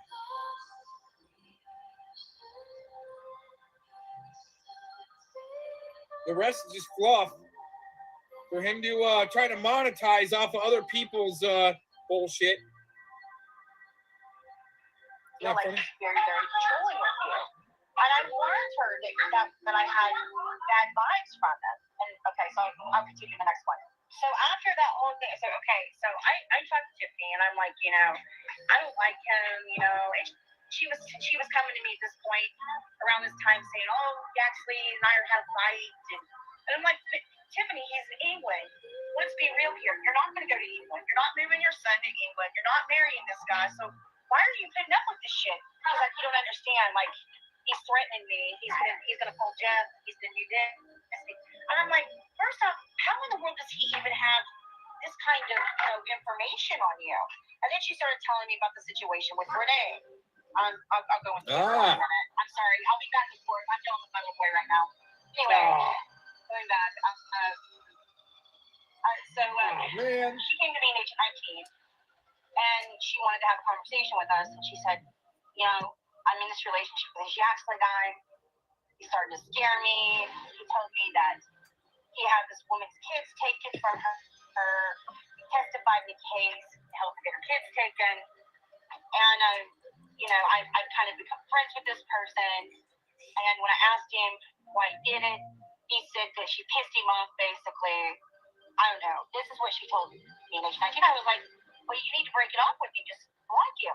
B: The rest is just fluff for him to try to monetize off of other people's bullshit.
P: Feel like very, very controlling with you. And I warned her that I had bad vibes from them. And okay, so I'll continue the next one. So after that whole thing, so I talked to Tiffany and I'm like, you know, I don't like him, you know. And she was coming to me at this point around this time saying, oh, Yaxley and I are having fights, and I'm like, Tiffany, he's in England. Let's be real here. You're not going to go to England. You're not moving your son to England. You're not marrying this guy. So why are you putting up with this shit? He's like, you don't understand. Like, he's threatening me. He's gonna pull Jeff. He's gonna do this. And I'm like, first off, how in the world does he even have this kind of information on you? And then she started telling me about the situation with Renee. I'll go into it for a minute. I'm sorry. I'll be back and forth. I'm dealing with my little boy right now. Anyway, going back.
B: Man.
P: She came to me in age 19, and she wanted to have a conversation with us. And she said, you know, I'm in this relationship with this Yaxley guy. He started to scare me. He told me that he had this woman's kids taken from her. He testified in the case to help her get her kids taken. And, you know, I've kind of become friends with this person. And when I asked him why he did it, he said that she pissed him off, basically. I don't know. This is what she told me in age 19. I was like, well, you need to break it off with me. Just block him.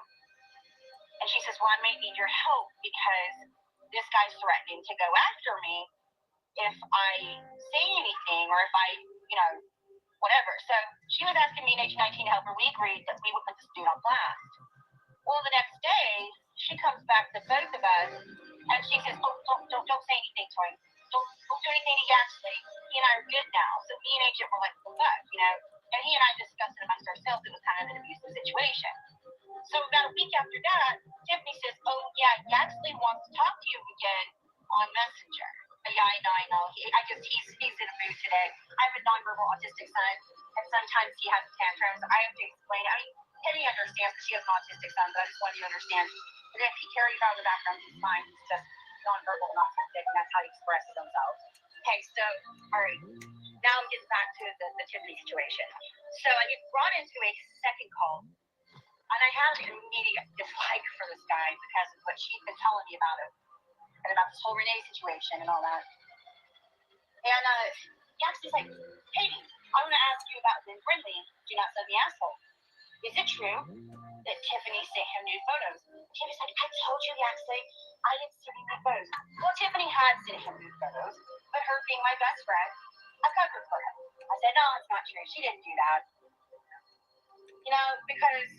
P: And she says, well, I may need your help because this guy's threatening to go after me if I say anything or if I, you know, whatever. So she was asking me in age 19 to help her. We agreed that we would put this dude on blast. Well, the next day, she comes back to both of us and she says, oh, don't say anything to him. Don't do anything to Yaxley. He and I are good now. So me and Agent were like, well, fuck, you know. And he and I discussed it amongst ourselves. It was kind of an abusive situation. So about a week after that, Tiffany says, oh, yeah, Yaxley wants to talk to you again on Messenger. Yeah, I know. He's in a mood today. I have a nonverbal autistic son, and sometimes he has tantrums. I have to explain. I mean, Tiffany understands that she has an autistic son, but I just want you to understand that if he carries out in the background, he's fine. He's just nonverbal and autistic, and that's how he expresses himself. Okay, so, all right. Now I'm getting back to the Tiffany situation. So I get brought into a second call. And I have an immediate dislike for this guy because of what she'd been telling me about him and about this whole Renee situation and all that. And Yaxley's like, Katie, I want to ask you about Lynn Brindley. Do not send me asshole. Is it true that Tiffany sent him nude photos? Tiffany's like, I told you, Yaxley, I didn't send him nude photos. Well, Tiffany had sent him nude photos, but her being my best friend, I covered for him. I said, no, it's not true. She didn't do that. You know, because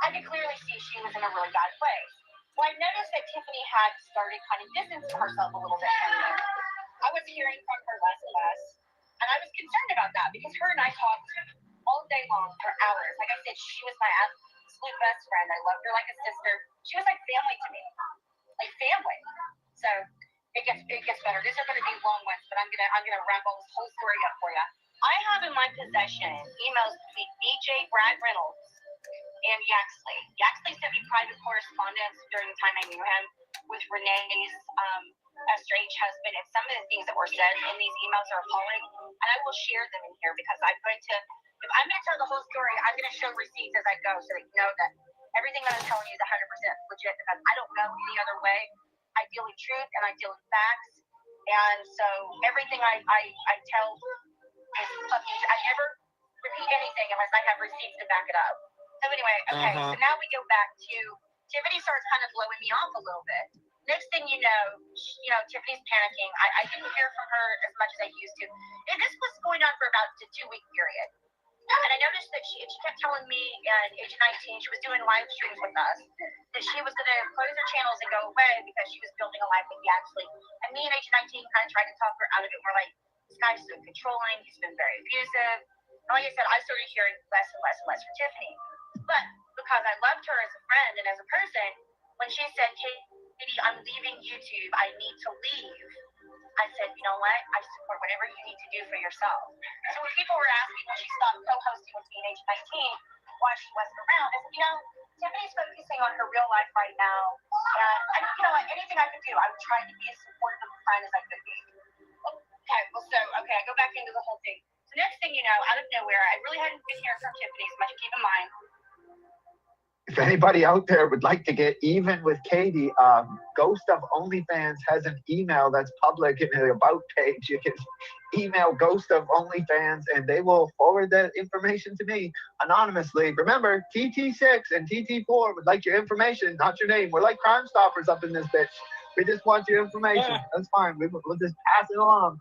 P: I could clearly see she was in a really bad place. Well, I noticed that Tiffany had started kind of distancing herself a little bit from me. I was hearing from her less and less, and I was concerned about that because her and I talked all day long for hours. Like I said, she was my absolute best friend. I loved her like a sister. She was like family to me, like family. So it gets better. These are going to be long ones, but I'm gonna wrap all this whole story up for you. I have in my possession emails between BJ Brad Reynolds and Yaxley. Yaxley sent me private correspondence during the time I knew him with Renee's estranged husband, and some of the things that were said in these emails are appalling, and I will share them in here because if I'm going to tell the whole story, I'm going to show receipts as I go so that you know that everything that I'm telling you is 100% legit because I don't know any other way. I deal in truth and I deal in facts, and so everything I tell is fucking, I never repeat anything unless I have receipts to back it up. So anyway, okay, so now we go back to Tiffany starts kind of blowing me off a little bit. Next thing you know, Tiffany's panicking. I didn't hear from her as much as I used to. And this was going on for about a 2-week period.
R: And I noticed that she kept telling me at age 19, she was doing live streams with us, that she was going to close her channels and go away because she was building a life with Yaxley. And me at age 19 kind of tried to talk her out of it. We're like, this guy's so controlling. He's been very abusive. And like I said, I started hearing less and less and less from Tiffany. But because I loved her as a friend and as a person, when she said, Katie, I'm leaving YouTube, I need to leave, I said, you know what? I support whatever you need to do for yourself. So when people were asking when she stopped co-hosting with me at age 19, why she wasn't around, I said, you know, Tiffany's focusing on her real life right now. And you know what? Anything I could do, I would try to be as supportive of a friend as I could be. Okay, well, I go back into the whole thing. So next thing you know, out of nowhere, I really hadn't been hearing from Tiffany as much. Keep in mind,
D: if anybody out there would like to get even with Katie, Ghost of OnlyFans has an email that's public in the About page. You can email Ghost of OnlyFans and they will forward that information to me anonymously. Remember, TT6 and TT4 would like your information, not your name. We're like Crime Stoppers up in this bitch. We just want your information. That's fine. We'll just pass it along.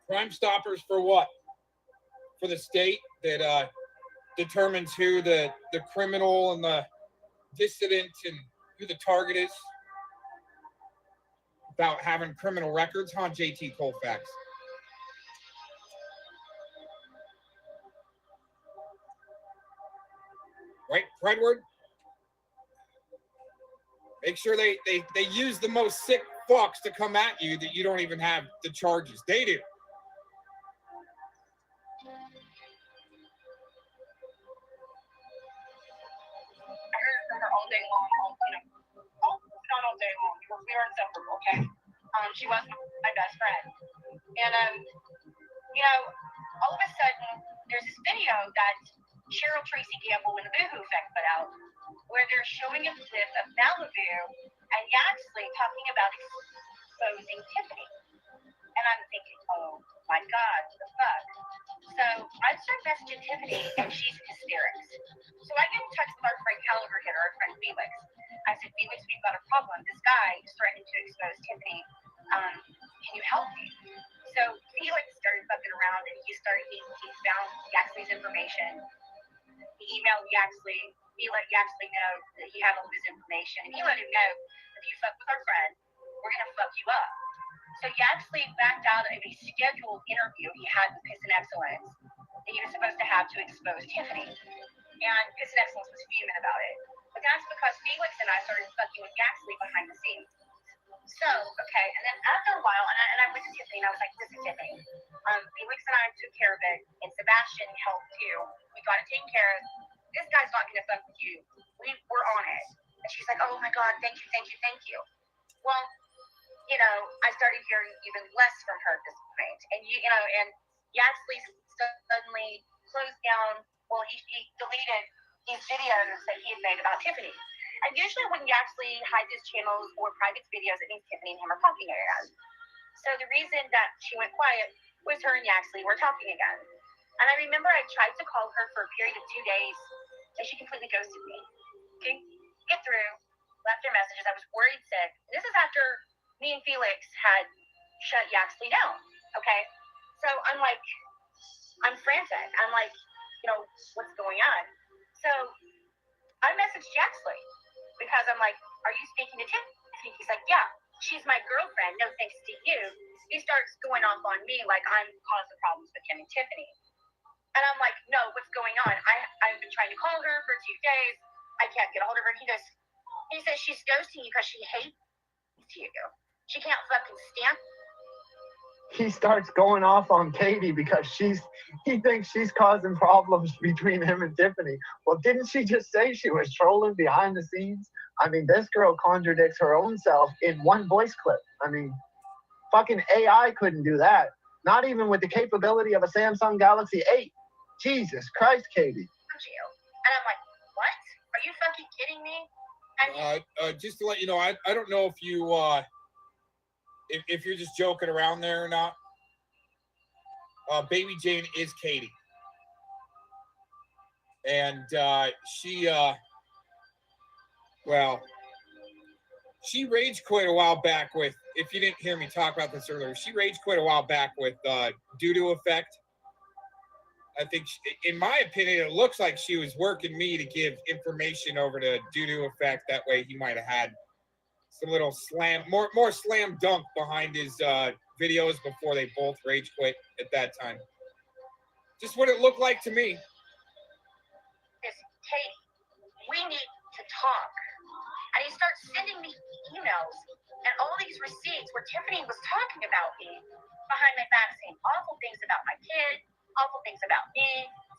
B: Crime Stoppers for what? For the state that determines who the criminal and the dissident and who the target is without having criminal records, huh, JT Colfax? Right, Fredward? Make sure they use the most sick fucks to come at you that you don't even have the charges. They do.
R: all day long, not all day long, because we were inseparable, okay? She was my best friend. And, all of a sudden, there's this video that Cheryl Tracy Gamble and the Boohoo Effect put out, where they're showing a clip of Malibu and Yaxley talking about exposing Tiffany. And I'm thinking, oh my God, what the fuck? So I start messaging Tiffany and she's in hysterics. So I get in touch with our friend Caliber Hitter, our friend Felix. I said, Felix, we've got a problem. This guy is threatening to expose Tiffany. Can you help me? So Felix started fucking around and he found Yaxley's information. He emailed Yaxley. He let Yaxley know that he had all of his information. And he let him know, if you fuck with our friend, we're going to fuck you up. So Yaxley backed out of a scheduled interview he had with Piss and Excellence that he was supposed to have to expose Tiffany. And Piss and Excellence was fuming about it. But that's because Felix and I started fucking with Yaxley behind the scenes. So, okay, and then after a while, and I went to Tiffany and I was like, listen, Tiffany, Felix and I took care of it, and Sebastian helped too. We got it taken care of. This guy's not going to fuck with you. We're on it. And she's like, oh my God, thank you, thank you, thank you. Well, I started hearing even less from her at this point. And, and Yaxley suddenly closed down, he deleted these videos that he had made about Tiffany. And usually when Yaxley hides his channels or private videos, it means Tiffany and him are talking again. So the reason that she went quiet was her and Yaxley were talking again. And I remember I tried to call her for a period of 2 days, and she completely ghosted me. Couldn't get through, left her messages. I was worried sick. And this is after me and Felix had shut Yaxley down, okay? So I'm frantic. I'm like, what's going on? So I messaged Yaxley because I'm like, are you speaking to Tiffany? He's like, yeah, she's my girlfriend. No thanks to you. He starts going off on me like I'm causing problems with him and Tiffany. And I'm like, no, what's going on? I've been trying to call her for 2 days. I can't get a hold of her. He says she's ghosting you because she hates you. She can't fucking stand.
D: He starts going off on Katie because he thinks she's causing problems between him and Tiffany. Well, didn't she just say she was trolling behind the scenes? I mean, this girl contradicts her own self in one voice clip. I mean, fucking AI couldn't do that. Not even with the capability of a Samsung Galaxy 8. Jesus Christ, Katie.
R: And I'm like, what? Are you fucking kidding me? And
B: just to let you know, I don't know if you if you're just joking around there or not. Baby Jane is Katie. And she rage quit a while back with, if you didn't hear me talk about this earlier, she rage quit a while back with Doo-Doo Effect. I think, in my opinion, it looks like she was working me to give information over to Doo-Doo Effect. That way he might have had some little more slam dunk behind his videos before they both rage quit at that time. Just what it looked like to me.
R: Katie, we need to talk. And he starts sending me emails and all these receipts where Tiffany was talking about me behind my back, saying awful things about my kid, awful things about me,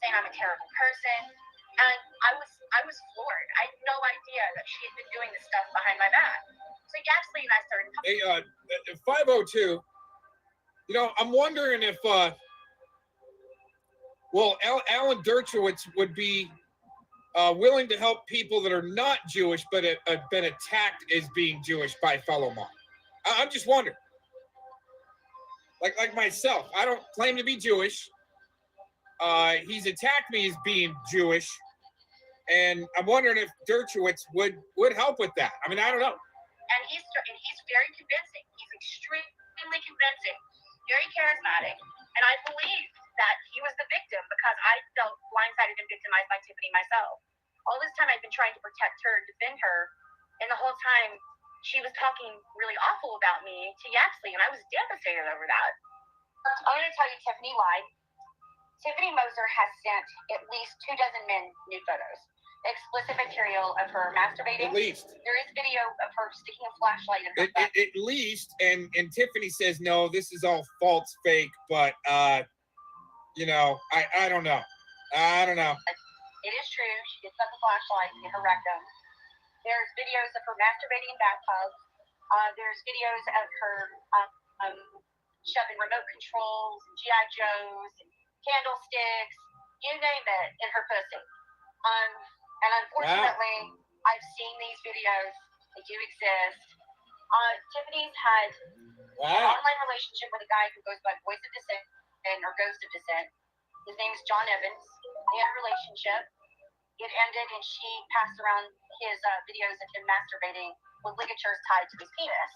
R: saying I'm a terrible person. And I was floored. I had no idea that she had been doing this stuff behind my back. So Yaxley and I started
B: Hey,
R: talking.
B: 502, you know, I'm wondering if, Alan Dershowitz would be willing to help people that are not Jewish but have been attacked as being Jewish by fellow mom. I'm just wondering. Like myself, I don't claim to be Jewish. He's attacked me as being Jewish, and I'm wondering if Dershowitz would help with that. I mean, I don't know.
R: And he's very convincing. He's extremely convincing, very charismatic, and I believe that he was the victim because I felt blindsided and victimized by Tiffany myself. All this time I've been trying to protect her and defend her, and the whole time she was talking really awful about me to Yaxley, and I was devastated over that. I'm going to tell you, Tiffany lied. Tiffany Moser has sent at least 24 men nude photos. Explicit material of her masturbating.
B: At least.
R: There is video of her sticking a flashlight in her butt.
B: At least, and Tiffany says, no, this is all false, fake, but, you know, I don't know. I don't know.
R: It is true. She gets up a flashlight in her rectum. There's videos of her masturbating in bathtubs. There's videos of her shoving remote controls, G.I. Joes, candlesticks, you name it, in her pussy. And unfortunately, I've seen these videos. They do exist. Tiffany's had an online relationship with a guy who goes by Voice of Dissent or Ghost of Dissent. His name is John Evans. They had a relationship. It ended, and she passed around his videos of him masturbating with ligatures tied to his penis.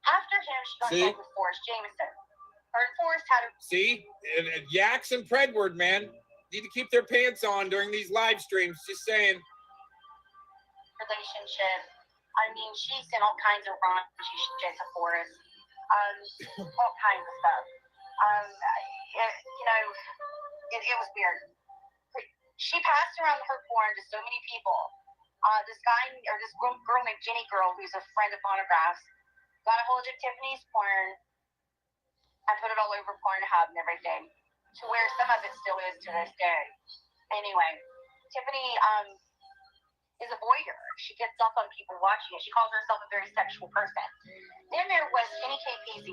R: After him, she got involved with Forrest Jameson. Her and Forrest had a...
B: See? Yaks and Predward, man, need to keep their pants on during these live streams. Just saying.
R: Relationship. I mean, she sent all kinds of raunchy shit to Forrest. All kinds of stuff. It was weird. She passed around her porn to so many people. This girl named Jenny Girl, who's a friend of Phonographs, got a hold of Tiffany's porn and put it all over Pornhub and everything, to where some of it still is to this day. Anyway, Tiffany is a voyeur. She gets off on people watching it. She calls herself a very sexual person. Then there was Kenny KPZ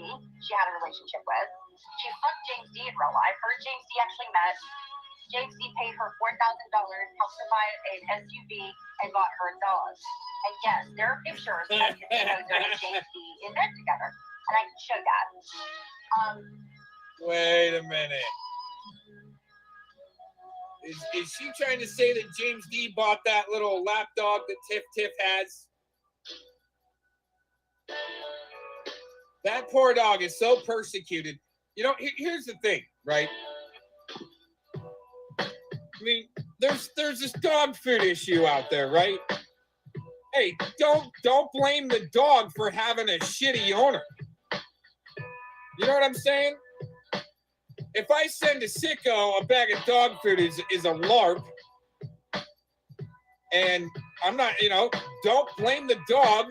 R: she had a relationship with. She fucked James D in real life. Her and James D actually met. James D paid her $4,000, helped her buy an SUV, and bought her a dog. And yes, there are pictures of Tiffany and James D in bed together. And I can show that.
B: Wait a minute. Is she trying to say that James D bought that little lap dog that Tiff has? That poor dog is so persecuted. You know, here's the thing, right? I mean, there's this dog food issue out there, right? Hey, don't blame the dog for having a shitty owner. You know what I'm saying? If I send a sicko a bag of dog food is a LARP, and I'm not, don't blame the dog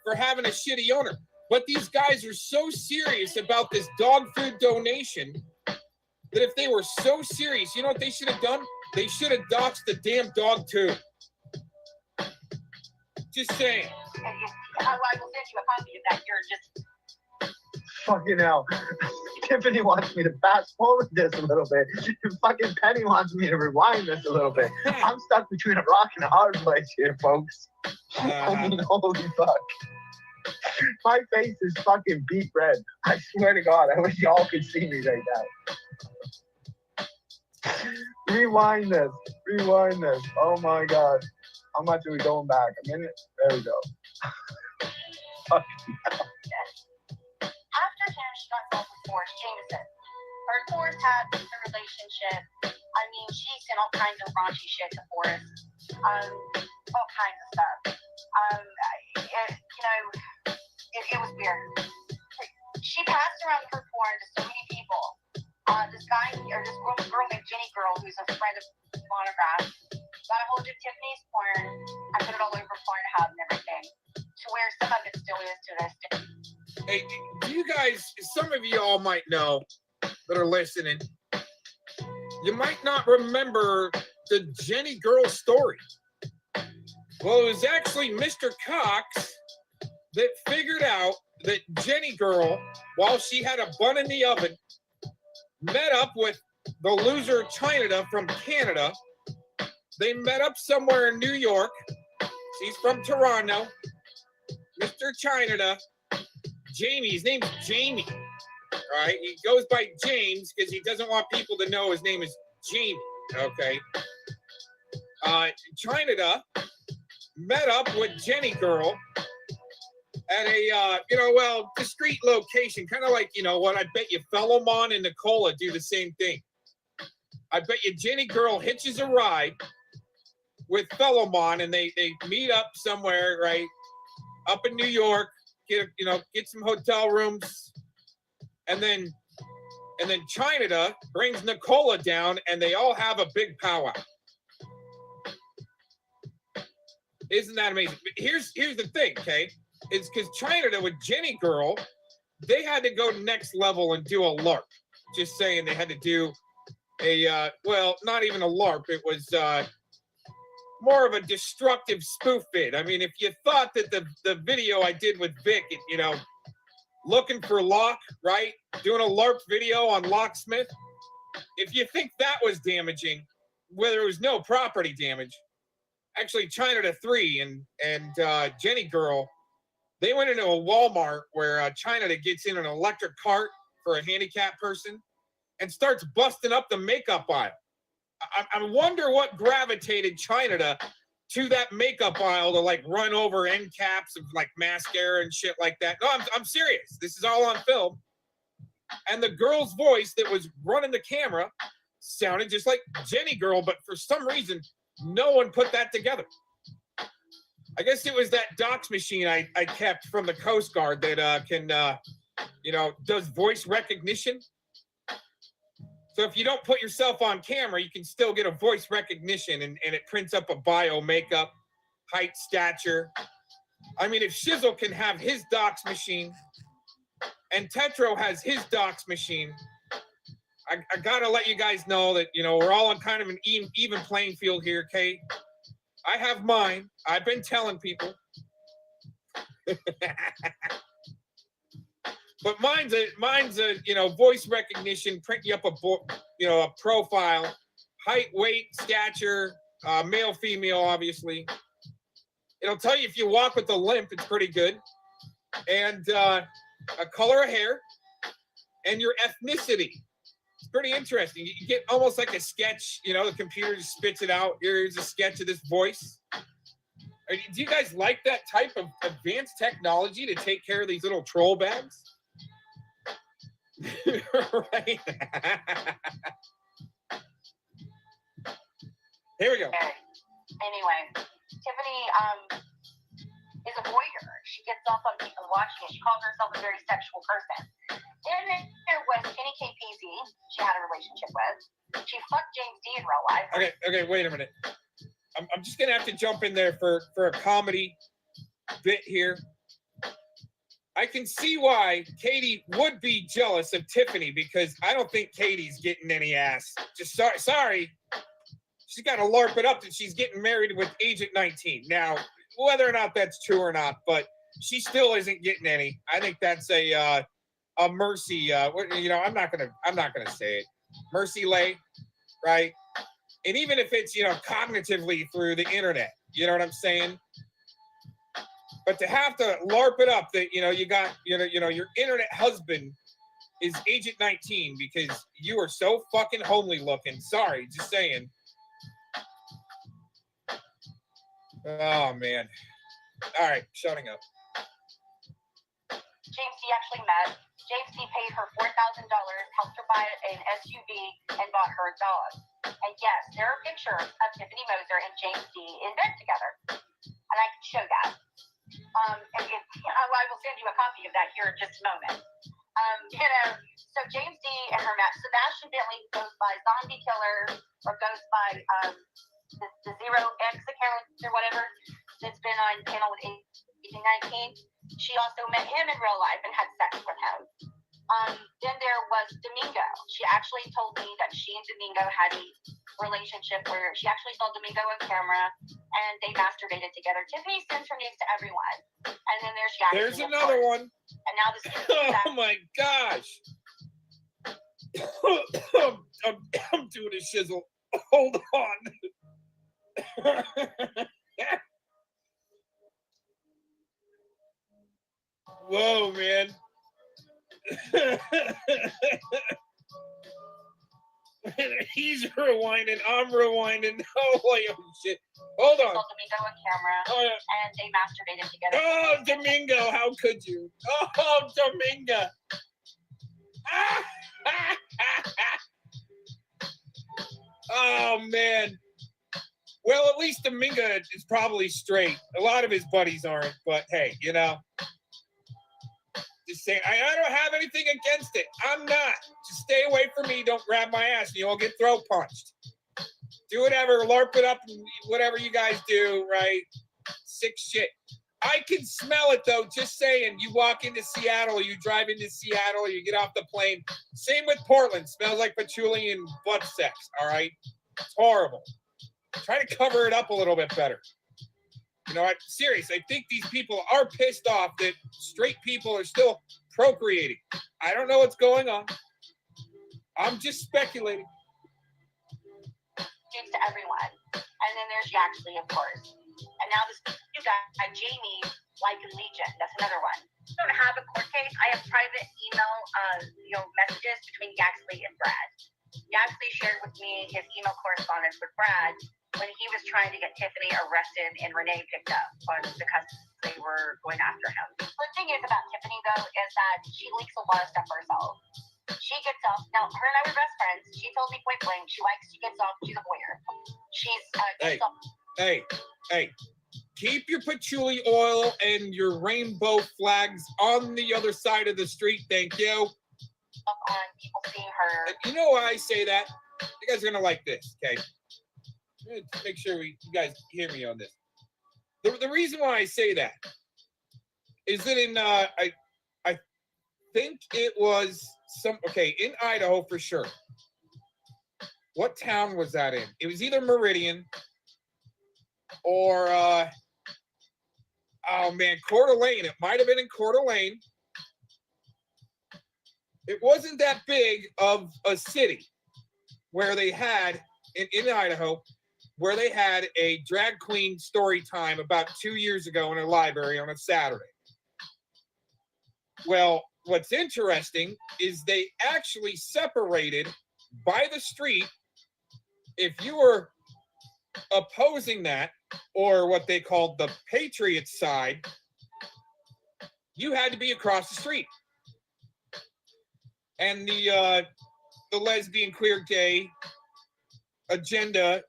B: for having a shitty owner. But these guys are so serious about this dog food donation that if they were so serious, you know what they should have done? They should have doxed the damn dog too. Just saying.
R: I will send you a copy of that. You're just...
D: Fucking hell. Tiffany wants me to fast forward this a little bit. And fucking Penny wants me to rewind this a little bit. I'm stuck between a rock and a hard place here, folks. I mean, holy fuck. My face is fucking beet red. I swear to God, I wish y'all could see me right now. Rewind this. Oh my God. How much are we going back? A minute? There we go.
R: After him, she got involved with Forrest Jameson. Her and Forrest had a relationship. I mean, she sent all kinds of raunchy shit to Forrest. All kinds of stuff. It was weird. She passed around her porn to so many people. This girl named Jenny Girl, who's a friend of Monograph, got a hold of Tiffany's porn. I put it all over Pornhub and everything, to where some of it still is to this day.
B: Hey, do you guys, some of you all might know that are listening, you might not remember the Jenny Girl story. Well, it was actually Mr. Cox that figured out that Jenny Girl, while she had a bun in the oven, met up with the loser China from Canada. They met up somewhere in New York. She's from Toronto. Mr. China, Jamie, his name's Jamie. All right, he goes by James because he doesn't want people to know his name is Jamie. Okay. China met up with Jenny Girl at a, discreet location, kind of like, what I bet you Felomon and Nicola do the same thing. I bet you Jenny Girl hitches a ride with Felomon and they meet up somewhere, right, up in New York, get some hotel rooms, and then China brings Nicola down and they all have a big powwow. Isn't that amazing? But here's the thing, okay? It's because China with Jenny Girl, they had to go next level and do a LARP. Just saying, they had to do a not even a LARP. It was more of a destructive spoof vid. I mean, if you thought that the video I did with Vic, looking for Locke, right? Doing a LARP video on Locksmith. If you think that was damaging, where there was no property damage, actually China 3 and Jenny Girl, they went into a Walmart where China gets in an electric cart for a handicapped person and starts busting up the makeup aisle. I wonder what gravitated China to that makeup aisle to like run over end caps of like mascara and shit like that. No, I'm serious. This is all on film. And the girl's voice that was running the camera sounded just like Jenny Girl, but for some reason, no one put that together. I guess it was that dox machine I kept from the Coast Guard that does voice recognition. So if you don't put yourself on camera, you can still get a voice recognition and it prints up a bio, makeup, height, stature. I mean, if Shizzle can have his dox machine and Tetro has his dox machine, I gotta let you guys know that, we're all on kind of an even playing field here, Kate. I have mine. I've been telling people. But mine's a voice recognition, print you up a profile, height, weight, stature, male, female, obviously. It'll tell you if you walk with a limp, it's pretty good. And a color of hair and your ethnicity. It's pretty interesting. You get almost like a sketch, the computer just spits it out. Here's a sketch of this voice. Do you guys like that type of advanced technology to take care of these little troll bags? Right. Here we go.
R: Anyway, Tiffany is a voyeur. She gets off on people watching it. She calls herself a very sexual person. Then there was Kenny KPZ. She had a relationship with. She fucked James D in real life.
B: Okay, wait a minute. I'm just gonna have to jump in there for a comedy bit here. I can see why Katie would be jealous of Tiffany because I don't think Katie's getting any ass. Just sorry. She's got to LARP it up that she's getting married with Agent 19. Now, whether or not that's true or not, but she still isn't getting any. I think that's a mercy. I'm not gonna say it. Mercy lay, right? And even if it's cognitively through the internet, you know what I'm saying? But to have to LARP it up that you got your internet husband is Agent 19 because you are so fucking homely looking. Sorry, just saying. Oh man. All right, shutting up.
R: James D actually met. James D paid her $4,000, helped her buy an SUV and bought her a dog. And yes, there are pictures of Tiffany Moser and James D in bed together. And I can show that. I will send you a copy of that here in just a moment. So James D and her Matt Sebastian Bentley goes by Zombie Killer or goes by the Zero X account or whatever that's been on panel with 1819. She also met him in real life and had sex with him. Then there was Domingo. She actually told me that she and Domingo had a relationship where she actually saw Domingo on camera and they masturbated together. Tiffany sends her nudes to everyone. And then there's Jackie.
B: There's another one.
R: And now this
B: Oh my gosh. I'm doing a shizzle. Hold on. Whoa, man. He's rewinding. I'm rewinding. Oh shit. Hold on.
R: Domingo on camera, and they masturbated together.
B: Oh, Domingo, how could you? Oh, Domingo. Oh, man. Well, at least Domingo is probably straight. A lot of his buddies aren't, but hey, you know. Just saying, I don't have anything against it. I'm not. Just stay away from me. Don't grab my ass and you'll get throat punched. Do whatever, LARP it up, whatever you guys do, right? Sick shit. I can smell it, though. Just saying, you walk into Seattle, you drive into Seattle, you get off the plane. Same with Portland. Smells like patchouli and butt sex, all right? It's horrible. Try to cover it up a little bit better. You know, seriously, I think these people are pissed off that straight people are still procreating. I don't know what's going on. I'm just speculating.
R: To everyone. And then there's Yaxley, of course. And now this new guy, Jamie, like in Legion. That's another one. I don't have a court case. I have private email, messages between Yaxley and Brad. Yaxley shared with me his email correspondence with Brad when he was trying to get Tiffany arrested and Renee picked up because they were going after him. The thing is about Tiffany, though, is that she leaks a lot of stuff herself. She gets off. Now, her and I were best friends. She told me point blank she gets off. She's a voyeur. She's
B: Hey, keep your patchouli oil and your rainbow flags on the other side of the street. Thank you.
R: On people seeing her.
B: You know why I say that? You guys are gonna like this, okay? Let's make sure you guys hear me on this. The reason why I say that is that in I think it was in Idaho for sure. What town was that in? It was either Meridian or Coeur d'Alene. It might have been in Coeur d'Alene. It wasn't that big of a city where they had in Idaho where they had a drag queen story time about 2 years ago in a library on a Saturday. Well, what's interesting is they actually separated by the street. If you were opposing that, or what they called the Patriot side, you had to be across the street. And the lesbian, queer, gay agenda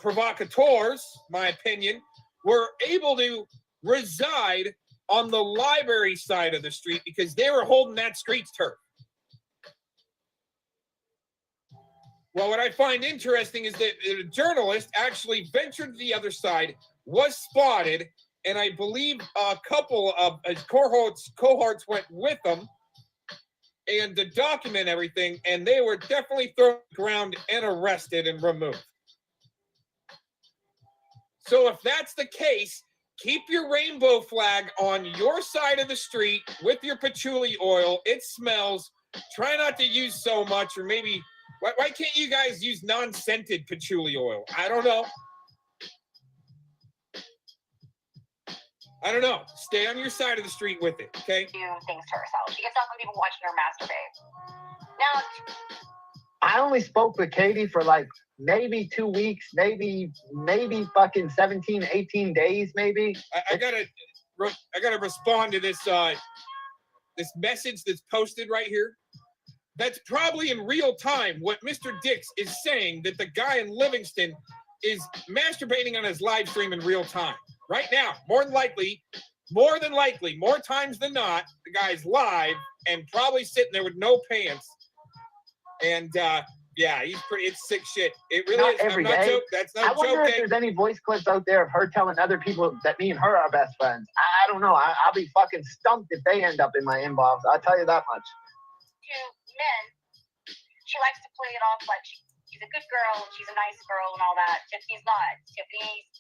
B: provocateurs, my opinion, were able to reside on the library side of the street because they were holding that street's turf. Well, what I find interesting is that a journalist actually ventured to the other side, was spotted, and I believe a couple of his cohorts went with them and to document everything, and they were definitely thrown to the ground and arrested and removed. So if that's the case, keep your rainbow flag on your side of the street with your patchouli oil. It smells. Try not to use so much, or maybe, why can't you guys use non-scented patchouli oil? I don't know. I don't know. Stay on your side of the street with it, okay?
R: Do things to herself. She gets off on people watching her masturbate. Now,
D: I only spoke with Katie for like maybe 2 weeks, maybe fucking 17, 18 days, maybe.
B: I gotta respond to this this message that's posted right here. that's probably in real time what Mr. Dix is saying, that the guy in Livingston is masturbating on his live stream in real time. Right now, more than likely, more times than not, the guy's live and probably sitting there with no pants. And yeah, he's pretty. It's sick shit. It really
D: Not
B: is.
D: every
B: I'm not
D: day.
B: joking. That's
D: I
B: not
D: wonder if
B: joking.
D: there's any voice clips out there of her telling other people that me and her are best friends. I don't know. I'll be fucking stumped if they end up in my inbox. I'll tell you that much.
R: To men, she likes to play it off like she's a good girl, she's a nice girl, and all that. Tiffany's not. Tiffany's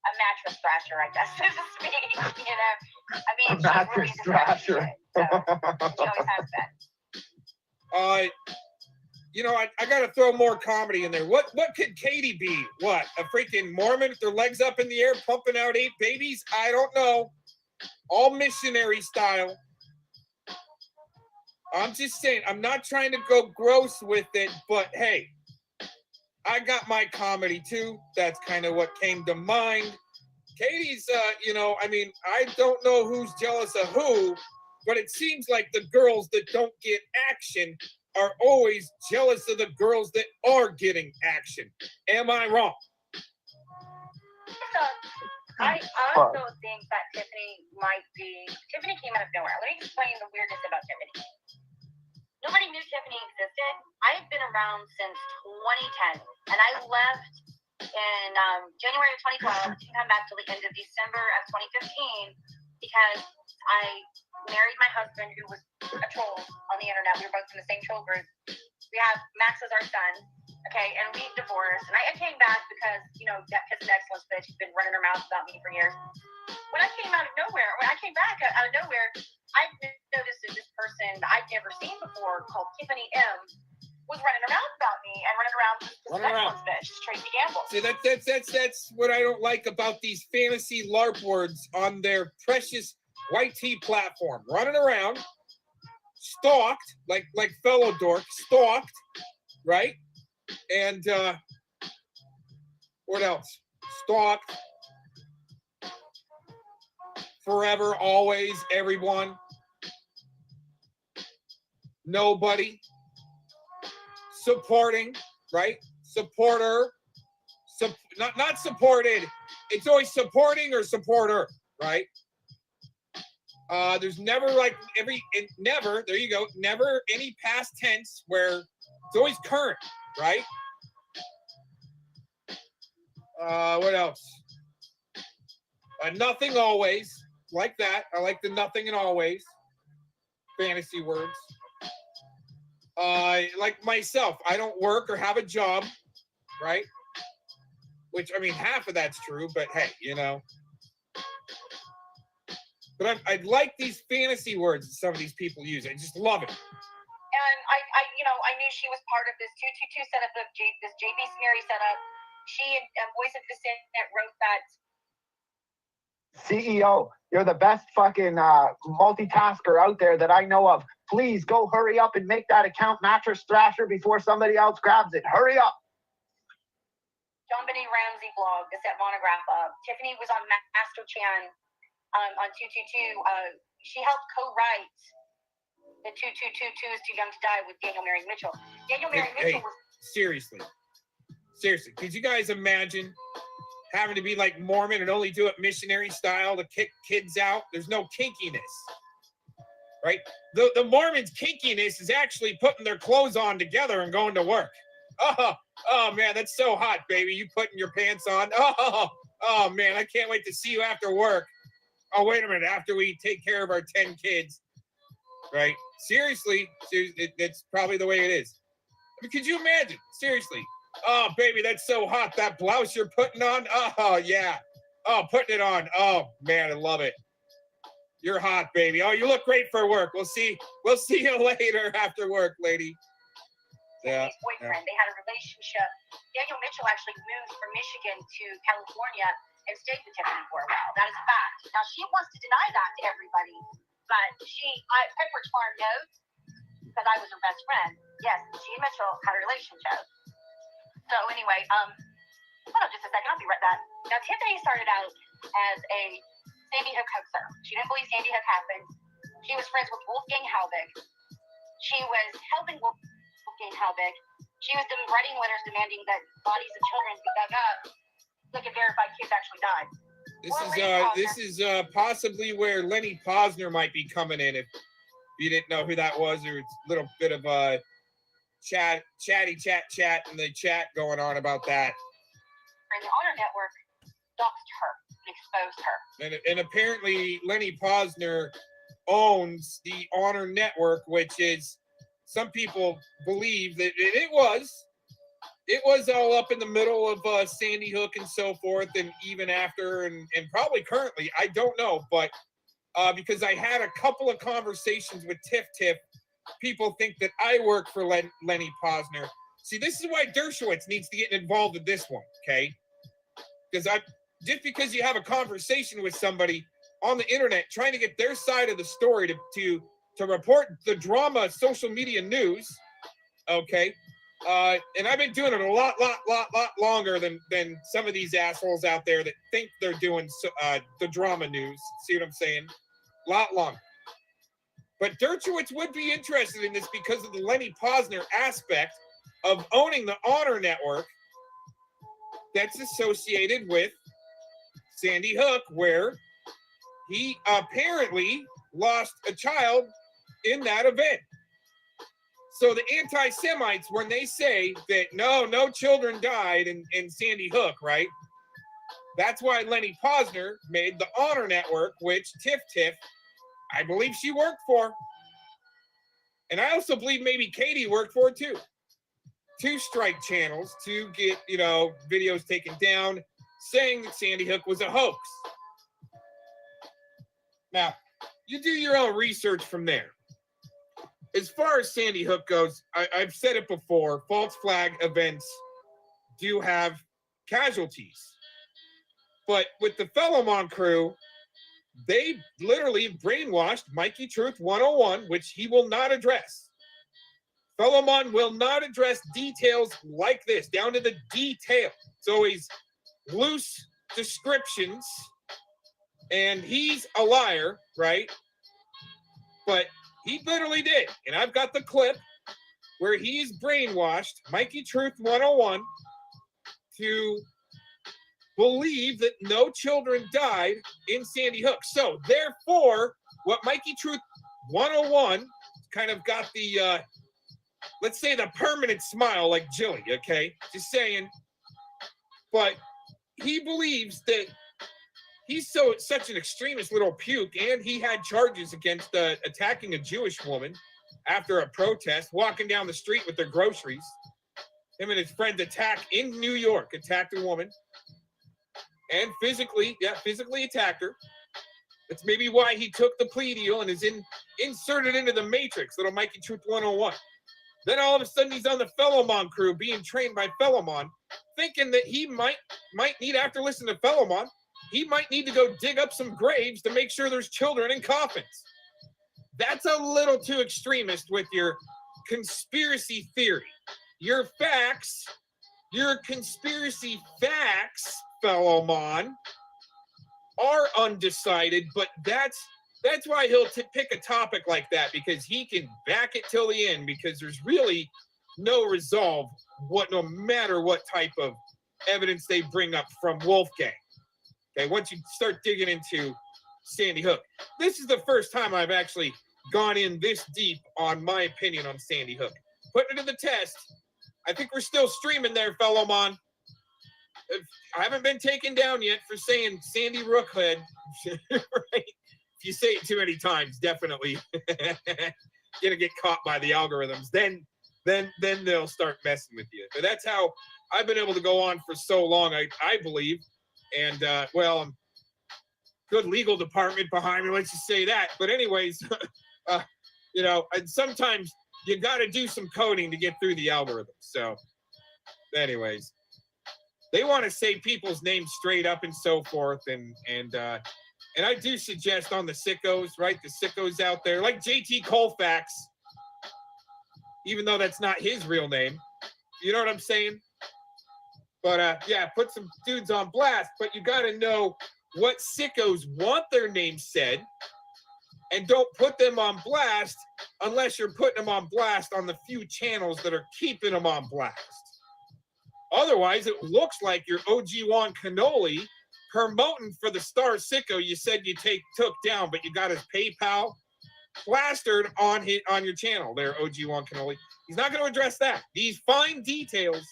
R: a mattress thrasher, I guess, so to speak. You know, I mean,
D: A mattress thrasher.
R: she always has been.
B: You know, I gotta throw more comedy in there. What could Katie be? What, a freaking Mormon with their legs up in the air, pumping out 8 babies? I don't know. All missionary style. I'm just saying, I'm not trying to go gross with it, but hey, I got my comedy too. That's kind of what came to mind. Katie's, you know, I mean, I don't know who's jealous of who, but it seems like the girls that don't get action are always jealous of the girls that are getting action. Am I wrong?
R: So, I also think that Tiffany came out of nowhere. Let me explain the weirdness about Tiffany. Nobody knew Tiffany existed. I've been around since 2010, and I left in January of 2012 to come back till the end of December of 2015 because I married my husband, who was a troll on the internet. We were both in the same troll group. We have Max as our son, okay, and we divorced. And I came back because, you know, that piss and excellence bitch has been running her mouth about me for years. When I came back out of nowhere, I noticed that this person that I'd never seen before, called Tiffany M, was running her mouth about me and running around with this excellence bitch, Tracy Gamble.
B: See, that's what I don't like about these fantasy LARP words on their precious white tea platform. Running around, stalked, like fellow dork, stalked, right? And what else? Stalked. Forever, always, everyone. Nobody. Supporting, right? Supporter. Not supported. It's always supporting or supporter, right? There's never never, there you go, never any past tense where it's always current, right? What else? Nothing always, like that. I like the nothing and always. Fantasy words. Like myself, I don't work or have a job, right? Which, I mean, half of that's true, but hey, you know. But I like these fantasy words that some of these people use. I just love it.
R: And I knew she was part of this 222 setup of this JB Smeary setup. She and Voice of Dissent wrote that.
D: CEO, you're the best fucking multitasker out there that I know of. Please go hurry up and make that account Mattress Thrasher before somebody else grabs it. Hurry up.
R: John Benny Ramsey blog, the set monograph of. Tiffany was on Master Chan on 222. She helped co-write the 2222 is Too Young to Die with Daniel Marion Mitchell. Daniel Marion Mitchell was.
B: Seriously, could you guys imagine having to be like Mormon and only do it missionary style to kick kids out? There's no kinkiness, right? The Mormons' kinkiness is actually putting their clothes on together and going to work. Oh man, that's so hot, baby. You putting your pants on? Oh man, I can't wait to see you after work. Oh, wait a minute, after we take care of our 10 kids, right? Seriously, that's probably the way it is. I mean, could you imagine? Seriously. Oh, baby, that's so hot. That blouse you're putting on? Oh, yeah. Oh, putting it on. Oh, man, I love it. You're hot, baby. Oh, you look great for work. We'll see you later after work, lady. Yeah.
R: His boyfriend. They had a relationship. Daniel Mitchell actually moved from Michigan to California and stayed with Tiffany for a while. That is a fact. Now, she wants to deny that to everybody, but Pepperidge Farm knows because I was her best friend. Yes, she and Mitchell had a relationship. So anyway, hold on just a second. I'll be right back. Now, Tiffany started out as a Sandy Hook hoaxer. She didn't believe Sandy Hook happened. She was friends with Wolfgang Halbig. She was helping Wolfgang Halbig. She was writing letters demanding that bodies of children be dug up so they could verify kids actually died.
B: This is possibly where Lenny Posner might be coming in if you didn't know who that was, or it's a little bit of a chat in the chat going on about that.
R: And the Honor Network doxed her and exposed her.
B: And apparently Lenny Posner owns the Honor Network, which is, some people believe that it was all up in the middle of Sandy Hook and so forth, and even after, and probably currently, I don't know, but because I had a couple of conversations with Tiff, people think that I work for Lenny Posner. See, this is why Dershowitz needs to get involved in this one, okay? Because just because you have a conversation with somebody on the internet trying to get their side of the story to report the drama social media news, okay? And I've been doing it a lot longer than some of these assholes out there that think they're doing the drama news. See what I'm saying? A lot longer. But Dershowitz would be interested in this because of the Lenny Posner aspect of owning the Honor Network that's associated with Sandy Hook, where he apparently lost a child in that event. So the anti-Semites, when they say that no children died in Sandy Hook, right? That's why Lenny Posner made the Honor Network, which Tiff, I believe she worked for. And I also believe maybe Katie worked for it too. 2 strike channels to get, videos taken down saying that Sandy Hook was a hoax. Now, you do your own research from there. As far as Sandy Hook goes, I've said it before, false flag events do have casualties. But with the Felomon crew, they literally brainwashed Mikey Truth 101, which he will not address. Felomon will not address details like this, down to the detail. It's always loose descriptions, and he's a liar, right? But he literally did, and I've got the clip where he's brainwashed Mikey Truth 101 to believe that no children died in Sandy Hook. So therefore, what Mikey Truth 101 kind of got the, let's say the permanent smile like Jilly, okay? Just saying. But he believes that he's such an extremist little puke, and he had charges against attacking a Jewish woman after a protest, walking down the street with their groceries. Him and his friends attacked a woman. And physically attacked her. That's maybe why he took the plea deal and is inserted into the Matrix, little Mikey Truth 101. Then all of a sudden he's on the Felomon crew, being trained by Felomon, thinking that he might need, after listening to Felomon, he might need to go dig up some graves to make sure there's children in coffins. That's a little too extremist with your conspiracy theory. Your facts, your conspiracy facts, Felomon, are undecided, but that's why he'll pick a topic like that, because he can back it till the end, because there's really no resolve no matter what type of evidence they bring up from Wolfgang. Okay, once you start digging into Sandy Hook. This is the first time I've actually gone in this deep on my opinion on Sandy Hook. Putting it to the test. I think we're still streaming there, Felomon. I haven't been taken down yet for saying Sandy Rookhead. Right? If you say it too many times, definitely gonna get caught by the algorithms. Then they'll start messing with you. But that's how I've been able to go on for so long, I believe. And I'm good legal department behind me, let's just say that. But anyways, and sometimes you got to do some coding to get through the algorithm. So anyways, they want to say people's names straight up and so forth. And I do suggest on the sickos, right? The sickos out there, like JT Colfax, even though that's not his real name. You know what I'm saying? But put some dudes on blast. But you got to know what sickos want their names said, and don't put them on blast unless you're putting them on blast on the few channels that are keeping them on blast. Otherwise, it looks like you're OG Juan Cannoli promoting for the star sicko you said you took down, but you got his PayPal plastered on your channel there, OG Juan Cannoli. He's not going to address that. These fine details,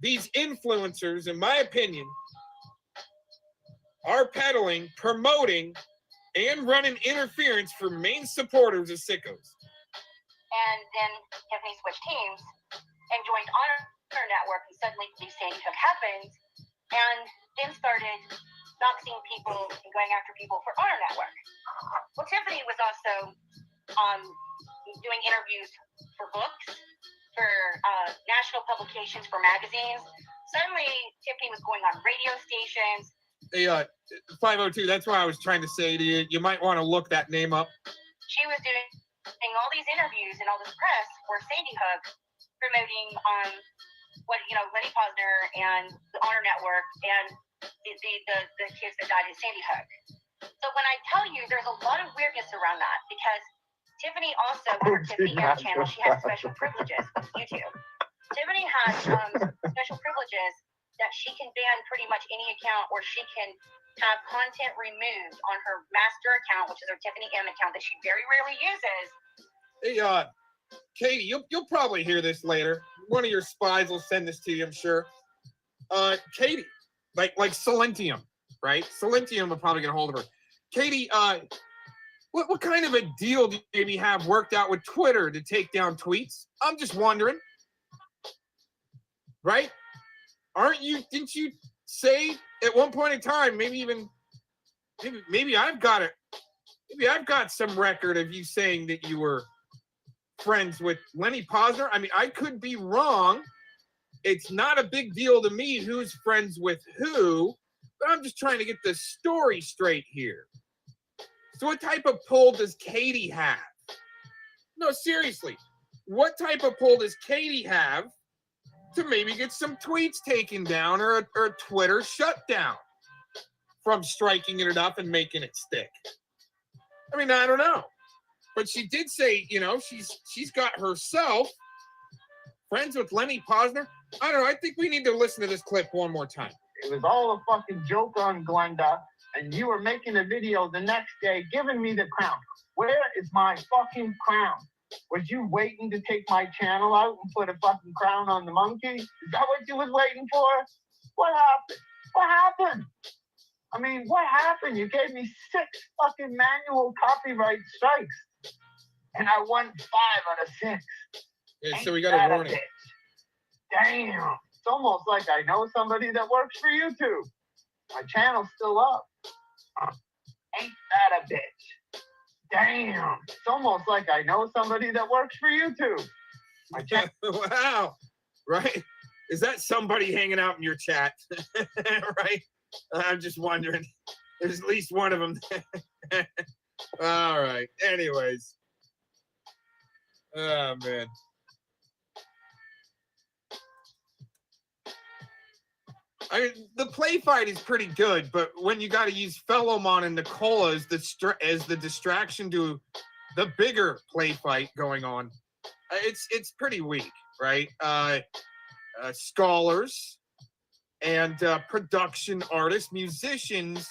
B: these influencers, in my opinion, are peddling, promoting, and running interference for main supporters of sickos.
R: And then Tiffany switched teams and joined Honor Network, and suddenly the Sandy Hook happened, and then started doxing people and going after people for Honor Network. Well, Tiffany was also doing interviews for books, for national publications, for magazines. Suddenly, Tiffany was going on radio stations.
B: Hey, 502, that's why I was trying to say to you, you might want to look that name up.
R: She was doing all these interviews and all this press for Sandy Hook, promoting what Lenny Posner and the Honor Network and the kids that died in Sandy Hook. So when I tell you, there's a lot of weirdness around that, because Tiffany also, on her Tiffany M channel, she has special privileges with YouTube. Tiffany has special privileges that she can ban pretty much any account, or she can have content removed on her master account, which is her Tiffany M account that she very rarely uses.
B: Hey, Katie, you'll probably hear this later. One of your spies will send this to you, I'm sure. Katie, like Silentium, right? Silentium will probably get a hold of her. Katie, what kind of a deal do you maybe have worked out with Twitter to take down tweets? I'm just wondering. Right? Didn't you say at one point in time, maybe I've got it. Maybe I've got some record of you saying that you were friends with Lenny Posner. I mean, I could be wrong. It's not a big deal to me who's friends with who, but I'm just trying to get the story straight here. So what type of pull does Katie have? No, seriously. What type of pull does Katie have to maybe get some tweets taken down or Twitter shut down from striking it up and making it stick? I mean, I don't know. But she did say, she's got herself friends with Lenny Posner. I don't know. I think we need to listen to this clip one more time.
D: It was all a fucking joke on Glenda, and you were making a video the next day giving me the crown. Where is my fucking crown? Was you waiting to take my channel out and put a fucking crown on the monkey? Is that what you was waiting for? What happened? What happened? I mean, what happened? You gave me 6 fucking manual copyright strikes, and I won 5 out of 6.
B: Yeah, so we got a warning.
D: Damn. It's almost like I know somebody that works for YouTube. My channel's still up. Ain't that a bitch? Damn. It's almost like I know somebody that works for YouTube.
B: Wow. Right? Is that somebody hanging out in your chat? Right? I'm just wondering. There's at least one of them. All right. Anyways. Oh, man. I mean, the play fight is pretty good, but when you got to use Fellowmon and Nicola as the distraction to the bigger play fight going on, it's pretty weak, right? Scholars and production artists, musicians,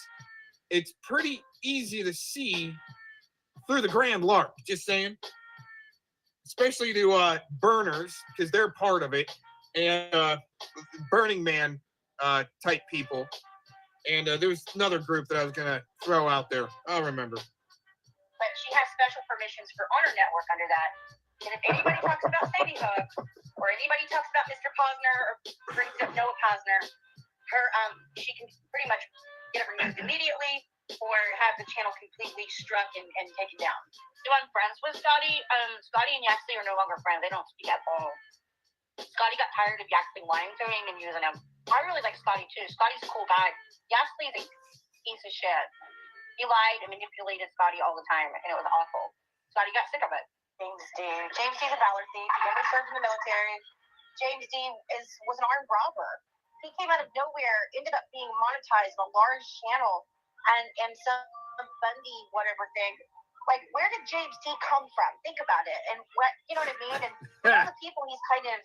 B: it's pretty easy to see through the grand lark. Just saying, especially to burners, because they're part of it, and Burning Man type people. And there was another group that I was gonna throw out there. I'll remember.
R: But she has special permissions for Honor Network under that. And if anybody talks about Sandy Hook, or anybody talks about Mr. Posner, or brings up Noah Posner, she can pretty much get it removed immediately, or have the channel completely struck and taken down. So I'm friends with Scotty. Scotty and Yaxley are no longer friends. They don't speak at all. Scotty got tired of Yaxley lying to him and using him. I really like Scotty too. Scotty's a cool guy. Yaxley is a piece of shit. He lied and manipulated Scotty all the time, and it was awful. Scotty got sick of it. James D. James D's a valor thief. He never served in the military. James D was an armed robber. He came out of nowhere, ended up being monetized on a large channel, and some Bundy whatever thing Like, where did James D come from? Think about it. And what, you know what I mean? And all the people he's kind of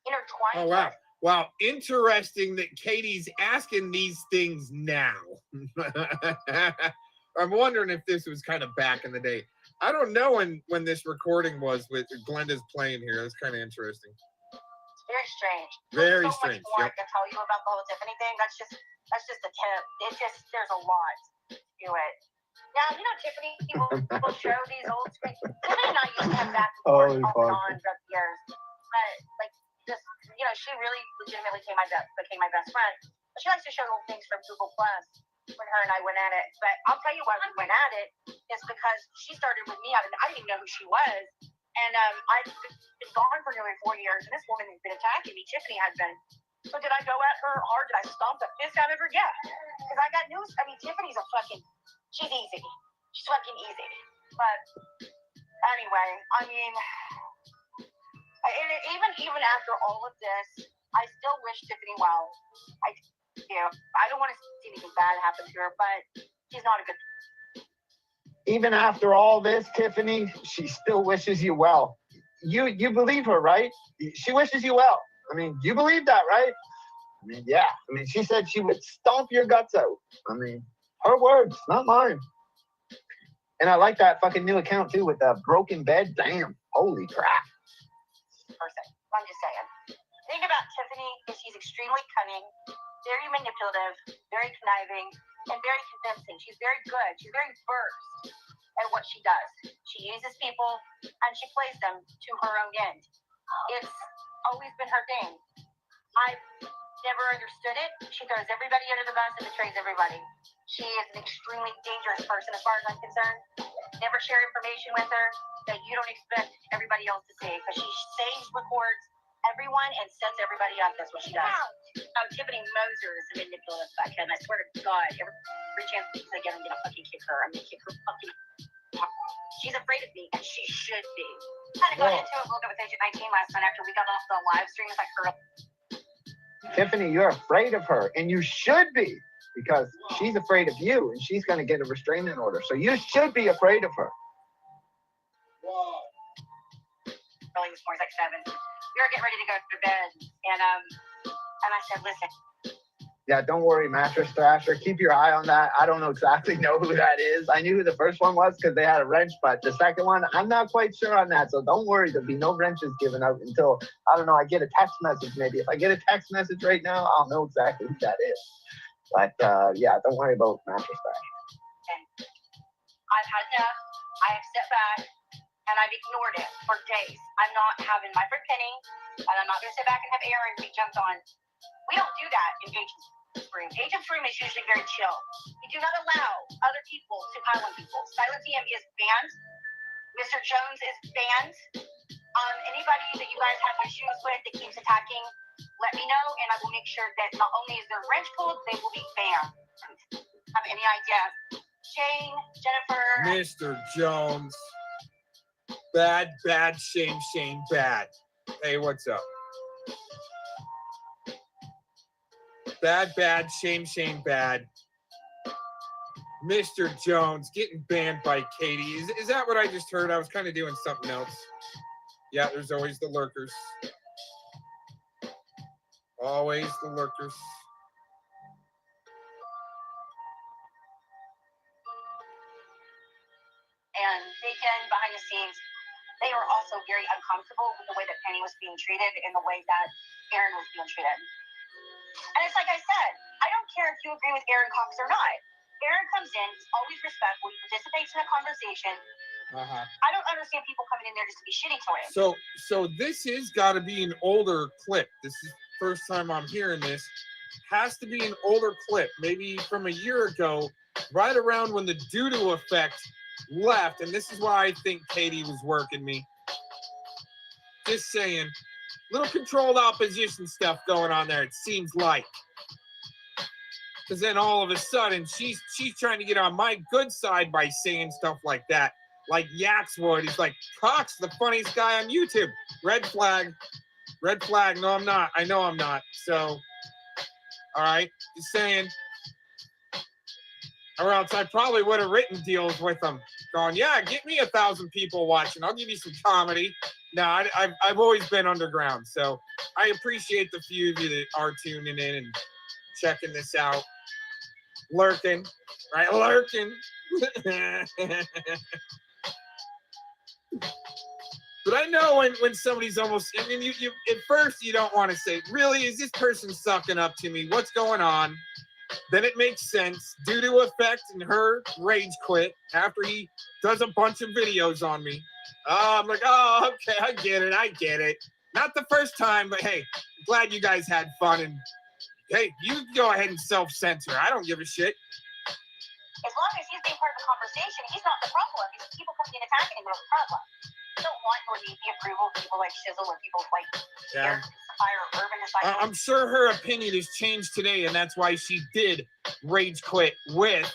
R: intertwined
B: Oh, wow.
R: with.
B: Wow, interesting that Katie's asking these things now. I'm wondering if this was kind of back in the day. I don't know when this recording was with Glenda's playing here. That's kind of interesting.
R: It's very strange.
B: Very
R: There's so
B: strange.
R: much more
B: Yep.
R: I can tell you about the whole Tiffany thing. That's just a tip. There's a lot to it. Now, you know, Tiffany will show these old screens. Tiffany and I used to have back and forth off and on throughout the years. But like just, you know, she really legitimately became my best friend. But she likes to show old things from Google Plus when her and I went at it. But I'll tell you why we went at it is because she started with me. I didn't even know who she was. And I've been gone for nearly 4 years, and this woman has been attacking me. Tiffany has been. So did I go at her hard? Did I stomp the piss out of her? Yeah. Because I got news. I mean, Tiffany's she's easy. She's fucking easy. But anyway, I mean, even after all of this, I still wish Tiffany well. I do. I don't want to see anything bad happen to her, but she's not a good.
D: Even after all this, Tiffany, she still wishes you well. You believe her, right? She wishes you well. I mean, you believe that, right? I mean, yeah. I mean, she said she would stomp your guts out. I mean, her words, not mine. And I like that fucking new account, too, with the broken bed. Damn. Holy crap.
R: Person. I'm just saying. The thing about Tiffany is she's extremely cunning, very manipulative, very conniving, and very convincing. She's very good. She's very versed at what she does. She uses people, and she plays them to her own end. It's always been her thing. I've never understood it. She throws everybody under the bus and betrays everybody. She is an extremely dangerous person as far as I'm concerned. Never share information with her that you don't expect everybody else to see, because she saves, records everyone, and sets everybody up. That's what she does. Oh, Tiffany Moser is a manipulative fuckhead, and I swear to God, every chance I get, I'm gonna fucking kick her. I'm gonna kick her fucking. She's afraid of me, and she should be. Kind of got into it a little bit with Agent 19 last night after we got off the live stream. It's like her.
D: Tiffany, you're afraid of her, and you should be, because she's afraid of you, and she's going to get a restraining order. So you should be afraid of her.
R: Early this morning, like 7. We were getting ready to go to bed, and I said, listen.
D: Yeah, don't worry, Mattress Thrasher. Keep your eye on that. I don't exactly know who that is. I knew who the first one was because they had a wrench, but the second one, I'm not quite sure on that. So don't worry, there'll be no wrenches given out until, I don't know, I get a text message maybe. If I get a text message right now, I'll know exactly who that is. But yeah, don't worry about Mattress Thrasher.
R: I've had enough. I have stepped back, and I've ignored it for days. I'm not having my friend Penny, and I'm not going to sit back and have Aaron be jumped on. We don't do that in Agent's Room. Agent's Room is usually very chill. We do not allow other people to pile on people. Silent DM is banned. Mr. Jones is banned. Anybody that you guys have issues with that keeps attacking, let me know, and I will make sure that not only is their wrench pulled, they will be banned. Have any idea? Shane, Jennifer.
B: Mr. Jones. Bad, Shane, bad. Hey, what's up? Bad, Shane, bad. Mr. Jones getting banned by Katie. Is that what I just heard? I was kind of doing something else. Yeah, there's always the lurkers. Always the lurkers.
R: And they can, behind the scenes, they were also very uncomfortable with the way that Penny was being treated and the way that Aaron was being treated. And it's like I said, I don't care if you agree with Aaron Cox or not. Aaron comes in, he's always respectful, he participates in a conversation. I don't understand people coming in there just to be shitty to him.
B: So this is got to be an older clip. This is the first time I'm hearing this. Has to be an older clip, maybe from a year ago, right around when the doo-doo effect left. And this is why I think Katie was working me. Just saying. Little controlled opposition stuff going on there, it seems like. Because then all of a sudden, she's trying to get on my good side by saying stuff like that. Like Yax would. He's like, Cox, the funniest guy on YouTube. Red flag. Red flag. No, I'm not. I know I'm not. So, all right. Just saying. Or else I probably would have written deals with him. going, yeah, get me 1,000 people watching. I'll give you some comedy. No, I've always been underground, so I appreciate the few of you that are tuning in and checking this out, lurking, right? Lurking. But I know when somebody's almost, I mean, you at first you don't want to say, really, is this person sucking up to me? What's going on? Then it makes sense. Due to effect and her rage quit after he does a bunch of videos on me. I'm like, oh, okay, I get it. Not the first time, but hey, glad you guys had fun. And hey, you go ahead and self-censor. I don't give a shit.
R: As long as he's being part of the conversation, he's not the problem. It's people coming in attacking him are the problem. You don't want or need the approval of people like Shizzle or people like
B: Yeah.
R: Fire Urban Disciple.
B: I'm sure her opinion has changed today, and that's why she did rage quit with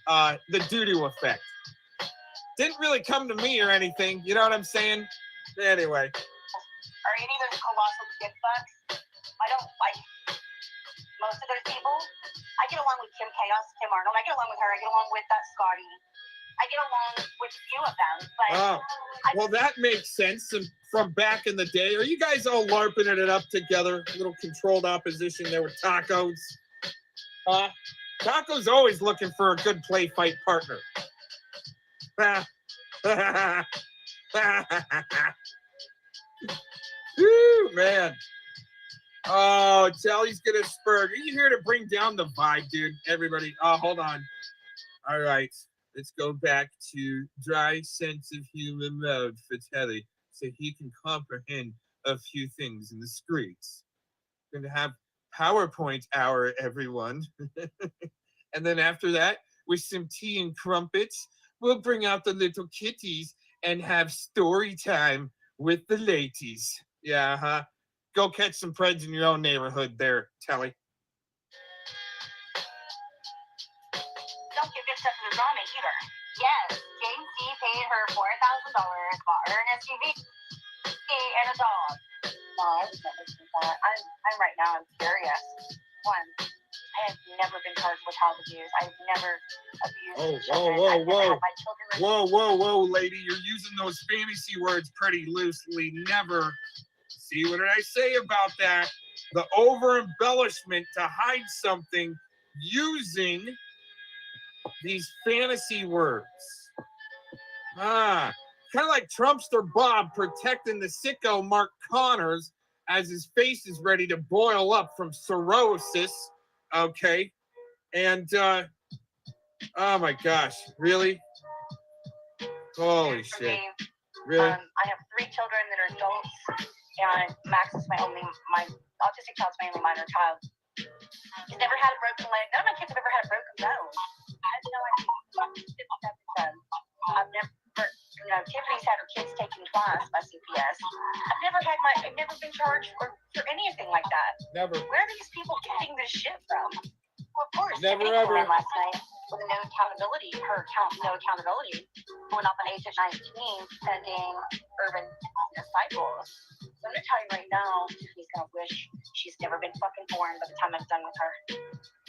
B: the doo-doo effect. Didn't really come to me or anything, you know what I'm saying? Anyway.
R: Are any of those colossal dick bucks? I don't like most of those people. I get along with Kim Chaos, Kim Arnold. I get along with her. I get along with that Scotty. I get along with a few of them, but
B: Well, that makes sense from back in the day. Are you guys all LARPing it up together? A little controlled opposition there with Tacos. Taco's always looking for a good play fight partner. Woo, man. Oh, Sally's gonna spur. Are you here to bring down the vibe, dude? Everybody. Oh, hold on. All right. Let's go back to dry sense of humor mode for Telly so he can comprehend a few things in the streets. We're going to have PowerPoint hour, everyone. And then after that, with some tea and crumpets, we'll bring out the little kitties and have story time with the ladies. Yeah, huh? Go catch some preds in your own neighborhood there, Telly.
R: don't get mixed up in the drama either. Yes, James D paid her $4,000, bought her an SUV and a dog. No, I was never do that. I'm right now, I'm curious. One, I have never been charged with child abuse. I've never abused children.
B: Whoa, lady. You're using those fantasy words pretty loosely. Never. See, what did I say about that? The over-embellishment to hide something using these fantasy words. Kind of like Trumpster Bob protecting the sicko Mark Connors as his face is ready to boil up from cirrhosis. Okay. And, oh my gosh, really? Holy shit. Really?
R: I have 3 children that are adults, and Max is my autistic child's my only minor child. He's never had a broken leg. None of my kids have ever had a broken bone. I have no idea. I've never, Tiffany's had her kids taken twice by CPS. I've never been charged for anything like that.
B: Never.
R: Where are these people getting this shit from? Well, of course.
B: Never
R: Tiffany
B: ever.
R: called last night with no accountability, no accountability, going off an age at 19, sending urban disciples. So I'm gonna tell you right now, Tiffany's gonna wish she's never been fucking born by the time I'm done with her.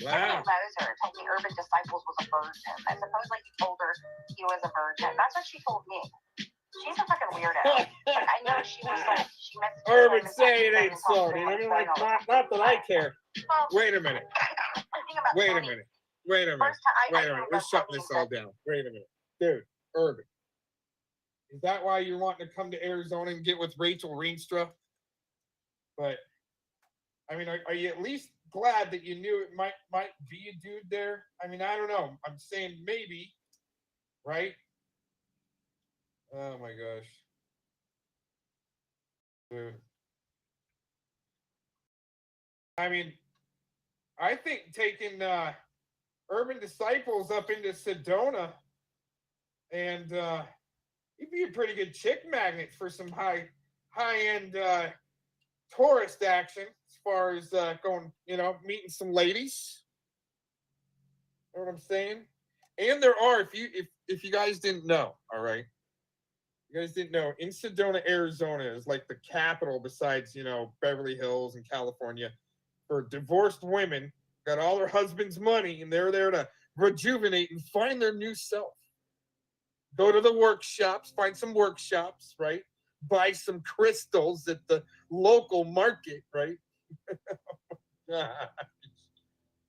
B: Wow.
R: Tiffany Moser told me Urban Disciples was a virgin. I suppose like he told her he was a virgin. That's what she told me. She's a fucking weirdo. Like, I know she was like, she messaged
B: Urban say it ain't so. You know, like, not that I care. Wait a minute. Wait a minute. We're shutting this all down. Wait a minute. Dude, Urban. Is that why you're wanting to come to Arizona and get with Rachel Reenstra? But, I mean, are you at least glad that you knew it might be a dude there? I mean, I don't know. I'm saying maybe, right? Oh my gosh. Dude. I mean, I think taking Urban Disciples up into Sedona and he'd be a pretty good chick magnet for some high-end tourist action as far as going, meeting some ladies. You know what I'm saying? And there are, if you guys didn't know, all right, you guys didn't know, in Sedona, Arizona is like the capital besides, Beverly Hills and California for divorced women, got all their husband's money, and they're there to rejuvenate and find their new self. Go to the workshops, find some workshops, right? Buy some crystals at the local market, right?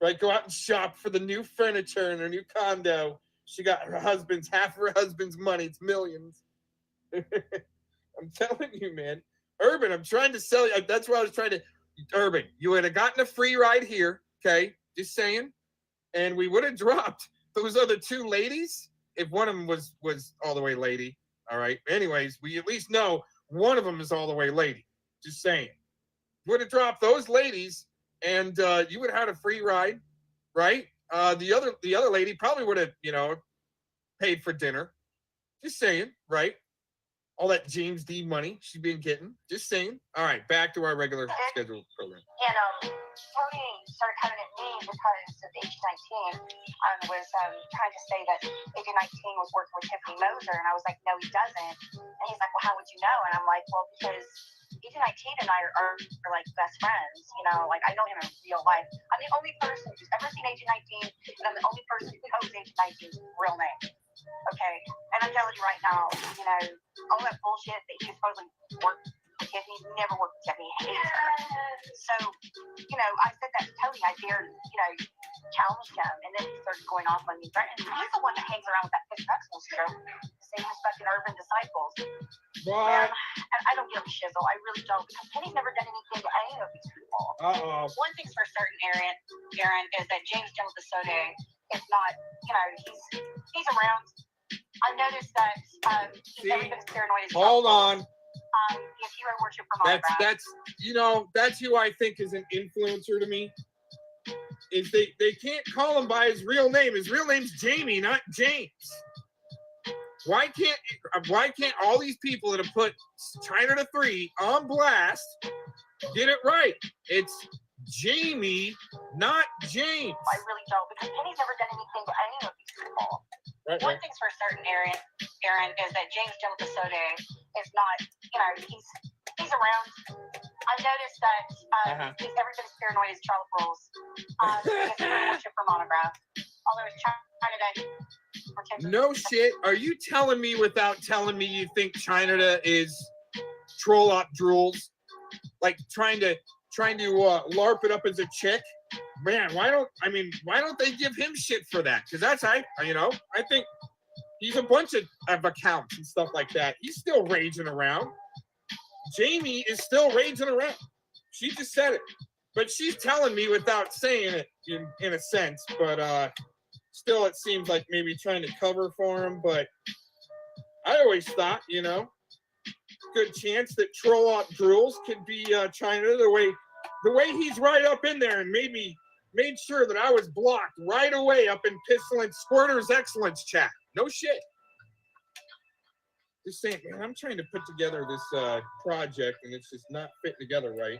B: Right, go out and shop for the new furniture in her new condo. She got half her husband's money. It's millions. I'm telling you, man. Urban, I'm trying to sell you. That's what I was trying to. Urban, you would have gotten a free ride here, okay? Just saying. And we would have dropped those other two ladies if one of them was all the way lady. All right. Anyways, we at least know one of them is all the way lady. Just saying. Would have dropped those ladies, and you would have had a free ride, right? The other lady probably would have, paid for dinner. Just saying, right? All that James D money she's been getting. Just saying. All right, back to our regular scheduled program.
R: And Tony started coming at me because of Agent 19. Was trying to say that Agent 19 was working with Tiffany Moser, and I was like, no, he doesn't. And he's like, well, how would you know? And I'm like, well, because Agent 19 and I are like best friends. Like I know him in real life. I'm the only person who's ever seen Agent 19, and I'm the only person who knows Agent 19's real name. Okay, and I'm telling you right now, all that bullshit that he supposedly worked with Tiffany, never worked with Tiffany. So, I said that to Tony. I dared, challenged him, and then he started going off on me. And he's the one that hangs around with that Fish Excellence show, the same as fucking Urban Disciples.
B: What?
R: And I don't give a shizzle. I really don't, because Penny's never done anything to any of these people.
B: Uh-oh.
R: One thing's for certain, Aaron, is that James Jones the Soda is not, he's around. I noticed that he's every bit as paranoid as
B: Hold on.
R: His hero worship from
B: That's who I think is an influencer to me. Is they can't call him by his real name. His real name's Jamie, not James. Why can't all these people that have put China to 3 on blast get it right? It's Jamie, not James.
R: I really don't, because Penny's never done anything to any of these people.
B: Right.
R: One thing's for certain, Aaron, is that James Jones the Soda is not, he's around. I noticed that he's every bit as paranoid as Charlotte Rules. His hero worship for Monograph. Although it's China.
B: No shit. Are you telling me without telling me you think China is troll up drools? Like trying to LARP it up as a chick? Man, why don't they give him shit for that? Because I think he's a bunch of accounts and stuff like that. He's still raging around. Jamie is still raging around. She just said it. But she's telling me without saying it in a sense. But still, it seems like maybe trying to cover for him. But I always thought, good chance that Troll Out Drools could be China the way he's right up in there and made sure that I was blocked right away up in Pistol and Squirter's Excellence chat. No shit. Just saying, man, I'm trying to put together this project and it's just not fitting together right.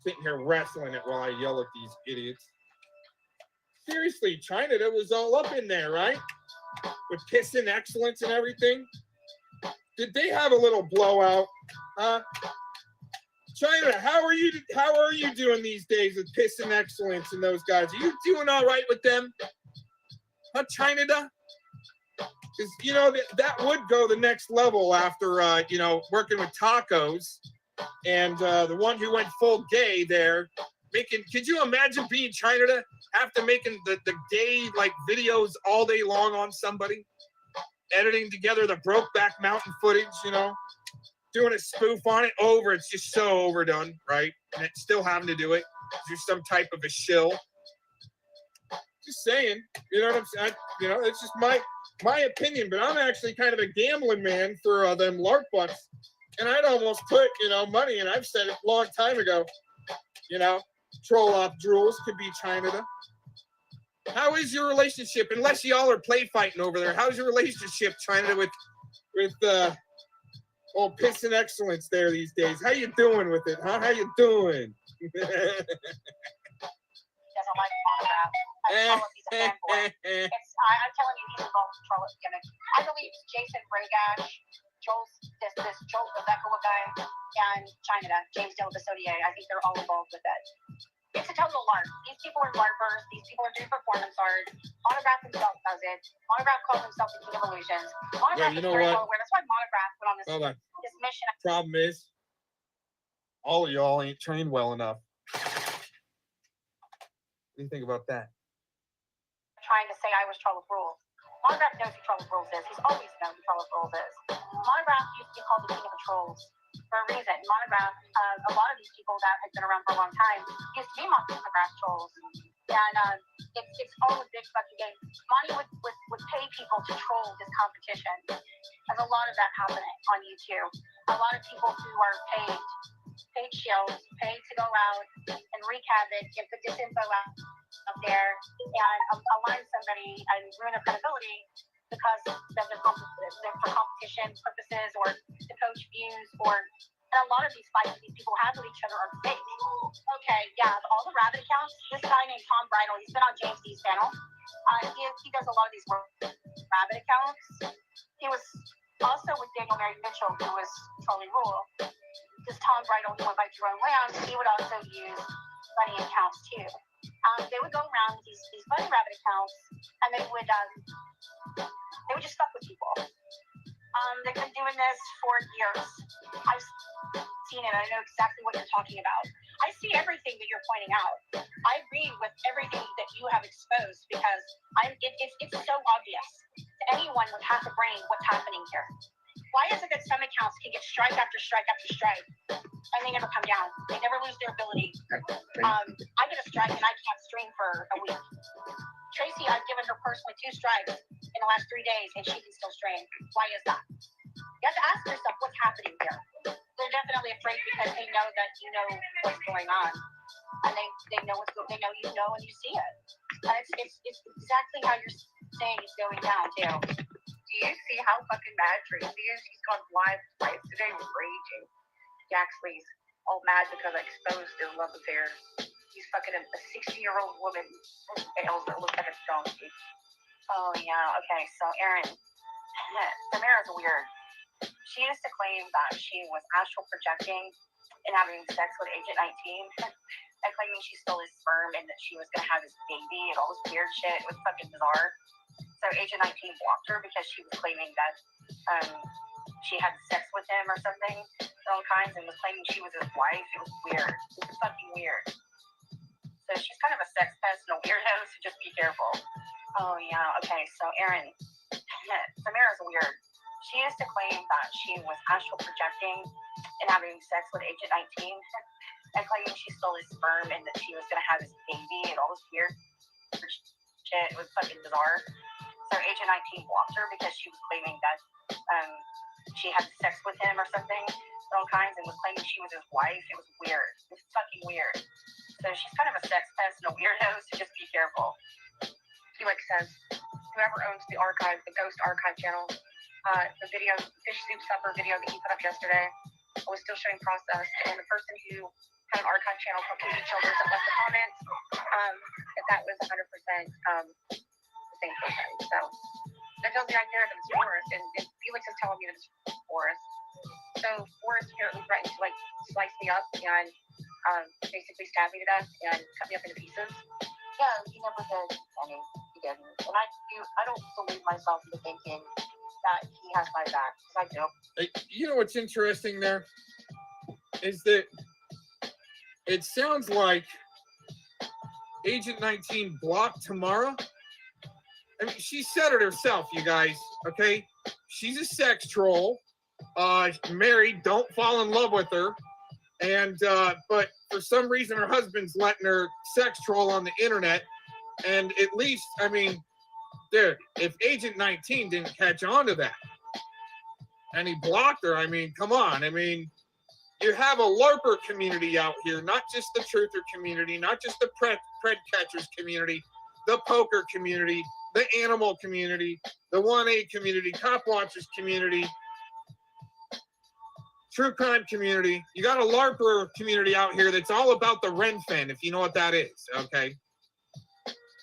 B: Sitting here wrestling it while I yell at these idiots. Seriously, China, that was all up in there, right? With Piston Excellence and everything. Did they have a little blowout? China, how are you doing these days with Piston Excellence and those guys? Are you doing all right with them? Huh, China? Because, that would go the next level after, working with Tacos and the one who went full gay there. Could you imagine being China after making the gay, videos all day long on somebody? Editing together the Brokeback Mountain footage, doing a spoof on it it's just so overdone, right? And it's still having to do it. Do some type of a shill. Just saying, you know what I'm saying? It's just my opinion, but I'm actually kind of a gambling man for them LARP bucks. And I'd almost put, money, and I've said it a long time ago, Troll Off Drools could be China. How is your relationship? Unless y'all are play fighting over there, how's your relationship, China, with old Piston Excellence there these days? How you doing with it, huh? How you doing?
R: Doesn't like Monograph. I'm telling you, he's involved with Troll gimmick. I believe Jason Braygash, Joel the Beckowa guy, and China, James Del Desodia. I think they're all involved with it. It's a total LARP. These people are LARPers. These people are doing performance art. Monograph himself does it. Monograph calls himself the King of Illusions. Monograph
B: you
R: is
B: know
R: very
B: what?
R: well aware. That's why Monograph went on
B: Hold on.
R: this mission.
B: Problem is, all of y'all ain't trained well enough. What do you think about that?
R: Trying to say I was Troll of Rules. Monograph knows who Troll of Rules is. He's always known who Troll of Rules is. Monograph used to be called the King of the Trolls for a reason. Monograph, a lot of these people that have been around for a long time used to be Monograph trolls. And it's all a big fucking game. Monty would pay people to troll this competition. There's a lot of that happening on YouTube. A lot of people who are paid shills, paid to go out and wreak havoc and put disinfo out there and align somebody and ruin their credibility because of their for competition purposes or to coach views and a lot of these fights these people have with each other are fake. Okay, yeah, all the rabbit accounts, this guy named Tom Bridle, he's been on James D's channel. He does a lot of these rabbit accounts. He was also with Daniel Mary Mitchell, who was trolling Rule. This Tom Bridle, he went by Jerome Lamb, he would also use funny accounts too. They would go around with these funny rabbit accounts and they would just fuck with people. They've been doing this for years. I've seen it. I know exactly what you're talking about. I see everything that you're pointing out. I agree with everything that you have exposed because it's so obvious to anyone with half a brain what's happening here. Why is it that some accounts can get strike after strike after strike and they never come down? They never lose their ability. I get a strike and I can't stream for a week. Tracy, I've given her personally 2 strikes in the last 3 days and she can still stream. Why is that? You have to ask yourself what's happening here. They're definitely afraid because they know that you know what's going on. And they know what's going on. They know you know and you see it. And it's exactly how you're saying it's going down too.
O: Do you see how fucking mad Tracy is? She's gone live twice today with raging. Jaxley's all mad because I exposed their love affair. He's fucking a 60-year-old woman with nails that look like a donkey.
R: Oh yeah, okay, so Erin, Samara's weird. She used to claim that she was astral projecting and having sex with Agent 19 and claiming she stole his sperm and that she was gonna have his baby and all this weird shit. It was fucking bizarre. So Agent 19 blocked her because she was claiming that she had sex with him or something of all kinds and was claiming she was his wife. It was weird. It was fucking weird. So she's kind of a sex pest and a weirdo, so just be careful. Oh yeah, okay, so Erin, Samara's weird. She used to claim that she was astral projecting and having sex with Agent 19 and claiming she stole his sperm and that she was gonna have his baby and all this weird shit. It was fucking bizarre. So Agent 19 blocked her because she was claiming that she had sex with him or something of all kinds and was claiming she was his wife. It was weird. It was fucking weird. So she's kind of a sex pest and a weirdo, so just be careful.
O: Felix says, whoever owns the archive, the Ghost Archive channel, the video, fish soup supper video that he put up yesterday, was still showing processed, and the person who had an archive channel for Katie Childers that left the comments, that was 100% the same person. So that tells me right there that it's Forrest, and Felix is telling me that it's Forrest. So Forrest apparently threatened to like slice me up and basically stab me to death and cut me up into pieces.
R: Yeah, he never did any. He didn't. And I don't believe myself into thinking that he has my back, because I do.
B: You know what's interesting there? Is that it sounds like Agent 19 blocked Tamara. I mean, she said it herself, you guys, okay? She's a sex troll. Married, don't fall in love with her. And, but for some reason, her husband's letting her sex troll on the internet. And at least, I mean, dude, if Agent 19 didn't catch on to that and he blocked her, I mean, come on. I mean, you have a LARPer community out here, not just the truther community, not just the pred catchers community, the poker community, the animal community, the 1A community, cop watchers community, true crime community. You got a LARPer community out here that's all about the Ren Fin, if you know what that is, okay?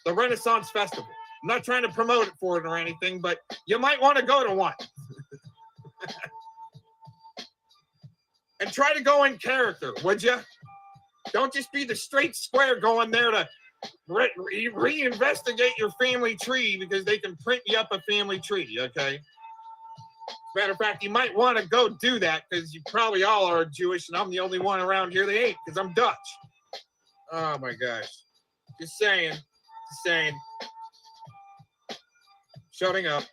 B: The Renaissance Festival. I'm not trying to promote it for it or anything, but you might want to go to one. And try to go in character, would you? Don't just be the straight square going there to reinvestigate your family tree because they can print you up a family tree, okay? Matter of fact, you might want to go do that because you probably all are Jewish and I'm the only one around here that ain't because I'm Dutch. Oh my gosh. Just saying. Just saying. Shutting up.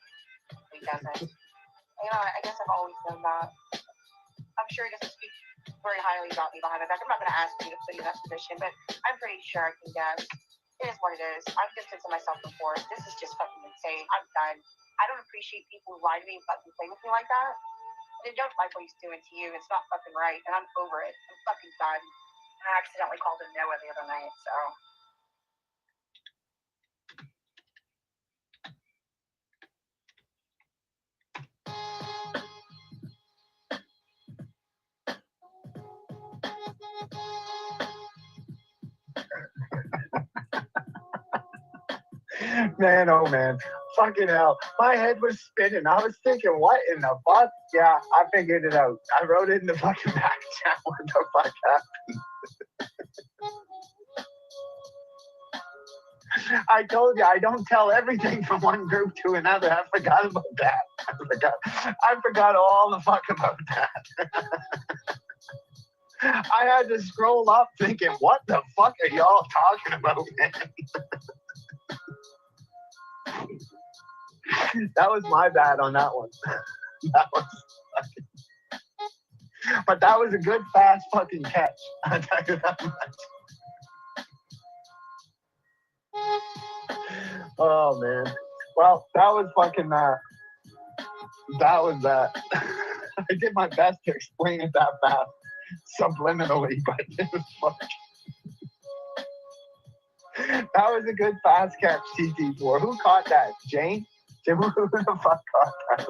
O: He doesn't. You know, I guess I've always done that. I'm sure he doesn't speak very highly about me behind my back. I'm not going to ask you to put you in that position, but I'm pretty sure I can guess. It is what it is. I've just said to myself before, this is just fucking insane. I'm done. I don't appreciate people who lie to me and fucking play with me like that. They don't like what he's doing to you. It's not fucking right, and I'm over it. I'm fucking done. I accidentally called him Noah the other night, so.
D: Man, oh man. Fucking hell. My head was spinning. I was thinking, what in the fuck? Yeah, I figured it out. I wrote it in the fucking back chat what the fuck happened. I told you, I don't tell everything from one group to another. I forgot about that. I forgot all the fuck about that. I had to scroll up thinking, what the fuck are y'all talking about, man? That was my bad on that one. That was fucking... But that was a good, fast fucking catch. I'll tell you that much. Oh, man. Well, that was fucking that. That was that. I did my best to explain it that fast, subliminally, but it was fucking... That was a good fast catch, TT4. Who caught that? Jane? Who the fuck caught that?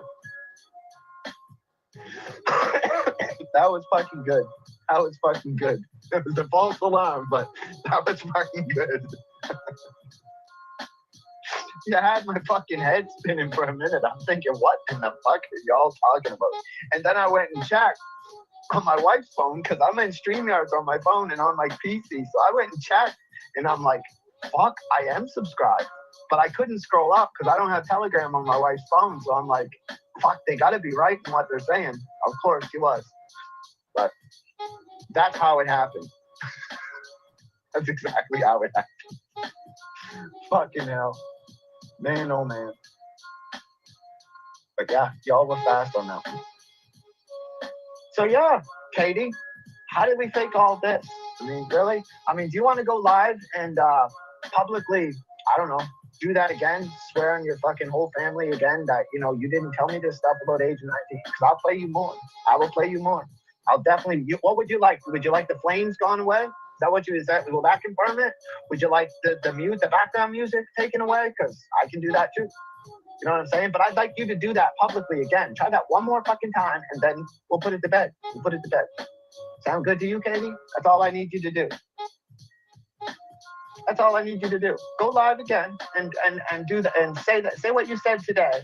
D: That was fucking good. That was fucking good. It was a false alarm, but that was fucking good. You had my fucking head spinning for a minute. I'm thinking, what in the fuck are y'all talking about? And then I went and checked on my wife's phone because I'm in StreamYard on my phone and on my PC. So I went and checked and I'm like, fuck, I am subscribed. But I couldn't scroll up because I don't have Telegram on my wife's phone. So I'm like, fuck, they got to be right in what they're saying. Of course he was. But that's how it happened. That's exactly how it happened. Fucking hell. Man, oh man. But yeah, y'all were fast on that one. So yeah, Katie, how did we fake all this? I mean, really? I mean, do you want to go live and publicly, I don't know, do that again? Swear on your fucking whole family again that, you know, you didn't tell me this stuff about age 19. Because I'll play you more. I will play you more. I'll definitely, what would you like? Would you like the flames gone away? Is that what you, is that, will that confirm it? Would you like the background music taken away? Because I can do that too. You know what I'm saying? But I'd like you to do that publicly again. Try that one more fucking time and then we'll put it to bed. We'll put it to bed. Sound good to you, Katie? That's all I need you to do. That's all I need you to do. Go live again and do that and say what you said today.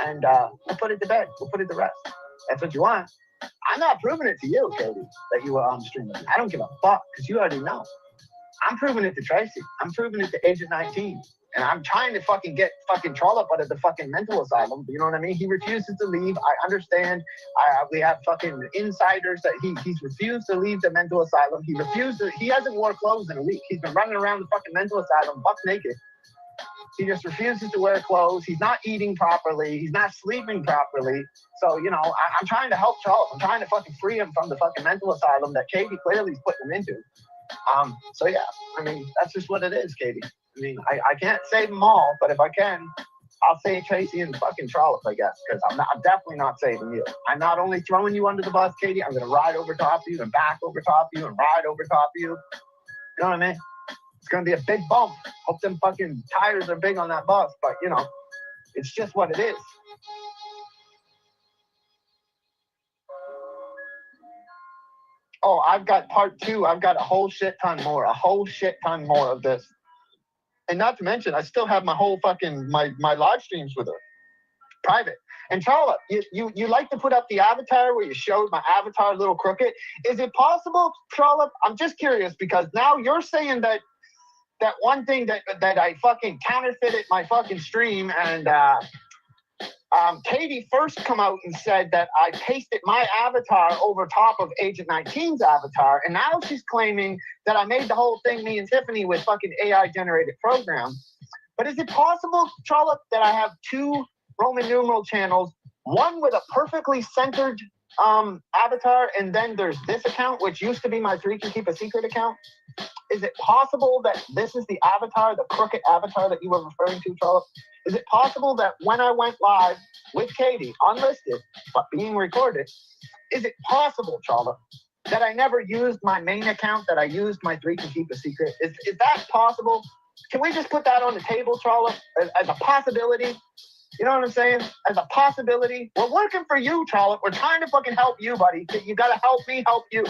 D: And we'll put it to bed. We'll put it to rest. That's what you want. I'm not proving it to you, Katie, that you were on stream. I don't give a fuck because you already know. I'm proving it to Tracy. I'm proving it to Agent 19. And I'm trying to fucking get fucking Trollop out of the fucking mental asylum. You know what I mean? He refuses to leave. I understand. We have fucking insiders that he's refused to leave the mental asylum. He hasn't worn clothes in a week. He's been running around the fucking mental asylum buck naked. He just refuses to wear clothes. He's not eating properly. He's not sleeping properly. So, you know, I'm trying to help Trollop. I'm trying to fucking free him from the fucking mental asylum that Katie clearly is putting him into. So yeah, I mean, that's just what it is, Katie. I mean, I can't save them all, but if I can, I'll save Tracy and fucking Trollop, I guess, because I'm definitely not saving you. I'm not only throwing you under the bus, Katie, I'm going to ride over top of you and back over top of you and ride over top of you. You know what I mean? It's going to be a big bump. Hope them fucking tires are big on that bus, but, you know, it's just what it is. Oh, I've got part 2. I've got a whole shit ton more of this. And not to mention, I still have my whole fucking, my live streams with her. Private. And Charlotte, you like to put up the avatar where you showed my avatar a little crooked. Is it possible, Charlotte? I'm just curious because now you're saying that one thing that I fucking counterfeited my fucking stream, and Katie first come out and said that I pasted my avatar over top of Agent 19's avatar, and now she's claiming that I made the whole thing, me and Tiffany, with fucking AI generated program. But is it possible, Charlotte, that I have two Roman numeral channels, one with a perfectly centered avatar, and then there's this account, which used to be my 3 Can Keep a Secret account? Is it possible that this is the avatar, the crooked avatar that you were referring to, Charlotte? Is it possible that when I went live with Katie, unlisted, but being recorded, is it possible, Charlotte, that I never used my main account, that I used my 3 Can Keep a Secret? Is that possible? Can we just put that on the table, Charlotte, as a possibility? You know what I'm saying? As a possibility. We're working for you, Charlotte. We're trying to fucking help you, buddy. You got to help me help you.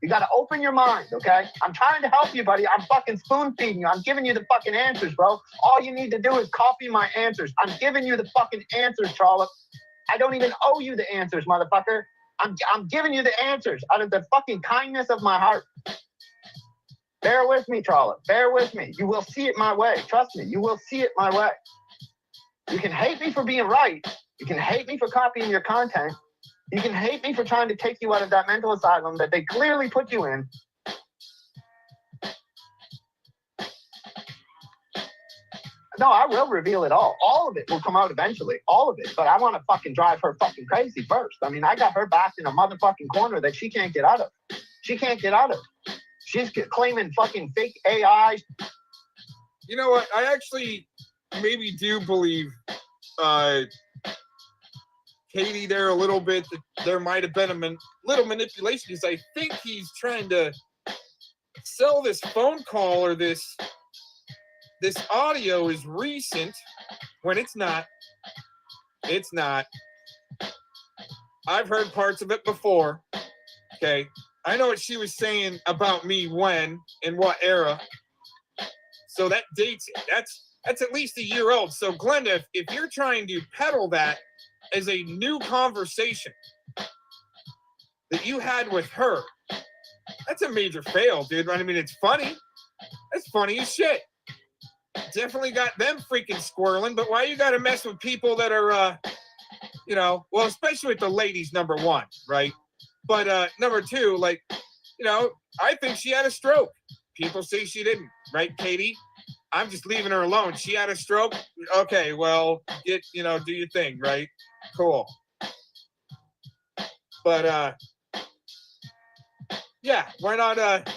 D: You got to open your mind, okay? I'm trying to help you, buddy. I'm fucking spoon feeding you. I'm giving you the fucking answers, bro. All you need to do is copy my answers. I'm giving you the fucking answers, Charlotte. I don't even owe you the answers, motherfucker. I'm giving you the answers out of the fucking kindness of my heart. Bear with me, Charlotte. Bear with me. You will see it my way. Trust me. You will see it my way. You can hate me for being right. You can hate me for copying your content. You can hate me for trying to take you out of that mental asylum that they clearly put you in. No, I will reveal it all. All of it will come out eventually. All of it. But I want to fucking drive her fucking crazy first. I mean, I got her backed in a motherfucking corner that she can't get out of. She can't get out of. She's claiming fucking fake AI.
B: You know what? I actually maybe do believe Katie there a little bit, that there might have been a little manipulation, because I think he's trying to sell this phone call or this audio is recent when it's not. It's not. I've heard parts of it before. Okay. I know what she was saying about me when, in what era. So that dates it. That's at least a year old. So Glenda, if you're trying to peddle that as a new conversation that you had with her, that's a major fail, dude. I mean, it's funny. That's funny as shit. Definitely got them freaking squirreling, but why you gotta mess with people that are, you know, well, especially with the ladies, number one, right? But number two, like, you know, I think she had a stroke. People say she didn't, right, Katie? I'm just leaving her alone. She had a stroke. Okay, well, do your thing, right? Cool. But yeah, why not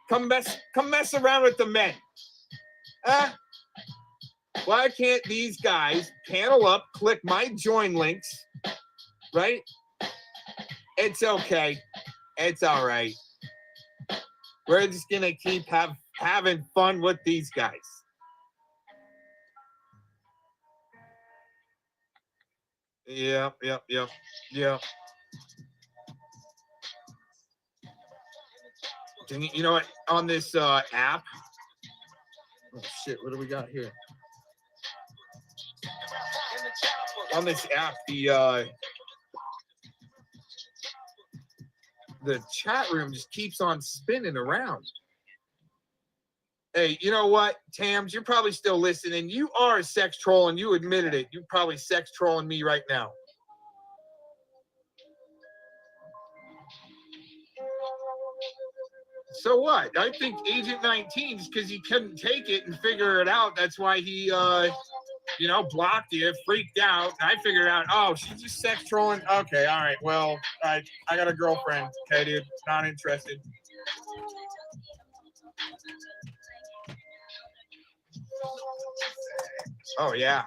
B: come mess around with the men? Why can't these guys panel up, click my join links, right? It's okay. It's all right. We're just gonna keep having fun with these guys. Yeah. You know what? On this app. Oh shit! What do we got here? On this app, the chat room just keeps on spinning around. Hey, you know what, Tams? You're probably still listening. You are a sex troll, and you admitted it. You're probably sex trolling me right now. So what? I think Agent 19, because he couldn't take it and figure it out, that's why he, blocked you, freaked out. I figured out, oh, she's just sex trolling. Okay, all right, well, I got a girlfriend. Okay, dude, not interested. Oh, yeah.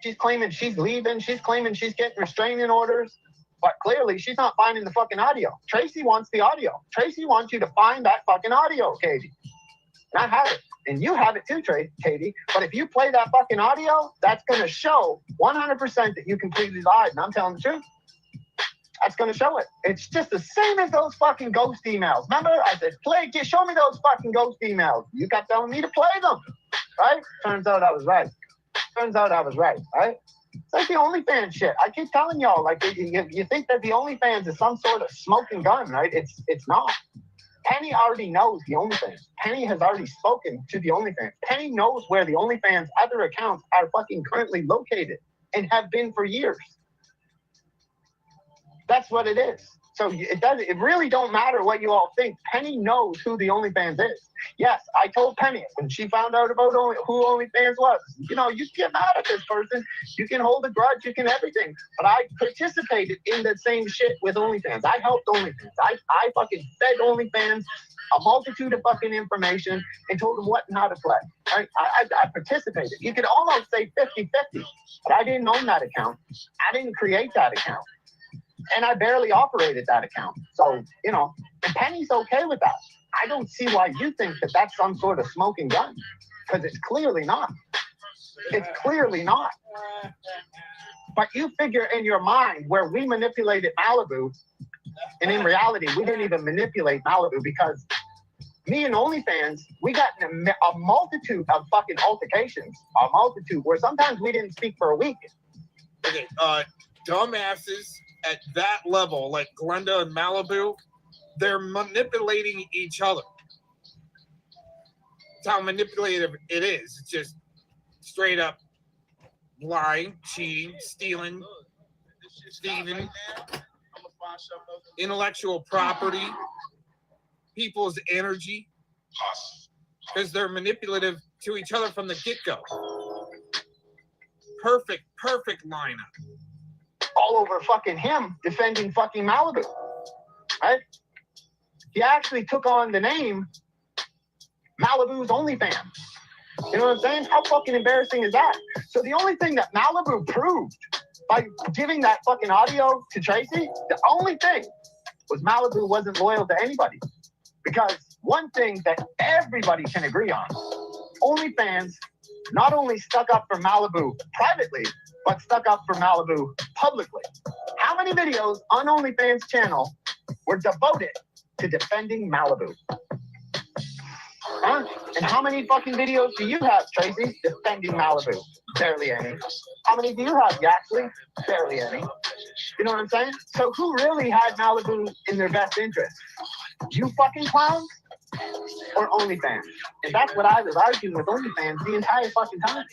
D: She's claiming she's leaving. She's claiming she's getting restraining orders. But clearly, she's not finding the fucking audio. Tracy wants the audio. Tracy wants you to find that fucking audio, Katie. And I have it. And you have it too, Katie. But if you play that fucking audio, that's going to show 100% that you completely lied. And I'm telling the truth. That's going to show it. It's just the same as those fucking ghost emails. Remember? I said, show me those fucking ghost emails. You kept telling me to play them. Right? Turns out I was right. Right? It's like the OnlyFans shit. I keep telling y'all, like, you think that the OnlyFans is some sort of smoking gun, right? It's not. Penny already knows the OnlyFans. Penny has already spoken to the OnlyFans. Penny knows where the OnlyFans other accounts are fucking currently located and have been for years. That's what it is. So it really don't matter what you all think. Penny knows who the OnlyFans is. Yes, I told Penny when she found out about who OnlyFans was. You know, you can get mad at this person. You can hold a grudge. You can everything. But I participated in the same shit with OnlyFans. I helped OnlyFans. I fucking fed OnlyFans a multitude of fucking information and told them what and how to play. Right? I participated. You could almost say 50-50. But I didn't own that account. I didn't create that account. And I barely operated that account. So, you know, and Penny's okay with that. I don't see why you think that that's some sort of smoking gun. Because it's clearly not. It's clearly not. But you figure in your mind where we manipulated Malibu, and in reality, we didn't even manipulate Malibu because me and OnlyFans, we got in a multitude of fucking altercations. A multitude where sometimes we didn't speak for a week.
B: Okay, dumbasses at that level, like Glenda and Malibu, they're manipulating each other. That's how manipulative it is. It's just straight up lying, cheating, stealing, thieving, intellectual property, people's energy, because they're manipulative to each other from the get-go. Perfect lineup.
D: All over fucking him defending fucking Malibu, right? He actually took on the name Malibu's OnlyFans. You know what I'm saying? How fucking embarrassing is that? So the only thing that Malibu proved by giving that fucking audio to Tracy, the only thing was Malibu wasn't loyal to anybody. Because one thing that everybody can agree on, OnlyFans not only stuck up for Malibu privately, but stuck up for Malibu publicly. How many videos on OnlyFans channel were devoted to defending Malibu? Huh? And how many fucking videos do you have, Tracy, defending Malibu? Barely any. How many do you have, Yaxley? Barely any. You know what I'm saying? So who really had Malibu in their best interest? You fucking clowns? Or OnlyFans? And that's what I was arguing with OnlyFans the entire fucking time.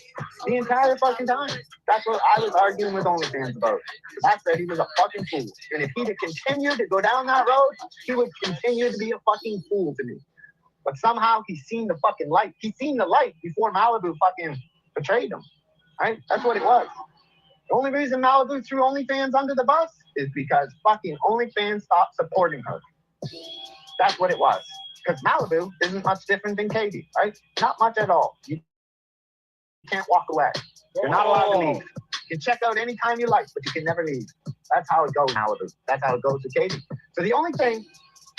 D: The entire fucking time. That's what I was arguing with OnlyFans about. I said he was a fucking fool. And if he'd have continued to go down that road, he would continue to be a fucking fool to me. But somehow he's seen the fucking light. He's seen the light before Malibu fucking betrayed him. Right? That's what it was. The only reason Malibu threw OnlyFans under the bus is because fucking OnlyFans stopped supporting her. That's what it was. Because Malibu isn't much different than Katie, right? Not much at all. You can't walk away. You're not allowed to leave. You can check out anytime you like, but you can never leave. That's how it goes, Malibu. That's how it goes to Katie. So the only thing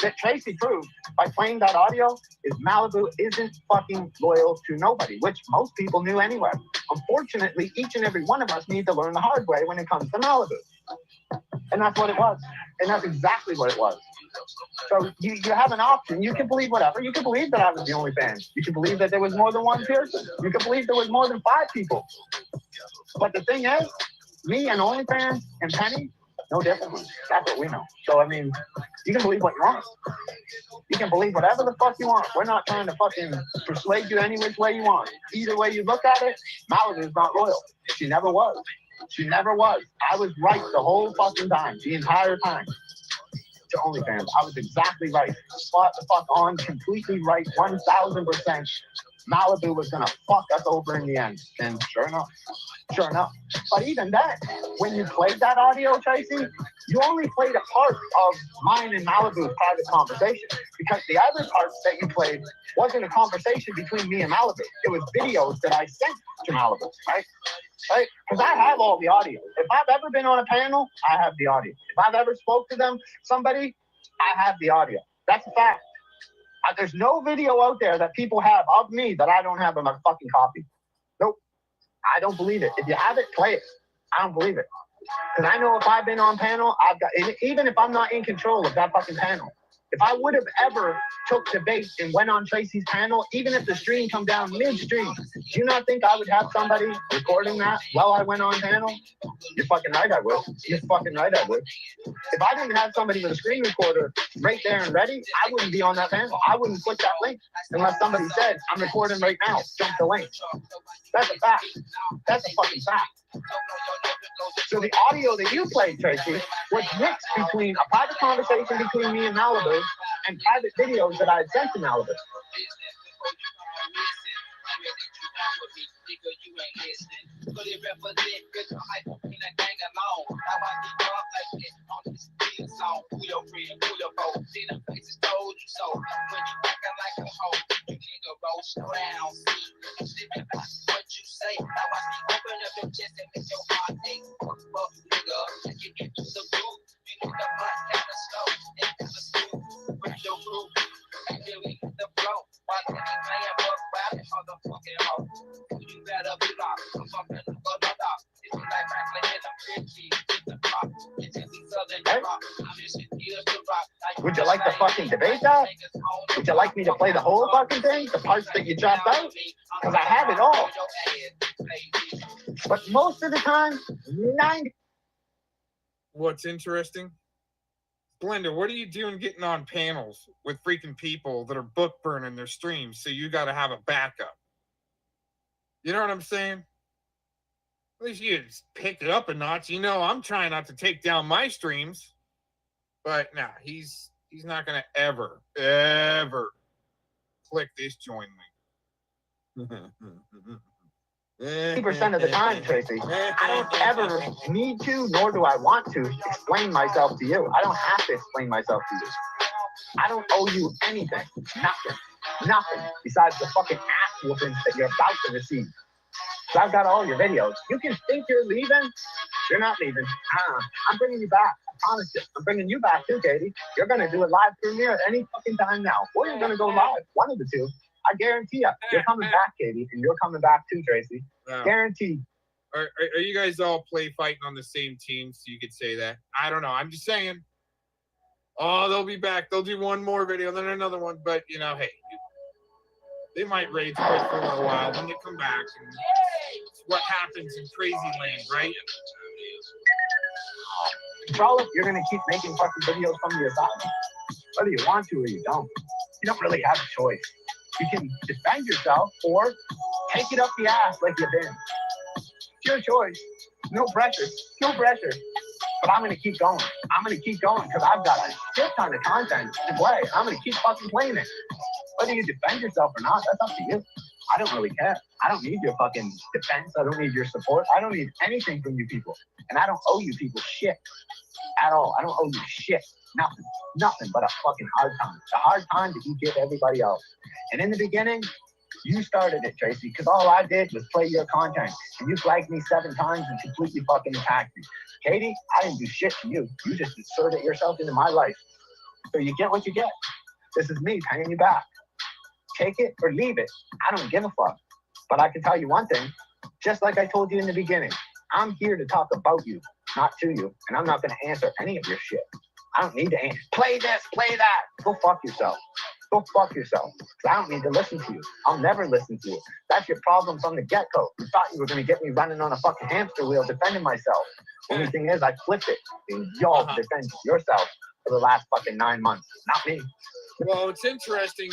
D: that Tracy proved by playing that audio is Malibu isn't fucking loyal to nobody, which most people knew anyway. Unfortunately, each and every one of us need to learn the hard way when it comes to Malibu. And that's what it was. And that's exactly what it was. So you have an option. You can believe whatever. You can believe that I was the only fan. You can believe that there was more than one person. You can believe there was more than 5 people. But the thing is, me and OnlyFans and Penny, no different. That's what we know. So, I mean, you can believe what you want. You can believe whatever the fuck you want. We're not trying to fucking persuade you any which way you want. Either way you look at it, Malibu's not loyal. She never was. She never was. I was right the whole fucking time, the entire time. To OnlyFans, I was exactly right. Spot the fuck on, completely right, 1000%. Malibu was gonna fuck us over in the end. And sure enough. But even then, when you played that audio, Tracy, you only played a part of mine and Malibu's private conversation. Because the other parts that you played wasn't a conversation between me and Malibu. It was videos that I sent to Malibu, right? Right? Because I have all the audio. If I've ever been on a panel, I have the audio. If I've ever spoke to them, somebody, I have the audio. That's a fact. There's no video out there that people have of me that I don't have in my fucking copy. Nope. I don't believe it. If you have it, play it. I don't believe it. Because I know if I've been on panel, I've got, even if I'm not in control of that fucking panel, if I would have ever took the bait and went on Tracy's panel, even if the stream come down midstream, do you not think I would have somebody recording that while I went on panel? You're fucking right I would. You're fucking right I would. If I didn't have somebody with a screen recorder right there and ready, I wouldn't be on that panel. I wouldn't click that link unless somebody said, I'm recording right now, jump the link. That's a fact. That's a fucking fact. So the audio that you played, Tracy, was mixed between a private conversation between me and Malibu and private videos that I had sent to Malibu. Would you like to fucking debate that? Would you like me to play the whole fucking thing? The parts that you chopped out? Because I have it all. But most of the time, 90.
B: What's interesting? Glenda, what are you doing getting on panels with freaking people that are book burning their streams, so you got to have a backup? You know what I'm saying? At least you just picked it up a notch. You know, I'm trying not to take down my streams. But nah, he's not going to ever click this join link.
D: 80% of the time, Tracy, I don't ever need to, nor do I want to, explain myself to you. I don't have to explain myself to you. I don't owe you anything. Nothing. Besides the fucking ass whoopings that you're about to receive. So I've got all your videos. You can think you're leaving. You're not leaving. I'm bringing you back. I promise you. I'm bringing you back too, Katie. You're going to do a live premiere any fucking time now. Or you're going to go live. One of the two. I guarantee you. You're coming back, Katie. And you're coming back too, Tracy.
B: Wow.
D: Guaranteed.
B: Are you guys all fighting on the same team, so you could say that? I don't know. I'm just saying. Oh, they'll be back. They'll do one more video, then another one. But, you know, hey. They might rage quit for a little while. Then they come back. And it's what happens in crazy land, right?
D: Charlotte, you're going to keep making fucking videos from your side. Whether you want to or you don't. You don't really have a choice. You can defend yourself or take it up the ass like you've been. It's your choice. No pressure. No pressure. But I'm going to keep going. I'm going to keep going because I've got a shit ton of content to play. I'm going to keep fucking playing it. Whether you defend yourself or not, that's up to you. I don't really care.
F: I don't need your fucking defense. I don't need your support. I don't need anything from you people. And I don't owe you people shit at all. I don't owe you shit. Nothing. Nothing but a fucking hard time. The hard time that you give everybody else. And in the beginning, you started it, Tracy, because all I did was play your content. And you flagged me 7 times and completely fucking attacked me. Katie, I didn't do shit to you. You just inserted yourself into my life. So you get what you get. This is me paying you back. Take it or leave it. I don't give a fuck. But I can tell you one thing, just like I told you in the beginning, I'm here to talk about you, not to you. And I'm not going to answer any of your shit. I don't need to answer. Play this, play that. Go fuck yourself. Go fuck yourself. I don't need to listen to you. I'll never listen to you. That's your problem from the get-go. You thought you were going to get me running on a fucking hamster wheel defending myself. Only thing is, I flipped it. And y'all defend yourself for the last fucking 9 months. Not me.
B: Well, it's interesting.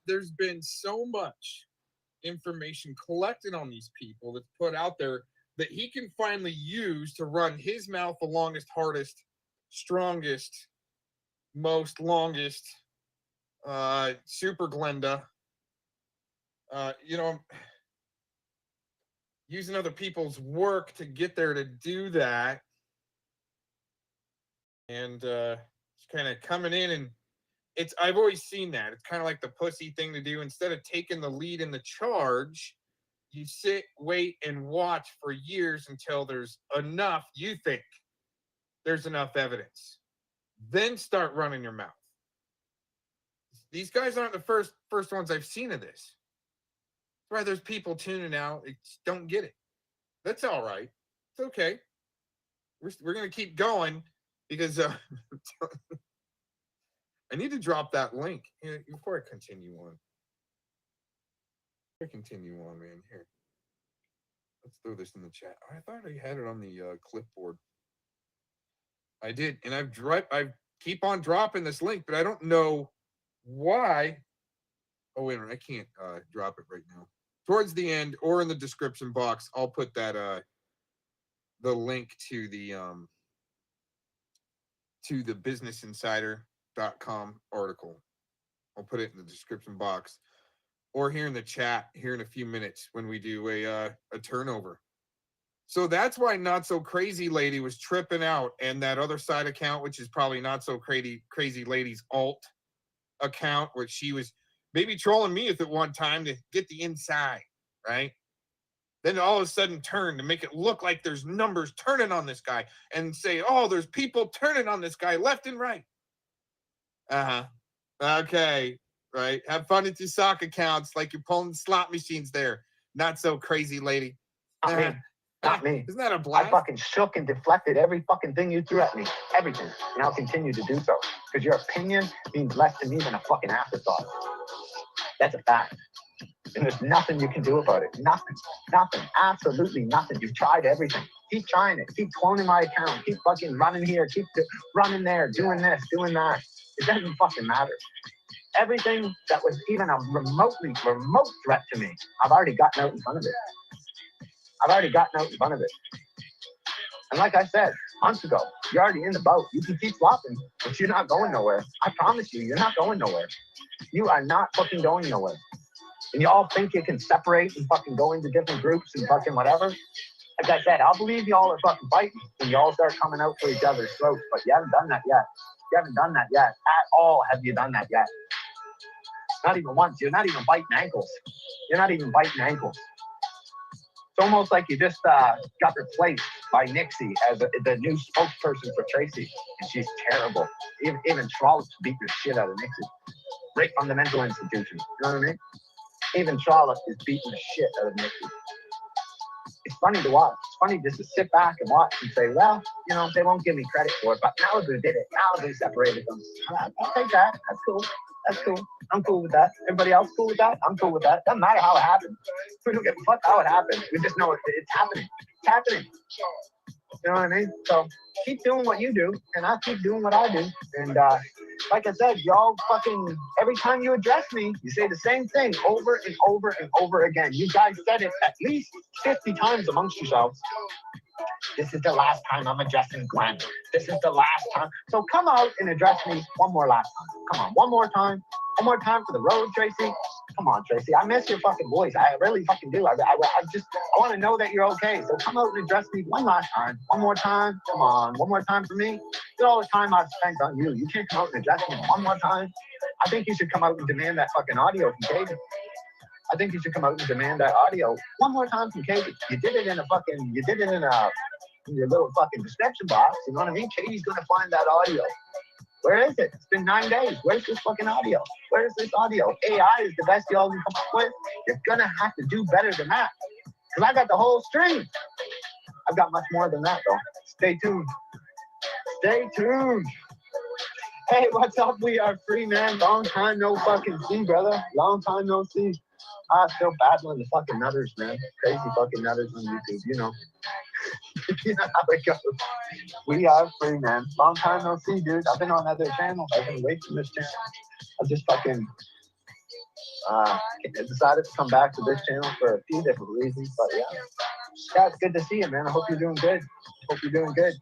B: There's been so much information collected on these people that's put out there that he can finally use to run his mouth the longest, hardest, strongest, most longest, super Glenda. You know, using other people's work to get there to do that. And it's kind of coming in, and I've always seen that. It's kind of like the pussy thing to do. Instead of taking the lead in the charge, you sit, wait, and watch for years until there's enough, you think there's enough evidence. Then start running your mouth. These guys aren't the first ones I've seen of this. That's why there's people tuning out. They just don't get it. That's all right. It's okay. We're going to keep going because I need to drop that link before I continue on. Man. Here. Let's throw this in the chat. I thought I had it on the clipboard. I did, and I keep on dropping this link, but I don't know why. Oh, wait a minute. I can't drop it right now. Towards the end or in the description box, I'll put that the link to the businessinsider.com article. I'll put it in the description box or here in the chat here in a few minutes when we do a turnover. So that's why Not So Crazy Lady was tripping out, and that other side account, which is probably Not So Crazy Lady's alt account, which she was maybe trolling me at one time to get the inside, right? Then all of a sudden turn to make it look like there's numbers turning on this guy and say, oh, there's people turning on this guy left and right. Okay, right. Have fun at your sock accounts like you're pulling slot machines there. Not So Crazy Lady.
F: Not me.
B: Isn't that a blast?
F: I fucking shook and deflected every fucking thing you threw at me. Everything. And I'll continue to do so. Because your opinion means less to me than a fucking afterthought. That's a fact. And there's nothing you can do about it. Nothing. Nothing. Absolutely nothing. You've tried everything. Keep trying it. Keep cloning my account. Keep fucking running here. Keep running there. Doing this. Doing that. It doesn't fucking matter. Everything that was even a remote threat to me, I've already gotten out in front of it. And like I said months ago, you're already in the boat. You can keep flopping, but you're not going nowhere. I promise you, you're not going nowhere. You are not fucking going nowhere. And you all think you can separate and fucking go into different groups and fucking whatever. Like I said, I'll believe y'all are fucking fighting when y'all start coming out for each other's throats, but you haven't done that yet. You haven't done that yet. At all have you done that yet. Not even once. You're not even biting ankles. It's almost like you just got replaced by Nixie as the new spokesperson for Tracy, and she's terrible. Even Trollops beat the shit out of Nixie. Right from the mental institution. You know what I mean? Even Trollops is beating the shit out of Nixie. It's funny to watch. It's funny just to sit back and watch and say, well, you know, they won't give me credit for it, but Malibu did it. Malibu separated them. I'll take that. That's cool. I'm cool with that. Everybody else cool with that? I'm cool with that. Doesn't matter how it happened. We don't give a fuck how it happened. We just know it's happening. It's happening. You know what I mean? So keep doing what you do, and I'll keep doing what I do. And like I said, y'all fucking, every time you address me, you say the same thing over and over and over again. You guys said it at least 50 times amongst yourselves. This is the last time I'm addressing Glenn. This is the last time. So come out and address me one more last time. Come on, one more time. One more time for the road, Tracy. Come on, Tracy. I miss your fucking voice. I really fucking do. I want to know that you're okay. So come out and address me one last time. One more time. Come on. One more time for me. Look at all the time I've spent on you. You can't come out and address me one more time. I think you should come out and demand that fucking audio from Katie. I think you should come out and demand that audio one more time from Katie. You did it in your little fucking description box. You know what I mean? Katie's gonna find that audio. Where is it? It's been 9 days. Where's this fucking audio? Where is this audio? AI is the best y'all can come up with. You're gonna have to do better than that. Because I got the whole stream. I've got much more than that, though. Stay tuned. Stay tuned. Hey, what's up? We are free, man. Long time no fucking see, brother. Long time no see. Still battling the fucking nutters, man. Crazy fucking nutters on YouTube, you know. You know how it goes. We are free, man. Long time no see, dude. I've been on other channels. I've been away from this channel. I just fucking decided to come back to this channel for a few different reasons, but yeah. Yeah, it's good to see you, man. I hope you're doing good. Hope you're doing good.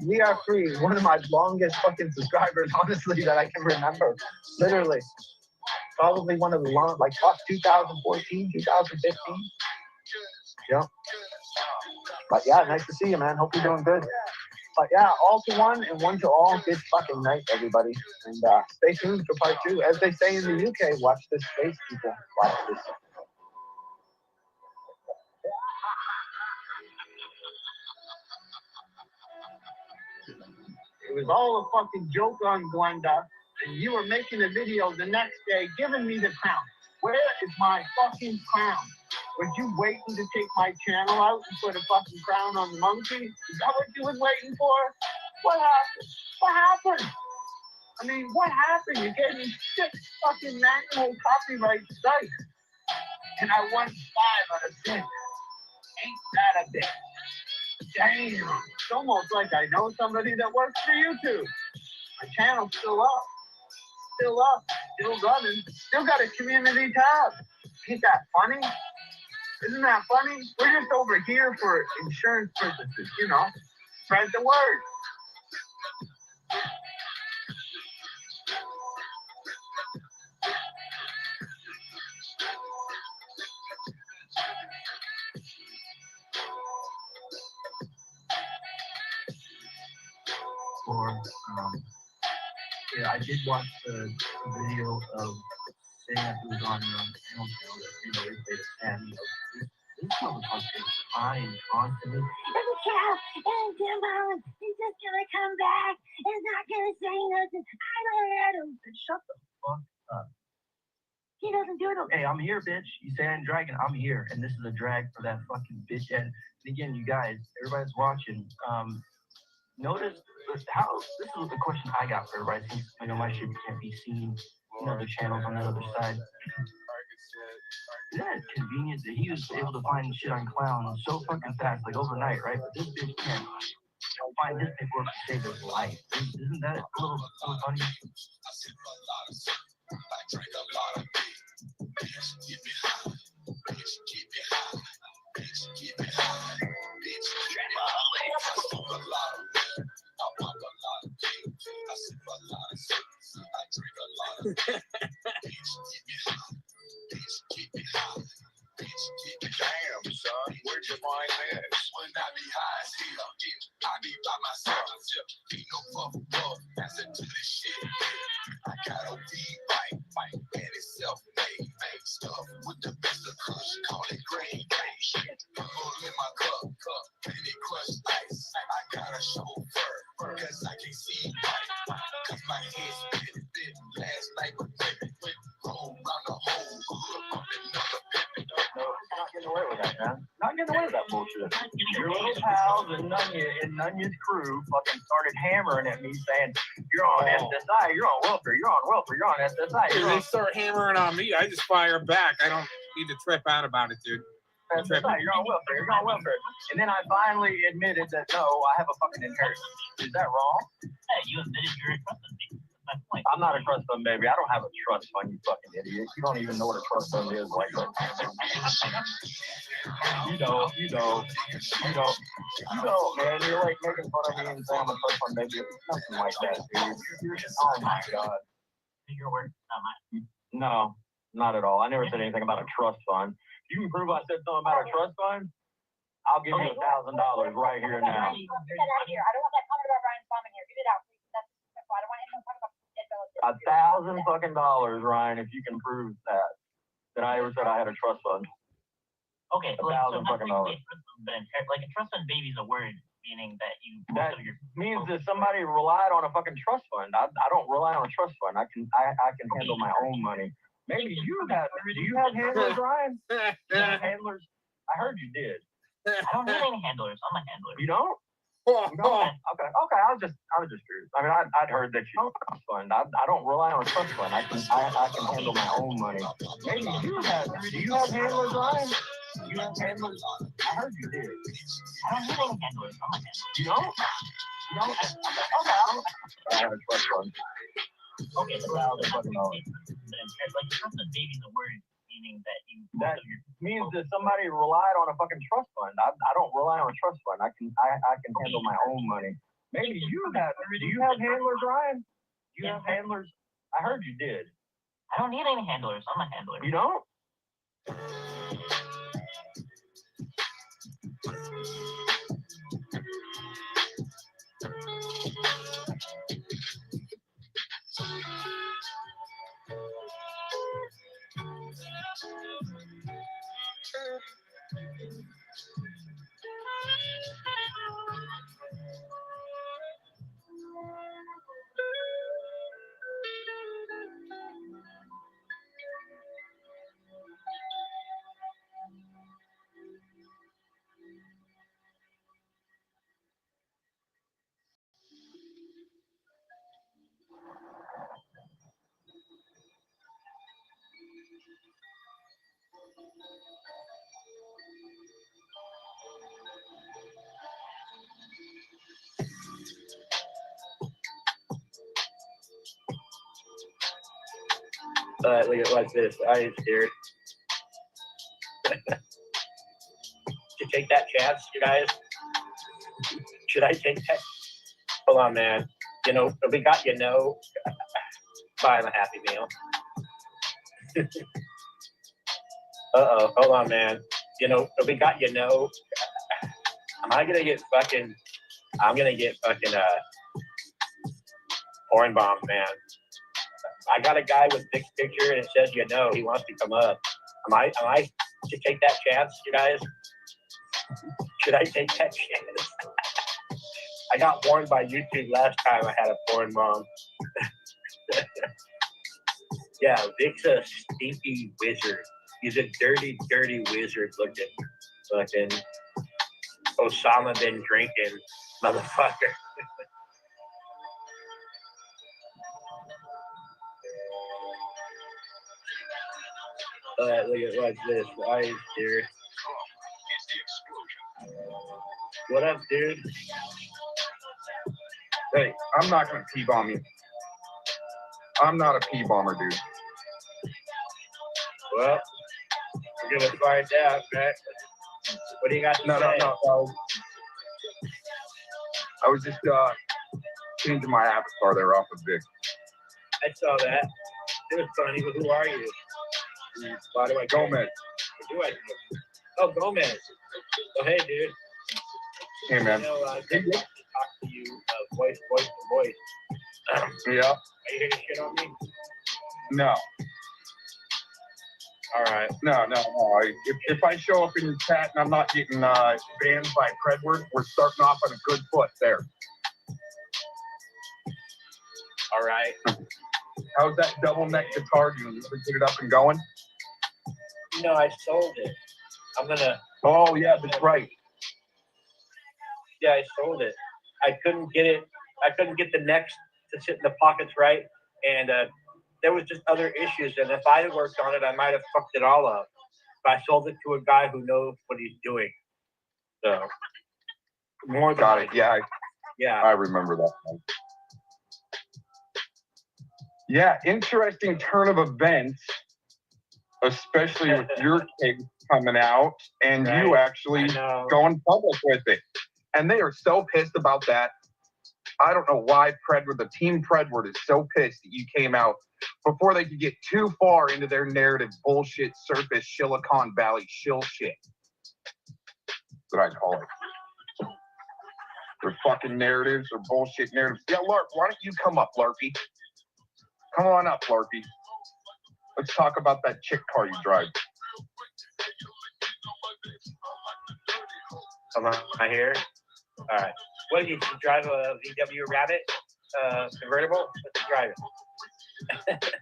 F: We are free. One of my longest fucking subscribers, honestly, that I can remember. Literally. Probably one of the long, like, 2014, 2015. Yeah. But yeah, nice to see you, man. Hope you're doing good. But yeah, all to one and one to all. Good fucking night, everybody. And stay tuned for part 2. As they say in the UK, watch this space, people. Watch this. It was all a fucking joke on Glenda. And you were making a video the next day giving me the crown. Where is my fucking crown? Were you waiting to take my channel out and put a fucking crown on the monkey? Is that what you was waiting for? What happened? What happened? I mean, what happened? You gave me 6 fucking manual copyright strikes. And I won 5 out of 6. Ain't that a bit? Damn. It's almost like I know somebody that works for YouTube. My channel's still up. Still up, still running, still got a community tab. Ain't that funny? Isn't that funny? We're just over here for insurance purposes, you know. Spread the word. Yeah, I did watch the video of Sam who was on and this motherfucker is crying constantly.
R: He's just gonna come back and not gonna say nothing. I don't let him.
K: Shut the fuck up. He doesn't do it. Hey, I'm here, bitch. You say I'm dragging, I'm here. And this is a drag for that fucking bitch. And again, you guys, everybody's watching. Notice how this is the question I got for everybody. Since I know my shit can't be seen in other channels on the other side. Isn't that convenient that he was able to find shit on Clown so fucking fast, like overnight, right? But this bitch can't find this paperwork to save his life. Isn't that a little funny?
C: Damn, son, where'd you find this? When I be high as hell, I be by myself. Ain't no fuck, that's a to this shit. I got a weed fight, and it's self-made. Stuff with the best of kush, call it green shit. Full in my cup, and it crushed ice. I got a chauffeur, cause I can't see right. Cause my head's bit last night with baby. Roll around the whole hood, another pimpin'.
K: Not getting away with that, man. Not getting away with that bullshit. Your little pals and Nunya's crew fucking started hammering at me saying, you're on SSI, you're on welfare, you're on welfare, you're on SSI.
B: Dude, they start hammering on me. I just fire back. I don't need to trip out about it, dude.
K: SSI, you're on welfare, you're on welfare. And then I finally admitted that, no, I have a fucking inheritance. Is that wrong?
G: Hey, you admitted you're a trust me.
K: I'm not a trust fund baby. I don't have a trust fund, you fucking idiot. You don't even know what a trust fund is. Like, you know, man. You're like making fun of me and saying I'm a trust fund baby. It's nothing like that, dude. Oh my god.
G: Your word, not mine.
K: No,
F: not at all. I never said anything about a trust fund. You can prove I said something about a trust fund, I'll give you $1,000 right here and now.
R: Get that out of here. I don't want that comment about Ryan's mom in here. Get it out, please. That's simple. I don't want anyone talking about dead relatives.
F: $1,000 Ryan, if you can prove that I ever said I had a trust fund.
G: Okay, so like, so
F: $1,000
G: that's
F: dollars.
G: like a trust fund baby is a word meaning that you.
F: That means that somebody relied on a fucking trust fund. I don't rely on a trust fund. I can handle my own money. Maybe you have. Do you have handlers, Ryan? You have handlers? I heard you did.
G: I don't need any handlers. I'm a handler.
F: You don't? You don't? Okay. I was just curious. I mean, I'd heard that you don't have a trust fund. I don't rely on a trust fund. I can handle my own money. Maybe you have. Do you have handlers, Ryan? You have handlers? I heard you did.
G: I don't need any handlers. I'm a handler.
F: You don't? You don't? Okay. I have a trust fund.
G: Okay, so like trust fund baby is a word meaning that you.
F: That means that somebody relied on a fucking trust fund. I don't rely on a trust fund. I can handle my own money. Maybe you have. Do you have handlers, Ryan? You have handlers? I heard you did.
G: I don't need any handlers. I'm a handler.
F: You don't? Look at watch this. I ain't scared. To take that chance, you guys? Should I take that? Hold on, man. You know, we got buy him a Happy Meal. Hold on, man. You know, we got I'm gonna get fucking porn bombed, man. I got a guy with Dick's picture and it says he wants to come up. Am I to take that chance, you guys? Should I take that chance? I got warned by YouTube last time I had a porn bomb. Yeah, Vic's a stinky wizard. He's a dirty, dirty wizard looking fucking Osama bin drinking motherfucker. Look at watch this. I ain't scared. What up, dude?
B: Hey, I'm not gonna P-bomb you. I'm not a P-bomber, dude.
F: Well, we're gonna find out, man. What do you got to say?
B: No. I was just changing my avatar there off of Vic.
F: I saw that. It was funny, but who are you? Why do I
B: Gomez.
F: Who do I? Oh, Gomez. Oh, hey, dude.
B: Hey, man.
F: You know, I get to talk to you voice to voice.
B: Yeah.
F: Are you here to shit on me?
B: No.
F: All right.
B: No. If I show up in your chat and I'm not getting banned by Credward, we're starting off on a good foot there.
F: All right.
B: How's that double neck guitar doing? You ever get it up and going?
F: No, I sold it. I'm gonna.
B: Oh yeah, that's right.
F: Yeah, I sold it. I couldn't get it. I couldn't get the necks to sit in the pockets right, and there was just other issues. And if I had worked on it, I might have fucked it all up. But I sold it to a guy who knows what he's doing. So more than
B: got it. Yeah.
F: Yeah.
B: I remember that one. Yeah, interesting turn of events, especially with your case coming out and you actually going public with it. And they are so pissed about that. I don't know why the team Predward is so pissed that you came out
E: before they could get too far into their narrative bullshit, surface, Silicon Valley shill shit. That's what I call it. Their fucking narratives or bullshit narratives. Yeah, Larp, why don't you come up, Larpy? Come on up, Larpy. Let's talk about that chick car you drive.
T: Am I here? All right. What did you drive a VW Rabbit convertible? Let's drive it.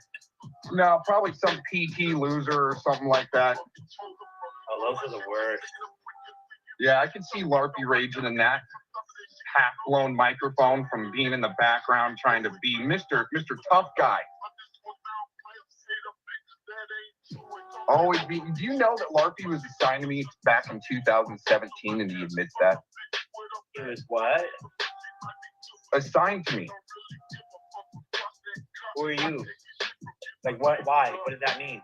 E: No, probably some PT loser or something like that.
T: Oh, those are the worst.
E: Yeah, I can see Larpy raging in that half-blown microphone from being in the background trying to be Mr. Tough Guy. Always be. Do you know that Larpy was assigned to me back in 2017 and he admits that?
T: He was what?
E: Assigned to me.
T: Who are you? Like what? Why? What does that mean?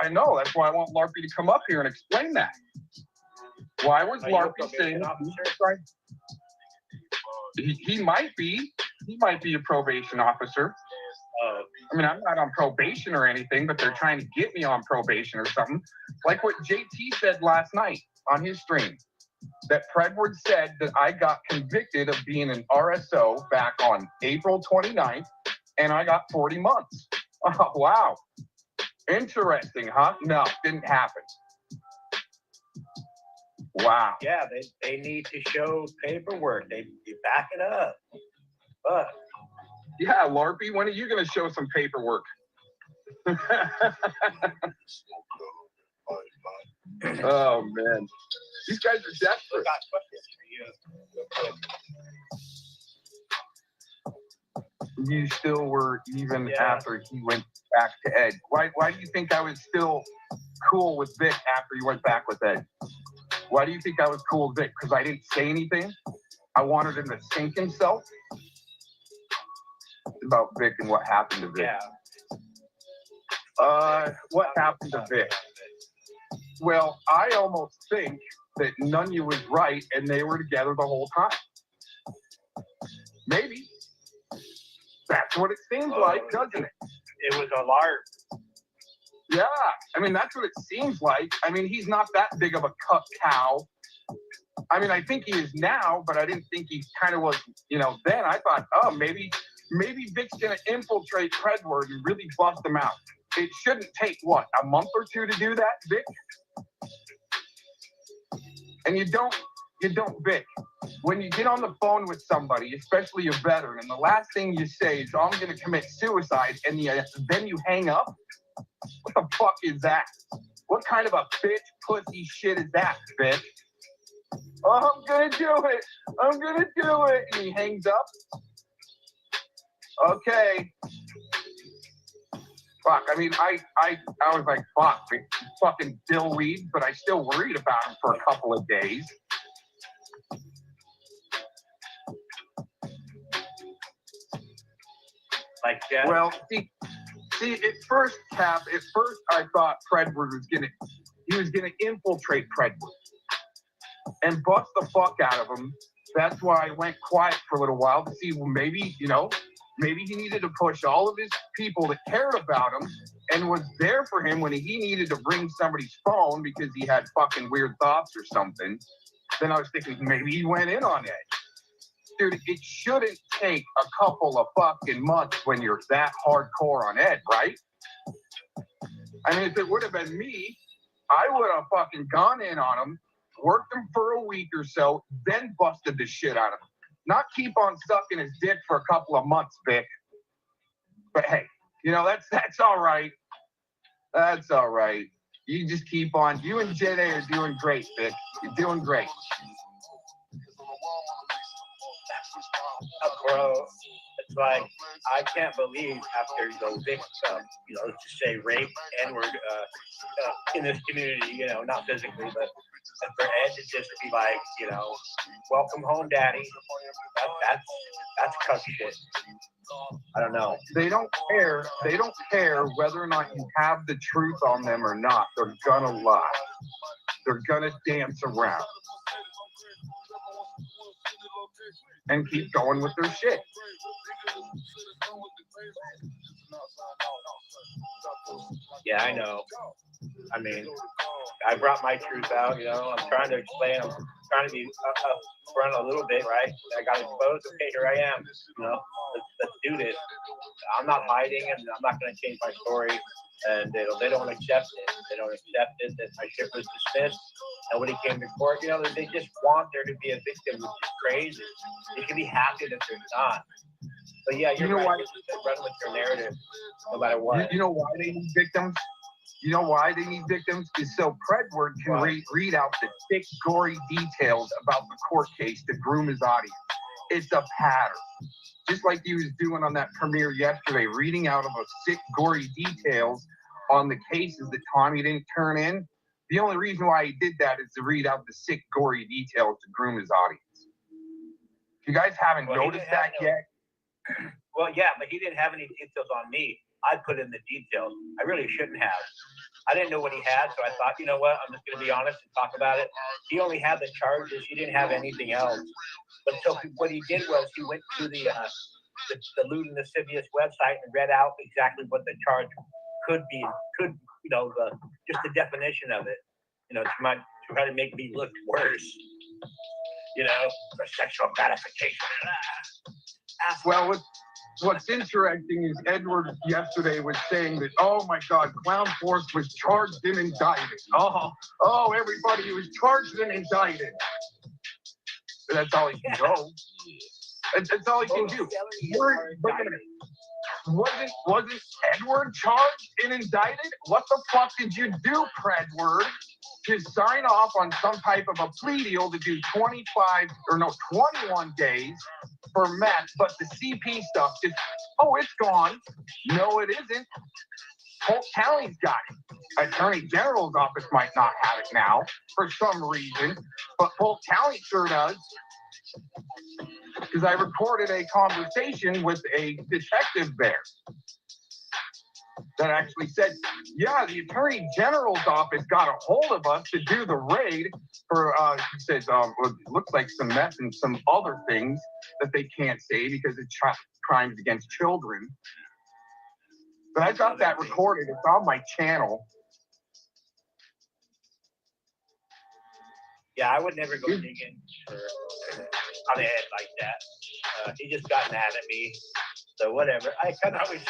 E: I know. That's why I want Larpy to come up here and explain that. Why was Larpy saying he might be? He might be a probation officer. I mean, I'm not on probation or anything, but they're trying to get me on probation or something. Like what JT said last night on his stream. That Predward said that I got convicted of being an RSO back on April 29th, and I got 40 months. Oh, wow. Interesting, huh? No, didn't happen. Wow.
T: Yeah, they need to show paperwork. They back it up. But
E: yeah, Larpy, when are you going to show some paperwork? Oh, man. These guys are desperate. You still were even after he went back to Ed. Why do you think I was still cool with Vic after he went back with Ed? Why do you think I was cool with Vic? Because I didn't say anything? I wanted him to sink himself? About Vic and what happened to Vic. What happened to Vic? Well, I almost think that Nunya was right and they were together the whole time. Maybe. That's what it seems like, doesn't it?
T: It was a lark.
E: Yeah, I mean, that's what it seems like. I mean, he's not that big of a cut cow. I mean, I think he is now, but I didn't think he kind of was, then. I thought, oh, maybe Vic's going to infiltrate Predward and really bust him out. It shouldn't take, what, a month or two to do that, Vic? And you don't, Vic. When you get on the phone with somebody, especially a veteran, and the last thing you say is, oh, I'm going to commit suicide, and then you hang up? What the fuck is that? What kind of a bitch pussy shit is that, Vic? Oh, I'm going to do it. I'm going to do it. And he hangs up. Okay. Fuck, I mean, I was like, fuck, fucking dillweed, but I still worried about him for a couple of days.
T: Like that?
E: Well, see, at first I thought Predward was gonna infiltrate Predward and bust the fuck out of him. That's why I went quiet for a little while to see, well, maybe he needed to push all of his people that cared about him and was there for him when he needed to ring somebody's phone because he had fucking weird thoughts or something. Then I was thinking maybe he went in on it. Dude, it shouldn't take a couple of fucking months when you're that hardcore on Ed, right? I mean, if it would have been me, I would have fucking gone in on him, worked him for a week or so, then busted the shit out of him. Not keep on sucking his dick for a couple of months, Vic. But hey, that's all right. That's all right. You just keep on. You and Jenna are doing great, Vic. You're doing great.
T: Bro, it's like, I can't believe after the Vic, just say rape, N-word in this community, not physically, but for Ed to just be like, welcome home, daddy. That's cuss shit. I don't know.
E: They don't care. They don't care whether or not you have the truth on them or not. They're gonna lie. They're gonna dance around and keep going with their shit.
T: Yeah, I know. I mean, I brought my truth out, you know. I'm trying to explain. I'm trying to be upfront a little bit, right? I got exposed. Okay, here I am. You know, let's do this. I'm not hiding, and I'm not going to change my story. And they don't accept it. They don't accept it. That my shit was dismissed. Nobody came to court. You know, they just want there to be a victim, which is crazy. They should be happy that they're not. But yeah, you're right. Run with your narrative, no matter what.
E: You know why they need victims? You know why they need victims? Is so Predward can read out the thick, gory details about the court case to groom his audience. It's a pattern. Just like he was doing on that premiere yesterday, reading out of a sick, gory details on the cases that Tommy didn't turn in. The only reason why he did that is to read out the sick, gory details to groom his audience. If you guys haven't noticed that yet.
T: Well, yeah, but he didn't have any details on me. I put in the details. I really shouldn't have. I didn't know what he had, so I thought, you know what, I'm just going to be honest and talk about it. He only had the charges. He didn't have anything else. But so what he did was he went to the lewd and lascivious website and read out exactly what the charge could be, you know, just the definition of it, you know, to try to make me look worse, you know, for sexual gratification.
E: Well, what's interesting is Edward yesterday was saying that, oh my God, Clown Force was charged and indicted. Oh, everybody was charged and indicted. That's all he can go. That's all he can do. Wasn't Edward charged and indicted? What the fuck did you do, Predward, to sign off on some type of a plea deal to do 21 days for meth, but the CP stuff just, oh, it's gone. No, it isn't. Polk County's got it. Attorney General's office might not have it now for some reason, but Polk County sure does. Because I recorded a conversation with a detective there that actually said, yeah, the Attorney General's office got a hold of us to do the raid for, he said, it looks like some meth and some other things that they can't say because it's crimes against children. But I got that recorded. It's on my channel.
T: Yeah, I would never go digging on the head like that. He just got mad at me. So whatever. I kind of always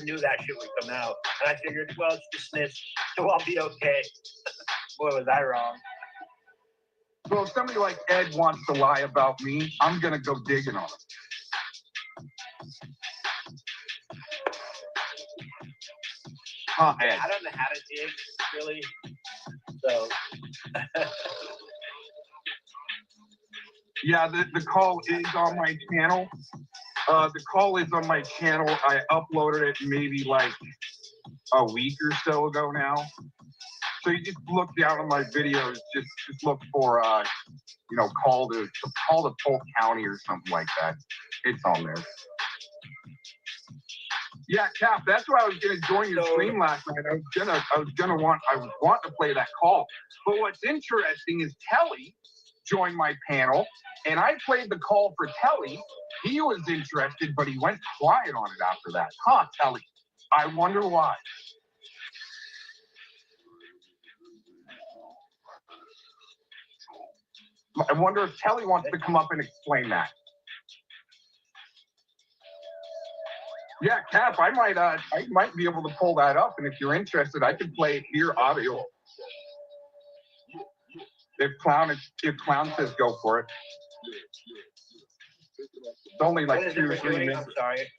T: knew that shit would come out. And I figured, well, it's dismissed, so I'll be okay. Boy, was I wrong.
E: So if somebody like Ed wants to lie about me, I'm going to go digging on him. Ed.
T: I don't know how to dig, really. So...
E: Yeah, the call is on my channel. The call is on my channel. I uploaded it maybe like a week or so ago now. So you just look down on my videos. Just look for you know, call to Polk County or something like that. It's on there. Yeah, Cap. That's why I was gonna join your stream last night. I was wanting to play that call. But what's interesting is Telly joined my panel. And I played the call for Telly. He was interested, but he went quiet on it after that. Huh, Telly? I wonder why. I wonder if Telly wants to come up and explain that. Yeah, Cap, I might be able to pull that up, and if you're interested, I could play it here audio. If Clown says go for it. It's only like 2 or 3 minutes.
T: I'm sorry.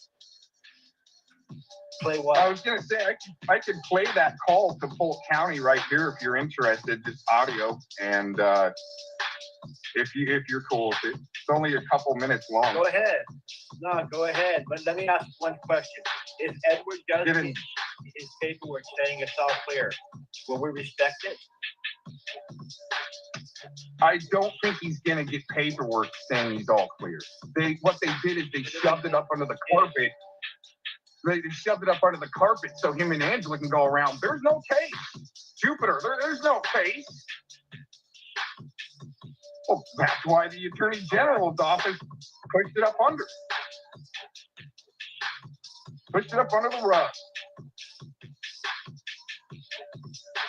T: Play what?
E: I was gonna say I could play that call to Polk County right here if you're interested, just audio, and if you're cool with it. It's only a couple minutes long.
T: Go ahead. No, go ahead. But let me ask one question: if Edward does his paperwork saying it's all clear, will we respect it?
E: I don't think he's gonna get paperwork saying he's all clear. What they did is they shoved it up under the carpet. They shoved it up under the carpet so him and Angela can go around. There's no case. Jupiter, there's no case. Well, that's why the Attorney General's office pushed it up under. Pushed it up under the rug.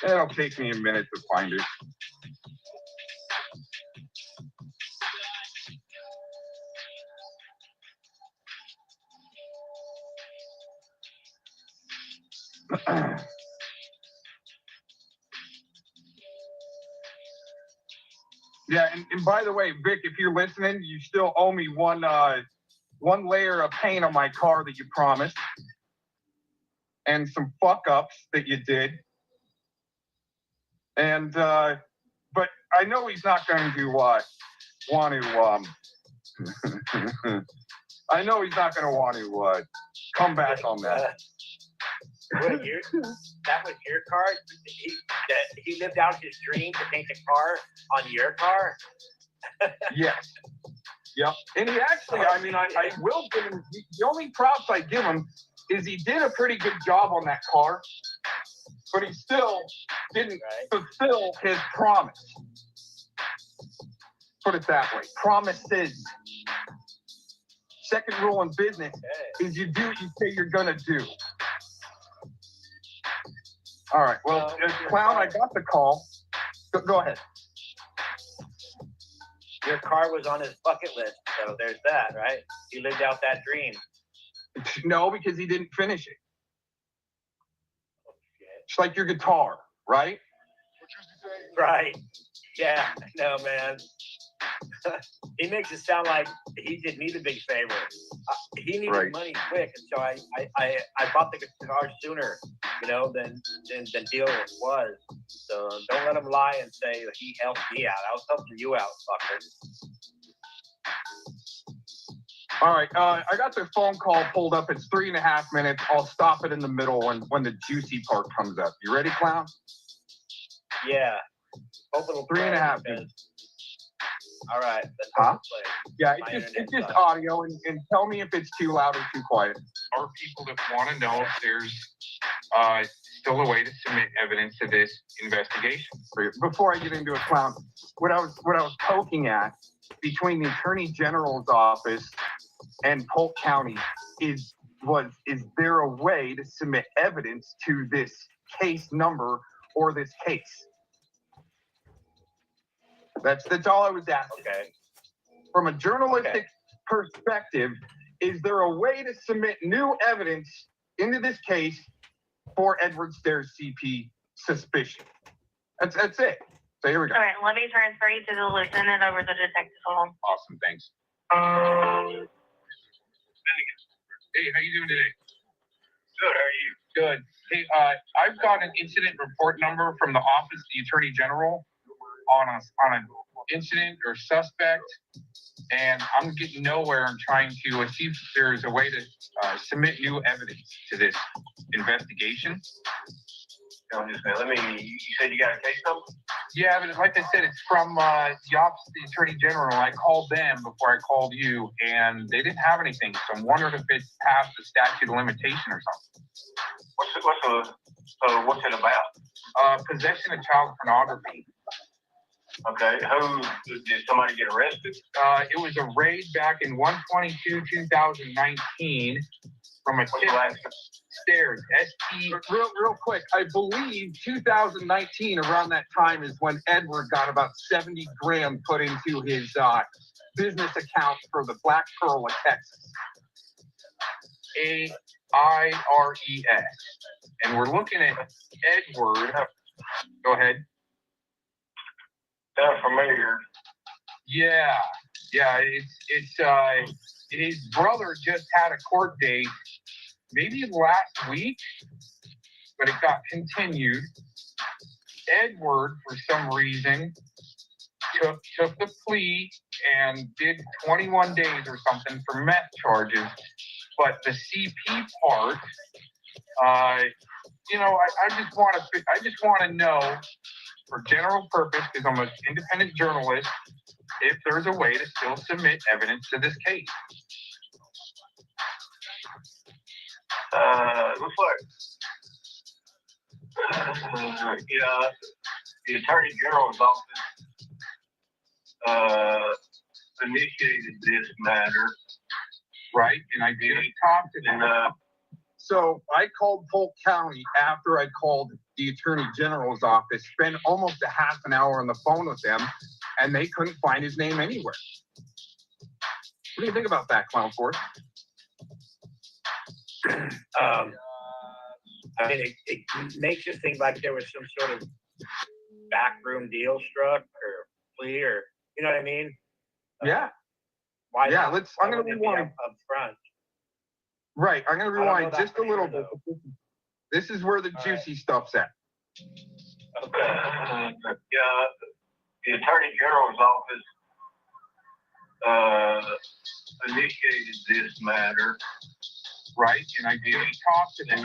E: It'll take me a minute to find it. Yeah, and by the way, Vic, if you're listening, you still owe me one layer of paint on my car that you promised, and some fuck ups that you did. And but I know he's not going to want to. I know he's not going to want to come back on that.
T: What, that was your car? He lived out his dream to paint a car on your car?
E: Yes. Yep. And he actually, I mean, I will give him, the only props I give him is he did a pretty good job on that car, but he still didn't fulfill his promise. Put it that way. Promises. Second rule in business is you do what you say you're going to do. All right. Well, Clown, I got the call. Go ahead.
T: Your car was on his bucket list, so there's that, right? He lived out that dream.
E: No, because he didn't finish it. It's like your guitar, right?
T: Right. Yeah, no, man. He makes it sound like he did me the big favor. He needed money quick, and so I bought the guitar sooner, you know, than deal was. So don't let him lie and say he helped me out. I was helping you out, fucker.
E: All right, I got the phone call pulled up. It's 3.5 minutes. I'll stop it in the middle when the juicy part comes up. You ready, Clown?
T: Yeah. Hope it'll
E: 3.5 minutes.
T: All right.
E: Huh? Yeah, it's just audio, and tell me if it's too loud or too quiet.
B: Our people that want to know if there's still a way to submit evidence to this investigation.
E: Before I get into it, Clown, what I was poking at between the Attorney General's office and Polk County is there a way to submit evidence to this case number or this case? That's all I was asking.
T: Okay.
E: From a journalistic perspective, is there a way to submit new evidence into this case for Edward Stair's CP suspicion? That's it. So here we go.
O: All right, let me transfer you to the lieutenant over the detective. Hold on.
B: Awesome, thanks. Hey, how you doing today? Good, how are you? Good. Hey, I've got an incident report number from the office of the Attorney General on an incident or suspect, and I'm getting nowhere. I'm trying to see if there's a way to submit new evidence to this investigation. You said you got a case number? Yeah, but like I said, it's from the office of the Attorney General. I called them before I called you, and they didn't have anything. So I'm wondering if it's past the statute of limitation or something. What's it about? Possession of child pornography. Okay, did somebody get arrested? It was a raid back in 1/22/2019 from a tip Stairs.
E: Real quick, I believe 2019, around that time, is when Edward got about 70 grand put into his business account for the Black Pearl of Texas.
B: AIRES. And we're looking at Edward. Go ahead. That's familiar. Yeah. It's his brother just had a court date maybe last week, but it got continued. Edward, for some reason, took the plea and did 21 days or something for meth charges. But the CP part, I just want to know, for general purpose, because I'm an independent journalist, if there's a way to still submit evidence to this case. Looks like the Attorney General's office initiated this matter, right? And I did talk to them.
E: So I called Polk County after I called the Attorney General's office, spent almost a half an hour on the phone with them, and they couldn't find his name anywhere. What do you think about that, Clown Force?
T: I mean, it makes you think like there was some sort of backroom deal struck or plea, or you know what I mean?
E: Yeah.
T: Why?
E: Yeah.
T: Not?
E: I'm going to rewind
T: up front.
E: Right. I'm going to rewind just a little bit. This is where the juicy stuff's at.
S: Okay. Yeah. The Attorney General's office initiated this matter, right? And I did talk to them in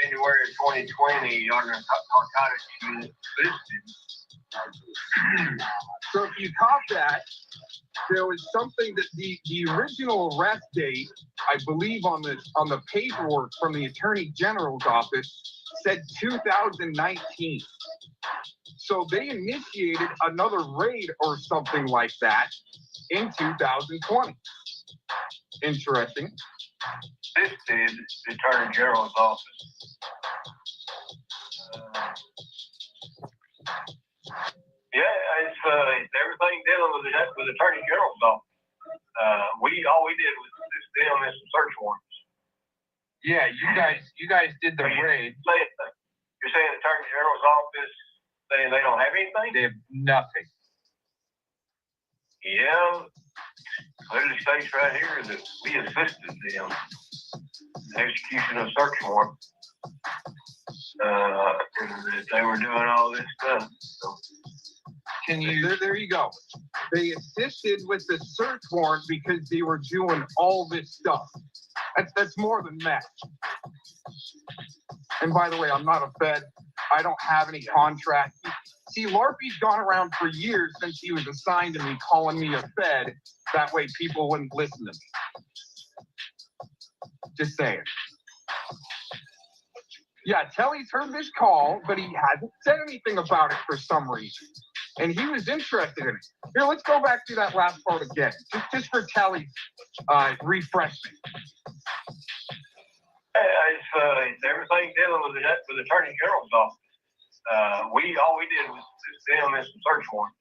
S: January of 2020 on the narcotics unit listed.
E: So if you caught that, there was something that the original arrest date, I believe on the paperwork from the Attorney General's office, said 2019. So they initiated another raid or something like that in 2020. Interesting.
S: This is the Attorney General's office. Yeah, it's everything dealing with the Attorney General's office. All we did was just deal with some search warrants.
E: Yeah, you guys did the raid.
S: You're saying the Attorney General's office saying they don't have anything?
E: They have nothing.
S: Yeah, clearly states right here that we assisted them in the execution of search warrant. And they were doing all this stuff. So.
E: There you go. They assisted with the search warrant because they were doing all this stuff. That's more than meth. And by the way, I'm not a Fed. I don't have any contract. See, Larpy's gone around for years since he was assigned to me, calling me a Fed. That way people wouldn't listen to me. Just saying. Yeah, Telly's heard this call, but he hasn't said anything about it for some reason. And he was interested in it. Here, let's go back to that last part again, just for Telly's refreshment.
S: It's everything dealing with the Attorney General's office. All we did was just deal with some search warrants.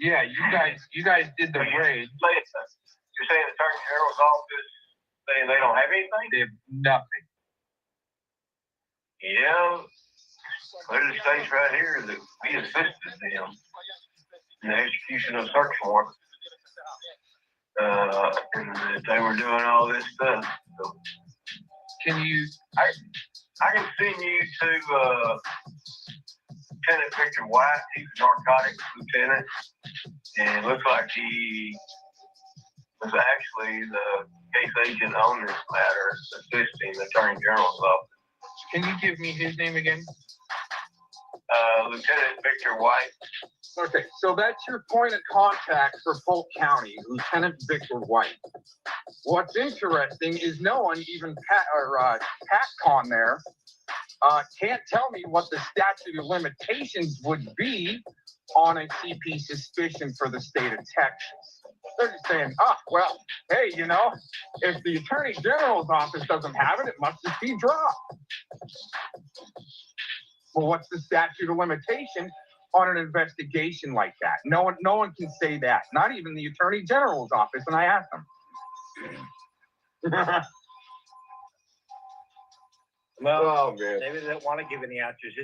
E: Yeah, you guys did the raid.
S: You're saying the Attorney General's office saying they don't have anything?
E: They have nothing.
S: Yeah, clearly states right here that we assisted them in the execution of search warrant. And that they were doing all this stuff. So. I can send you to Lieutenant Victor White. He's a narcotics lieutenant, and it looks like he was actually the case agent on this matter, assisting the Attorney General's office.
E: Can you give me his name again?
S: Lieutenant Victor White.
E: Okay, so that's your point of contact for Polk County, Lieutenant Victor White. What's interesting is no one, even PatCon there, can't tell me what the statute of limitations would be on a CP suspicion for the state of Texas. They're just saying, well, hey, if the Attorney General's office doesn't have it, it must just be dropped. Well, what's the statute of limitation on an investigation like that? No one can say that. Not even the Attorney General's office. And I asked them.
T: Well, maybe they don't want to give any answers.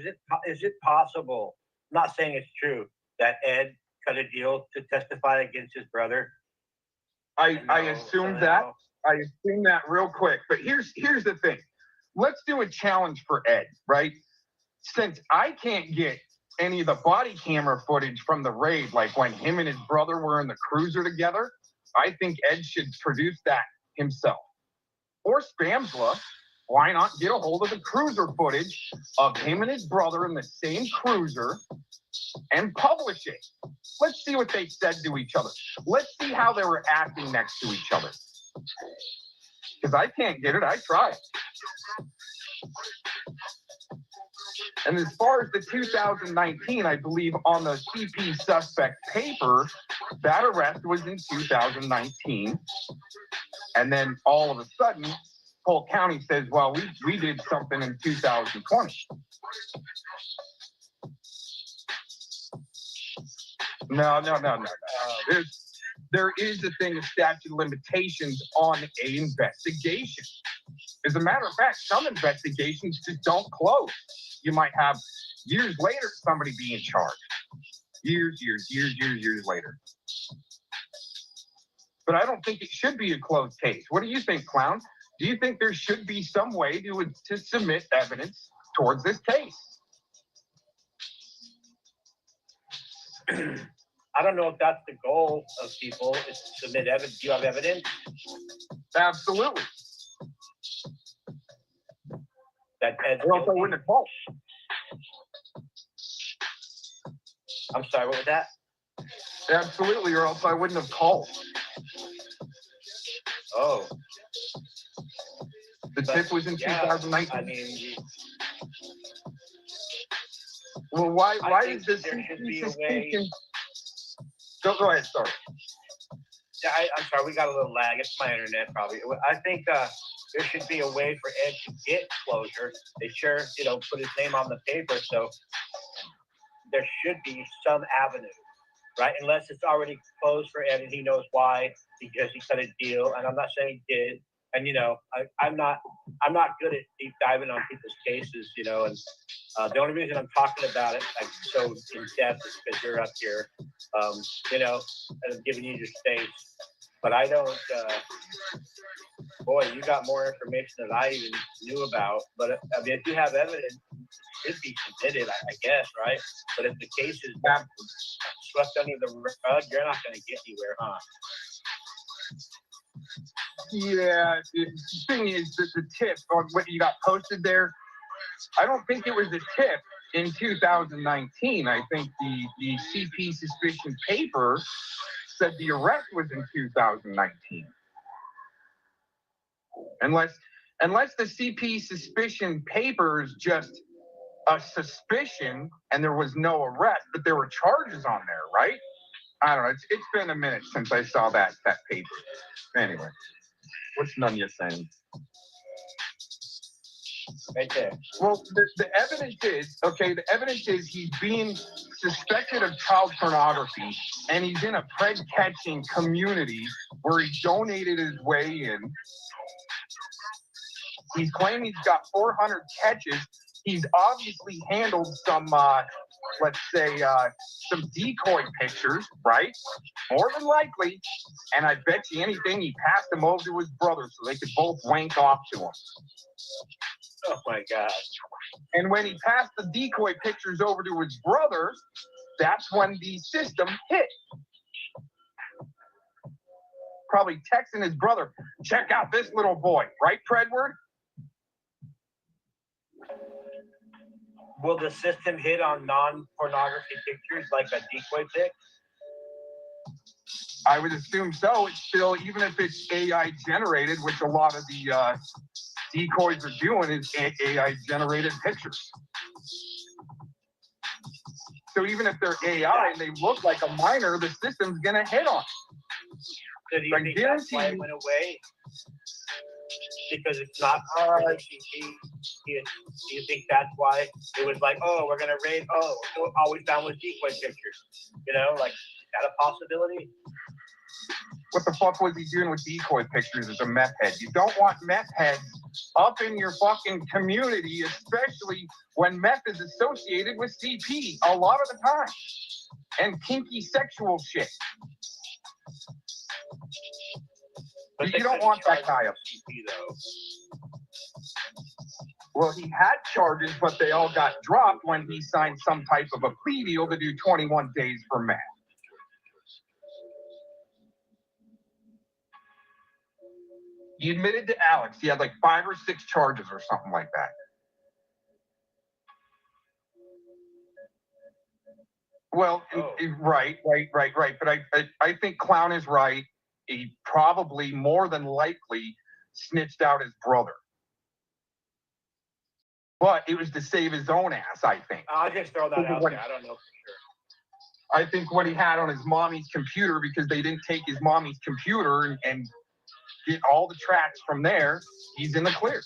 T: Is it possible? I'm not saying it's true that Ed cut a deal to testify against his brother.
E: I assume that. I assume that real quick. But here's the thing. Let's do a challenge for Ed, right? Since I can't get any of the body camera footage from the raid, like when him and his brother were in the cruiser together, I think Ed should produce that himself. Or Spamsla, why not get a hold of the cruiser footage of him and his brother in the same cruiser and publish it? Let's see what they said to each other. Let's see how they were acting next to each other. Because I can't get it. I tried. And as far as the 2019, I believe on the CP suspect paper, that arrest was in 2019. And then all of a sudden, Polk County says, well, we did something in 2020. No. There is a thing of statute of limitations on an investigation. As a matter of fact, some investigations just don't close. You might have years later somebody being charged. Years later. But I don't think it should be a closed case. What do you think, Clown? Do you think there should be some way to submit evidence towards this case?
T: I don't know if that's the goal of people, is to submit evidence. Do you have evidence?
E: Absolutely.
T: That Ed's
E: or else I wouldn't have called.
T: I'm sorry, what was that?
E: Absolutely, or else I wouldn't have called.
T: Oh.
E: The tip was in 2019.
T: I mean,
E: well, why is this?
T: There should be a way.
E: Go ahead, sorry.
T: Yeah, I'm sorry, we got a little lag. It's my internet, probably. I think there should be a way for Ed to get closure. They sure, put his name on the paper, so there should be some avenue, right? Unless it's already closed for Ed and he knows why, because he cut a deal, and I'm not saying he did. And I'm not good at deep diving on people's cases, and the only reason I'm talking about it like so in depth is because you're up here, and I'm giving you your space. But I don't. Boy, you got more information than I even knew about. But I mean, if you have evidence, it should be submitted, I guess, right? But if the case is swept under the rug, you're not going to get anywhere, huh?
E: Yeah, the thing is that the tip on what you got posted there, I don't think it was a tip in 2019. I think the CP suspicion paper said the arrest was in 2019. Unless the CP suspicion paper is just a suspicion and there was no arrest, but there were charges on there, right? I don't know. It's been a minute since I saw that paper. Anyway, what's Nunya saying?
T: Right there.
E: Well, the evidence is, the evidence is he's being suspected of child pornography, and he's in a pred-catching community where he donated his way in. He's claiming he's got 400 catches. He's obviously handled some, let's say, some decoy pictures, right? More than likely. And I bet you anything he passed them over to his brother so they could both wank off to him.
T: Oh, my God.
E: And when he passed the decoy pictures over to his brother, that's when the system hit. Probably texting his brother, check out this little boy, right, Predward?
T: Will the system hit on non-pornography pictures like a decoy pic?
E: I would assume so. It's still, even if it's AI generated, which a lot of the decoys are doing, is AI generated pictures. So even if they're AI and they look like a minor, the system's gonna hit on.
T: So do you think that's why it went away? Because it's not CP. Do you think that's why it was like, oh, we're gonna raid? Oh, all we found was decoy pictures. Like, is that a possibility?
E: What the fuck was he doing with decoy pictures as a meth head? You don't want meth heads up in your fucking community, especially when meth is associated with CP a lot of the time. And kinky sexual shit. But you don't want that guy up.
T: CP, though.
E: Well, he had charges, but they all got dropped when he signed some type of a plea deal to do 21 days for meth. He admitted to Alex he had like 5 or 6 charges or something like that. Well, right. But I think Clown is right. He probably, more than likely, snitched out his brother. But it was to save his own ass, I think.
T: I'll just throw that out there. I don't know for sure.
E: I think what he had on his mommy's computer, because they didn't take his mommy's computer and get all the tracks from there, he's in the clear.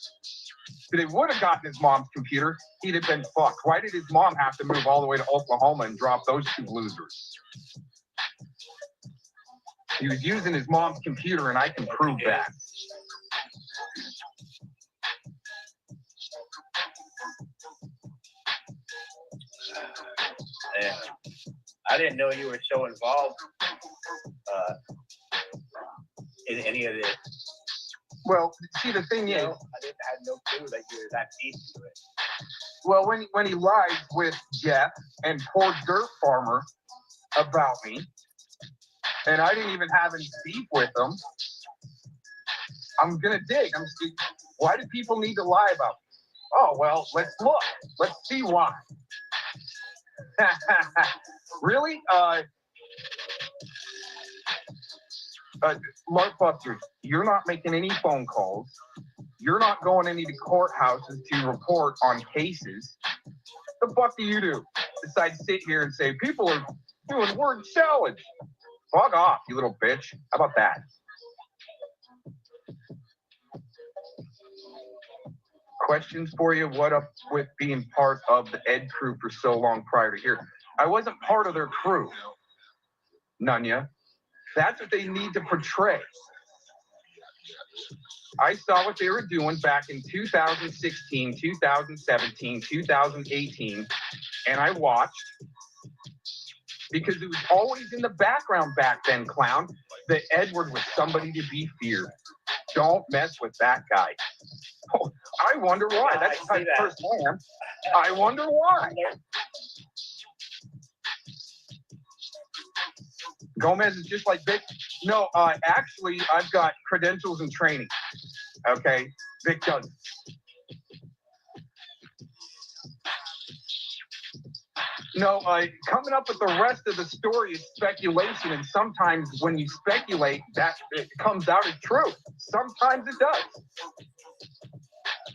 E: If they would have gotten his mom's computer, he'd have been fucked. Why did his mom have to move all the way to Oklahoma and drop those two losers? He was using his mom's computer, and I can prove that.
T: Yeah. I didn't know you were so involved in any of this.
E: Well, see, the thing is,
T: I had no clue that you were that deep into it.
E: well, when he lied with Jeff and poor Dirt Farmer about me, and I didn't even have any beef with him, I'm gonna dig. Why do people need to lie about me? Oh, well, let's look. Let's see why. Really? Mark Buster, you're not making any phone calls. You're not going any to courthouses to report on cases. The fuck do you do? Decide to sit here and say people are doing word salad. Fuck off, you little bitch. How about that? Questions for you? What up with being part of the Ed crew for so long prior to here? I wasn't part of their crew, Nunya. That's what they need to portray. I saw what they were doing back in 2016, 2017, 2018, and I watched because it was always in the background back then, clown, that Edward was somebody to be feared. Don't mess with that guy. Oh, I wonder why. That's the type of person I am. I wonder why. Gomez is just like Vic. No, actually, I've got credentials and training. Okay, Vic doesn't. No, coming up with the rest of the story is speculation, and sometimes when you speculate, that it comes out as true. Sometimes it does.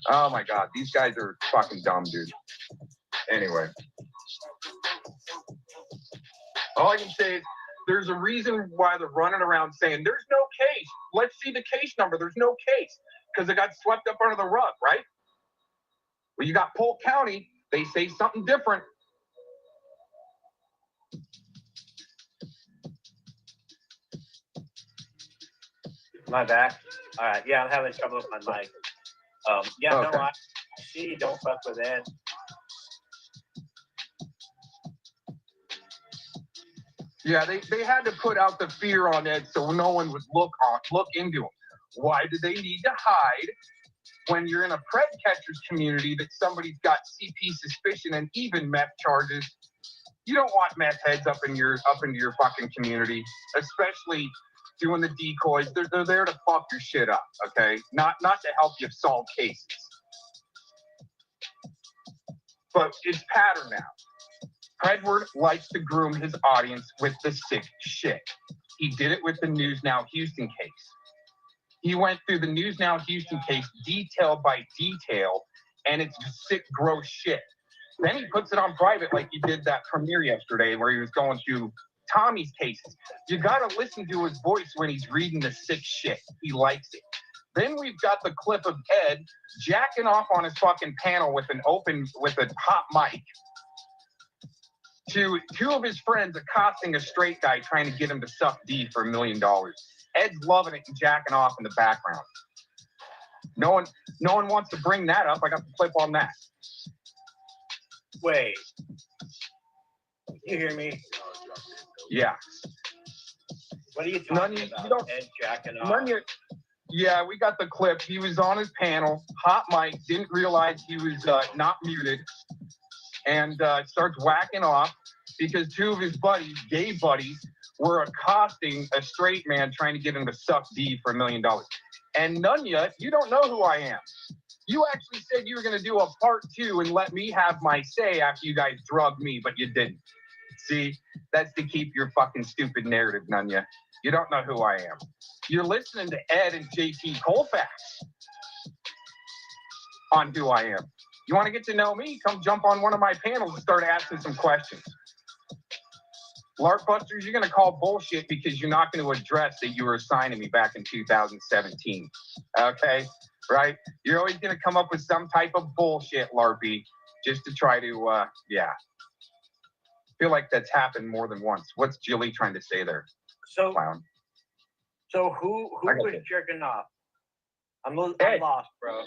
E: Oh my God, these guys are fucking dumb, dude. Anyway, all I can say is there's a reason why they're running around saying there's no case. Let's see the case number. There's no case because it got swept up under the rug, right? Well, you got Polk County. They say something different.
T: My back. All right. Yeah, I'm having trouble with my mic. Yeah, okay. No, I see. Don't fuck with Ed.
E: Yeah, they had to put out the fear on Ed so no one would look into him. Why do they need to hide when you're in a pred catchers community that somebody's got CP suspicion and even meth charges? You don't want meth heads up into your fucking community, especially doing the decoys. They're there to fuck your shit up, okay? Not to help you solve cases. But it's pattern now. Predward likes to groom his audience with the sick shit. He did it with the News Now Houston case. He went through the News Now Houston case detail by detail, and it's sick, gross shit. Then he puts it on private like he did that premiere yesterday where he was going through Tommy's cases. You gotta listen to his voice when he's reading the sick shit. He likes it. Then we've got the clip of Ed jacking off on his fucking panel with a hot mic to two of his friends accosting a straight guy trying to get him to suck D for $1 million. Ed's loving it and jacking off in the background. No one wants to bring that up. I got the clip on that.
T: Wait. You hear me?
E: Yeah.
T: What are you talking about? Ed jacking off?
E: Yeah, we got the clip. He was on his panel, hot mic, didn't realize he was not muted, and starts whacking off because two of his buddies, gay buddies, were accosting a straight man trying to get him to suck D for $1 million. And Nunya, you don't know who I am. You actually said you were going to do a part 2 and let me have my say after you guys drugged me, but you didn't. See, that's to keep your fucking stupid narrative, Nunya. You don't know who I am. You're listening to Ed and JT Colfax on who I am. You want to get to know me? Come jump on one of my panels and start asking some questions. Lark Busters, you're going to call bullshit because you're not going to address that you were assigning me back in 2017. Okay? Right? You're always going to come up with some type of bullshit, Larpy, just to try to, yeah. I feel like that's happened more than once. What's Jilly trying to say there?
T: So,
E: Clown.
T: So who was jerking off? I'm lost, bro.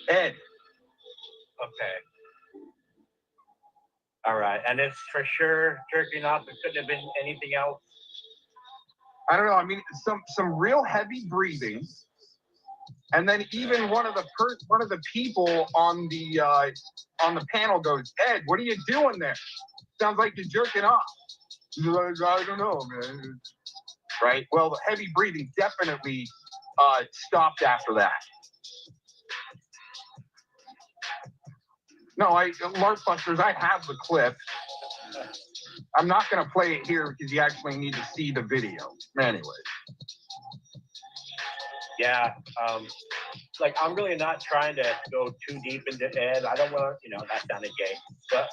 E: Ed.
T: Okay. All right, and it's for sure jerking off. It couldn't have been anything else.
E: I don't know. I mean, some real heavy breathing, and then even one of the people on the panel goes, "Ed, what are you doing there? Sounds like you're jerking off." He's like, "I don't know, man." Right. Well, the heavy breathing definitely stopped after that. No, Lark Busters, I have the clip. I'm not going to play it here because you actually need to see the video. Anyway.
T: Yeah. Like, I'm really not trying to go too deep into Ed. I don't want to, that sounded gay. But,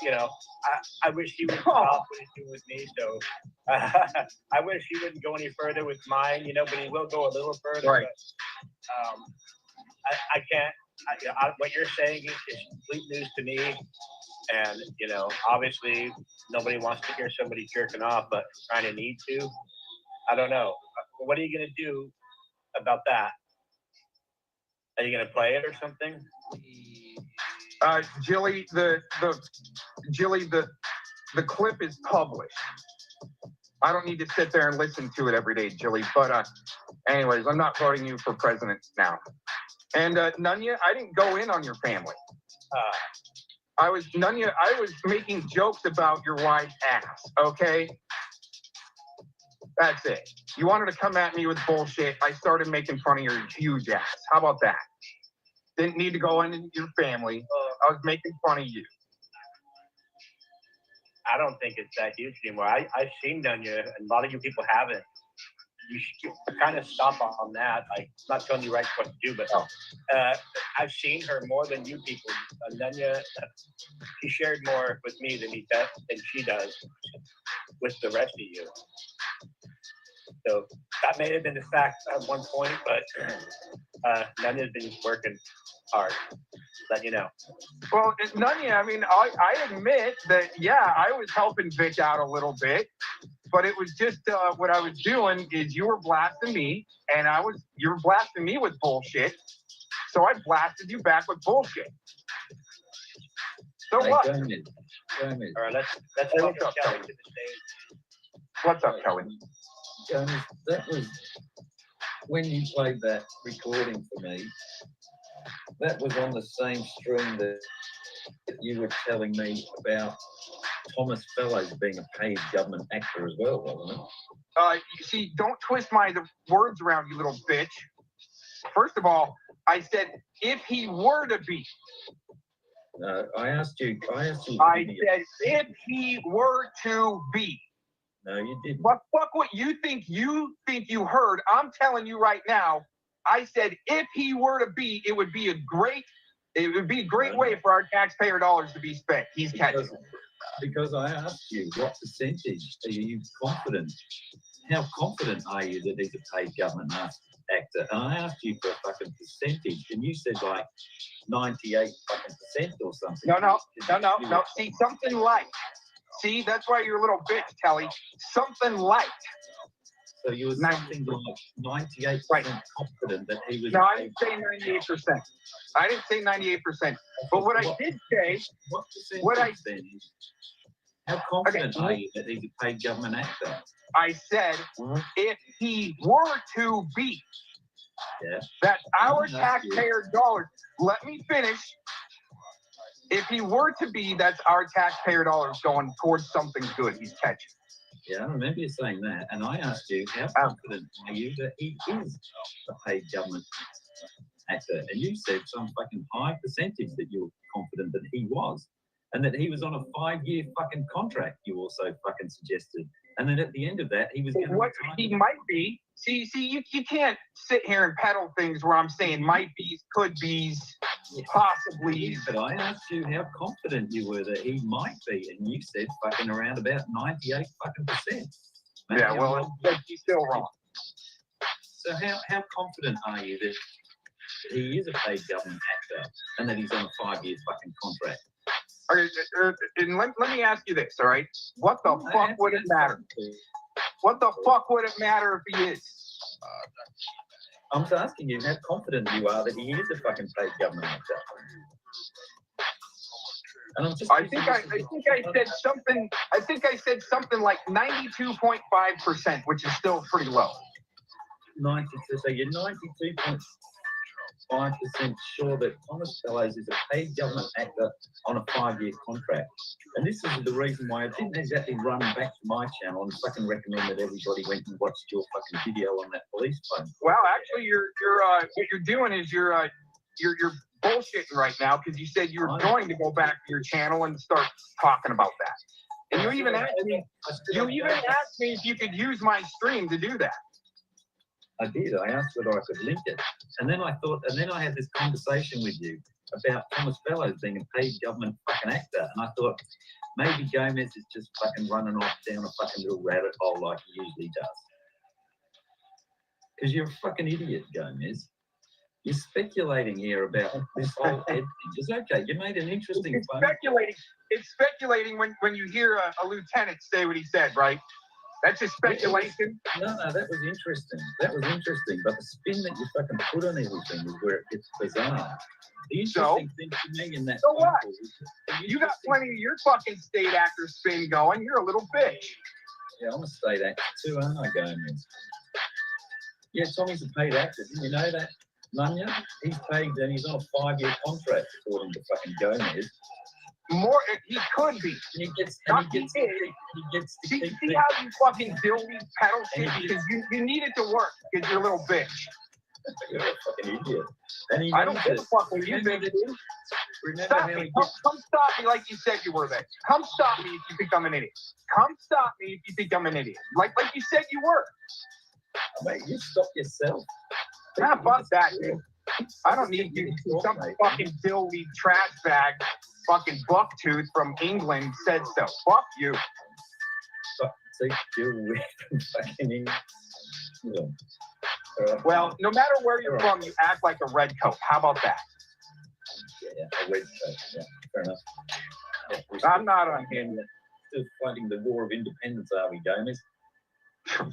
T: I wish he would stop what he's doing with me. So I wish he wouldn't go any further with mine, but he will go a little further.
E: Right.
T: But, I can't. What you're saying is complete news to me, and obviously nobody wants to hear somebody jerking off, but kind of need to. I don't know. What are you gonna do about that? Are you gonna play it or something?
E: Jilly, the clip is published. I don't need to sit there and listen to it every day, Jilly. But anyways, I'm not voting you for president now. And Nunya, I didn't go in on your family. I was making jokes about your wife's ass, okay? That's it. You wanted to come at me with bullshit. I started making fun of your huge ass. How about that? Didn't need to go into your family. I was making fun of you.
T: I don't think it's that huge anymore. I've seen Nunya, and a lot of you people haven't. You should kind of stop on that. Like, I'm not telling you right what to do, but I've seen her more than you people. Nunya, she shared more with me than she does with the rest of you. So that may have been the fact at one point, but Nunya's been working hard. Let you know.
E: Well, Nunya, I mean, I admit that, yeah, I was helping Vic out a little bit. But it was just what I was doing is you were blasting me, and you were blasting me with bullshit. So I blasted you back with bullshit. So what?
T: All right, let's
E: what's up, Kelly? What's up, Kelly?
I: That was when you played that recording for me. That was on the same stream that you were telling me about Thomas Fellows being a paid government actor as well, wasn't it?
E: You see, don't twist the words around, you little bitch. First of all, I said if he were to be.
I: No, I asked you.
E: I said if he were to be.
I: No, you didn't.
E: But fuck what you think you heard. I'm telling you right now. I said if he were to be, it would be a great way for our taxpayer dollars to be spent. He's catching.
I: Because I asked you what percentage are you confident? How confident are you that he's a paid government actor? And I asked you for a fucking percentage, and you said like 98% or something.
E: No. See, something like. See, that's why you're a little bitch, Kelly. Something like.
I: So you were something like 98% confident that he was.
E: No, I didn't say 98%. I didn't say 98%. But what I did say,
I: how confident are you that he's a paid government actor?
E: I said, if he were to be, that's our taxpayer dollars. Let me finish. If he were to be, that's our taxpayer dollars going towards something good he's catching.
I: Yeah, I remember you saying that. And I asked you, how confident are you that he is a paid government actor? And you said some fucking high percentage that you were confident that he was. And that he was on a 5-year fucking contract, you also fucking suggested. And then at the end of that, he was going to
E: what he might be. See, you can't sit here and peddle things where I'm saying might be's, could be's. possibly.
I: But I asked you how confident you were that he might be, and you said fucking around about 98 fucking percent.
E: Yeah, well, he's still wrong.
I: So how confident are you that he is a paid government actor and that he's on a 5-year fucking contract?
E: Okay, and let me ask you this, all right? What the fuck would it matter? What the fuck would it matter if he is?
I: I'm just asking you how confident you are that he is a fucking paid government actor. And I'm just
E: I think I said something like 92.5%, which is still pretty low.
I: 92, so you're 92.5% sure that Thomas Fellows is a paid government actor on a 5-year contract. And this is the reason why I didn't exactly run back to my channel and fucking recommend that everybody went and watched your fucking video on that police phone.
E: Well, actually, what you're doing is you're bullshitting right now, because you said you were going to go back to your channel and start talking about that. And you even asked me if you could use my stream to do that.
I: I did. I asked whether I could link it. And then I had this conversation with you about Thomas Fellows being a paid government fucking actor. And I thought maybe Gomez is just fucking running off down a fucking little rabbit hole like he usually does. Because you're a fucking idiot, Gomez. You're speculating here about this whole Ed thing. It's okay. You made an interesting phone.
E: It's speculating when you hear a lieutenant say what he said, right? That's just speculation.
I: No, that was interesting. That was interesting. But the spin that you fucking put on everything is where it gets bizarre. The interesting thing to me in that.
E: So what? You got plenty of your fucking state actor spin going. You're a little bitch.
I: Yeah, I'm a state actor too, aren't I, Gomez? Yeah, Tommy's a paid actor. Didn't you know that, Munya? He's paid and he's on a 5-year contract, according to fucking Gomez.
E: More, he could be.
I: And he gets
E: how you fucking build these pedal shit, because you need it to work, because you're a little bitch.
I: You're a fucking idiot. And
E: I don't give a fuck what you bitch. Stop me. Come stop me like you said you were there. Come stop me if you think I'm an idiot. Come stop me if you think I'm an idiot. Like you said you were.
I: Mate, you stop yourself.
E: Nah, fuck that, dude. I don't need you. Some fucking dilly trash bag, fucking bucktooth from England said so. Fuck you.
I: Take you away from fucking England.
E: Well, no matter where you're from, you act like a redcoat. How about that?
I: Yeah, a redcoat. Yeah, fair enough. Yeah,
E: I'm not on him.
I: Still fighting the war of independence, are we, Gomez?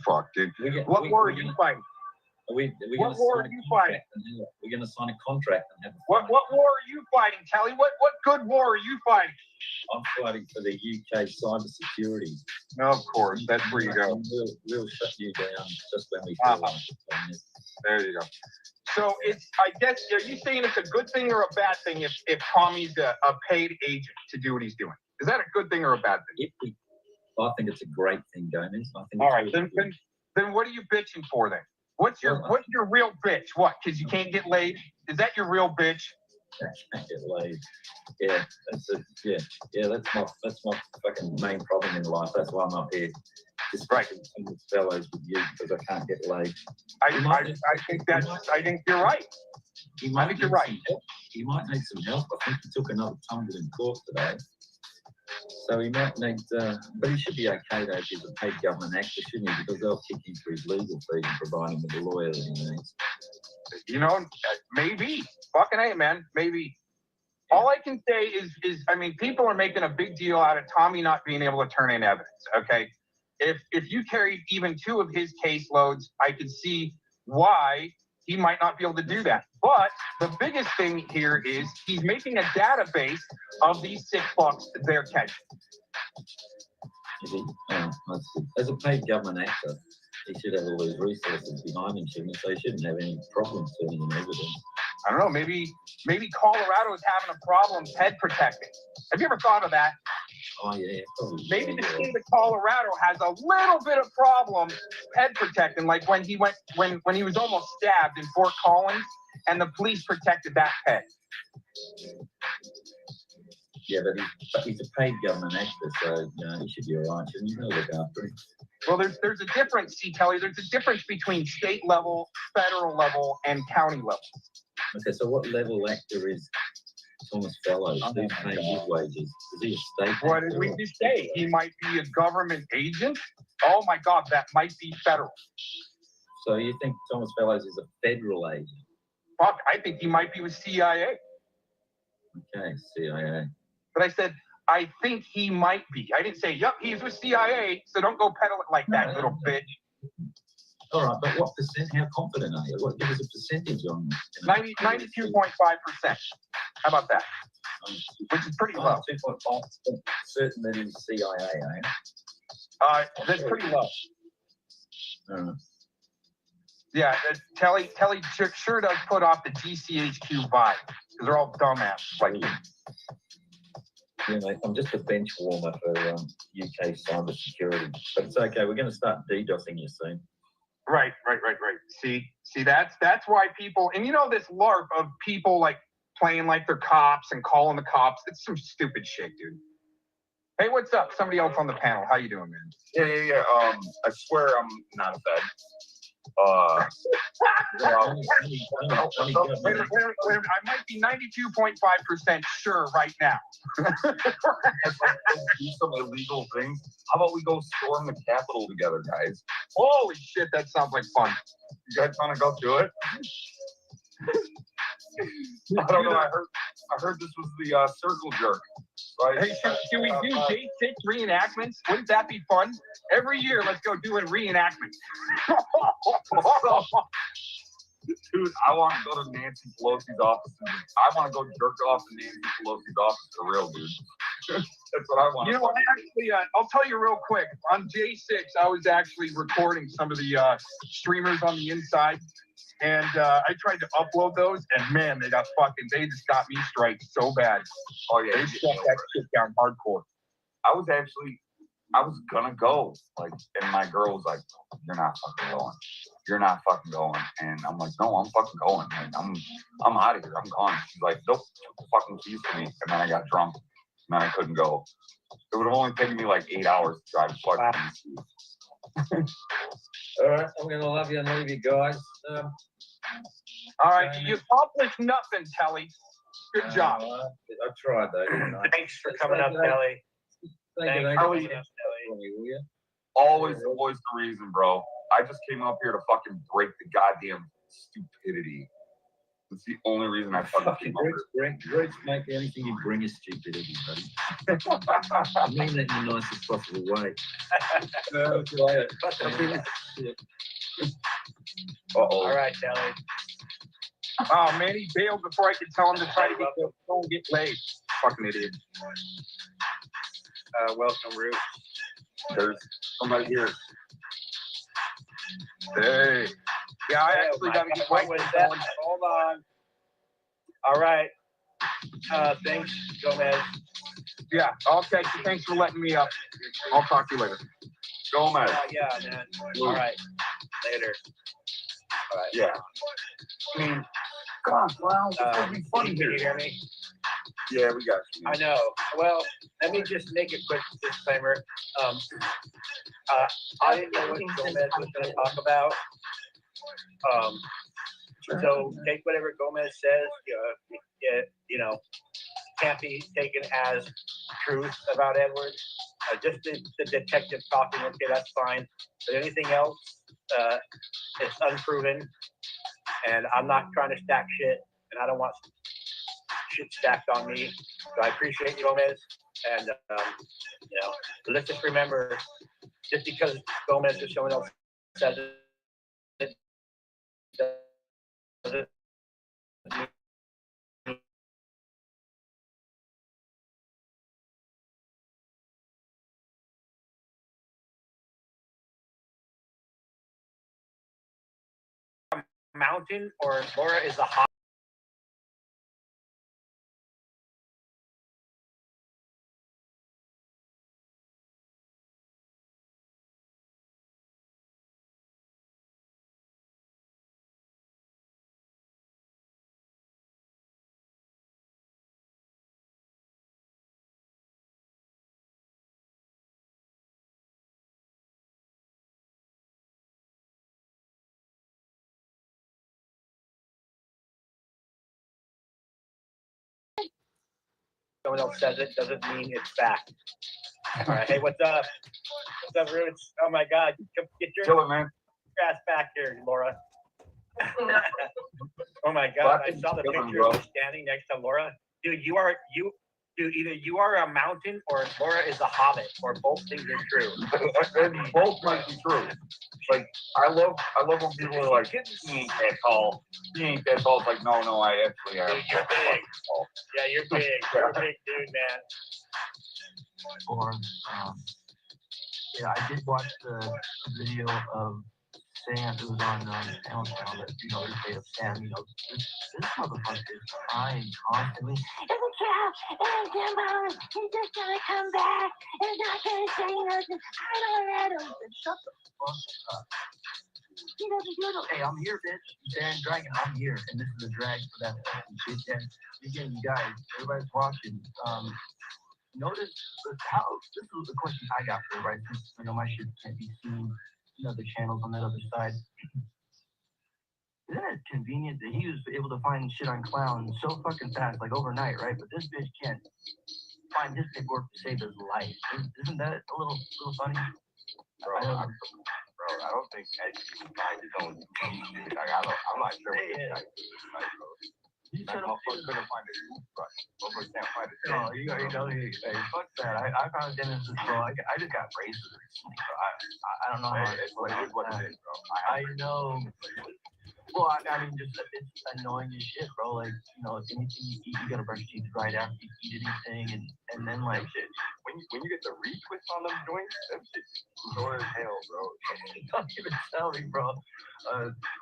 E: Fuck, dude. What war are you fighting?
I: What war are you fighting? We're going to sign a contract and have a
E: What war are you fighting, Kelly? What good war are you fighting?
I: I'm fighting for the UK cyber security.
E: No, of course. That's where you go.
I: We'll shut you down just when we feel like it.
E: There you go. So I guess, are you saying it's a good thing or a bad thing if Tommy's a paid agent to do what he's doing? Is that a good thing or a bad thing?
I: I think it's a great thing, Gomez. I think
E: all right, then what are you bitching for then? What's your real bitch? What? Because you can't get laid? Is that your real bitch?
I: I can't get laid. Yeah, that's it. Yeah, that's my fucking main problem in life. That's why I'm up here. Just fucking fellows with you because I can't get laid.
E: I think you're right. I think you're right.
I: He might need some help. I think he took another tumble in court today. So he might need, but he should be okay though if he's a paid government actor, shouldn't he? Because they'll kick him for his legal fees and provide him with a lawyer that he needs.
E: You know, maybe. Fucking A, man. Maybe. All I can say is, I mean, people are making a big deal out of Tommy not being able to turn in evidence, okay? If you carried even 2 of his caseloads, I could see why he might not be able to do that. But the biggest thing here is he's making a database of these sick fucks they're catching.
I: Is he? As a paid government actor, he should have all those resources behind him, shouldn't he? So he shouldn't have any problems turning in evidence.
E: I don't know, maybe Colorado is having a problem head protecting. Have you ever thought of that?
I: Oh, yeah.
E: Maybe the state of Colorado has a little bit of problem head protecting, like when he was almost stabbed in Fort Collins, and the police protected that head.
I: Yeah, but he's a paid government actor, so you know, he should be all right. Shouldn't he? He'll look after him.
E: Well, there's a difference, see, Kelly. There's a difference between state level, federal level, and county level.
I: Okay, so what level actor is Thomas Fellows? Who's paying his wages? Is he a state
E: What
I: actor?
E: did we just say? He might be a government agent? Oh my God, that might be federal.
I: So you think Thomas Fellows is a federal agent?
E: Fuck, I think he might be with CIA.
I: Okay, CIA.
E: But I said, I think he might be. I didn't say, yep, he's with CIA, so don't go peddle it like that, little bitch.
I: All right, but what percent? How confident are you? What gives a percentage on?
E: 92.5%. How about that? Which is pretty low.
I: 2.5% certain that he's CIA, eh?
E: That's pretty low. Yeah, Telly sure does put off the GCHQ vibe because they're all dumbasses like you.
I: Yeah, mate, I'm just a bench warmer for UK cyber security, but it's okay. We're going to start DDoSing you soon.
E: Right. See, that's why people, and you know this LARP of people like playing like they're cops and calling the cops. It's some stupid shit, dude. Hey, what's up? Somebody else on the panel. How you doing, man?
J: Yeah. I swear I'm not a fed. I
E: might be 92.5% sure right now.
J: do some illegal things. How about we go storm the Capitol together, guys?
E: Holy shit, that sounds like fun.
J: You guys want to go do it? I don't know. I heard this was the circle jerk. Right?
E: Hey, should we do day 6 reenactments? Wouldn't that be fun? Every year, let's go do a reenactment.
J: Dude, I want to go to Nancy Pelosi's office. I want to go jerk off to Nancy Pelosi's office for real, dude. That's what I want.
E: You know, actually, I'll tell you real quick. On J6, I was actually recording some of the streamers on the inside. And I tried to upload those, and man, they just got me striked so bad.
J: Oh, yeah.
E: They shut that shit down hardcore.
J: I was gonna go, like, and my girl was like, "You're not fucking going. You're not fucking going." And I'm like, "No, I'm fucking going, man. I'm out of here. I'm gone." She's like, "Nope, fucking keys to me." And then I got drunk, and then I couldn't go. It would have only taken me like 8 hours to drive to fucking.
I: All right, I'm gonna love you and leave you guys.
E: All right, you accomplished nothing, Telly. Good job.
I: I tried though, didn't I?
T: Thanks for coming up, Kelly.
J: Thank you. Always the reason, bro. I just came up here to fucking break the goddamn stupidity. That's the only reason I fucking came up here.
I: Roots make anything you bring is stupidity, buddy. I mean that in the nicest possible way.
T: All right, Kelly.
E: Oh man, he bailed before I could tell him to try to get laid. Fucking idiot.
T: Welcome, Root.
J: There's somebody here.
E: Hey. Yeah, I actually got to get my
T: Hold on. All right. Thanks, Gomez.
E: Yeah, I'll text you. Thanks for letting me up. I'll talk to you later.
J: Gomez.
T: Yeah, man. All right. Later. All right.
J: Yeah. I mean, God, wow, it's gonna be funny
T: Can
J: here.
T: you hear me?
J: Yeah, we got you.
T: I know. Well, let me just make a quick disclaimer. I didn't know what Gomez was going to talk about. So take whatever Gomez says. You know, can't be taken as truth about Edward. Just the detective talking. Okay, that's fine. But anything else, it's unproven. And I'm not trying to stack shit, and I don't want shit stacked on me. So I appreciate you, Gomez. And, you know, but let's just remember, just because Gomez or someone else says it, doesn't mountain or Laura is a hot someone else says it doesn't mean it's fact. All right. Hey, what's up? What's up, Roots? Oh my God, get your ass back here, Laura. Oh my God, I saw the picture of you standing next to Laura. Dude, Dude, either you are a mountain or Laura is a hobbit, or both things are true.
E: And both might be true. Like I love when people are like, he ain't that tall. He ain't that tall. It's like, no, I actually am.
T: Dude, you're big. Yeah, you're big. You're a big dude, man.
F: Or, yeah, I did watch the video of Sam, it was on Channel that, they say of Sam, this motherfucker is crying constantly.
C: It's a trap, and Jimbo, he's just gonna come back, and he's not gonna say nothing. I don't let him.
F: Shut the fuck up. He doesn't do it. Hey, I'm here, bitch. Darren Dragon, I'm here, and this is a drag for that shit. And again, you guys, everybody's watching. Notice how this was the question I got for, right? Since my shit can't be seen, the channels on that other side. Isn't it convenient that he was able to find shit on Clown so fucking fast, like overnight, right? But this bitch can't find his paperwork to save his life. Isn't that a little funny?
E: Bro, I don't think Ed can find his own shit. Like, I'm not sure what this guy is like, bro. That motherfucker's gonna find his toothbrush. Motherfucker can't find it.
F: No, hey, fuck that. I found a dentist, bro. I just got braces recently, bro. I don't know how
E: it's what it is, bro.
F: I know. Well, I mean, just it's annoying as shit, bro. Like, anything you eat, you gotta brush your teeth right after you eat anything, and then like
E: shit. When you get the retwist on them joints, them shit's sore as hell, bro.
F: Don't even tell me, bro.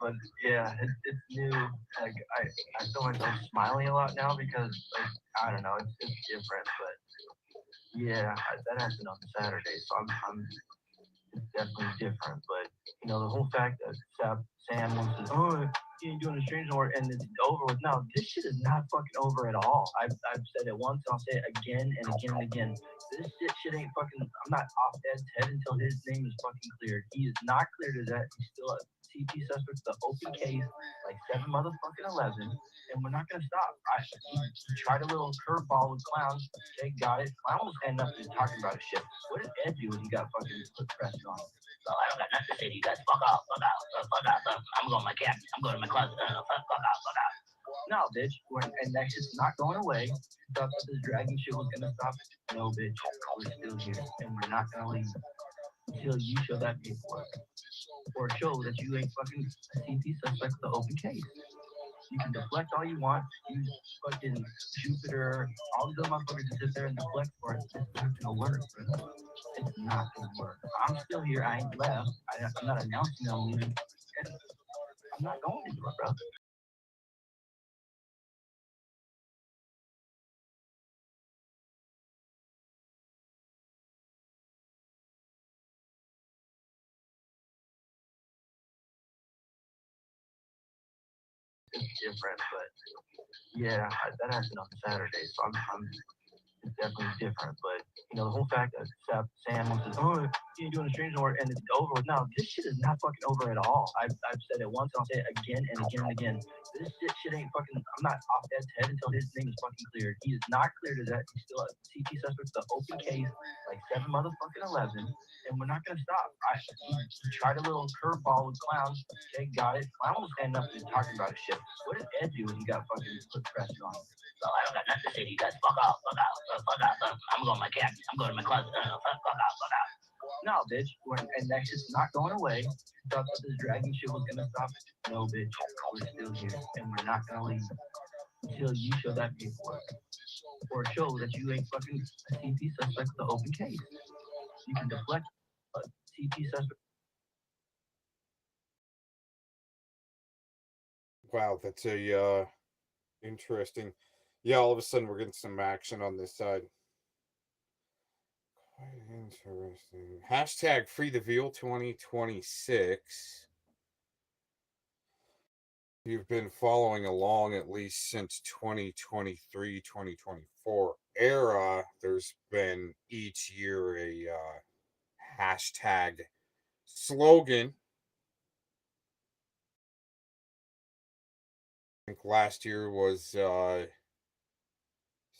F: But yeah, it's new. Like I feel myself smiling a lot now because like I don't know, it's different. But yeah, that happened on Saturday, so I'm it's definitely different. But the whole fact that Sam wants to, he ain't doing a strange no more, and it's over with. No, this shit is not fucking over at all. I've said it once, I'll say it again and again and again. This shit ain't fucking. I'm not off Ed's head until his name is fucking cleared. He is not cleared as that. He's still a CP suspect, the open case, like 7 motherfucking 11, and we're not gonna stop. He tried a little curveball with Clown. They got it. Clown was standing up and talking about his shit. What did Ed do when he got fucking put pressure on him?
G: So I don't got nothing to say to you guys. Fuck off, fuck out, fuck out. I'm going to my cabin. I'm going to my closet. Fuck out, fuck out.
F: No, bitch. And that shit's not going away. Thought that this dragging shit was gonna stop. No, bitch. We're still here, and we're not gonna leave until you show that paperwork or show that you ain't fucking a CP suspect with the open case. You can deflect all you want. Use fucking Jupiter. All these other motherfuckers just sit there and deflect for it. It's not gonna work, bro. It's not gonna work. I'm still here. I ain't left. I'm not announcing I'm leaving. I'm not going anywhere, bro. It's different, but yeah, that happened on Saturday, so it's definitely different. But the whole fact that Sam wants to, he ain't doing a strange no more, and it's over with. No, this shit is not fucking over at all. I've said it once, I'll say it again and again and again. This shit ain't fucking. I'm not off Ed's head until his name is fucking cleared. He is not cleared as that. He's still a CP suspect, the open case, like 7 motherfucking 11, and we're not gonna stop. He tried a little curveball with Clown. Okay, got it. Clown was standing up and talking about his shit. What did Ed do when he got fucking put pressure on him?
G: So I don't got nothing to say to you guys. Fuck off, fuck out, fuck out. I'm going to my cabin. I'm going to my closet. Fuck out, fuck out.
F: No, bitch. And that shit's not going away. Thought that this dragging shit was gonna stop. No, bitch. We're still here, and we're not gonna leave until you show that paperwork or show that you ain't fucking a CP suspect with the open case. You can deflect a CP suspect.
B: Wow, that's a interesting. Yeah, all of a sudden we're getting some action on this side. Quite interesting. Hashtag Free the Veal 2026. You've been following along at least since 2023, 2024 era. There's been each year a hashtag slogan. I think last year was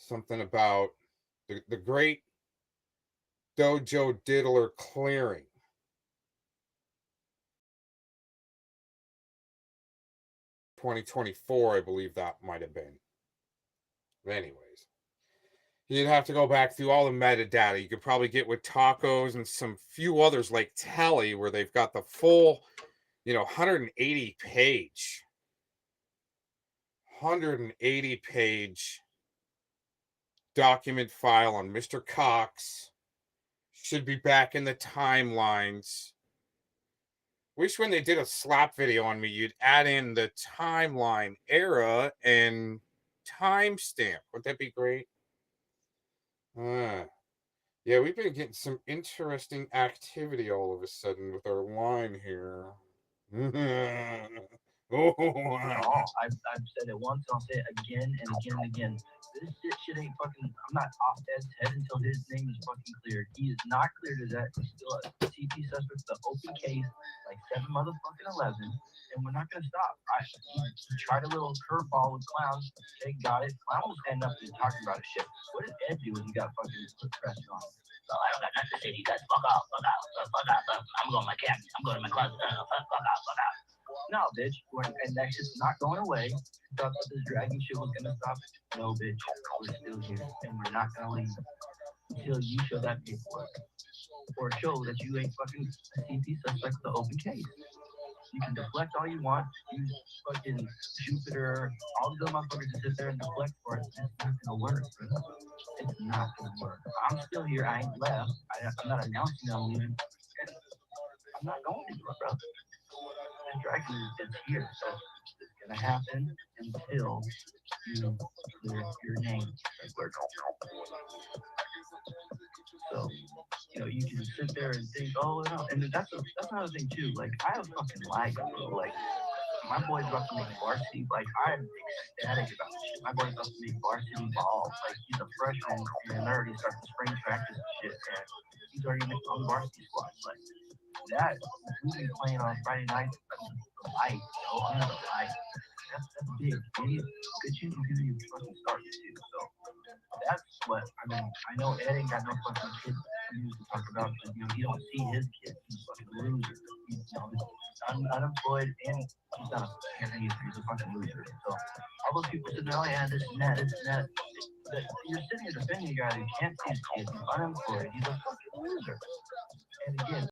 B: something about the great Dojo Diddler clearing. $2024, I believe that might have been. Anyways, you'd have to go back through all the metadata. You could probably get with tacos and some few others like Tally, where they've got the full, 180 page document file on Mr. Cox. Should be back in the timelines. Wish when they did a slap video on me, you'd add in the timeline era and timestamp. Would that be great? Yeah, we've been getting some interesting activity all of a sudden with our line here.
L: I've said it once, I'll say it again and again and again. This shit ain't fucking. I'm not off Ed's head until his name is fucking cleared. He is not cleared as that. He's still a CP suspect, the open case, like 7 motherfucking 11, and we're not gonna stop. He tried a little curveball with Clown. Okay, got it. Clown was standing up and talking about his shit. What did Ed do when he got fucking put pressure on him? Well, I don't got nothing to say to you guys. Fuck off, fuck out, fuck out. I'm going to my cabin. I'm going to my closet. Fuck out. No, bitch. And that shit's not going away. Thought that this dragging shit was gonna stop. No, bitch. We're still here, and we're not gonna leave until you show that paperwork or show that you ain't fucking a CP suspect with the open case. You can deflect all you want. Use fucking Jupiter, all these other motherfuckers to sit there and deflect for it. It's not gonna work, bro. It's not gonna work. I'm still here. I ain't left. I'm not announcing I'm leaving. I'm not going anywhere, bro. The dragon is here, so it's gonna happen until you clear your name. So, you can sit there and think, oh no, and that's another thing too. Like, I have fucking life, bro. Like, my boy's about to make varsity. Like, I'm ecstatic about this shit. My boy's about to make varsity ball. Like, he's a freshman and already starting spring practice and shit, and he's already on the varsity squad. Like, that, we've been playing on Friday night, the light, under the light. That's big. Maybe good chance of you fucking start too. So that's what I know Ed ain't got no fucking kids to talk about because he don't see his kids. He's a fucking loser. He's unemployed and he's not he's a fucking loser. So all those people sitting there, oh yeah, this and that. But you're sitting here defending a guy who can't see his kids. He's unemployed. He's a fucking loser. And again,